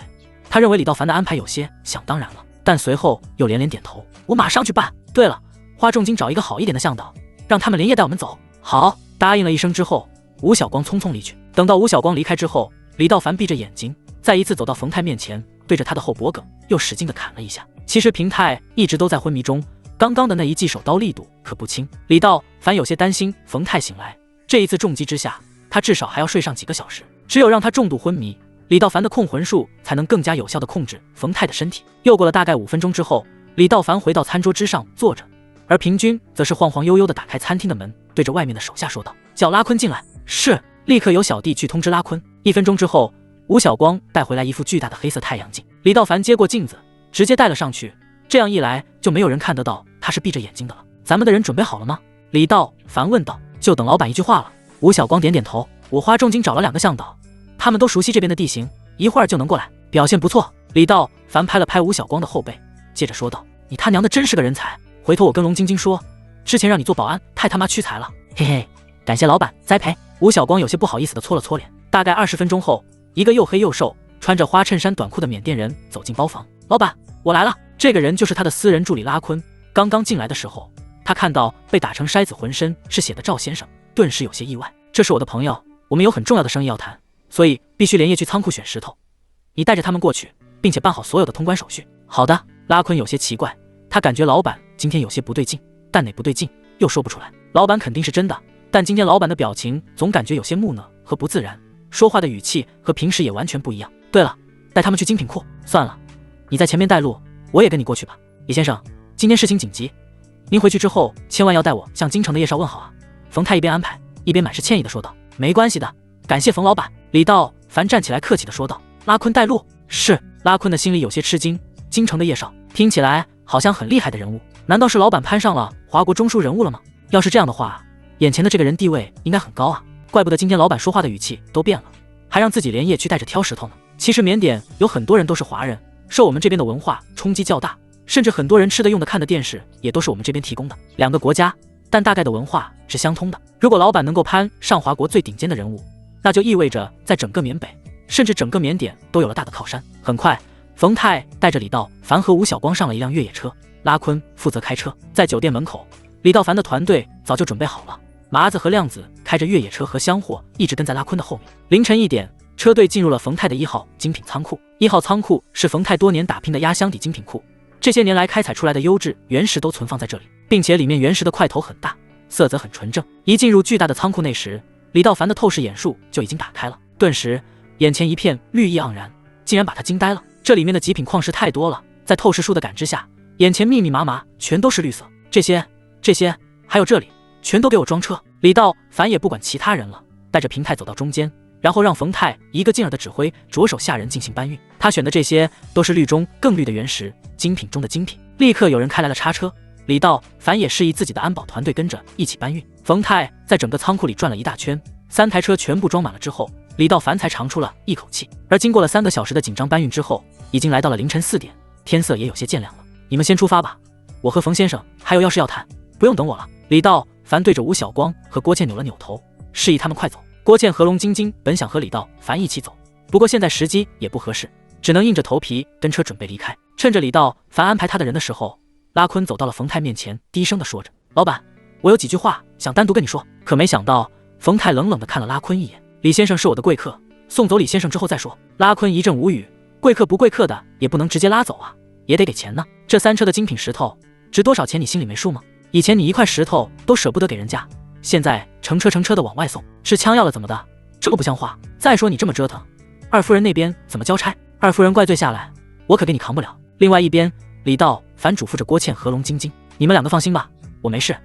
他认为李道凡的安排有些想当然了，但随后又连连点头，我马上去办。对了，花重金找一个好一点的向导，让他们连夜带我们走。好，答应了一声之后，吴小光匆匆离去。等到吴小光离开之后，李道凡闭着眼睛，再一次走到冯泰面前，对着他的后脖梗又使劲地砍了一下。其实平泰一直都在昏迷中，刚刚的那一记手刀力度可不轻。李道凡有些担心冯泰醒来，这一次重击之下，他至少还要睡上几个小时。只有让他重度昏迷，李道凡的控魂术才能更加有效地控制冯泰的身体。又过了大概5分钟之后，李道凡回到餐桌之上坐着，而平君则是晃晃悠悠地打开餐厅的门，对着外面的手下说道：叫拉坤进来。是，立刻有小弟去通知拉坤。1分钟之后，吴小光带回来一副巨大的黑色太阳镜，李道凡接过镜子，直接戴了上去，这样一来就没有人看得到他是闭着眼睛的了。咱们的人准备好了吗？李道凡问道。就等老板一句话了，吴晓光点点头。我花重金找了2个向导，他们都熟悉这边的地形，一会儿就能过来，表现不错。李道凡拍了拍吴晓光的后背，接着说道：“你他娘的真是个人才！回头我跟龙晶晶说，之前让你做保安太他妈屈才了，嘿嘿，感谢老板栽培。”吴晓光有些不好意思地搓了搓脸。大概20分钟后，一个又黑又瘦、穿着花衬衫短裤的缅甸人走进包房。老板，我来了。这个人就是他的私人助理拉坤。刚刚进来的时候，他看到被打成筛子、浑身是血的赵先生，顿时有些意外。这是我的朋友，我们有很重要的生意要谈，所以必须连夜去仓库选石头。你带着他们过去，并且办好所有的通关手续。好的。拉坤有些奇怪，他感觉老板今天有些不对劲，但哪不对劲又说不出来。老板肯定是真的，但今天老板的表情总感觉有些木讷和不自然，说话的语气和平时也完全不一样。对了，带他们去精品库。算了，你在前面带路，我也跟你过去吧。李先生，今天事情紧急，您回去之后千万要带我向京城的叶少问好啊。冯太一边安排一边满是歉意地说道。没关系的，感谢冯老板。李道凡站起来客气地说道。拉坤带路。是。拉坤的心里有些吃惊，京城的叶少听起来好像很厉害的人物，难道是老板攀上了华国中枢人物了吗？要是这样的话，眼前的这个人地位应该很高啊，怪不得今天老板说话的语气都变了，还让自己连夜去带着挑石头呢。其实缅甸有很多人都是华人，受我们这边的文化冲击较大，甚至很多人吃的用的看的电视也都是我们这边提供的。2个国家，但大概的文化是相通的。如果老板能够攀上华国最顶尖的人物，那就意味着在整个缅北，甚至整个缅甸都有了大的靠山。很快，冯泰带着李道凡和吴晓光上了一辆越野车，拉坤负责开车。在酒店门口，李道凡的团队早就准备好了，麻子和亮子开着越野车和香货一直跟在拉坤的后面。凌晨1点，车队进入了冯泰的1号精品仓库。1号仓库是冯泰多年打拼的压箱底精品库，这些年来开采出来的优质原石都存放在这里，并且里面原石的块头很大，色泽很纯正。一进入巨大的仓库内时，李道凡的透视眼术就已经打开了，顿时眼前一片绿意盎然，竟然把他惊呆了。这里面的极品矿石太多了，在透视术的感知下，眼前密密麻麻全都是绿色。这些，还有这里，全都给我装车。李道凡也不管其他人了，带着平泰走到中间，然后让冯泰一个劲儿的指挥，着手下人进行搬运。他选的这些都是绿中更绿的原石，精品中的精品。立刻有人开来了叉车，李道凡也示意自己的安保团队跟着一起搬运。冯泰在整个仓库里转了一大圈，3台车全部装满了之后，李道凡才长出了一口气。而经过了3个小时的紧张搬运之后，已经来到了凌晨4点，天色也有些渐亮了。你们先出发吧，我和冯先生还有要事要谈，不用等我了。李道凡对着吴晓光和郭倩扭了扭头，示意他们快走。郭倩和龙晶晶本想和李道凡一起走，不过现在时机也不合适，只能硬着头皮跟车准备离开。趁着李道凡安排他的人的时候，拉坤走到了冯泰面前，低声地说着：“老板，我有几句话想单独跟你说。”可没想到，冯泰冷冷地看了拉坤一眼：“李先生是我的贵客，送走李先生之后再说。”拉坤一阵无语，贵客不贵客的也不能直接拉走啊，也得给钱呢。这3车的精品石头值多少钱，你心里没数吗？以前你1块石头都舍不得给人家，现在成车的往外送，吃枪药了怎么的？这不像话。再说你这么折腾，二夫人那边怎么交差？二夫人怪罪下来，我可给你扛不了。另外一边，李道凡嘱咐着郭倩和龙晶晶：“你们2个放心吧，我没事。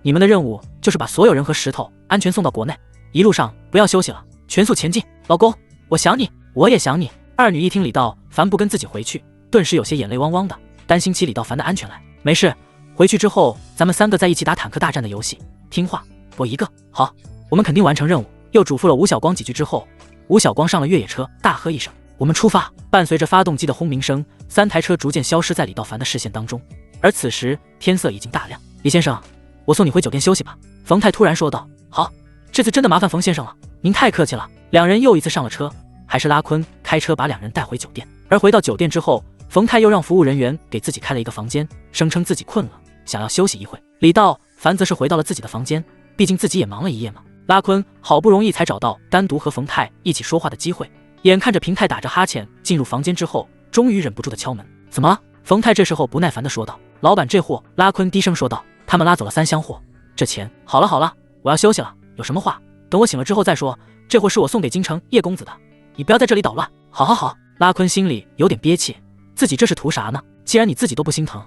你们的任务就是把所有人和石头安全送到国内，一路上不要休息了，全速前进。老公，我想你，我也想你。”二女一听李道凡不跟自己回去，顿时有些眼泪汪汪的，担心起李道凡的安全来。没事，回去之后咱们3个在一起打坦克大战的游戏，听话，我一个。好，我们肯定完成任务。又嘱咐了吴晓光几句之后，吴晓光上了越野车，大喝一声：“我们出发！”伴随着发动机的轰鸣声，3台车逐渐消失在李道凡的视线当中。而此时天色已经大亮。李先生，我送你回酒店休息吧。冯泰突然说道。好，这次真的麻烦冯先生了，您太客气了。2人又一次上了车，还是拉坤开车把2人带回酒店。而回到酒店之后，冯泰又让服务人员给自己开了一个房间，声称自己困了，想要休息一会。李道凡则是回到了自己的房间，毕竟自己也忙了一夜嘛。拉坤好不容易才找到单独和冯泰一起说话的机会，眼看着平泰打着哈欠进入房间之后，终于忍不住的敲门。怎么了？冯泰这时候不耐烦的说道。老板，这货。拉坤低声说道。他们拉走了3箱货，这钱。好了，我要休息了，有什么话等我醒了之后再说。这货是我送给京城叶公子的，你不要在这里捣乱。好。拉坤心里有点憋气，自己这是图啥呢？既然你自己都不心疼，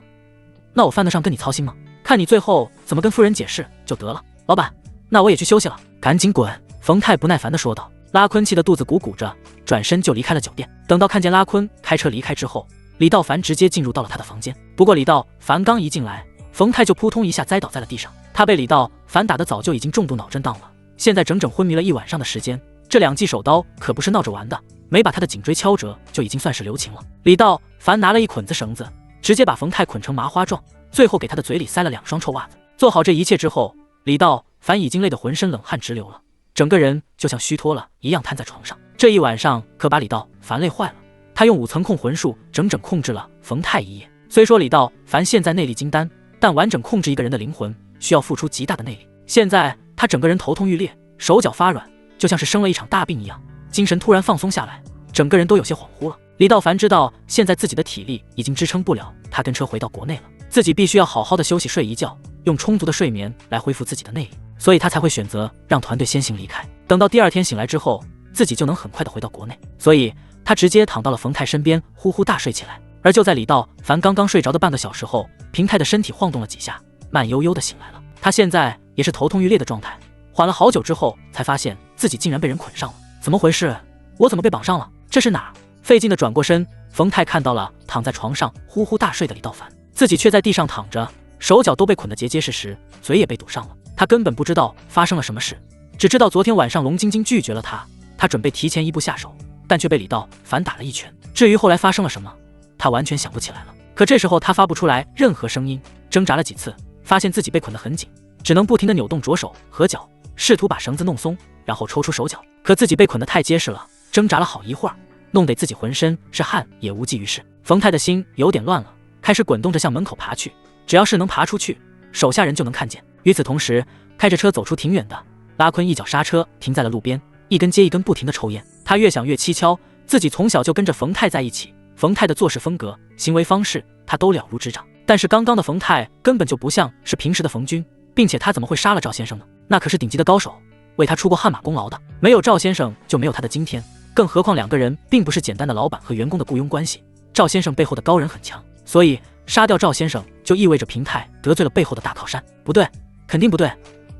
那我犯得上跟你操心吗？看你最后怎么跟夫人解释就得了。老板，那我也去休息了。赶紧滚！冯泰不耐烦地说道。拉坤气得肚子鼓鼓着，转身就离开了酒店。等到看见拉坤开车离开之后，李道凡直接进入到了他的房间。不过李道凡刚一进来，冯泰就扑通一下栽倒在了地上。他被李道凡打得早就已经重度脑震荡了，现在整整昏迷了一晚上的时间，这2记手刀可不是闹着玩的，没把他的颈椎敲折就已经算是留情了。李道凡拿了一捆子绳子，直接把冯泰捆成麻花状，最后给他的嘴里塞了2双臭袜子。做好这一切之后，李道凡已经累得浑身冷汗直流了，整个人就像虚脱了一样瘫在床上。这一晚上可把李道凡累坏了，他用5层控魂术整整控制了冯泰一夜。虽说李道凡现在内力金丹，但完整控制一个人的灵魂需要付出极大的内力。现在他整个人头痛欲裂，手脚发软，就像是生了一场大病一样，精神突然放松下来，整个人都有些恍惚了。李道凡知道现在自己的体力已经支撑不了他跟车回到国内了，自己必须要好好的休息睡一觉，用充足的睡眠来恢复自己的内力，所以他才会选择让团队先行离开，等到第2天醒来之后，自己就能很快的回到国内。所以他直接躺到了冯泰身边，呼呼大睡起来。而就在李道凡刚刚睡着的半个小时后，平泰的身体晃动了几下，慢悠悠的醒来了。他现在也是头痛欲裂的状态，缓了好久之后才发现自己竟然被人捆上了。怎么回事？我怎么被绑上了？这是哪儿？费劲的转过身，冯泰看到了躺在床上呼呼大睡的李道凡，自己却在地上躺着，手脚都被捆得结结实实，嘴也被堵上了。他根本不知道发生了什么事，只知道昨天晚上龙晶晶拒绝了他准备提前一步下手，但却被李道凡打了一拳。至于后来发生了什么，他完全想不起来了。可这时候他发不出来任何声音，挣扎了几次，发现自己被捆得很紧，只能不停地扭动左手和脚，试图把绳子弄松，然后抽出手脚。可自己被捆得太结实了，挣扎了好一会儿，弄得自己浑身是汗，也无济于事。冯泰的心有点乱了，开始滚动着向门口爬去，只要是能爬出去，手下人就能看见。与此同时，开着车走出挺远的，拉坤一脚刹车停在了路边，一根接一根不停地抽烟。他越想越蹊跷，自己从小就跟着冯泰在一起，冯泰的做事风格、行为方式他都了如指掌，但是刚刚的冯泰根本就不像是平时的冯军，并且他怎么会杀了赵先生呢？那可是顶级的高手，为他出过汗马功劳的，没有赵先生就没有他的今天。更何况2个人并不是简单的老板和员工的雇佣关系，赵先生背后的高人很强，所以杀掉赵先生就意味着平泰得罪了背后的大靠山。不对，肯定不对，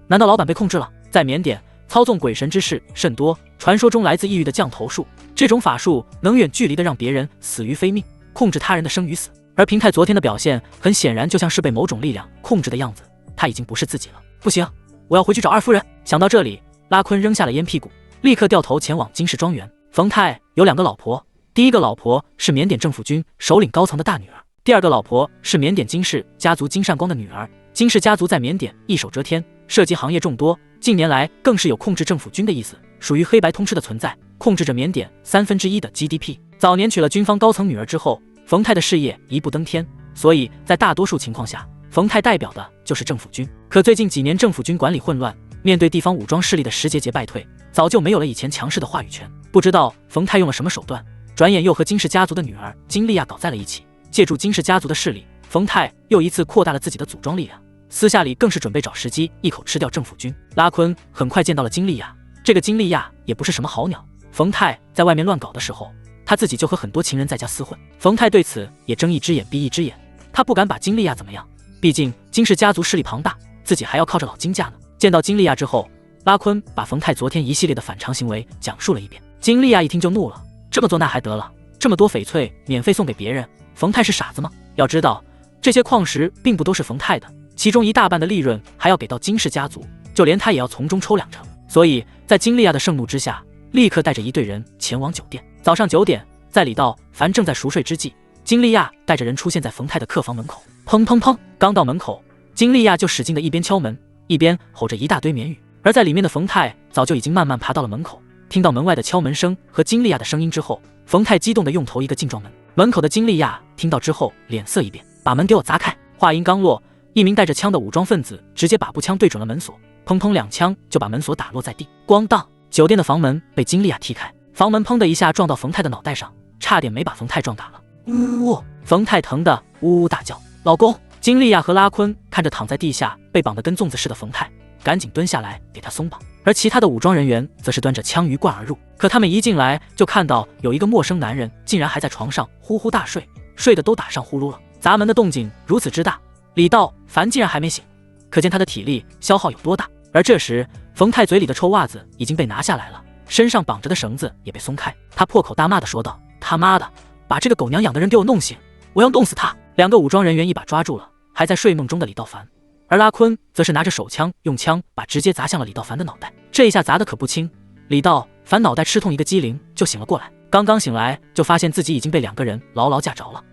难道老板被控制了？在缅甸操纵鬼神之事甚多，传说中来自异域的降头术，这种法术能远距离的让别人死于非命，控制他人的生与死。而平泰昨天的表现很显然就像是被某种力量控制的样子，他已经不是自己了。不行，我要回去找2夫人。想到这里，拉坤扔下了烟屁股，立刻掉头前往金氏庄园。冯泰有2个老婆，第一个老婆是缅甸政府军首领高层的大女儿，第2个老婆是缅甸金氏家族金善光的女儿。金氏家族在缅甸一手遮天，涉及行业众多，近年来更是有控制政府军的意思，属于黑白通吃的存在，控制着缅甸1/3的 GDP。早年娶了军方高层女儿之后，冯泰的事业一步登天，所以在大多数情况下，冯泰代表的就是政府军。可最近几年政府军管理混乱，面对地方武装势力的节节败退，早就没有了以前强势的话语权。不知道冯泰用了什么手段，转眼又和金氏家族的女儿金利亚搞在了一起。借助金氏家族的势力，冯泰又一次扩大了自己的组装力量，私下里更是准备找时机一口吃掉政府军。拉坤很快见到了金利亚，这个金利亚也不是什么好鸟。冯泰在外面乱搞的时候，他自己就和很多情人在家厮混，冯泰对此也睁一只眼闭一只眼，他不敢把金利亚怎么样，毕竟金氏家族势力庞大，自己还要靠着老金家呢。见到金利亚之后，拉坤把冯泰昨天一系列的反常行为讲述了一遍。金利亚一听就怒了，这么做那还得了，这么多翡翠免费送给别人，冯泰是傻子吗？要知道这些矿石并不都是冯泰的，其中一大半的利润还要给到金氏家族，就连他也要从中抽2成。所以在金利亚的盛怒之下，立刻带着一队人前往酒店。早上9点，在李道凡正在熟睡之际，金利亚带着人出现在冯泰的客房门口。砰砰砰，刚到门口，金利亚就使劲的一边敲门，一边吼着一大堆缅语。而在里面的冯泰早就已经慢慢爬到了门口，听到门外的敲门声和金利亚的声音之后，冯泰激动的用头一个劲撞门。门口的金利亚听到之后脸色一变，把门给我砸开。话音刚落，一名带着枪的武装分子直接把步枪对准了门锁，砰砰2枪就把门锁打落在地。咣当，酒店的房门被金利亚踢开，房门砰的一下撞到冯泰的脑袋上，差点没把冯泰撞打了。呜，冯泰疼得呜呜大叫。老公！金利亚和拉坤看着躺在地下被绑得跟粽子似的冯泰，赶紧蹲下来给他松绑，而其他的武装人员则是端着枪鱼贯而入。可他们一进来就看到有一个陌生男人竟然还在床上呼呼大睡，睡得都打上呼噜了。砸门的动静如此之大，李道凡竟然还没醒，可见他的体力消耗有多大。而这时冯泰嘴里的臭袜子已经被拿下来了，身上绑着的绳子也被松开，他破口大骂的说道：他妈的，把这个狗娘养的人给我弄醒，我要弄死他！2个武装人员一把抓住了还在睡梦中的李道凡，而拉坤则是拿着手枪，用枪把直接砸向了李道凡的脑袋。这一下砸得可不轻，李道凡脑袋吃痛一个机灵，就醒了过来。刚刚醒来，就发现自己已经被2个人牢牢架着了，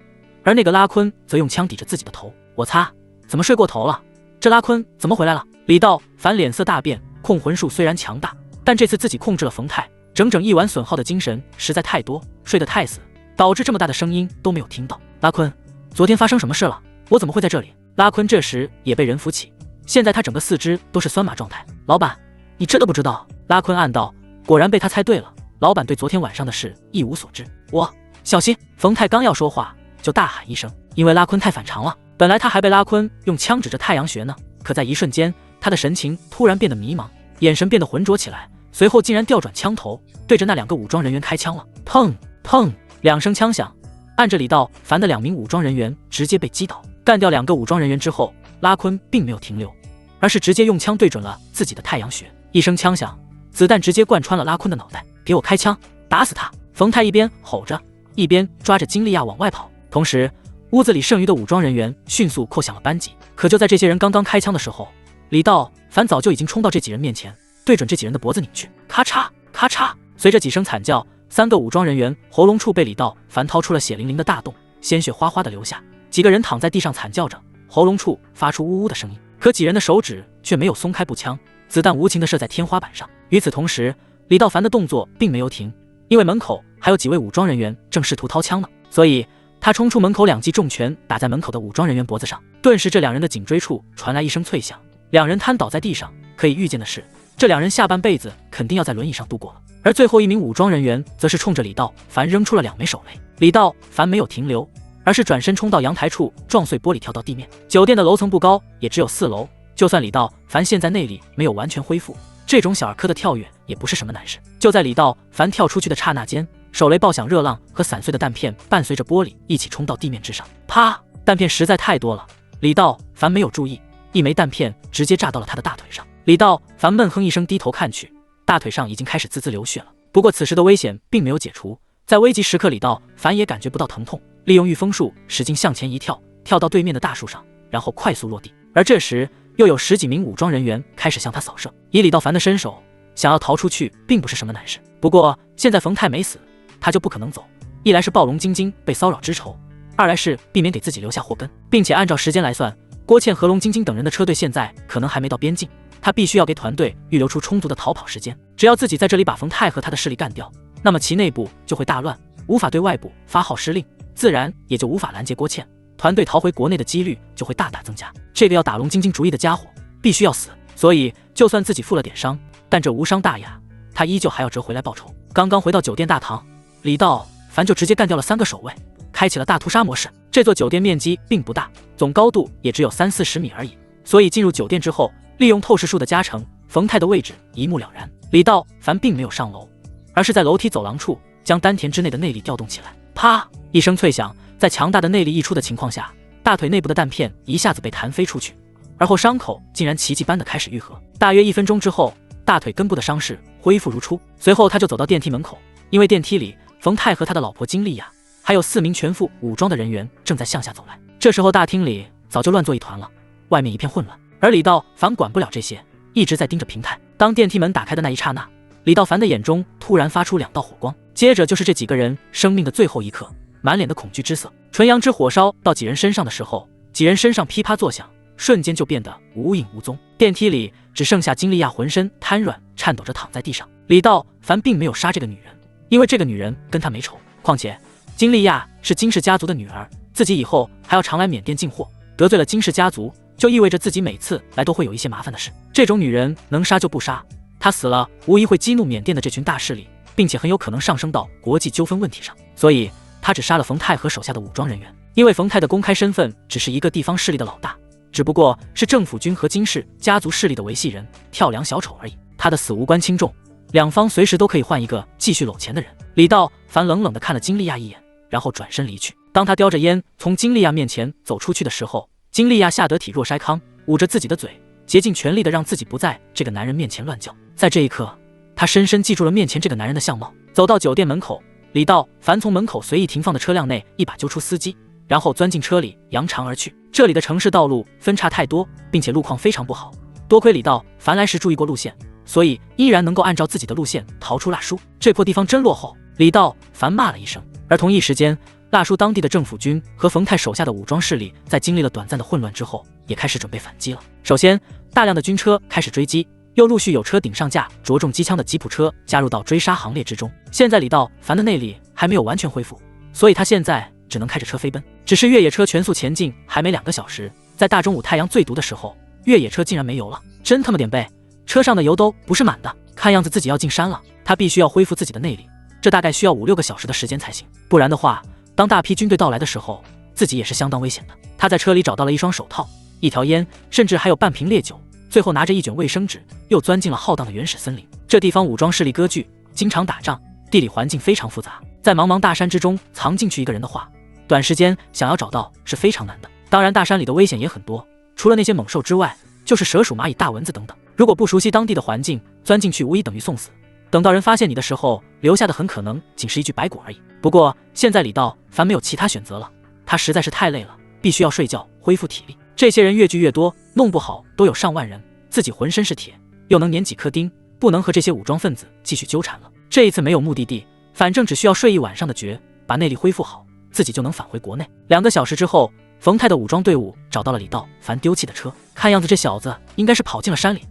而那个拉坤则用枪抵着自己的头。我擦，怎么睡过头了？这拉坤怎么回来了？李道凡脸色大变，控魂术虽然强大，但这次自己控制了冯泰，整整1晚损耗的精神实在太多，睡得太死，导致这么大的声音都没有听到。拉坤，昨天发生什么事了？我怎么会在这里？拉坤这时也被人扶起，现在他整个四肢都是酸麻状态。老板，你真的不知道？拉坤暗道，果然被他猜对了。老板对昨天晚上的事一无所知。我小心！冯泰刚要说话，就大喊一声，因为拉坤太反常了。本来他还被拉坤用枪指着太阳穴呢，可在一瞬间，他的神情突然变得迷茫，眼神变得浑浊起来，随后竟然调转枪头，对着那2个武装人员开枪了。砰砰，2声枪响，按着李道凡的2名武装人员直接被击倒。干掉2个武装人员之后，拉坤并没有停留，而是直接用枪对准了自己的太阳穴。一声枪响，子弹直接贯穿了拉坤的脑袋。给我开枪，打死他！冯泰一边吼着，一边抓着金利亚往外跑。同时，屋子里剩余的武装人员迅速扣响了扳机。可就在这些人刚刚开枪的时候，李道凡早就已经冲到这几人面前，对准这几人的脖子拧去。咔嚓咔嚓，随着几声惨叫，3个武装人员喉咙处被李道凡掏出了血淋淋的大洞，鲜血哗哗的流下。几个人躺在地上惨叫着，喉咙处发出呜呜的声音。可几人的手指却没有松开步枪，子弹无情地射在天花板上。与此同时，李道凡的动作并没有停，因为门口还有几位武装人员正试图掏枪呢，所以他冲出门口，2记重拳打在门口的武装人员脖子上。顿时这2人的颈椎处传来一声脆响，2人瘫倒在地上。可以预见的是，这2人下半辈子肯定要在轮椅上度过了。而最后1名武装人员则是冲着李道凡扔出了2枚手雷。李道凡没有停留，而是转身冲到阳台处，撞碎玻璃跳到地面。酒店的楼层不高，也只有4楼，就算李道凡现在内力没有完全恢复，这种小儿科的跳跃也不是什么难事。就在李道凡跳出去的刹那间，手雷爆响，热浪和散碎的弹片伴随着玻璃一起冲到地面之上。啪！弹片实在太多了，李道凡没有注意，1枚弹片直接炸到了他的大腿上。李道凡闷哼一声，低头看去，大腿上已经开始滋滋流血了。不过此时的危险并没有解除，在危急时刻，李道凡也感觉不到疼痛，利用御风术使劲向前一跳，跳到对面的大树上，然后快速落地。而这时又有10几名武装人员开始向他扫射。以李道凡的身手，想要逃出去并不是什么难事。不过现在冯泰没死，他就不可能走，一来是暴龙晶晶被骚扰之仇，二来是避免给自己留下祸根，并且按照时间来算，郭倩和龙晶晶等人的车队现在可能还没到边境，他必须要给团队预留出充足的逃跑时间。只要自己在这里把冯泰和他的势力干掉，那么其内部就会大乱，无法对外部发号施令，自然也就无法拦截郭倩，团队逃回国内的几率就会大大增加。这个要打龙晶晶主意的家伙必须要死，所以就算自己负了点伤，但这无伤大雅，他依旧还要折回来报仇。刚刚回到酒店大堂，李道凡就直接干掉了3个守卫，开启了大屠杀模式。这座酒店面积并不大，总高度也只有30-40米而已，所以进入酒店之后，利用透视术的加成，冯泰的位置一目了然。李道凡并没有上楼，而是在楼梯走廊处将丹田之内的内力调动起来。啪！一声脆响，在强大的内力溢出的情况下，大腿内部的弹片一下子被弹飞出去，而后伤口竟然奇迹般的开始愈合。大约1分钟之后，大腿根部的伤势恢复如初。随后他就走到电梯门口，因为电梯里冯泰和他的老婆金丽亚还有4名全副武装的人员正在向下走来。这时候大厅里早就乱作一团了，外面一片混乱，而李道凡管不了这些，一直在盯着平台。当电梯门打开的那一刹那，李道凡的眼中突然发出2道火光，接着就是这几个人生命的最后一刻，满脸的恐惧之色。纯阳之火烧到几人身上的时候，几人身上噼啪作响，瞬间就变得无影无踪。电梯里只剩下金利亚浑身瘫软，颤抖着躺在地上。李道凡并没有杀这个女人，因为这个女人跟他没仇，况且金利亚是金氏家族的女儿，自己以后还要常来缅甸进货，得罪了金氏家族，就意味着自己每次来都会有一些麻烦的事。这种女人能杀就不杀，她死了无疑会激怒缅甸的这群大势力，并且很有可能上升到国际纠纷问题上，所以他只杀了冯泰和手下的武装人员。因为冯泰的公开身份只是一个地方势力的老大，只不过是政府军和金氏家族势力的维系人，跳梁小丑而已。他的死无关轻重，两方随时都可以换一个继续搂钱的人。李道凡冷冷地看了金利亚一眼，然后转身离去。当他叼着烟从金利亚面前走出去的时候，金利亚吓得体弱筛糠，捂着自己的嘴，竭尽全力地让自己不在这个男人面前乱叫。在这一刻，他深深记住了面前这个男人的相貌。走到酒店门口，李道凡从门口随意停放的车辆内一把揪出司机，然后钻进车里扬长而去。这里的城市道路分岔太多，并且路况非常不好。多亏李道凡来时注意过路线，所以依然能够按照自己的路线逃出腊书。这破地方真落后！李道凡骂了一声。而同一时间，腊书当地的政府军和冯泰手下的武装势力在经历了短暂的混乱之后，也开始准备反击了。首先，大量的军车开始追击，又陆续有车顶上架着重机枪的吉普车加入到追杀行列之中。现在李道凡的内力还没有完全恢复，所以他现在只能开着车飞奔。只是越野车全速前进还没2个小时，在大中午太阳最毒的时候，越野车竟然没油了，真他妈点背！车上的油都不是满的，看样子自己要进山了。他必须要恢复自己的内力，这大概需要5-6个小时的时间才行，不然的话，当大批军队到来的时候，自己也是相当危险的。他在车里找到了一双手套、一条烟，甚至还有半瓶烈酒，最后拿着一卷卫生纸，又钻进了浩荡的原始森林。这地方武装势力割据，经常打仗，地理环境非常复杂，在茫茫大山之中藏进去一个人的话，短时间想要找到是非常难的。当然，大山里的危险也很多，除了那些猛兽之外，就是蛇鼠、蚂蚁、大蚊子等等。如果不熟悉当地的环境，钻进去无疑等于送死。等到人发现你的时候，留下的很可能仅是一具白骨而已。不过现在李道凡没有其他选择了，他实在是太累了，必须要睡觉恢复体力。这些人越聚越多，弄不好都有上万人，自己浑身是铁，又能碾几颗钉，不能和这些武装分子继续纠缠了。这一次没有目的地，反正只需要睡一晚上的觉，把内力恢复好，自己就能返回国内。2个小时之后，冯泰的武装队伍找到了李道凡丢弃的车，看样子这小子应该是跑进了山里。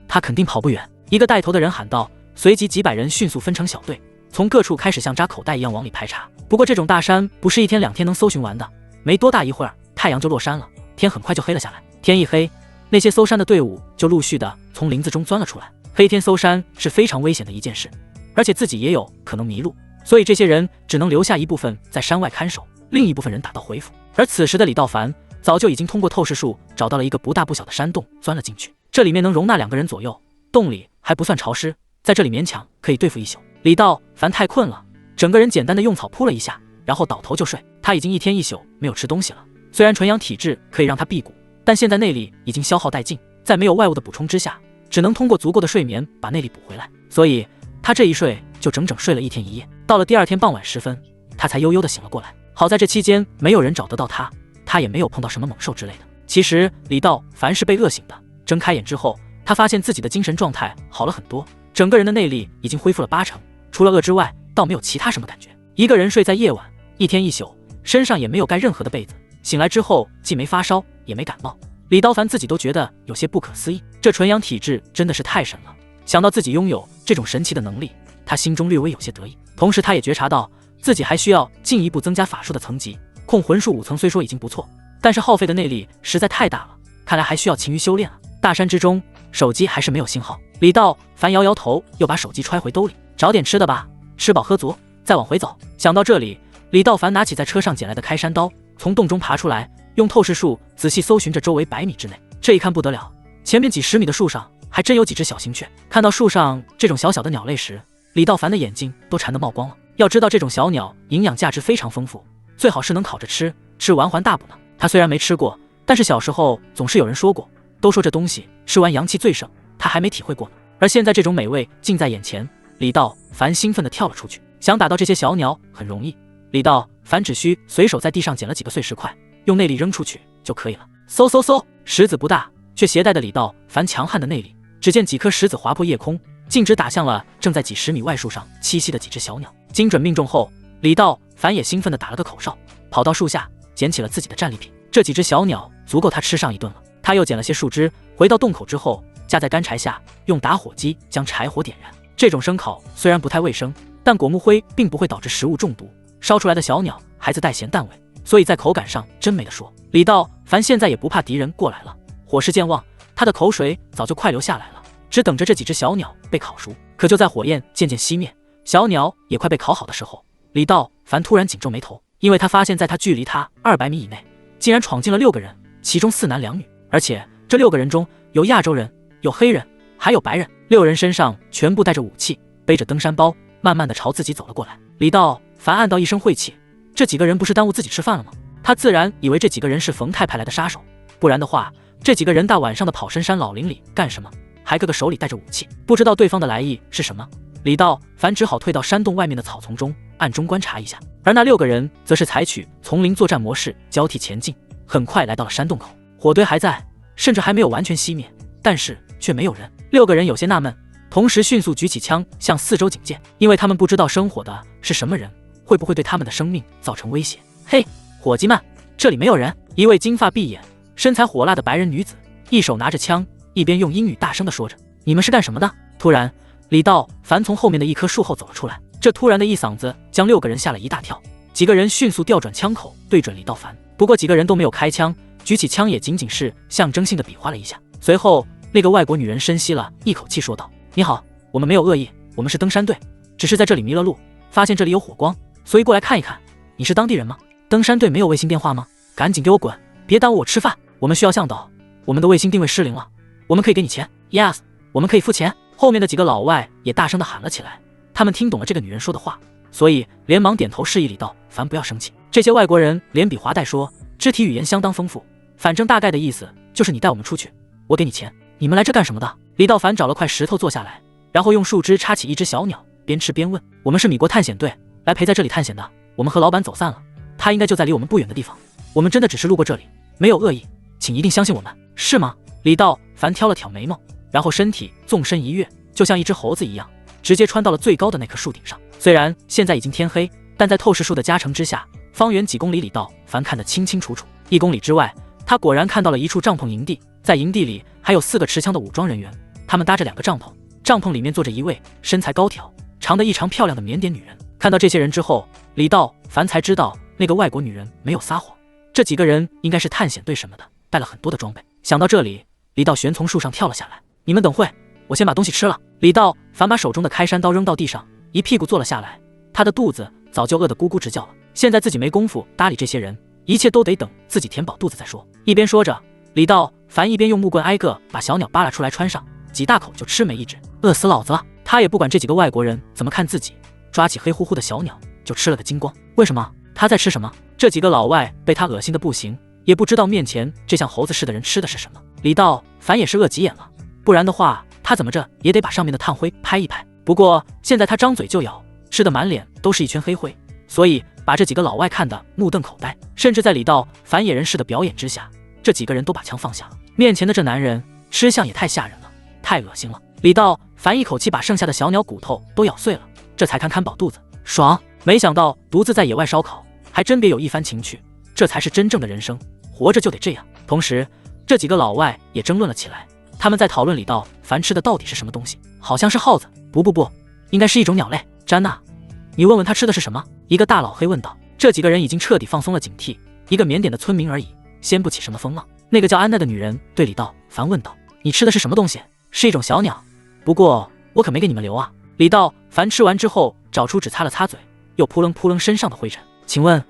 他肯定跑不远。一个带头的人喊道，随即几百人迅速分成小队，从各处开始像扎口袋一样往里排查。不过这种大山不是1天2天能搜寻完的，没多大一会儿，太阳就落山了，天很快就黑了下来。天一黑，那些搜山的队伍就陆续的从林子中钻了出来。黑天搜山是非常危险的一件事，而且自己也有可能迷路，所以这些人只能留下一部分在山外看守，另一部分人打道回府。而此时的李道凡早就已经通过透视术找到了一个不大不小的山洞，钻了进去。这里面能容纳2个人左右，洞里还不算潮湿，在这里勉强可以对付一宿。李道凡太困了，整个人简单的用草铺了一下，然后倒头就睡。他已经1天1宿没有吃东西了，虽然纯阳体质可以让他辟谷，但现在内力已经消耗殆尽，在没有外物的补充之下，只能通过足够的睡眠把内力补回来，所以他这一睡就整整睡了1天1夜。到了第2天傍晚时分，他才悠悠的醒了过来。好在这期间没有人找得到他，他也没有碰到什么猛兽之类的。其实李道凡是被饿醒的，睁开眼之后，他发现自己的精神状态好了很多，整个人的内力已经恢复了80%，除了饿之外，倒没有其他什么感觉。一个人睡在夜晚，1天1宿，身上也没有盖任何的被子，醒来之后既没发烧也没感冒。李道凡自己都觉得有些不可思议，这纯阳体质真的是太神了。想到自己拥有这种神奇的能力，他心中略微有些得意。同时他也觉察到自己还需要进一步增加法术的层级，控魂术5层虽说已经不错，但是耗费的内力实在太大了，看来还需要勤于修炼啊。大山之中，手机还是没有信号。李道凡摇摇头，又把手机揣回兜里，找点吃的吧，吃饱喝足再往回走。想到这里，李道凡拿起在车上捡来的开山刀，从洞中爬出来，用透视术仔细搜寻着周围100米之内。这一看不得了，前面几10米的树上还真有几只小型雀。看到树上这种小小的鸟类时，李道凡的眼睛都馋得冒光了。要知道这种小鸟营养价值非常丰富，最好是能烤着吃，吃完还大补呢。他虽然没吃过，但是小时候总是有人说过，都说这东西吃完阳气最盛，他还没体会过呢。而现在这种美味近在眼前，李道凡兴奋地跳了出去，想打到这些小鸟很容易。李道凡只需随手在地上捡了几个碎石块，用内力扔出去就可以了。嗖，石子不大，却携带的李道凡强悍的内力。只见几颗石子划破夜空，径直打向了正在几10米外树上栖息的几只小鸟。精准命中后，李道凡也兴奋地打了个口哨，跑到树下捡起了自己的战利品。这几只小鸟足够他吃上一顿了。他又捡了些树枝，回到洞口之后，架在干柴下，用打火机将柴火点燃。这种生烤虽然不太卫生，但果木灰并不会导致食物中毒，烧出来的小鸟还自带咸淡味，所以在口感上真没得说。李道凡现在也不怕敌人过来了，火势渐旺，他的口水早就快流下来了，只等着这几只小鸟被烤熟。可就在火焰渐渐熄灭，小鸟也快被烤好的时候，李道凡突然紧皱眉头，因为他发现在他距离他200米以内，竟然闯进了6个人，其中4男2女，而且这6个人中有亚洲人，有黑人，还有白人。6人身上全部带着武器，背着登山包，慢慢的朝自己走了过来。李道凡暗道一声晦气，这几个人不是耽误自己吃饭了吗？他自然以为这几个人是冯泰派来的杀手，不然的话，这几个人大晚上的跑深山老林里干什么？还个个手里带着武器，不知道对方的来意是什么。李道凡只好退到山洞外面的草丛中，暗中观察一下。而那6个人则是采取丛林作战模式，交替前进，很快来到了山洞口，火堆还在，甚至还没有完全熄灭，但是却没有人。6个人有些纳闷，同时迅速举起枪向四周警戒，因为他们不知道生火的是什么人，会不会对他们的生命造成威胁。嘿，伙计们，这里没有人！一位金发碧眼、身材火辣的白人女子，一手拿着枪，一边用英语大声地说着：“你们是干什么的？”突然，李道凡从后面的一棵树后走了出来，这突然的一嗓子将6个人吓了一大跳。几个人迅速调转枪口对准李道凡，不过几个人都没有开枪，举起枪也仅仅是象征性的比划了一下。随后，那个外国女人深吸了一口气说道：“你好，我们没有恶意，我们是登山队，只是在这里迷了路，发现这里有火光，所以过来看一看。你是当地人吗？登山队没有卫星电话吗？赶紧给我滚，别耽误我吃饭。我们需要向导，我们的卫星定位失灵了，我们可以给你钱。Yes， 我们可以付钱。”后面的几个老外也大声地喊了起来，他们听懂了这个女人说的话，所以连忙点头示意李道凡不要生气。这些外国人连比划带说，肢体语言相当丰富，反正大概的意思就是你带我们出去，我给你钱。你们来这干什么的？李道凡找了块石头坐下来，然后用树枝插起一只小鸟，边吃边问：“我们是米国探险队，来陪在这里探险的。我们和老板走散了，他应该就在离我们不远的地方。我们真的只是路过这里，没有恶意，请一定相信我们，是吗？”李道凡挑了挑眉毛，然后身体纵身一跃，就像一只猴子一样，直接穿到了最高的那棵树顶上。虽然现在已经天黑，但在透视术的加成之下，方圆几公里李道凡看得清清楚楚。1公里之外，他果然看到了一处帐篷营地，在营地里还有4个持枪的武装人员，他们搭着2个帐篷，帐篷里面坐着一位身材高挑、长得异常漂亮的缅甸女人。看到这些人之后，李道凡才知道那个外国女人没有撒谎，这几个人应该是探险队什么的，带了很多的装备。想到这里，李道玄从树上跳了下来。你们等会，我先把东西吃了。李道凡把手中的开山刀扔到地上，一屁股坐了下来。他的肚子早就饿得咕咕直叫了，现在自己没工夫搭理这些人，一切都得等自己填饱肚子再说。一边说着，李道凡一边用木棍挨个把小鸟扒拉出来穿上，几大口就吃没一只。饿死老子了！他也不管这几个外国人怎么看自己，抓起黑乎乎的小鸟就吃了个精光。为什么？他在吃什么？这几个老外被他恶心的不行，也不知道面前这像猴子似的人吃的是什么。李道凡也是饿急眼了，不然的话他怎么着也得把上面的炭灰拍一拍。不过现在他张嘴就咬，吃的满脸都是一圈黑灰，所以把这几个老外看得目瞪口呆。甚至在李道凡野人式的表演之下，这几个人都把枪放下了。面前的这男人吃相也太吓人了，太恶心了。李道凡一口气把剩下的小鸟骨头都咬碎了，这才看饱肚子，爽。没想到独自在野外烧烤还真别有一番情趣，这才是真正的人生，活着就得这样。同时这几个老外也争论了起来，他们在讨论李道凡吃的到底是什么东西，好像是耗子，不，应该是一种鸟类。詹娜，你问问他吃的是什么？一个大老黑问道。这几个人已经彻底放松了警惕，一个缅甸的村民而已，掀不起什么风浪。那个叫安娜的女人对李道凡问道：“你吃的是什么东西？”是一种小鸟，不过我可没给你们留啊。李道凡吃完之后找出纸擦了擦嘴，又扑棱扑棱身上的灰尘。请问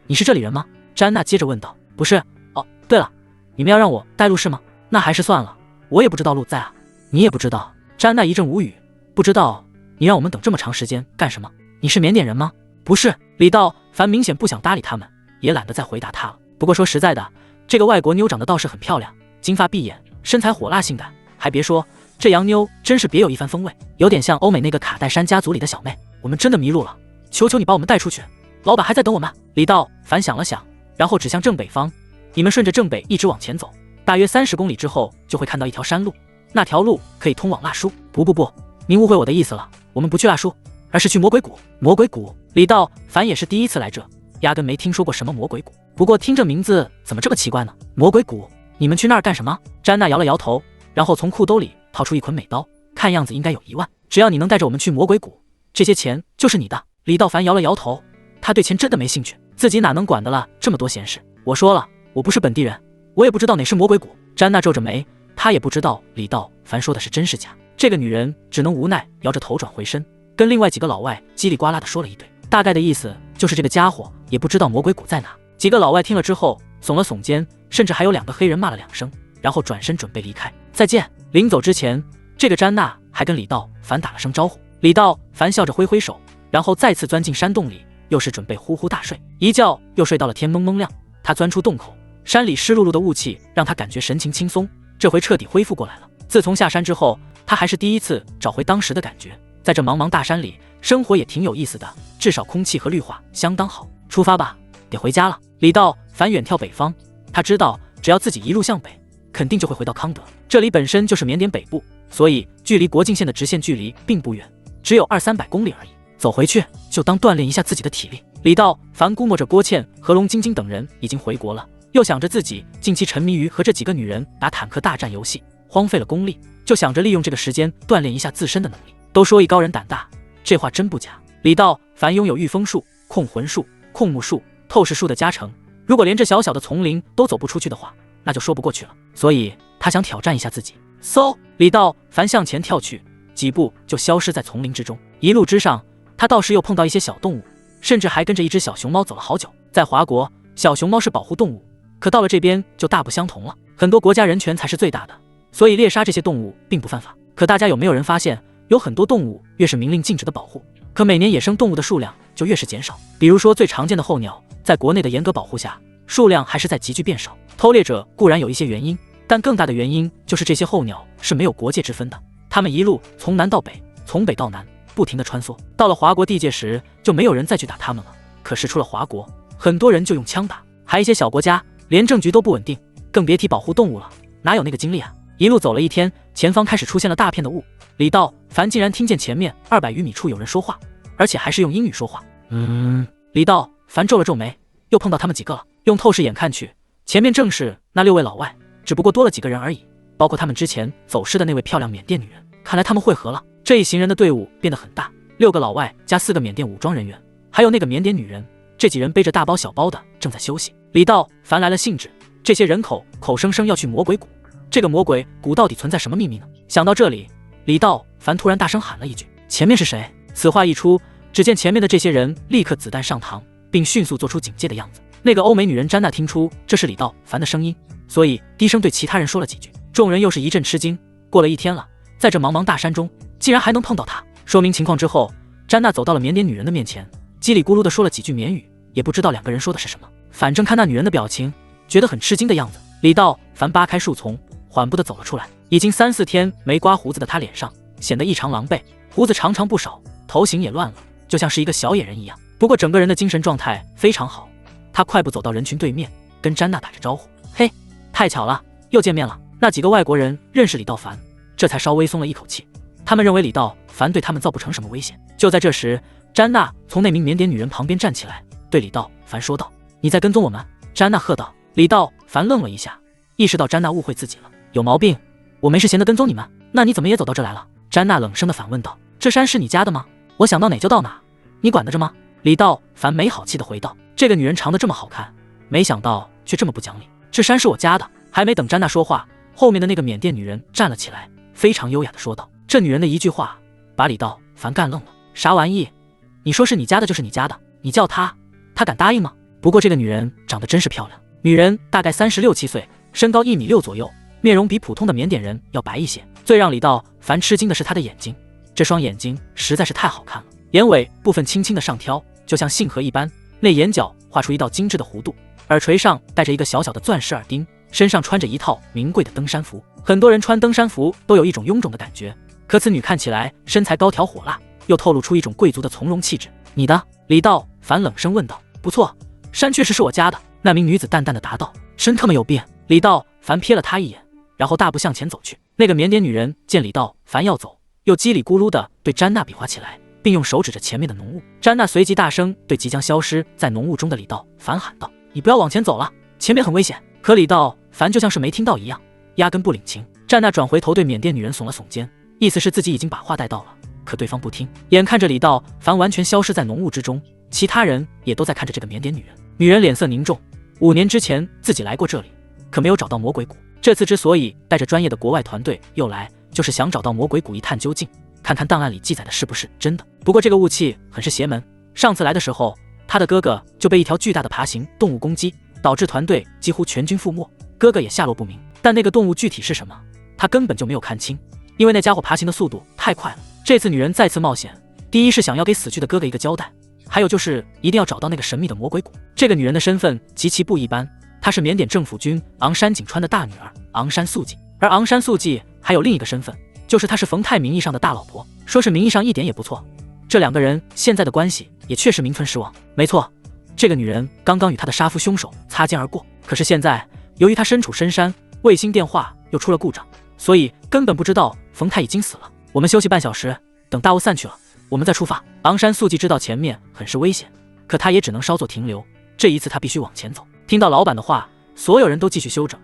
你是这里人吗？詹娜接着问道。不是。哦，对了，你们要让我带路是吗？那还是算了，我也不知道路在啊。你也不知道？詹娜一阵无语，不知道。你让我们等这么长时间干什么？你是缅甸人吗？不是。李道凡明显不想搭理他们，也懒得再回答他了。不过说实在的，这个外国妞长得倒是很漂亮，金发碧眼，身材火辣性感，还别说，这洋妞真是别有一番风味，有点像欧美那个卡戴珊家族里的小妹。我们真的迷路了，求求你把我们带出去，老板还在等我们。李道凡想了想，然后指向正北方，你们顺着正北一直往前走，大约30公里之后就会看到一条山路，那条路可以通往腊书。不，您误会我的意思了，我们不去腊书，而是去魔鬼谷。魔鬼谷？李道凡也是第一次来这，压根没听说过什么魔鬼谷。不过听这名字怎么这么奇怪呢？魔鬼谷？你们去那儿干什么？詹娜摇了摇头，然后从裤兜里掏出一捆美刀，看样子应该有1万。只要你能带着我们去魔鬼谷，这些钱就是你的。李道凡摇了摇头，他对钱真的没兴趣，自己哪能管得了这么多闲事。我说了，我不是本地人，我也不知道哪是魔鬼谷。詹娜皱着眉，她也不知道李道凡说的是真是假。这个女人只能无奈摇着头转回身，跟另外几个老外叽里呱啦的说了一堆，大概的意思就是这个家伙也不知道魔鬼谷在哪。几个老外听了之后耸了耸肩，甚至还有2个黑人骂了2声，然后转身准备离开。再见。临走之前，这个詹娜还跟李道凡打了声招呼。李道凡笑着挥挥手，然后再次钻进山洞里，又是准备呼呼大睡，一觉又睡到了天蒙蒙亮。他钻出洞口，山里湿漉漉的雾气让他感觉神情轻松，这回彻底恢复过来了。自从下山之后，他还是第一次找回当时的感觉，在这茫茫大山里生活也挺有意思的，至少空气和绿化相当好。出发吧，得回家了。李道凡远眺北方，他知道只要自己一路向北，肯定就会回到康德。这里本身就是缅甸北部，所以距离国境线的直线距离并不远，只有200-300公里而已。走回去就当锻炼一下自己的体力。李道凡估摸着郭倩和龙晶晶等人已经回国了，又想着自己近期沉迷于和这几个女人打坦克大战游戏，荒废了功力，就想着利用这个时间锻炼一下自身的能力。都说艺高人胆大，这话真不假。李道凡拥有御风术、控魂术、控木术、透视术的加成，如果连这小小的丛林都走不出去的话，那就说不过去了。所以他想挑战一下自己。嗖，李道凡向前跳去，几步就消失在丛林之中。一路之上，他倒是又碰到一些小动物，甚至还跟着一只小熊猫走了好久。在华国，小熊猫是保护动物，可到了这边就大不相同了。很多国家人权才是最大的，所以猎杀这些动物并不犯法。可大家有没有人发现，有很多动物越是明令禁止的保护，可每年野生动物的数量就越是减少。比如说最常见的候鸟，在国内的严格保护下，数量还是在急剧变少。偷猎者固然有一些原因，但更大的原因就是这些候鸟是没有国界之分的，它们一路从南到北，从北到南，不停地穿梭。到了华国地界时，就没有人再去打它们了。可是除了华国，很多人就用枪打，还一些小国家连政局都不稳定，更别提保护动物了，哪有那个精力啊？一路走了一天，前方开始出现了大片的雾。李道凡竟然听见前面200余米处有人说话，而且还是用英语说话。李道凡皱了皱眉，又碰到他们几个了。用透视眼看去，前面正是那6位老外，只不过多了几个人而已，包括他们之前走失的那位漂亮缅甸女人。看来他们会合了。这一行人的队伍变得很大，6个老外加4个缅甸武装人员，还有那个缅甸女人。这几人背着大包小包的正在休息。李道凡来了兴致，这些人口声声要去魔鬼谷，这个魔鬼谷到底存在什么秘密呢？想到这里，李道凡突然大声喊了一句：前面是谁？此话一出，只见前面的这些人立刻子弹上膛，并迅速做出警戒的样子。那个欧美女人詹娜听出这是李道凡的声音，所以低声对其他人说了几句。众人又是一阵吃惊，过了一天了，在这茫茫大山中竟然还能碰到他。说明情况之后，詹娜走到了缅甸女人的面前，叽里咕噜地说了几句缅语，也不知道2个人说的是什么。反正看那女人的表情，觉得很吃惊的样子。李道凡扒开树丛，缓步地走了出来。已经3-4天没刮胡子的他脸上显得异常狼狈，胡子长不少，头型也乱了，就像是一个小野人一样。不过整个人的精神状态非常好。他快步走到人群对面，跟詹娜打着招呼：嘿，太巧了，又见面了。那几个外国人认识李道凡，这才稍微松了一口气。他们认为李道凡对他们造不成什么危险。就在这时，詹娜从那名缅甸女人旁边站起来，对李道凡说道：你在跟踪我们？詹娜喝道。李道凡愣了一下，意识到詹娜误会自己了。有毛病，我没事闲的跟踪你们，那你怎么也走到这来了？詹娜冷声的反问道。这山是你家的吗？我想到哪就到哪，你管得着吗？李道凡没好气的回道。这个女人长得这么好看，没想到却这么不讲理。这山是我家的。还没等詹娜说话，后面的那个缅甸女人站了起来，非常优雅的说道。这女人的一句话把李道凡干愣了。啥玩意？你说是你家的就是你家的，你叫她敢答应吗？不过这个女人长得真是漂亮。女人大概36-7岁，身高1.6米左右，面容比普通的缅甸人要白一些。最让李道凡吃惊的是她的眼睛，这双眼睛实在是太好看了，眼尾部分轻轻的上挑，就像杏核一般，内眼角画出一道精致的弧度，耳垂上戴着一个小小的钻石耳钉，身上穿着一套名贵的登山服。很多人穿登山服都有一种臃肿的感觉，可此女看起来身材高挑火辣，又透露出一种贵族的从容气质。你的？李道凡冷声问道。不错，山确实是我家的。那名女子淡淡的答道。真他妈有病！李道凡瞥了她一眼，然后大步向前走去。那个缅甸女人见李道凡要走，又叽里咕噜的对詹娜比划起来，并用手指着前面的浓雾。詹娜随即大声对即将消失在浓雾中的李道凡喊道：你不要往前走了，前面很危险。可李道凡就像是没听到一样，压根不领情。詹娜转回头对缅甸女人耸了耸肩，意思是自己已经把话带到了，可对方不听。眼看着李道凡完全消失在浓雾之中，其他人也都在看着这个缅甸女人。女人脸色凝重，5年之前自己来过这里，可没有找到魔鬼谷。这次之所以带着专业的国外团队又来，就是想找到魔鬼谷一探究竟，看看档案里记载的是不是真的。不过这个雾气很是邪门，上次来的时候，他的哥哥就被一条巨大的爬行动物攻击，导致团队几乎全军覆没，哥哥也下落不明。但那个动物具体是什么，他根本就没有看清，因为那家伙爬行的速度太快了。这次女人再次冒险，第一是想要给死去的哥哥一个交代，还有就是一定要找到那个神秘的魔鬼谷。这个女人的身份极其不一般，她是缅甸政府军昂山景川的大女儿昂山素季。而昂山素季还有另一个身份，就是她是冯泰名义上的大老婆。说是名义上一点也不错，这2个人现在的关系也确实名存实亡。没错，这个女人刚刚与她的杀夫凶手擦肩而过，可是现在由于他身处深山，卫星电话又出了故障，所以根本不知道冯太已经死了。我们休息半小时，等大雾散去了，我们再出发。昂山素季知道前面很是危险，可他也只能稍作停留。这一次他必须往前走。听到老板的话，所有人都继续休整，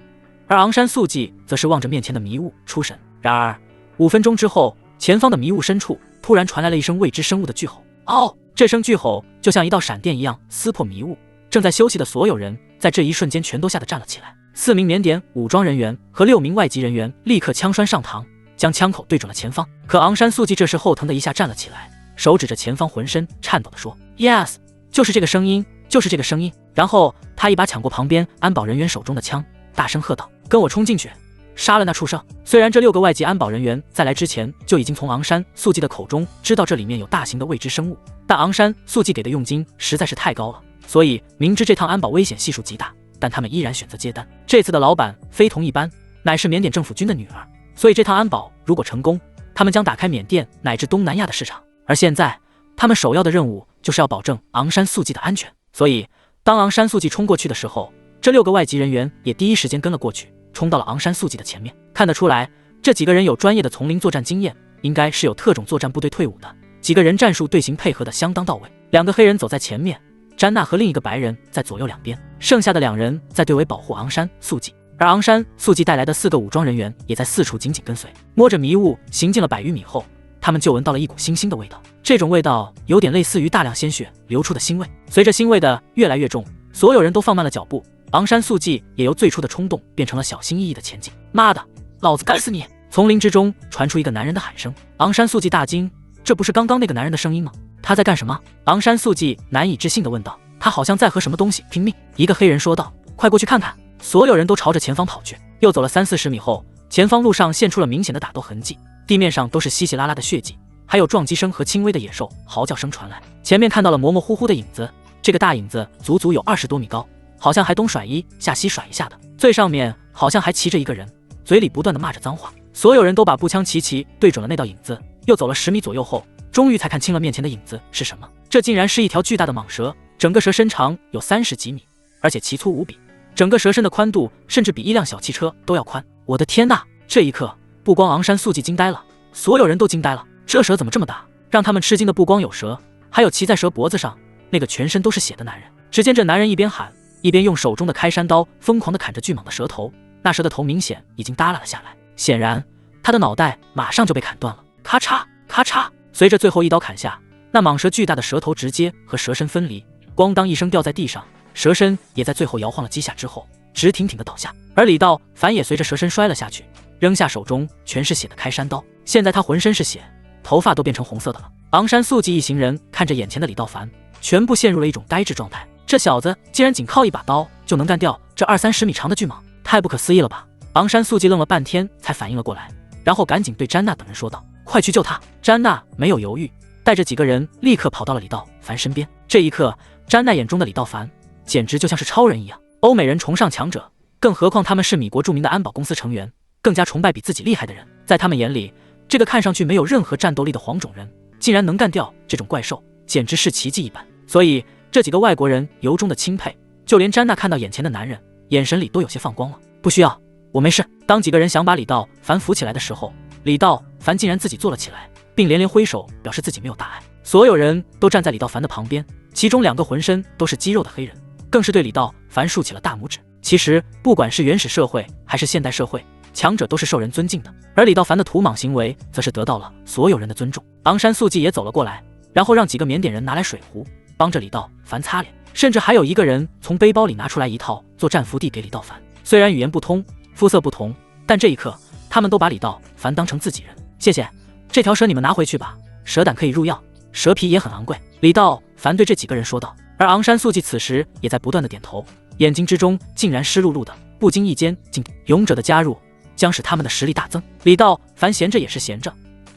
而昂山素季则是望着面前的迷雾出神。然而5分钟之后，前方的迷雾深处突然传来了一声未知生物的巨吼。嗷！这声巨吼就像一道闪电一样撕破迷雾，正在休息的所有人在这一瞬间全都吓得站了起来。4名缅甸武装人员和6名外籍人员立刻枪栓上膛，将枪口对准了前方。可昂山素季这时后腾的一下站了起来，手指着前方，浑身颤抖地说 ：“Yes， 就是这个声音，就是这个声音。”然后他一把抢过旁边安保人员手中的枪，大声喝道：“跟我冲进去，杀了那畜生！”虽然这6个外籍安保人员在来之前就已经从昂山素季的口中知道这里面有大型的未知生物，但昂山素季给的佣金实在是太高了，所以明知这趟安保危险系数极大，但他们依然选择接单。这次的老板非同一般，乃是缅甸政府军的女儿，所以这趟安保如果成功，他们将打开缅甸乃至东南亚的市场。而现在他们首要的任务就是要保证昂山素季的安全，所以当昂山素季冲过去的时候，这6个外籍人员也第一时间跟了过去，冲到了昂山素季的前面。看得出来，这几个人有专业的丛林作战经验，应该是有特种作战部队退伍的。几个人战术队形配合的相当到位，2个黑人走在前面，詹娜和另一个白人在左右两边，剩下的2人在对围保护昂山素季。而昂山素季带来的4个武装人员也在四处紧紧跟随。摸着迷雾行进了100余米后，他们就闻到了一股腥腥的味道，这种味道有点类似于大量鲜血流出的腥味。随着腥味的越来越重，所有人都放慢了脚步，昂山素季也由最初的冲动变成了小心翼翼的前进。妈的，老子干死你！丛林之中传出一个男人的喊声，昂山素季大惊，这不是刚刚那个男人的声音吗？他在干什么？昂山素季难以置信地问道。他好像在和什么东西拼命。一个黑人说道，快过去看看。所有人都朝着前方跑去。又走了30-40米后，前方路上现出了明显的打斗痕迹，地面上都是稀稀拉拉的血迹，还有撞击声和轻微的野兽嚎叫声传来。前面看到了模模糊糊的影子，这个大影子足足有20多米高，好像还东甩一下西甩一下的，最上面好像还骑着一个人，嘴里不断的骂着脏话。所有人都把步枪齐对准了那道影子。又走了10米左右后，终于才看清了面前的影子是什么，这竟然是一条巨大的蟒蛇，整个蛇身长有30几米，而且奇粗无比，整个蛇身的宽度甚至比一辆小汽车都要宽。我的天呐！这一刻，不光昂山素季惊呆了，所有人都惊呆了。这蛇怎么这么大？让他们吃惊的不光有蛇，还有骑在蛇脖子上那个全身都是血的男人。只见这男人一边喊，一边用手中的开山刀疯狂地砍着巨蟒的蛇头，那蛇的头明显已经耷拉了下来，显然他的脑袋马上就被砍断了。咔嚓咔嚓，随着最后一刀砍下，那蟒蛇巨大的蛇头直接和蛇身分离，咣当一声掉在地上，蛇身也在最后摇晃了几下之后直挺挺地倒下。而李道凡也随着蛇身摔了下去，扔下手中全是血的开山刀，现在他浑身是血，头发都变成红色的了。昂山素季一行人看着眼前的李道凡，全部陷入了一种呆滞状态。这小子竟然仅靠一把刀就能干掉这20-30米长的巨蟒，太不可思议了吧！昂山素季愣了半天才反应了过来，然后赶紧对詹娜等人说道，快去救他！詹娜没有犹豫，带着几个人立刻跑到了李道凡身边。这一刻，詹娜眼中的李道凡简直就像是超人一样。欧美人崇尚强者，更何况他们是米国著名的安保公司成员，更加崇拜比自己厉害的人。在他们眼里，这个看上去没有任何战斗力的黄种人竟然能干掉这种怪兽，简直是奇迹一般。所以这几个外国人由衷的钦佩，就连詹娜看到眼前的男人，眼神里都有些放光了。不需要，我没事。当几个人想把李道凡扶起来的时候，李道凡竟然自己坐了起来，并连连挥手表示自己没有大碍。所有人都站在李道凡的旁边，其中2个浑身都是肌肉的黑人更是对李道凡竖起了大拇指。其实不管是原始社会还是现代社会，强者都是受人尊敬的，而李道凡的土蟒行为则是得到了所有人的尊重。昂山素季也走了过来，然后让几个缅甸人拿来水壶帮着李道凡擦脸，甚至还有一个人从背包里拿出来一套作战服地给李道凡。虽然语言不通，肤色不同，但这一刻他们都把李道凡当成自己人。谢谢，这条蛇你们拿回去吧，蛇胆可以入药，蛇皮也很昂贵。李道凡对这几个人说道。而昂山素季此时也在不断的点头，眼睛之中竟然湿漉漉的，不经意间竟勇者的加入将使他们的实力大增。李道凡闲着也是闲着，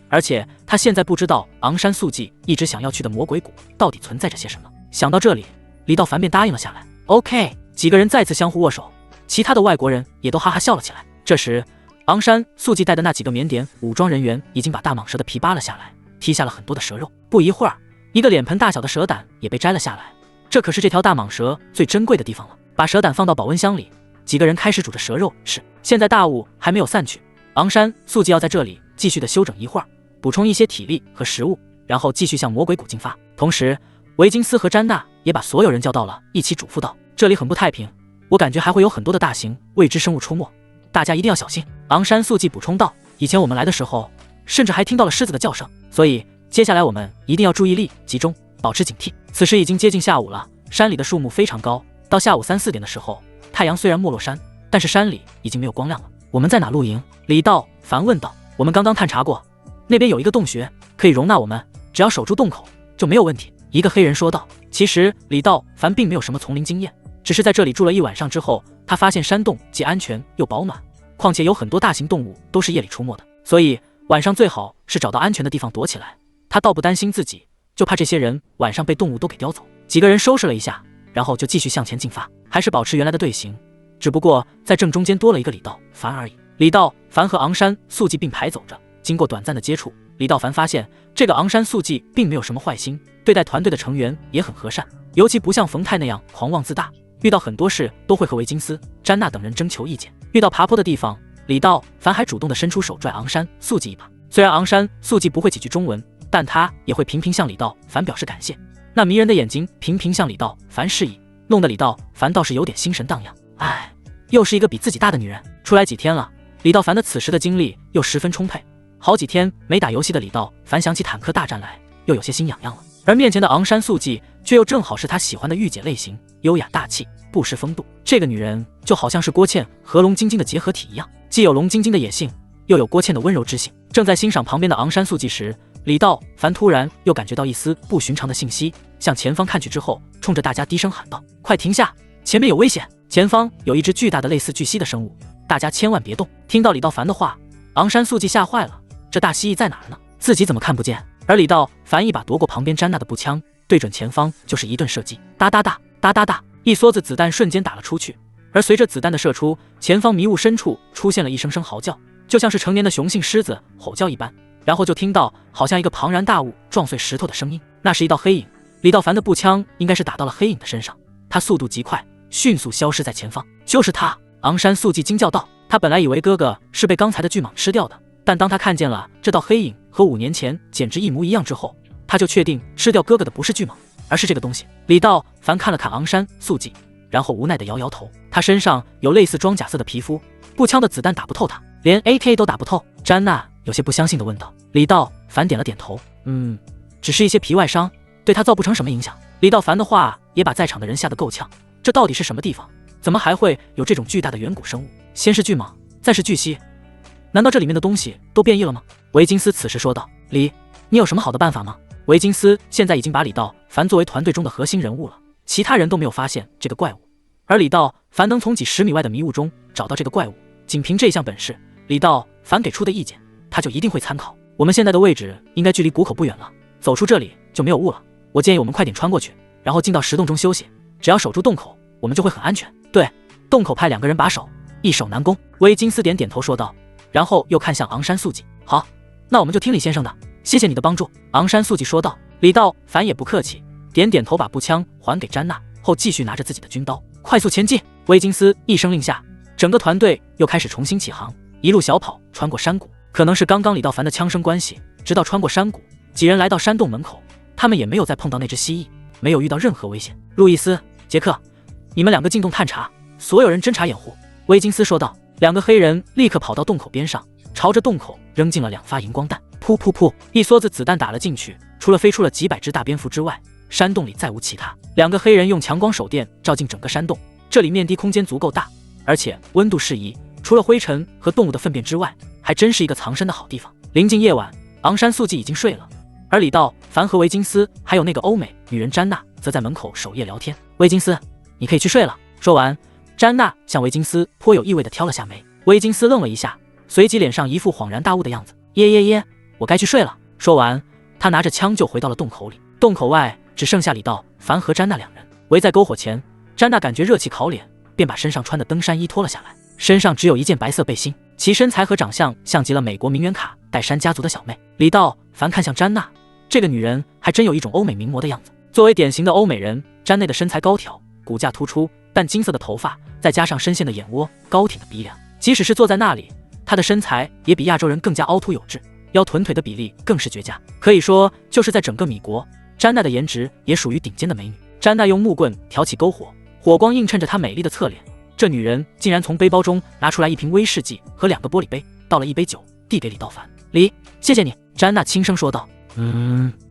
而且他现在不知道昂山素季一直想要去的魔鬼谷到底存在着些什么。想到这里，李道凡便答应了下来。OK， 几个人再次相互握手，其他的外国人也都哈哈笑了起来。这时昂山素季带的那几个缅甸武装人员已经把大蟒蛇的皮扒了下来，剔下了很多的蛇肉。不一会儿，一个脸盆大小的蛇胆也被摘了下来，这可是这条大蟒蛇最珍贵的地方了。把蛇胆放到保温箱里，几个人开始煮着蛇肉吃。现在大雾还没有散去，昂山素季要在这里继续的休整一会儿，补充一些体力和食物，然后继续向魔鬼谷进发。同时，维金斯和詹娜也把所有人叫到了一起，嘱咐道：“这里很不太平，我感觉还会有很多的大型未知生物出没，大家一定要小心。”昂山素季补充道：“以前我们来的时候，甚至还听到了狮子的叫声，所以接下来我们一定要注意力集中，保持警惕。”此时已经接近下午了，山里的树木非常高，到下午3、4点的时候，太阳虽然没落山，但是山里已经没有光亮了。我们在哪露营？李道凡问道。我们刚刚探查过，那边有一个洞穴，可以容纳我们，只要守住洞口就没有问题。一个黑人说道。其实李道凡并没有什么丛林经验，只是在这里住了1晚上之后，他发现山洞既安全又保暖，况且有很多大型动物都是夜里出没的，所以晚上最好是找到安全的地方躲起来。他倒不担心自己，就怕这些人晚上被动物都给叼走。几个人收拾了一下，然后就继续向前进发，还是保持原来的队形，只不过在正中间多了一个李道凡而已。李道凡和昂山素季并排走着，经过短暂的接触，李道凡发现这个昂山素季并没有什么坏心，对待团队的成员也很和善，尤其不像冯泰那样狂妄自大，遇到很多事都会和维金斯、詹娜等人征求意见。遇到爬坡的地方，李道凡还主动的伸出手拽昂山素季一把。虽然昂山素季不会几句中文，但他也会频频向李道凡表示感谢。那迷人的眼睛频频向李道凡示意，弄得李道凡倒是有点心神荡漾。唉，又是一个比自己大的女人。出来几天了，李道凡的此时的精力又十分充沛。好几天没打游戏的李道凡想起坦克大战来，又有些心痒痒了。而面前的昂山素季却又正好是他喜欢的御姐类型，优雅大气，不失风度。这个女人就好像是郭倩和龙晶晶的结合体一样，既有龙晶晶的野性，又有郭倩的温柔之性。正在欣赏旁边的昂山素季时，李道凡突然又感觉到一丝不寻常的信息，向前方看去之后，冲着大家低声喊道：“快停下，前面有危险！前方有一只巨大的类似巨蜥的生物，大家千万别动！”听到李道凡的话，昂山素季吓坏了，这大蜥蜴在哪儿呢？自己怎么看不见？而李道凡一把夺过旁边詹娜的步枪，对准前方就是一顿射击，哒哒哒哒哒哒，一梭子子弹瞬间打了出去。而随着子弹的射出，前方迷雾深处出现了一声声嚎叫，就像是成年的雄性狮子吼叫一般。然后就听到好像一个庞然大物撞碎石头的声音，那是一道黑影。李道凡的步枪应该是打到了黑影的身上，他速度极快，迅速消失在前方。就是他！昂山素季惊叫道。他本来以为哥哥是被刚才的巨蟒吃掉的，但当他看见了这道黑影和5年前简直一模一样之后，他就确定吃掉哥哥的不是巨蟒，而是这个东西。李道凡看了看昂山素季，然后无奈地摇摇头。他身上有类似装甲色的皮肤，步枪的子弹打不透他，连 AK 都打不透。詹娜有些不相信地问道。李道凡点了点头，只是一些皮外伤，对他造不成什么影响。李道凡的话也把在场的人吓得够呛，这到底是什么地方？怎么还会有这种巨大的远古生物？先是巨蟒，再是巨蜥，难道这里面的东西都变异了吗？维金斯此时说道。李，你有什么好的办法吗？维金斯现在已经把李道凡作为团队中的核心人物了，其他人都没有发现这个怪物，而李道凡能从几10米外的迷雾中找到这个怪物，仅凭这项本事，李道凡给出的意见他就一定会参考。我们现在的位置应该距离谷口不远了，走出这里就没有雾了。我建议我们快点穿过去，然后进到石洞中休息，只要守住洞口，我们就会很安全。对，洞口派2个人把守，易守难攻。维金斯点点头说道，然后又看向昂山素季。好，那我们就听李先生的，谢谢你的帮助。昂山素季说道。李道凡也不客气，点点头，把步枪还给詹娜后，继续拿着自己的军刀快速前进。维金斯一声令下，整个团队又开始重新起航，一路小跑穿过山谷。可能是刚刚李道凡的枪声关系，直到穿过山谷，几人来到山洞门口，他们也没有再碰到那只蜥蜴，没有遇到任何危险。路易斯、杰克，你们2个进洞探查，所有人侦查掩护。维金斯说道。2个黑人立刻跑到洞口边上，朝着洞口扔进了2发荧光弹。噗噗噗，一梭子子弹打了进去，除了飞出了几百只大蝙蝠之外，山洞里再无其他。2个黑人用强光手电照进整个山洞，这里面的空间足够大，而且温度适宜，除了灰尘和动物的粪便之外，还真是一个藏身的好地方。临近夜晚，昂山素季已经睡了，而李道凡和维金斯还有那个欧美女人詹娜则在门口守夜聊天。维金斯，你可以去睡了。说完，詹娜向维金斯颇有意味地挑了下眉。维金斯愣了一下，随即脸上一副恍然大悟的样子。耶，我该去睡了。说完，他拿着枪就回到了洞口里。洞口外只剩下李道凡和詹娜2人，围在篝火前。詹娜感觉热气烤脸，便把身上穿的登山衣脱了下来，身上只有一件白色背心，其身材和长相像极了美国名媛卡戴珊家族的小妹。李道凡看向詹娜，这个女人还真有一种欧美名模的样子。作为典型的欧美人，詹内的身材高挑，骨架突出，淡金色的头发，再加上深陷的眼窝、高挺的鼻梁，即使是坐在那里，她的身材也比亚洲人更加凹凸有致，腰臀腿的比例更是绝佳。可以说，就是在整个米国，詹娜的颜值也属于顶尖的美女。詹娜用木棍挑起篝火，火光映衬着她美丽的侧脸。这女人竟然从背包中拿出来一瓶威士忌和2个玻璃杯，倒了一杯酒，递给李道凡。谢谢你，詹娜轻声说道。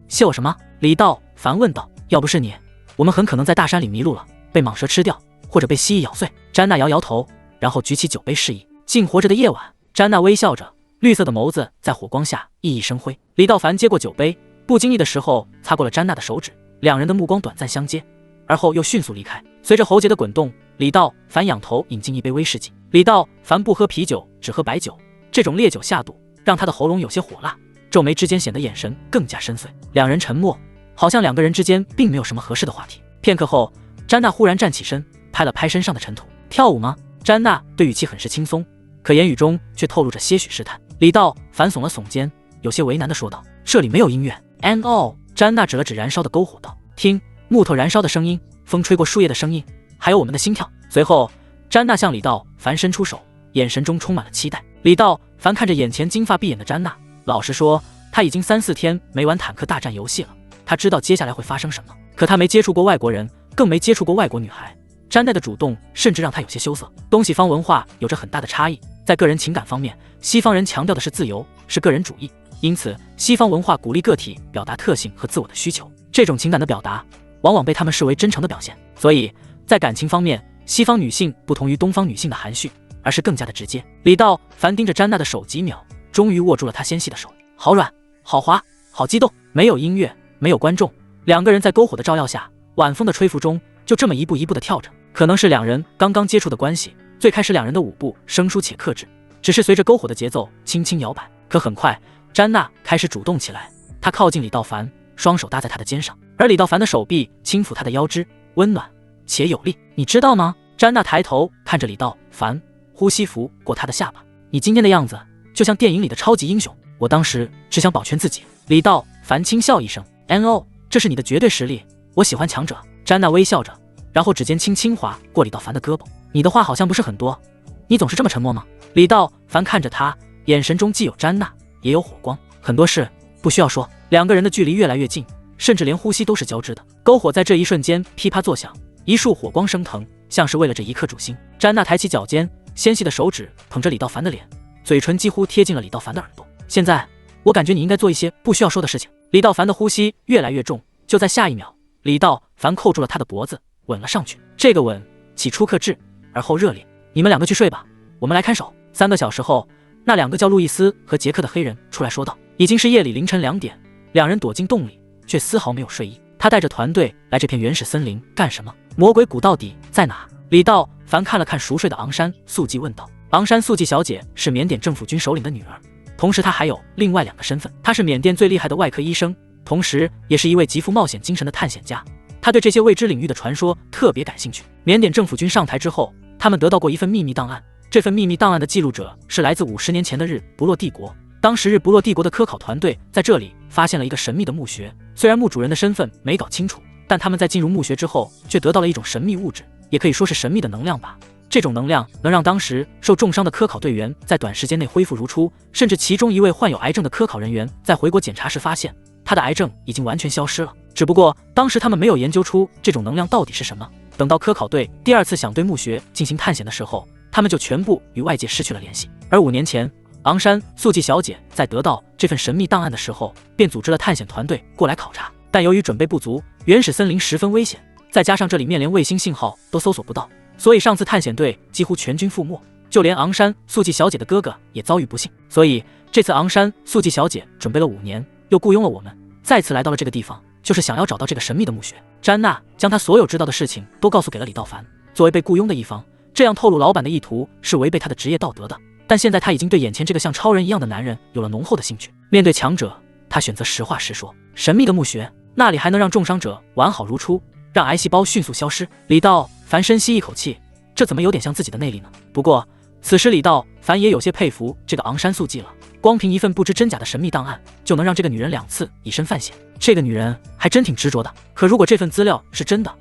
谢我什么？李道凡问道。要不是你，我们很可能在大山里迷路了，被蟒蛇吃掉，或者被蜥蜴咬碎。詹娜摇摇头，然后举起酒杯示意。竟活着的夜晚，詹娜微笑着，绿色的眸子在火光下熠熠生辉。李道凡接过酒杯，不经意的时候擦过了詹娜的手指，两人的目光短暂相接，而后又迅速离开。随着喉结的滚动，李道凡仰头饮进一杯威士忌。李道凡不喝啤酒，只喝白酒，这种烈酒下肚，让他的喉咙有些火辣，皱眉之间显得眼神更加深邃。两人沉默，好像两个人之间并没有什么合适的话题。片刻后，詹娜忽然站起身，拍了拍身上的尘土。跳舞吗？詹娜对语气很是轻松，可言语中却透露着些许试探。李道凡耸了耸肩，有些为难地说道：“这里没有音乐。” “Oh！” 詹娜指了指燃烧的篝火道：“听，木头燃烧的声音，风吹过树叶的声音，还有我们的心跳。”随后，詹娜向李道凡伸出手，眼神中充满了期待。李道凡看着眼前金发碧眼的詹娜，老实说，他已经3、4天没玩坦克大战游戏了。他知道接下来会发生什么，可他没接触过外国人，更没接触过外国女孩。詹娜的主动甚至让他有些羞涩。东西方文化有着很大的差异，在个人情感方面，西方人强调的是自由，是个人主义，因此西方文化鼓励个体表达特性和自我的需求，这种情感的表达往往被他们视为真诚的表现。所以在感情方面，西方女性不同于东方女性的含蓄，而是更加的直接。李道凡盯着詹娜的手几秒，终于握住了她纤细的手，好软，好滑，好激动。没有音乐，没有观众，两个人在篝火的照耀下，晚风的吹拂中，就这么一步一步的跳着。可能是两人刚刚接触的关系，最开始两人的舞步生疏且克制，只是随着篝火的节奏轻轻摇摆。可很快，詹娜开始主动起来，她靠近李道凡，双手搭在他的肩上，而李道凡的手臂轻抚她的腰肢，温暖且有力。你知道吗？詹娜抬头看着李道凡，呼吸拂过他的下巴。你今天的样子就像电影里的超级英雄，我当时只想保全自己。李道凡轻笑一声， “No， 这是你的绝对实力，我喜欢强者。”詹娜微笑着，然后指尖轻轻划过李道凡的胳膊。你的话好像不是很多，你总是这么沉默吗？李道凡看着他，眼神中既有詹娜也有火光。很多事不需要说。两个人的距离越来越近，甚至连呼吸都是交织的。篝火在这一瞬间噼啪作响，一束火光升腾，像是为了这一刻主心。詹娜抬起脚尖，纤细的手指捧着李道凡的脸，嘴唇几乎贴近了李道凡的耳朵。现在我感觉你应该做一些不需要说的事情。李道凡的呼吸越来越重，就在下一秒，李道凡扣住了他的脖子，吻了上去。这个吻起初克制，而后热烈。你们两个去睡吧，我们来看守。3个小时后，那2个叫路易斯和杰克的黑人出来说道。已经是夜里凌晨2点，两人躲进洞里，却丝毫没有睡意。他带着团队来这片原始森林干什么？魔鬼谷到底在哪？李道凡看了看熟睡的昂山素季，问道。昂山素季小姐是缅甸政府军首领的女儿，同时她还有另外2个身份。她是缅甸最厉害的外科医生，同时也是一位极富冒险精神的探险家。她对这些未知领域的传说特别感兴趣。缅甸政府军上台之后，他们得到过一份秘密档案，这份秘密档案的记录者是来自50年前的日不落帝国。当时日不落帝国的科考团队在这里发现了一个神秘的墓穴，虽然墓主人的身份没搞清楚，但他们在进入墓穴之后却得到了一种神秘物质，也可以说是神秘的能量吧。这种能量能让当时受重伤的科考队员在短时间内恢复如初，甚至其中一位患有癌症的科考人员在回国检查时发现他的癌症已经完全消失了，只不过当时他们没有研究出这种能量到底是什么。等到科考队第2次想对墓穴进行探险的时候，他们就全部与外界失去了联系。而5年前，昂山素季小姐在得到这份神秘档案的时候，便组织了探险团队过来考察，但由于准备不足，原始森林十分危险，再加上这里面连卫星信号都搜索不到，所以上次探险队几乎全军覆没，就连昂山素季小姐的哥哥也遭遇不幸。所以这次昂山素季小姐准备了5年，又雇佣了我们，再次来到了这个地方，就是想要找到这个神秘的墓穴。詹娜将她所有知道的事情都告诉给了李道凡。作为被雇佣的一方，这样透露老板的意图是违背他的职业道德的，但现在他已经对眼前这个像超人一样的男人有了浓厚的兴趣。面对强者，他选择实话实说。神秘的墓穴，那里还能让重伤者完好如初，让癌细胞迅速消失？李道凡深吸一口气，这怎么有点像自己的内力呢？不过此时李道凡也有些佩服这个昂山素季了，光凭一份不知真假的神秘档案，就能让这个女人2次以身犯险，这个女人还真挺执着的。可如果这份资料是真的，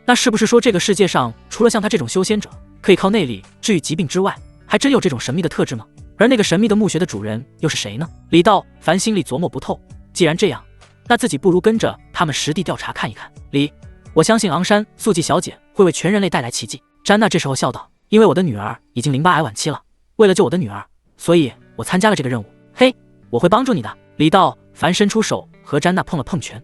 那是不是说这个世界上除了像他这种修仙者可以靠内力治愈疾病之外，还真有这种神秘的特质吗？而那个神秘的墓穴的主人又是谁呢？李道凡心里琢磨不透，既然这样，那自己不如跟着他们实地调查看一看。我相信昂山素季小姐会为全人类带来奇迹。詹娜这时候笑道，因为我的女儿已经淋巴癌晚期了，为了救我的女儿，所以我参加了这个任务。嘿，我会帮助你的。李道凡伸出手和詹娜碰了碰拳。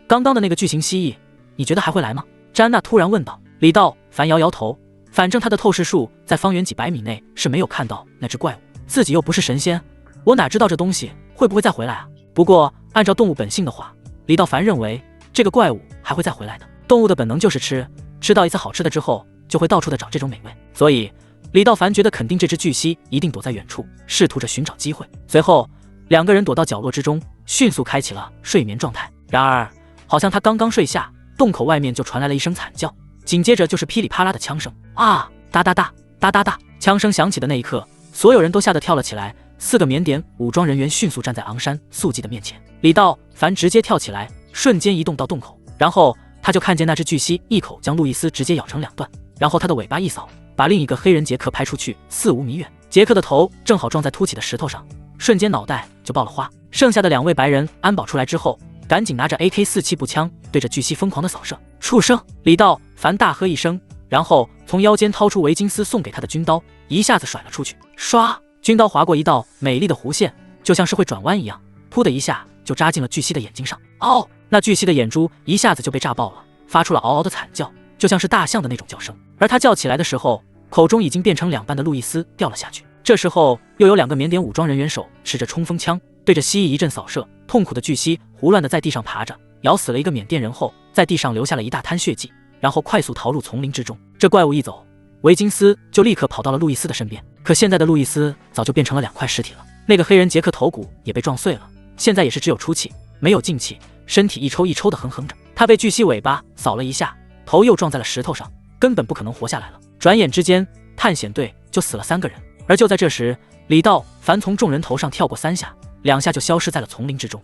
刚刚的那个巨型蜥蜴，你觉得还会来吗？詹娜突然问道。李道凡摇摇头，反正他的透视术在方圆几百米内是没有看到那只怪物，自己又不是神仙，我哪知道这东西会不会再回来啊？不过按照动物本性的话，李道凡认为这个怪物还会再回来的。动物的本能就是吃到一次好吃的之后，就会到处的找这种美味，所以李道凡觉得肯定这只巨蜥一定躲在远处，试图着寻找机会。随后两个人躲到角落之中，迅速开启了睡眠状态。然而好像他刚刚睡下，洞口外面就传来了一声惨叫，紧接着就是噼里啪啦的枪声。啊，哒哒哒哒哒哒！枪声响起的那一刻，所有人都吓得跳了起来。4个缅甸武装人员迅速站在昂山素季的面前。李道凡直接跳起来，瞬间移动到洞口，然后他就看见那只巨蜥一口将路易斯直接咬成2段，然后他的尾巴一扫，把另一个黑人杰克拍出去4、5米远。杰克的头正好撞在凸起的石头上，瞬间脑袋就爆了花。剩下的2位白人安保出来之后，赶紧拿着 AK-47步枪对着巨蜥疯狂的扫射。畜生！李道凡大喝一声，然后从腰间掏出维金斯送给他的军刀，一下子甩了出去。唰！军刀划过一道美丽的弧线，就像是会转弯一样，噗的一下就扎进了巨蜥的眼睛上。嗷！那巨蜥的眼珠一下子就被炸爆了，发出了嗷嗷的惨叫，就像是大象的那种叫声。而他叫起来的时候，口中已经变成2半的路易斯掉了下去。这时候又有2个缅甸武装人员手持着冲锋枪对着蜥蜴一阵扫射，痛苦的巨蜥胡乱的在地上爬着，咬死了一个缅甸人后，在地上留下了一大滩血迹，然后快速逃入丛林之中。这怪物一走，维金斯就立刻跑到了路易斯的身边，可现在的路易斯早就变成了2块尸体了。那个黑人杰克头骨也被撞碎了，现在也是只有出气没有进气，身体一抽一抽的哼哼着。他被巨蜥尾巴扫了一下，头又撞在了石头上，根本不可能活下来了。转眼之间，探险队就死了3个人。而就在这时，李道凡从众人头上跳过3下，2下就消失在了丛林之中。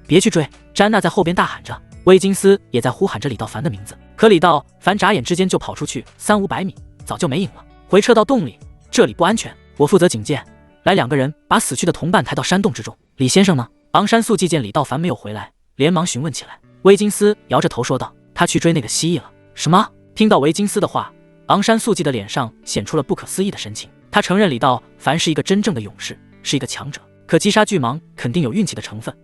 别去追！詹娜在后边大喊着，威金斯也在呼喊着李道凡的名字。可李道凡眨眼之间就跑出去3、500米，早就没影了。回撤到洞里，这里不安全，我负责警戒。来2个人把死去的同伴抬到山洞之中。李先生呢？昂山素季见李道凡没有回来，连忙询问起来。威金斯摇着头说道，他去追那个蜥蜴了。什么？听到维金斯的话，昂山素季的脸上显出了不可思议的神情。他承认李道凡是一个真正的勇士，是一个强者，可击杀巨蟒肯定有运气的成分，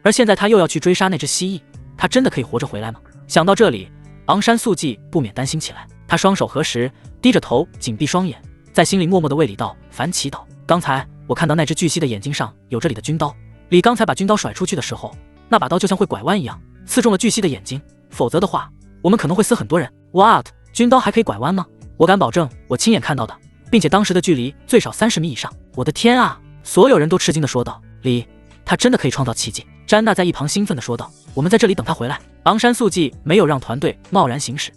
而现在他又要去追杀那只蜥蜴，他真的可以活着回来吗？想到这里，昂山素季不免担心起来。他双手合十，低着头，紧闭双眼，在心里默默地为李道凡祈祷。刚才我看到那只巨蜥的眼睛上有着李的军刀，李刚才把军刀甩出去的时候，那把刀就像会拐弯一样，刺中了巨蜥的眼睛，否则的话，我们可能会死很多人。What？ 军刀还可以拐弯吗？我敢保证，我亲眼看到的，并且当时的距离最少30米以上。我的天啊！所有人都吃惊地说道。李，他真的可以创造奇迹。詹娜在一旁兴奋地说道。我们在这里等他回来。昂山素季没有让团队贸然行驶，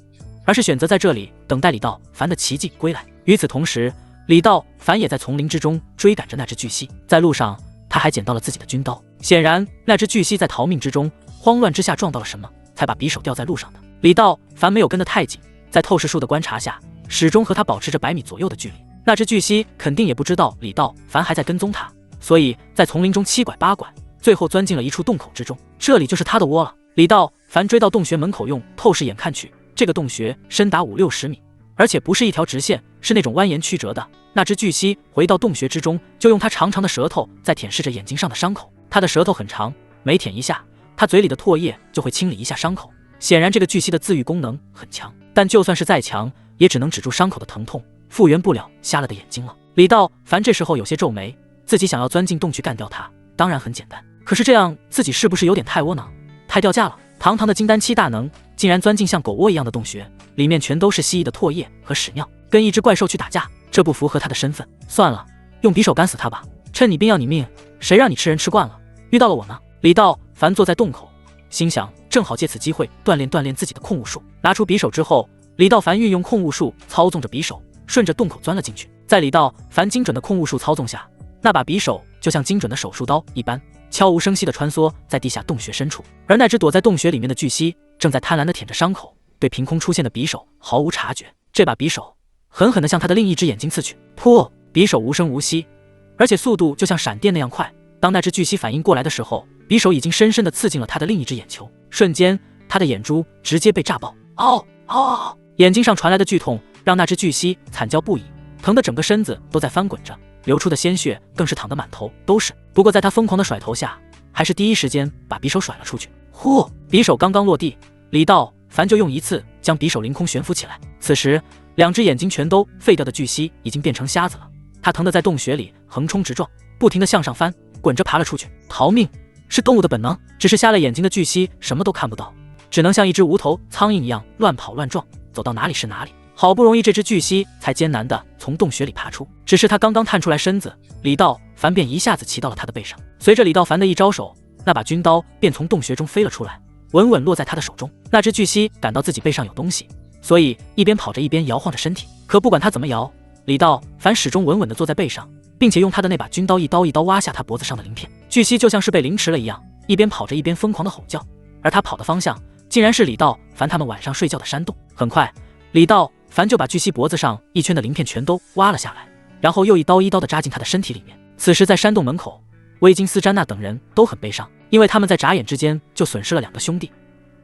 而是选择在这里等待李道凡的奇迹归来。与此同时，李道凡也在丛林之中追赶着那只巨蜥，在路上他还捡到了自己的军刀。显然那只巨蜥在逃命之中慌乱之下撞到了什么，才把匕首掉在路上的。李道凡没有跟得太紧，在透视术的观察下，始终和他保持着100米左右的距离。那只巨蜥肯定也不知道李道凡还在跟踪他，所以在丛林中7拐8拐，最后钻进了一处洞口之中。这里就是他的窝了。李道凡追到洞穴门口，用透视眼看去，这个洞穴深达50、60米，而且不是一条直线，是那种蜿蜒曲折的。那只巨蜥回到洞穴之中，就用它长长的舌头在舔舐着眼睛上的伤口。它的舌头很长，每舔一下，它嘴里的唾液就会清理一下伤口。显然这个巨蜥的自愈功能很强，但就算是再强，也只能止住伤口的疼痛，复原不了瞎了的眼睛了。李道凡这时候有些皱眉，自己想要钻进洞去干掉它，当然很简单，可是这样自己是不是有点太窝囊，太掉价了？堂堂的金丹期大能，竟然钻进像狗窝一样的洞穴，里面全都是蜥蜴的唾液和屎尿，跟一只怪兽去打架，这不符合他的身份。算了，用匕首干死他吧，趁你病要你命，谁让你吃人吃惯了，遇到了我呢？李道凡坐在洞口，心想正好借此机会锻炼锻炼自己的控物术。拿出匕首之后，李道凡运用控物术操纵着匕首，顺着洞口钻了进去。在李道凡精准的控物术操纵下，那把匕首就像精准的手术刀一般，悄无声息地穿梭在地下洞穴深处。而那只躲在洞穴里面的巨蜥正在贪婪地舔着伤口，对凭空出现的匕首毫无察觉，这把匕首狠狠地向他的另一只眼睛刺去。噗！匕首无声无息，而且速度就像闪电那样快。当那只巨蜥反应过来的时候，匕首已经深深地刺进了他的另一只眼球，瞬间他的眼珠直接被炸爆。嗷嗷！眼睛上传来的剧痛让那只巨蜥惨叫不已，疼得整个身子都在翻滚着，流出的鲜血更是淌得满头都是。不过在他疯狂的甩头下，还是第一时间把匕首甩了出去。呼！匕首刚刚落地，李道凡就用一次将匕首凌空悬浮起来。此时两只眼睛全都废掉的巨蜥已经变成瞎子了，他疼得在洞穴里横冲直撞，不停地向上翻，滚着爬了出去。逃命是动物的本能，只是瞎了眼睛的巨蜥什么都看不到，只能像一只无头苍蝇一样乱跑乱撞，走到哪里是哪里。好不容易这只巨蜥才艰难地从洞穴里爬出，只是他刚刚探出来身子，李道凡便一下子骑到了他的背上。随着李道凡的一招手，那把军刀便从洞穴中飞了出来，稳稳落在他的手中。那只巨蜥感到自己背上有东西，所以一边跑着一边摇晃着身体。可不管他怎么摇，李道凡始终稳稳地坐在背上，并且用他的那把军刀一刀一刀挖下他脖子上的鳞片。巨蜥就像是被凌迟了一样，一边跑着一边疯狂地吼叫，而他跑的方向竟然是李道凡他们晚上睡觉的山洞。很快，李道凡就把巨蜥脖子上一圈的鳞片全都挖了下来，然后又一刀一刀地扎进他的身体里面。此时在山洞门口，威金斯、詹娜等人都很悲伤，因为他们在眨眼之间就损失了2个兄弟，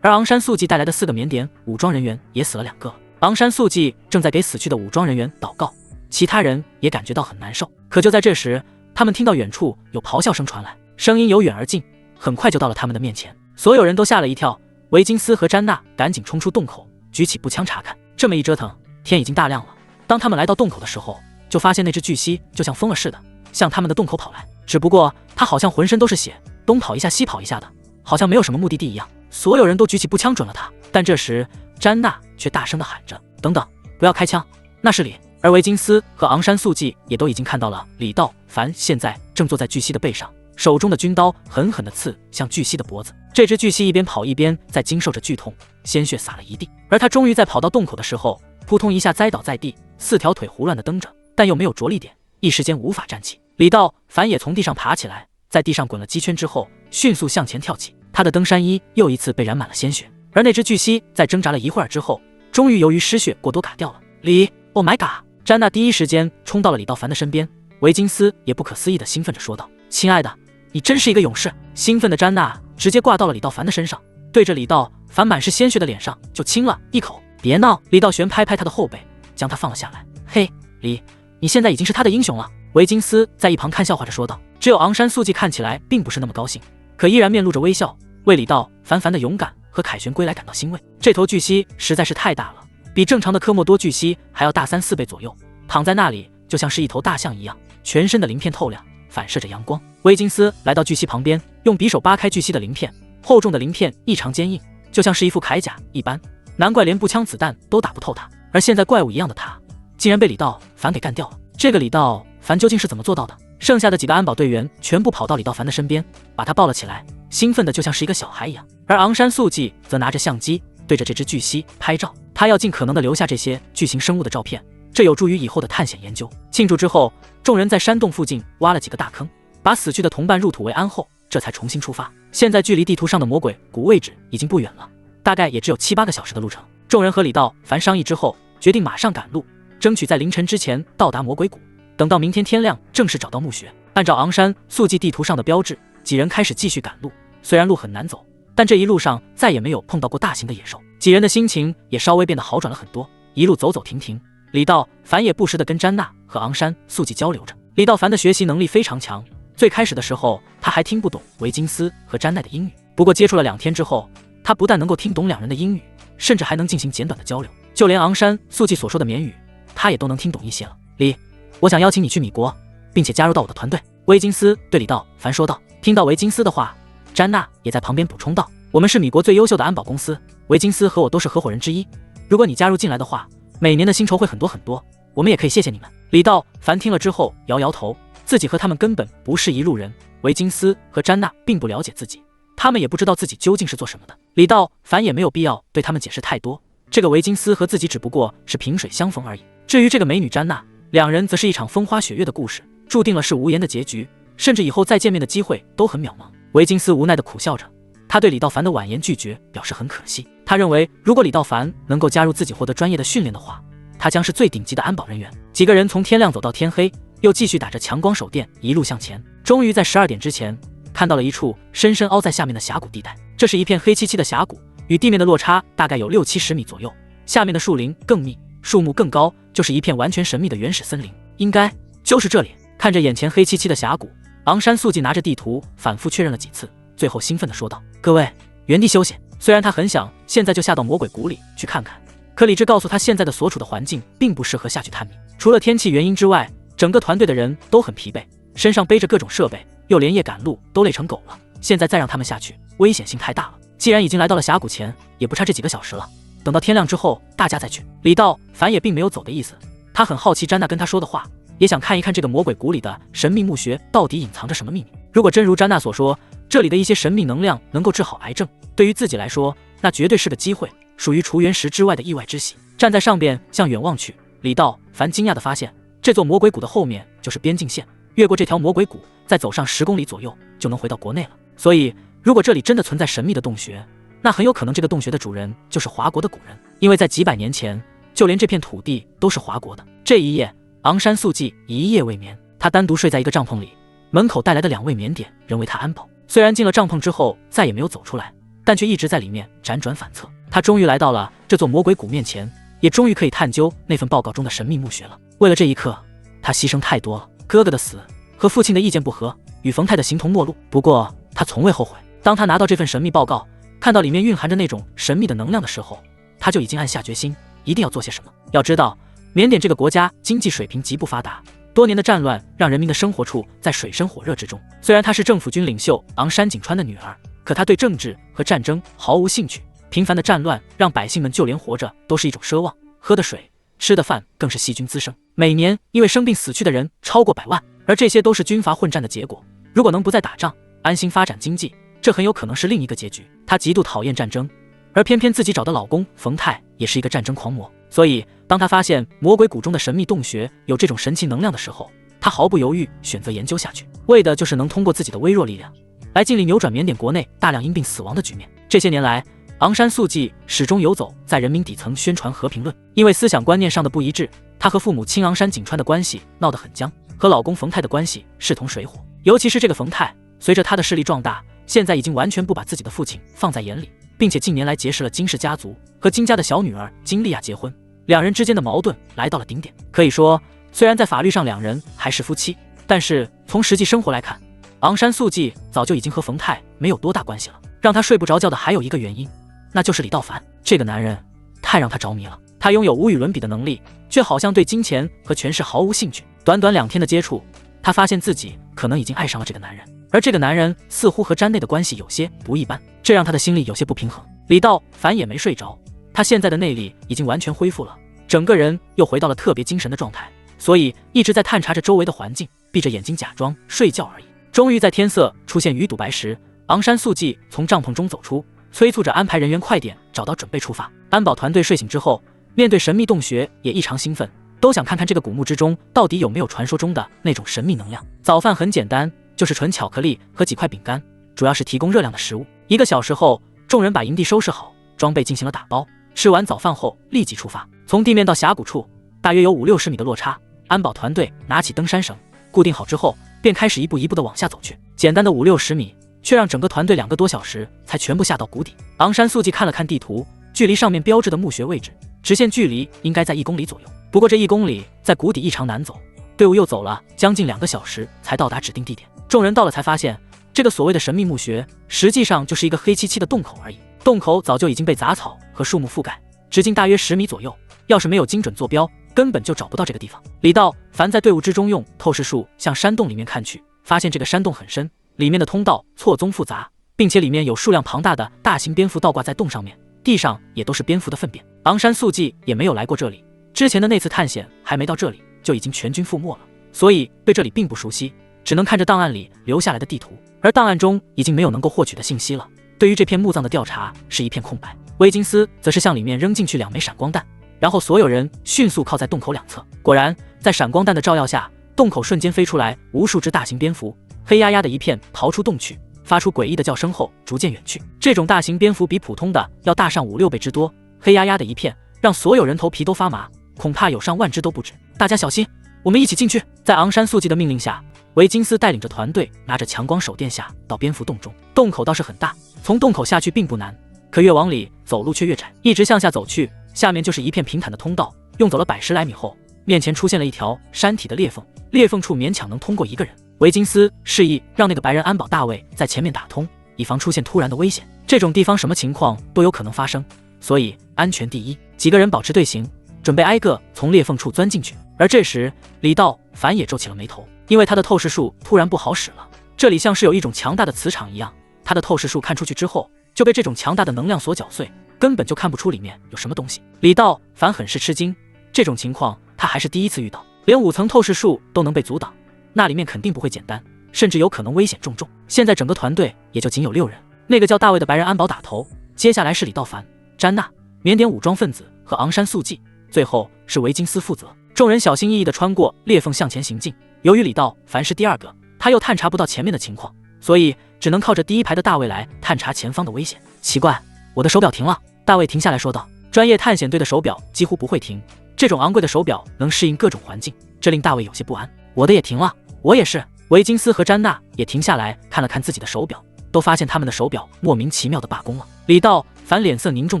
而昂山素季带来的4个缅甸武装人员也死了2个。昂山素季正在给死去的武装人员祷告，其他人也感觉到很难受。可就在这时，他们听到远处有咆哮声传来，声音由远而近，很快就到了他们的面前。所有人都吓了一跳，维金斯和詹娜赶紧冲出洞口，举起步枪查看。这么一折腾，天已经大亮了。当他们来到洞口的时候，就发现那只巨蜥就像疯了似的向他们的洞口跑来，只不过他好像浑身都是血，东跑一下西跑一下的，好像没有什么目的地一样。所有人都举起步枪准了他，但这时詹娜却大声地喊着：等等，不要开枪，那是李。而维金斯和昂山素季也都已经看到了李道凡现在正坐在巨蜥的背上，手中的军刀狠狠地刺向巨蜥的脖子。这只巨蜥一边跑一边在经受着剧痛，鲜血洒了一地。而他终于在跑到洞口的时候，扑通一下栽倒在地，4条腿胡乱地蹬着，但又没有着力点，一时间无法站起。李道凡也从地上爬起来，在地上滚了几圈之后，迅速向前跳起。他的登山衣又一次被染满了鲜血。而那只巨蜥在挣扎了一会儿之后，终于由于失血过多嘎掉了。李 ，Oh my god！ 詹娜第一时间冲到了李道凡的身边，维金斯也不可思议地兴奋着说道：亲爱的，你真是一个勇士！兴奋的詹娜直接挂到了李道凡的身上，对着李道凡满是鲜血的脸上就亲了一口。别闹！李道玄拍拍他的后背，将他放了下来。嘿，李，你现在已经是他的英雄了。维金斯在一旁看笑话着说道。只有昂山素季看起来并不是那么高兴，可依然面露着微笑，为李道凡的勇敢和凯旋归来感到欣慰。这头巨蜥实在是太大了，比正常的科莫多巨蜥还要大3、4倍左右，躺在那里就像是一头大象一样，全身的鳞片透亮，反射着阳光。维金斯来到巨蜥旁边，用匕首扒开巨蜥的鳞片，厚重的鳞片异常坚硬，就像是一副铠甲一般，难怪连步枪子弹都打不透他。而现在怪物一样的他，竟然被李道凡给干掉了。这个李道凡究竟是怎么做到的？剩下的几个安保队员全部跑到李道凡的身边，把他抱了起来，兴奋的就像是一个小孩一样。而昂山素季则拿着相机对着这只巨蜥拍照，他要尽可能的留下这些巨型生物的照片，这有助于以后的探险研究。庆祝之后，众人在山洞附近挖了几个大坑，把死去的同伴入土为安后，这才重新出发。现在距离地图上的魔鬼谷位置已经不远了，大概也只有7、8个小时的路程。众人和李道凡商议之后，决定马上赶路，争取在凌晨之前到达魔鬼谷，等到明天天亮正式找到墓穴。按照昂山素季地图上的标志，几人开始继续赶路。虽然路很难走，但这一路上再也没有碰到过大型的野兽，几人的心情也稍微变得好转了很多，一路走走停停。李道凡也不时地跟詹娜和昂山素季交流着。李道凡的学习能力非常强，最开始的时候他还听不懂维金斯和詹奈的英语，不过接触了2天之后，他不但能够听懂2人的英语，甚至还能进行简短的交流，就连昂山素季所说的缅语他也都能听懂一些了。李，我想邀请你去米国，并且加入到我的团队。维金斯对李道凡说道。听到维金斯的话，詹娜也在旁边补充道：我们是米国最优秀的安保公司，维金斯和我都是合伙人之一，如果你加入进来的话，每年的薪酬会很多很多，我们也可以谢谢你们。李道凡听了之后摇摇头，自己和他们根本不是一路人，维金斯和詹娜并不了解自己，他们也不知道自己究竟是做什么的。李道凡也没有必要对他们解释太多，这个维金斯和自己只不过是萍水相逢而已。至于这个美女詹娜，2人则是一场风花雪月的故事，注定了是无言的结局，甚至以后再见面的机会都很渺茫。维金斯无奈地苦笑着，他对李道凡的婉言拒绝表示很可惜。他认为，如果李道凡能够加入自己获得专业的训练的话，他将是最顶级的安保人员。几个人从天亮走到天黑，又继续打着强光手电一路向前，终于在12点之前看到了一处深深凹在下面的峡谷地带。这是一片黑漆漆的峡谷，与地面的落差大概有60-70米左右，下面的树林更密，树木更高，就是一片完全神秘的原始森林。应该就是这里。看着眼前黑漆漆的峡谷，昂山素季拿着地图反复确认了几次，最后兴奋地说道：“各位，原地休息。”虽然他很想现在就下到魔鬼谷里去看看，可理智告诉他现在的所处的环境并不适合下去探秘。除了天气原因之外，整个团队的人都很疲惫，身上背着各种设备，又连夜赶路，都累成狗了。现在再让他们下去，危险性太大了。既然已经来到了峡谷前，也不差这几个小时了。等到天亮之后，大家再去。李道凡也并没有走的意思，他很好奇詹娜跟他说的话，也想看一看这个魔鬼谷里的神秘墓穴到底隐藏着什么秘密。如果真如詹娜所说，这里的一些神秘能量能够治好癌症，对于自己来说，那绝对是个机会，属于除原石之外的意外之喜。站在上边向远望去，李道凡惊讶地发现，这座魔鬼谷的后面就是边境线，越过这条魔鬼谷，再走上10公里左右就能回到国内了。所以，如果这里真的存在神秘的洞穴，那很有可能这个洞穴的主人就是华国的古人，因为在几百年前，就连这片土地都是华国的。这一夜，昂山素季一夜未眠，他单独睡在一个帐篷里，门口带来的2位缅甸人为他安保。虽然进了帐篷之后再也没有走出来，但却一直在里面辗转反侧。他终于来到了这座魔鬼谷面前，也终于可以探究那份报告中的神秘墓穴了。为了这一刻，他牺牲太多了。哥哥的死和父亲的意见不合，与冯太的形同陌路，不过他从未后悔。当他拿到这份神秘报告，看到里面蕴含着那种神秘的能量的时候，他就已经暗下决心，一定要做些什么。要知道，缅甸这个国家经济水平极不发达，多年的战乱让人民的生活处在水深火热之中。虽然她是政府军领袖昂山景川的女儿，可她对政治和战争毫无兴趣。频繁的战乱让百姓们就连活着都是一种奢望，喝的水、吃的饭更是细菌滋生，每年因为生病死去的人超过100万，而这些都是军阀混战的结果。如果能不再打仗，安心发展经济，这很有可能是另一个结局。她极度讨厌战争，而偏偏自己找的老公冯太也是一个战争狂魔，所以当她发现魔鬼谷中的神秘洞穴有这种神奇能量的时候，她毫不犹豫选择研究下去，为的就是能通过自己的微弱力量来尽力扭转缅甸国内大量因病死亡的局面。这些年来，昂山素季始终游走在人民底层宣传和平论，因为思想观念上的不一致，她和父母亲昂山景川的关系闹得很僵，和老公冯太的关系势同水火。尤其是这个冯太，随着他的势力壮大，现在已经完全不把自己的父亲放在眼里，并且近年来结识了金氏家族，和金家的小女儿金莉亚结婚，两人之间的矛盾来到了顶点。可以说，虽然在法律上两人还是夫妻，但是从实际生活来看，昂山素季早就已经和冯太没有多大关系了。让他睡不着觉的还有一个原因，那就是李道凡这个男人太让他着迷了。他拥有无与伦比的能力，却好像对金钱和权势毫无兴趣。短短2天的接触，他发现自己可能已经爱上了这个男人，而这个男人似乎和詹内的关系有些不一般，这让他的心里有些不平衡。李道凡也没睡着，他现在的内力已经完全恢复了，整个人又回到了特别精神的状态，所以一直在探查着周围的环境，闭着眼睛假装睡觉而已。终于在天色出现鱼肚白时，昂山素季从帐篷中走出，催促着安排人员快点找到准备出发。安保团队睡醒之后，面对神秘洞穴也异常兴奋，都想看看这个古墓之中到底有没有传说中的那种神秘能量。早饭很简单，就是纯巧克力和几块饼干，主要是提供热量的食物。1个小时后，众人把营地收拾好，装备进行了打包。吃完早饭后立即出发。从地面到峡谷处大约有50-60米的落差，安保团队拿起登山绳固定好之后，便开始一步一步的往下走去。简单的50-60米却让整个团队2个多小时才全部下到谷底。昂山素季看了看地图，距离上面标志的墓穴位置直线距离应该在1公里左右，不过这1公里在谷底异常难走，队伍又走了将近2个小时才到达指定地点。众人到了才发现，这个所谓的神秘墓穴实际上就是一个黑漆漆的洞口而已，洞口早就已经被杂草和树木覆盖，直径大约10米左右，要是没有精准坐标，根本就找不到这个地方。李道凡在队伍之中用透视术向山洞里面看去，发现这个山洞很深，里面的通道错综复杂，并且里面有数量庞大的大型蝙蝠倒挂在洞上面，地上也都是蝙蝠的粪便。昂山素季也没有来过这里，之前的那次探险还没到这里就已经全军覆没了，所以对这里并不熟悉，只能看着档案里留下来的地图，而档案中已经没有能够获取的信息了。对于这片墓葬的调查是一片空白。威金斯则是向里面扔进去2枚闪光弹，然后所有人迅速靠在洞口2侧。果然，在闪光弹的照耀下，洞口瞬间飞出来无数只大型蝙蝠，黑压压的一片逃出洞去，发出诡异的叫声后逐渐远去。这种大型蝙蝠比普通的要大上5、6倍之多，黑压压的一片，让所有人头皮都发麻，恐怕有上万只都不止。大家小心，我们一起进去。在昂山素季的命令下，维金斯带领着团队拿着强光手电下到蝙蝠洞中。洞口倒是很大，从洞口下去并不难，可越往里走路却越窄，一直向下走去，下面就是一片平坦的通道。用走了110来米后，面前出现了一条山体的裂缝，裂缝处勉强能通过一个人。维金斯示意让那个白人安保大卫在前面打通，以防出现突然的危险。这种地方什么情况都有可能发生，所以安全第一。几个人保持队形，准备挨个从裂缝处钻进去。而这时，李道凡也皱起了眉头，因为他的透视术突然不好使了。这里像是有一种强大的磁场一样，他的透视术看出去之后就被这种强大的能量所搅碎，根本就看不出里面有什么东西。李道凡很是吃惊，这种情况他还是第一次遇到，连5层透视术都能被阻挡，那里面肯定不会简单，甚至有可能危险重重。现在整个团队也就仅有6人，那个叫大卫的白人安保打头，接下来是李道凡、詹娜、缅甸武装分子和昂山素季，最后是维金斯负责。众人小心翼翼地穿过裂缝向前行进。由于李道凡是第2个，他又探查不到前面的情况，所以只能靠着第1排的大卫来探查前方的危险。奇怪，我的手表停了。大卫停下来说道。专业探险队的手表几乎不会停，这种昂贵的手表能适应各种环境，这令大卫有些不安。我的也停了。我也是。维金斯和詹娜也停下来看了看自己的手表，都发现他们的手表莫名其妙地罢工了。李道凡脸色凝重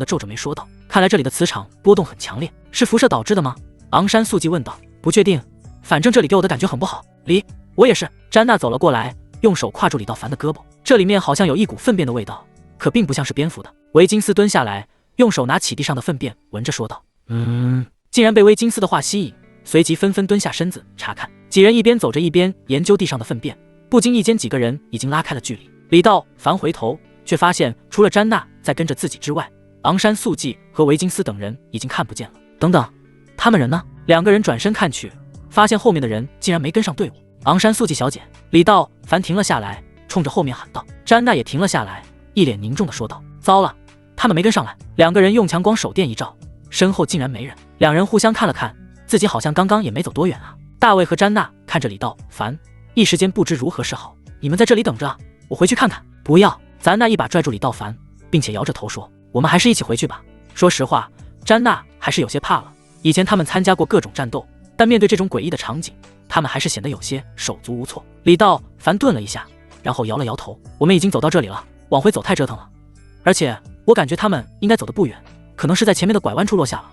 地皱着眉说道，看来这里的磁场波动很强烈，是辐射导致的吗？昂山素季问道。不确定，反正这里给我的感觉很不好。我也是。詹娜走了过来，用手挎住李道凡的胳膊，这里面好像有一股粪便的味道，可并不像是蝙蝠的。维金斯蹲下来，用手拿起地上的粪便闻着说道。竟然被维金斯的话吸引，随即纷纷蹲下身子查看。几人一边走着一边研究地上的粪便，不经意间几个人已经拉开了距离。李道凡回头，却发现除了詹娜在跟着自己之外，昂山素季和维金斯等人已经看不见了。等等，他们人呢？2个人转身看去，发现后面的人竟然没跟上队伍。昂山素季小姐。李道凡停了下来，冲着后面喊道。詹娜也停了下来，一脸凝重地说道。糟了，他们没跟上来。2个人用强光手电一照，身后竟然没人。2人互相看了看，自己好像刚刚也没走多远啊。大卫和詹娜看着李道凡，一时间不知如何是好。你们在这里等着，我回去看看。不要。詹娜一把拽住李道凡，并且摇着头说，我们还是一起回去吧。说实话，詹娜还是有些怕了。以前他们参加过各种战斗，但面对这种诡异的场景，他们还是显得有些手足无措。李道凡顿了一下，然后摇了摇头，我们已经走到这里了，往回走太折腾了，而且我感觉他们应该走得不远，可能是在前面的拐弯处落下了。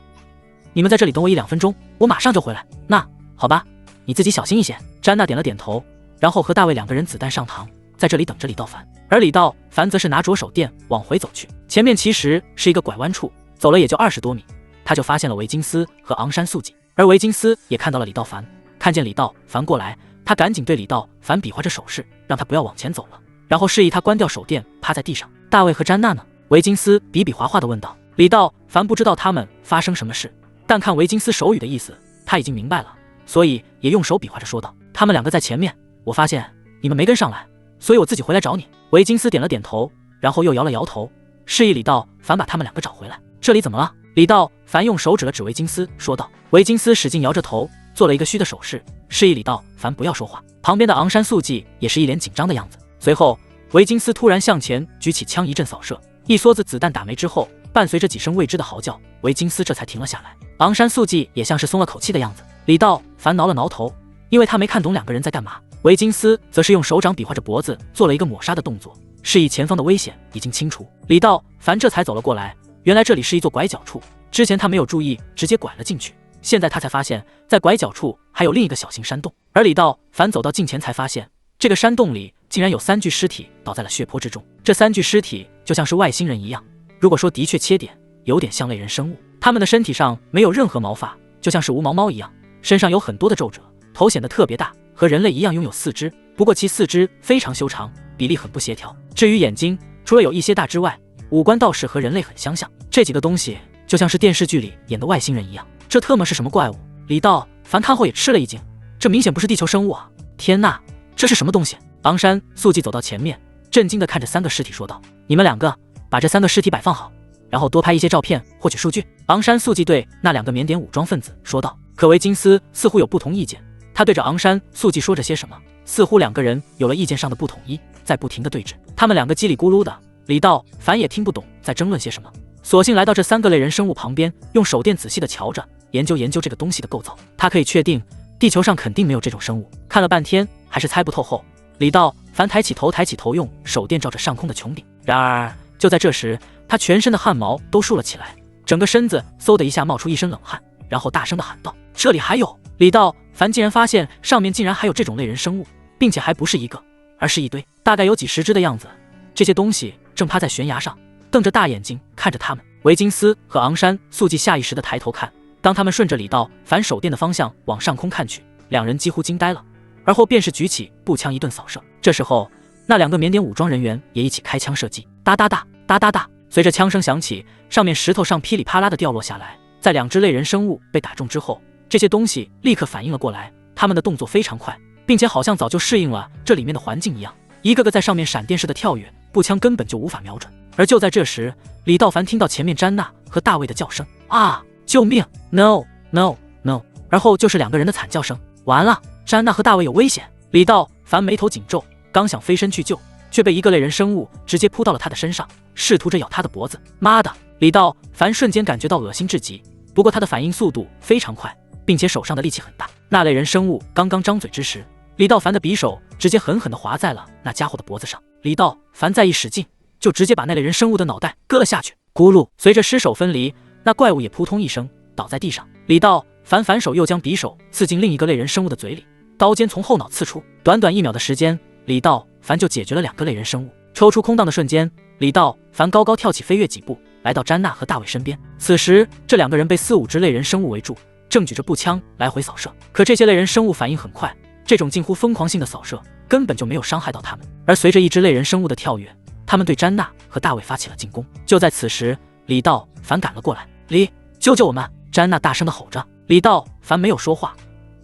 你们在这里等我1、2分钟，我马上就回来。那好吧，你自己小心一些。詹娜点了点头，然后和大卫2个人子弹上膛，在这里等着李道凡。而李道凡则是拿着手电往回走去，前面其实是一个拐弯处，走了也就20多米，他就发现了维金斯和昂山素季。而维金斯也看到了李道凡，看见李道凡过来，他赶紧对李道凡比划着手势，让他不要往前走了，然后示意他关掉手电，趴在地上。大卫和詹娜呢？维金斯比比划划地问道。李道凡不知道他们发生什么事，但看维金斯手语的意思，他已经明白了，所以也用手比划着说道，他们2个在前面，我发现你们没跟上来，所以我自己回来找你。维金斯点了点头，然后又摇了摇头，示意李道凡把他们2个找回来。这里怎么了？李道凡用手指了指维金斯说道。维金斯使劲摇着头，做了一个虚的手势，示意李道凡不要说话。旁边的昂山素季也是一脸紧张的样子。随后维金斯突然向前举起枪，一阵扫射，一梭子子弹打没之后，伴随着几声未知的嚎叫，维金斯这才停了下来。昂山素季也像是松了口气的样子。李道凡挠了挠头，因为他没看懂2个人在干嘛。维金斯则是用手掌比划着脖子，做了一个抹杀的动作，示意前方的危险已经清除。李道凡这才走了过来，原来这里是一座拐角处，之前他没有注意，直接拐了进去，现在他才发现在拐角处还有另一个小型山洞。而李道凡走到近前才发现，这个山洞里竟然有3具尸体倒在了血泊之中。这3具尸体就像是外星人一样，如果说的确切点，有点像类人生物。他们的身体上没有任何毛发，就像是无毛猫一样，身上有很多的皱褶，头显得特别大，和人类一样拥有4肢，不过其4肢非常修长，比例很不协调。至于眼睛，除了有一些大之外，五官倒是和人类很相像。这几个东西就像是电视剧里演的外星人一样。这特么是什么怪物？李道凡看后也吃了一惊，这明显不是地球生物啊！天呐，这是什么东西？昂山素季走到前面，震惊地看着3个尸体说道，你们2个把这3个尸体摆放好，然后多拍一些照片获取数据。昂山素季对那2个缅甸武装分子说道。可维金斯似乎有不同意见，他对着昂山素季说着些什么，似乎2个人有了意见上的不统一。在不停的对峙，他们两个叽里咕噜的，李道凡也听不懂在争论些什么，索性来到这3个类人生物旁边，用手电仔细的瞧着，研究研究这个东西的构造。他可以确定，地球上肯定没有这种生物。看了半天，还是猜不透后，李道凡抬起头，用手电照着上空的穹顶。然而就在这时，他全身的汗毛都竖了起来，整个身子嗖的一下冒出一身冷汗，然后大声的喊道：“这里还有！”李道凡竟然发现上面竟然还有这种类人生物，并且还不是一个，而是一堆，大概有几10只的样子。这些东西正趴在悬崖上，瞪着大眼睛看着他们。维金斯和昂山素季下意识的抬头看，当他们顺着李道凡手电的方向往上空看去，两人几乎惊呆了，而后便是举起步枪一顿扫射。这时候，那2个缅甸武装人员也一起开枪射击，哒哒哒哒哒哒，随着枪声响起，上面石头上噼里啪啦的掉落下来。在2只类人生物被打中之后，这些东西立刻反应了过来，他们的动作非常快，并且好像早就适应了这里面的环境一样，一个个在上面闪电似的跳跃，步枪根本就无法瞄准。而就在这时，李道凡听到前面詹娜和大卫的叫声：“啊，救命 ！No No No！” 而后就是2个人的惨叫声。完了，詹娜和大卫有危险！李道凡眉头紧皱，刚想飞身去救，却被一个类人生物直接扑到了他的身上，试图着咬他的脖子。妈的！李道凡瞬间感觉到恶心至极，不过他的反应速度非常快，并且手上的力气很大。那类人生物刚刚张嘴之时，李道凡的匕首直接狠狠地划在了那家伙的脖子上。李道凡再一使劲，就直接把那类人生物的脑袋割了下去。咕噜，随着尸首分离，那怪物也扑通一声倒在地上。李道凡反手又将匕首刺进另一个类人生物的嘴里，刀尖从后脑刺出。短短1秒的时间，李道凡就解决了2个类人生物。抽出空档的瞬间，李道凡高高跳起，飞跃几步来到詹娜和大卫身边。此时这2个人被4、5只类人生物围住，正举着步枪来回扫射。可这些类人生物反应很快，这种近乎疯狂性的扫射根本就没有伤害到他们。而随着1只类人生物的跳跃，他们对詹娜和大卫发起了进攻。就在此时，李道凡赶了过来：“李，救救我们！”詹娜大声地吼着。李道凡没有说话，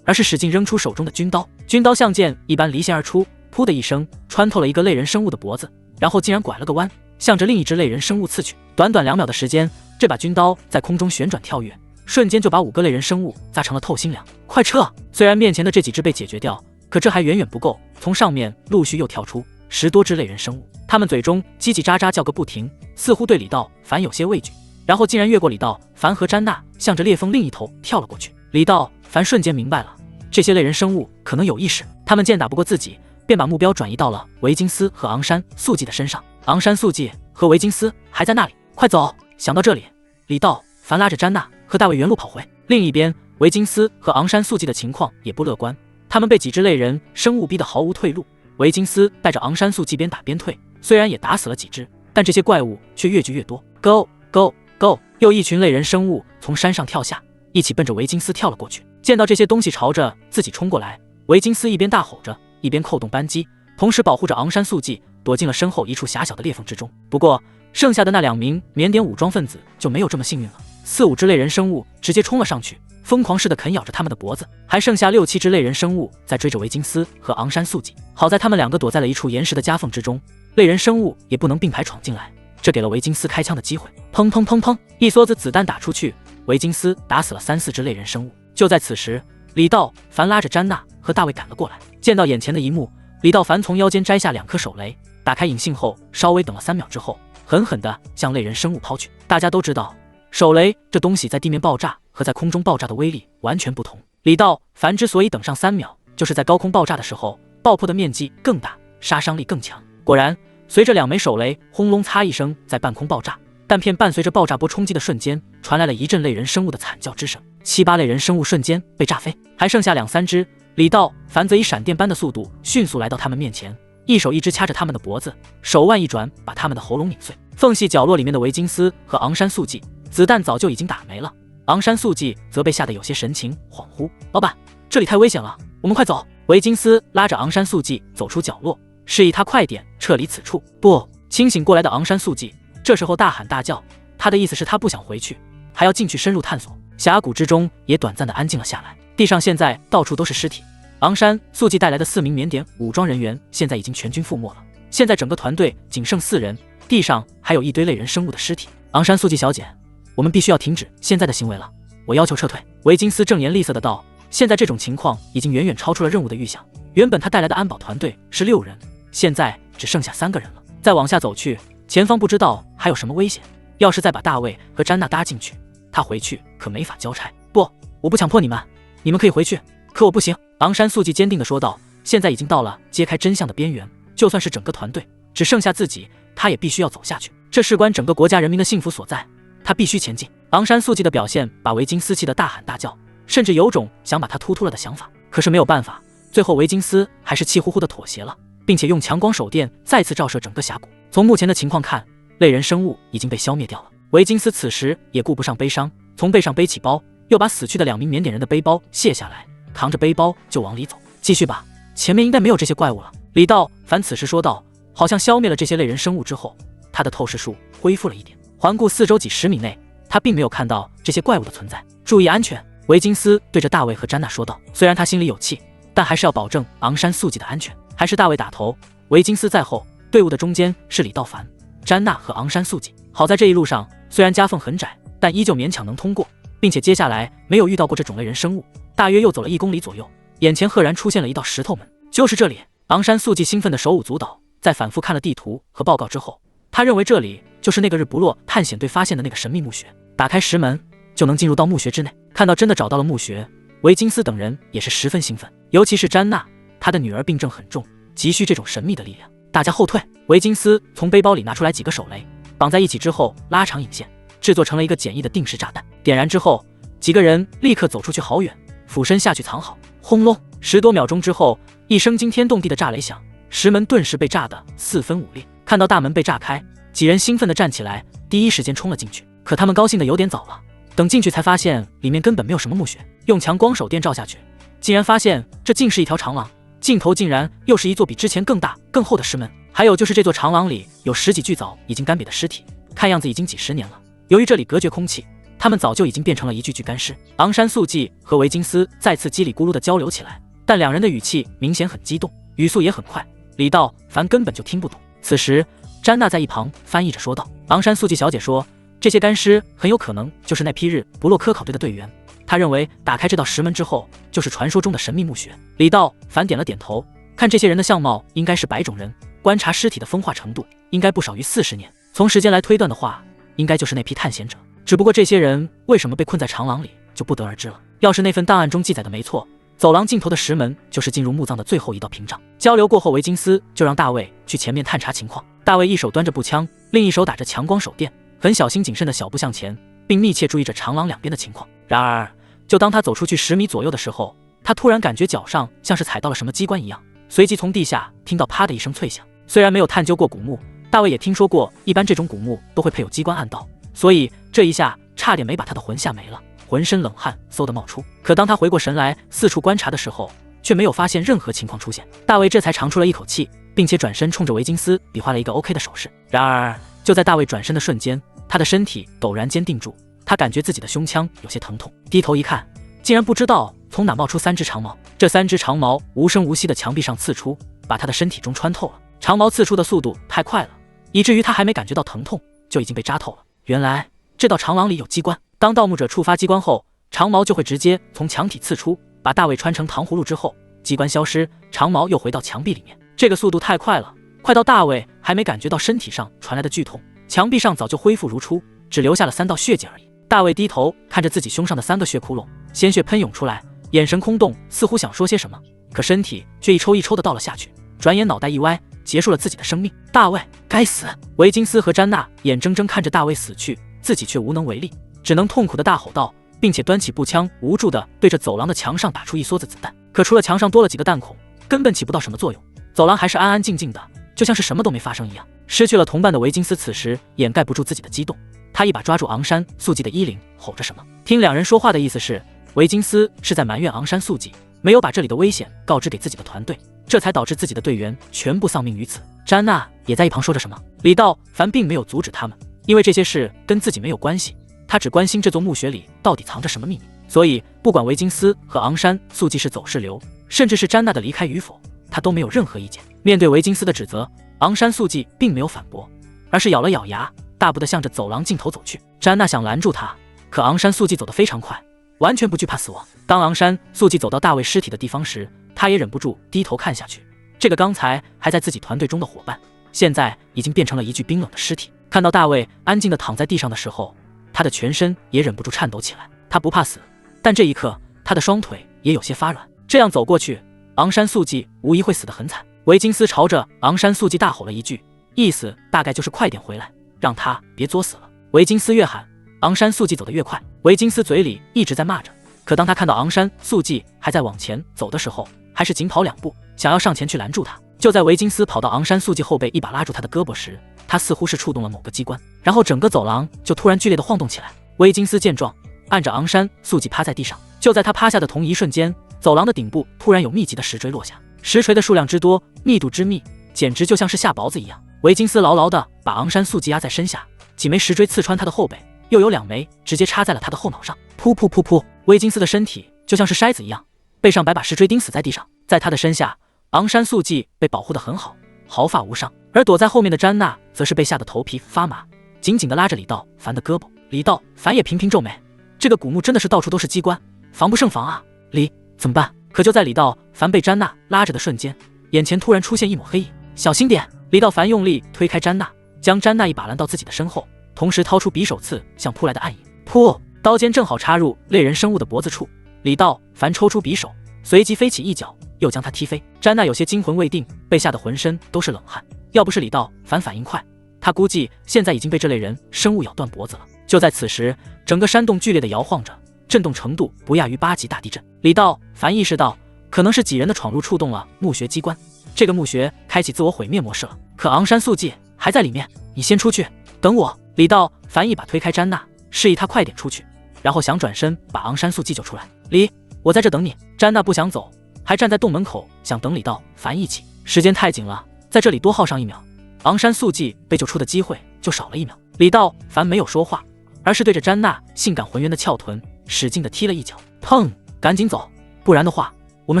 而是使劲扔出手中的军刀，军刀像箭一般离弦而出，噗的一声穿透了一个类人生物的脖子，然后竟然拐了个弯，向着另一只类人生物刺去。短短2秒的时间，这把军刀在空中旋转跳跃，瞬间就把5个类人生物砸成了透心凉。快撤！虽然面前的这几只被解决掉，可这还远远不够，从上面陆续又跳出10多只类人生物，他们嘴中叽叽喳喳叫个不停，似乎对李道凡有些畏惧，然后竟然越过李道凡和詹娜，向着裂缝另一头跳了过去。李道凡瞬间明白了，这些类人生物可能有意识，他们见打不过自己，便把目标转移到了维金斯和昂山素季的身上。昂山素季和维金斯还在那里，快走！想到这里，李道凡拉着詹娜和大卫原路跑回。另一边，维金斯和昂山素季的情况也不乐观，他们被几只类人生物逼得毫无退路。维金斯带着昂山素季边打边退，虽然也打死了几只，但这些怪物却越聚越多。Go Go Go！ 又一群类人生物从山上跳下，一起奔着维金斯跳了过去。见到这些东西朝着自己冲过来，维金斯一边大吼着，一边扣动扳机，同时保护着昂山素季躲进了身后一处狭小的裂缝之中。不过剩下的那2名缅甸武装分子就没有这么幸运了，4、5只类人生物直接冲了上去，疯狂似的啃咬着他们的脖子，还剩下6、7只类人生物在追着维金斯和昂山素季。好在他们2个躲在了一处岩石的夹缝之中，类人生物也不能并排闯进来，这给了维金斯开枪的机会。砰砰砰砰，一梭子子弹打出去，维金斯打死了3、4只类人生物。就在此时，李道凡拉着詹娜和大卫赶了过来。见到眼前的一幕，李道凡从腰间摘下2颗手雷，打开引信后稍微等了3秒之后，狠狠地向类人生物抛去。大家都知道，手雷这东西在地面爆炸和在空中爆炸的威力完全不同。李道凡之所以等上3秒，就是在高空爆炸的时候，爆破的面积更大，杀伤力更强。果然，随着2枚手雷轰隆擦一声在半空爆炸，弹片伴随着爆炸波冲击的瞬间，传来了一阵类人生物的惨叫之声，7、8类人生物瞬间被炸飞，还剩下2、3只。李道凡则以闪电般的速度迅速来到他们面前，一手一只掐着他们的脖子，手腕一转把他们的喉咙拧碎。缝隙角落里面的维金斯和昂山素季子弹早就已经打没了，昂山素季则被吓得有些神情恍惚。老板，这里太危险了，我们快走！维金斯拉着昂山素季走出角落，示意他快点撤离此处。不！清醒过来的昂山素季这时候大喊大叫，他的意思是他不想回去，还要进去深入探索。峡谷之中也短暂的安静了下来，地上现在到处都是尸体。昂山素季带来的4名缅甸武装人员现在已经全军覆没了，现在整个团队仅剩4人，地上还有一堆类人生物的尸体。昂山素季小姐，我们必须要停止现在的行为了，我要求撤退。维金斯正颜厉色的道，现在这种情况已经远远超出了任务的预想，原本他带来的安保团队是6人，现在只剩下3个人了。再往下走去，前方不知道还有什么危险。要是再把大卫和詹娜搭进去，他回去可没法交差。不，我不强迫你们，你们可以回去，可我不行。昂山素季坚定地说道。现在已经到了揭开真相的边缘，就算是整个团队只剩下自己，他也必须要走下去。这事关整个国家人民的幸福所在，他必须前进。昂山素季的表现把维金斯气得大喊大叫，甚至有种想把他突突了的想法。可是没有办法，最后维金斯还是气呼呼地妥协了，并且用强光手电再次照射整个峡谷。从目前的情况看，类人生物已经被消灭掉了。维金斯此时也顾不上悲伤，从背上背起包，又把死去的2名缅甸人的背包卸下来，扛着背包就往里走。继续吧，前面应该没有这些怪物了。李道凡此时说道。好像消灭了这些类人生物之后，他的透视术恢复了一点，环顾四周几10米内，他并没有看到这些怪物的存在。注意安全，维金斯对着大卫和詹娜说道。虽然他心里有气，但还是要保证昂山素季的安全。还是大卫打头，维金斯在后，队伍的中间是李道凡、詹娜和昂山素季。好在这一路上虽然夹缝很窄，但依旧勉强能通过，并且接下来没有遇到过这种类人生物。大约又走了1公里左右，眼前赫然出现了一道石头门。就是这里！昂山素季兴奋的手舞足蹈。在反复看了地图和报告之后，他认为这里就是那个日不落探险队发现的那个神秘墓穴。打开石门就能进入到墓穴之内。看到真的找到了墓穴，维金斯等人也是十分兴奋，尤其是詹娜，她的女儿病症很重，急需这种神秘的力量。大家后退。维金斯从背包里拿出来几个手雷，绑在一起之后拉长引线，制作成了一个简易的定时炸弹。点燃之后，几个人立刻走出去好远，俯身下去藏好。轰隆！10多秒钟之后，一声惊天动地的炸雷响，石门顿时被炸得4分5裂。看到大门被炸开，几人兴奋地站起来，第一时间冲了进去。可他们高兴的有点早了，等进去才发现里面根本没有什么墓穴。用强光手电照下去，竟然发现这竟是一条长廊，尽头竟然又是一座比之前更大更厚的石门。还有就是这座长廊里有10几具早已经干瘪的尸体，看样子已经几10年了。由于这里隔绝空气，他们早就已经变成了一具具干尸。昂山素季和维金斯再次叽里咕噜地交流起来，但2人的语气明显很激动，语速也很快，李道凡根本就听不懂。此时詹娜在一旁翻译着说道。昂山素季小姐说，这些干尸很有可能就是那批日不落科考队的队员，她认为打开这道石门之后就是传说中的神秘墓穴。李道凡点了点头，看这些人的相貌应该是白种人，观察尸体的风化程度应该不少于40年，从时间来推断的话，应该就是那批探险者。只不过这些人为什么被困在长廊里就不得而知了。要是那份档案中记载的没错，走廊尽头的石门就是进入墓葬的最后一道屏障。交流过后，维金斯就让大卫去前面探查情况。大卫一手端着步枪，另一手打着强光手电，很小心谨慎的小步向前，并密切注意着长廊两边的情况。然而就当他走出去10米左右的时候，他突然感觉脚上像是踩到了什么机关一样，随即从地下听到啪的一声脆响。虽然没有探究过古墓，大卫也听说过一般这种古墓都会配有机关暗道，所以这一下差点没把他的魂吓没了，浑身冷汗嗖地冒出。可当他回过神来四处观察的时候，却没有发现任何情况出现。大卫这才长出了一口气，并且转身冲着维金斯比划了一个 OK 的手势。然而就在大卫转身的瞬间，他的身体陡然间定住，他感觉自己的胸腔有些疼痛，低头一看，竟然不知道从哪冒出3只长矛。这3只长矛无声无息的墙壁上刺出，把他的身体中穿透了。长矛刺出的速度太快了，以至于他还没感觉到疼痛就已经被扎透了。原来这道长廊里有机关，当盗墓者触发机关后，长矛就会直接从墙体刺出，把大卫穿成糖葫芦之后，机关消失，长矛又回到墙壁里面。这个速度太快了，快到大卫还没感觉到身体上传来的剧痛，墙壁上早就恢复如初，只留下了3道血迹而已。大卫低头看着自己胸上的3个血窟窿，鲜血喷涌出来，眼神空洞，似乎想说些什么，可身体却一抽一抽的倒了下去，转眼脑袋一歪，结束了自己的生命。大卫，该死！维金斯和詹娜眼睁睁看着大卫死去，自己却无能为力，只能痛苦的大吼道，并且端起步枪，无助的对着走廊的墙上打出一梭子子弹。可除了墙上多了几个弹孔，根本起不到什么作用。走廊还是安安静静的，就像是什么都没发生一样。失去了同伴的维金斯此时掩盖不住自己的激动，他一把抓住昂山素季的衣领，吼着什么。听2人说话的意思是，维金斯是在埋怨昂山素季没有把这里的危险告知给自己的团队，这才导致自己的队员全部丧命于此。詹娜也在一旁说着什么。李道凡并没有阻止他们，因为这些事跟自己没有关系，他只关心这座墓穴里到底藏着什么秘密。所以不管维金斯和昂山素季是走是留，甚至是詹娜的离开与否，他都没有任何意见。面对维金斯的指责，昂山素季并没有反驳，而是咬了咬牙，大步地向着走廊尽头走去。詹娜想拦住他，可昂山素季走得非常快，完全不惧怕死亡。当昂山素季走到大卫尸体的地方时，他也忍不住低头看下去，这个刚才还在自己团队中的伙伴，现在已经变成了一具冰冷的尸体。看到大卫安静地躺在地上的时候，他的全身也忍不住颤抖起来。他不怕死，但这一刻他的双腿也有些发软。这样走过去，昂山素季无疑会死得很惨。维金斯朝着昂山素季大吼了一句，意思大概就是快点回来，让他别作死了。维金斯越喊，昂山素季走得越快。维金斯嘴里一直在骂着，可当他看到昂山素季还在往前走的时候，还是紧跑2步，想要上前去拦住他。就在维金斯跑到昂山素季后背，一把拉住他的胳膊时，他似乎是触动了某个机关，然后整个走廊就突然剧烈地晃动起来。维金斯见状，按着昂山素季趴在地上。就在他趴下的同一瞬间，走廊的顶部突然有密集的石锥落下，石锤的数量之多，密度之密，简直就像是下雹子一样。维金斯牢牢地把昂山素季压在身下，几枚石锥刺穿他的后背，又有2枚直接插在了他的后脑上。噗噗噗噗，维金斯的身体就像是筛子一样，被上百把石锥钉死在地上。在他的身下，昂山素季被保护得很好，毫发无伤，而躲在后面的詹娜则是被吓得头皮发麻，紧紧地拉着李道凡的胳膊。李道凡也频频皱眉，这个古墓真的是到处都是机关，防不胜防啊！李，怎么办？可就在李道凡被詹娜拉着的瞬间，眼前突然出现一抹黑影。小心点！李道凡用力推开詹娜，将詹娜一把拦到自己的身后，同时掏出匕首刺向扑来的暗影。噗！刀尖正好插入猎人生物的脖子处，李道凡抽出匕首，随即飞起一脚，又将他踢飞。詹娜有些惊魂未定，被吓得浑身都是冷汗。要不是李道凡反应快，他估计现在已经被这类人生物咬断脖子了。就在此时，整个山洞剧烈地摇晃着，震动程度不亚于8级大地震。李道凡意识到，可能是几人的闯入触动了墓穴机关，这个墓穴开启自我毁灭模式了。可昂山素季还在里面，你先出去，等我。李道凡一把推开詹娜，示意他快点出去，然后想转身把昂山素季救出来。李，我在这等你。詹娜不想走，还站在洞门口想等李道凡一起。时间太紧了，在这里多耗上1秒，昂山素季被救出的机会就少了1秒。李道凡没有说话，而是对着詹娜性感浑圆的翘臀使劲地踢了一脚。砰！赶紧走，不然的话我们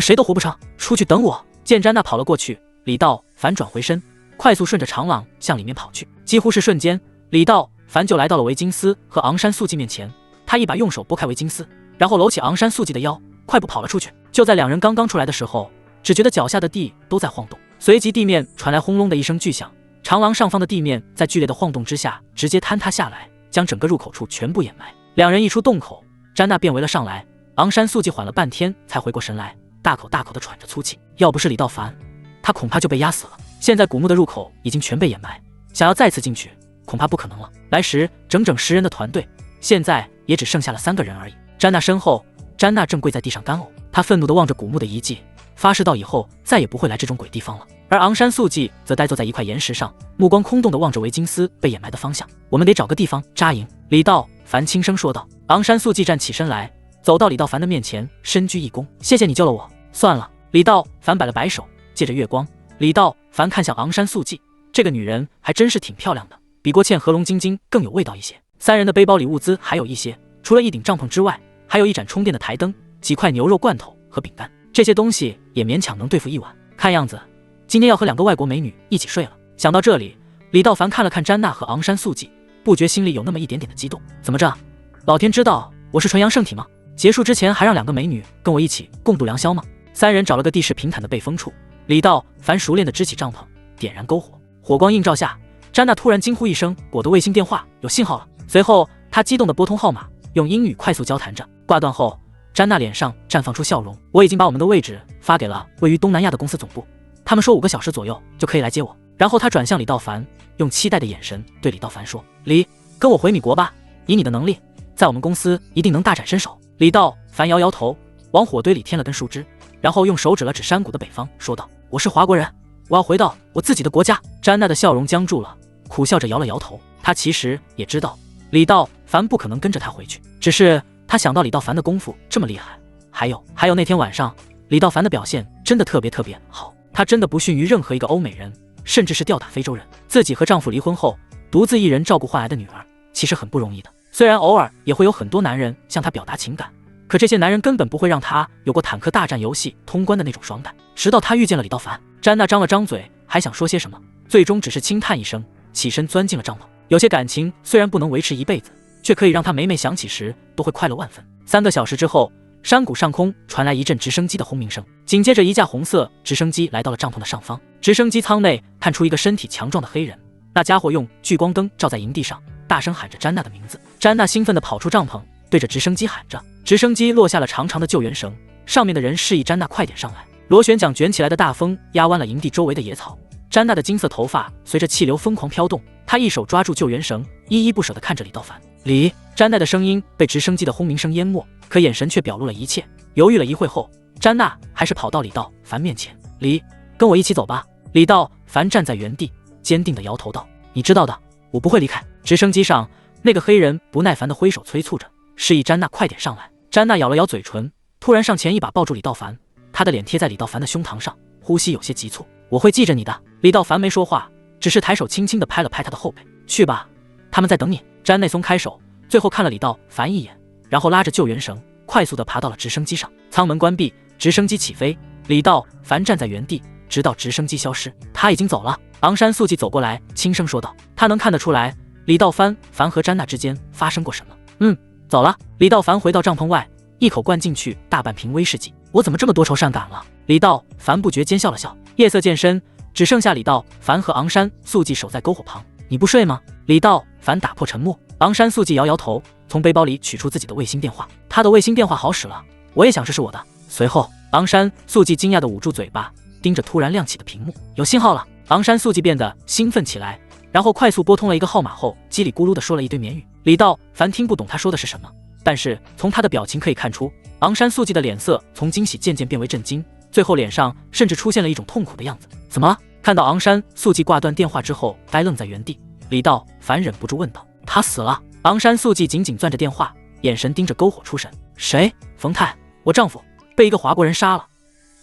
谁都活不成。出去等我。见詹娜跑了过去，李道凡转回身，快速顺着长廊向里面跑去。几乎是瞬间，李道凡就来到了维金斯和昂山素季面前，他一把用手拨开维金斯，然后搂起昂山素季的腰，快步跑了出去。就在2人刚刚出来的时候，只觉得脚下的地都在晃动，随即地面传来轰隆的一声巨响，长廊上方的地面在剧烈的晃动之下直接坍塌下来，将整个入口处全部掩埋。2人一出洞口，詹娜便围了上来。昂山素季缓了半天才回过神来，大口大口地喘着粗气。要不是李道凡，他恐怕就被压死了。现在古墓的入口已经全被掩埋，想要再次进去恐怕不可能了。来时整整10人的团队，现在也只剩下了3个人而已。詹娜身后，詹娜正跪在地上干呕，她愤怒地望着古墓的遗迹，发誓到以后再也不会来这种鬼地方了。而昂山素季则呆坐在一块岩石上，目光空洞地望着维金斯被掩埋的方向。我们得找个地方扎营。李道凡轻声说道。昂山素季站起身来，走到李道凡的面前，深鞠一躬，谢谢你救了我。算了。李道凡摆了摆手，借着月光，李道凡看向昂山素季，这个女人还真是挺漂亮的，比郭倩和龙晶晶更有味道一些。3人的背包里物资还有一些，除了一顶帐篷之外，还有一盏充电的台灯，几块牛肉罐头和饼干，这些东西也勉强能对付1晚。看样子今天要和2个外国美女一起睡了。想到这里，李道凡看了看詹娜和昂山素季，不觉心里有那么一点点的激动。怎么着，老天知道我是纯阳圣体吗？结束之前还让2个美女跟我一起共度良宵吗？3人找了个地势平坦的背风处，李道凡熟练地支起帐篷，点燃篝火。火光映照下，詹娜突然惊呼一声，我的卫星电话有信号了。随后她激动地拨通号码，用英语快速交谈着。挂断后，詹娜脸上绽放出笑容，我已经把我们的位置发给了位于东南亚的公司总部，他们说5个小时左右就可以来接我。然后他转向李道凡，用期待的眼神对李道凡说，李，跟我回米国吧，以你的能力，在我们公司一定能大展身手。李道凡摇摇头，往火堆里添了根树枝，然后用手指了指山谷的北方，说道，我是华国人，我要回到我自己的国家。詹娜的笑容僵住了，苦笑着摇了摇头。她其实也知道李道凡不可能跟着她回去，只是她想到李道凡的功夫这么厉害，还有那天晚上李道凡的表现真的特别好，他真的不逊于任何一个欧美人，甚至是吊打非洲人。自己和丈夫离婚后，独自一人照顾患癌的女儿，其实很不容易的。虽然偶尔也会有很多男人向她表达情感，可这些男人根本不会让她有过坦克大战游戏通关的那种爽感。直到她遇见了李道凡，詹娜张了张嘴，还想说些什么，最终只是轻叹一声，起身钻进了帐篷。有些感情虽然不能维持一辈子，却可以让她每每想起时都会快乐万分。3个小时之后，山谷上空传来一阵直升机的轰鸣声，紧接着一架红色直升机来到了帐篷的上方。直升机舱内探出一个身体强壮的黑人，那家伙用聚光灯照在营地上，大声喊着詹娜的名字。詹娜兴奋地跑出帐篷，对着直升机喊着。直升机落下了长长的救援绳，上面的人示意詹娜快点上来。螺旋桨卷起来的大风压弯了营地周围的野草，詹娜的金色头发随着气流疯狂飘动，她一手抓住救援绳，依依不舍地看着李道凡。李，詹娜的声音被直升机的轰鸣声淹没，可眼神却表露了一切。犹豫了一会后，詹娜还是跑到李道凡面前。李，跟我一起走吧。李道凡站在原地，坚定地摇头道：你知道的，我不会离开。直升机上，那个黑人不耐烦地挥手催促着，示意詹娜快点上来。詹娜咬了咬嘴唇，突然上前一把抱住李道凡，她的脸贴在李道凡的胸膛上，呼吸有些急促。我会记着你的。李道凡没说话，只是抬手轻轻地拍了拍他的后背。去吧，他们在等你。詹内松开手，最后看了李道凡一眼，然后拉着救援绳快速地爬到了直升机上。舱门关闭，直升机起飞，李道凡站在原地，直到直升机消失。他已经走了。昂山素季走过来，轻声说道。他能看得出来，李道凡和詹娜之间发生过什么。走了。李道凡回到帐篷外，一口灌进去大半瓶威士忌。我怎么这么多愁善感了？李道凡不觉奸笑了笑。夜色渐深，只剩下李道凡和昂山素季守在篝火旁。你不睡吗？李道凡打破沉默。昂山素季摇摇头，从背包里取出自己的卫星电话。他的卫星电话好使了，我也想试试我的。随后，昂山素季惊讶地捂住嘴巴，盯着突然亮起的屏幕。有信号了。昂山素季变得兴奋起来，然后快速拨通了一个号码后，叽里咕噜地说了一堆缅语。李道凡听不懂他说的是什么，但是从他的表情可以看出，昂山素季的脸色从惊喜渐渐变为震惊，最后脸上甚至出现了一种痛苦的样子。怎么了？看到昂山素季挂断电话之后呆愣在原地，李道凡忍不住问道：他死了？昂山素季紧紧攥着电话，眼神盯着篝火出神。谁？冯泰，我丈夫被一个华国人杀了，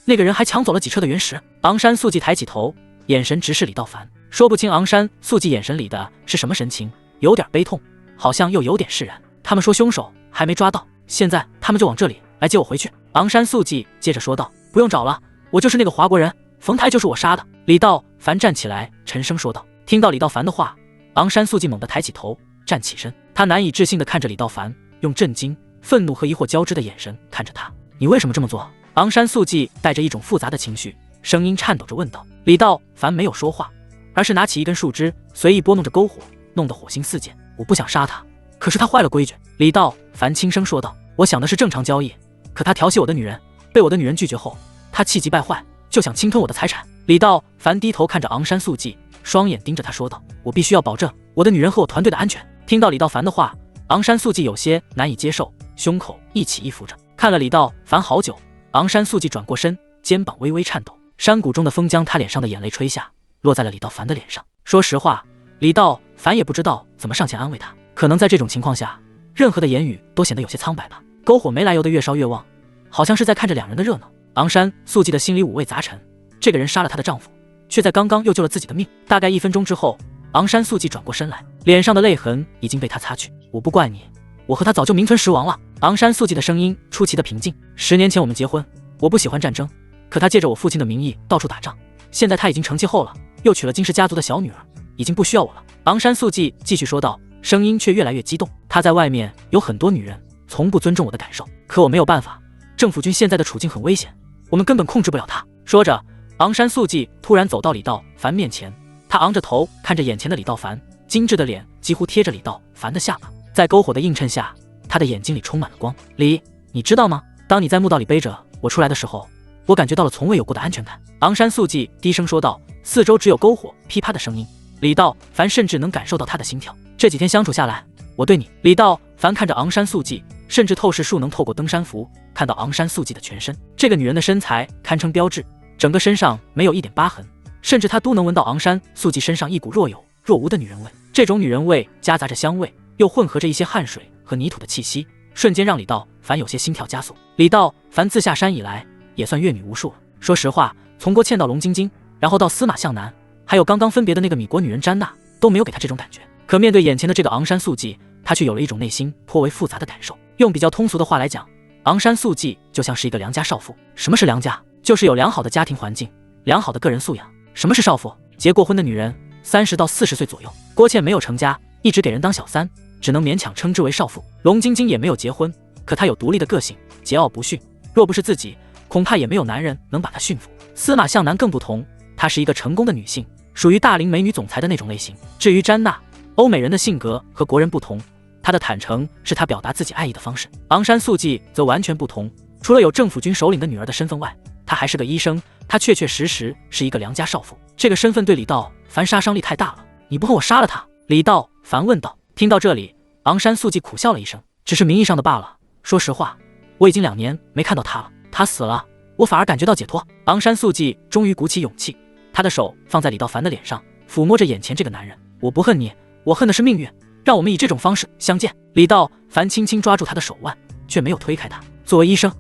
那个人还抢走了几车的原石。昂山素季抬起头，眼神直视李道凡，说不清昂山素季眼神里的是什么神情，有点悲痛，好像又有点释然。他们说凶手还没抓到，现在他们就往这里来接我回去。昂山素季接着说道：不用找了，我就是那个华国人，冯台就是我杀的。李道凡站起来沉声说道。听到李道凡的话，昂山素季猛地抬起头站起身，他难以置信地看着李道凡，用震惊、愤怒和疑惑交织的眼神看着他。你为什么这么做？昂山素季带着一种复杂的情绪，声音颤抖着问道。李道凡没有说话，而是拿起一根树枝随意拨弄着篝火，弄得火星四溅。我不想杀他，可是他坏了规矩。李道凡轻声说道。我想的是正常交易，可他调戏我的女人，被我的女人拒绝后，他气急败坏，就想侵吞我的财产。李道凡低头看着昂山素季，双眼盯着他说道：我必须要保证我的女人和我团队的安全。听到李道凡的话，昂山素季有些难以接受，胸口一起一伏着，看了李道凡好久。昂山素季转过身，肩膀微微颤抖，山谷中的风将他脸上的眼泪吹下，落在了李道凡的脸上。说实话，李道凡也不知道怎么上前安慰他，可能在这种情况下，任何的言语都显得有些苍白吧。篝火没来由的越烧越旺，好像是在看着两人的热闹。昂山素季的心里五味杂陈，这个人杀了她的丈夫，却在刚刚又救了自己的命。大概1分钟之后，昂山素季转过身来，脸上的泪痕已经被他擦去。我不怪你，我和他早就名存实亡了。昂山素季的声音出奇的平静。10年前我们结婚，我不喜欢战争，可他借着我父亲的名义到处打仗，现在他已经成气候了，又娶了金氏家族的小女儿，已经不需要我了。昂山素季继续说道，声音却越来越激动。他在外面有很多女人，从不尊重我的感受，可我没有办法，政府军现在的处境很危险，我们根本控制不了他。说着，昂山素季突然走到李道凡面前，他昂着头看着眼前的李道凡，精致的脸几乎贴着李道凡的下巴，在篝火的映衬下，他的眼睛里充满了光。李，你知道吗？当你在墓道里背着我出来的时候，我感觉到了从未有过的安全感。昂山素季低声说道，四周只有篝火噼啪的声音，李道凡甚至能感受到他的心跳。这几天相处下来，我对你……李道凡看着昂山素季，甚至透视术能透过登山服看到昂山素季的全身。这个女人的身材堪称标致，整个身上没有一点疤痕，甚至他都能闻到昂山素季身上一股若有若无的女人味。这种女人味夹杂着香味，又混合着一些汗水和泥土的气息，瞬间让李道凡有些心跳加速。李道凡自下山以来也算阅女无数了，说实话，从郭倩到龙晶晶，然后到司马向南，还有刚刚分别的那个米国女人詹娜，都没有给他这种感觉。可面对眼前的这个昂山素季，他却有了一种内心颇为复杂的感受。用比较通俗的话来讲，昂山素季就像是一个良家少妇。什么是良家？就是有良好的家庭环境，良好的个人素养。什么是少妇？结过婚的女人，30到40岁左右。郭倩没有成家，一直给人当小三，只能勉强称之为少妇。龙晶晶也没有结婚，可她有独立的个性，桀骜不驯，若不是自己，恐怕也没有男人能把她驯服。司马向南更不同，她是一个成功的女性，属于大龄美女总裁的那种类型。至于詹娜，欧美人的性格和国人不同，她的坦诚是她表达自己爱意的方式。昂山素季则完全不同，除了有政府军首领的女儿的身份外，她还是个医生，她确确实实是一个良家少妇。这个身份对李道凡杀伤力太大了，你不恨我杀了他？李道凡问道。听到这里，昂山素季苦笑了一声，只是名义上的罢了。说实话，我已经2年没看到他了，他死了，我反而感觉到解脱。昂山素季终于鼓起勇气，他的手放在李道凡的脸上，抚摸着眼前这个男人。我不恨你，我恨的是命运，让我们以这种方式相见。李道凡轻轻抓住他的手腕，却没有推开他。作为医生，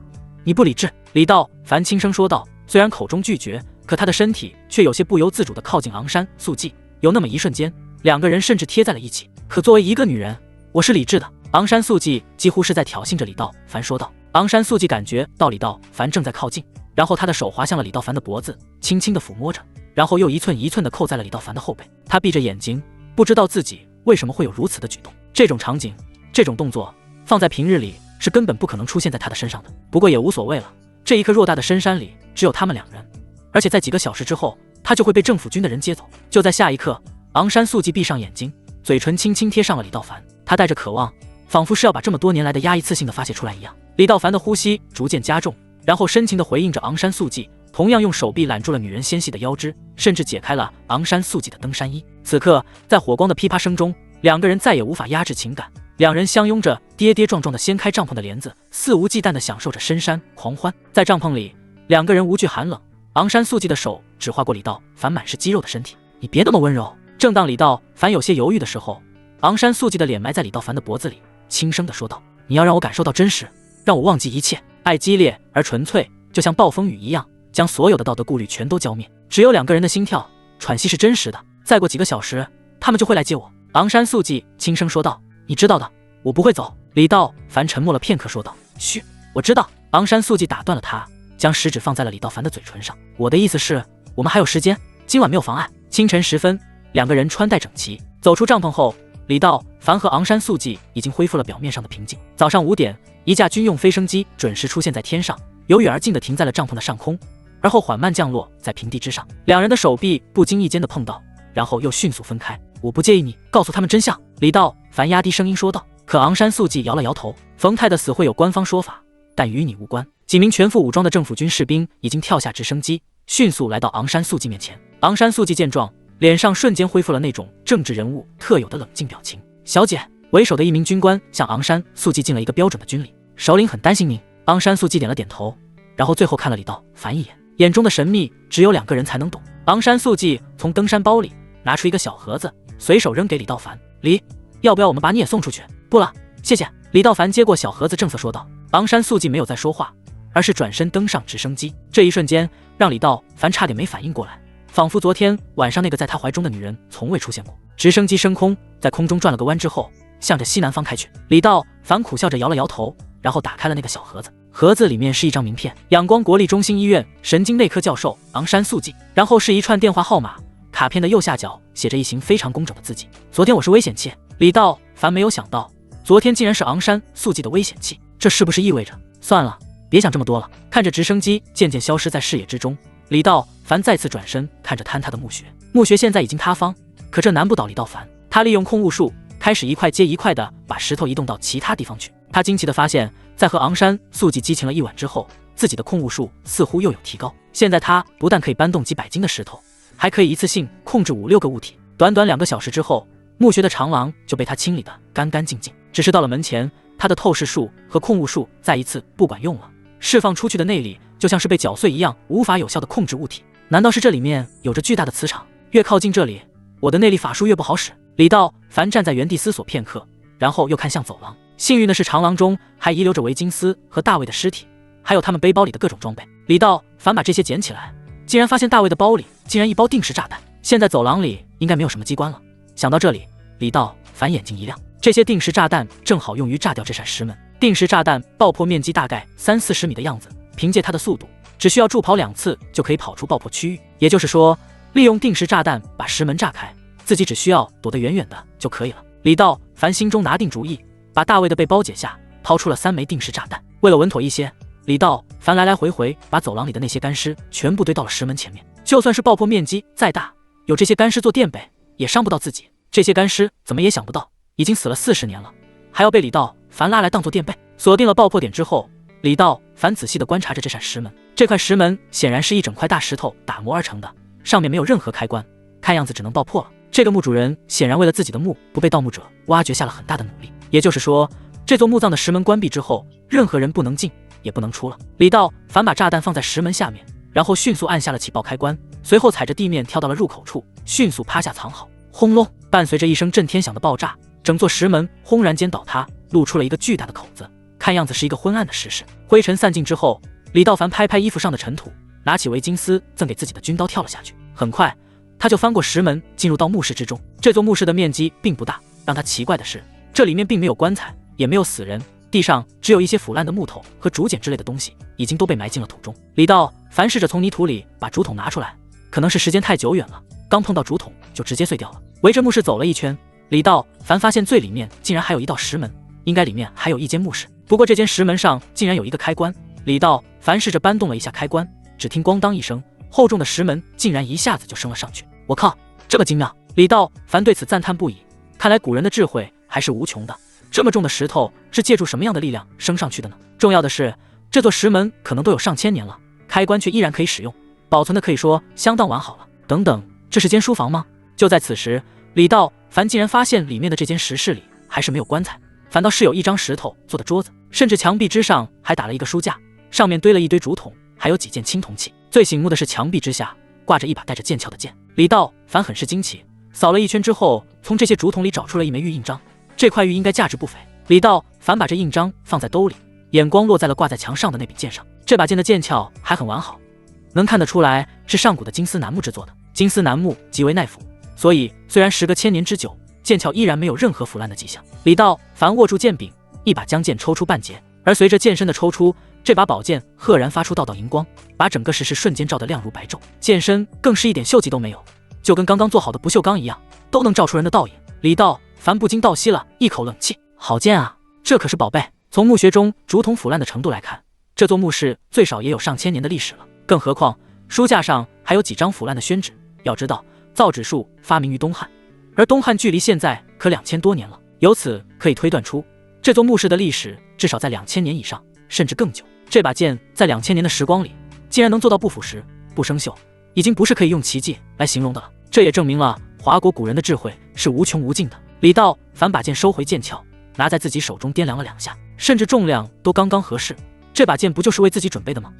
你不理智。李道凡轻声说道，虽然口中拒绝，可他的身体却有些不由自主地靠近昂山素季。有那么一瞬间，2个人甚至贴在了一起。可作为一个女人，我是理智的。昂山素季几乎是在挑衅着李道凡说道。昂山素季感觉到李道凡正在靠近，然后他的手滑向了李道凡的脖子，轻轻地抚摸着，然后又一寸一寸地扣在了李道凡的后背。他闭着眼睛，不知道自己为什么会有如此的举动。这种场景，这种动作，放在平日里是根本不可能出现在他的身上的。不过也无所谓了，这一颗偌大的深山里只有他们2人，而且在几个小时之后，他就会被政府军的人接走。就在下一刻，昂山素季闭上眼睛，嘴唇轻轻贴上了李道凡，他带着渴望，仿佛是要把这么多年来的压抑一次性的发泄出来一样。李道凡的呼吸逐渐加重，然后深情地回应着昂山素季，同样用手臂揽住了女人纤细的腰肢，甚至解开了昂山素季的登山衣。此刻，在火光的噼啪声中，2个人再也无法压制情感，2人相拥着，跌跌撞撞地掀开帐篷的帘子，肆无忌惮地享受着深山狂欢。在帐篷里，2个人无惧寒冷，昂山素季的手只划过李道凡满是肌肉的身体。你别那么温柔。正当李道凡有些犹豫的时候，昂山素季的脸埋在李道凡的脖子里，轻声地说道，你要让我感受到真实，让我忘记一切。爱激烈而纯粹，就像暴风雨一样，将所有的道德顾虑全都浇灭。只有2个人的心跳喘息是真实的，再过几个小时，他们就会来接我。昂山素季轻声说道，你知道的，我不会走。李道凡沉默了片刻说道，嘘，我知道。昂山素季打断了他，将食指放在了李道凡的嘴唇上。我的意思是，我们还有时间，今晚没有妨碍。清晨时分，2个人穿戴整齐，走出帐篷后，李道凡和昂山素季已经恢复了表面上的平静。早上5点，一架军用飞升机准时出现在天上，由远而近地停在了帐篷的上空，而后缓慢降落在平地之上。2人的手臂不经意间的碰到，然后又迅速分开。我不介意你告诉他们真相。李道凡压低声音说道。可昂山素季摇了摇头，冯泰的死会有官方说法，但与你无关。几名全副武装的政府军士兵已经跳下直升机，迅速来到昂山素季面前。昂山素季见状，脸上瞬间恢复了那种政治人物特有的冷静表情。小姐，为首的一名军官向昂山素季尽了一个标准的军礼。首领很担心您。昂山素季点了点头，然后最后看了李道凡一眼，眼中的神秘只有2个人才能懂。昂山素季从登山包里拿出一个小盒子，随手扔给李道凡。李，要不要我们把你也送出去？不了，谢谢。李道凡接过小盒子，正色说道。昂山素季没有再说话，而是转身登上直升机。这一瞬间让李道凡差点没反应过来，仿佛昨天晚上那个在他怀中的女人从未出现过。直升机升空，在空中转了个弯之后，向着西南方开去。李道凡苦笑着摇了摇头，然后打开了那个小盒子。盒子里面是一张名片，仰光国立中心医院神经内科教授昂山素季，然后是一串电话号码。卡片的右下角写着一行非常工整的字迹。昨天我是危险器。李道凡没有想到，昨天竟然是昂山素季的危险器，这是不是意味着……算了，别想这么多了。看着直升机渐渐消失在视野之中，李道凡再次转身看着坍塌的墓穴。墓穴现在已经塌方，可这难不倒李道凡。他利用控物术，开始一块接一块的把石头移动到其他地方去。他惊奇地发现，在和昂山素季激情了一晚之后，自己的控物术似乎又有提高。现在他不但可以搬动几百斤的石头，还可以一次性控制5、6个物体。短短2个小时之后，墓穴的长廊就被他清理得干干净净。只是到了门前，他的透视术和控物术再一次不管用了，释放出去的内力就像是被搅碎一样，无法有效地控制物体。难道是这里面有着巨大的磁场？越靠近这里，我的内力法术越不好使。李道凡站在原地思索片刻，然后又看向走廊。幸运的是，长廊中还遗留着维金斯和大卫的尸体，还有他们背包里的各种装备。李道凡把这些捡起来，竟然发现大卫的包里竟然一包定时炸弹。现在走廊里应该没有什么机关了。想到这里，李道凡眼睛一亮，这些定时炸弹正好用于炸掉这扇石门。定时炸弹爆破面积大概30-40米的样子，凭借它的速度，只需要助跑2次就可以跑出爆破区域。也就是说，利用定时炸弹把石门炸开，自己只需要躲得远远的就可以了。李道凡心中拿定主意，把大卫的背包解下，掏出了3枚定时炸弹。为了稳妥一些，李道凡来来回回把走廊里的那些干尸全部堆到了石门前面。就算是爆破面积再大，有这些干尸做垫背也伤不到自己。这些干尸怎么也想不到，已经死了40年了，还要被李道凡拉来当做垫背。锁定了爆破点之后，李道凡仔细地观察着这扇石门。这块石门显然是一整块大石头打磨而成的，上面没有任何开关，看样子只能爆破了。这个墓主人显然为了自己的墓不被盗墓者挖掘下了很大的努力，也就是说，这座墓葬的石门关闭之后，任何人不能进也不能出了。李道凡把炸弹放在石门下面，然后迅速按下了起爆开关，随后踩着地面跳到了入口处，迅速趴下藏好。轰隆，伴随着一声震天响的爆炸，整座石门轰然间倒塌，露出了一个巨大的口子，看样子是一个昏暗的石室。灰尘散尽之后，李道凡拍拍衣服上的尘土，拿起维金斯赠给自己的军刀跳了下去。很快他就翻过石门，进入到墓室之中。这座墓室的面积并不大，让他奇怪的是，这里面并没有棺材，也没有死人，地上只有一些腐烂的木头和竹简之类的东西，已经都被埋进了土中。李道凡试着从泥土里把竹筒拿出来，可能是时间太久远了，刚碰到竹筒就直接碎掉了。围着墓室走了一圈，李道凡发现最里面竟然还有一道石门，应该里面还有一间墓室。不过这间石门上竟然有一个开关，李道凡试着搬动了一下开关，只听咣当一声，厚重的石门竟然一下子就升了上去。我靠，这么精妙！李道凡对此赞叹不已，看来古人的智慧还是无穷的。这么重的石头是借助什么样的力量升上去的呢？重要的是，这座石门可能都有上千年了，开关却依然可以使用，保存的可以说相当完好了。等等，这是间书房吗？就在此时，李道凡竟然发现里面的这间石室里还是没有棺材，反倒是有一张石头做的桌子，甚至墙壁之上还打了一个书架，上面堆了一堆竹筒，还有几件青铜器。最醒目的是墙壁之下挂着一把带着剑鞘的剑。李道凡很是惊奇，扫了一圈之后，从这些竹筒里找出了一枚玉印章，这块玉应该价值不菲。李道凡把这印章放在兜里，眼光落在了挂在墙上的那柄剑上。这把剑的剑鞘还很完好，能看得出来是上古的金丝楠木制作的。金丝楠木极为耐腐，所以虽然时隔1000年之久，剑鞘依然没有任何腐烂的迹象。李道凡握住剑柄，一把将剑抽出半截，而随着剑身的抽出，这把宝剑赫然发出道道银光，把整个石室瞬间照得亮如白昼。剑身更是一点锈迹都没有，就跟刚刚做好的不锈钢一样，都能照出人的倒影。李道凡不禁倒吸了一口冷气，好剑啊，这可是宝贝。从墓穴中竹筒腐烂的程度来看，这座墓室最少也有上千年的历史了，更何况书架上还有几张腐烂的宣纸。要知道，造纸术发明于东汉，而东汉距离现在可2000多年了，由此可以推断出这座墓室的历史至少在2000年以上，甚至更久。这把剑在2000年的时光里竟然能做到不腐蚀、不生锈，已经不是可以用奇迹来形容的了。这也证明了华国古人的智慧是无穷无尽的。李道凡把剑收回剑鞘，拿在自己手中掂量了2下，甚至重量都刚刚合适。这把剑不就是为自己准备的吗？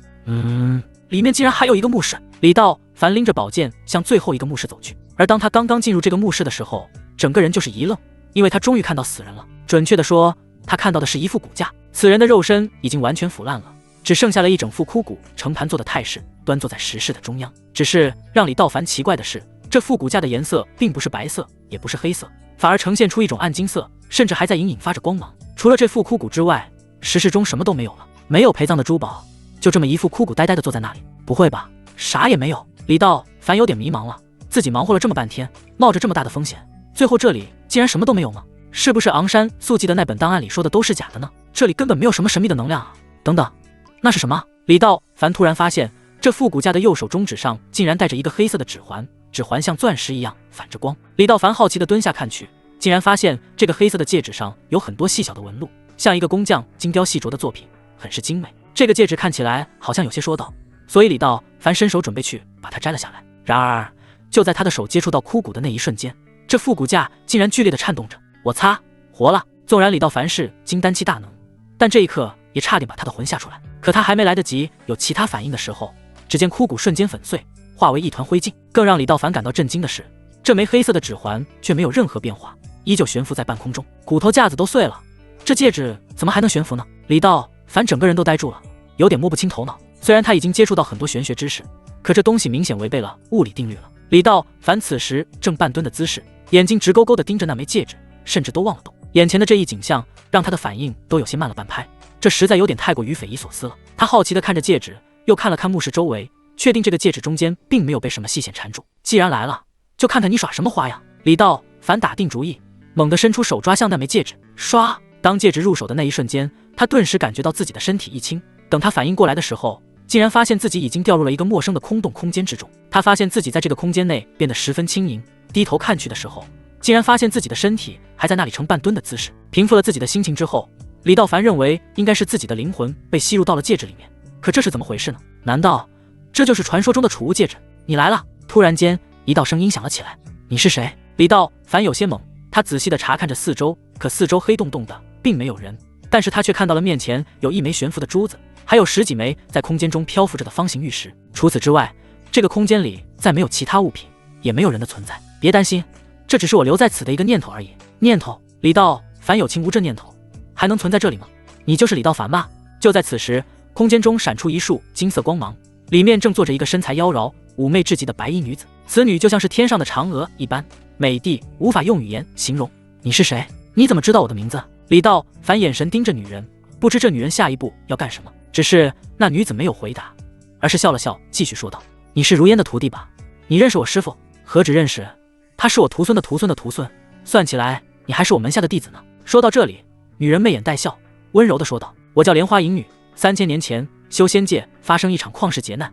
里面竟然还有一个墓室。李道凡拎着宝剑向最后一个墓室走去，而当他刚刚进入这个墓室的时候，整个人就是一愣，因为他终于看到死人了。准确的说，他看到的是一副骨架，此人的肉身已经完全腐烂了，只剩下了一整副枯骨成盘坐的态势，端坐在石室的中央。只是让李道凡奇怪的是，这副骨架的颜色并不是白色，也不是黑色，反而呈现出一种暗金色，甚至还在隐隐发着光芒。除了这副枯骨之外，石室中什么都没有了，没有陪葬的珠宝，就这么一副枯骨呆呆地坐在那里。不会吧，啥也没有？李道凡有点迷茫了，自己忙活了这么半天，冒着这么大的风险，最后这里竟然什么都没有吗？是不是昂山素记的那本档案里说的都是假的呢？这里根本没有什么神秘的能量啊！等等，那是什么？李道凡突然发现，这副骨架的右手中指上竟然戴着一个黑色的指环，指环像钻石一样反着光。李道凡好奇地蹲下看去，竟然发现这个黑色的戒指上有很多细小的纹路，像一个工匠精雕细琢的作品，很是精美。这个戒指看起来好像有些说道，所以李道凡伸手准备去把它摘了下来。然而就在他的手接触到枯骨的那一瞬间，这副骨架竟然剧烈地颤动着。我擦，活了！纵然李道凡是金丹期大能，但这一刻也差点把他的魂吓出来。可他还没来得及有其他反应的时候，只见枯骨瞬间粉碎，化为一团灰烬。更让李道凡感到震惊的是，这枚黑色的指环却没有任何变化，依旧悬浮在半空中。骨头架子都碎了，这戒指怎么还能悬浮呢？李道凡整个人都呆住了，有点摸不清头脑。虽然他已经接触到很多玄学知识，可这东西明显违背了物理定律了。李道凡此时正半蹲的姿势，眼睛直勾勾地盯着那枚戒指，甚至都忘了动。眼前的这一景象让他的反应都有些慢了半拍，这实在有点太过于匪夷所思了。他好奇地看着戒指，又看了看墓室周围，确定这个戒指中间并没有被什么细线缠住。既然来了，就看看你耍什么花样。李道凡打定主意，猛地伸出手抓向那枚戒指，唰，当戒指入手的那一瞬间，他顿时感觉到自己的身体一轻。等他反应过来的时候，竟然发现自己已经掉入了一个陌生的空洞空间之中。他发现自己在这个空间内变得十分轻盈，低头看去的时候，竟然发现自己的身体还在那里呈半蹲的姿势。平复了自己的心情之后，李道凡认为应该是自己的灵魂被吸入到了戒指里面。可这是怎么回事呢？难道这就是传说中的储物戒指？你来了！突然间，一道声音响了起来。你是谁？李道凡有些懵，他仔细地查看着四周，可四周黑洞洞的，并没有人。但是他却看到了面前有一枚悬浮的珠子，还有10几枚在空间中漂浮着的方形玉石。除此之外，这个空间里再没有其他物品，也没有人的存在。别担心，这只是我留在此的一个念头而已。念头？李道凡有情无这念头，还能存在这里吗？你就是李道凡吧？就在此时，空间中闪出一束金色光芒，里面正坐着一个身材妖娆、妩媚至极的白衣女子。此女就像是天上的嫦娥一般，美丽无法用语言形容。你是谁？你怎么知道我的名字？李道凡眼神盯着女人，不知这女人下一步要干什么。只是那女子没有回答，而是笑了笑，继续说道：你是如烟的徒弟吧？你认识我师父？何止认识，他是我徒孙的徒孙的徒孙，算起来你还是我门下的弟子呢。说到这里，女人媚眼带笑，温柔地说道：我叫莲花隐女，3000年前修仙界发生一场旷世劫难，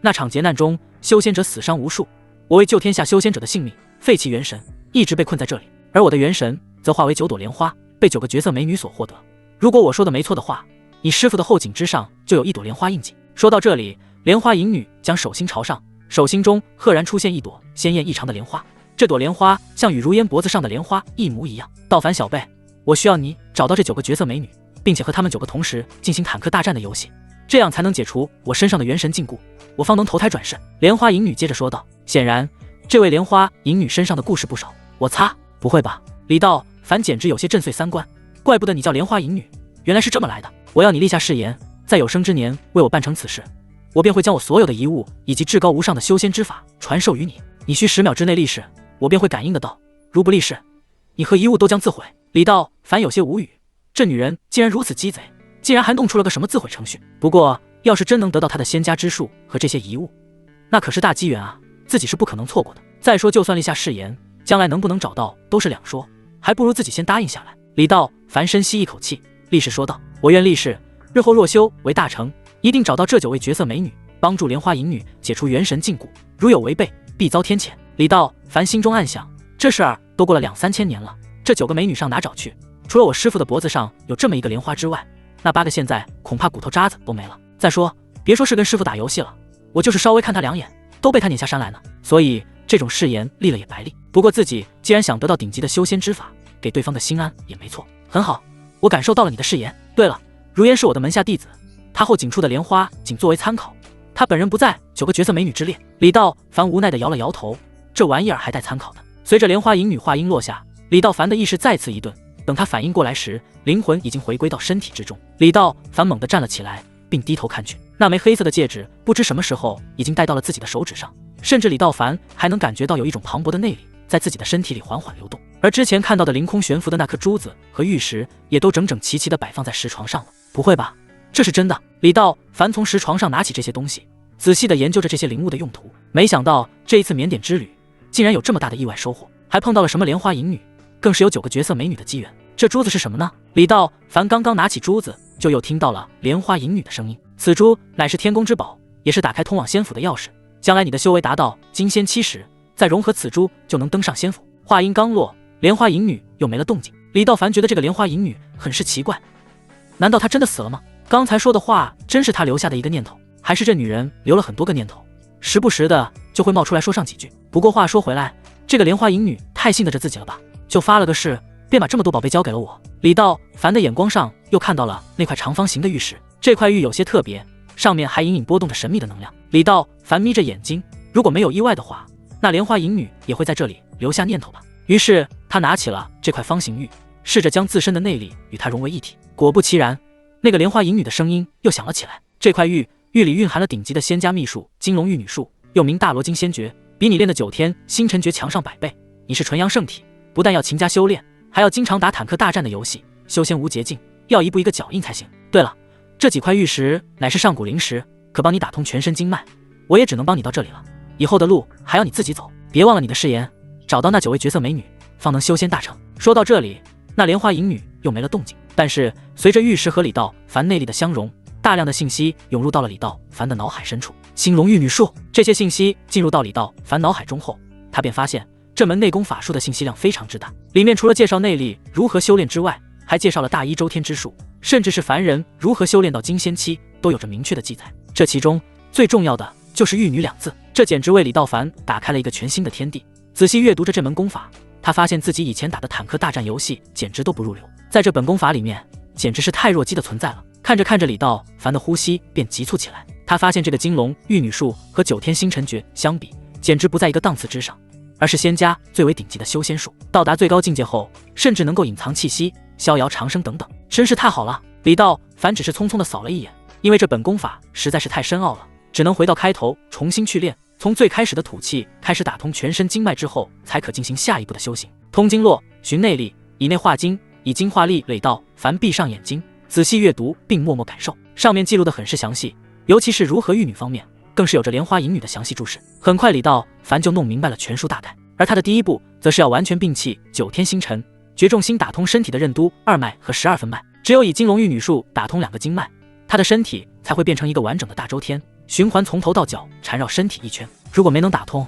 那场劫难中修仙者死伤无数，我为救天下修仙者的性命，废弃元神，一直被困在这里，而我的元神则化为9朵莲花，被9个绝色美女所获得。如果我说的没错的话，你师父的后颈之上就有1朵莲花印记。说到这里，莲花隐女将手心朝上，手心中赫然出现1朵鲜艳异常的莲花。这朵莲花像与如烟脖子上的莲花一模一样。道凡小辈，我需要你找到这9个绝色美女，并且和她们9个同时进行坦克大战的游戏，这样才能解除我身上的元神禁锢，我方能投胎转世。莲花隐女接着说道。显然这位莲花隐女身上的故事不少。我擦，不会吧？李道凡简直有些震碎3观，怪不得你叫莲花隐女，原来是这么来的。我要你立下誓言，在有生之年为我办成此事，我便会将我所有的遗物以及至高无上的修仙之法传授于你。你需10秒之内立誓，我便会感应得到，如不立誓，你和遗物都将自毁。李道凡有些无语，这女人竟然如此鸡贼，竟然还弄出了个什么自毁程序。不过要是真能得到她的仙家之术和这些遗物，那可是大机缘啊，自己是不可能错过的。再说就算立下誓言，将来能不能找到都是两说，还不如自己先答应下来。李道凡深吸一口气，立誓说道：我愿立誓，日后若修为大成，一定找到这9位绝色美女，帮助莲花隐女解除元神禁锢，如有违背，必遭天谴。李道凡心中暗想，这事儿都过了2、3千年了，这9个美女上哪找去？除了我师父的脖子上有这么一个莲花之外，那8个现在恐怕骨头渣子都没了。再说，别说是跟师父打游戏了，我就是稍微看他2眼，都被他撵下山来呢。所以这种誓言立了也白立。不过自己既然想得到顶级的修仙之法，给对方的心安也没错。很好，我感受到了你的誓言。对了，如烟是我的门下弟子，他后颈处的莲花仅作为参考，他本人不在9个绝色美女之列。李道凡无奈地摇了摇头，这玩意儿还带参考的。随着莲花隐女话音落下，李道凡的意识再次一顿，等他反应过来时，灵魂已经回归到身体之中。李道凡猛地站了起来，并低头看去，那枚黑色的戒指不知什么时候已经戴到了自己的手指上，甚至李道凡还能感觉到有一种磅礴的内力在自己的身体里缓缓流动。而之前看到的凌空悬浮的那颗珠子和玉石也都整整齐齐地摆放在石床上了。不会吧，这是真的？李道凡从石床上拿起这些东西，仔细地研究着这些灵物的用途。没想到这一次缅甸之旅竟然有这么大的意外收获，还碰到了什么莲花隐女，更是有9个绝色美女的机缘。这珠子是什么呢？李道凡刚刚拿起珠子，就又听到了莲花隐女的声音。此珠乃是天宫之宝，也是打开通往仙府的钥匙，将来你的修为达到金仙70，再融合此珠就能登上仙府。话音刚落，莲花隐女又没了动静。李道凡觉得这个莲花隐女很是奇怪，难道她真的死了吗？刚才说的话真是她留下的一个念头，还是这女人留了很多个念头，时不时的就会冒出来说上几句。不过话说回来，这个莲花隐女太信得着自己了吧，就发了个誓，便把这么多宝贝交给了我。李道凡的眼光上又看到了那块长方形的玉石，这块玉有些特别，上面还隐隐波动着神秘的能量。李道凡眯着眼睛，如果没有意外的话，那莲花隐女也会在这里留下念头吧。于是他拿起了这块方形玉，试着将自身的内力与它融为一体。果不其然，那个莲花隐女的声音又响了起来。这块玉里蕴含了顶级的仙家秘术金龙玉女术，又名大罗金仙诀，比你练的9天星辰诀强上100倍。你是纯阳圣体，不但要勤加修炼，还要经常打坦克大战的游戏，修仙无捷径，要一步一个脚印才行。对了，这几块玉石乃是上古灵石，可帮你打通全身经脉，我也只能帮你到这里了，以后的路还要你自己走。别忘了你的誓言，找到那9位绝色美女，方能修仙大成。说到这里，那莲花隐女又没了动静。但是随着玉石和李道凡内力的相融，大量的信息涌入到了李道凡的脑海深处。金龙玉女术，这些信息进入到李道凡脑海中后，他便发现这门内功法术的信息量非常之大，里面除了介绍内力如何修炼之外，还介绍了大一周天之术，甚至是凡人如何修炼到金仙期都有着明确的记载。这其中最重要的就是玉女两字，这简直为李道凡打开了一个全新的天地。仔细阅读着这门功法，他发现自己以前打的坦克大战游戏简直都不入流，在这本功法里面简直是太弱鸡的存在了。看着看着，李道凡的呼吸便急促起来。他发现这个金龙玉女术和九天星辰诀相比，简直不在一个档次之上，而是仙家最为顶级的修仙术。到达最高境界后，甚至能够隐藏气息、逍遥长生等等，真是太好了。李道凡只是匆匆地扫了一眼，因为这本功法实在是太深奥了，只能回到开头重新去练，从最开始的吐气开始打通全身经脉之后，才可进行下一步的修行。通经络，循内力，以内化精，以精化力。李道凡闭上眼睛，仔细阅读并默默感受，上面记录的很是详细，尤其是如何玉女方面，更是有着莲花引女的详细注释。很快李道凡就弄明白了全书大概，而他的第一步则是要完全摒弃九天星辰，决重心打通身体的任督二脉和12分脉，只有以金龙玉女术打通2个经脉，他的身体才会变成一个完整的大周天，循环从头到脚缠绕身体一圈。如果没能打通，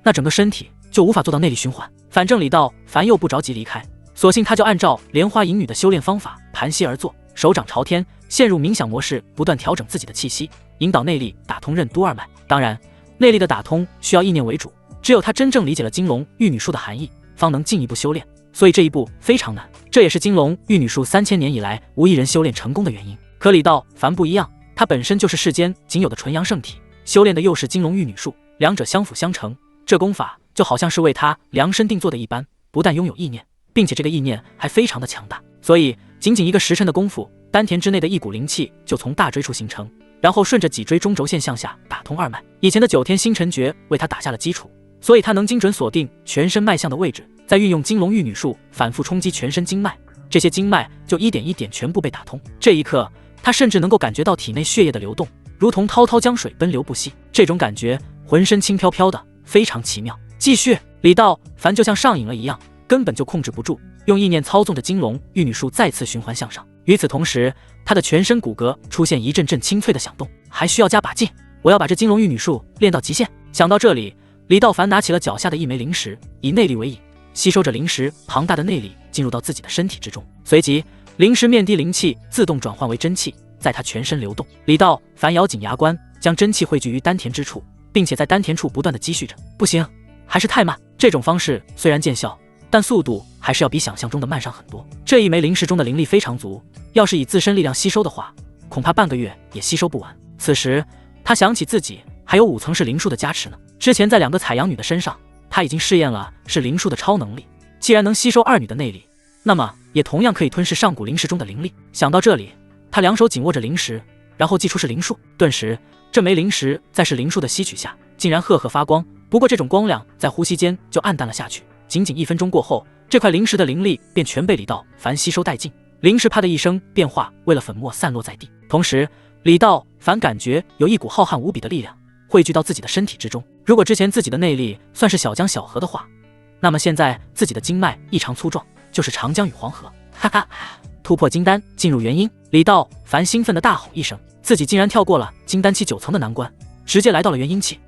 那整个身体就无法做到内力循环。反正李道凡又不着急离开，索性他就按照莲花引女的修炼方法盘膝而坐，手掌朝天，陷入冥想模式，不断调整自己的气息，引导内力打通任督二脉。当然，内力的打通需要意念为主，只有他真正理解了金龙玉女术的含义，方能进一步修炼，所以这一步非常难。这也是金龙玉女术3000年以来无一人修炼成功的原因。可李道凡不一样，他本身就是世间仅有的纯阳圣体，修炼的又是金龙玉女术，两者相辅相成，这功法就好像是为他量身定做的一般，不但拥有意念，并且这个意念还非常的强大。所以仅仅1个时辰的功夫，丹田之内的一股灵气就从大椎处形成，然后顺着脊椎中轴线向下打通二脉。以前的九天星辰诀为他打下了基础，所以他能精准锁定全身脉象的位置，再运用金龙玉女术反复冲击全身经脉，这些经脉就一点一点全部被打通。这一刻，他甚至能够感觉到体内血液的流动，如同滔滔江水奔流不息，这种感觉浑身轻飘飘的，非常奇妙。继续，李道凡就像上瘾了一样，根本就控制不住，用意念操纵着金龙玉女术再次循环向上。与此同时，他的全身骨骼出现一阵阵清脆的响动，还需要加把劲，我要把这金龙玉女术练到极限。想到这里，李道凡拿起了脚下的一枚灵石，以内力为引，吸收着灵石庞大的内力进入到自己的身体之中，随即灵石面滴灵气自动转换为真气，在他全身流动。李道凡咬紧牙关，将真气汇聚于丹田之处，并且在丹田处不断的积蓄着。不行，还是太慢。这种方式虽然见效，但速度还是要比想象中的慢上很多。这一枚灵石中的灵力非常足，要是以自身力量吸收的话，恐怕半个月也吸收不完。此时他想起自己还有5层是灵术的加持呢，之前在2个采阳女的身上，他已经试验了是灵术的超能力，既然能吸收2女的内力，那么也同样可以吞噬上古灵石中的灵力。想到这里，他2手紧握着灵石，然后祭出是灵术，顿时这枚灵石在是灵术的吸取下，竟然赫赫发光。不过这种光亮在呼吸间就暗淡了下去，仅仅1分钟过后，这块灵石的灵力便全被李道凡吸收殆尽，灵石啪的一声变化为了粉末散落在地。同时李道凡感觉有一股浩瀚无比的力量汇聚到自己的身体之中。如果之前自己的内力算是小江小河的话，那么现在自己的经脉异常粗壮，就是长江与黄河。哈哈，突破金丹，进入元婴。李道凡兴奋的大吼一声，自己竟然跳过了金丹期9层的难关，直接来到了元婴期。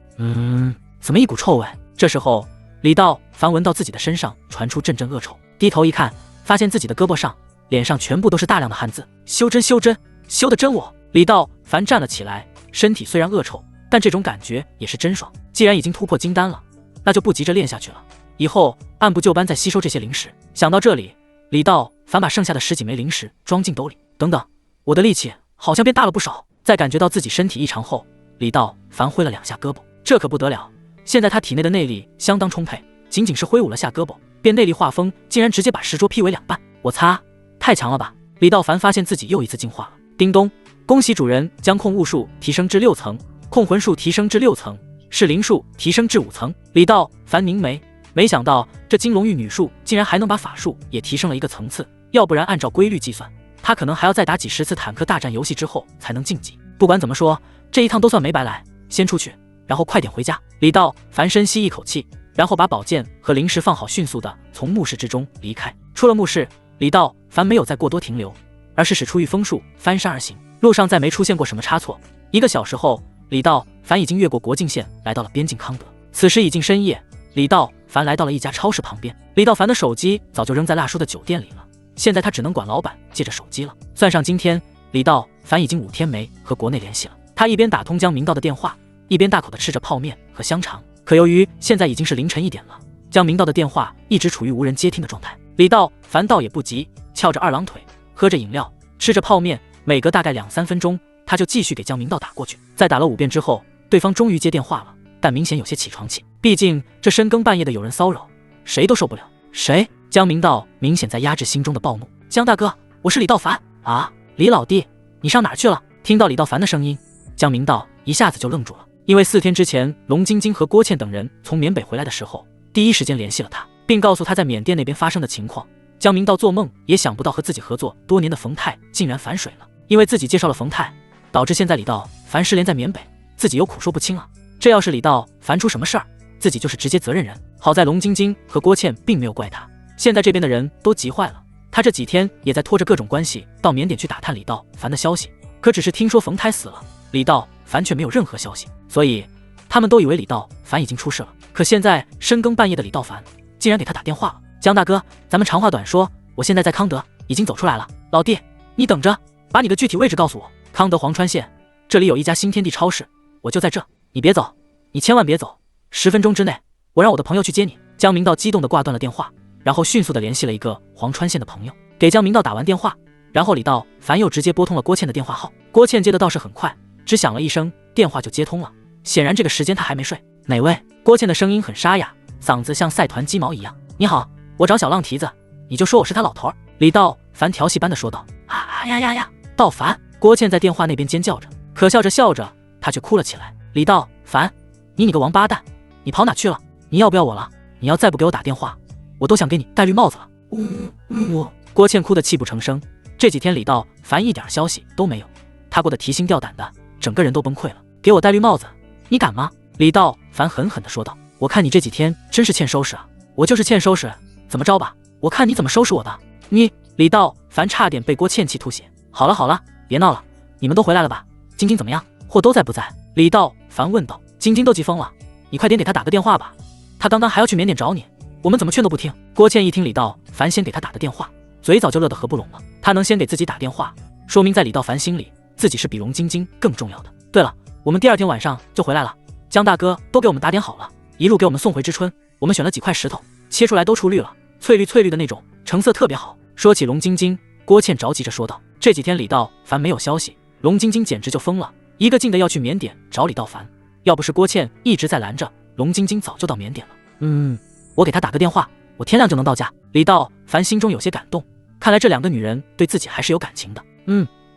怎么一股臭味？这时候李道凡闻到自己的身上传出阵阵恶臭，低头一看，发现自己的胳膊上、脸上全部都是大量的汗渍。修真，修真，修的真我！李道凡站了起来，身体虽然恶臭，但这种感觉也是真爽。既然已经突破金丹了，那就不急着练下去了，以后按部就班再吸收这些灵石。想到这里，李道凡把剩下的10几枚灵石装进兜里。等等，我的力气好像变大了不少。在感觉到自己身体异常后，李道凡挥了2下胳膊，这可不得了。现在他体内的内力相当充沛，仅仅是挥舞了下胳膊，便内力化风，竟然直接把石桌劈为2半。我擦，太强了吧！李道凡发现自己又一次进化了。叮咚，恭喜主人将控物术提升至6层，控魂术提升至6层，是灵术提升至5层。李道凡凝眉，没想到这金龙玉女术竟然还能把法术也提升了1个层次，要不然按照规律计算，他可能还要再打几10次坦克大战游戏之后才能晋级。不管怎么说，这一趟都算没白来。先出去，然后快点回家。李道凡深吸一口气，然后把宝剑和灵石放好，迅速的从墓室之中离开。出了墓室，李道凡没有再过多停留，而是使出御风术翻山而行。路上再没出现过什么差错。1个小时后，李道凡已经越过国境线，来到了边境康德。此时已经深夜，李道凡来到了一家超市旁边。李道凡的手机早就扔在辣叔的酒店里了，现在他只能管老板借着手机了。算上今天，李道凡已经5天没和国内联系了。他一边打通江明道的电话，一边大口地吃着泡面和香肠。可由于现在已经是凌晨1点了，江明道的电话一直处于无人接听的状态。李道凡倒也不急，翘着2郎腿，喝着饮料，吃着泡面，每隔大概2、3分钟，他就继续给江明道打过去。在打了5遍之后，对方终于接电话了，但明显有些起床气，毕竟这深更半夜的有人骚扰，谁都受不了。谁？江明道明显在压制心中的暴怒。江大哥，我是李道凡啊！李老弟，你上哪儿去了？听到李道凡的声音，江明道一下子就愣住了，因为4天之前龙晶晶和郭倩等人从缅北回来的时候，第一时间联系了他，并告诉他在缅甸那边发生的情况。江明道做梦也想不到和自己合作多年的冯泰竟然反水了，因为自己介绍了冯泰，导致现在李道凡失联在缅北，自己又苦说不清啊。这要是李道凡出什么事儿，自己就是直接责任人。好在龙晶晶和郭倩并没有怪他，现在这边的人都急坏了。他这几天也在拖着各种关系到缅甸去打探李道凡的消息，可只是听说冯泰死了，李道凡却没有任何消息，所以他们都以为李道凡已经出事了。可现在深更半夜的李道凡竟然给他打电话了。江大哥，咱们长话短说，我现在在康德，已经走出来了。老弟，你等着，把你的具体位置告诉我。康德黄川县，这里有一家新天地超市，我就在这，你别走，你千万别走，10分钟之内，我让我的朋友去接你。江明道激动地挂断了电话，然后迅速地联系了一个黄川县的朋友，给江明道打完电话，然后李道凡又直接拨通了郭倩的电话号。郭倩接的倒是很快，只响了一声，电话就接通了。显然这个时间他还没睡。哪位？郭倩的声音很沙哑，嗓子像赛团鸡毛一样。你好，我找小浪蹄子，你就说我是他老头儿。李道凡调戏般的说道。啊呀呀呀！道凡！郭倩在电话那边尖叫着，可笑着笑着，她却哭了起来。李道凡，你个王八蛋，你跑哪去了？你要不要我了？你要再不给我打电话，我都想给你戴绿帽子了。郭倩哭得泣不成声。这几天李道凡一点消息都没有，他过得提心吊胆的，整个人都崩溃了。给我戴绿帽子，你敢吗？李道凡狠狠地说道。我看你这几天真是欠收拾啊！我就是欠收拾，怎么着吧？我看你怎么收拾我的。你……李道凡差点被郭倩气吐血。好了好了，别闹了，你们都回来了吧？晶晶怎么样？货都在不在？李道凡问道。晶晶都急疯了，你快点给他打个电话吧，他刚刚还要去缅甸找你，我们怎么劝都不听。郭倩一听李道凡先给他打的电话，嘴早就乐得合不拢了。他能先给自己打电话，说明在李道凡心里自己是比龙晶晶更重要的。对了，我们第2天晚上就回来了，江大哥都给我们打点好了，一路给我们送回知春。我们选了几块石头，切出来都出绿了，翠绿的那种，成色特别好。说起龙晶晶，郭倩着急着说道。这几天李道凡没有消息，龙晶晶简直就疯了，一个劲的要去缅甸找李道凡。要不是郭倩一直在拦着，龙晶晶早就到缅甸了。我给他打个电话，我天亮就能到家。李道凡心中有些感动，看来这2个女人对自己还是有感情的。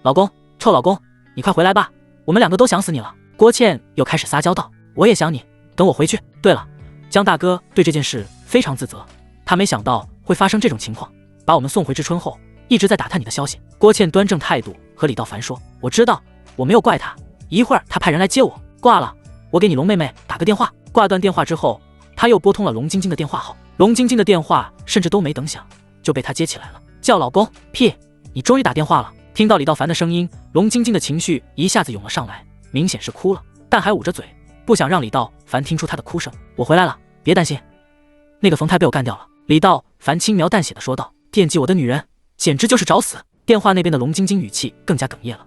老公，臭老公，你快回来吧，我们2个都想死你了。郭倩又开始撒娇道。我也想你，等我回去。对了，江大哥对这件事非常自责，他没想到会发生这种情况，把我们送回知春后一直在打探你的消息。郭倩端正态度和李道凡说。我知道，我没有怪他，一会儿他派人来接我。挂了，我给你龙妹妹打个电话。挂断电话之后，他又拨通了龙晶晶的电话号。龙晶晶的电话甚至都没等响，就被他接起来了。叫老公？屁！你终于打电话了。听到李道凡的声音，龙晶晶的情绪一下子涌了上来，明显是哭了，但还捂着嘴，不想让李道凡听出她的哭声。我回来了，别担心，那个冯泰被我干掉了。李道凡轻描淡写的说道。惦记我的女人，简直就是找死。电话那边的龙晶晶语气更加哽咽了。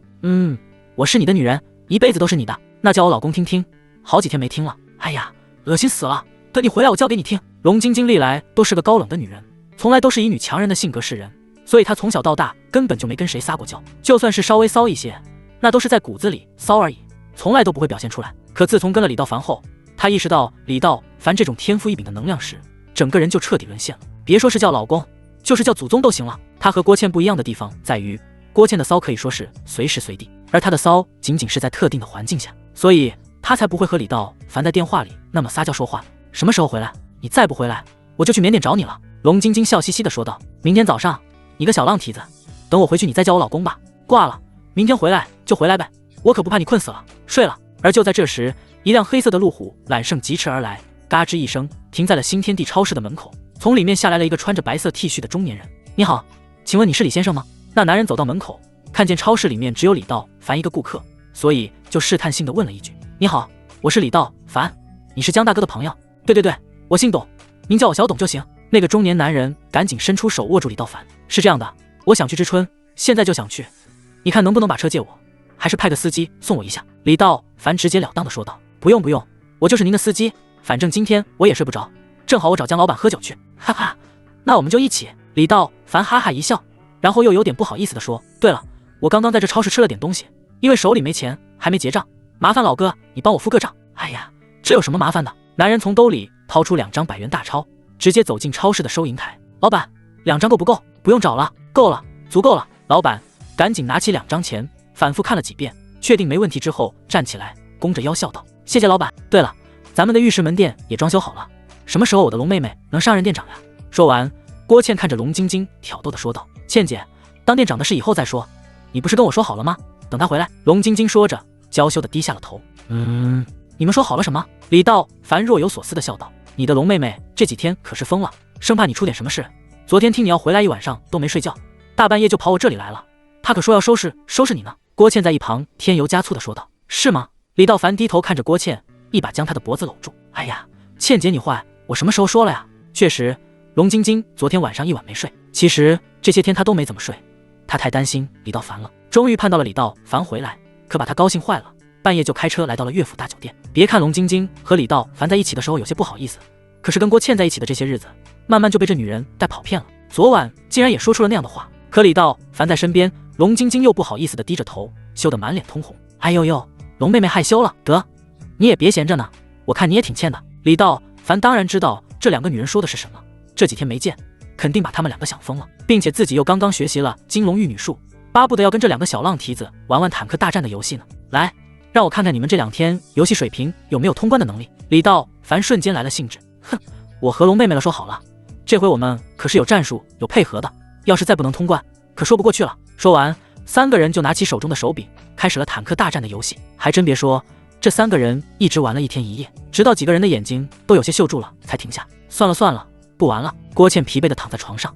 我是你的女人，一辈子都是你的，那叫我老公听听，好几天没听了。哎呀，恶心死了，等你回来我叫给你听。龙晶晶历来都是个高冷的女人，从来都是以女强人的性格示人，所以她从小到大根本就没跟谁撒过娇，就算是稍微骚一些，那都是在骨子里骚而已，从来都不会表现出来。可自从跟了李道凡后，她意识到李道凡这种天赋异禀的能量时，整个人就彻底沦陷了。别说是叫老公，就是叫祖宗都行了。她和郭倩不一样的地方在于，郭倩的骚可以说是随时随地，而她的骚仅仅是在特定的环境下，所以她才不会和李道凡在电话里那么撒娇说话。什么时候回来？你再不回来，我就去缅甸找你了。龙晶晶笑嘻嘻地说道。明天早上，你个小浪蹄子，等我回去你再叫我老公吧。挂了，明天回来就回来呗，我可不怕你困死了。睡了。而就在这时，一辆黑色的路虎揽胜疾驰而来，嘎吱一声停在了新天地超市的门口。从里面下来了一个穿着白色 T 恤的中年人。你好，请问你是李先生吗？那男人走到门口，看见超市里面只有李道凡一个顾客，所以就试探性的问了一句：你好，我是李道凡，你是江大哥的朋友？对，我姓董，您叫我小董就行。那个中年男人赶紧伸出手握住李道凡。是这样的，我想去知春，现在就想去，你看能不能把车借我，还是派个司机送我一下？李道凡直截了当的说道。不用，我就是您的司机，反正今天我也睡不着，正好我找江老板喝酒去，哈哈，那我们就一起。李道凡哈哈一笑，然后又有点不好意思的说，对了，我刚刚在这超市吃了点东西，因为手里没钱还没结账，麻烦老哥你帮我付个账。哎呀，这有什么麻烦的？男人从兜里掏出2张100元大钞，直接走进超市的收银台。老板，2张够不够？不用找了，够了，足够了。老板赶紧拿起2张钱，反复看了几遍，确定没问题之后站起来，弓着腰笑道，谢谢老板。对了，咱们的浴室门店也装修好了，什么时候我的龙妹妹能上任店长呀？说完，郭倩看着龙晶晶挑逗的说道，倩姐，当店长的事以后再说，你不是跟我说好了吗？等他回来。龙晶晶说着，娇羞的低下了头。你们说好了什么？李道凡若有所思的笑道，你的龙妹妹这几天可是疯了，生怕你出点什么事，昨天听你要回来一晚上都没睡觉，大半夜就跑我这里来了，她可说要收拾你呢。郭倩在一旁添油加醋的说道，是吗？李道凡低头看着郭倩，一把将她的脖子搂住。哎呀，倩姐你坏，我什么时候说了呀？确实，龙晶晶昨天晚上一晚没睡，其实这些天她都没怎么睡，她太担心李道凡了。终于盼到了李道凡回来，可把她高兴坏了，半夜就开车来到了乐府大酒店。别看龙晶晶和李道凡在一起的时候有些不好意思，可是跟郭倩在一起的这些日子，慢慢就被这女人带跑偏了，昨晚竟然也说出了那样的话。可李道凡在身边，龙晶晶又不好意思的低着头，羞得满脸通红。哎呦，龙妹妹害羞了，得，你也别闲着呢，我看你也挺欠的。李道凡当然知道这2个女人说的是什么，这几天没见，肯定把他们2个想疯了，并且自己又刚刚学习了金龙玉女术，巴不得要跟这2个小浪蹄子玩玩坦克大战的游戏呢。来，让我看看你们这2天游戏水平有没有通关的能力。李道凡瞬间来了兴致，哼，我和龙妹妹了说好了，这回我们可是有战术有配合的，要是再不能通关，可说不过去了。说完，3个人就拿起手中的手柄，开始了坦克大战的游戏。还真别说，这3个人一直玩了1天1夜，直到几个人的眼睛都有些锈住了才停下。算了，不玩了。郭倩疲惫地躺在床上。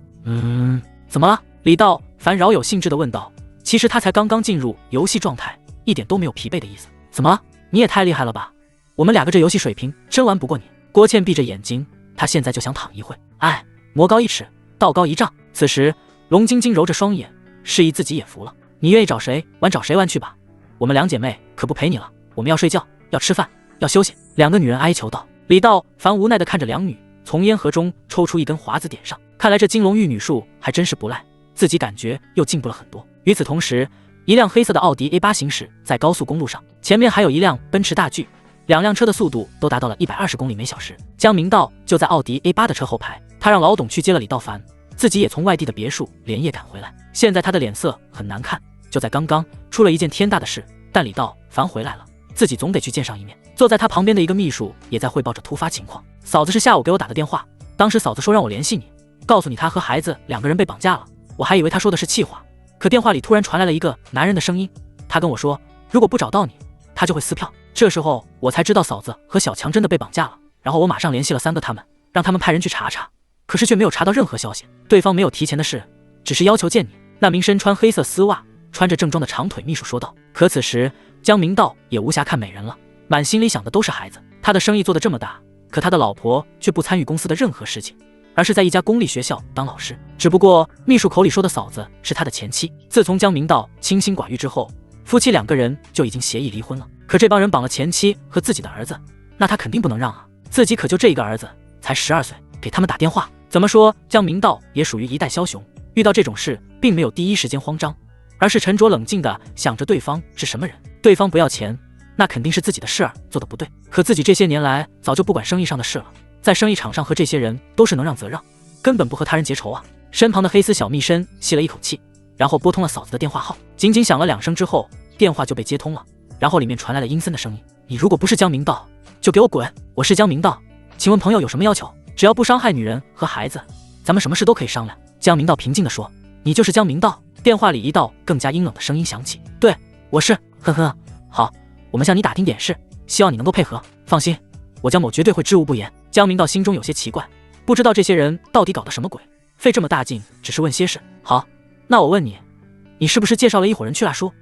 怎么了？李道凡饶有兴致地问道。其实他才刚刚进入游戏状态，一点都没有疲惫的意思。怎么了？你也太厉害了吧，我们2个这游戏水平真玩不过你。郭倩闭着眼睛，她现在就想躺一会。哎，魔高1尺，道高1丈。此时龙晶晶揉着双眼，示意自己也服了。你愿意找谁玩找谁玩去吧，我们2姐妹可不陪你了，我们要睡觉，要吃饭，要休息。2个女人哀求道。李道凡无奈地看着2女，从烟盒中抽出一根华子点上，看来这金龙玉女术还真是不赖，自己感觉又进步了很多。与此同时，一辆黑色的奥迪 A8 行驶在高速公路上，前面还有一辆奔驰大 G， 2辆车的速度都达到了120公里每小时。江明道就在奥迪 A8 的车后排，他让老董去接了李道凡，自己也从外地的别墅连夜赶回来。现在他的脸色很难看，就在刚刚出了一件天大的事，但李道凡回来了，自己总得去见上一面。坐在他旁边的一个秘书也在汇报着突发情况。嫂子是下午给我打的电话，当时嫂子说让我联系你，告诉你她和孩子2个人被绑架了，我还以为她说的是气话，可电话里突然传来了一个男人的声音，他跟我说如果不找到你，他就会撕票。这时候我才知道嫂子和小强真的被绑架了，然后我马上联系了3个他们，让他们派人去查查，可是却没有查到任何消息。对方没有提前的事，只是要求见你。那名身穿黑色丝袜穿着正装的长腿秘书说道。可此时江明道也无暇看美人了，满心里想的都是孩子。他的生意做得这么大，可他的老婆却不参与公司的任何事情，而是在一家公立学校当老师。只不过秘书口里说的嫂子是他的前妻，自从江明道清心寡欲之后，夫妻2个人就已经协议离婚了。可这帮人绑了前妻和自己的儿子，那他肯定不能让啊，自己可就这一个儿子，才12岁，给他们打电话。怎么说江明道也属于一代枭雄，遇到这种事并没有第一时间慌张，而是沉着冷静地想着对方是什么人。对方不要钱，那肯定是自己的事儿做得不对，可自己这些年来早就不管生意上的事了，在生意场上和这些人都是能让则让，根本不和他人结仇啊。身旁的黑丝小蜜绅吸了一口气，然后拨通了嫂子的电话号。仅仅响了2声之后，电话就被接通了，然后里面传来了阴森的声音，你如果不是江明道，就给我滚。我是江明道，请问朋友有什么要求？只要不伤害女人和孩子，咱们什么事都可以商量。江明道平静地说。你就是江明道？电话里一道更加阴冷的声音响起。对，我是。呵呵，好，我们向你打听点事，希望你能够配合。放心，我江某绝对会知无不言。江明道心中有些奇怪，不知道这些人到底搞的什么鬼，费这么大劲只是问些事。好，那我问你，你是不是介绍了一伙人去拉叔？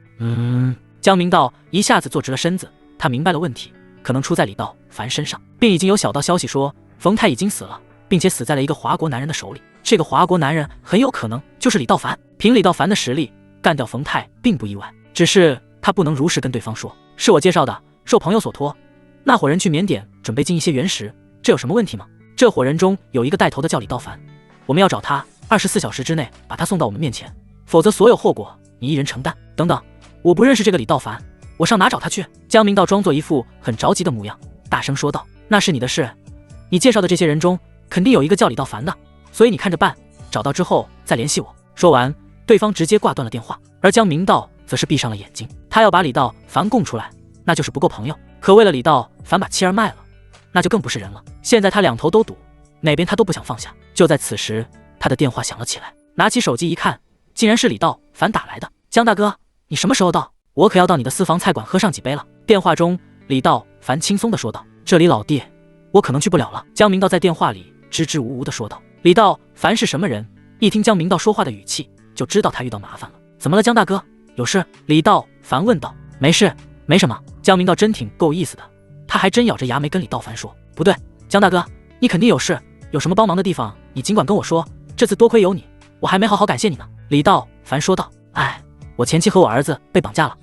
江明道一下子坐直了身子，他明白了问题可能出在李道凡身上，并已经有小道消息说冯泰已经死了，并且死在了一个华国男人的手里。这个华国男人很有可能就是李道凡。凭李道凡的实力，干掉冯泰并不意外，只是他不能如实跟对方说是我介绍的，受朋友所托。那伙人去缅甸准备进一些原石，这有什么问题吗？这伙人中有一个带头的叫李道凡，我们要找他，24小时之内把他送到我们面前，否则所有后果你一人承担。等等，我不认识这个李道凡，我上哪找他去？江明道装作一副很着急的模样，大声说道：那是你的事，你介绍的这些人中肯定有一个叫李道凡的，所以你看着办，找到之后再联系我。说完，对方直接挂断了电话，而江明道则是闭上了眼睛。他要把李道凡供出来，那就是不够朋友，可为了李道凡把妻儿卖了，那就更不是人了。现在他两头都赌，哪边他都不想放下。就在此时，他的电话响了起来，拿起手机一看，竟然是李道凡打来的。江大哥，你什么时候到？我可要到你的私房菜馆喝上几杯了。电话中，李道凡轻松地说道：这里老弟，我可能去不了了。江明道在电话里支支吾吾地说道。李道凡是什么人？一听江明道说话的语气，就知道他遇到麻烦了。怎么了，江大哥？有事？李道凡问道。没事，没什么。江明道真挺够意思的，他还真咬着牙没跟李道凡说。不对，江大哥，你肯定有事，有什么帮忙的地方，你尽管跟我说。这次多亏有你，我还没好好感谢你呢。李道凡说道。哎，我前妻和我儿子被绑架了。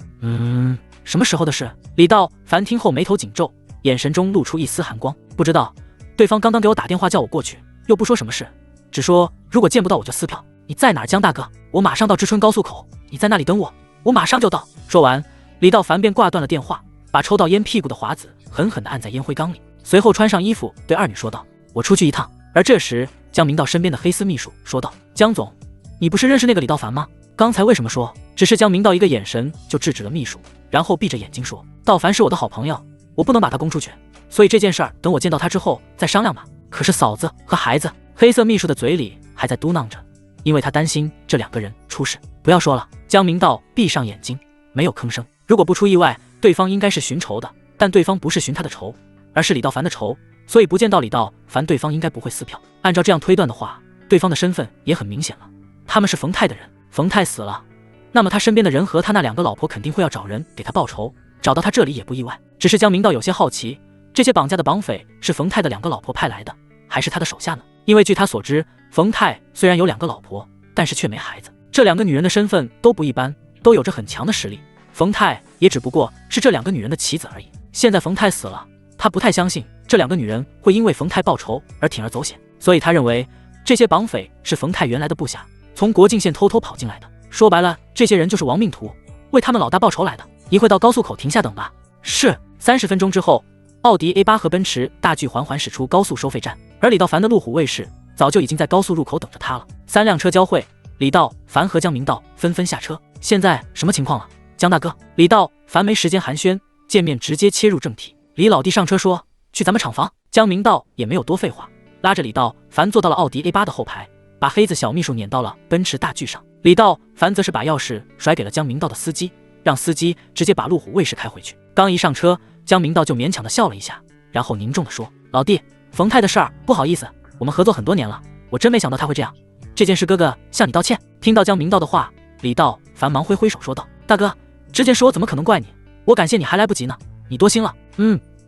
什么时候的事？李道凡听后眉头紧皱，眼神中露出一丝寒光。不知道，对方刚刚给我打电话叫我过去，又不说什么事，只说如果见不到我就撕票。你在哪儿，江大哥？我马上到知春高速口，你在那里等我，我马上就到。说完，李道凡便挂断了电话，把抽到烟屁股的华子狠狠地按在烟灰缸里，随后穿上衣服对二女说道：我出去一趟。而这时，江明道身边的黑丝秘书说道：江总，你不是认识那个李道凡吗？刚才为什么说？只是江明道一个眼神就制止了秘书，然后闭着眼睛说：道凡是我的好朋友，我不能把他供出去，所以这件事儿等我见到他之后再商量吧。可是嫂子和孩子……黑色秘书的嘴里还在嘟囔着，因为他担心这两个人出事。不要说了。江明道闭上眼睛，没有吭声。如果不出意外，对方应该是寻仇的，但对方不是寻他的仇，而是李道凡的仇，所以不见到李道凡，对方应该不会撕票。按照这样推断的话，对方的身份也很明显了，他们是冯泰的人。冯泰死了，那么他身边的人和他那两个老婆肯定会要找人给他报仇，找到他这里也不意外。只是江明道有些好奇，这些绑架的绑匪是冯泰的两个老婆派来的，还是他的手下呢？因为据他所知，冯泰虽然有两个老婆，但是却没孩子。这两个女人的身份都不一般，都有着很强的实力。冯泰也只不过是这两个女人的棋子而已。现在冯泰死了，他不太相信这两个女人会因为冯泰报仇而铤而走险，所以他认为这些绑匪是冯泰原来的部下，从国境线偷偷跑进来的。说白了，这些人就是亡命徒，为他们老大报仇来的。一会到高速口停下等吧。是。30分钟之后，奥迪 A8 和奔驰大 G 缓缓驶出高速收费站，而李道凡的路虎卫士早就已经在高速入口等着他了。3辆车交汇，李道凡和江明道纷纷下车。现在什么情况了，江大哥？李道凡没时间寒暄，见面直接切入正题。李老弟上车说去咱们厂房。江明道也没有多废话，拉着李道凡坐到了奥迪 A8 的后排，把黑子小秘书撵到了奔驰大 G 上。李道凡则是把钥匙甩给了江明道的司机，让司机直接把路虎卫士开回去。刚一上车，江明道就勉强的笑了一下，然后凝重的说：老弟，冯泰的事儿不好意思，我们合作很多年了，我真没想到他会这样，这件事哥哥向你道歉。听到江明道的话，李道凡忙挥挥手说道：大哥，这件事我怎么可能怪你，我感谢你还来不及呢，你多心了。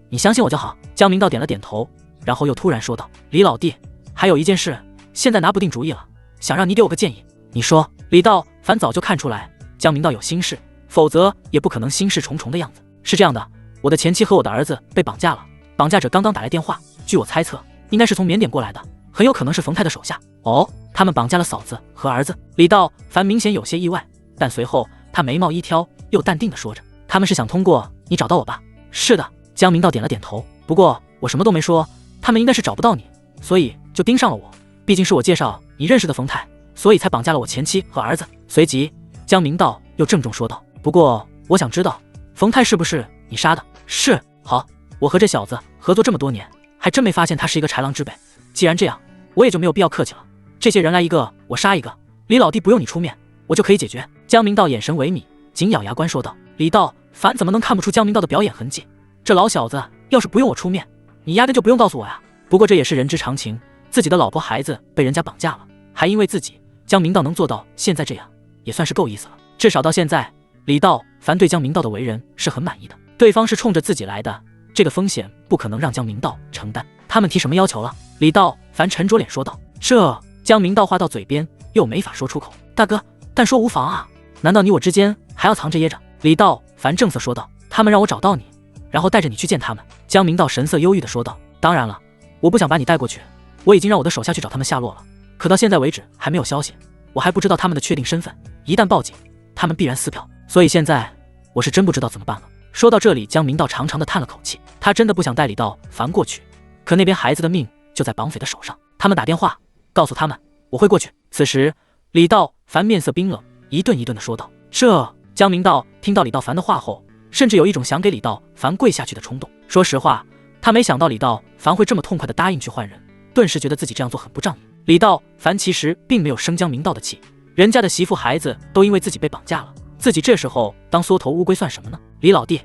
你相信我就好。江明道点了点头，然后又突然说道：李老弟，还有一件事现在拿不定主意了，想让你给我个建议。你说。李道凡早就看出来江明道有心事，否则也不可能心事重重的样子。是这样的，我的前妻和我的儿子被绑架了，绑架者刚刚打来电话，据我猜测应该是从缅甸过来的，很有可能是冯泰的手下。哦，他们绑架了嫂子和儿子。李道凡明显有些意外，但随后他眉毛一挑，又淡定地说着：他们是想通过你找到我吧？是的。江明道点了点头。不过我什么都没说，他们应该是找不到你，所以就盯上了我，毕竟是我介绍你认识的冯泰，所以才绑架了我前妻和儿子。随即江明道又郑重说道：不过我想知道冯泰是不是你杀的？是。好，我和这小子合作这么多年，还真没发现他是一个豺狼之辈。既然这样，我也就没有必要客气了，这些人来一个我杀一个，李老弟不用你出面，我就可以解决。江明道眼神萎靡，紧咬牙关说道。李道凡怎么能看不出江明道的表演痕迹？这老小子要是不用我出面，你压根就不用告诉我呀。不过这也是人之常情，自己的老婆孩子被人家绑架了，还因为自己，江明道能做到现在这样，也算是够意思了。至少到现在，李道凡对江明道的为人是很满意的。对方是冲着自己来的，这个风险不可能让江明道承担。他们提什么要求了？李道凡沉着脸说道。这江明道话到嘴边又没法说出口。大哥，但说无妨啊，难道你我之间还要藏着掖着？李道凡正色说道。他们让我找到你，然后带着你去见他们。江明道神色忧郁地说道。当然了，我不想把你带过去，我已经让我的手下去找他们下落了，可到现在为止还没有消息，我还不知道他们的确定身份，一旦报警，他们必然撕票，所以现在我是真不知道怎么办了。说到这里，江明道长长的叹了口气，他真的不想带李道凡过去，可那边孩子的命就在绑匪的手上，他们打电话告诉他们我会过去。此时李道凡面色冰冷，一顿一顿地说道。这江明道听到李道凡的话后，甚至有一种想给李道凡跪下去的冲动。说实话，他没想到李道凡会这么痛快地答应去换人，顿时觉得自己这样做很不仗义。李道凡其实并没有生江明道的气，人家的媳妇孩子都因为自己被绑架了，自己这时候当缩头乌龟算什么呢？李老弟，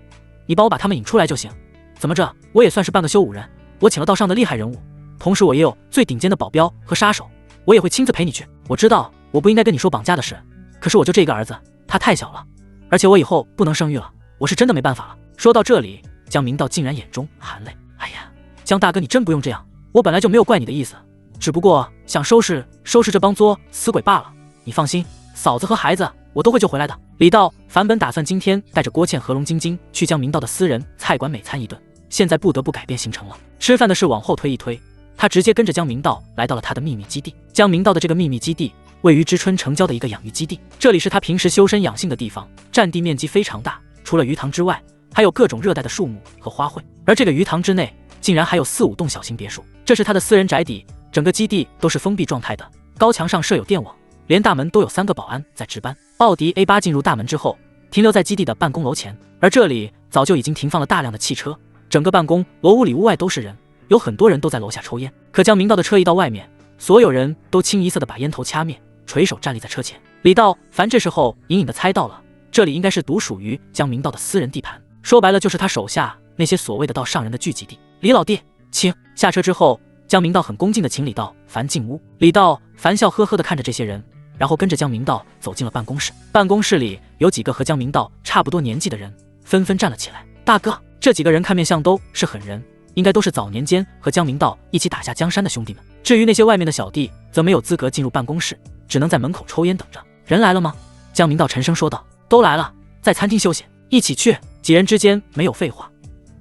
你帮我把他们引出来就行。怎么着，我也算是半个修武人，我请了道上的厉害人物，同时我也有最顶尖的保镖和杀手，我也会亲自陪你去。我知道我不应该跟你说绑架的事，可是我就这个儿子，他太小了，而且我以后不能生育了，我是真的没办法了。说到这里，江明道竟然眼中含泪。哎呀，江大哥你真不用这样，我本来就没有怪你的意思，只不过想收拾这帮作死鬼罢了。你放心，嫂子和孩子我都会救回来的。李道凡本打算今天带着郭倩和龙晶晶去江明道的私人菜馆美餐一顿，现在不得不改变行程了。吃饭的事往后推一推，他直接跟着江明道来到了他的秘密基地。江明道的这个秘密基地位于知春城郊的一个养鱼基地，这里是他平时修身养性的地方，占地面积非常大，除了鱼塘之外，还有各种热带的树木和花卉。而这个鱼塘之内竟然还有4、5栋小型别墅，这是他的私人宅邸，整个基地都是封闭状态的，高墙上设有电网，连大门都有3个保安在值班。奥迪 A8 进入大门之后，停留在基地的办公楼前，而这里早就已经停放了大量的汽车，整个办公楼屋里屋外都是人，有很多人都在楼下抽烟。可江明道的车一到外面，所有人都清一色的把烟头掐灭，垂手站立在车前。李道凡这时候隐隐的猜到了，这里应该是独属于江明道的私人地盘，说白了就是他手下那些所谓的道上人的聚集地。李老弟，请。下车之后，江明道很恭敬的请李道凡进屋。李道凡笑呵呵的看着这些人，然后跟着江明道走进了办公室。办公室里有几个和江明道差不多年纪的人纷纷站了起来。大哥，这几个人看面相都是狠人，应该都是早年间和江明道一起打下江山的兄弟们。至于那些外面的小弟，则没有资格进入办公室，只能在门口抽烟等着。人来了吗？江明道沉声说道。都来了，在餐厅休息，一起去。几人之间没有废话，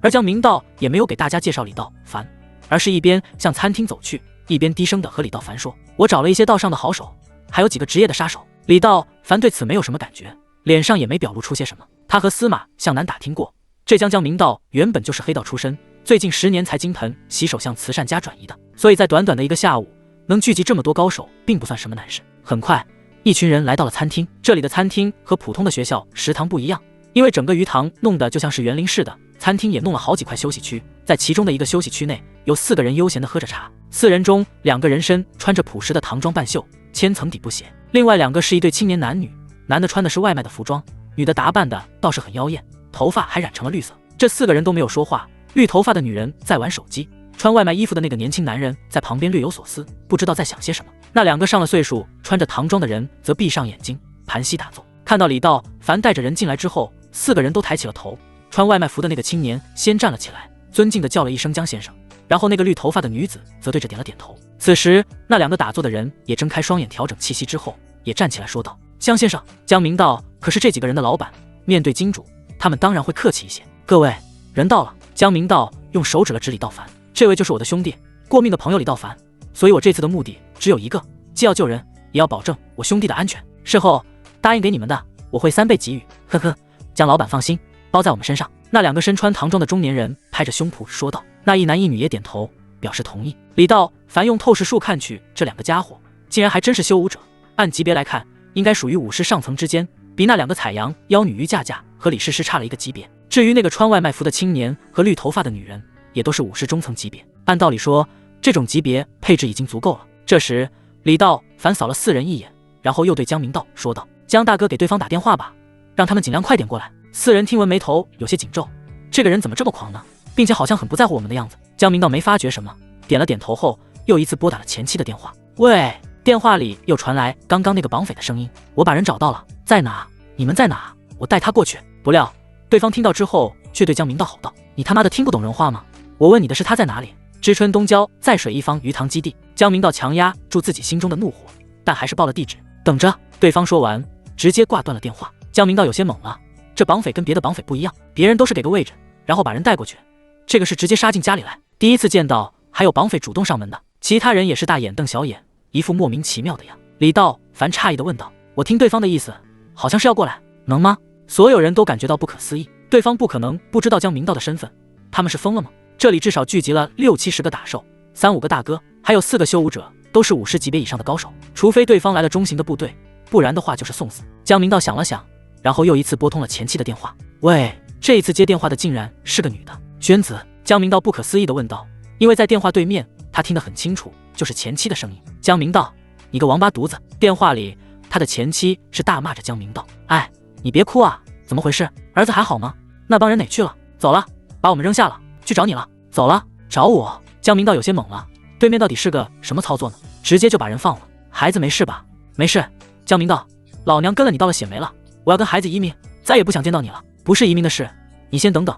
而江明道也没有给大家介绍李道凡，而是一边向餐厅走去，一边低声的和李道凡说，我找了一些道上的好手，还有几个职业的杀手。李道凡对此没有什么感觉，脸上也没表露出些什么。他和司马向南打听过，这江明道原本就是黑道出身，最近10年才金盆洗手向慈善家转移的，所以在短短的一个下午能聚集这么多高手并不算什么难事。很快一群人来到了餐厅，这里的餐厅和普通的学校食堂不一样，因为整个鱼塘弄得就像是园林似的，餐厅也弄了好几块休息区，在其中的一个休息区内有4个人悠闲地喝着茶，4人中2个人身穿着朴实的唐装半袖，千层底布鞋，另外2个是一对青年男女，男的穿的是外卖的服装，女的打扮的倒是很妖艳，头发还染成了绿色。这4个人都没有说话，绿头发的女人在玩手机，穿外卖衣服的那个年轻男人在旁边略有所思，不知道在想些什么。那2个上了岁数穿着唐装的人则闭上眼睛盘膝打坐。看到李道凡带着人进来之后，4个人都抬起了头，穿外卖服的那个青年先站了起来，尊敬地叫了一声江先生，然后那个绿头发的女子则对着点了点头。此时那2个打坐的人也睁开双眼，调整气息之后也站起来说道，江先生。江明道可是这几个人的老板，面对金主他们当然会客气一些。各位，人到了。江明道用手指了指李道凡，这位就是我的兄弟，过命的朋友李道凡，所以我这次的目的只有一个，既要救人，也要保证我兄弟的安全。事后答应给你们的，我会3倍给予。呵呵，江老板放心，包在我们身上。那2个身穿唐装的中年人拍着胸脯说道，那一男一女也点头表示同意。李道凡用透视术看去，这2个家伙竟然还真是修武者，按级别来看应该属于武士上层之间，比那2个采阳妖女于架和李诗诗差了一个级别。至于那个穿外卖服的青年和绿头发的女人，也都是武士中层级别，按道理说这种级别配置已经足够了。这时李道凡扫了4人一眼，然后又对江明道说道，江大哥给对方打电话吧，让他们尽量快点过来。4人听闻眉头有些紧皱，这个人怎么这么狂呢，并且好像很不在乎我们的样子。江明道没发觉什么，点了点头后又一次拨打了前妻的电话。喂，电话里又传来刚刚那个绑匪的声音：“我把人找到了，在哪？你们在哪？我带他过去。”不料对方听到之后，却对江明道吼道：“你他妈的听不懂人话吗？我问你的是他在哪里？”知春东郊在水一方鱼塘基地。江明道强压住自己心中的怒火，但还是报了地址。等着。对方说完，直接挂断了电话。江明道有些懵了，这绑匪跟别的绑匪不一样，别人都是给个位置，然后把人带过去，这个是直接杀进家里来。第一次见到还有绑匪主动上门的，其他人也是大眼瞪小眼，一副莫名其妙的样。李道凡诧异地问道：“我听对方的意思，好像是要过来，能吗？”所有人都感觉到不可思议，对方不可能不知道江明道的身份，他们是疯了吗？这里至少聚集了60-70个打手，3-5个大哥，还有4个修武者，都是50级别以上的高手，除非对方来了中型的部队，不然的话就是送死。江明道想了想，然后又一次拨通了前妻的电话。喂，这一次接电话的竟然是个女的。娟子。江明道不可思议地问道，因为在电话对面他听得很清楚，就是前妻的声音。江明道：“你个王八犊子！”电话里他的前妻是大骂着江明道：“哎，你别哭啊，怎么回事？儿子还好吗？那帮人哪去了？走了，把我们扔下了，去找你了。走了？找我？”江明道有些懵了，对面到底是个什么操作呢？直接就把人放了。孩子没事吧？没事。江明道：“老娘跟了你到了血霉了，我要跟孩子移民，再也不想见到你了。不是移民的事，你先等等。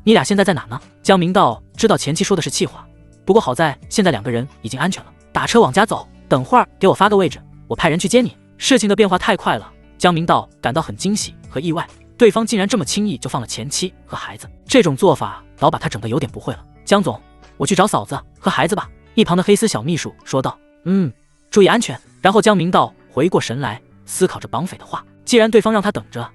你俩现在在哪呢？”江明道知道前妻说的是气话，不过好在现在2个人已经安全了，打车往家走，等会儿给我发个位置，我派人去接你。事情的变化太快了，江明道感到很惊喜和意外，对方竟然这么轻易就放了前妻和孩子，这种做法老把他整得有点不会了。江总，我去找嫂子和孩子吧。一旁的黑丝小秘书说道。注意安全。然后江明道回过神来，思考着绑匪的话，既然对方让他等着，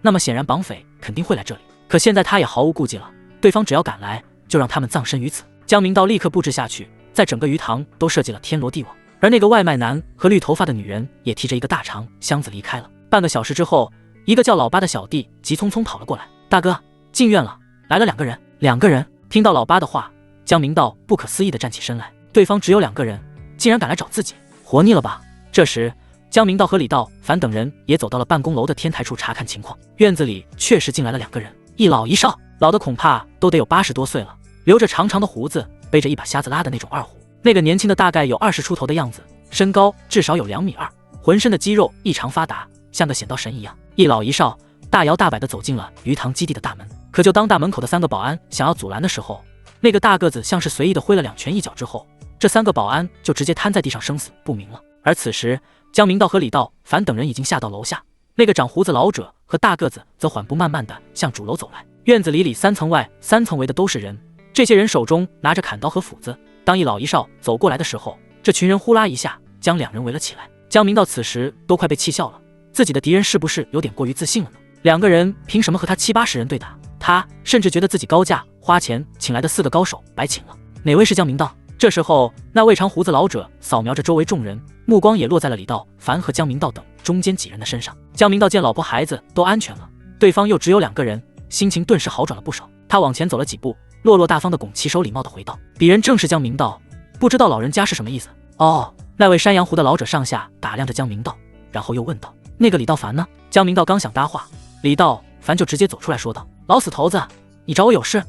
那么显然绑匪肯定会来这里，可现在他也毫无顾忌了，对方只要敢来，就让他们葬身于此。江明道立刻布置下去，在整个鱼塘都设计了天罗地网，而那个外卖男和绿头发的女人也提着一个大长箱子离开了。半个小时之后，一个叫老八的小弟急匆匆跑了过来：“大哥，进院了，来了2个人。”2个人？听到老八的话，江明道不可思议地站起身来，对方只有2个人，竟然敢来找自己，活腻了吧？这时江明道和李道凡等人也走到了办公楼的天台处查看情况。院子里确实进来了2个人，一老一少，老的恐怕都得有80多岁了，留着长长的胡子，背着一把瞎子拉的那种二胡。那个年轻的大概有20出头的样子，身高至少有2.2米，浑身的肌肉异常发达，像个显道神一样。一老一少大摇大摆地走进了鱼塘基地的大门，可就当大门口的3个保安想要阻拦的时候，那个大个子像是随意地挥了2拳1脚之后，这3个保安就直接瘫在地上生死不明了。而此时江明道和李道凡等人已经下到楼下，那个长胡子老者和大个子则缓步慢慢地向主楼走来。院子里3层外3层围的都是人，这些人手中拿着砍刀和斧子。当一老一少走过来的时候，这群人呼啦一下将2人围了起来。江明道此时都快被气笑了，自己的敌人是不是有点过于自信了呢？2个人凭什么和他70-80人对打？他甚至觉得自己高价花钱请来的4个高手白请了。哪位是江明道？这时候那位长胡子老者扫描着周围众人，目光也落在了李道凡和江明道等中间几人的身上。江明道见老婆孩子都安全了，对方又只有2个人，心情顿时好转了不少。他往前走了几步，落落大方的拱起手，礼貌的回道：“鄙人正是江明道，不知道老人家是什么意思？”哦，那位山羊胡的老者上下打量着江明道，然后又问道：“那个李道凡呢？”江明道刚想搭话，李道凡就直接走出来说道：“老死头子，你找我有事？”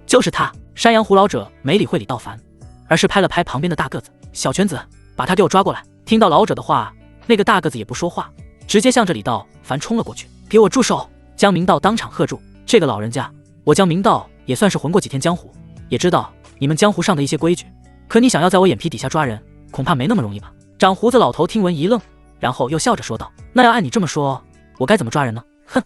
就是他。山羊胡老者没理会李道凡，而是拍了拍旁边的大个子：“小犬子，把他给我抓过来。”听到老者的话，那个大个子也不说话，直接向着李道凡冲了过去：“给我住手！”江明道当场喝住：“这个老人家，我江明道也算是混过几天江湖，也知道你们江湖上的一些规矩，可你想要在我眼皮底下抓人，恐怕没那么容易吧？”长胡子老头听闻一愣，然后又笑着说道：“那要按你这么说，我该怎么抓人呢？哼，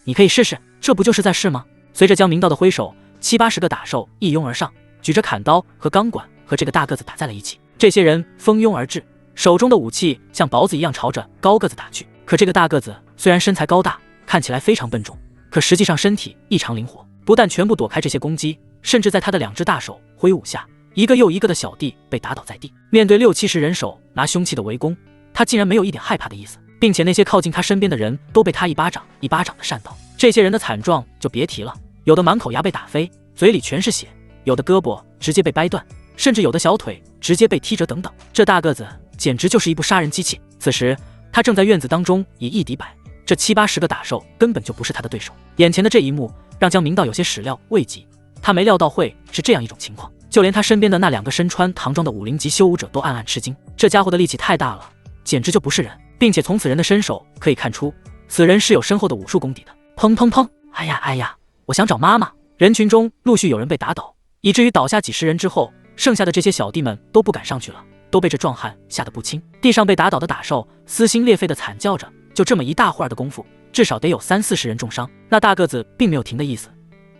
你可以试试，这不就是在试吗？”随着江明道的挥手，70-80个打手一拥而上，举着砍刀和钢管和这个大个子打在了一起。这些人蜂拥而至，手中的武器像雹子一样朝着高个子打去。可这个大个子虽然身材高大，看起来非常笨重，可实际上身体异常灵活，不但全部躲开这些攻击，甚至在他的2只大手挥舞下，一个又一个的小弟被打倒在地。面对60-70人手拿凶器的围攻，他竟然没有一点害怕的意思，并且那些靠近他身边的人都被他一巴掌一巴掌的扇倒。这些人的惨状就别提了，有的满口牙被打飞，嘴里全是血，有的胳膊直接被掰断，甚至有的小腿直接被踢折等等。这大个子简直就是一部杀人机器。此时他正在院子当中以一敌百，这70-80个打手根本就不是他的对手。眼前的这一幕让江明道有些始料未及，他没料到会是这样一种情况。就连他身边的那2个身穿唐装的50级修武者都暗暗吃惊，这家伙的力气太大了，简直就不是人，并且从此人的身手可以看出，此人是有深厚的武术功底的。砰砰砰！哎呀哎呀，我想找妈妈！人群中陆续有人被打倒，以至于倒下几十人之后，剩下的这些小弟们都不敢上去了，都被这壮汉吓得不轻。地上被打倒的打兽撕心裂肺的惨叫着，就这么一大会儿的功夫，至少得有30-40人重伤。那大个子并没有停的意思，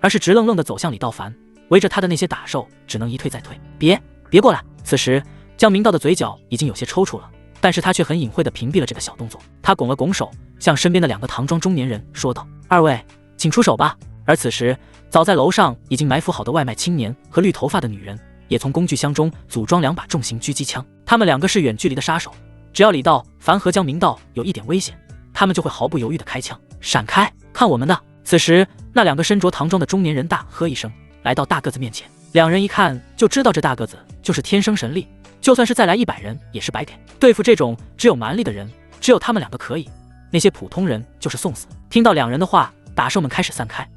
而是直愣愣地走向李道凡，围着他的那些打兽只能一退再退。别过来！此时江明道的嘴角已经有些抽搐了，但是他却很隐晦地屏蔽了这个小动作。他拱了拱手，向身边的2个唐装中年人说道：“二位，请出手吧。”而此时，早在楼上已经埋伏好的外卖青年和绿头发的女人，也从工具箱中组装2把重型狙击枪。他们2个是远距离的杀手，只要李道凡和江明道有一点危险，他们就会毫不犹豫地开枪。闪开，看我们的！此时，那2个身着唐装的中年人大喝一声，来到大个子面前。2人一看就知道这大个子就是天生神力，就算是再来100人也是白给。对付这种只有蛮力的人，只有他们2个可以，那些普通人就是送死。听到2人的话，打兽们开始散开，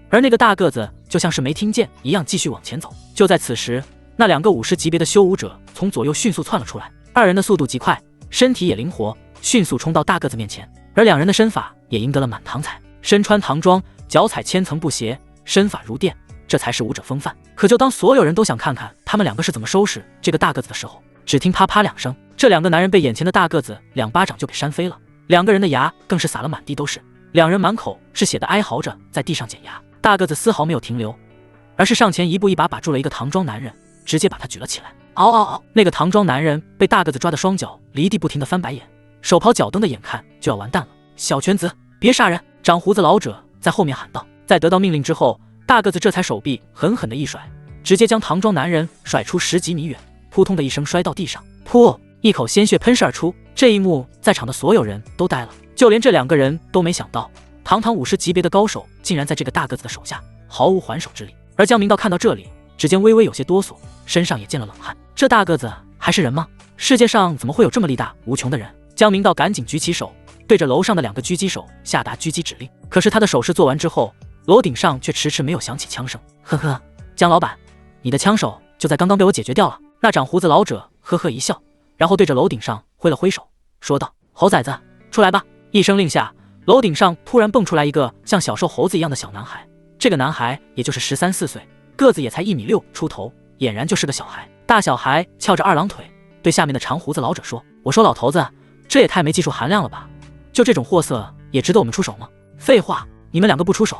而那个大个子就像是没听见一样继续往前走。就在此时，那2个50级别的修武者从左右迅速窜了出来，2人的速度极快，身体也灵活，迅速冲到大个子面前，而2人的身法也赢得了满堂彩，身穿唐装，脚踩千层布鞋，身法如电，这才是武者风范。可就当所有人都想看看他们2个是怎么收拾这个大个子的时候，只听啪啪2声，这2个男人被眼前的大个子2巴掌就给扇飞了，2个人的牙更是撒了满地都是，2人满口是血的哀嚎着在地上捡牙。大个子丝毫没有停留，而是上前一步一把把住了一个唐装男人，直接把他举了起来。嗷嗷嗷！那个唐装男人被大个子抓的双脚离地不停的翻白眼，手刨脚蹬的眼看就要完蛋了。小犬子，别杀人！长胡子老者在后面喊道。在得到命令之后，大个子这才手臂狠狠的一甩，直接将唐装男人甩出10几米远，扑通的一声摔到地上，噗！一口鲜血喷射而出。这一幕在场的所有人都呆了，就连这2个人都没想到，堂堂50级别的高手竟然在这个大个子的手下毫无还手之力。而江明道看到这里，指尖微微有些哆嗦，身上也见了冷汗。这大个子还是人吗？世界上怎么会有这么力大无穷的人？江明道赶紧举起手，对着楼上的2个狙击手下达狙击指令。可是他的手势做完之后，楼顶上却迟迟没有响起枪声。呵呵，江老板，你的枪手就在刚刚被我解决掉了。那长胡子老者呵呵一笑，然后对着楼顶上挥了挥手，说道：“猴崽子，出来吧！”一声令下，楼顶上突然蹦出来一个像小瘦猴子一样的小男孩。这个男孩也就是13、14岁，个子也才1米6出头，俨然就是个小孩。大小孩翘着2郎腿，对下面的长胡子老者说：“我说老头子，这也太没技术含量了吧？就这种货色也值得我们出手吗？”废话，你们2个不出手，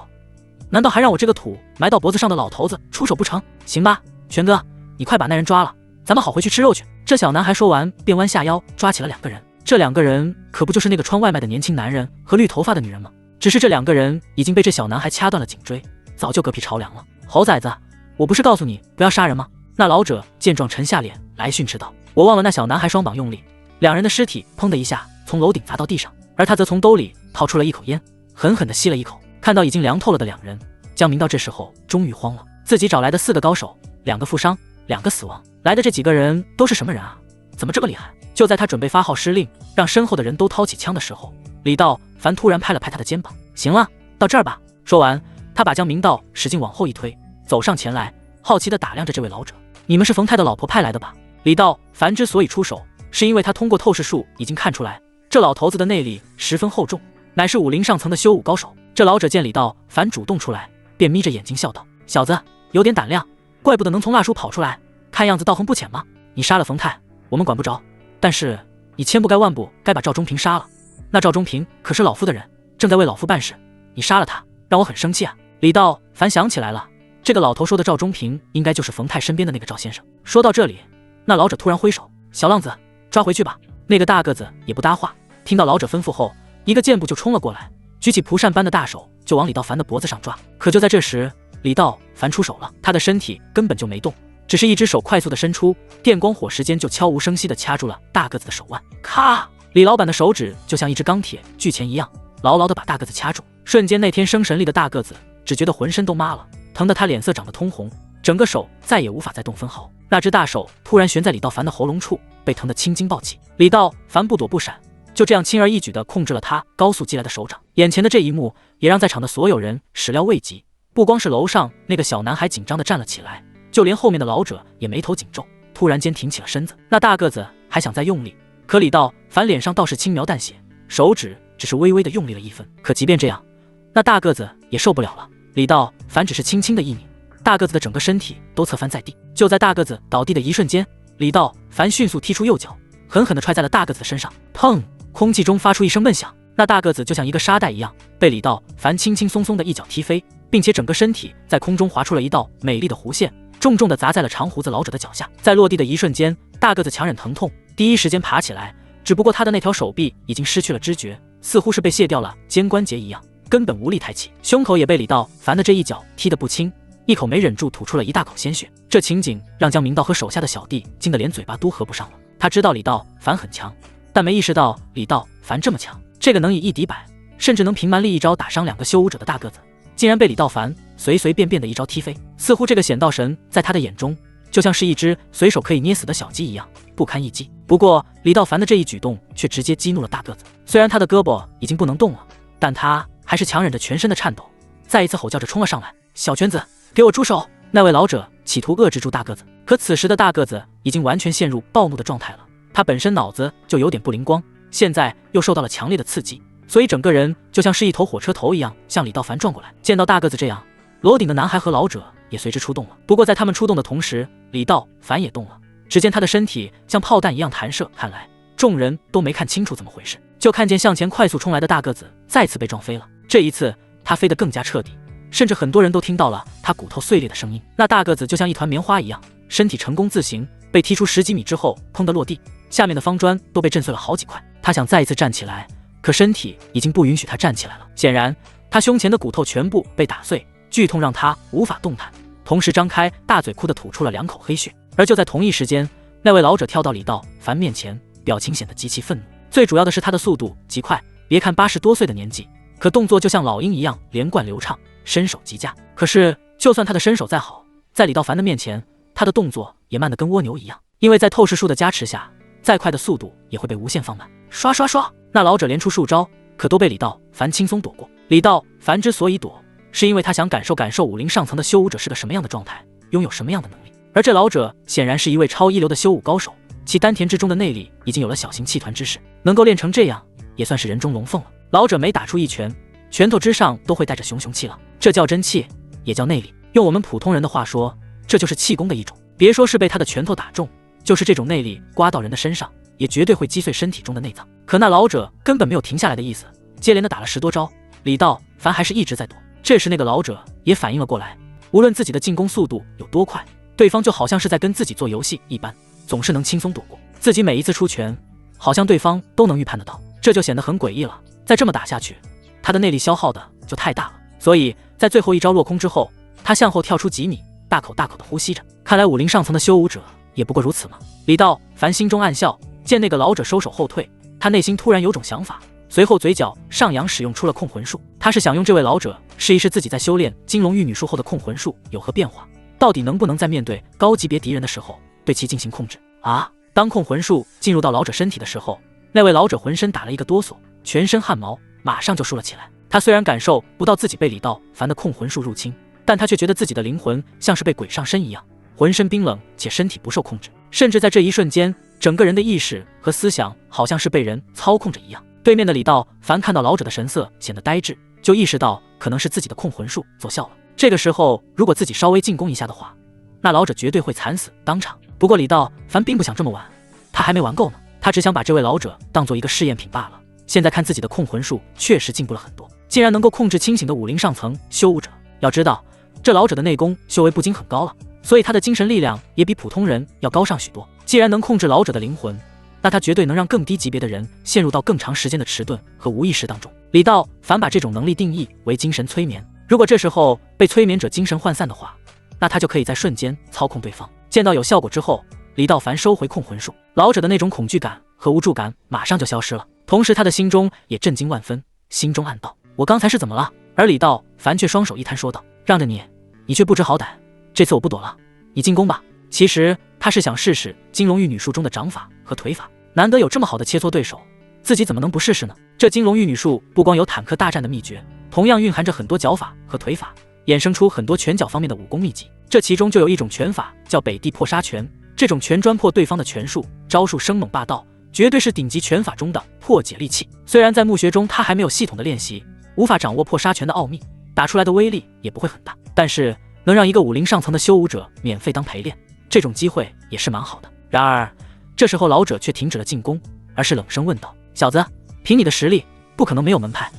难道还让我这个土埋到脖子上的老头子出手不成？行吧，全哥，你快把那人抓了，咱们好回去吃肉去。这小男孩说完便弯下腰抓起了2个人。这2个人可不就是那个穿外卖的年轻男人和绿头发的女人吗？只是这2个人已经被这小男孩掐断了颈椎，早就嗝屁朝凉了。猴崽子，我不是告诉你不要杀人吗？那老者见状沉下脸来训斥道。我忘了那小男孩双膀用力，2人的尸体砰的一下从楼顶砸到地上，而他则从兜里掏出了一口烟，狠狠地吸了一口。看到已经凉透了的2人，江明道这时候终于慌了。自己找来的4个高手，2个负伤，2个死亡，来的这几个人都是什么人啊？怎么这么厉害？就在他准备发号施令，让身后的人都掏起枪的时候，李道凡突然拍了拍他的肩膀：“行了，到这儿吧。”说完，他把江明道使劲往后一推，走上前来，好奇地打量着这位老者：“你们是冯太的老婆派来的吧？”李道凡之所以出手，是因为他通过透视术已经看出来，这老头子的内力十分厚重，乃是50上层的修武高手。这老者见李道凡主动出来，便眯着眼睛笑道：“小子有点胆量，怪不得能从蜡叔跑出来，看样子道行不浅嘛。你杀了冯太，我们管不着，但是你千不该万不该把赵忠平杀了。那赵忠平可是老夫的人，正在为老夫办事，你杀了他，让我很生气啊。”李道凡想起来了，这个老头说的赵忠平应该就是冯太身边的那个赵先生。说到这里，那老者突然挥手：“小浪子，抓回去吧。”那个大个子也不搭话，听到老者吩咐后，一个箭步就冲了过来，举起蒲扇般的大手就往李道凡的脖子上抓。可就在这时，李道凡出手了，他的身体根本就没动，只是一只手快速的伸出，电光火石间就悄无声息的掐住了大个子的手腕。咔！李老板的手指就像一只钢铁巨钳一样，牢牢的把大个子掐住。瞬间，那天生神力的大个子只觉得浑身都麻了，疼得他脸色长得通红，整个手再也无法再动分毫。那只大手突然悬在李道凡的喉咙处，被疼得青筋暴起。李道凡不躲不闪，就这样轻而易举地控制了他高速击来的手掌。眼前的这一幕也让在场的所有人始料未及，不光是楼上那个小男孩紧张地站了起来，就连后面的老者也眉头紧皱，突然间挺起了身子。那大个子还想再用力，可李道凡脸上倒是轻描淡写，手指只是微微的用力了1分。可即便这样，那大个子也受不了了。李道凡只是轻轻的一拧，大个子的整个身体都侧翻在地。就在大个子倒地的一瞬间，李道凡迅速踢出右脚，狠狠地踹在了大个子的身上。砰！空气中发出一声闷响，那大个子就像一个沙袋一样，被李道凡轻轻松松的一脚踢飞，并且整个身体在空中划出了一道美丽的弧线，重重地砸在了长胡子老者的脚下。在落地的一瞬间，大个子强忍疼痛，第一时间爬起来，只不过他的那条手臂已经失去了知觉，似乎是被卸掉了肩关节一样，根本无力抬起，胸口也被李道凡的这一脚踢得不轻，一口没忍住吐出了一大口鲜血。这情景让江明道和手下的小弟惊得连嘴巴都合不上了。他知道李道凡很强，但没意识到李道凡这么强，这个能以1敌100，甚至能凭蛮力一招打伤2个修武者的大个子，竟然被李道凡随随便便的一招踢飞。似乎这个显道神在他的眼中就像是一只随手可以捏死的小鸡一样，不堪一击。不过李道凡的这一举动却直接激怒了大个子，虽然他的胳膊已经不能动了，但他还是强忍着全身的颤抖，再一次吼叫着冲了上来：小犬子，给我住手！那位老者企图遏制住大个子，可此时的大个子已经完全陷入暴怒的状态了。他本身脑子就有点不灵光，现在又受到了强烈的刺激，所以整个人就像是一头火车头一样向李道凡撞过来。见到大个子这样，楼顶的男孩和老者也随之出动了。不过在他们出动的同时，李道凡也动了，只见他的身体像炮弹一样弹射，看来众人都没看清楚怎么回事，就看见向前快速冲来的大个子再次被撞飞了。这一次他飞得更加彻底，甚至很多人都听到了他骨头碎裂的声音。那大个子就像一团棉花一样，身体成功自行被踢出10几米之后，砰的落地，下面的方砖都被震碎了好几块。他想再一次站起来，可身体已经不允许他站起来了。显然他胸前的骨头全部被打碎，剧痛让他无法动弹，同时张开大嘴哭的吐出了2口黑血。而就在同一时间，那位老者跳到李道凡面前，表情显得极其愤怒，最主要的是他的速度极快，别看80多岁的年纪，可动作就像老鹰一样连贯流畅，身手极佳。可是就算他的身手再好，在李道凡的面前，他的动作也慢得跟蜗牛一样，因为在透视术的加持下，再快的速度也会被无限放慢。刷刷刷，那老者连出数招，可都被李道凡轻松躲过。李道凡之所以躲，是因为他想感受武林上层的修武者是个什么样的状态，拥有什么样的能力。而这老者显然是一位超一流的修武高手，其丹田之中的内力已经有了小型气团之势，能够练成这样，也算是人中龙凤了。老者每打出一拳，拳头之上都会带着熊熊气浪，这叫真气，也叫内力。用我们普通人的话说，这就是气功的一种。别说是被他的拳头打中，就是这种内力刮到人的身上，也绝对会击碎身体中的内脏。可那老者根本没有停下来的意思，接连的打了10多招，李道凡还是一直在躲。这时那个老者也反应了过来，无论自己的进攻速度有多快，对方就好像是在跟自己做游戏一般，总是能轻松躲过。自己每一次出拳，好像对方都能预判得到，这就显得很诡异了。再这么打下去，他的内力消耗的就太大了。所以在最后一招落空之后，他向后跳出几米，大口大口的呼吸着。看来武林上层的修武者也不过如此嘛。李道凡心中暗笑，见那个老者收手后退，他内心突然有种想法，随后嘴角上扬，使用出了控魂术。他是想用这位老者试一试自己在修炼金龙玉女术后的控魂术有何变化，到底能不能在面对高级别敌人的时候对其进行控制啊。当控魂术进入到老者身体的时候，那位老者浑身打了一个哆嗦，全身汗毛马上就竖了起来。他虽然感受不到自己被李道凡的控魂术入侵，但他却觉得自己的灵魂像是被鬼上身一样，浑身冰冷且身体不受控制，甚至在这一瞬间，整个人的意识和思想好像是被人操控着一样。对面的李道凡看到老者的神色显得呆滞，就意识到可能是自己的控魂术奏效了。这个时候如果自己稍微进攻一下的话，那老者绝对会惨死当场。不过李道凡并不想这么玩，他还没玩够呢，他只想把这位老者当做一个试验品罢了。现在看自己的控魂术确实进步了很多，竟然能够控制清醒的武林上层修武者。要知道这老者的内功修为不仅很高了，所以他的精神力量也比普通人要高上许多。既然能控制老者的灵魂，那他绝对能让更低级别的人陷入到更长时间的迟钝和无意识当中。李道凡把这种能力定义为精神催眠，如果这时候被催眠者精神涣散的话，那他就可以在瞬间操控对方。见到有效果之后，李道凡收回控魂术，老者的那种恐惧感和无助感马上就消失了，同时他的心中也震惊万分，心中暗道：我刚才是怎么了？而李道凡却双手一摊说道：让着你，你却不知好歹，这次我不躲了，你进攻吧。其实他是想试试金龙玉女术中的掌法和腿法，难得有这么好的切磋对手，自己怎么能不试试呢？这金龙玉女术不光有坦克大战的秘诀，同样蕴含着很多脚法和腿法，衍生出很多拳脚方面的武功秘籍，这其中就有一种拳法叫北地破杀拳，这种拳专破对方的拳术，招数生猛霸道，绝对是顶级拳法中的破解利器。虽然在墓穴中他还没有系统的练习，无法掌握破杀拳的奥秘，打出来的威力也不会很大，但是能让一个武林上层的修武者免费当陪练，这种机会也是蛮好的。然而这时候老者却停止了进攻，而是冷声问道：小子，凭你的实力不可能没有门派，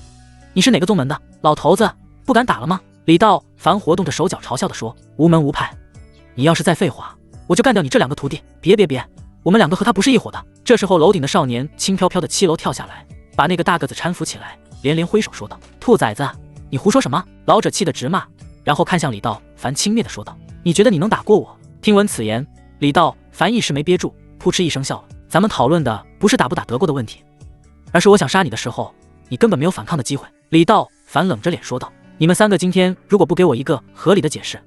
你是哪个宗门的？老头子不敢打了吗？李道凡活动着手脚嘲笑地说：无门无派，你要是再废话，我就干掉你这2个徒弟。别，我们2个和他不是一伙的。这时候楼顶的少年轻飘飘的7楼跳下来，把那个大个子搀扶起来，连连挥手说道：兔崽子，你胡说什么？老者气得直骂，然后看向李道凡轻蔑地说道：你觉得你能打过我？听闻此言，李道凡一时没憋住，扑哧一声笑了。咱们讨论的不是打不打得过的问题，而是我想杀你的时候，你根本没有反抗的机会。李道凡冷着脸说道：你们3个今天如果不给我一个合理的解释，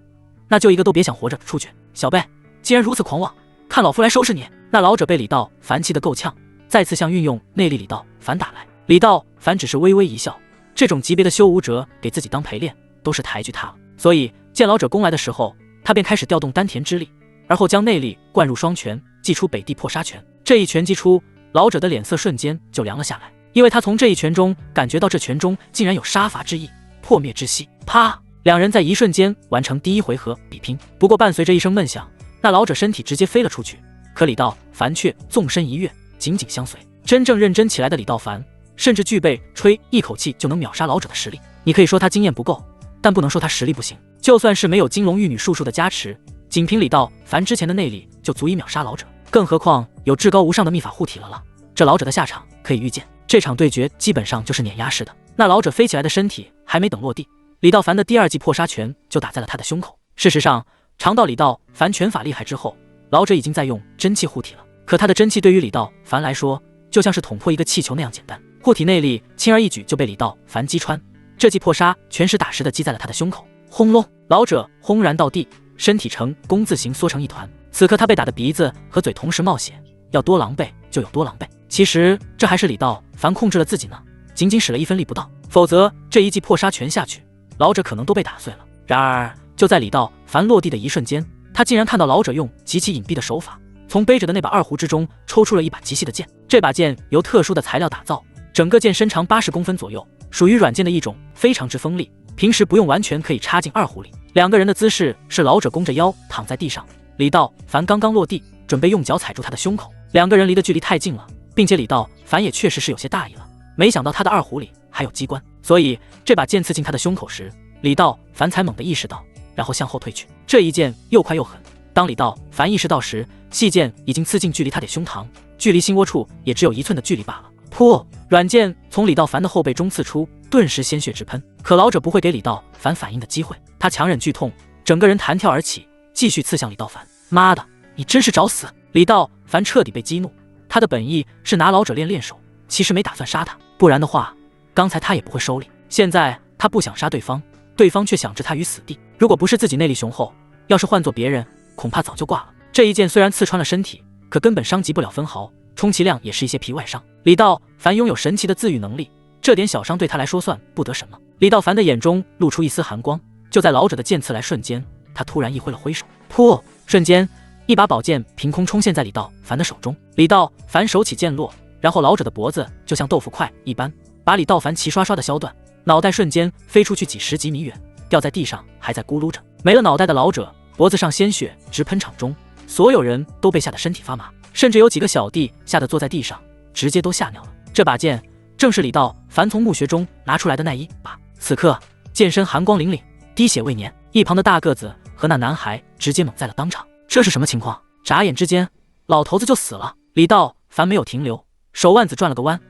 那就一个都别想活着出去。小辈，既然如此狂妄，看老夫来收拾你。那老者被李道凡气得够呛，再次向运用内力李道凡打来。李道凡只是微微一笑，这种级别的修武者给自己当陪练都是抬举他了，所以见老者攻来的时候，他便开始调动丹田之力，而后将内力灌入双拳，祭出北地破杀拳。这一拳击出，老者的脸色瞬间就凉了下来，因为他从这一拳中感觉到这拳中竟然有杀伐之意，破灭之息。啪！两人在一瞬间完成第1回合比拼，不过伴随着一声闷响，那老者身体直接飞了出去，可李道凡却纵身一跃，紧紧相随。真正认真起来的李道凡甚至具备吹一口气就能秒杀老者的实力。你可以说他经验不够，但不能说他实力不行。就算是没有金龙玉女术数的加持，仅凭李道凡之前的内力就足以秒杀老者，更何况有至高无上的秘法护体了。这老者的下场可以预见，这场对决基本上就是碾压式的。那老者飞起来的身体还没等落地，李道凡的第2记破杀拳就打在了他的胸口。事实上，尝到李道凡拳法厉害之后，老者已经在用真气护体了。可他的真气对于李道凡来说，就像是捅破一个气球那样简单，护体内力轻而易举就被李道凡击穿。这记破杀拳实打实的击在了他的胸口，轰隆！老者轰然到地，身体呈弓字形缩成一团。此刻他被打的鼻子和嘴同时冒血，要多狼狈就有多狼狈。其实这还是李道凡控制了自己呢，仅仅使了1分力不到，否则这一记破杀拳下去，老者可能都被打碎了。然而就在李道凡落地的一瞬间，他竟然看到老者用极其隐蔽的手法，从背着的那把2胡之中抽出了一把极细的剑。这把剑由特殊的材料打造，整个剑身长80公分左右，属于软剑的一种，非常之锋利，平时不用完全可以插进2胡里。2个人的姿势是老者弓着腰躺在地上，李道凡刚刚落地，准备用脚踩住他的胸口。2个人离的距离太近了，并且李道凡也确实是有些大意了，没想到他的2胡里还有机关，所以这把剑刺进他的胸口时，李道凡才猛地意识到，然后向后退去。这一剑又快又狠，当李道凡意识到时，细剑已经刺进距离他的胸膛，距离心窝处也只有1寸的距离罢了。噗！软剑从李道凡的后背中刺出，顿时鲜血直喷。可老者不会给李道凡反应的机会，他强忍剧痛，整个人弹跳而起，继续刺向李道凡。妈的，你真是找死！李道凡彻底被激怒，他的本意是拿老者练手，其实没打算杀他，不然的话，刚才他也不会收力。现在他不想杀对方，对方却想置他于死地。如果不是自己内力雄厚，要是换做别人，恐怕早就挂了。这一剑虽然刺穿了身体，可根本伤及不了分毫，充其量也是一些皮外伤。李道凡拥有神奇的自愈能力，这点小伤对他来说算不得什么。李道凡的眼中露出一丝寒光，就在老者的剑刺来瞬间，他突然一挥了挥手，噗！瞬间一把宝剑凭空冲现在李道凡的手中。李道凡手起剑落，然后老者的脖子就像豆腐块一般，把李道凡齐刷刷的削断，脑袋瞬间飞出去几十几米远，掉在地上还在咕噜着。没了脑袋的老者脖子上鲜血直喷场中，所有人都被吓得身体发麻，甚至有几个小弟吓得坐在地上，直接都吓尿了。这把剑正是李道凡从墓穴中拿出来的那一把。此刻剑身寒光凛凛，滴血未粘，一旁的大个子和那男孩直接懵在了当场。这是什么情况？眨眼之间老头子就死了。李道凡没有停留，手腕子转了个弯，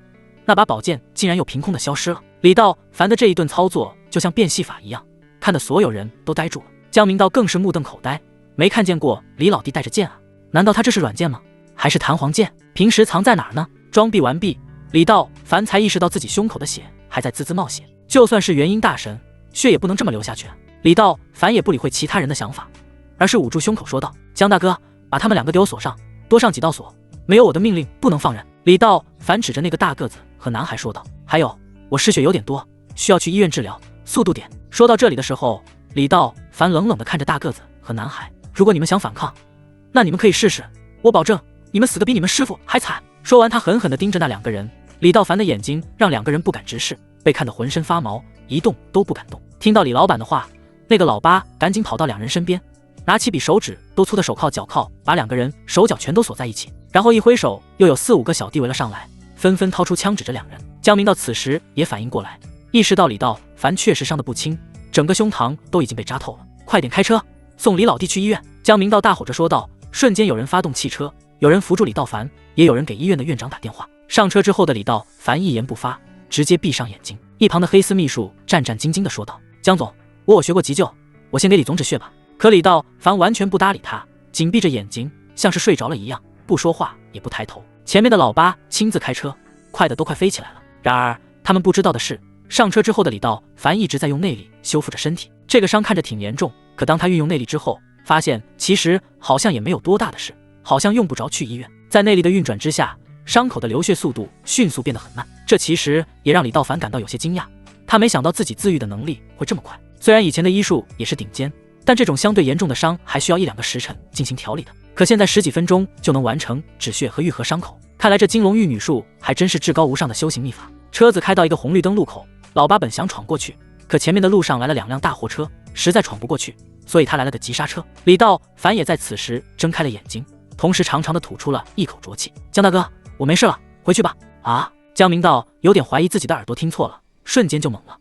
那把宝剑竟然又凭空的消失了。李道凡的这一顿操作就像变戏法一样，看得所有人都呆住了。江明道更是目瞪口呆，没看见过李老弟带着剑啊，难道他这是软剑吗？还是弹簧剑？平时藏在哪儿呢？装逼完毕，李道凡才意识到自己胸口的血还在滋滋冒血，就算是元婴大神，血也不能这么流下去啊。李道凡也不理会其他人的想法，而是捂住胸口说道：江大哥，把他们2个给我锁上，多上几道锁，没有我的命令不能放人。李道凡指着那个大个子和男孩说道：还有，我失血有点多，需要去医院治疗，速度点。说到这里的时候，李道凡冷冷地看着大个子和男孩，如果你们想反抗，那你们可以试试，我保证你们死得比你们师父还惨。说完，他狠狠地盯着那2个人。李道凡的眼睛让2个人不敢直视，被看得浑身发毛，一动都不敢动。听到李老板的话，那个老八赶紧跑到2人身边，拿起比手指都粗的手铐脚铐，把2个人手脚全都锁在一起，然后一挥手，又有4、5个小弟围了上来，纷纷掏出枪指着2人。江明道此时也反应过来，意识到李道凡确实伤得不轻，整个胸膛都已经被扎透了。快点开车，送李老弟去医院！江明道大吼着说道。瞬间有人发动汽车，有人扶住李道凡，也有人给医院的院长打电话。上车之后的李道凡一言不发，直接闭上眼睛。一旁的黑丝秘书战战兢兢地说道：江总，我学过急救，我先给李总止血吧。可李道凡完全不搭理他，紧闭着眼睛，像是睡着了一样，不说话也不抬头。前面的老八亲自开车，快的都快飞起来了。然而他们不知道的是，上车之后的李道凡一直在用内力修复着身体。这个伤看着挺严重，可当他运用内力之后，发现其实好像也没有多大的事，好像用不着去医院。在内力的运转之下，伤口的流血速度迅速变得很慢，这其实也让李道凡感到有些惊讶。他没想到自己自愈的能力会这么快。虽然以前的医术也是顶尖，但这种相对严重的伤还需要1、2个时辰进行调理的，可现在10几分钟就能完成止血和愈合伤口。看来这金龙玉女术还真是至高无上的修行秘法。车子开到一个红绿灯路口，老八本想闯过去，可前面的路上来了2辆大货车，实在闯不过去，所以他来了个急刹车。李道凡也在此时睁开了眼睛，同时长长的吐出了一口浊气。江大哥，我没事了，回去吧。啊！江明道有点怀疑自己的耳朵听错了，瞬间就懵了。